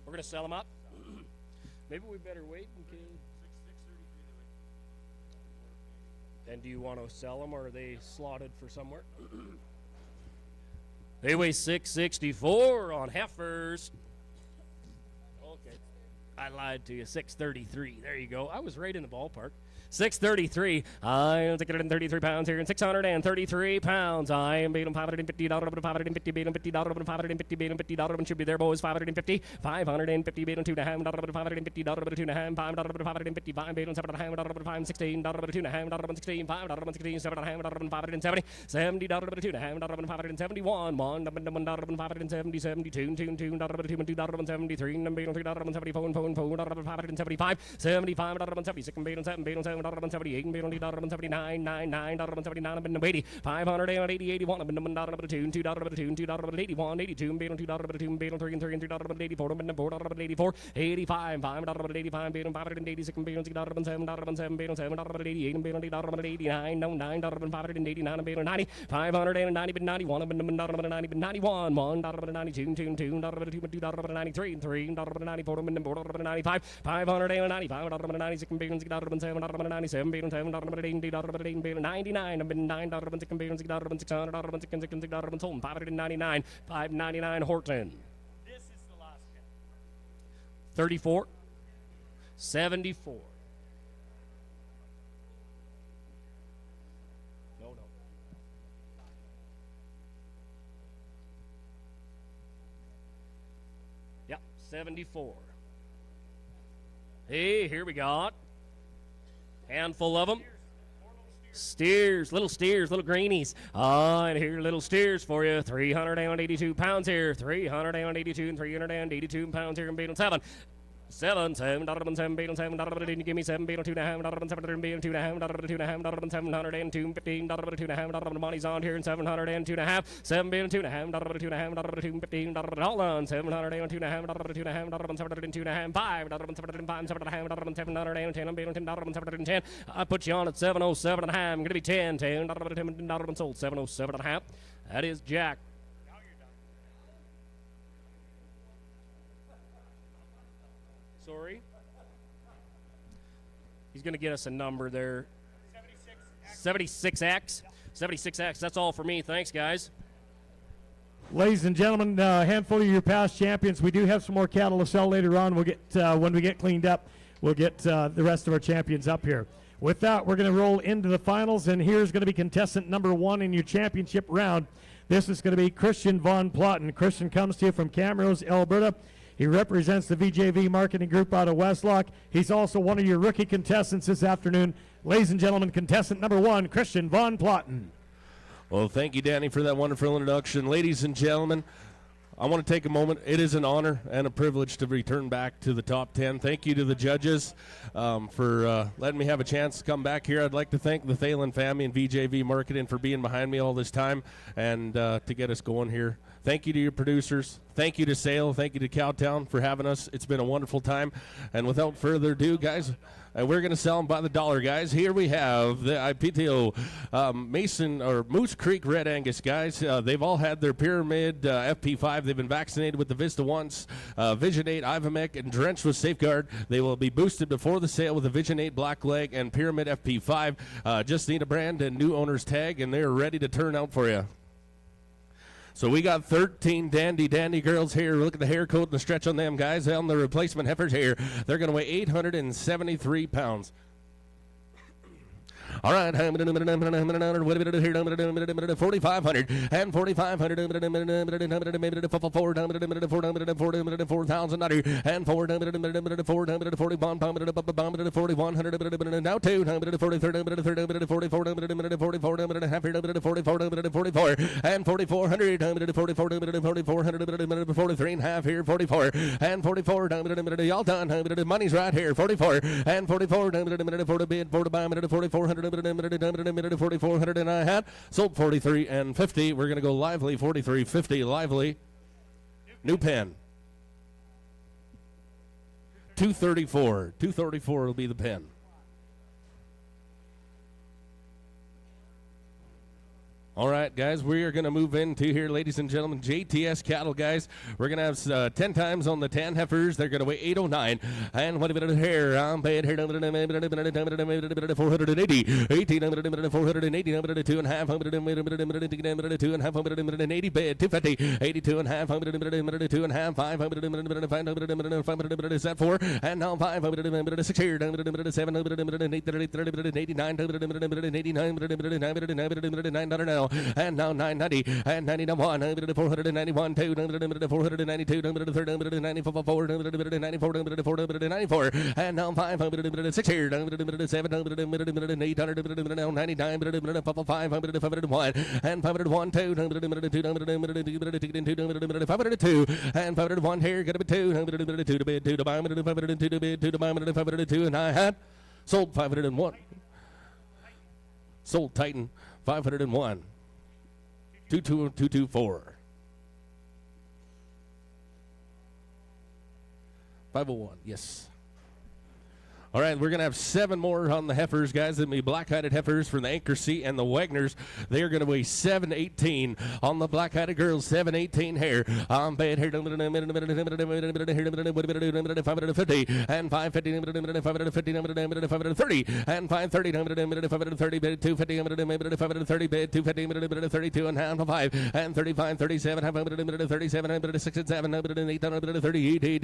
We're going to sell them up. Maybe we better wait until. And do you want to sell them or are they slotted for somewhere? They weigh 664 on heifers. Okay. I lied to you. 633. There you go. I was right in the ballpark. 633. I am taking it in 33 pounds here, and 633 pounds. I am beating $550, $550, beating $50, $550, beating $50, should be there, boys. $550, $550, beating $2.5, $550, $2.5, $550, beating $7.5, $516, $2.5, $16, $5, $16, $7.5, $570, $70, $2.5, $571, $1, $570, $72, $2, $2, $73, $3, $74, $575, $75, $76, $7, $78, and $79, $99, $79, 80, $580, 81, $2, $2, $2, $2, 81, 82, $2, $2, $2, 3, and $3, $3, 84, $4, 84, 85, $5, 85, $586, $7, $7, 7, 88, $89, 9, $589, 90, 590, 91, 91, 1, 92, 2, 2, 93, 3, 94, 95, 595, 96, 7, 97, 7, 99, 599, 599 Horton. This is the last 34, 74. No. Yep, 74. Hey, here we got handful of them. Steers, little greenies. And here, little steers for you. 382 pounds here. 382 and 382 pounds here in Beetle 7. 7, 7, 7, 7, 7, give me 7, 2 and a half, 7, 2 and a half, 2 and a half, 702, 15, 2 and a half, money's on here, and 702 and a half, 7, 2 and a half, 2 and a half, 2, 15, all on, 702 and a half, 2 and a half, 702 and a half, 5, 705, 710, 710, I put you on at 707 and a half, I'm going to be 10, sold, 707 and a half, that is Jack. Sorry. He's going to get us a number there. 76X. 76X. That's all for me. Thanks, guys. Ladies and gentlemen, a handful of your past champions. We do have some more cattle to sell later on. We'll get when we get cleaned up, we'll get the rest of our champions up here. With that, we're going to roll into the finals, and here's going to be contestant number 1 in your championship round. This is going to be Christian Von Plotten. Christian comes to you from Camrose, Alberta. He represents the VJV Marketing Group out of Westlock. He's also one of your rookie contestants this afternoon. Ladies and gentlemen, contestant number 1, Christian Von Plotten. Well, thank you, Danny, for that wonderful introduction. Ladies and gentlemen, I want to take a moment. It is an honor and a privilege to return back to the top 10. Thank you to the judges for letting me have a chance to come back here. I'd like to thank the Thalen family and VJV Marketing for being behind me all this time and to get us going here. Thank you to your producers. Thank you to Sale. Thank you to Cowtown for having us. It's been a wonderful time. And without further ado, guys, we're going to sell them by the dollar, guys. Here we have the IPTO Mason or Moose Creek Red Angus, guys. They've all had their Pyramid FP5. They've been vaccinated with the Vista once, Vision 8, Ivamec, and drenched with Safeguard. They will be boosted before the sale with the Vision 8 Black Leg and Pyramid FP5. Just need a brand and new owner's tag, and they're ready to turn out for you. So we got 13 dandy girls here. Look at the hair coat and the stretch on them, guys. On the replacement heifers here, they're going to weigh 873 pounds. All right, 4,500 and 4,500 and 4,000 and 4,100 now 244 and 4,400 43 and a half here 44 and 44 y'all done money's right here 44 and 44 for the bid for the buy 4,400 4,400 and I had sold 43 and 50. We're going to go lively 43.50 lively. New pen. 234. 234 will be the pen. All right, guys, we are going to move into here, ladies and gentlemen, JTS cattle, guys. We're going to have 10 times on the tan heifers. They're going to weigh 809. And what about here? I'm paid here 480, 1,800, 480, 2.5, 2.5, bed 250, 82 and a half, 2 and a half, 500, 500, is that 4? And now 500, 6 here, 7, 89, 89, now. And now 990 and 91, 491, 2, 492, 394, 494, and now 506 here, 7, 800, now 99, 501, and 501, 2, 502, and 501 here, get a bit 2, 2 to bid, 2 to buy, 2 to bid, 2 to buy, 2 and I had sold 501. Sold Titan 501. 224. 501, yes. All right, we're going to have 7 more on the heifers, guys. That'll be black-hided heifers from the Anchor Seat and the Wagners. They are going to weigh 718 on the black-hided girls, 718 here. On bed here, 550 and 550, 550, 530 and 530, 530 bed 250, 530 bed 250, 32 and half 5 and 35, 37, 37, 6 and 7, 830, 8,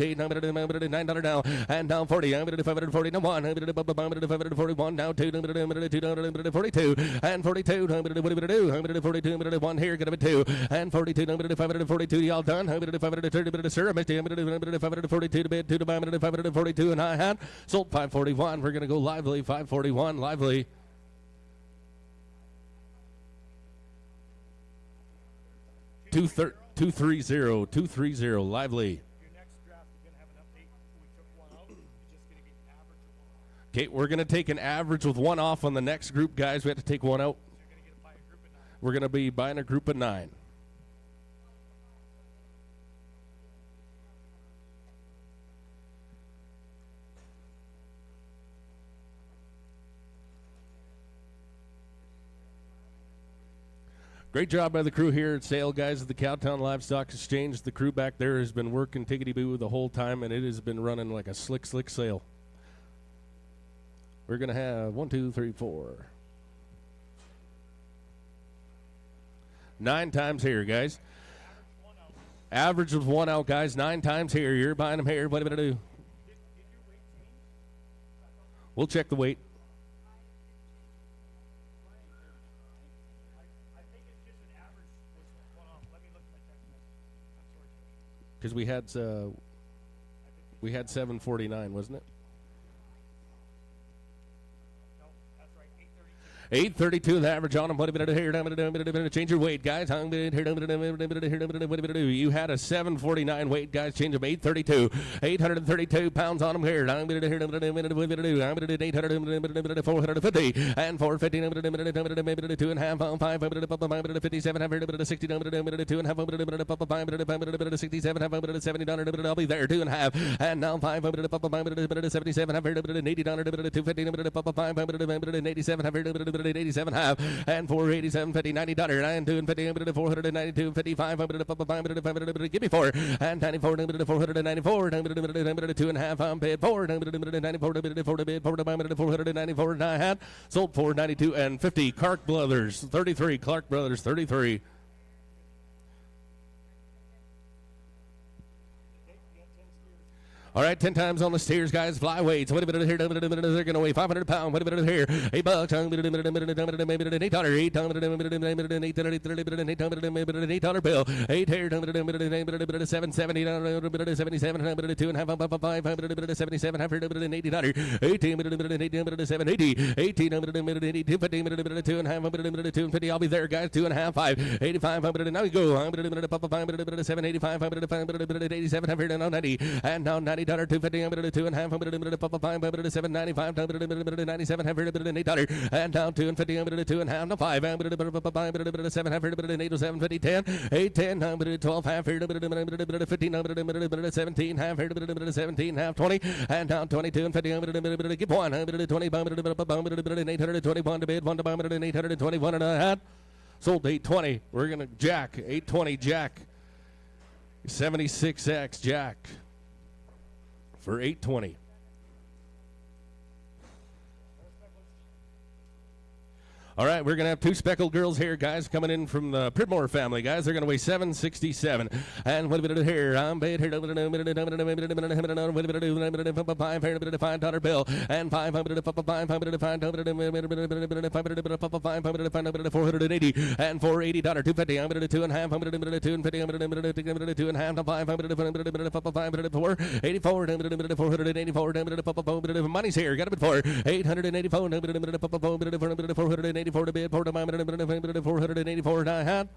9 now and down 40, 540. 1, 541, now 2, 242, and 42, 42, 1 here, gonna be 2, and 42, 542, y'all done, 530, ceremonies, 542 to bed, 2 to 542, and I had sold 541. We're gonna go lively, 541, lively. Two three zero, lively. Okay, we're going to take an average with 1 off on the next group, guys. We have to take 1 out. We're going to be buying a group of 9. Great job by the crew here at sale, guys, at the Cowtown Livestock Exchange. The crew back there has been working tickety-boo the whole time, and it has been running like a slick sale. We're going to have 1, 2, 3, 4. 9 times here, guys. Average of 1 out, guys. 9 times here. You're buying them here. What are we going to do? We'll check the weight. Because we had 749, wasn't it? 832 the average on them. What are we going to do here? Change your weight, guys. You had a 749 weight, guys. Change them 832. 832 pounds on them here. 800, 450 and 450. 2.5, 557, 60, 2.5, 67, 70. I'll be there. 2.5 and now 577, 80, 250, 87 half and 487 50 $90 and 250 492 55 give me 4 and 94 494 2.5 bid 4 94 bid 494 and I had sold 492 and 50 Clark Brothers 33 Clark Brothers 33. All right, 10 times on the steers, guys. Flyweights. What a minute here. They're going to weigh 500 pounds. What a minute here. $8. $8. 800 bill. 8 here. 770. 77. 2.5. 500. 77. 80. 18. 780. 18. 250. 250. I'll be there, guys. 2.5. 5. 85. Now we go. 785. 87. 90. And now 90. $250, 2.5, 795, 97, $8, and down $250, 2.5, 5, 700, 750, 10, 8, 10, 12, half, 15, 17, half, 17, half, 20, and down 22 and 50, give 1, 20, 821 to bid, 1 to 821 and a half. Sold 820. We're going to jack 820 jack 76X jack for 820. All right, we're going to have 2 speckled girls here, guys, coming in from the Pridmore family, guys. They're going to weigh 767. And what are we going to do here? I'm paid here. $500 bill. And 500, 480. And $480, 250. I'm going to do 2.5. 2.5. 500, 484. 484. Money's here. Got it for 884. 480. 4 to bid, 4 to 484 and I had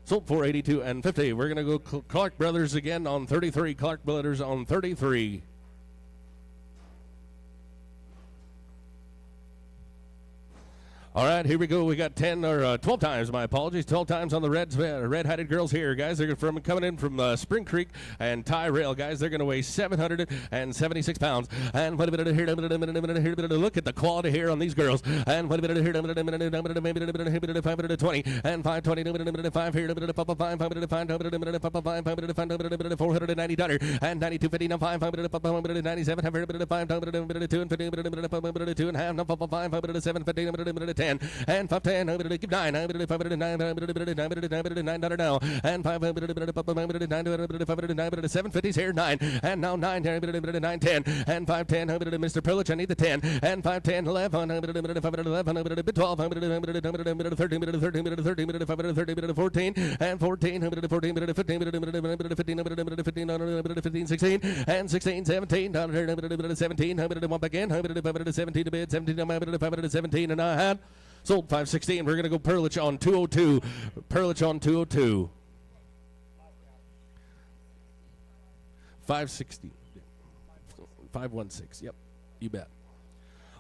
sold 482 and 50. We're going to go Clark Brothers again on 33. Clark Brothers on 33. All right, here we go. We got 12 times, my apologies. 12 times on the red-headed girls here, guys. They're coming in from Spring Creek and Tie Rail, guys. They're going to weigh 776 pounds. And wait a minute here, look at the quality here on these girls. And wait a minute here, 520, and 520, 5 here, 490 dollar, and 92.50 now 597, 502 and 50, 2 and a half, 5 7 and 510, give 9, 9 now, and 750s here, 9, and now 9, 9, 10, and 510, Mr. Privilege, I need the 10, and 510, 11, 11, 12, 13, 14, and 14, 15, 16, and 16, 17, 17, 1 back in, 17 to bid, 17 and a half. Sold 516. We're going to go Perlich on 202. Perlich on 202. 560. 516. Yep. You bet.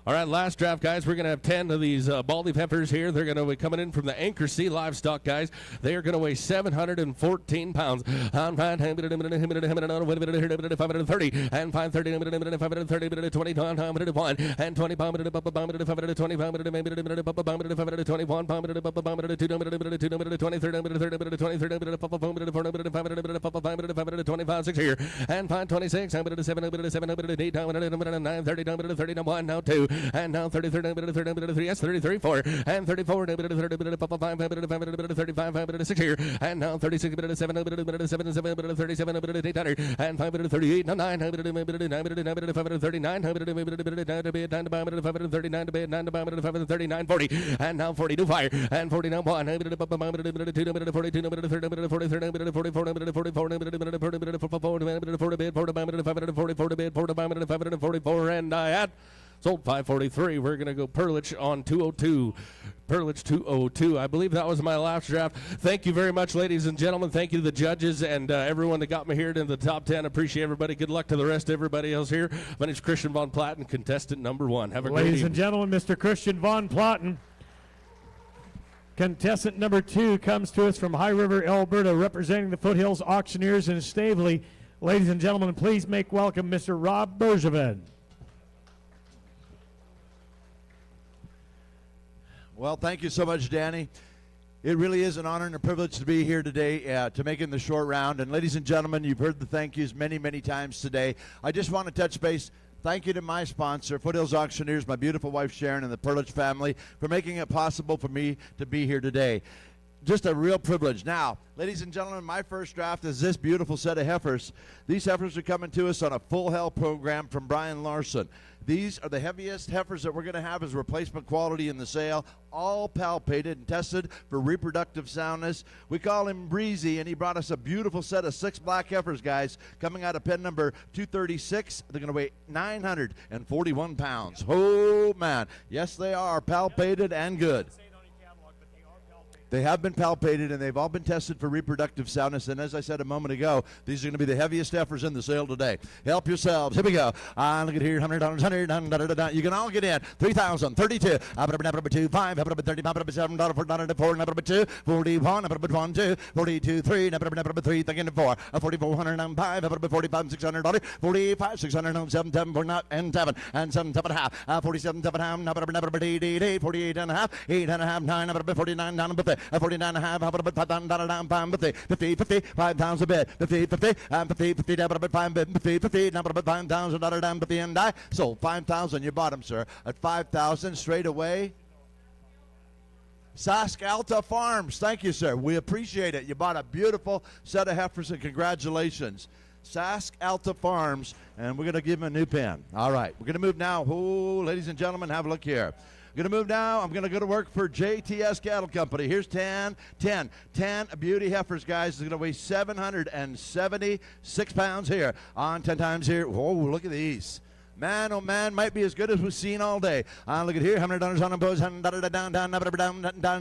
All right, last draft, guys. We're going to have 10 of these baldy heifers here. They're going to be coming in from the Anchor Sea Livestock, guys. They are going to weigh 714 pounds. On 530 and 530, 20, 1, and 20 pound, 20 21 pound, 2, 25, 6 here, and 526, 7, 8, 9, 30, 1, now 2. And now 33, yes, 33, 4, and 34, 35, 6 here, and now 36, 7, 37, 800, and 538, now 9, 539, 539, 40, and now 42 fire, and 49, 1, 42, 44, and I had sold 543. We're going to go Perlich on 202. Perlich 202. I believe that was my last draft. Thank you very much, ladies and gentlemen. Thank you to the judges and everyone that got me here in the top 10. Appreciate everybody. Good luck to the rest of everybody else here. My name's Christian Von Platten, contestant number 1. Have a great evening. Ladies and gentlemen, Mr. Christian Von Platten. Contestant number 2 comes to us from High River, Alberta, representing the Foothills Auctioneers in Stavely. Ladies and gentlemen, please make welcome Mr. Rob Bergevin. Well, thank you so much, Danny. It really is an honor and a privilege to be here today to make it in the short round. And ladies and gentlemen, you've heard the thank yous many, many times today. I just want to touch base. Thank you to my sponsor, Foothills Auctioneers, my beautiful wife Sharon, and the Perlich family for making it possible for me to be here today. Just a real privilege. Now, ladies and gentlemen, my first draft is this beautiful set of heifers. These heifers are coming to us on a full hell program from Brian Larson. These are the heaviest heifers that we're going to have as replacement quality in the sale, all palpated and tested for reproductive soundness. We call him Breezy, and he brought us a beautiful set of 6 black heifers, guys, coming out of pen number 236. They're going to weigh 941 pounds. Oh, man. Yes, they are palpated and good. They have been palpated, and they've all been tested for reproductive soundness. And as I said a moment ago, these are going to be the heaviest heifers in the sale today. Help yourselves. Here we go. Look at here, $100, $100. You can all get in. 3,000, 32, 5, 30, 7, $4, 2, 41, 1, 2, 42, 3, 3, thinking 4, 4,405, 45, $600, 45, 607, 7, 4, and 7, and 7, 7.5, 47, 7.5, 88, 48 and a half, 8 and a half, 9, 49, 9, 49 and a half, 50, 50, 5,000 a bit, 50, 50, 50, 50, 50, $5,000, 50, and I sold 5,000. You bought them, sir, at 5,000 straight away. Sask Alta Farms, thank you, sir. We appreciate it. You bought a beautiful set of heifers, and congratulations. Sask Alta Farms, and we're going to give them a new pen. All right, we're going to move now. Oh, ladies and gentlemen, have a look here. I'm going to move now. I'm going to go to work for JTS Cattle Company. Here's 10 beauty heifers, guys. It's going to weigh 776 pounds here on 10 times here. Oh, look at these. Man, oh man, might be as good as we've seen all day. Look at here, how many dollars on the bows? Down,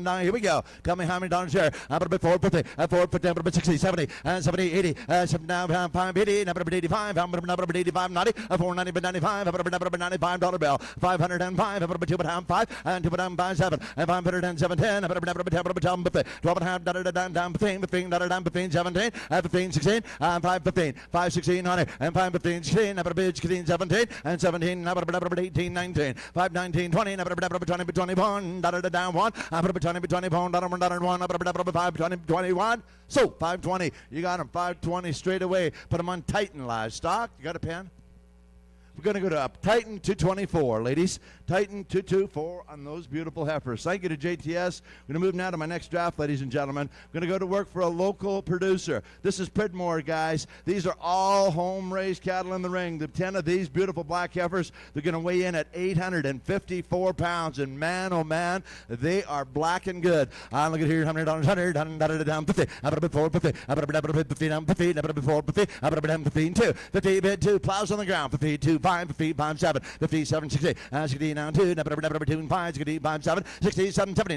down. Here we go. Tell me how many dollars here. 450, 450, 60, 70, 70, 80, 79, 580, 85, 85, 90, 490, 95, $95 bill. 505, 2.5, and 2.5, 7, and 507, 10, 12.5, 15, 17, 15, 16, 515, 516, 100, and 515, 16, 17, and 17, 18, 19, 5, 19, 20, 20, 21, down 1, 20, 20, 5, 20, 21. So 520, you got him 520 straight away. Put him on Titan Livestock. You got a pen? We're going to go to Titan 224, ladies. Titan 224 on those beautiful heifers. Thank you to JTS. We're going to move now to my next draft, ladies and gentlemen. We're going to go to work for a local producer. This is Pridmore, guys. These are all home-raised cattle in the ring. The 10 of these beautiful black heifers, they're going to weigh in at 854 pounds. And man, oh man, they are black and good. Look at here, $100, 100, down 50, 450, 50, down 50, 450, 15, 2, 50, bid 2, plows on the ground, 52, 5, 5, 7, 57, 60, 60, down 2, 2, 5, 60, 5, 7, 67, 70,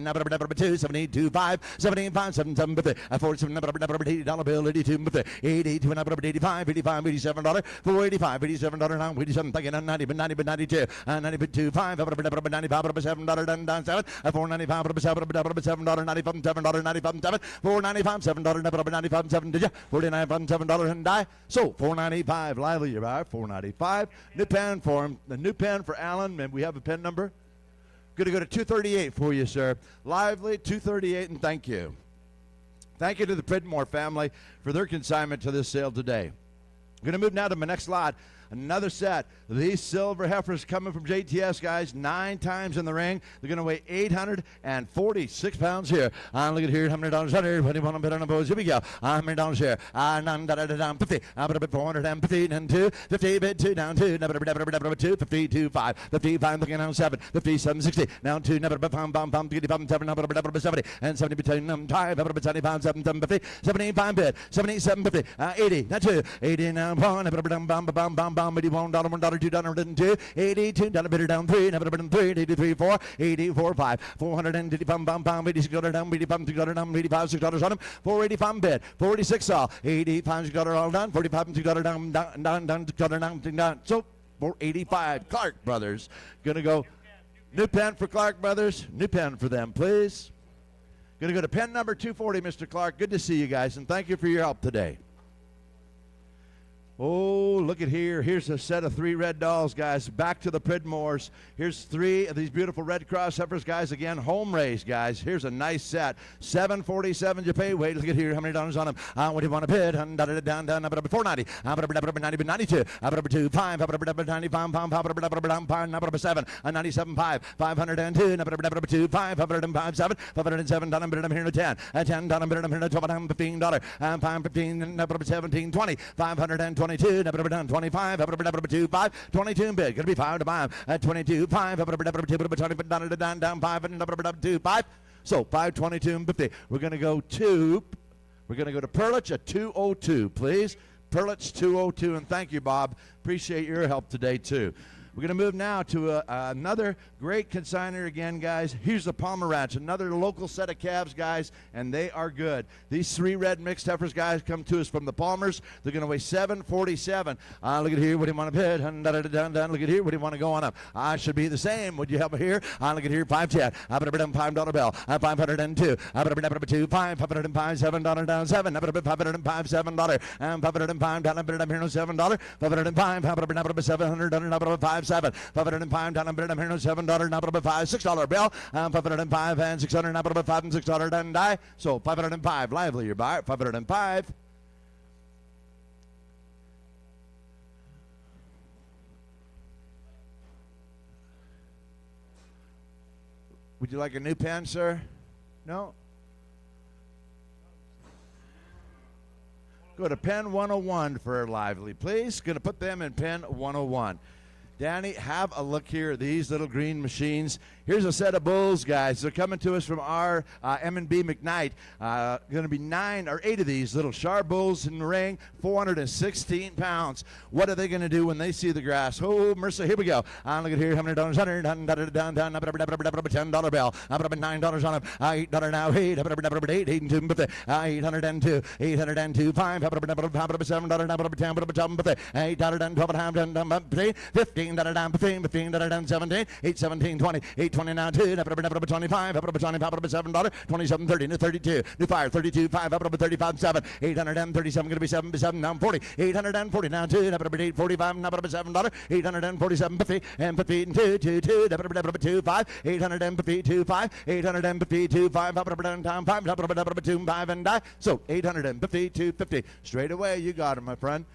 2, 72, 5, 75, 77, 50, 47, $80 bill, 82, 50, 82, 85, 85, $87, 485, $87, now, 87, thank you, 90, 92, 92, 5, 95, $7, down 7, 495, $7, 95, $7, 95, 7, 495, $7, 95, 7, did you? 49, $7 and die. So, 495, lively, you're right, 495. New pen for him, the new pen for Alan, and we have a pen number. Going to go to 238 for you, sir. Lively, 238, and thank you. Thank you to the Pridmore family for their consignment to this sale today. I'm going to move now to my next lot. Another set. These silver heifers coming from JTS, guys, 9 times in the ring. They're going to weigh 846 pounds here. Look at here, $100, 100, 21 bid on the bows. Here we go. $100 here. 50, 450, and 2, 50, bid 2, down 2, 2, 52, 5, 55, looking down 7, 57, 60, down 2, 7, 70, and 70 between 5, 75, 7, 50, 75 bid, 77, 50, 80, not 2, 80, now 1, $81, $1, $2, 82, bidder down 3, never been 3, 83, 4, 84, 5, 485, 86, down, 85, down, 85, $6 on him, 485 bid, 46 all, 85, all done, 45, down, so 485, Clark Brothers, gonna go, new pen for Clark Brothers, new pen for them, please. Gonna go to pen number 240, Mr. Clark, good to see you guys, and thank you for your help today. Oh, look at here. Here's a set of 3 red dolls, guys. Back to the Pridmores. Here's 3 of these beautiful Red Cross heifers, guys. Again, home raised, guys. Here's a nice set. $747 you pay. Wait, look at here. How many dollars on them? What do you want to bid? Down, 490. 92. 2, 5, 95, 7, 97, 5, 502, 2, 5, 7, 507, down, I'm here to 10. 10, down, I'm here to $12, $15, 5, 15, 17, 20, 522, 25, 25, 22 bid. Gonna be 5 to 5, 22, 5, down 5, and 2, 5. So 522 and 50. We're gonna go to Perlich at 202, please. Perlich 202, and thank you, Bob. Appreciate your help today too. We're going to move now to another great consignor again, guys. Here's the Palmer Ranch, another local set of calves, guys, and they are good. These 3 red mixed heifers, guys, come to us from the Palmers. They're going to weigh 747. Look at here. What do you want to bid? Look at here. What do you want to go on up? Should be the same. Would you help me here? Look at here. 510. $5 bill. 502. 2, 5, 505, $7 down 7. 505, $7. And 505 down $7. 505, $700, 7, 505 down, I'm here, $7, number $5, $6 bill, 505 and 600, number $5 and $6 and die. So 505, lively, your buyer, 505. Would you like a new pen, sir? No? Go to pen 101 for lively, please. Going to put them in pen 101. Danny, have a look here at these little green machines. Here's a set of bulls, guys. They're coming to us from our M&B McKnight. Going to be 9 or 8 of these little sharp bulls in the ring, 416 pounds. What are they going to do when they see the grass? Oh, mercy, here we go. Look at here, $100, $100, $10 bill. $9 on them. $8 now, $8, $802, $802, $802, $5, $7, $8, $15, $17, $817, $20, $829, $2, $25, $27, $30, $32, new fire, $32, $5, $35, $7, $837, going to be $7, now $40, $840, now $2, $845, $7, $847, $50, and $50, and $2, $2, $5, $850, $5, $850, $5, $5, and die. So $850, $250. Straight away, you got him, my friend.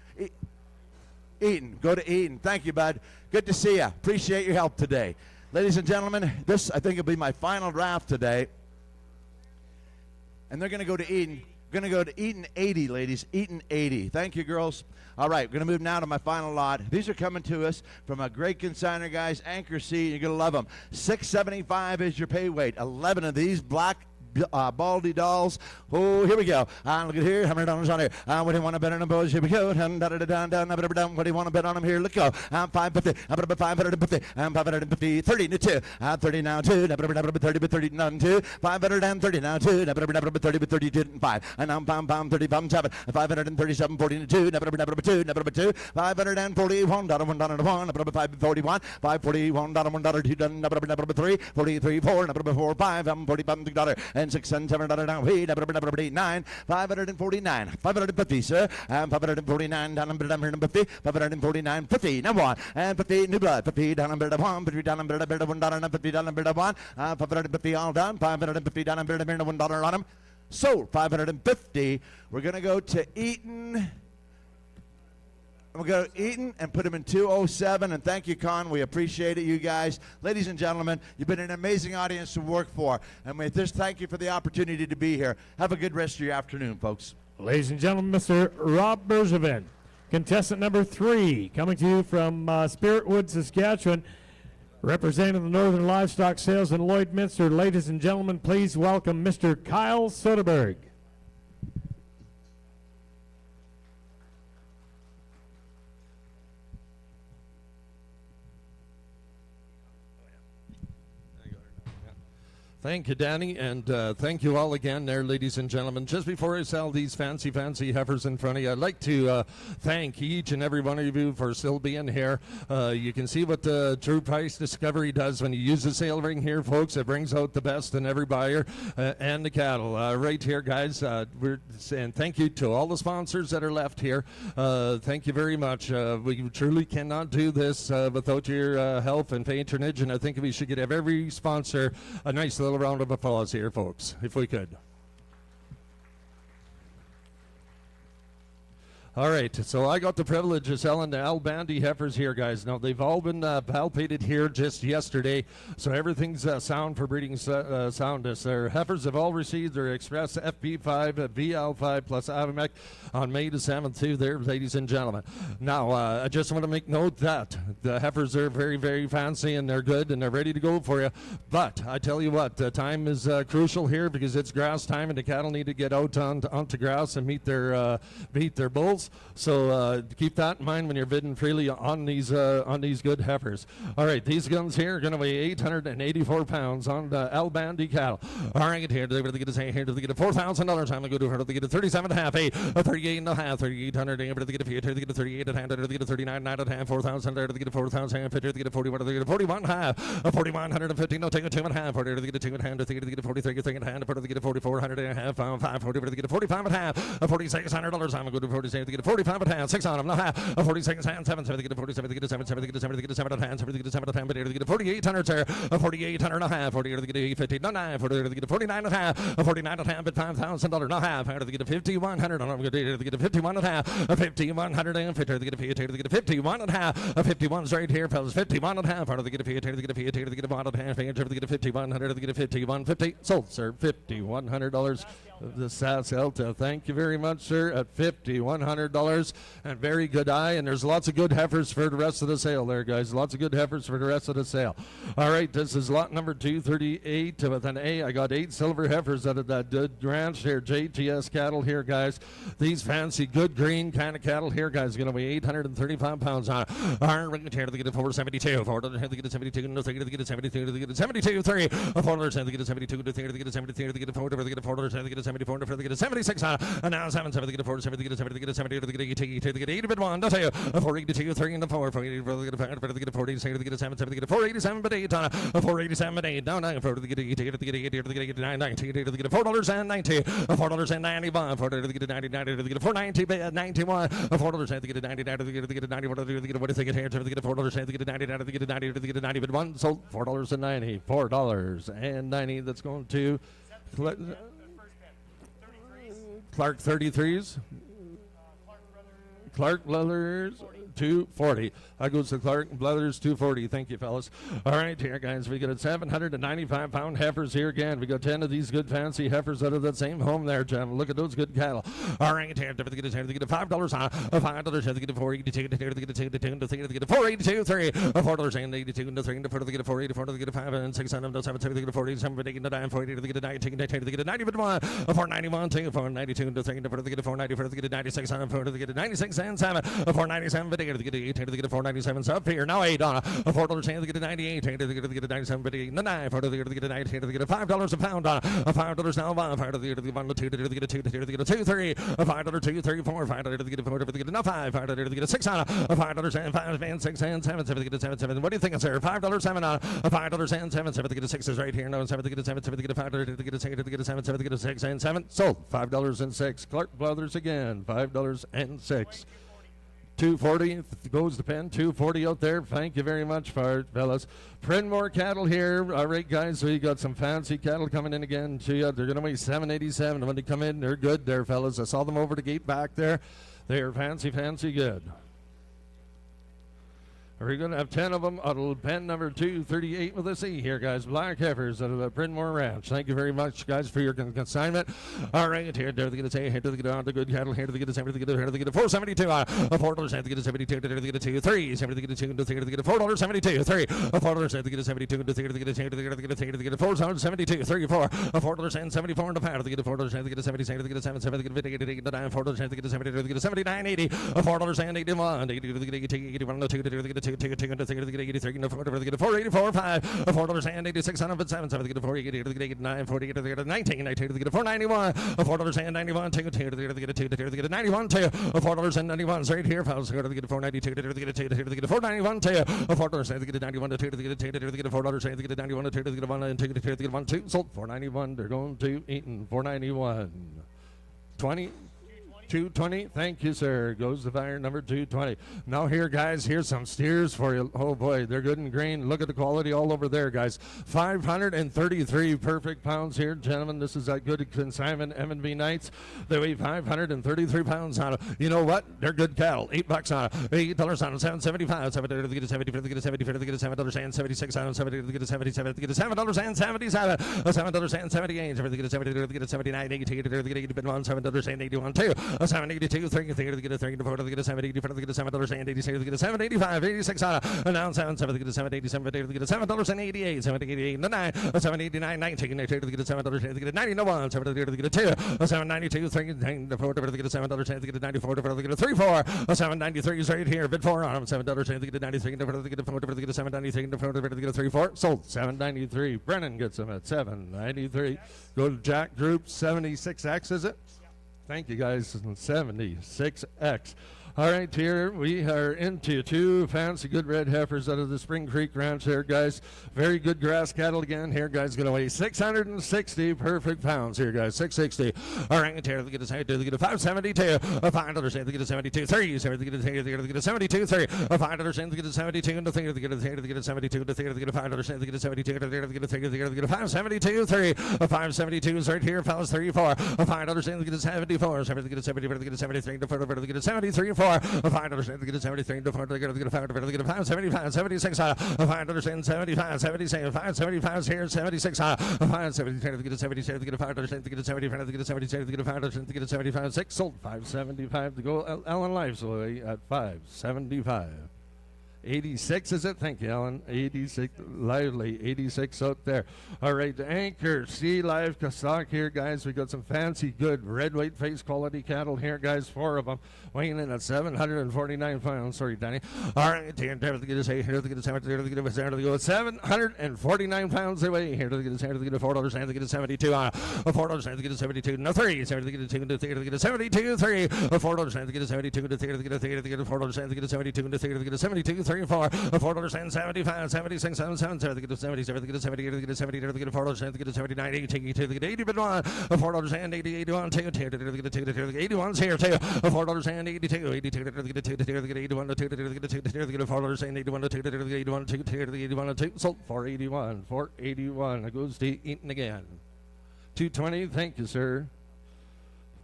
Aiden, go to Aiden. Thank you, bud. Good to see you. Appreciate your help today. Ladies and gentlemen, this, I think, will be my final draft today. And they're going to go to Aiden. Going to go to Eaton 80, ladies. Eaton 80. Thank you, girls. All right, we're going to move now to my final lot. These are coming to us from a great consignor, guys. Anchor C, you're going to love them. $675 is your pay weight. 11 of these black Baldy dolls. Oh, here we go. Look at here, $100 on here. What do you want to bet on them, boys? Here we go. What do you want to bet on them here? Let's go. $550. $550. 30 to 2. 30 now, 2. 30 but 30 none, 2. 530 now, 2. 30 but 30 2 5. And now pound 30 pound 7. 537 40 to 2. 2. 541 $1 1 541 541 $1 2 3 43 4 4 5 40 $6 and 6 and 7 down 8 9 549 550 sir and 549 down 50 549 50 now 1 and 50 new blood 50 down 1 50 down $1 50 down $1 550 all done 550 down $1 on them. So 550. We're gonna go to Eaton. We'll go to Eaton and put him in 207. And thank you, Con. We appreciate it, you guys. Ladies and gentlemen, you've been an amazing audience to work for. And we just thank you for the opportunity to be here. Have a good rest of your afternoon, folks. Ladies and gentlemen, Mr. Rob Bergevin, contestant number 3, coming to you from Spiritwood, Saskatchewan, representing the Northern Livestock Sales in Lloydminster. Ladies and gentlemen, please welcome Mr. Kyle Soderberg. Thank you, Danny, and thank you all again there, ladies and gentlemen. Just before I sell these fancy heifers in front of you, I'd like to thank each and every one of you for still being here. You can see what the True Price Discovery does when you use the sale ring here, folks. It brings out the best in every buyer and the cattle. Right here, guys, we're saying thank you to all the sponsors that are left here. Thank you very much. We truly cannot do this without your help and patronage, and I think we should give every sponsor a nice little round of applause here, folks, if we could. All right, so I got the privilege of selling the Al Bandy heifers here, guys. Now, they've all been palpated here just yesterday, so everything's sound for breeding soundness. Their heifers have all received their Express FP5, VL5 plus AVMEC on May the 7th, too, there, ladies and gentlemen. Now, I just want to make note that the heifers are very, very fancy, and they're good, and they're ready to go for you. But I tell you what, the time is crucial here because it's grass time, and the cattle need to get out onto grass and meet their bulls. So keep that in mind when you're bidding freely on these good heifers. All right, these guns here are going to weigh 884 pounds on the Al Bandy cattle. All right, here they're going to get a $4,000. I'm going to go to her. They get a 37.5, a 38.5, 3,800. They get a 38 at hand. They get a 39.9 at hand. 4,000. They get a 4,000. They get a 41. They get a 41.5, a 4,150. No, take a 2.5. They get a 2 at hand. They get a 43 at hand. They get a 4,400 and a half. 540. They get a 45 at half. A $4,600. I'm going to go to 47. They get a 45 at hand. 6 on them. No half. A 46 at hand. 7. They get a 47. They get a 7. They get a 7. They get a 7 at hand. 7. They get a 7 at hand. But they get a 4,800. Sir. A 4,800 and a half. 40. They get a 50. No 9. They get a 49 and a half. A 49 at hand. But $5,000. No half. They get a 5,100. They get a 51 and a half. A 5,100 and 50. They get a 50. They get a 51 and a half. A 51's right here, fellas. 51 and a half. They get a 50. They get a 50. They get a 1 and a half. They get a 5,100. They get a 5150. Sold, sir. $5,100. The SAS Elta. Thank you very much, sir, at $5,100. And very good eye. And there's lots of good heifers for the rest of the sale there, guys. Lots of good heifers for the rest of the sale. All right, this is lot number 238 with an A. I got 8 silver heifers out of that good ranch here. JTS cattle here, guys. These fancy, good green kind of cattle here, guys, going to weigh 835 pounds on it. Iron ring here to get it 472. 400 to get it 72. No, to get it 72. To get it 72. 3. 400 to get it 72. To get it 73. To get it 4. To get it 400 to get it 74. To get it 76 on it. And now 7. To get it 4. To get it 70. To get it 70. To get it 80. To get 80 bit 1. To 482. 3 and 4. 480. To get it 5. To get it 40. To get it 7. To get it 487 but 8 on it. 487 but 8. Down 9. 4 to get it 80. To get it 80. To get it 990. To get it $4.90. $4.91. 4 to get it 90. To get it 490. 91. $4 to get it 90. To get it 91. To get it what do you think it here? To get it $4 to get it 90. To get it 90. To get it 90 but 1 sold $4.90. $4.90. That's going to Clark 33s. Clark Brothers 240. That goes to Clark Brothers 240. Thank you, fellas. All right, here, guys, we got a 795-pound heifers here again. We got 10 of these good fancy heifers out of that same home there, gentlemen. Look at those good cattle. All right, here, to get $5 on $5 to get a 482 to get a 482 3 $4.82 to 3 to get a 484 to get a 5 and 6 on them to 7 to get a 47 to get a 9 40 to get a 19 to get a 90 but 1 a 491 to 492 to 3 to get a 494 to get a 96 on 4 to get a 96 and 7 a 497 to get a 8 to get a 497 up here now 8 on a $4 to get a 98 to get a 97 but 8 the 9 4 to get a 9 to get a $5 a pound on a $5 now 1 5 to get a 1 2 to get a 2 to get a 2 3 a $5 2 3 4 5 to get a 4 to get a 5 5 to get a 6 on a $5 and 5 and 6 and 7 7 to get a 7 7 what do you think, sir? $5 7 on a $5 and 7 7 to get a 6 is right here no 7 to get a 7 7 to get a 5 to get a 6 to get a 7 7 to get a 6 and 7 sold $5 and 6 Clark Brothers again $5 and 6 240 goes the pen 240 out there. Thank you very much for it, fellas. Prinmore cattle here. All right, guys, so you got some fancy cattle coming in again to you. They're going to weigh 787 when they come in. They're good there, fellas. I saw them over the gate back there. They are fancy good. We're going to have 10 of them out of pen number 238 with a C here, guys. Black heifers out of the Prinmore Ranch. Thank you very much, guys, for your consignment. All right, here to get a say, here to get on the good cattle, here to get a 70, here to get a 472, a $4 to get a 72, to get a 2, 3, 70 to get a 2, to get a $4.72, 3, a $4 to get a 72, to get a 2, to get a 4.72, 3, 4, a $4 and 74 in the pound, to get a $4 to get a 70, to get a 7, 7 to get a 8, 9, $4 to get a 70, to get a 79, 80, a $4 and 81, to get a 81, 2 to get a 2. To get a 83, to get a 484, 5, a $4 and 86 on it, 7, 7 to get a 480, to get a 9, 40 to get a 19, 19 to get a 491, a $4 and 91, 2 to get a 2, to get a 91, 2, a $4 and 91 right here, fellas, to get a 492, to get a 2, to get a 491, 2, a $4 to get a 91, 2 to get a 2, to get a $4 to get a 91, 2 to get a 1 and 2 to get a 1, 2, sold 491. They're going to Eaton 491, 20. 220, thank you, sir. Goes the fire number 220. Now here, guys, here's some steers for you. Oh boy, they're good and green. Look at the quality all over there, guys. 533 perfect pounds here, gentlemen. This is that good consignment M&B Knights. They weigh 533 pounds on it. You know what? They're good cattle. $8 on it. $8 on it. $7.75. $7 to get a 70. To get a 70. To get a $7 and 76 on it. $7 to get a 77. To get a $7 and 77. $7 and 78. To get a 70. To get a 79. To get a 80. $7 and 81 too. 782, 3 to get a 3 to 4 to get a 780, to get a $7 and 86 to get a 785, 86 on it. And now 7 to get a 787, to get a $7 and 88, 788 and 9, 789, 19 to get a $7 to get a 90 no 1, 7 to get a 2, 792, 3 to 4 to get a $7 and to get a 94 to get a 3 4, 793 is right here, bid 4 on them, $7 and to get a 93 to get a 4 to get a 793 to 4 to get a 3 4, sold 793. Brennan gets them at 793. Go to Jack Group 76X, is it? Thank you, guys. 76X. All right, here we are into 2 fancy good red heifers out of the Spring Creek Ranch there, guys. Very good grass cattle again here, guys. Going to weigh 660 perfect pounds here, guys. 660. All right, here to get a 572, a $5 to get a 72, 3, to get a 72, 3, a $5 to get a 72, to get a 72, to get a $5 to get a 72, to get a 572, 3, a 572 is right here, fellas, 3, 4, a $5 to get a 74, to get a 70, to get a 73, to get a 73, 4, $5, $5 to get a 73, to $4 to get a $5, to get a $5, 75, 76, $5, 75, 76, $5, here, 76, $5, 77 to get a 77, to get a $5, to get a 75, to get a 77, to get a $5, to get a 75, 6, sold, $5.75 to go. Ellen Life's at $5.75. 86 is it? Thank you, Alan. 86, lively. 86 out there. All right, Anchor Sea Livestock here, guys. We got some fancy, good red, white face quality cattle here, guys. 4 of them weighing in at 749 pounds. Sorry, Danny. All right, here to get us here to get us here to get us here to go 749 pounds they weigh here to get us here to get a $4 and to get a 72 on $4 and to get a 72 no 3 to get a 2 to get a 72 3 $4 and to get a 72 to get a 3 to get a $4 and to get a 72 to get a 72 3 4 $4 and 75 76 77 to get a 77 to get a 70 to get a 70 to get a $4 and to get a 79 80 to get 80 but one $4 and 80 81 2 to get a 2 to get 81's here too $4 and 82 82 to get a 2 to get 81 to 2 to get a 2 to get a $4 and 81 to 2 to get 81 2 to get 81 2 sold 481 481 it goes to Eaton again 220 thank you sir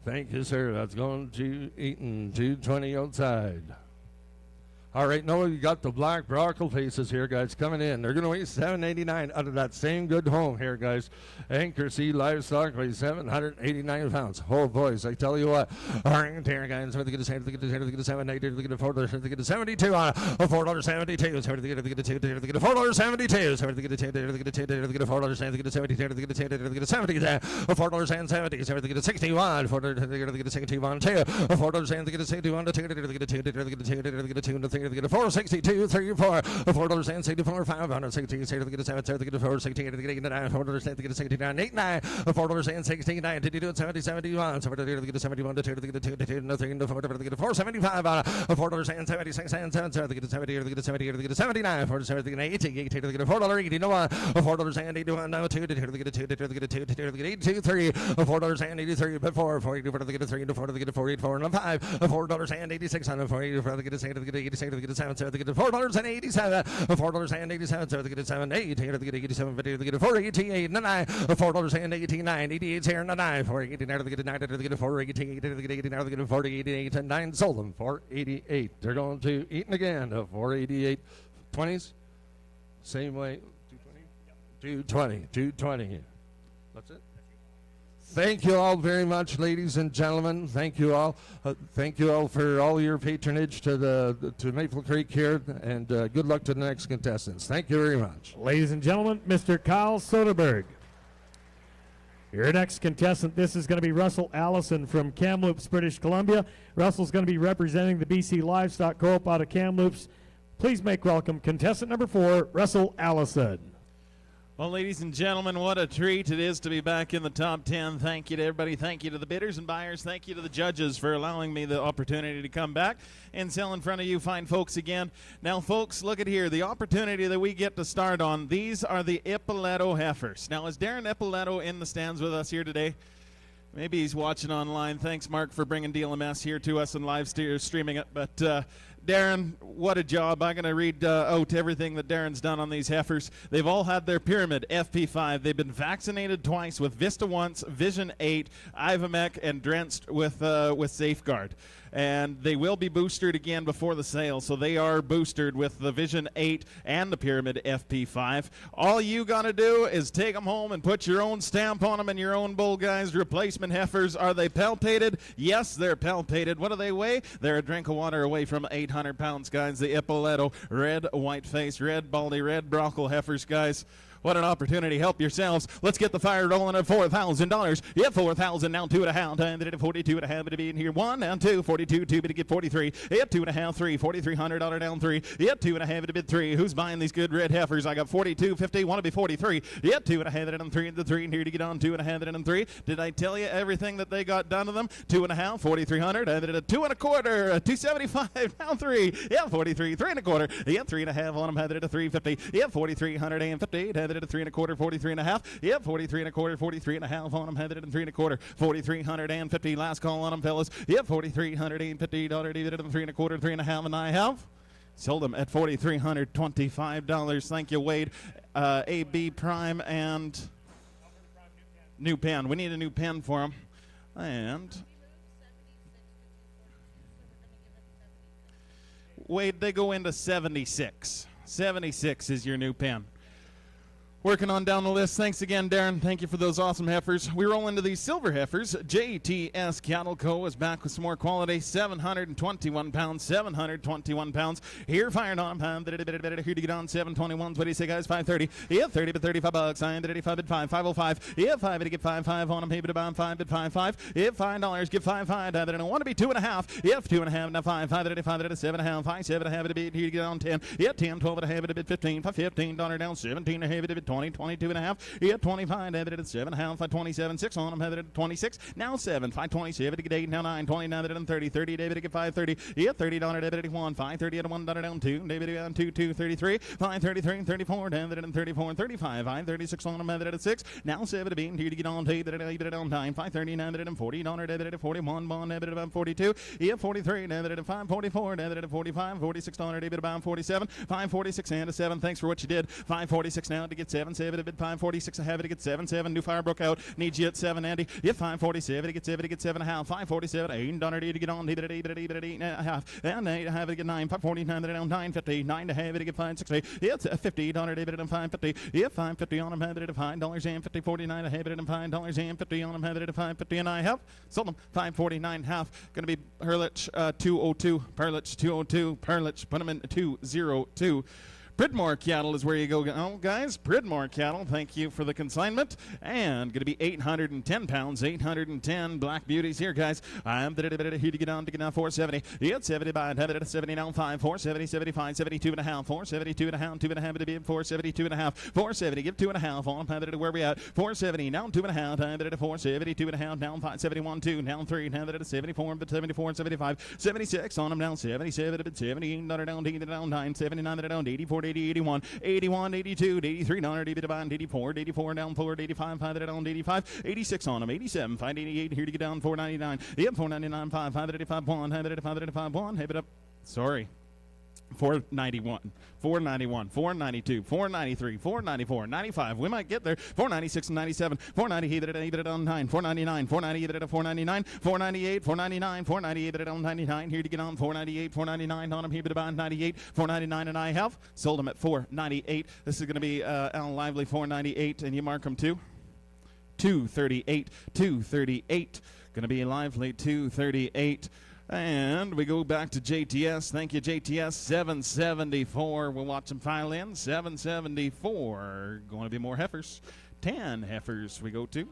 that's going to Eaton 220 outside. All right, now we got the black brockle faces here, guys, coming in. They're going to weigh 789 out of that same good home here, guys. Anchor Sea Livestock weighs 789 pounds. Oh, boys, I tell you what. All right, here, guys, to get a 7, to get a 7, to get a $4, to get a 72 on $4.72, to get a 2, to get a $4.72, to get a 2, to get a 2, to get a $4, to get a 70, to get a 2, to get a 70, $4.70, to get a 61, to get a 61, $2, $4 and to get a 61, to get a 2, to get a 2, to get a 2, to get a 462, 34, $4 and 64, 560, to get a 7, to get a 468, to get 89, $4 to get a 69, 89, $4 and 69, to do it 70, 71, to get a 71, to get a 2, to get a 3, to get a 475, $4 and 76 and 7, to get a 70, to get a 70, to get a 79, $4 to get 80, to get a $4.80, no $4 and 81, no 2, to get a 2, to get a 2, to get 82, 3, $4 and 83, but 4, 484 to get a 3, to 4 to get a 484 and a 5, $4 and 86 on a 484 to get a 6, to get 86, to get a 7, to get a $4 and 87, $4 and 87, to get a 7, 8, to get 87, to get a 488 and a 9, $4 and 89, 88 here and a 9, 489 to get a 9, to get a 488, to get 89, to get a 488 and 9, sold them 488. They're going to Eaton again, 488, 20s, same way, 220, 220. That's it. Thank you all very much, ladies and gentlemen. Thank you all. Thank you all for all your patronage to Maple Creek here, and good luck to the next contestants. Thank you very much. Ladies and gentlemen, Mr. Kyle Soderberg. Your next contestant, this is going to be Russell Allison from Kamloops, British Columbia. Russell's going to be representing the BC Livestock Co-op out of Kamloops. Please make welcome contestant number 4, Russell Allison. Well, ladies and gentlemen, what a treat it is to be back in the top 10. Thank you to everybody. Thank you to the bidders and buyers. Thank you to the judges for allowing me the opportunity to come back and sell in front of you fine folks again. Now, folks, look at here. The opportunity that we get to start on, these are the Ippoletto heifers. Now, is Darren Ippoletto in the stands with us here today? Maybe he's watching online. Thanks, Mark, for bringing DLMS here to us and live streaming it. But Darren, what a job. I'm going to read out everything that Darren's done on these heifers. They've all had their pyramid, FP5. They've been vaccinated twice with Vista once, Vision 8, Ivamec, and drenched with Safeguard. And they will be boosted again before the sale, so they are boosted with the Vision 8 and the Pyramid FP5. All you got to do is take them home and put your own stamp on them and your own bull, guys. Replacement heifers, are they palpated? Yes, they're palpated. What do they weigh? They're a drink of water away from 800 pounds, guys. The Ippoletto, red, white face, red baldy, red brockle heifers, guys. What an opportunity. Help yourselves. Let's get the fire rolling at $4,000. Yeah, 4,000 now, 2.5. Time at 42.5 to be in here. 1 down 2, 42, 2 to get 43. Yeah, 2.5, 3, $4,300 down 3. Yeah, 2.5 to bid 3. Who's buying these good red heifers? I got 42.50. Want to be 43. Yeah, 2.5 at 3 into 3 and here to get on 2.5 at 3. Did I tell you everything that they got done to them? 2.5, 4,300. I did a 2.25, 275 down 3. Yeah, 43, 3.25. Yeah, 3.5 on them. Had it at 350. Yeah, 4,350. Had it at 3.25, 43.5. Yep, 43.25, 43.5 on them. Had it at 3.25, 4,350. Last call on them, fellas. Yep, $4,350. David at 3.25, 3.5, and I have sold them at $4,325. Thank you, Wade. AB Prime and new pen. We need a new pen for them. And Wade, they go into 76. 76 is your new pen. Working on down the list. Thanks again, Darren. Thank you for those awesome heifers. We roll into these silver heifers. JTS Cattle Co. is back with some more quality. 721 pounds. 721 pounds. Here, fired on pound. Here to get on 721s. What do you say, guys? 530. Yeah, 30 but 35 bucks. I'm at 85 at 5. 505. Yeah, 5 to get 5 on them. Maybe to buy 5 at 5. If $5, give 5. I don't want to be 2.5. If 2.5, now 5. 5 at 5 at 7.5. 5 7 have it a bit. Here to get on 10. Yeah, 10, 12 at a have it a bit. 15. $15 down. 17 have it a bit. 20, 22.5. Yeah, 25. Have it at 7.5. 527. 6 on them. Have it at 26. Now 7. 527 to get 8. Now 9. 29 at 30. 30. David to get 530. Yeah, $30 David at 1. 530 at $1 down 2. David down 2. 233. 533. 34. David at 34. 35. 536 on them. Have it at 6. Now 7 to be here to get on 8. David at 9. 539 at $40. David at 41. Bond David at 42. Yeah, 43. David at 544. David at 45. $46 David at 47. 546 and a 7. Thanks for what you did. 546 now to get 7. 7 to bid 546. I have it to get 7. 7. New fire broke out. Need you at 7, Andy. Yeah, 547 to get 7 to get 7.5. 547. $8 to get on. David at 8.5. And 8 to have it to get 9. 549 to down 950. 9 to have it to get 560. Yeah, it's $50 David at 550. Yeah, 550 on him. Have it at $5 and 50. 49 to have it at $5 and 50 on him. Have it at 550 and I have sold them 549 half. Going to be Perlich 202. Perlich 202. Perlich. Put them in 202. Pridmore Cattle is where you go. Oh, guys, Pridmore Cattle, thank you for the consignment. And going to be 810 pounds, 810 black beauties here, guys. I'm here to get on to get now 470. Yeah, 70 by have it at 70 now 5, 470, 75, 72 and a half, 472 and a half, 2.5 to be 472 and a half, 470, give 2.5 on have it at where we at 470, now 2.5, have it at 472 and a half, down 571, 2, down 3, have it at 74, but 74 and 75, 76 on them down 77, but 78 down 8 down 9, 79 down 84. 80, 81, 81, 82, 83, $80, 84, 84 down 4, 85, 5 down 85, 86 on them, 87, 588 here to get down 499, yep, 499, 5, 585, 1, 585, 1, have it up, sorry. 491, 491, 492, 493, 494, 95. We might get there. 496 and 97, 490 even at on 9, 499, 490 even at 499, 498, 499, 498 at on 99. Here to get on 498, 499 on him. He bid about 98, 499, and I have sold him at 498. This is going to be Alan Lively 498, and you mark him too. 238, 238. Going to be Lively 238. And we go back to JTS. Thank you, JTS. 774. We'll watch them file in. 774. Going to be more heifers. 10 heifers we go to.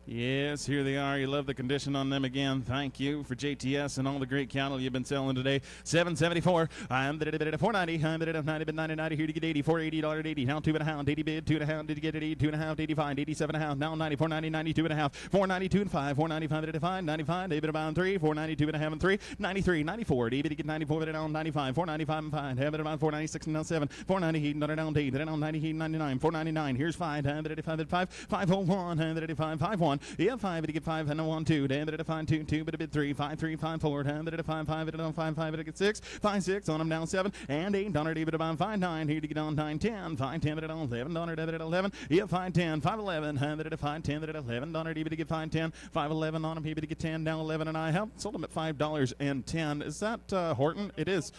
Yes, here they are. You love the condition on them again. Thank you for JTS and all the great cattle you've been selling today. 774. I'm the 490. I'm the 90 bid 90 here to get 80. $480 80. Now 2.5. 80 bid 2.5. Did you get it? 8 2.5. 85. 87.5. Now 90. 490. 92.5. 492 and 5. 495 85. 95. David about 3. 492 and a half and 3. 93. 94. David to get 94 bid down 95. 495 and 5. Have it about 496 and now 7. 490 heat down 8. Down 90 heat 99. 499. Here's 5. Have it 85 at 5. 501. Have it 85. 51. Yeah, 5 to get 5 and a 1 2. Damn it at a 5 2 2, but a bit 3 5 3 5 4. Damn it at a 5 5 at a 5 5 at a get 6 5 6 on them down 7 and $8. David about 5 9 here to get on 9 10 5 10 at on $11. David at 11. Yeah, 5 10 5 11. Damn it at a 5 10 at $11. David to get 5 10 5 11 on him. He to get 10 down 11 and I have sold him at $5.10. Is that Horton? It is.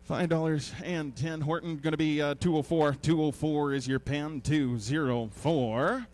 $5.10. Horton going to be 204. 204 is your pen. 204.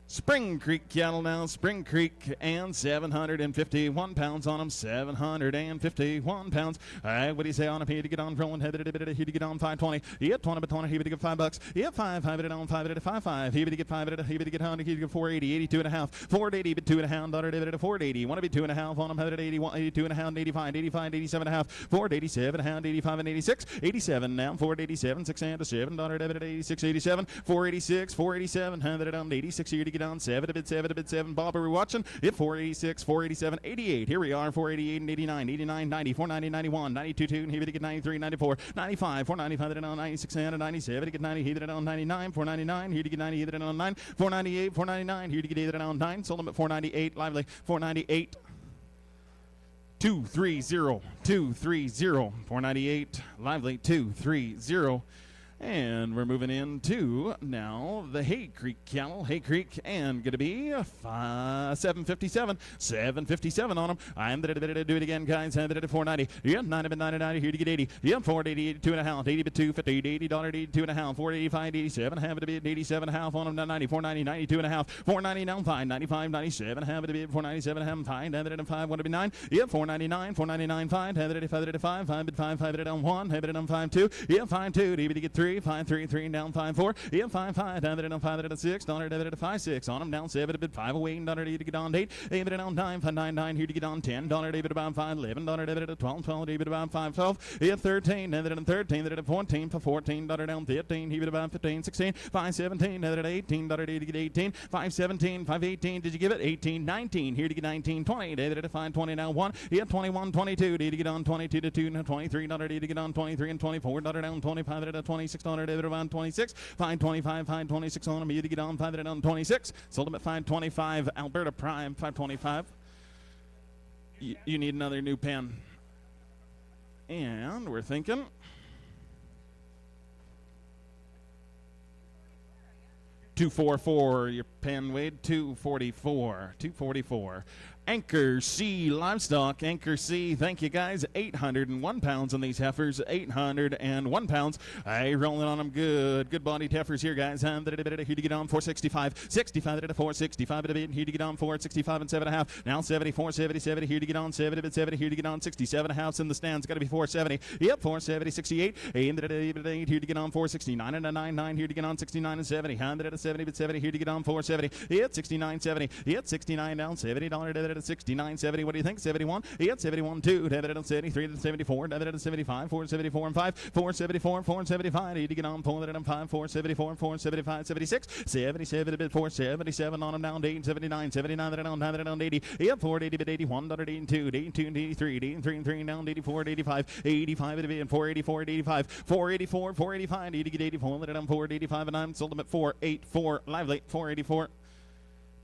Spring Creek cattle now, Spring Creek, and 751 pounds on them, 751 pounds. All right, what do you say on him? Here to get on, rolling, here to get on 520. Yep, 20 by 20, here to get $5. Yep, 5 it on, 5 at 5 5. Here to get 5 at here to get 100, here to get 480, 82 and a half, 480, but 2.5, David at 480. Want to be 2.5 on him, headed at 81, 82 and a half, 85, 85, 87 and a half, 487 and a half, 85 and 86, 87 now, 487, 6 and a 7, David at 86, 87, 486, 487, handed it on 86, here to get on 7 a bit 7. Bob, are we watching? If 486, 487, 88. Here we are, 488 and 89, 89, 90, 490, 91, 92, 2, and here to get 93, 94, 95, 495, it on 96, and 97 to get 90, here to get on 99, 499, here to get 90, here to get on 9, 498, 499, here to get 8 on 9, sold them at 498, lively, 498. 230, 498, lively, 230. And we're moving into now the Hay Creek cattle. Hay Creek and going to be 757. 757 on them. I'm going to do it again, guys. I'm going to do 490. Yeah, 90 here to get 80. Yeah, 480, 82 and a half. 80 but 250, $80, 82 and a half. 485, 87, have it to be 87 and a half on them. 90, 490, 92 and a half. 490 down 5, 95, 97, have it to be 497, have them 5, 5, want to be 9. Yeah, 499, 499, 5, have it 5, 5, 5, 5, 5, down 1, have it down 5, 2. Yeah, 5, 2, to get 3, 5, 3, 3, down 5, 4. Yeah, 5, 5, have it down 5, $6, $5, 5, 6 on them. Down 7, $5, $8, to get on 8. David down 9, 5, 9, 9, here to get on 10. David about 5, $11, David 12, 12, David about 5, 12. Yeah, 13, David 13, David 14, for 14, down 15, David about 15, 16, 5, 17, David 18, to get 18, 5, 17, 5, 18, did you give it? 18, 19, here to get 19, 20, David 5, 20, now 1, yeah, 21, 22, did you get on 22 to 2, now 23, did you get on 23 and 24, down 25, 26, David around 26, 5, 25, 5, 26 on them, you to get on 5, down 26, sold them at 525, Alberta Prime, 525. You need another new pen. And we're thinking 244, your pen weighed 244. Anchor C Livestock, Anchor C, thank you guys. 801 pounds on these heifers, 801 pounds. Hey, rolling on them good bodied heifers here, guys. Here to get on 465, 65 to 465 here to get on 465 and 7.5. Now 74, 70 here to get on 70 here to get on 67.5 in the stands. Got to be 470. Yep, 470, 68. 8 here to get on 469 and a 99 here to get on 69 and 70. 70 here to get on 470. Yep, 69, 70. Yep, 69 down $70. 69, 70. What do you think? 71. Yeah, 71, 2. 73 to 74. 75. 474 and 5. 474, 475. Need to get on 405. 474, 475, 76. 77 a bit. 477 on them down to 8. 79, 79 down 80. Yeah, 480 bit 81. 82, 82, 83. 83 down 84, 85. 85 at a bit. 484, 85. 484, 485. Need to get 84. Let it down 485 and I'm sold them at 484. Lively 484.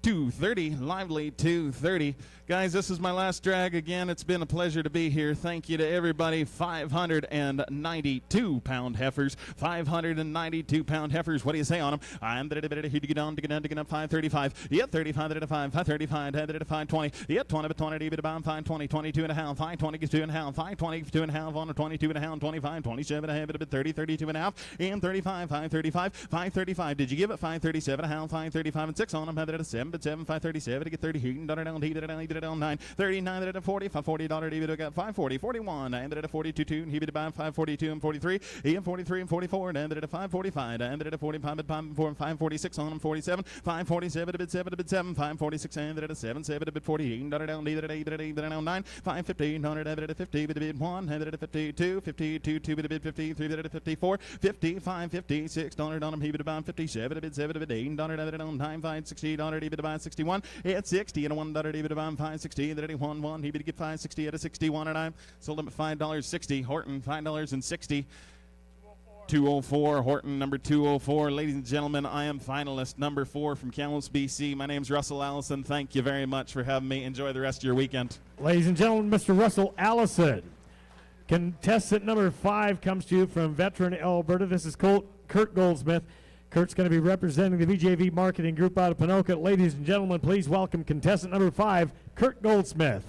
230, Lively 230. Guys, this is my last drag again. It's been a pleasure to be here. Thank you to everybody. 592-pound heifers. 592-pound heifers. What do you say on them? I'm here to get on 535. Yeah, 35 at a 5. 535 at a 520. Yeah, 20 about 520. 22 and a half. 522 and a half. 522 and a half on a 22 and a half. 25, 27 and a half. 30, 32 and a half. And 35, 535. 535. Did you give it? 537 and a half. 535 and 6 on them. Have it at a 7. 537 to get 30 here down 9 39 at a 40 $40 even got 540 41 and at a 42 2 he bid about 542 and 43 and 43 and 44 and at a 545 and at a 45 at 546 on them 47 547 a bit 7 546 and at a 7 a bit 48 down 8 at 9 515 at a 50 bit 1 at a 52 52 2 bit 53 at a 54 55 56 on them he bid about 57 a bit 7 a bit 8 at 9 560 bit about 61 at 60 and a $1 bit about 560 that 1 he bid get 560 at a 61 and I sold him at $5.60 Horton $5.60 204 Horton number 204. Ladies and gentlemen, I am finalist number 4 from Kamloops, BC. My name's Russell Allison. Thank you very much for having me. Enjoy the rest of your weekend. Ladies and gentlemen, Mr. Russell Allison. Contestant number 5 comes to you from Veteran, Alberta. This is Kurt Goldsmith. Kurt's going to be representing the VJV Marketing Group out of Ponoka. Ladies and gentlemen, please welcome contestant number 5, Kurt Goldsmith.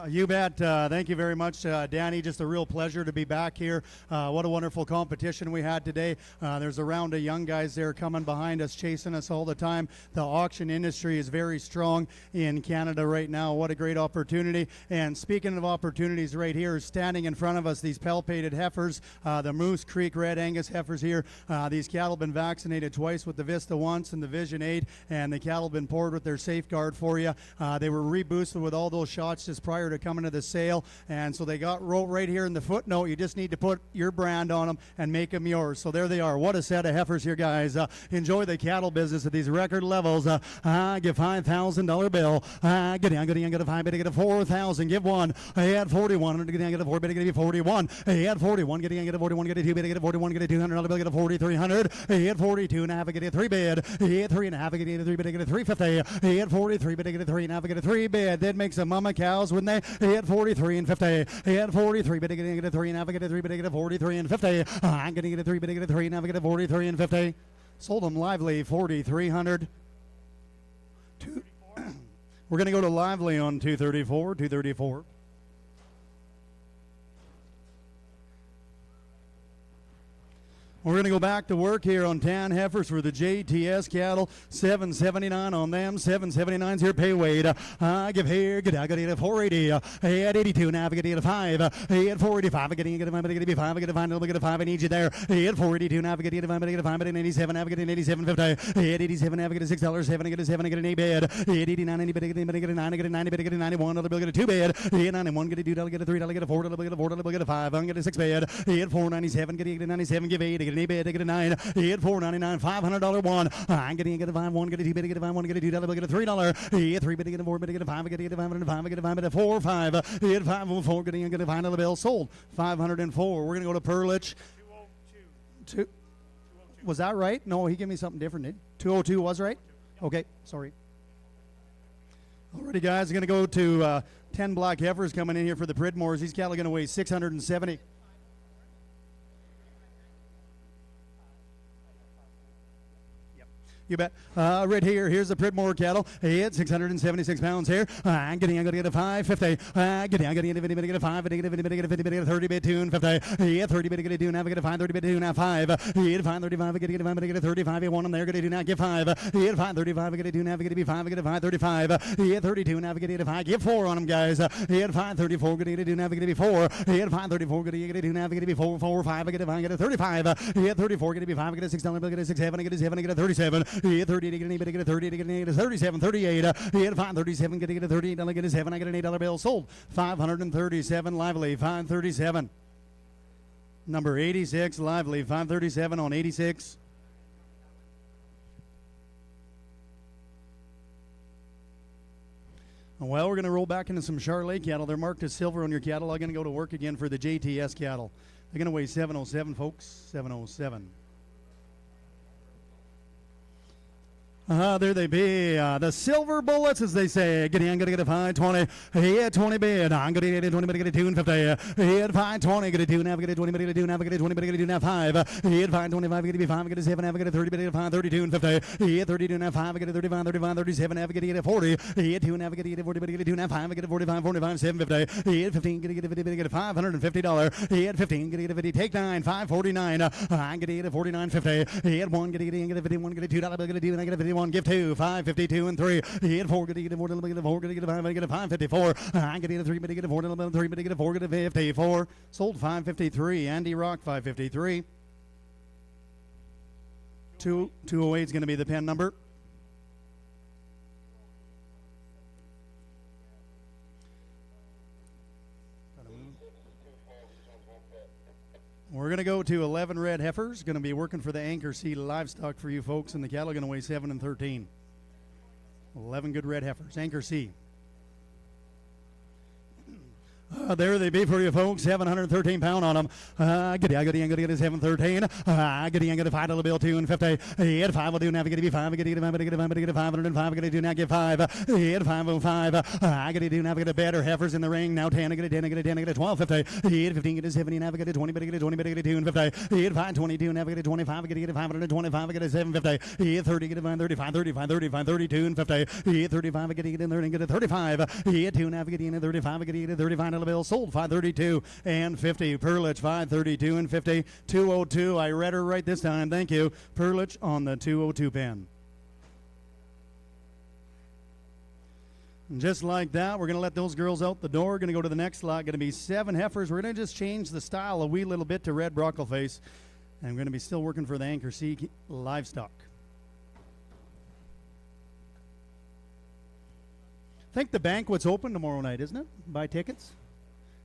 You bet. Thank you very much, Danny. Just a real pleasure to be back here. What a wonderful competition we had today. There's a round of young guys there coming behind us, chasing us all the time. The auction industry is very strong in Canada right now. What a great opportunity. And speaking of opportunities right here, standing in front of us, these palpated heifers, the Moose Creek Red Angus heifers here. These cattle been vaccinated twice with the Vista once and the Vision 8, and the cattle been poured with their Safeguard for you. They were reboosted with all those shots just prior to coming to the sale, and so they got wrote right here in the footnote, you just need to put your brand on them and make them yours. So there they are. What a set of heifers here, guys. Enjoy the cattle business at these record levels. Give $5,000 bill. Get down, get a 5, get a 4,000. Give one. He had 41. Get down, get a 4, get a 41. He had 41. Get down, get a 41. Get a 2, get a 41. Get a $200 bill. Get a 4,300. He had 42 and a half. Get a 3 bid. He had 3 and a half. Get a 3 bid. Get a 350. He had 43. Get a 3 and a half. Get a 3 bid. They'd make some mama cows, wouldn't they? He had 43 and 50. He had 43, but he get a 3, now I get a 3, but he get a 43 and 50. I'm going to get a 3, but he get a 3, now I get a 43 and 50. Sold him Lively, 4,300. We're going to go to Lively on 234, 234. We're going to go back to work here on tan heifers for the JTS cattle. $7.79 on them. $7.79's here pay weight. I give here. Get out. Get it at 480. He had 82. Now I get it at 5. He had 485. I get it. I get it 5. I get it 5. I get it 5. I need you there. He had 482. Now I get it 5. I get it 5. I get it 87. I get it 87.50. He had 87. Now I get it $6.07. I get it 7. I get an 8 bed. He had 89. I get it 9. I get it 90. I get it 91. I'll get a 2 bed. He had 91. Get a 2. I'll get a 3. I'll get a 4. I'll get a 4. I'll get a 5. I'll get a 6 bed. He had 497. Get it 97. Give 8. Get an 8 bed. Get a 9. He had $4.99. $500 one. I'm getting a 5. 1. Get a 2 bed. Get a 5. 1. Get a 2. I'll get a $3. He had 3 bed. Get a 4 bed. Get a 5. Get a 5. Get a 5. Get a 5. Get a 4. 5. He had 504. Getting a $5 bill. Sold 504. We're gonna go to Perlich. 202. Was that right? No, he gave me something different. 202 was right. Okay, sorry. Alrighty, guys, going to go to 10 black heifers coming in here for the Pridmores. These cattle are going to weigh 670. You bet. Right here, here's the Pridmore cattle. He had 676 pounds here. I'm going to get a 550. I'm going to get a 5. Get a 30 bid 2 and 50. He had 30 bid to get a 2. Now get a 5. 30 bid 2 now 5. He had 535. Get a 5. Get a 35. He won him there. Get a 2 now get 5. He had 535. Get a 2 now get a 5. Get a 535. He had 32 now get a 5. Give 4 on him, guys. He had 534. Get a 2 now get a 4. He had 534. Get a 2 now get a 4. 4 5. Get a 5. Get a 35. He had 34. Get a 5. Get a $6. Get a 6 7. Get a 7. Get a 37. He had 30 to get an 8, get a 30 to get an 8, 37, 38. He had 537, get a 38, I'll get a 7, I get an $8 bill. Sold 537 Lively, 537. Number 86 Lively, 537 on 86. Well, we're going to roll back into some Charolais cattle. They're marked as silver on your cattle. I'm going to go to work again for the JTS cattle. They're going to weigh 707, folks, 707. There they be. The silver bullets, as they say. I'm going to get a 520. He had 20 bid. I'm going to get a 20 bid, get a 2 and 50. He had 520, get a 2 now, get a 20 bid, get a 2 now, get a 20 bid, get a 2 now 5. He had 525, get a 5, get a 7, have get a 30 bid, get a 5, 32 and 50. He had 32 now 5, get a 35, 35, 37, have get a 40. He had 2 now, get a 40 bid, get a 2 now 5, get a 45, 45, 750. He had 15, get a 50 bid, get a $550. He had 15, get a 50, take 9, 549. I'm going to get a 49.50. He had 1, get a 51, get a $2 bill, get a 2, and I get a 51, give 2, 552 and 3. He had 4, get a 4, get a 4, get a 5, get a 554. I'm going to get a 3, but get a 4, 3, but get a 4, get a 54. Sold 553. Andy Rock 553. 208 is going to be the pen number. We're going to go to 11 red heifers. Going to be working for the Anchor C livestock for you folks, and the cattle are going to weigh 7 and 13. 11 good red heifers. Anchor C. There they be for you folks, 713 pound on them. Get a 713. Get a $5 bill 2 and 50. He had 5 will do now. Get a 5. Get a 5. Get a 5. Get a 505. Get a 2 now. Get 5. He had 505. Get a 2 now. Get a better heifers in the ring now. 10. Get a 10. Get a 10. Get a 1250. He had 15. Get a 70 now. Get a 20. Get a 20. Get a 2 and 50. He had 522 now. Get a 25. Get a 525. Get a 750. He had 30. Get a 35. 35. 35. 32 and 50. He had 35. Get a 30. Get a 35. He had 2 now. Get a 35. Get a 35 bill. Sold 532 and 50. Perlich 532 and 50. 202. I read her right this time. Thank you. Perlich on the 202 pen. And just like that, we're going to let those girls out the door. Going to go to the next lot. Going to be 7 heifers. We're going to just change the style a wee little bit to red brockle face. And we're going to be still working for the Anchor C livestock. I think the banquet's open tomorrow night, isn't it? Buy tickets.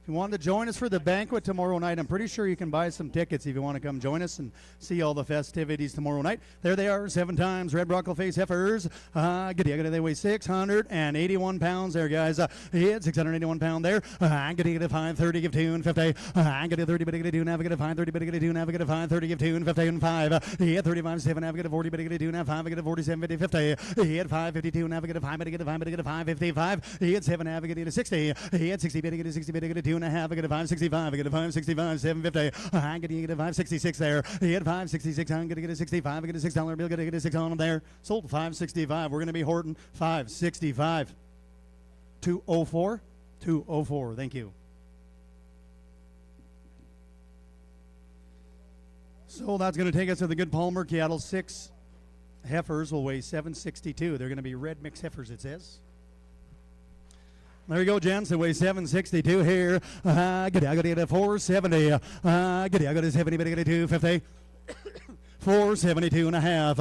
If you want to join us for the banquet tomorrow night, I'm pretty sure you can buy some tickets if you want to come join us and see all the festivities tomorrow night. There they are, 7 times red broccoli face heifers. They weigh 681 pounds there, guys. He had 681 pound there. Get 530, give 2 and 50. Get 30, but get 2 now, get 530, but get 2 now, get 530, give 2 and 50 and 5. He had 35, 7, now, get 40, but get 2 now, 5, get 47, 50, 50. He had 552, now, get 5, but get 5, but get 555. He had 7, now, get 60. He had 60, but get 60, but get 2 and a half, get 565, get 565, 750. Get 566 there. He had 566, I'm gonna get a 65, get a $6 bill, get a 6 on him there. Sold 565. We're gonna be Horton 565. 204, 204. Thank you. So that's going to take us to the good Palmer cattle. 6 heifers will weigh 762. They're going to be red mixed heifers, it says. There you go, Jensen. Weighs 762 here. I got a 470. I got a 70, but I got a 250. 472 and a half.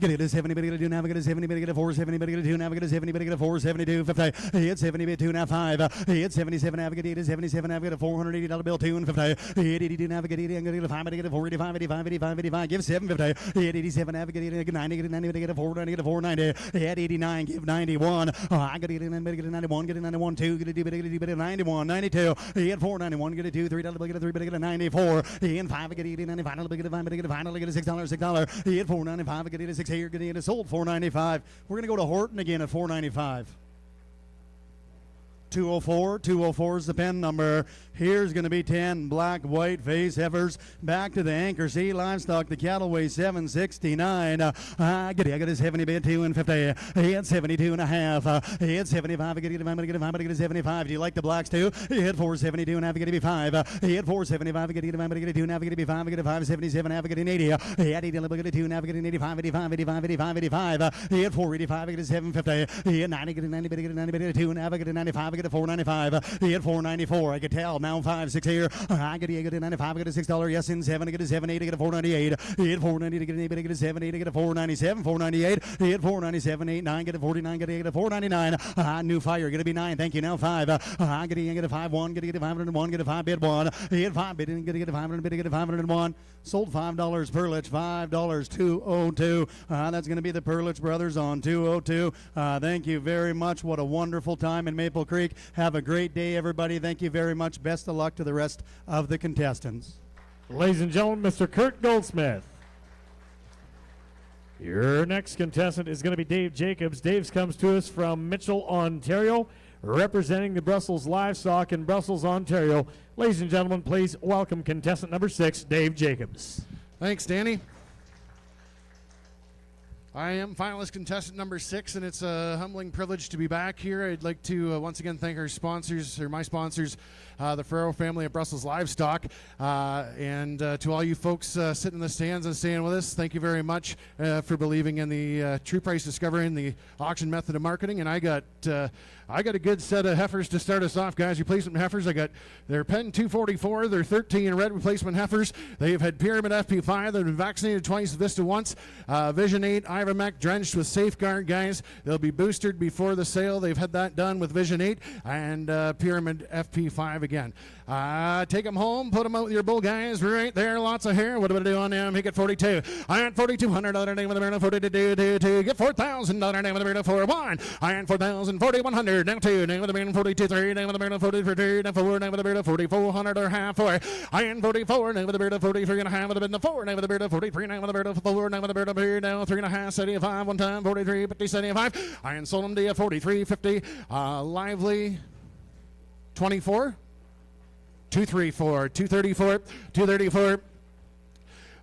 Get it a 70, but get a 2 now, get a 70, but get a 470, but get a 2 now, get a 70, but get a 472, 50. He had 70, but 2 now, 5. He had 77, now, get a 77, now, get a $480 bill, 2 and 50. He had 82, now, get a 5, but get a 485, 85, 85, 85, give 750. He had 87, now, get a 90, get a 90, but get a 490, get a 490. He had 89, give 91. I got a 91, get a 91, 2, get a 2, but get a 91, 92. He had 491, get a 2, $3, but get a 3, but get a 94. He had 5, get a 95, but get a 5, but get a 5, get a $6. He had 495. Get it a 6 here. Get it a sold 495. We're gonna go to Horton again at 495. 204. 204 is the pen number. Here's going to be 10 black, white face heifers. Back to the Anchor C livestock. The cattle weigh 769. I got a 70, bid 2 and 50. He had 72 and a half. He had 75. I get a 5, get a 5, get a 75. Do you like the blacks too? He had 472 and a half. Get a 5. He had 475. Get a 5, get a 2 and a half. Get a 5. Get a 577 and a half. Get an 80. He had 80. Get a 2 and a half. Get an 85. 85. 85. 85. 85. He had 485. Get a 750. He had 90. Get a 90. Get a 90. Get a 2 and a half. Get a 95. Get a 495. He had 494. I could tell. Now 5, 6 here. I get a 95. I get a $6. Yes, in 7. I get a 780. I get a 498. He had 490. Get an 8. I get a 780. I get a 497. 498. He had 497. 8, 9. Get a 49. Get a 499. New fire. Get a be 9. Thank you. Now 5. I get a 5 1. Get a 501. Get a 5 bid 1. He had 5 bid. Get a 500 bid. Get a 501. Sold $5 per lich. $5 202. That's going to be the Perlich brothers on 202. Thank you very much. What a wonderful time in Maple Creek. Have a great day, everybody. Thank you very much. Best of luck to the rest of the contestants. Ladies and gentlemen, Mr. Kurt Goldsmith. Your next contestant is going to be Dave Jacobs. Dave comes to us from Mitchell, Ontario, representing the Brussels Livestock in Brussels, Ontario. Ladies and gentlemen, please welcome contestant number 6, Dave Jacobs. Thanks, Danny. I am finalist contestant number 6, and it's a humbling privilege to be back here. I'd like to once again thank our sponsors, or my sponsors, the Ferrero family at Brussels Livestock, and to all you folks sitting in the stands and staying with us, thank you very much for believing in the true price discovery and the auction method of marketing. And I got a good set of heifers to start us off, guys. Replacement heifers. I got their Pen 244. They're 13 red replacement heifers. They've had Pyramid FP5. They've been vaccinated twice, Vista once. Vision 8, Ivermec drenched with Safeguard, guys. They'll be boosted before the sale. They've had that done with Vision 8 and Pyramid FP5 again. Take them home, put them out with your bull, guys. Right there, lots of hair. What do I do on them? He get 42. I earned $4,200 name of the Berna 42. Get $4,000 name of the Berna 41. I earned $4,000, 4,100. Now 2. Name of the Berna 42. 3. Name of the Berna 43. Now 4. Name of the Berna 4,400 or half 4. I earned 44. Name of the Berna 43 and a half of the Berna 4. Name of the Berna 43. Name of the Berna 4. Name of the Berna 3. Now 3.5. 75. One time 43. 50. 75. I earned sold them to you 43. 50. Lively 24. 234, 234, 234.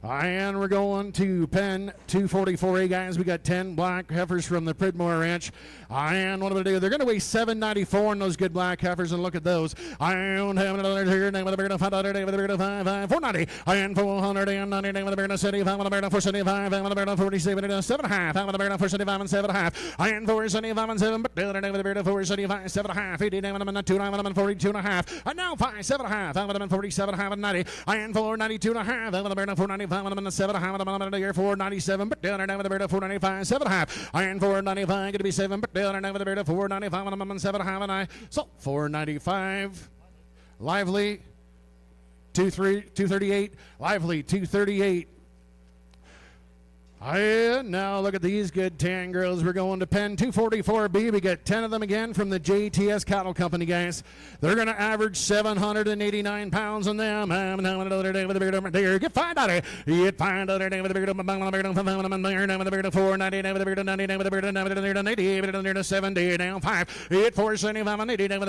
And we're going to Pen 244A, guys. We got 10 black heifers from the Pridmore Ranch. And what am I going to do? They're going to weigh 794 in those good black heifers, and look at those. I don't have another here. Name of the Berna 5, name of the Berna 5, 490. I am 490, name of the Berna 75, on the Berna 475, name of the Berna 47, 7.5, name of the Berna 475 and 7.5. I am 475 and 7, but the other name of the Berna 475, 7.5, 80, name of the 2, name of the 42 and a half. And now 5, 7.5, name of the 47, half and 90. I am 492 and a half, name of the Berna 495. I'm on the 7.5. I'm on the year 497, but down there with the bird of 495, 7.5. Iron 495, going to be 7, but down there with the bird of 495. I'm on 7.5, and I sold 495. Lively, 238. Lively, 238. And now look at these good tan girls. We're going to pen 244B. We get 10 of them again from the JTS Cattle Company, guys. They're going to average 789 pounds on them. Get $5. Get $5. 70 down 5. Get 475 80 down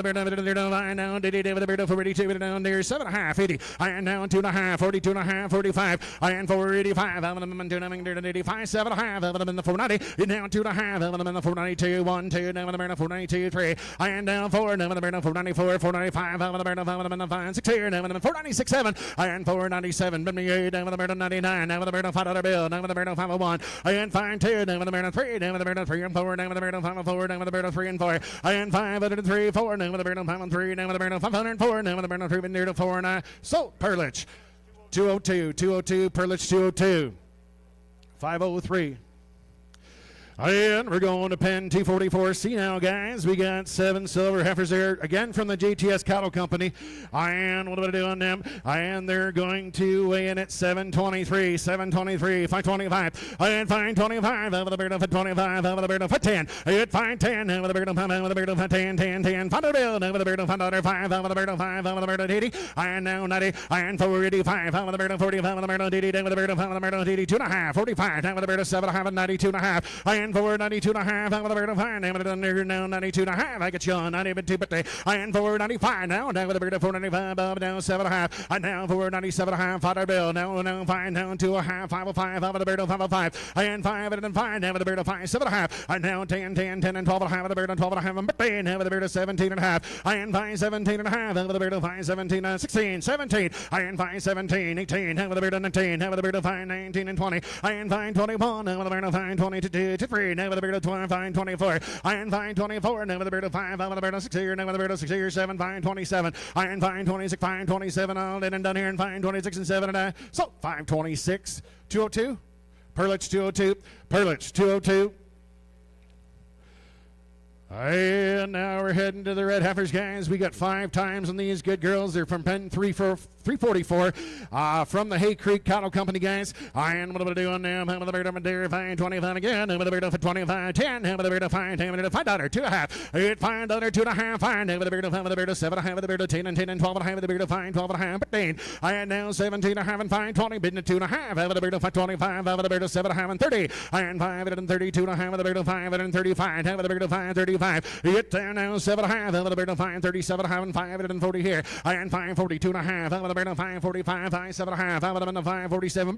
42 down there 7.5 80 and down 2.5 42.5 45 and 485 5, 7.5 of them in the 490, down 2.5 of them in the 492, 1, 2, down in the 492, 3, and down 4, down in the 494, 495, of them in the 5, 6 here, down in the 496, 7, and 497, 58, down in the 99, down in the $5 bill, down in the 501, and 5, 2, down in the 3, down in the 3 and 4, down in the 504, down in the 3 and 4, and 5, 3, 4, down in the 5 and 3, down in the 504, down in the 3 and near to 4, and so Perlich, 202, 202, Perlich 202. 503. And we're going to pen 244C now, guys. We got 7 silver heifers there, again from the JTS Cattle Company. And what do I do on them? And they're going to weigh in at 723, 723, 525, and 525, over the bird of 25, over the bird of 10, at 510, over the bird of 5, over the bird of 10, 10, 10, $5 bill, over the bird of $5, over the bird of 5, over the bird of 80, and now 90, and 485, over the bird of 45, over the bird of 80, over the bird of 5, over the bird of 82.5, 45, over the bird of 7, 92.5, and 492.5, over the bird of 5, now 92.5, I get you on 92, but and 495, now down with the bird of 495, up down 7.5, and now 497.5, $5 bill, now 5, down to a half, 505, over the bird of 505, and 5, and 5, down with the bird of 5, 7.5, and now 10, 10, 10, and 12.5, with the bird of 12.5, but now with the bird of 17.5, and 5, 17.5, over the bird of 5, 17, 16, 17, and 5, 17, 18, now with the bird of 19, now with the bird of 5, 19, and 20, and 5, 21, now with the bird of 5, 22, 3, now with the bird of 5, 24, and 5, 24, now with the bird of 5, over the bird of 6 here, now with the bird of 6 here, 7, 5, 27, and 5, 26, 5, 27, all in and done here, and 5, 26, and 7, and so 5, 26, 202, Perlich 202, Perlich 202. And now we're heading to the red heifers, guys. We got 5 times on these good girls. They're from pen 344 from the Hay Creek Cattle Company, guys. And what am I doing now? I'm with the bird of a deer, 5, 25 again. I'm with the bird of 25, 10. I'm with the bird of 5, 10, $5, 2.5. $8, $5, 2.5, 5. I'm with the bird of 5, with the bird of 7, I'm with the bird of 10, and 10, and 12, and with the bird of 5, 12.5, 15. And now 17, and 5, 20, bidding at 2.5. I'm with the bird of 5, 25, I'm with the bird of 7, and 30. And 5, and 32, and with the bird of 5, and 35. I'm with the bird of 5, 35. Get down now 7.5, over the bird of 5, 37, and 5, and 40 here, and 542.5, over the bird of 545, 7.5, over the 547,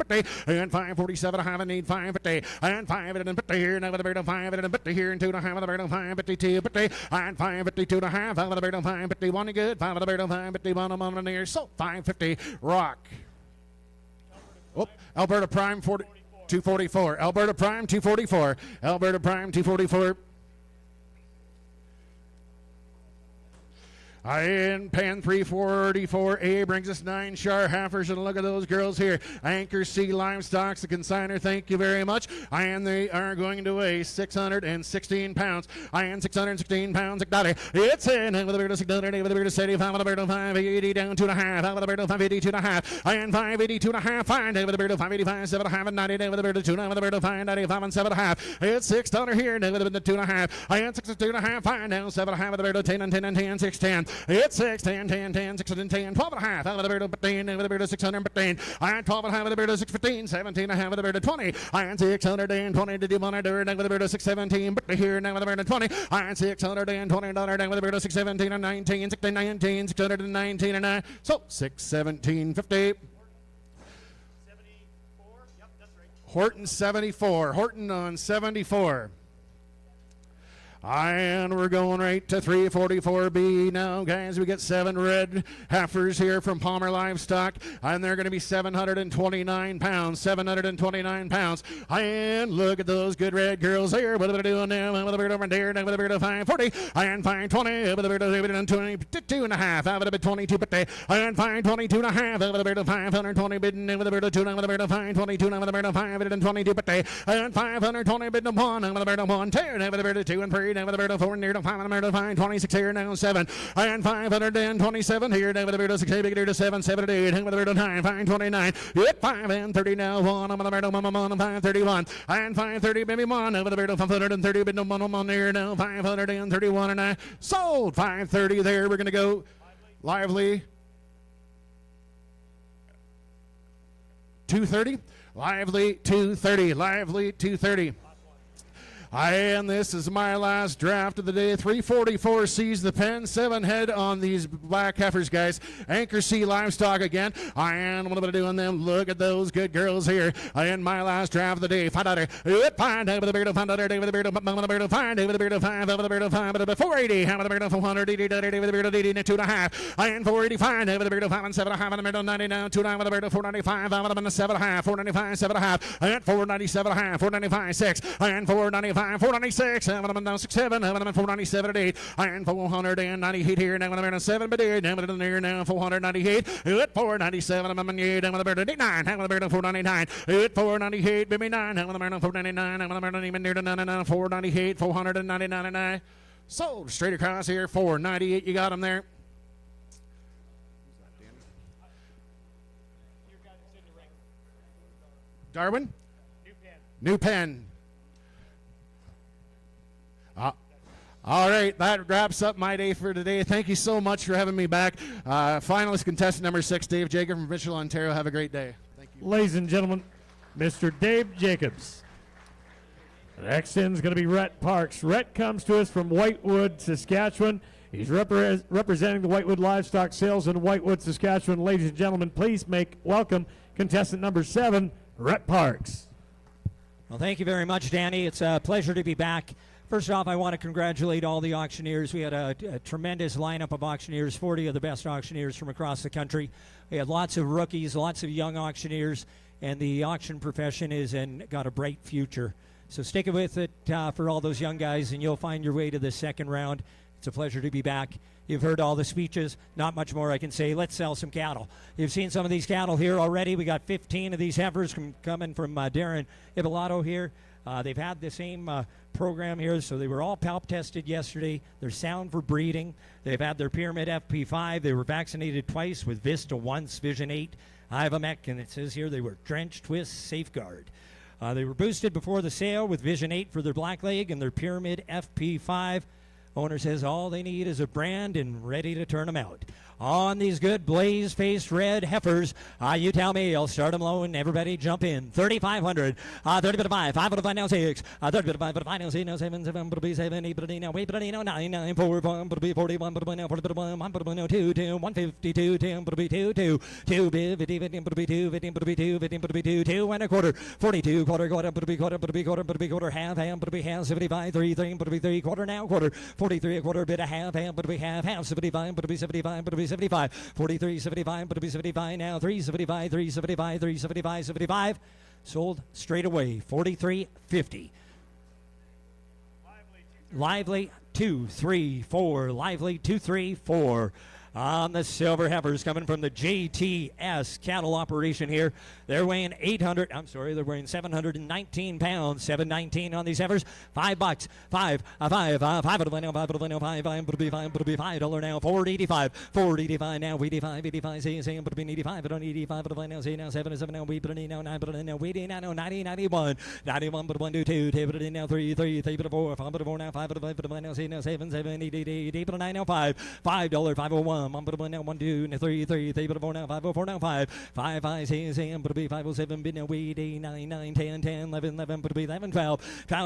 and 547, and 8, 550, and 5 and 50 here, now with the bird of 5 and 50 here, and 2.5, over the bird of 552, and 552.5, over the bird of 551, good, 5 of the bird of 551, I'm on here, so 550, rock. Oh, Alberta Prime 244, Alberta Prime 244, Alberta Prime 244. And pen 344A brings us 9 Char heifers, and look at those girls here. Anchor C Livestocks, the consigner, thank you very much. And they are going to weigh 616 pounds. And 616 pounds, it's in with the bird of 600, with the bird of 75, with the bird of 580, down 2.5, with the bird of 582.5, and 582.5, fine, with the bird of 585, 7.5, and 90, with the bird of 2, with the bird of 595, and 7.5. It's $6 here, with the 2.5, and 62.5, fine, down 7.5, with the bird of 10, and 10, and 10, 610. It's 6, 10, 10, 10, 6, and 10, 12.5, out of the bird of 15, with the bird of 615, and 12.5 with the bird of 615, 17.5 with the bird of 20, and 620 to do $1, with the bird of 617, but here now with the bird of 20, and $620 down with the bird of 617 and 19, 619, 619, and so 617.50. Horton 74, Horton on 74. And we're going right to 344B now, guys. We get 7 red heifers here from Palmer Livestock, and they're going to be 729 pounds. 729 pounds. And look at those good red girls here. What are they doing now? With the bird over there, with the bird of 540, and 520, with the bird of 22.5, out of the 22, but and 522.5, out of the bird of 520, bidding with the bird of 2, with the bird of 522, with the bird of 522, but and 520, bidding 1, with the bird of 1, 2, with the bird of 2 and 3. down with the bird of 4 near to 5 on the bird of 5, 26 here now 7 and 527 here down with the bird of 6 big to 7, 7 to 8 and with the bird of 9, 529 hit 5 and 30 now 1 on the bird of 531 and 530 baby 1 over the bird of 530 bid no 1 on there now 531 and I sold 530 there. We're going to go lively 230 lively 230 lively 230. And this is my last draft of the day. 344 sees the pen. 7 head on these black heifers, guys. Anchor C Livestock again. And what am I doing them? Look at those good girls here. And my last draft of the day. $5. $5 David the beard of $5. David the beard of $5. David the beard of $5. David the beard of $5. 480. David the beard of 480. David the beard of 80. 2.5. And 485. David the beard of 5 and 7.5. And the beard of 99. 2.9 with the beard of 495. I'm on the 7.5. 495. 7.5. And 497.5. 495. 6. And 495. 496, and I'm down 67, and I'm 497 at 8, and 498 here, now I'm 7, but here, down there now 498, at 497, I'm 8, down with the bird at 89, down with the bird at 499, at 498, baby 9, down with the bird at 499, down with the bird even near to 99, 498, 499, and I sold straight across here, 498, you got them there. Darwin? New pen. All right, that wraps up my day for today. Thank you so much for having me back. Finalist contestant number 6, Dave Jacob from Mitchell, Ontario. Have a great day. Thank you. Ladies and gentlemen, Mr. Dave Jacobs. Next in is going to be Rhett Parks. Rhett comes to us from Whitewood, Saskatchewan. He's representing the Whitewood Livestock Sales in Whitewood, Saskatchewan. Ladies and gentlemen, please welcome contestant number 7, Rhett Parks. Well, thank you very much, Danny. It's a pleasure to be back. First off, I want to congratulate all the auctioneers. We had a tremendous lineup of auctioneers, 40 of the best auctioneers from across the country. We had lots of rookies, lots of young auctioneers, and the auction profession got a bright future. So stick with it for all those young guys, and you'll find your way to the second round. It's a pleasure to be back. You've heard all the speeches. Not much more I can say. Let's sell some cattle. You've seen some of these cattle here already. We got 15 of these heifers coming from Darren Ibalato here. They've had the same program here, so they were all palp tested yesterday. They're sound for breeding. They've had their Pyramid FP5. They were vaccinated twice with Vista once, Vision 8, Ivamec, and it says here they were Drench, Twist, Safeguard. They were boosted before the sale with Vision 8 for their black leg and their Pyramid FP5. Owner says all they need is a brand and ready to turn them out. On these good blaze-faced red heifers, you tell me, I'll start them low and everybody jump in. 3,500, 30 bit of 5, 5 bit of 5 now 6, 30 bit of 5 bit of 5 now 6, now 7, 7, but be 7, 8 but now 8 but now 9, 9, 4, 1, but be 41, but now 40 but 1, 1 but now 2, 2, 152, 10 but be 2, 2, 2 bid 50, 15 but be 2, 15 but be 2, 15 but be 2, 2 and a quarter, 42 quarter but be quarter but be quarter but be quarter half but be half 75, 3 3 but be 3 quarter now quarter, 43 a quarter bit a half but be half 75 but be 75 but be 75, 43, 75, but it'll be 75 now, 375, 375, 375, 75. Sold straight away, 43.50. Lively 2, 3, 4. Lively 2, 3, 4. On the silver heifers coming from the JTS cattle operation here. They're weighing 719 pounds. 719 on these heifers. $5. 5 out of now. 5 but be $5 now. 485. 485 now. 85. Say but be 85. But on 85 but now. Say now 7 now. We but now 9 but now. We now 90 91. 91 but 1 2 2. But now 3 but 4 5 but 4 now 5 but now. Say now 7 8 8 but 9 now 5 $5 501. 1 but 1 now 1 2 3 but 4 now 5 now 5 say but be 507 bid now we 8 9 10 11 but be 11 12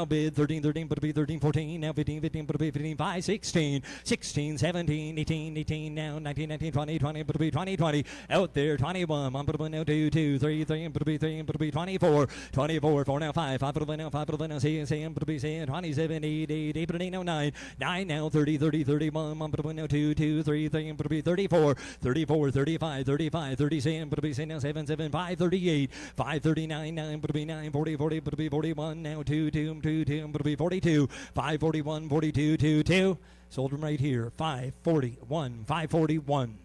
bid 13 but be 13 14 now 15 but be 15 5 16 17 18 now 19 20 but be 20 out there 21 1 but now 2 3 but be 24 4 now 5 but now say but be 27 8 but now 9 now 30 31 1 but now 2 3 but be 34 35 37 but be now 7 5 38 5 39 9 but be 9 40 but be 41 now 2 but be 42 5 41 42 2 sold them right here 541 541.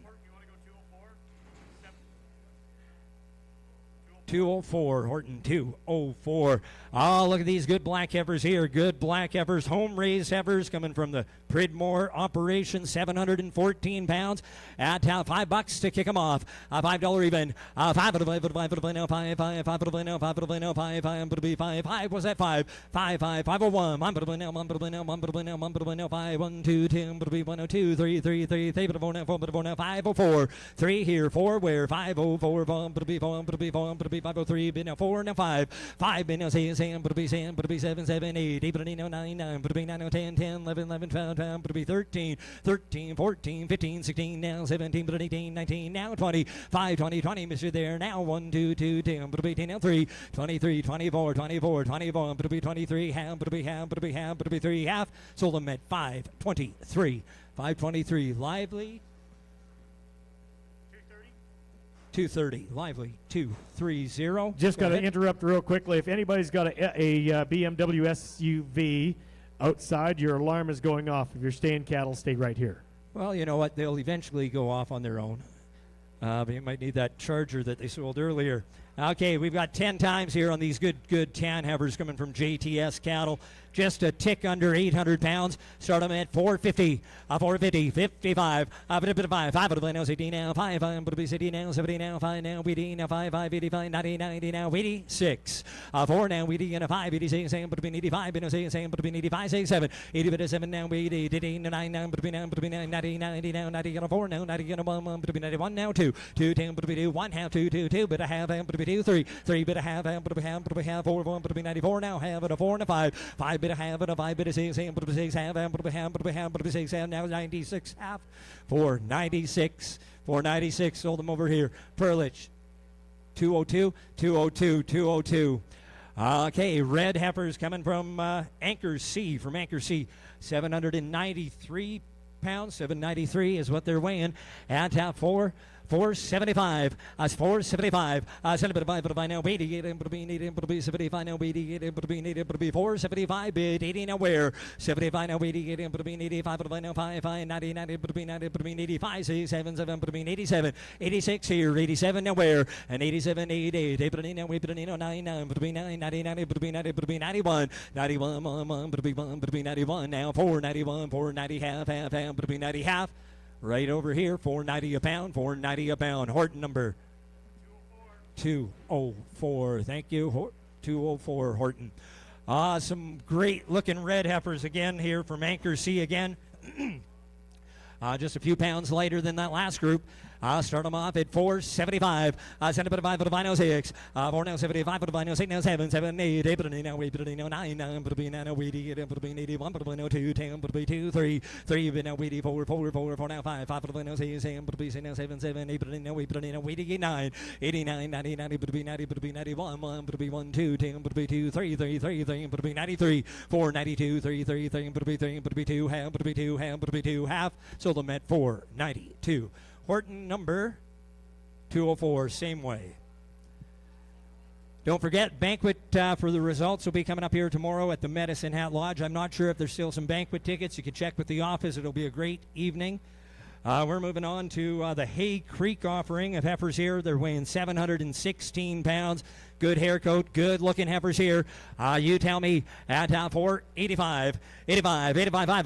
204, Horton 204. Oh, look at these good black heifers here. Good black heifers, home-raised heifers coming from the Pridmore operation, 714 pounds. At $5 to kick them off. $5 even. $5 was that 5? 501. 1 2 10 102 3 3 3 504 3 here 4 where 504 503 been now 4 now 5 been now 6 7 7 8 8 9 9 9 10 10 11 11 12 13 13 14 15 16 now 17 18 19 now 20 5 20 20 Mr. there now 1 2 2 10 now 3 23 24 24 24 23 half 3 half sold them at 523 523 lively 230 lively 230. Just got to interrupt real quickly. If anybody's got a BMW SUV outside, your alarm is going off. If you're staying cattle, stay right here. Well, you know what? They'll eventually go off on their own. But you might need that charger that they sold earlier. Okay, we've got 10 times here on these good tan heifers coming from JTS Cattle. Just a tick under 800 pounds. Start them at 450, 450, 55, 55, 5 now, 60 now, 5, 60 now, 70 now, 5 now, 80 now, 5, 85, 90, 90 now, 86, 4 now, 80 and a 5, 86, same, but between 85, and a same, but between 85, 7, 80, 7 now, 80, 89, 9, between 90, 90 now, 90 and a 4 now, 90 and a 1, between 91 now, 2, 10, between 2, 1 half, 2, 2, 2, but a half, between 2, 3, 3, but a half, between half, 4, 1, between 94 now, half, and a 4 and a 5, 5, bit a half, and a 5, bit a 6, half, but a 6, half, but a 6, half, now 96, half, 496, 496, sold them over here. Perlich, 202, 202, 202. Okay, red heifers coming from Anchor C, 793 pounds, 793 is what they're weighing. And 475, 475, 75, but by now 88, but be 75 now 88, but be 475 bid 80 now where 75 now 88, but be 85, but by now 5 90 90, but be 90, but be 85 6 7 7, but be 87 86 here 87 now where and 87 88, but now we put 99, but be 9 90 90, but be 90, but be 91 91 but be 91 now 491 490 half, but be 90 half. Right over here, $4.90 a pound, $4.90 a pound. Horton number 204. Thank you, 204 Horton. Some great looking red heifers again here from Anchor C again. Just a few pounds lighter than that last group. Start them off at 475. Send it to 5 for the final 6. 4 now 75 for the final 6 now 7 7 8 8 but now 8 but now 9 9 but be now 80 but be 81 but now 2 10 but be 2 3 3 but now 84 4 4 now 5 5 but now 6 7 but be now 7 7 8 but now 8 but now 89 89 90 90 but be 90 but be 91 1 but be 1 2 10 but be 2 3 3 3 3 but be 93 4 92 3 3 3 but be 3 but be 2 half but be 2 half but be 2 half. Sold them at 492. Horton number 204, same way. Don't forget, banquet for the results will be coming up here tomorrow at the Medicine Hat Lodge. I'm not sure if there's still some banquet tickets. You can check with the office. It'll be a great evening. We're moving on to the Hay Creek offering of heifers here. They're weighing 716 pounds. Good hair coat, good looking heifers here. You tell me at 485, 85, 85, 5,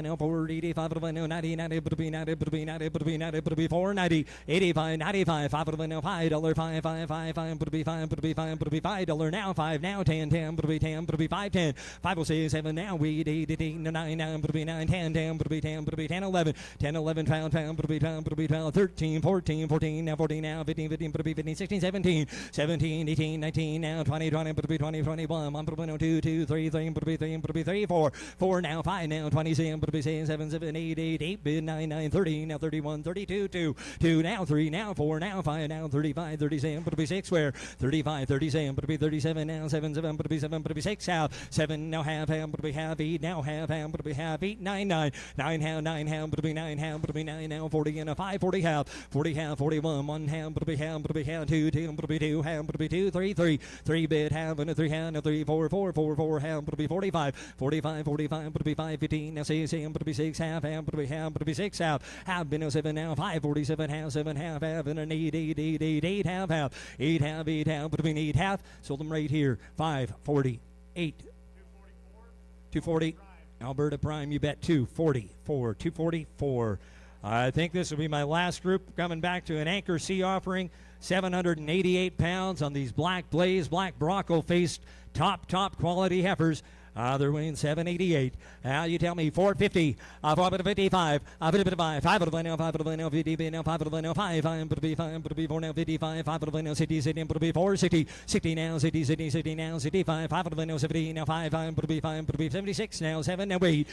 now 485, now 90, 90, but be 90, but be 90, but be 90, but be 490, 85, 95, 5, now $5, 5, 5, 5, 5, but be 5, but be 5, but be $5 now, 5 now, 10, 10, but be 10, but be 5, 10, 5 6, 7 now, we 8, 9, 9, but be 9, 10, 10, but be 10, but be 10, 11, 10, 11, pound, but be 10, but be 12, 13, 14, 14, now 14, now 15, 15, but be 15, 16, 17, 17, 18, 19, now 20, 20, but be 20, 21, 1, but be 2, 2, 3, 3, but be 3, but be 3, 4, 4 now, 5 now, 27, but be 7, 7, 8, 8, 8, bid 9, 9, 30, now 31, 32, 2, 2 now, 3 now, 4 now, 5 now, 35, 37, but be 6 where 35, 37, but be 37 now, 7, 7, but be 7, but be 6 half, 7 now half, but be half, 8 now half, but be half, 8, 9, 9, 9 half, 9 half, but be 9 half, but be 9 now, 40 and a 5, 40 half, 40 half, 41, 1 half, but be half, 2, 2, but be 2 half, but be 2, 3, 3 3 3 bid half and a 3 hand a 3 4 4 4 4 half but be 45 45 45 but be 5 15 now 6 but be 6 half but be 6 half been 7 now 5 47 half and an 8 half 8 half but be 8 half. Sold them right here 548 240. Alberta Prime, you bet 244. I think this will be my last group coming back to an Anchor C offering. 788 pounds on these black blaze, black Bronco faced top quality heifers. They're weighing 788. Now you tell me 450, 455, 55, 5 now, 5 now, 50 now, 5 now, 5 but be 5 but be 4 now, 55, 5 now, 60 but be 4 60 now, 60 now, 65, 5 now, 70 now, 5 but be 76 now, 7 now, 8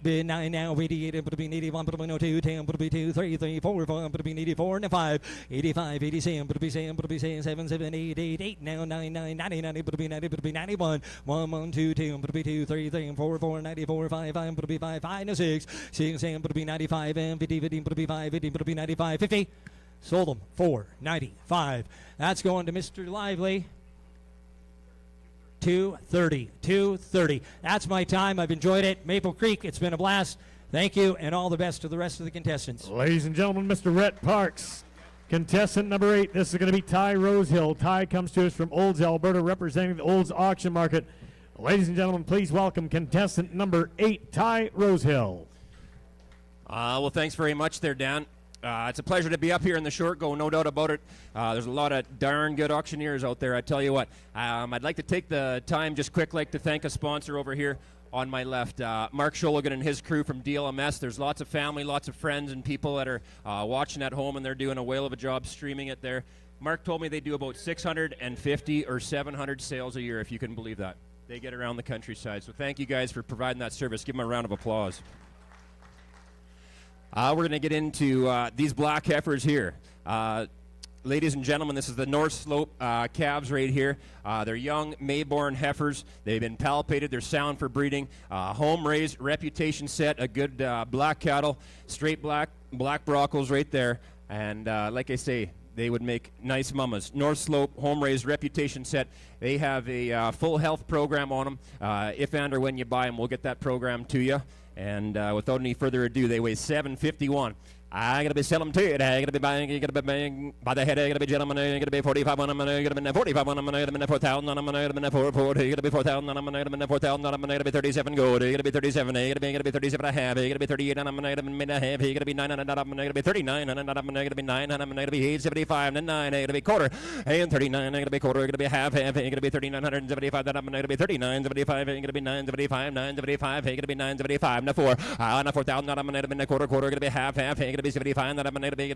bid 9 now, 88 but be 81 but be 2 10 but be 2 3 4 but be 84 now 5 85 87 but be 7 7 8 8 now 9 90 but be 90 but be 91 1 2 2 but be 2 3 4 94 5 but be 5 now 6 but be 95 and 50 but be 5 50 but be 95 50. Sold them 495. That's going to Mr. Lively. 230. That's my time. I've enjoyed it. Maple Creek, it's been a blast. Thank you, and all the best to the rest of the contestants. Ladies and gentlemen, Mr. Rhett Parks, contestant number 8. This is going to be Ty Rosehill. Ty comes to us from Olds, Alberta, representing the Olds auction market. Ladies and gentlemen, please welcome contestant number 8, Ty Rosehill. Well, thanks very much there, Dan. It's a pleasure to be up here in the short go, no doubt about it. There's a lot of darn good auctioneers out there, I tell you what. I'd like to take the time just quick to thank a sponsor over here on my left, Mark Sholigan and his crew from DLMS. There's lots of family, lots of friends and people that are watching at home, and they're doing a whale of a job streaming it there. Mark told me they do about 650 or 700 sales a year, if you can believe that. They get around the countryside. So thank you guys for providing that service. Give them a round of applause. We're going to get into these black heifers here. Ladies and gentlemen, this is the North Slope calves right here. They're young Mayborn heifers. They've been palpated. They're sound for breeding. Home raised, reputation set, a good black cattle, straight black Broncos right there. And like I say, they would make nice mamas. North Slope, home raised, reputation set. They have a full health program on them. If and or when you buy them, we'll get that program to you. And without any further ado, they weigh 751. I gotta be selling to it. I gotta be buying. You gotta be buying by the head. I gotta be gentlemen. I gotta be 45 on them. I gotta be 45 on them. I gotta be 4,000 on them. I gotta be 440. I gotta be 4,000 on them. I gotta be 4,000 on them. I gotta be 37 gold. I gotta be 37. I gotta be 37 and a half. I gotta be 38 on them. I gotta be mid and a half. I gotta be 9 on them. I gotta be 39 on them. I gotta be 9 on them. I gotta be 875 and 9. I gotta be quarter and 39. I gotta be quarter. I gotta be half. I gotta be 3975 on them. I gotta be 3975. I gotta be 975. 975. I gotta be 975 and a 4. On a 4,000 on them. I gotta be quarter. I gotta be half. I gotta be 75 on them. I gotta be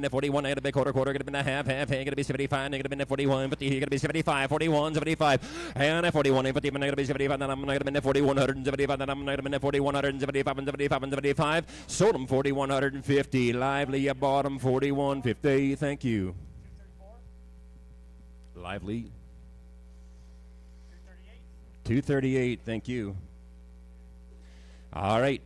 41, I gotta be quarter, I gotta be half, I gotta be 75, I gotta be 41, 50, I gotta be 75, 41, 75, and 41, 50, I gotta be 75, and I'm gonna be 4175, and I'm gonna be 4175, and 75, and 75. Sold them 4150. Lively, you bought them 4150. Thank you. Lively. 238. Thank you. All right.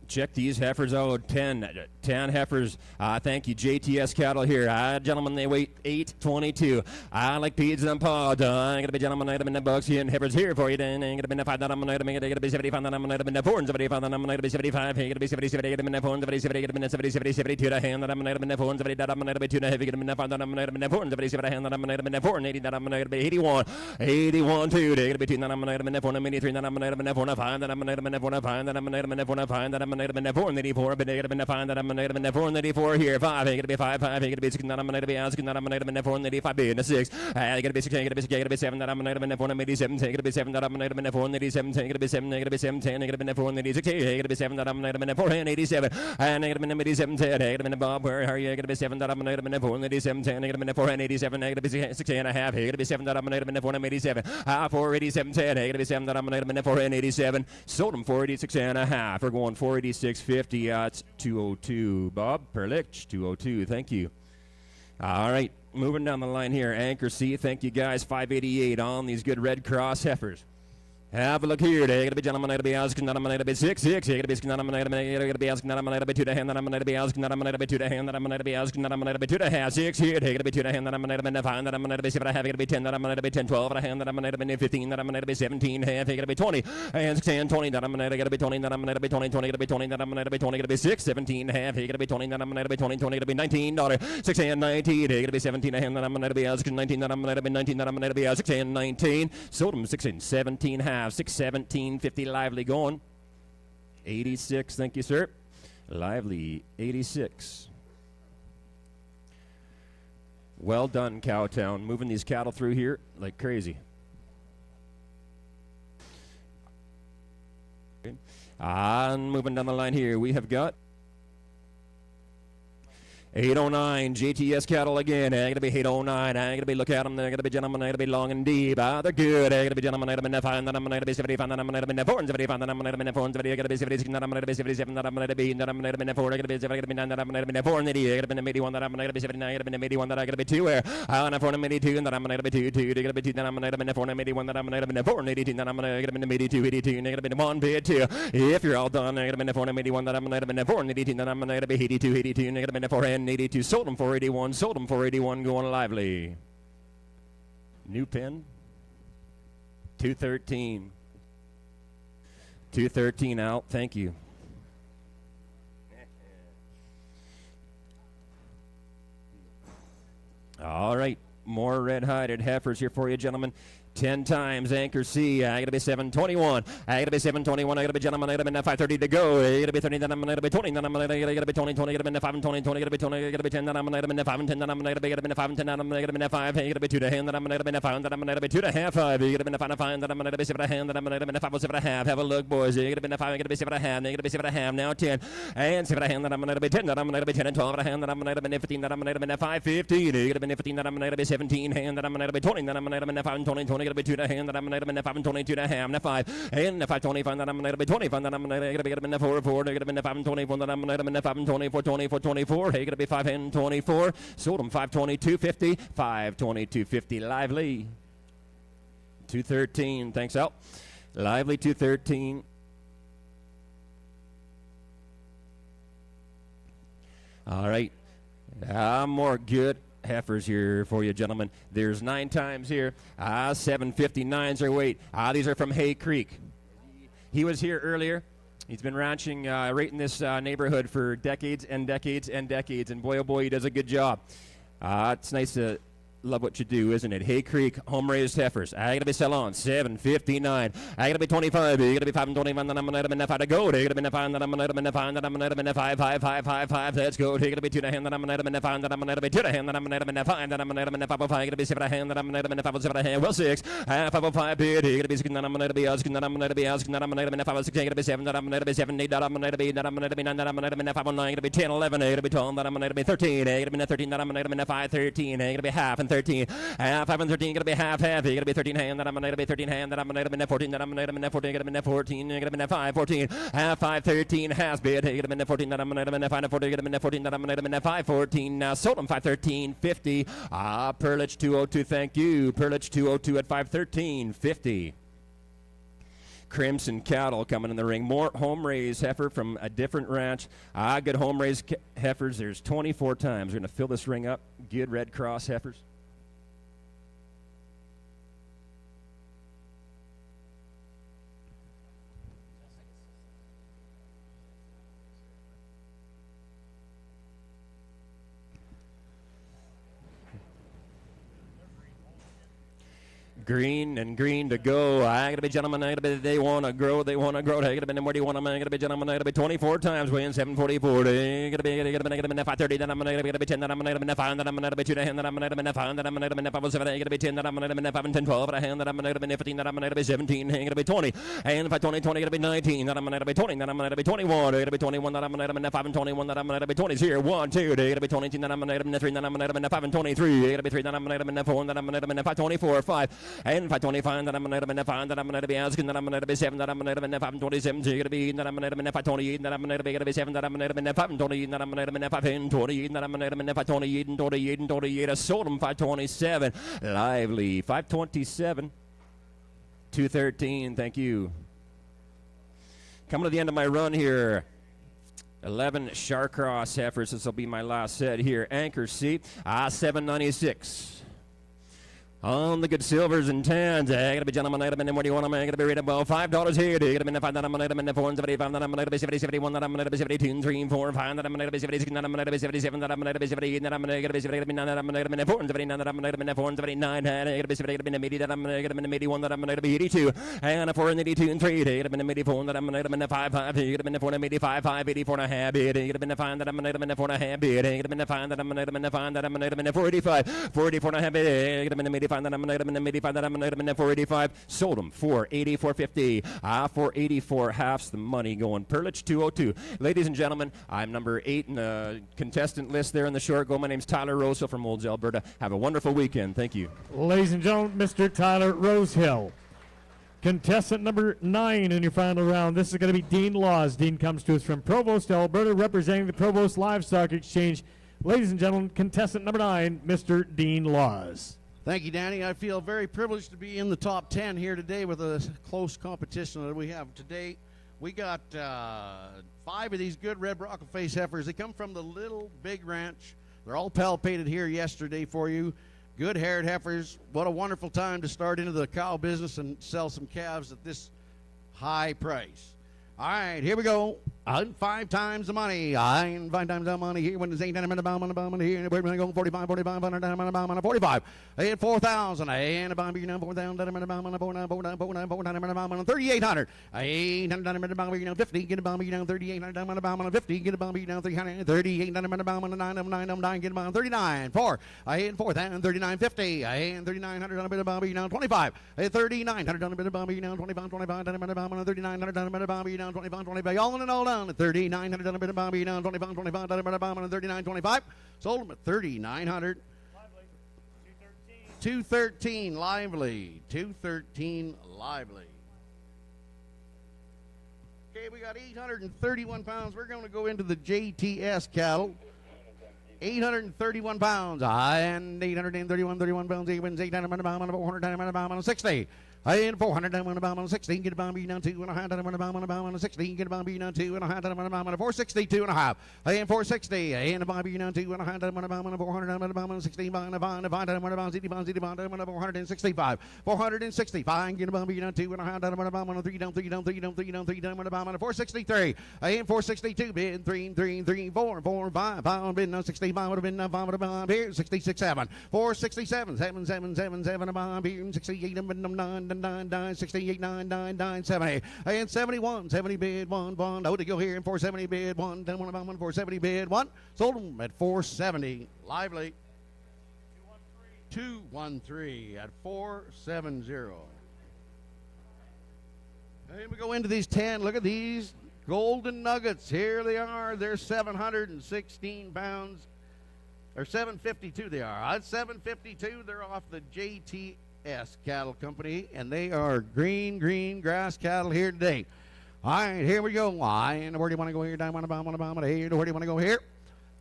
Check these heifers out. 10 heifers. Thank you. JTS cattle here. Gentlemen, they weigh 822. I like peas and pods. I gotta be gentlemen. I gotta be the bucks here and heifers here for you. Then I gotta be 5. I'm gonna be 75. I'm gonna be 4 and 75. I'm gonna be 75. I gotta be 77. I gotta be 4 and 77. I gotta be 70, 72 to hand. I'm gonna be 4 and 70. I'm gonna be 2 and a half. I gotta be 5. I'm gonna be 4 and 77 hand. I'm gonna be 4 and 80. I'm gonna be 81. 81 2. I gotta be 2. I'm gonna be 4 and 83. I'm gonna be 4 and 5. I'm gonna be 4 and 5. I'm gonna be 4 and 5. I'm gonna be 4 and 84, but I gotta be 5 that I'm gonna be 4 and 84 here. 5, I gotta be 5, I gotta be 6, that I'm gonna be 6, that I'm gonna be 4 and 85, and 6. I gotta be 6, I gotta be 6, I gotta be 7, that I'm gonna be 4 and 87, I gotta be 7, that I'm gonna be 4 and 87, I gotta be 7, I gotta be 7, 10, I gotta be 4 and 86, I gotta be 7, that I'm gonna be 4 and 87, and I gotta be 87, 10, I gotta be Bob, where are you? I gotta be 7, that I'm gonna be 4 and 87, 10, I gotta be 4 and 87, I gotta be 6 and a half, I gotta be 7, that I'm gonna be 4 and 87, 487, 10, I gotta be 7, that I'm gonna be 4 and 87, sold them 486 and a half. We're going 486.50. It's 202. Bob Perlich, 202. Thank you. All right, moving down the line here. Anchor C, thank you guys. 588 on these good Red Cross heifers. Have a look here. They're going to be gentlemen. They're going to be asking that I'm going to be 6-6. They're going to be asking that I'm going to be asking that I'm going to be to the hand that I'm going to be asking that I'm going to be to the hand that I'm going to be asking that I'm going to be to the hand 6 here. They're going to be to the hand that I'm going to be 5 that I'm going to be 7. I have going to be 10 that I'm going to be 10 12 at a hand that I'm going to be 15 that I'm going to be 17 half. They're going to be 20 and 10 20 that I'm going to be 20 that I'm going to be 20 20 going to be 20 that I'm going to be 20 going to be 6 17 half. They're going to be 20 that I'm going to be 20 20 going to be 19 $6 and 19. They're going to be 17 a hand that I'm going to be asking 19 that I'm going to be 19 that I'm going to be 6 and 19. Sold them 6 and 17 half 6 17 50 lively going 86. Thank you, sir. Lively 86. Well done, Cowtown, moving these cattle through here like crazy. Okay. And moving down the line here, we have got 809 JTS cattle again. I'm going to be 809. I'm going to be look at them. They're going to be gentlemen. They're going to be long and deep. They're good. They're going to be gentlemen. They're going to be 5. Then I'm going to be 75. Then I'm going to be 4 and 75. Then I'm going to be 4 and 70. I'm going to be 76. Then I'm going to be 77. Then I'm going to be 4. I'm going to be 4 and 9. Then I'm going to be 4 and 80. I'm going to be 81. Then I'm going to be 79. I'm going to be 81. Then I'm going to be 2. I'm 4 and 82. And then I'm going to be 2. They're going to be 2. Then I'm going to be 4 and 81. Then I'm going to be 4 and 82. Then I'm going to be 82. 82. They're going to be 1 bid 2. If you're all done, they're going to be 4 and 81. Then I'm going to be 4 and 82. Then I'm going to be 82. 82. They're going to be 4 and 82. Sold them 481. Sold them 481 going lively. New pin. 213. 213 out. Thank you. All right. More red-hided heifers here for you, gentlemen. 10 times anchor C. I gotta be 721. I gotta be 721. I gotta be gentlemen. I gotta be 530 to go. I gotta be 30. Then I'm gonna be 20. Then I'm gonna be 20. 20. I gotta be 5 and 20. 20. I gotta be 20. I gotta be 10. Then I'm gonna be 5 and 10. Then I'm gonna be 5 and 10. Then I'm gonna be 5. I gotta be 2 to hand. Then I'm gonna be 5. Then I'm gonna be 2 to half. 5. I gotta be 5 and 5. Then I'm gonna be 7 to hand. Then I'm gonna be 5 and 7 to half. Have a look, boys. I gotta be 5. I gotta be 7 to half. I gotta be 7 to half. Now 10 and 7 to hand. Then I'm gonna be 10. Then I'm gonna be 10 and 12 to hand. Then I'm gonna be 15. Then I'm gonna be 5 15. I gotta be 15. Then I'm gonna be 17 hand. Then I'm gonna be 20. Then I'm gonna be 5 and 20. 20. I gotta be 2 to hand. Then I'm gonna be 5 and 22 to ham. 5 and 5 25. Then I'm gonna be 25. Then I'm gonna be 4 4. They're gonna be 5 and 24. Then I'm gonna be 5 and 24 24 24. Hey, gonna be 5 and 24. Sold them 522.50. 522.50 lively. 213. Thanks, Al. Lively 213. All right. More good heifers here for you, gentlemen. There's 9 times here. 759's our weight. These are from Hay Creek. He was here earlier. He's been ranching right in this neighborhood for decades and decades and decades, and boy, oh boy, he does a good job. It's nice to love what you do, isn't it? Hay Creek, home-raised heifers. I gotta be sell on 759. I gotta be 25. You gotta be 5 and 21. Then I'm gonna be 5 to go. You gotta be 5. Then I'm gonna be 5. Then I'm gonna be 5 5 5 5 5. Let's go. You gotta be 2 to hand. Then I'm gonna be 5. Then I'm gonna be 2 to hand. Then I'm gonna be 5. Then I'm gonna be 5 5. You gotta be 7 to hand. Then I'm gonna be 5 7 to hand. Well 6. 5 5 bid. You gotta be 6. Then I'm gonna be asking. Then I'm gonna be asking. Then I'm gonna be 5 6. You gotta be 7. Then I'm gonna be 7 8. Then I'm gonna be 9. Then I'm gonna be 5 9. You gotta be 10 11. You gotta be 12. Then I'm gonna be 13. You gotta be 13. Then I'm gonna be 5 13. You gotta be half and 13. 5 and 13, gonna be half. You gotta be 13 hand, then I'm gonna be 13 hand, then I'm gonna be 14, then I'm gonna be 14, gonna be 14, you're gonna be 5, 14, half 5, 13, has bid, you're gonna be 14, then I'm gonna be 5, 14, you're gonna be 14, then I'm gonna be 5, 14, now sold them 5, 13, 50, Perlich 202, thank you, Perlich 202 at 5, 13, 50. Crimson cattle coming in the ring. More home-raised heifer from a different ranch. Good home-raised heifers. There's 24 times. We're going to fill this ring up. Good Red Cross heifers. Green and green to go. I gotta be gentlemen. I gotta be. They wanna grow. They wanna grow. I gotta be. Where do you want them? I gotta be gentlemen. I gotta be 24 times. Weighing 744. I gotta be. I gotta be 530. Then I'm gonna be 10. Then I'm gonna be 5. Then I'm gonna be 2 to hand. Then I'm gonna be 5. Then I'm gonna be 5 7. I gotta be 10. Then I'm gonna be 5 and 10 12 at a hand. Then I'm gonna be 15. Then I'm gonna be 17. I gotta be 20. And if I 20 20, I gotta be 19. Then I'm gonna be 20. Then I'm gonna be 21. I gotta be 21. Then I'm gonna be 5 and 21. Then I'm gonna be 20 here. 1 2. I gotta be 22. Then I'm gonna be 3. Then I'm gonna be 5 and 23. I gotta be 3. Then I'm gonna be 4. Then I'm gonna be 5 24 5 and 5 25. Then I'm gonna be 5. Then I'm gonna be asking. Then I'm gonna be 7. Then I'm gonna be 5 and 27. So you're gonna be. Then I'm gonna be 5 28. Then I'm gonna be 7. Then I'm gonna be 5 and 28. Then I'm gonna be 5 and 28. Then I'm gonna be 5 28 and 28 and 28. I sold them 527. Lively 527. 213. Thank you. Coming to the end of my run here. 11 Sharcross heifers. This will be my last set here. Anchor seat, 796. On the good silvers and tans, I gotta be gentlemen, item, and then where do you want them? I gotta be rated about $5 here. I gotta be $5, item, and 475, I'm gonna be 70, 71, I'm gonna be 72, 3, 4, 5, I'm gonna be 76, I'm gonna be 77, I'm gonna be 78, I'm gonna be 79, I'm gonna be 479, I'm gonna be 479, I'm gonna be 70, I'm gonna be 80, I'm gonna be 81, I'm gonna be 82, and 482 and 3, I'm gonna be 84, I'm gonna be 55, I'm gonna be 485, 584 and a half bid, I'm gonna be 5, I'm gonna be 4 and a half bid, I'm gonna be 5, I'm gonna be 5, I'm gonna be 485, 484 and a half bid, I'm gonna be 85, I'm gonna be 85, I'm gonna be 485. Sold them 480, 450. 484 halves the money going. Perlich 202. Ladies and gentlemen, I'm number 8 in the contestant list there in the short go. My name's Tyler Rosehill from Olds, Alberta. Have a wonderful weekend. Thank you. Ladies and gentlemen, Mr. Tyler Rosehill. Contestant number 9 in your final round. This is going to be Dean Laws. Dean comes to us from Provost, Alberta, representing the Provost Livestock Exchange. Ladies and gentlemen, contestant number 9, Mr. Dean Laws. Thank you, Danny. I feel very privileged to be in the top 10 here today with a close competition that we have today. We got 5 of these good red Bronco face heifers. They come from the Little Big Ranch. They're all palpated here yesterday for you. Good haired heifers. What a wonderful time to start into the cow business and sell some calves at this high price. All right, here we go. 5 times the money. 5 times the money here. When it's 8 times the money here. We're going to go 45, 45, 100, 45. I hit 4,000. And a bomb, you know, 4,000, 3,800. 800, 50. Get a bomb, you know, 3,800, 50. Get a bomb, you know, 300, 3,800, 9, get a bomb, 39. 4. I hit 4,000, 39.50. I hit 3,900 on a bit of bomb, you know, 25. I hit 3,900 on a bit of bomb, you know, 25, 3,900 on a bit of bomb, you know, 25, 25. All in and all down. 3,900 on a bit of bomb, you know, 25, 25 on a bit of bomb, 39.25. Sold them at 3,900. 213 lively. 213 lively. Okay, we got 831 pounds. We're going to go into the JTS cattle. 831 pounds. And 831 pounds. He wins 800 pounds, 400 pounds, 60. I in 400 down on 16, get a bomb down 2 and a half down on 16, get a bomb down 2 and a half down on 462 and a half. I in 460, I in a bomb down 2 and a half down on 400 on 16, down on 465, 465, get a bomb down 2 and a half down on 3 down 3 down 3 down 3 down 3 down on 463. I in 462, bid 3 4 4 5 5 bid 65 would have been 5 would have been here 66 7 467 7 7 7 7 a bomb here 68 and 9 9 68 9 9 9 70 and 71 70 bid 1 1 out to go here in 470 bid 1 10 1 about 1 470 bid 1 sold them at 470 lively 213 at 470. And we go into these 10. Look at these golden nuggets. Here they are. They're 716 pounds or 752 they are. At 752 they're off the JTS Cattle Company, and they are green grass cattle here today. All right, here we go. And where do you want to go here? Here, where do you want to go here?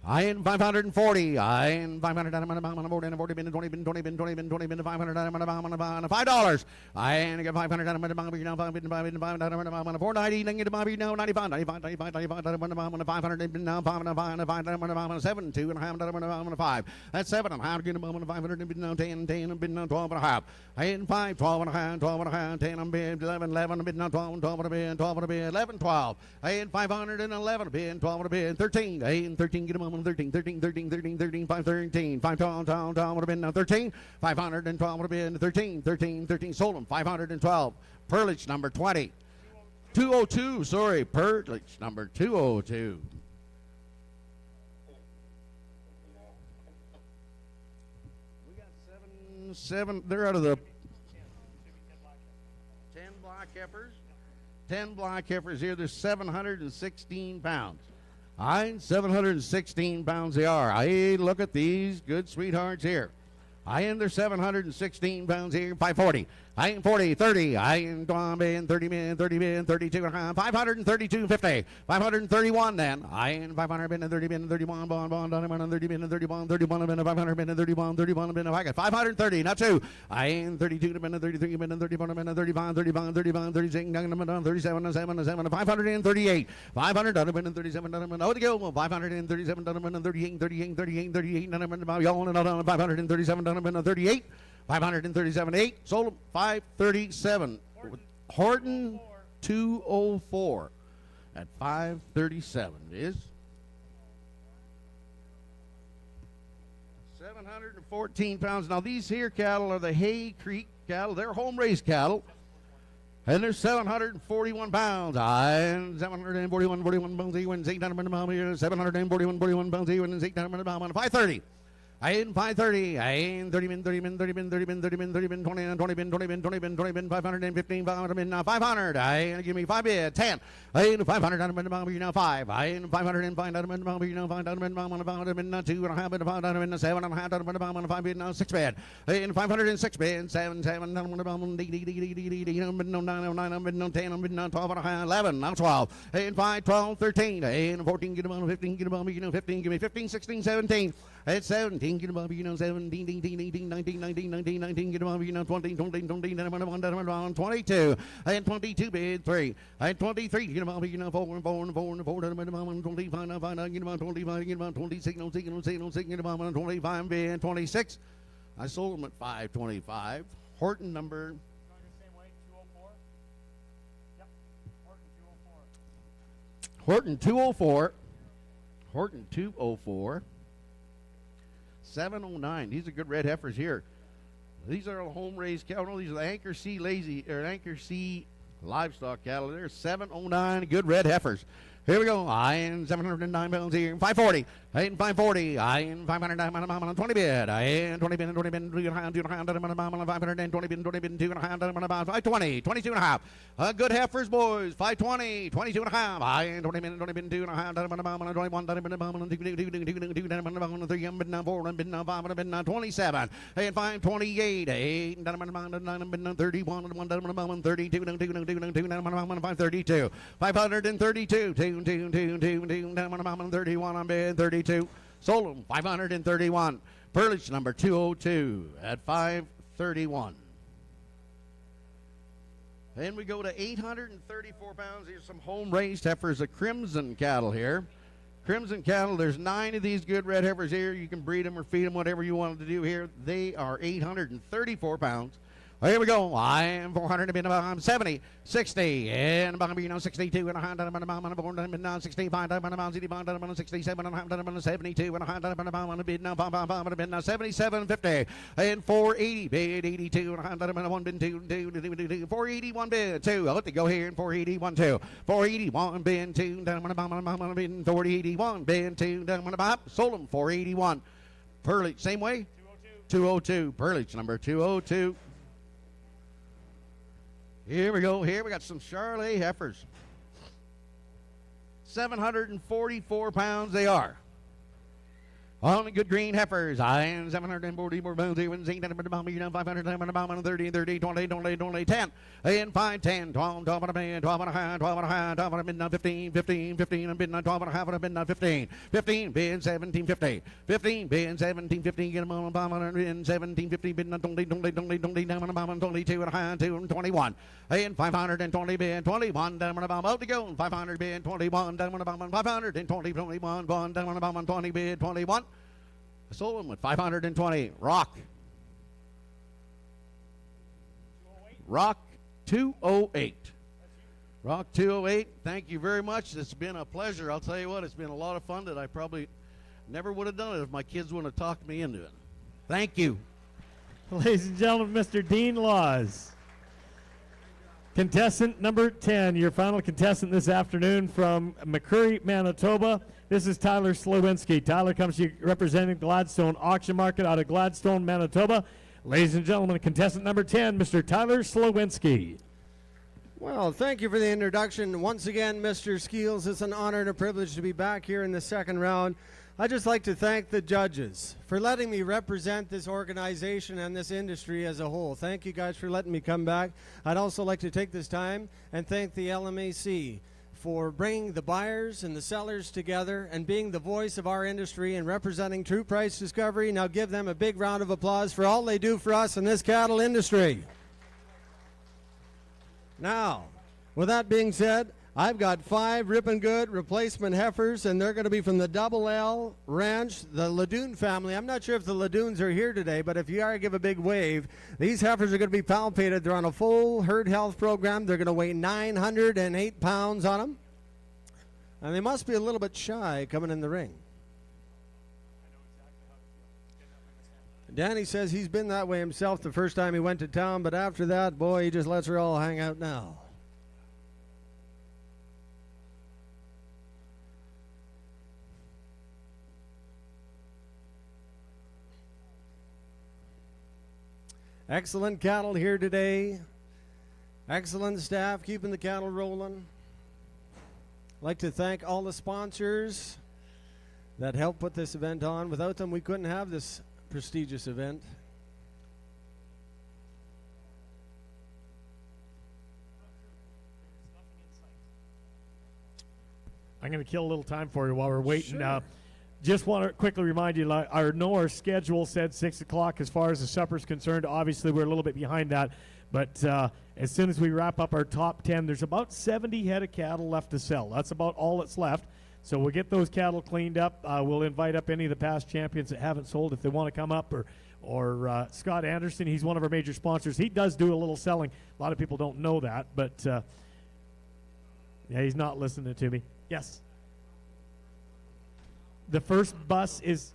I in 540. I in 500 on 40 bin 20 bin 20 bin 20 bin 20 bin 500 on $5. I and get 500 on now 5 bin 5 bin 5 on 490 then get Bobby now 95 95 95 95 500 bin now 5 on 7 2 and a half on 5. That's 7 I'm how to get on 500 bin now 10 10 bin now 12 and a half. I in 5 12 and a half 12 and a half 10 on bid 11 11 bin now 12 12 on a bid 12 on a bid 11 12. I in 511 bin 12 on a bid 13 I in 13 get them 13 13 13 13 13 5 13 5 12 12 12 would have been 13 512 would have been 13 13 13 sold them 512. Perlich number 20 202 sorry Perlich number 202. We got seven they're out of the 10 black heifers. 10 black heifers here. There's 716 pounds. 716 pounds they are. Look at these good sweethearts here. They're 716 pounds here. 540. I 40, 30, I 20, 30 min, 30 min, 32 and a half, 532.50, 531 then. I 500 min, 30 min, 31, bond, 30 min, 31, 31 min, 500 min, 31, 31 min, I got 530, not two. I 32 min, 33 min, 34 min, 35, 35, 35, 36, 37, 7, 538, 500 min, 37 min, oh to go, 537 min, 38, 38, 38, 38, y'all and 537 min, 38. 537 8 sold him 537. Horton 204 at 537 is 714 pounds. Now these here cattle are the Hay Creek cattle. They're home raised cattle, and they're 741 pounds. And 741 pounds. He wins 800 pounds. 741 pounds. He wins 800 pounds. 530. I in 530, I in 30 min, 30 min, 30 min, 30 min, 30 min, 30 min, 20 and 20 min, 20 min, 20 min, 20 min, 515, 500 min, now 500. I in give me 5 bid, 10. I in 500 out of min, you now 5. I in 500 and 5 out of min, you now 5 out of min, 500 min, now 2 and a half bid, 5 out of min, 7 and a half out of min, 5 bid, now 6 bid. I in 506 bid, 7, 7, 9, 9, 10, 12 and a half, 11, now 12. I in 5, 12, 13. I in 14, get them on 15, get them on 15, give me 15, 16, 17. At 17, get him up, 17, 18, 19, 19, get him up, 20, 22. At 22, bid 3. At 23, get him up, 4, 25, 5, get him up, 25, get him up, 26, no, get him up, 25, bid 26. I sold him at 525. Horton number. Horton 204. Horton 204. 709. These are good red heifers here. These are home raised cattle. These are the Anchor C Anchor C livestock cattle. They're 709 good red heifers. Here we go. I in 709 pounds here. 540. I in 540. I in 509 20 bid. I in 20 bid, 20 bid, 2 and a half, 520 bid, 20 bid, 2 and a half, 520, 22 and a half. Good heifers, boys. 520, 22 and a half. I in 20 bid, 20 bid, 2 and a half, 21, 3 bid, now 4 bid, now 5 bid, now 27. I in 528, 8 31, 32, 532, 532, 31 on bid 32. Sold him 531. Perlage number 202 at 531. Then we go to 834 pounds. Here's some home raised heifers of Crimson cattle here. Crimson cattle, there's 9 of these good red heifers here. You can breed them or feed them, whatever you want to do here. They are 834 pounds. Here we go. I am 400 and I'm 70, 60, and I'm 62 and a half, 65, 67 and a half, 72 and a half, bid now, 77, 50, and 480, bid 82 and a half, 1 bid 2, 481 bid 2. I'll let it go here in 481 2, 481 bid 2, bid 481 bid 2, sold them 481. Perlage, same way? 202. Perlage number 202. Here we go. Here we got some Charolais heifers. 744 pounds they are. Only good green heifers. I am 744 pounds. 500, 30, 30, 20, 20, 20, 10. And 5, 10, 12, 12 and a half, 12 and a half, 12 and a half, 12 and a midnight, 15, 15, 15, and midnight, 12 and a half, and a midnight, 15, 15, bid 17, 50, 15, bid 17, 15, get them on 500, 17, 50, midnight, 20, 20, 20, 20, down on a 22 and a half, 2 and 21. And 520 bid 21, down on about to go. 500 bid 21, down on about 520, 21, 1, down on about 20 bid 21. I sold them with 520. Rock 208. Rock 208. Thank you very much. It's been a pleasure. I'll tell you what, it's been a lot of fun that I probably never would have done it if my kids wouldn't have talked me into it. Thank you. Ladies and gentlemen, Mr. Dean Laws. Contestant number 10, your final contestant this afternoon from McCurry, Manitoba. This is Tyler Sllorinsky. Tyler comes to you representing Gladstone Auction Market out of Gladstone, Manitoba. Ladies and gentlemen, contestant number 10, Mr. Tyler Sllorinsky. Well, thank you for the introduction. Once again, Mr. Skeels, it's an honor and a privilege to be back here in the second round. I'd just like to thank the judges for letting me represent this organization and this industry as a whole. Thank you guys for letting me come back. I'd also like to take this time and thank the LMAC for bringing the buyers and the sellers together and being the voice of our industry and representing true price discovery. Now give them a big round of applause for all they do for us in this cattle industry. Now, with that being said, I've got 5 ripping good replacement heifers, and they're going to be from the Double L Ranch, the Ladoon family. I'm not sure if the Ladoons are here today, but if you are, give a big wave. These heifers are going to be palpated. They're on a full herd health program. They're going to weigh 908 pounds on them, and they must be a little bit shy coming in the ring. Danny says he's been that way himself the first time he went to town, but after that, boy, he just lets her all hang out now. Excellent cattle here today. Excellent staff keeping the cattle rolling. I'd like to thank all the sponsors that helped put this event on. Without them, we couldn't have this prestigious event. I'm going to kill a little time for you while we're waiting. Sure. Just want to quickly remind you, our schedule said 6 o'clock as far as the supper's concerned. Obviously, we're a little bit behind that. But as soon as we wrap up our top 10, there's about 70 head of cattle left to sell. That's about all that's left. So we'll get those cattle cleaned up. We'll invite up any of the past champions that haven't sold if they want to come up. Or Scott Anderson, he's one of our major sponsors. He does do a little selling. A lot of people don't know that. But, yeah, he's not listening to me. Yes. The first bus is,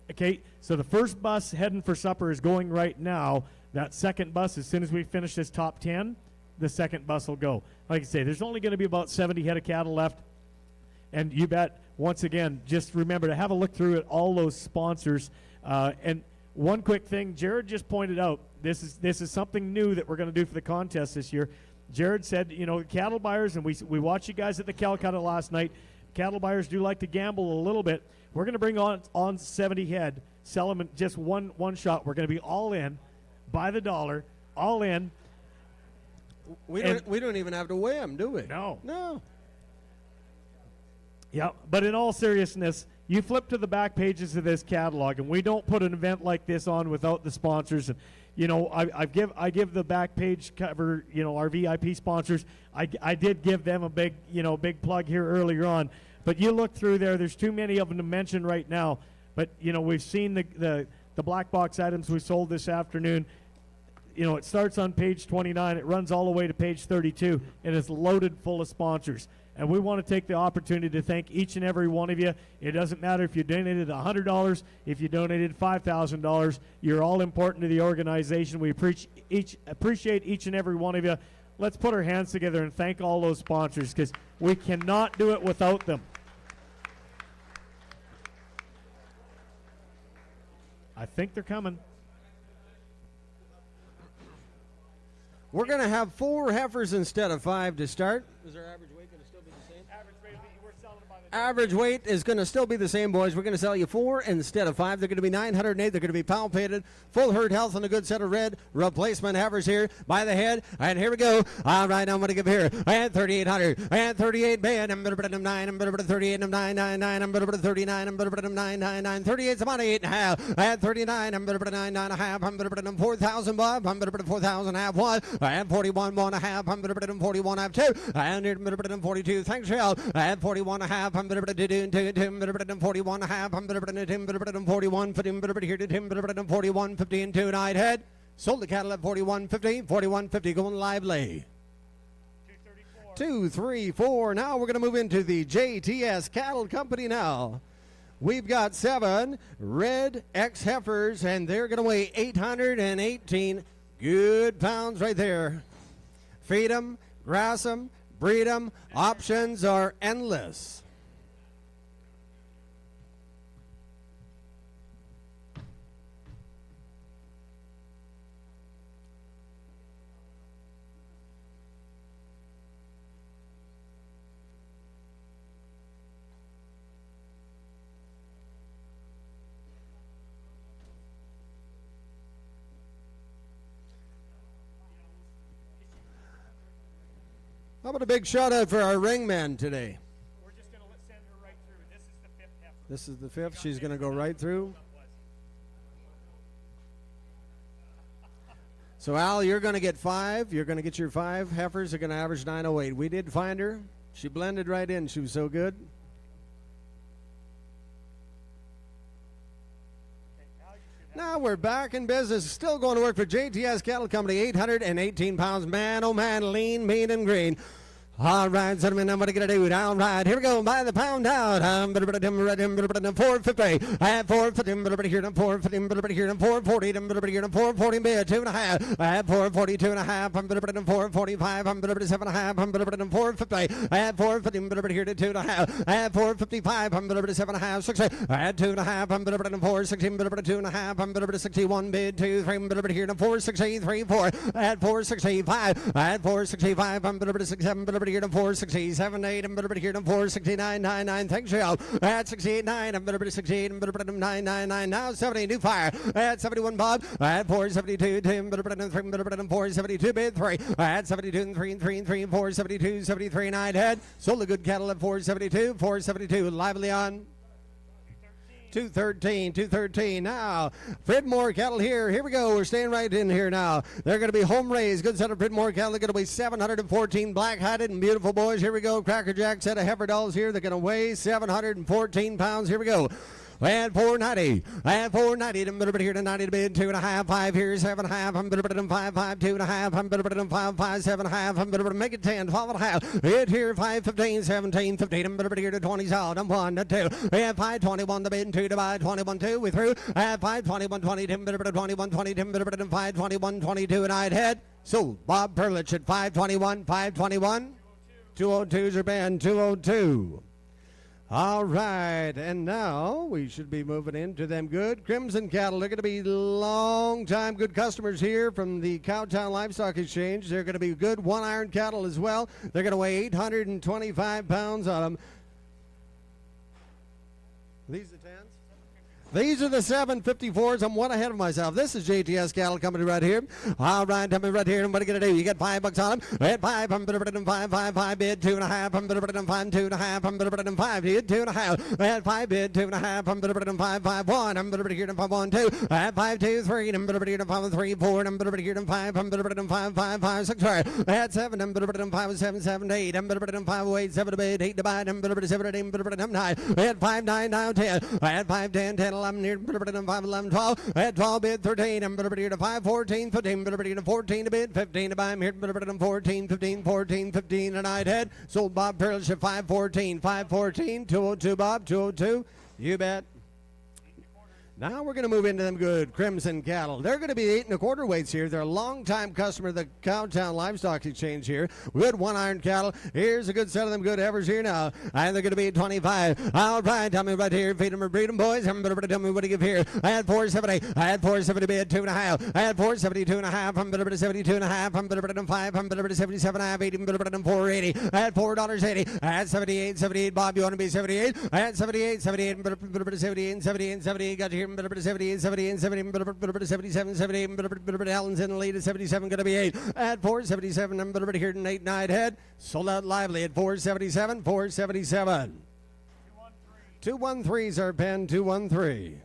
okay, so the first bus heading for supper is going right now. That second bus, as soon as we finish this top 10, the second bus will go. Like I say, there's only going to be about 70 head of cattle left. And you bet, once again, just remember to have a look through at all those sponsors. And one quick thing, Jared just pointed out, this is something new that we're going to do for the contest this year. Jared said, you know, cattle buyers, and we watched you guys at the Calcutta last night. Cattle buyers do like to gamble a little bit. We're going to bring on 70 head, sell them in just one shot. We're going to be all in, by the dollar, all in. We don't even have to weigh them, do we? No. No. Yeah, but in all seriousness, you flip to the back pages of this catalog, and we don't put an event like this on without the sponsors. And you know, I give the back page cover, you know, our VIP sponsors. I did give them a big plug here earlier on. But you look through there, there's too many of them to mention right now. But you know, we've seen the black box items we sold this afternoon. You know, it starts on page 29, it runs all the way to page 32, and it's loaded full of sponsors. And we want to take the opportunity to thank each and every one of you. It doesn't matter if you donated $100, if you donated $5,000. You're all important to the organization. We appreciate each and every one of you. Let's put our hands together and thank all those sponsors, because we cannot do it without them. I think they're coming. We're going to have 4 heifers instead of 5 to start. Is our average weight going to still be the same? Average weight is going to still be the same, boys. We're going to sell you 4 instead of 5. They're going to be 908. They're going to be palpated, full herd health, and a good set of red replacement heifers here by the head. And here we go. All right, I'm going to give here. I had 3,800. I had 38 bad. I'm going to put them 9. I'm going to put 38. I'm 999. I'm going to put 39. I'm going to put them 999. 38's about 8.5. I had 39. I'm going to put 9.5. I'm going to put them 4,000 bob. I'm going to put 4,000 half 1. I had 41 1.5. I'm going to put them 41 half 2. And I'm going to put them 42. Thanks, Shell. I had 41 1/2. I'm going to put it 41 1/2. I'm going to put it 41 50 here to him. 41 50 and 2 night head. Sold the cattle at 41.50. 41.50 going lively. 234. Now we're going to move into the JTS Cattle Company now. We've got 7 red X heifers, and they're going to weigh 818 good pounds right there. Feed them, grass them, breed them. Options are endless. How about a big shout out for our ringman today? We're just going to send her right through. This is the 5th heifer. This is the 5th. She's going to go right through. So, Al, you're going to get 5. You're going to get your 5 heifers. They're going to average 908. We did find her. She blended right in. She was so good. Now we're back in business. Still going to work for JTS Cattle Company. 818 pounds. Man, oh man, lean, mean, and green. All right, gentlemen, I'm going to get it. All right, here we go. By the pound out. 450. At 450. Here to 450. Here to 440. Here to 440 bid. 2.5. At 442 and a half. 445. 7.5. 450. At 450. Here to 2.5. At 455. 7.5. 6. At 2.5. 416. 2.5. 61 bid. 2. 3. Here to 463. 4. At 465. At 465. 67. Here to 467, 8, and here to 469, 99. Thanks, Shell. At 68, 9, and 68, and 999. Now 70, new fire. At 71, Bob. At 472, 10, 472, bid 3. At 72, and 3, 472, 73, 9 head. Sold the good cattle at 472, 472. Lively on. 213. Now, Pridmore cattle here. Here we go. We're staying right in here now. They're going to be home raised. Good set of Pridmore cattle. They're going to be 714 black-hided and beautiful boys. Here we go. Cracker Jack set of heifer dolls here. They're going to weigh 714 pounds. Here we go. And 490. And 490. Here to 90 to bid. 2.5. 5 here. 7.5. 5. 5. 2.5. 5. 5. 7.5. Make it 10. 12.5. Hit here. 5. 15. 17. 15. Here to 20. Out. 1 to 2. And 5. 21 to bid. 2 to buy. 21. 2. We through. And 5. 21. 20. 21. 20. 5. 21. 22. And I'd head. So Bob Perlich at 521. 521. 202s are banned. 202. All right, and now we should be moving into them good Crimson cattle. They're going to be long-time good customers here from the Cowtown Livestock Exchange. They're going to be good one-iron cattle as well. They're going to weigh 825 pounds on them. These are 10s? These are the 754s. I'm one ahead of myself. This is JTS Cattle Company right here. All right, tell me right here. And what are you going to do? You get $5 on them. At 5, I'm bid 2.5. I'm bid 5, 2.5. I'm bid 5, bid 2.5. At 5, bid 2.5. I'm bid 5, 1. I'm bid here to 5, 1, 2. At 5, 2, 3. I'm bid here to 5, 3, 4. I'm bid here to 5. I'm bid 5, 5, 6. At 7, I'm bid 5, 7, 7, 8. I'm bid 5, 8, 7 to bid, 8 to buy. I'm bid 7, 8. I'm bid 9. At 5, 9, now 10. At 5, 10, 10. 11 near 5, 11, 12. At 12 bid 13. I'm here to 5, 14, 15. Here to 14 to bid 15 to buy. I'm here to 14, 15, 14, 15 and I'd head. Sold Bob Perlich at 514, 514, 202 Bob, 202. You bet. Now we're going to move into them good Crimson cattle. They're going to be 8 1/4 weights here. They're a long-time customer of the Cowtown Livestock Exchange here. Good one-iron cattle. Here's a good set of them good heifers here now. And they're going to be 25. All right, tell me right here. Feed them or breed them, boys. I'm going to tell me what to give here. I had 470. I had 470 bid 2.5. I had 472.5. I'm going to 72.5. I'm going to 5. I'm going to 77.5. 80. I'm going to 480. I had $4.80. I had 78. 78. Bob, you want to be 78? I had 78. 78. I'm going to 78. 78. 78. Got you here. 78, 78, 77, 78, Allen's in the lead at 77, going to be 8. At 477, I'm going to here tonight, 9 head. Sold out lively at 477, 477. 213s are pen, 213.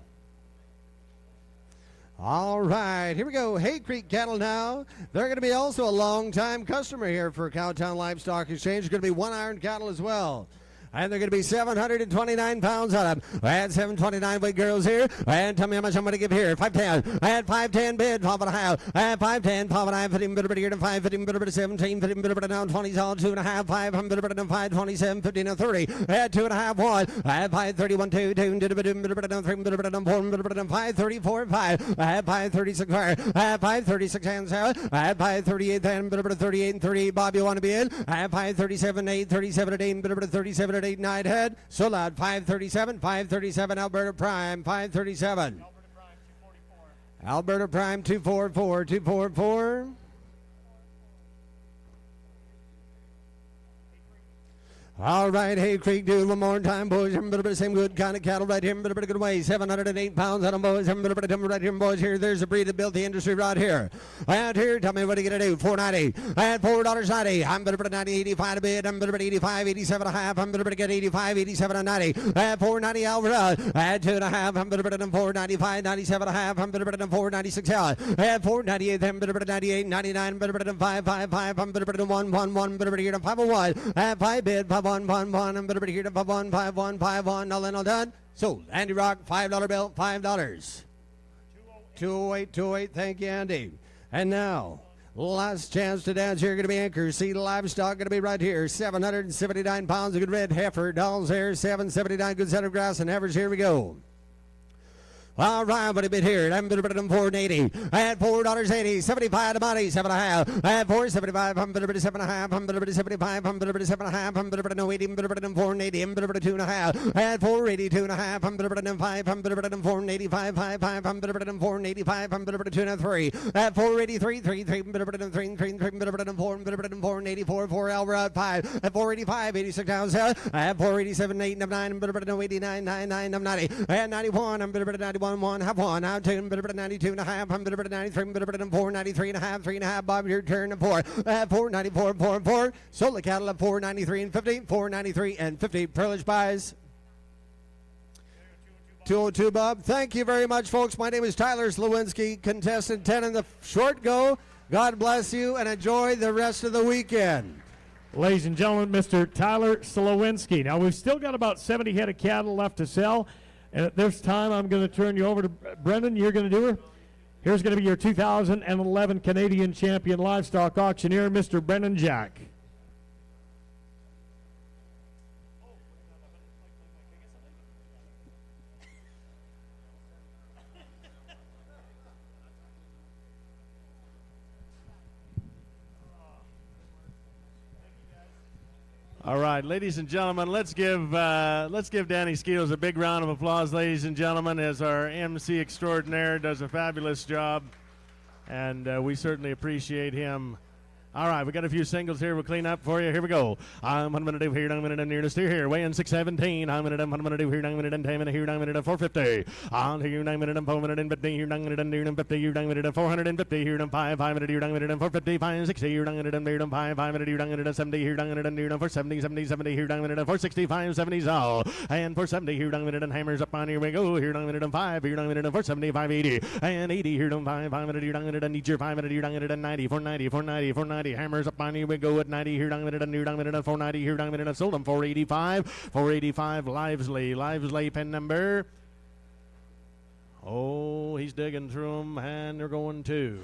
All right, here we go. Hay Creek cattle now. They're going to be also a long-time customer here for Cowtown Livestock Exchange. Going to be one-iron cattle as well. And they're going to be 729 pounds on them. I had 729 weight girls here. And tell me how much I'm going to give here. 510. I had 510 bid, 12.5. I had 510, 12.5, 15 bid here to 5, 15 bid 17, 15 bid down 20, all 2.5, 5, 5, 27, 15 and 30. I had 2.5, 1. I had 531, 2, 2, did a bid down 3, bid down 4, bid down 5, 34, 5. I had 536, I had 536 hands, 7. I had 538, then bid 38 and 38. Bob, you want to be in? I had 537, 8, 37 at 8, bid 37 at 8, 9 head. So loud, 537, Alberta Prime, 537. Alberta Prime, 244, 244. All right, hey, Creek, dude, one more time, boys. Same good kind of cattle right here. Good way, 708 pounds on them, boys. Right here, boys. Here, there's a breed that built the industry right here. And here, tell me what are you going to do? $4.90 and $4.90. I'm going to put 90, 85 a bit. I'm going to put 85, 87 and a half. I'm going to get 85, 87 and 90. And $4.90 Alvarez. And 2.5. I'm going to put it in 4.95, 97 and a half. I'm going to put it in 4.96 out. And 4.98. I'm going to put it 98, 99. I'm going to put it in 5.55. I'm going to put it in 1.11. I'm going to put it in 5.01. And 5 bid, 5.1. 1, I'm going to here to 5 1 5 1, all in, all done. Sold. Andy Rock, $5 bill, $5. 208, thank you, Andy. And now, last chance to dance here, going to be Anchor Seed Livestock, going to be right here. 779 pounds of good red heifer, dolls there, 779 good center grass and average. Here we go. All right, but a bit here. I'm going to put it in 4.80 at $4.80, 75 to money, 7.5 at 4.75. I'm going to put it 7.5. I'm going to put it 75. I'm going to put it 7.5. I'm going to put it in 80. I'm going to put it in 4.80. I'm going to put it 2.5 at 4.80, 2.5. I'm going to put it in 5. I'm going to put it in 4.85, 5. I'm going to put it in 4.85. I'm going to put it 2.3 at 4.83, 3. I'm going to put it in 3. I'm going to put it in 4. I'm going to put it in 4.84, 4 Alva at 5 at 4.85, 86 pounds at 4.87, 8 9. I'm going to put it in 89, 9 90 at 91. I'm going to put it 91. 1 half 1 out 2 92 and a half. I'm going to put it 93. I'm going to put it in 493 and a half, 3.5. Bob, your turn at 4 at 494 4 and 4. Sold the cattle at 493 and 50, 493 and 50. Privilege buys. 202, Bob. Thank you very much, folks. My name is Tyler Sllorinsky, contestant 10 in the short go. God bless you and enjoy the rest of the weekend. Ladies and gentlemen, Mr. Tyler Sllorinsky. Now, we've still got about 70 head of cattle left to sell. And at this time, I'm going to turn you over to Brendan. You're going to do her. Here's going to be your 2011 Canadian Champion Livestock Auctioneer, Mr. Brendan Jack. All right, ladies and gentlemen, let's give Danny Skeels a big round of applause, ladies and gentlemen, as our MC extraordinaire does a fabulous job, and we certainly appreciate him. All right, we got a few singles here. We'll clean up for you. Here we go. I'm going to do here. I'm going to near to steer here. Weighing 617. I'm going to do here. I'm going to 10 here. I'm going to 450. On here. I'm going to 450 here. I'm going to do 50 here. I'm going to 450 here. I'm 500 here. I'm going to 450 560 here. I'm going to do 500 here. I'm going to 70 here. I'm going to do 470 70 here. I'm going to 465 70 all. And 470 here. I'm going to hammers up on here. We go here. I'm going to 5 here. I'm going to 475 80 and 80 here. 500 here. I'm going to need your 500 here. I'm going to 90 490 490 490. Hammers up on you. We go at 90 here. I'm going to 490 here. I'm going to sold them 485. 485. Livesley pen number. Oh, he's digging through them, and they're going to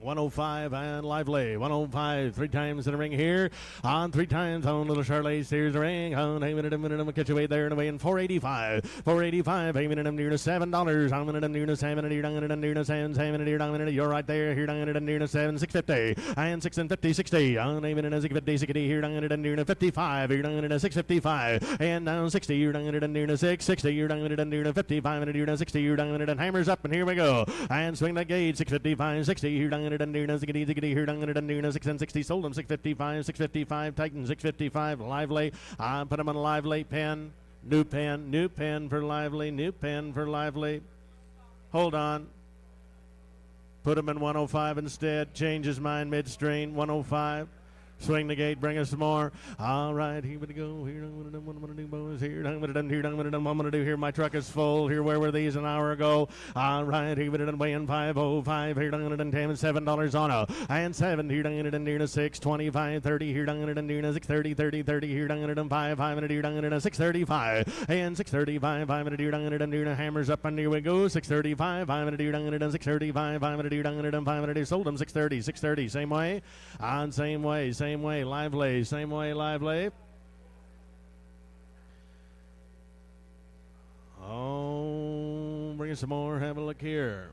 105 and Lively. 105 3 times in the ring here. On 3 times on Little Charlotte's. Here's the ring. On a minute, we'll catch you away there and away in 485. 485. A minute, near to $7. I'm going to near to 7. I'm going to near to 7. I'm going to you're right there. Here, I'm going to near to 7. 650. And 6 and 50, 60. On a minute, 50, 60. Here, I'm going to near to 55. Here, I'm going to 655. And down 60. Here, I'm going to near to 660. Here, I'm going to near to 55. And near to 60. Here, I'm going to hammers up. And here we go. And swing that gate. 655, 60. Here, I'm going to near to 60. Here, I'm going to near to 6 and 60. Sold them 655. 655. Titan 655. Lively. Put them on a Lively pen. New pen for Lively. New pen for Lively. Hold on. Put him in 105 instead. Change his mind midstream. 105. Swing the gate, bring us some more. All right, here we go. Here, I'm going to do what I'm going to do, boys. Here, I'm going to do here. I'm going to do what I'm going to do here. My truck is full. Here, where were these an hour ago? All right, here we done weighing 505. Here, I'm going to do $7 on a and 7. Here, I'm going to do near to 6, 25, 30. Here, I'm going to do near to 6, 30, 30, 30. Here, I'm going to do 5, 500. Here, I'm going to do 635 and 635, 500. Here, I'm going to do near to hammers up, and here we go. 635, 500. Here, I'm going to do 635, 500. Here, I'm going to do 500. Sold them 630, 630. Same way, on same way, Lively, same way, Lively. Oh, bring us some more. Have a look here.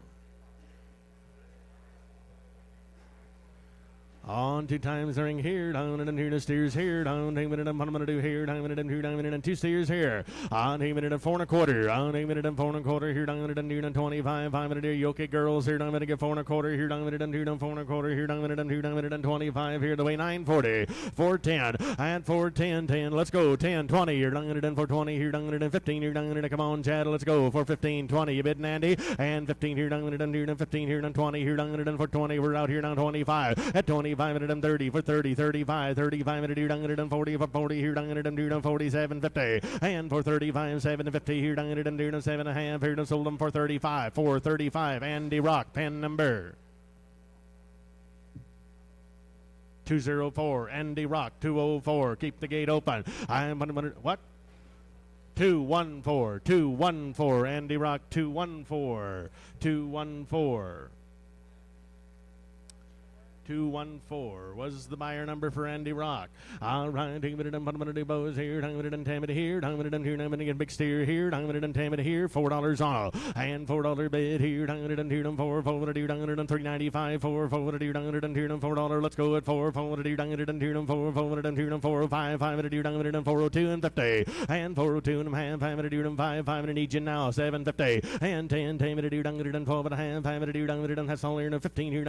On 2 times the ring here, down and here, the steers here, down, 8 minute, what I'm gonna do here, down, and here, down, and 2 steers here. On 8 minute and 4 1/4, on 8 minute and 4 1/4 here, down, and here, 25, 5 minute here, yoke girls here, down, and get 4 1/4 here, down, and here, 4 1/4 here, down, and here, down, and 25 here, the way 940, 410, and 410, 10, let's go, 10, 20, here, down, and 420 here, down, and 15 here, down, and come on, Chad, let's go, for 15, 20, you bidding, Andy, and 15 here, down, and here, 15 here, down, 20 here, down, and for 20, we're out here, down, 25, at 25 minute and 30, for 30, 35, 35 minute here, down, and 40, for 40 here, down, and here, 47, 50, and for 35, 750 here, down, and here, 7.5 here, sold them for 35, 435, Andy Rock, pen number 204, Andy Rock, 204, keep the gate open, I'm what? 214, 214, Andy Rock, 214, 214. 214 was the buyer number for Andy Rock. All right, bows here, Tammy here, here, big steer here, Tammy here, $4 all, and $4 bid here, $4, $395, $4, let's go at $4, $4, 5, $402 and 50, and 402 and a half, 5 need you now, 750, and 10, Tammy 12 and a half, 5 that's all here, 15 here,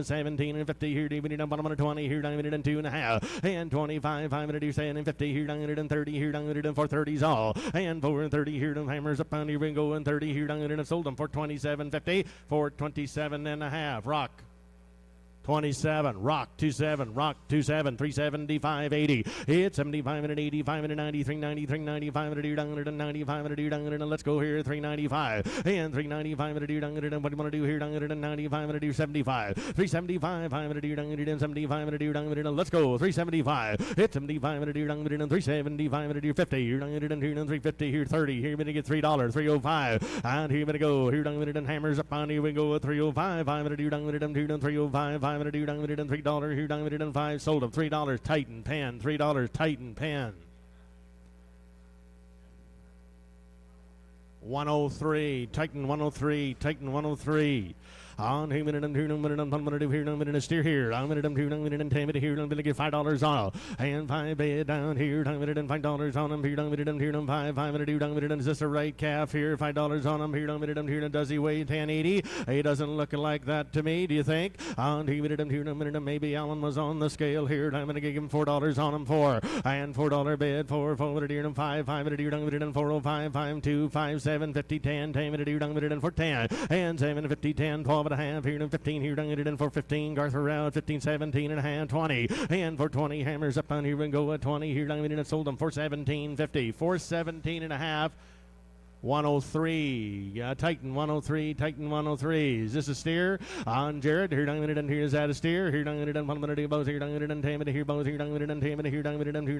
17 and 50 here, bottom of 20 here, 2 and a half, and 25, 5 and 50 here, 30 here, 430s all, and 430 here, hammers up on here, and go, and 30 here, and sold them for 27.50, for 27 and a half, Rock. 27, Rock 27, Rock 27, 375, 80. It's 75 and 85 and 93, 93, 95 and 95 and let's go here, 395 and 395 and what do you want to do here? 95 and 75, 375, 575 and let's go, 375. It's 75 and 375 and 50 here, 350 here, 30 here, we get $3, 305, and here we go here, hammers up on here we go, 305, 305. $5 $3 here, $5 sold them $3 Titan pen, $3 Titan pen. 103 Titan 103 Titan 103. On here, I'm going to do here, I'm going to steer here, I'm going to do, I'm going to take it here, I'm going to get $5 on, and 5 bid down here, I'm going to $5 on them here, I'm going to do 5, I'm going to do, is this a right calf here, $5 on them here, I'm going to do, does he weigh 1080? He doesn't look like that to me, do you think? On here, maybe Allen was on the scale here, I'm going to give him $4 on him for, and $4 bid, 4, 5, 5, 405, 5, 2, 5, 7, 50, 10, 10, for 10, and 7, 50, 10, 12 and a half here, and 15 here, and for 15, Garth around 15, 17 and a half, 20, and for 20, hammers up on here and go at 20 here, and sold them for 17.50, for 17 and a half. 103, Titan 103, Titan 103. Is this a steer? On Jared, here, and here is that a steer? Here, and one minute, bows here, and Tammy here, bows here, and Tammy here,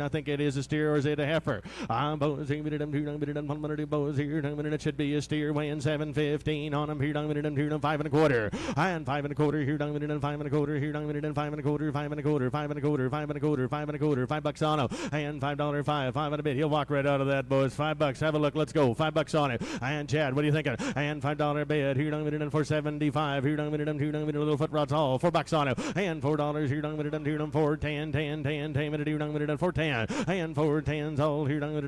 I think it is a steer, or is it a heifer? On bows here, and one minute, bows here, and it should be a steer, weighing 715 on him here, and 5 1/4, and 5 1/4 here, and 5 1/4 here, and 5 1/4, 5 1/4, 5 1/4, 5 1/4, 5 1/4, $5 on him, and $5, 5 and a bit. He'll walk right out of that, boys. $5. Have a look. Let's go. $5 on it. And Chad, what are you thinking? And $5 bid here, for 75. Here, a little foot rods all. $4 on it. And $4 here, for 10, 10, 10, 10, for 10. And 4 10s all here, 10,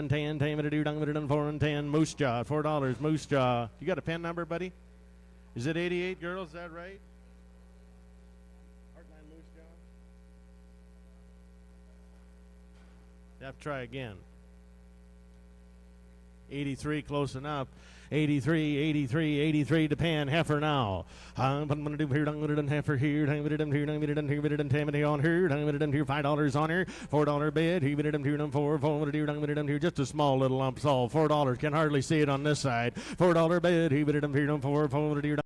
10, 4 and 10. Moose Jaw, $4. Moose Jaw. You got a pen number, buddy? Is it 88, girls? Is that right? Heartline Moose Jaw. You have to try again. 83, close enough. 83 to pan heifer now. I'm going to do here, heifer here, here, on her, $5 on her, $4 bid, here, just a small little lump, all $4, can hardly see it on this side. $4 bid, here,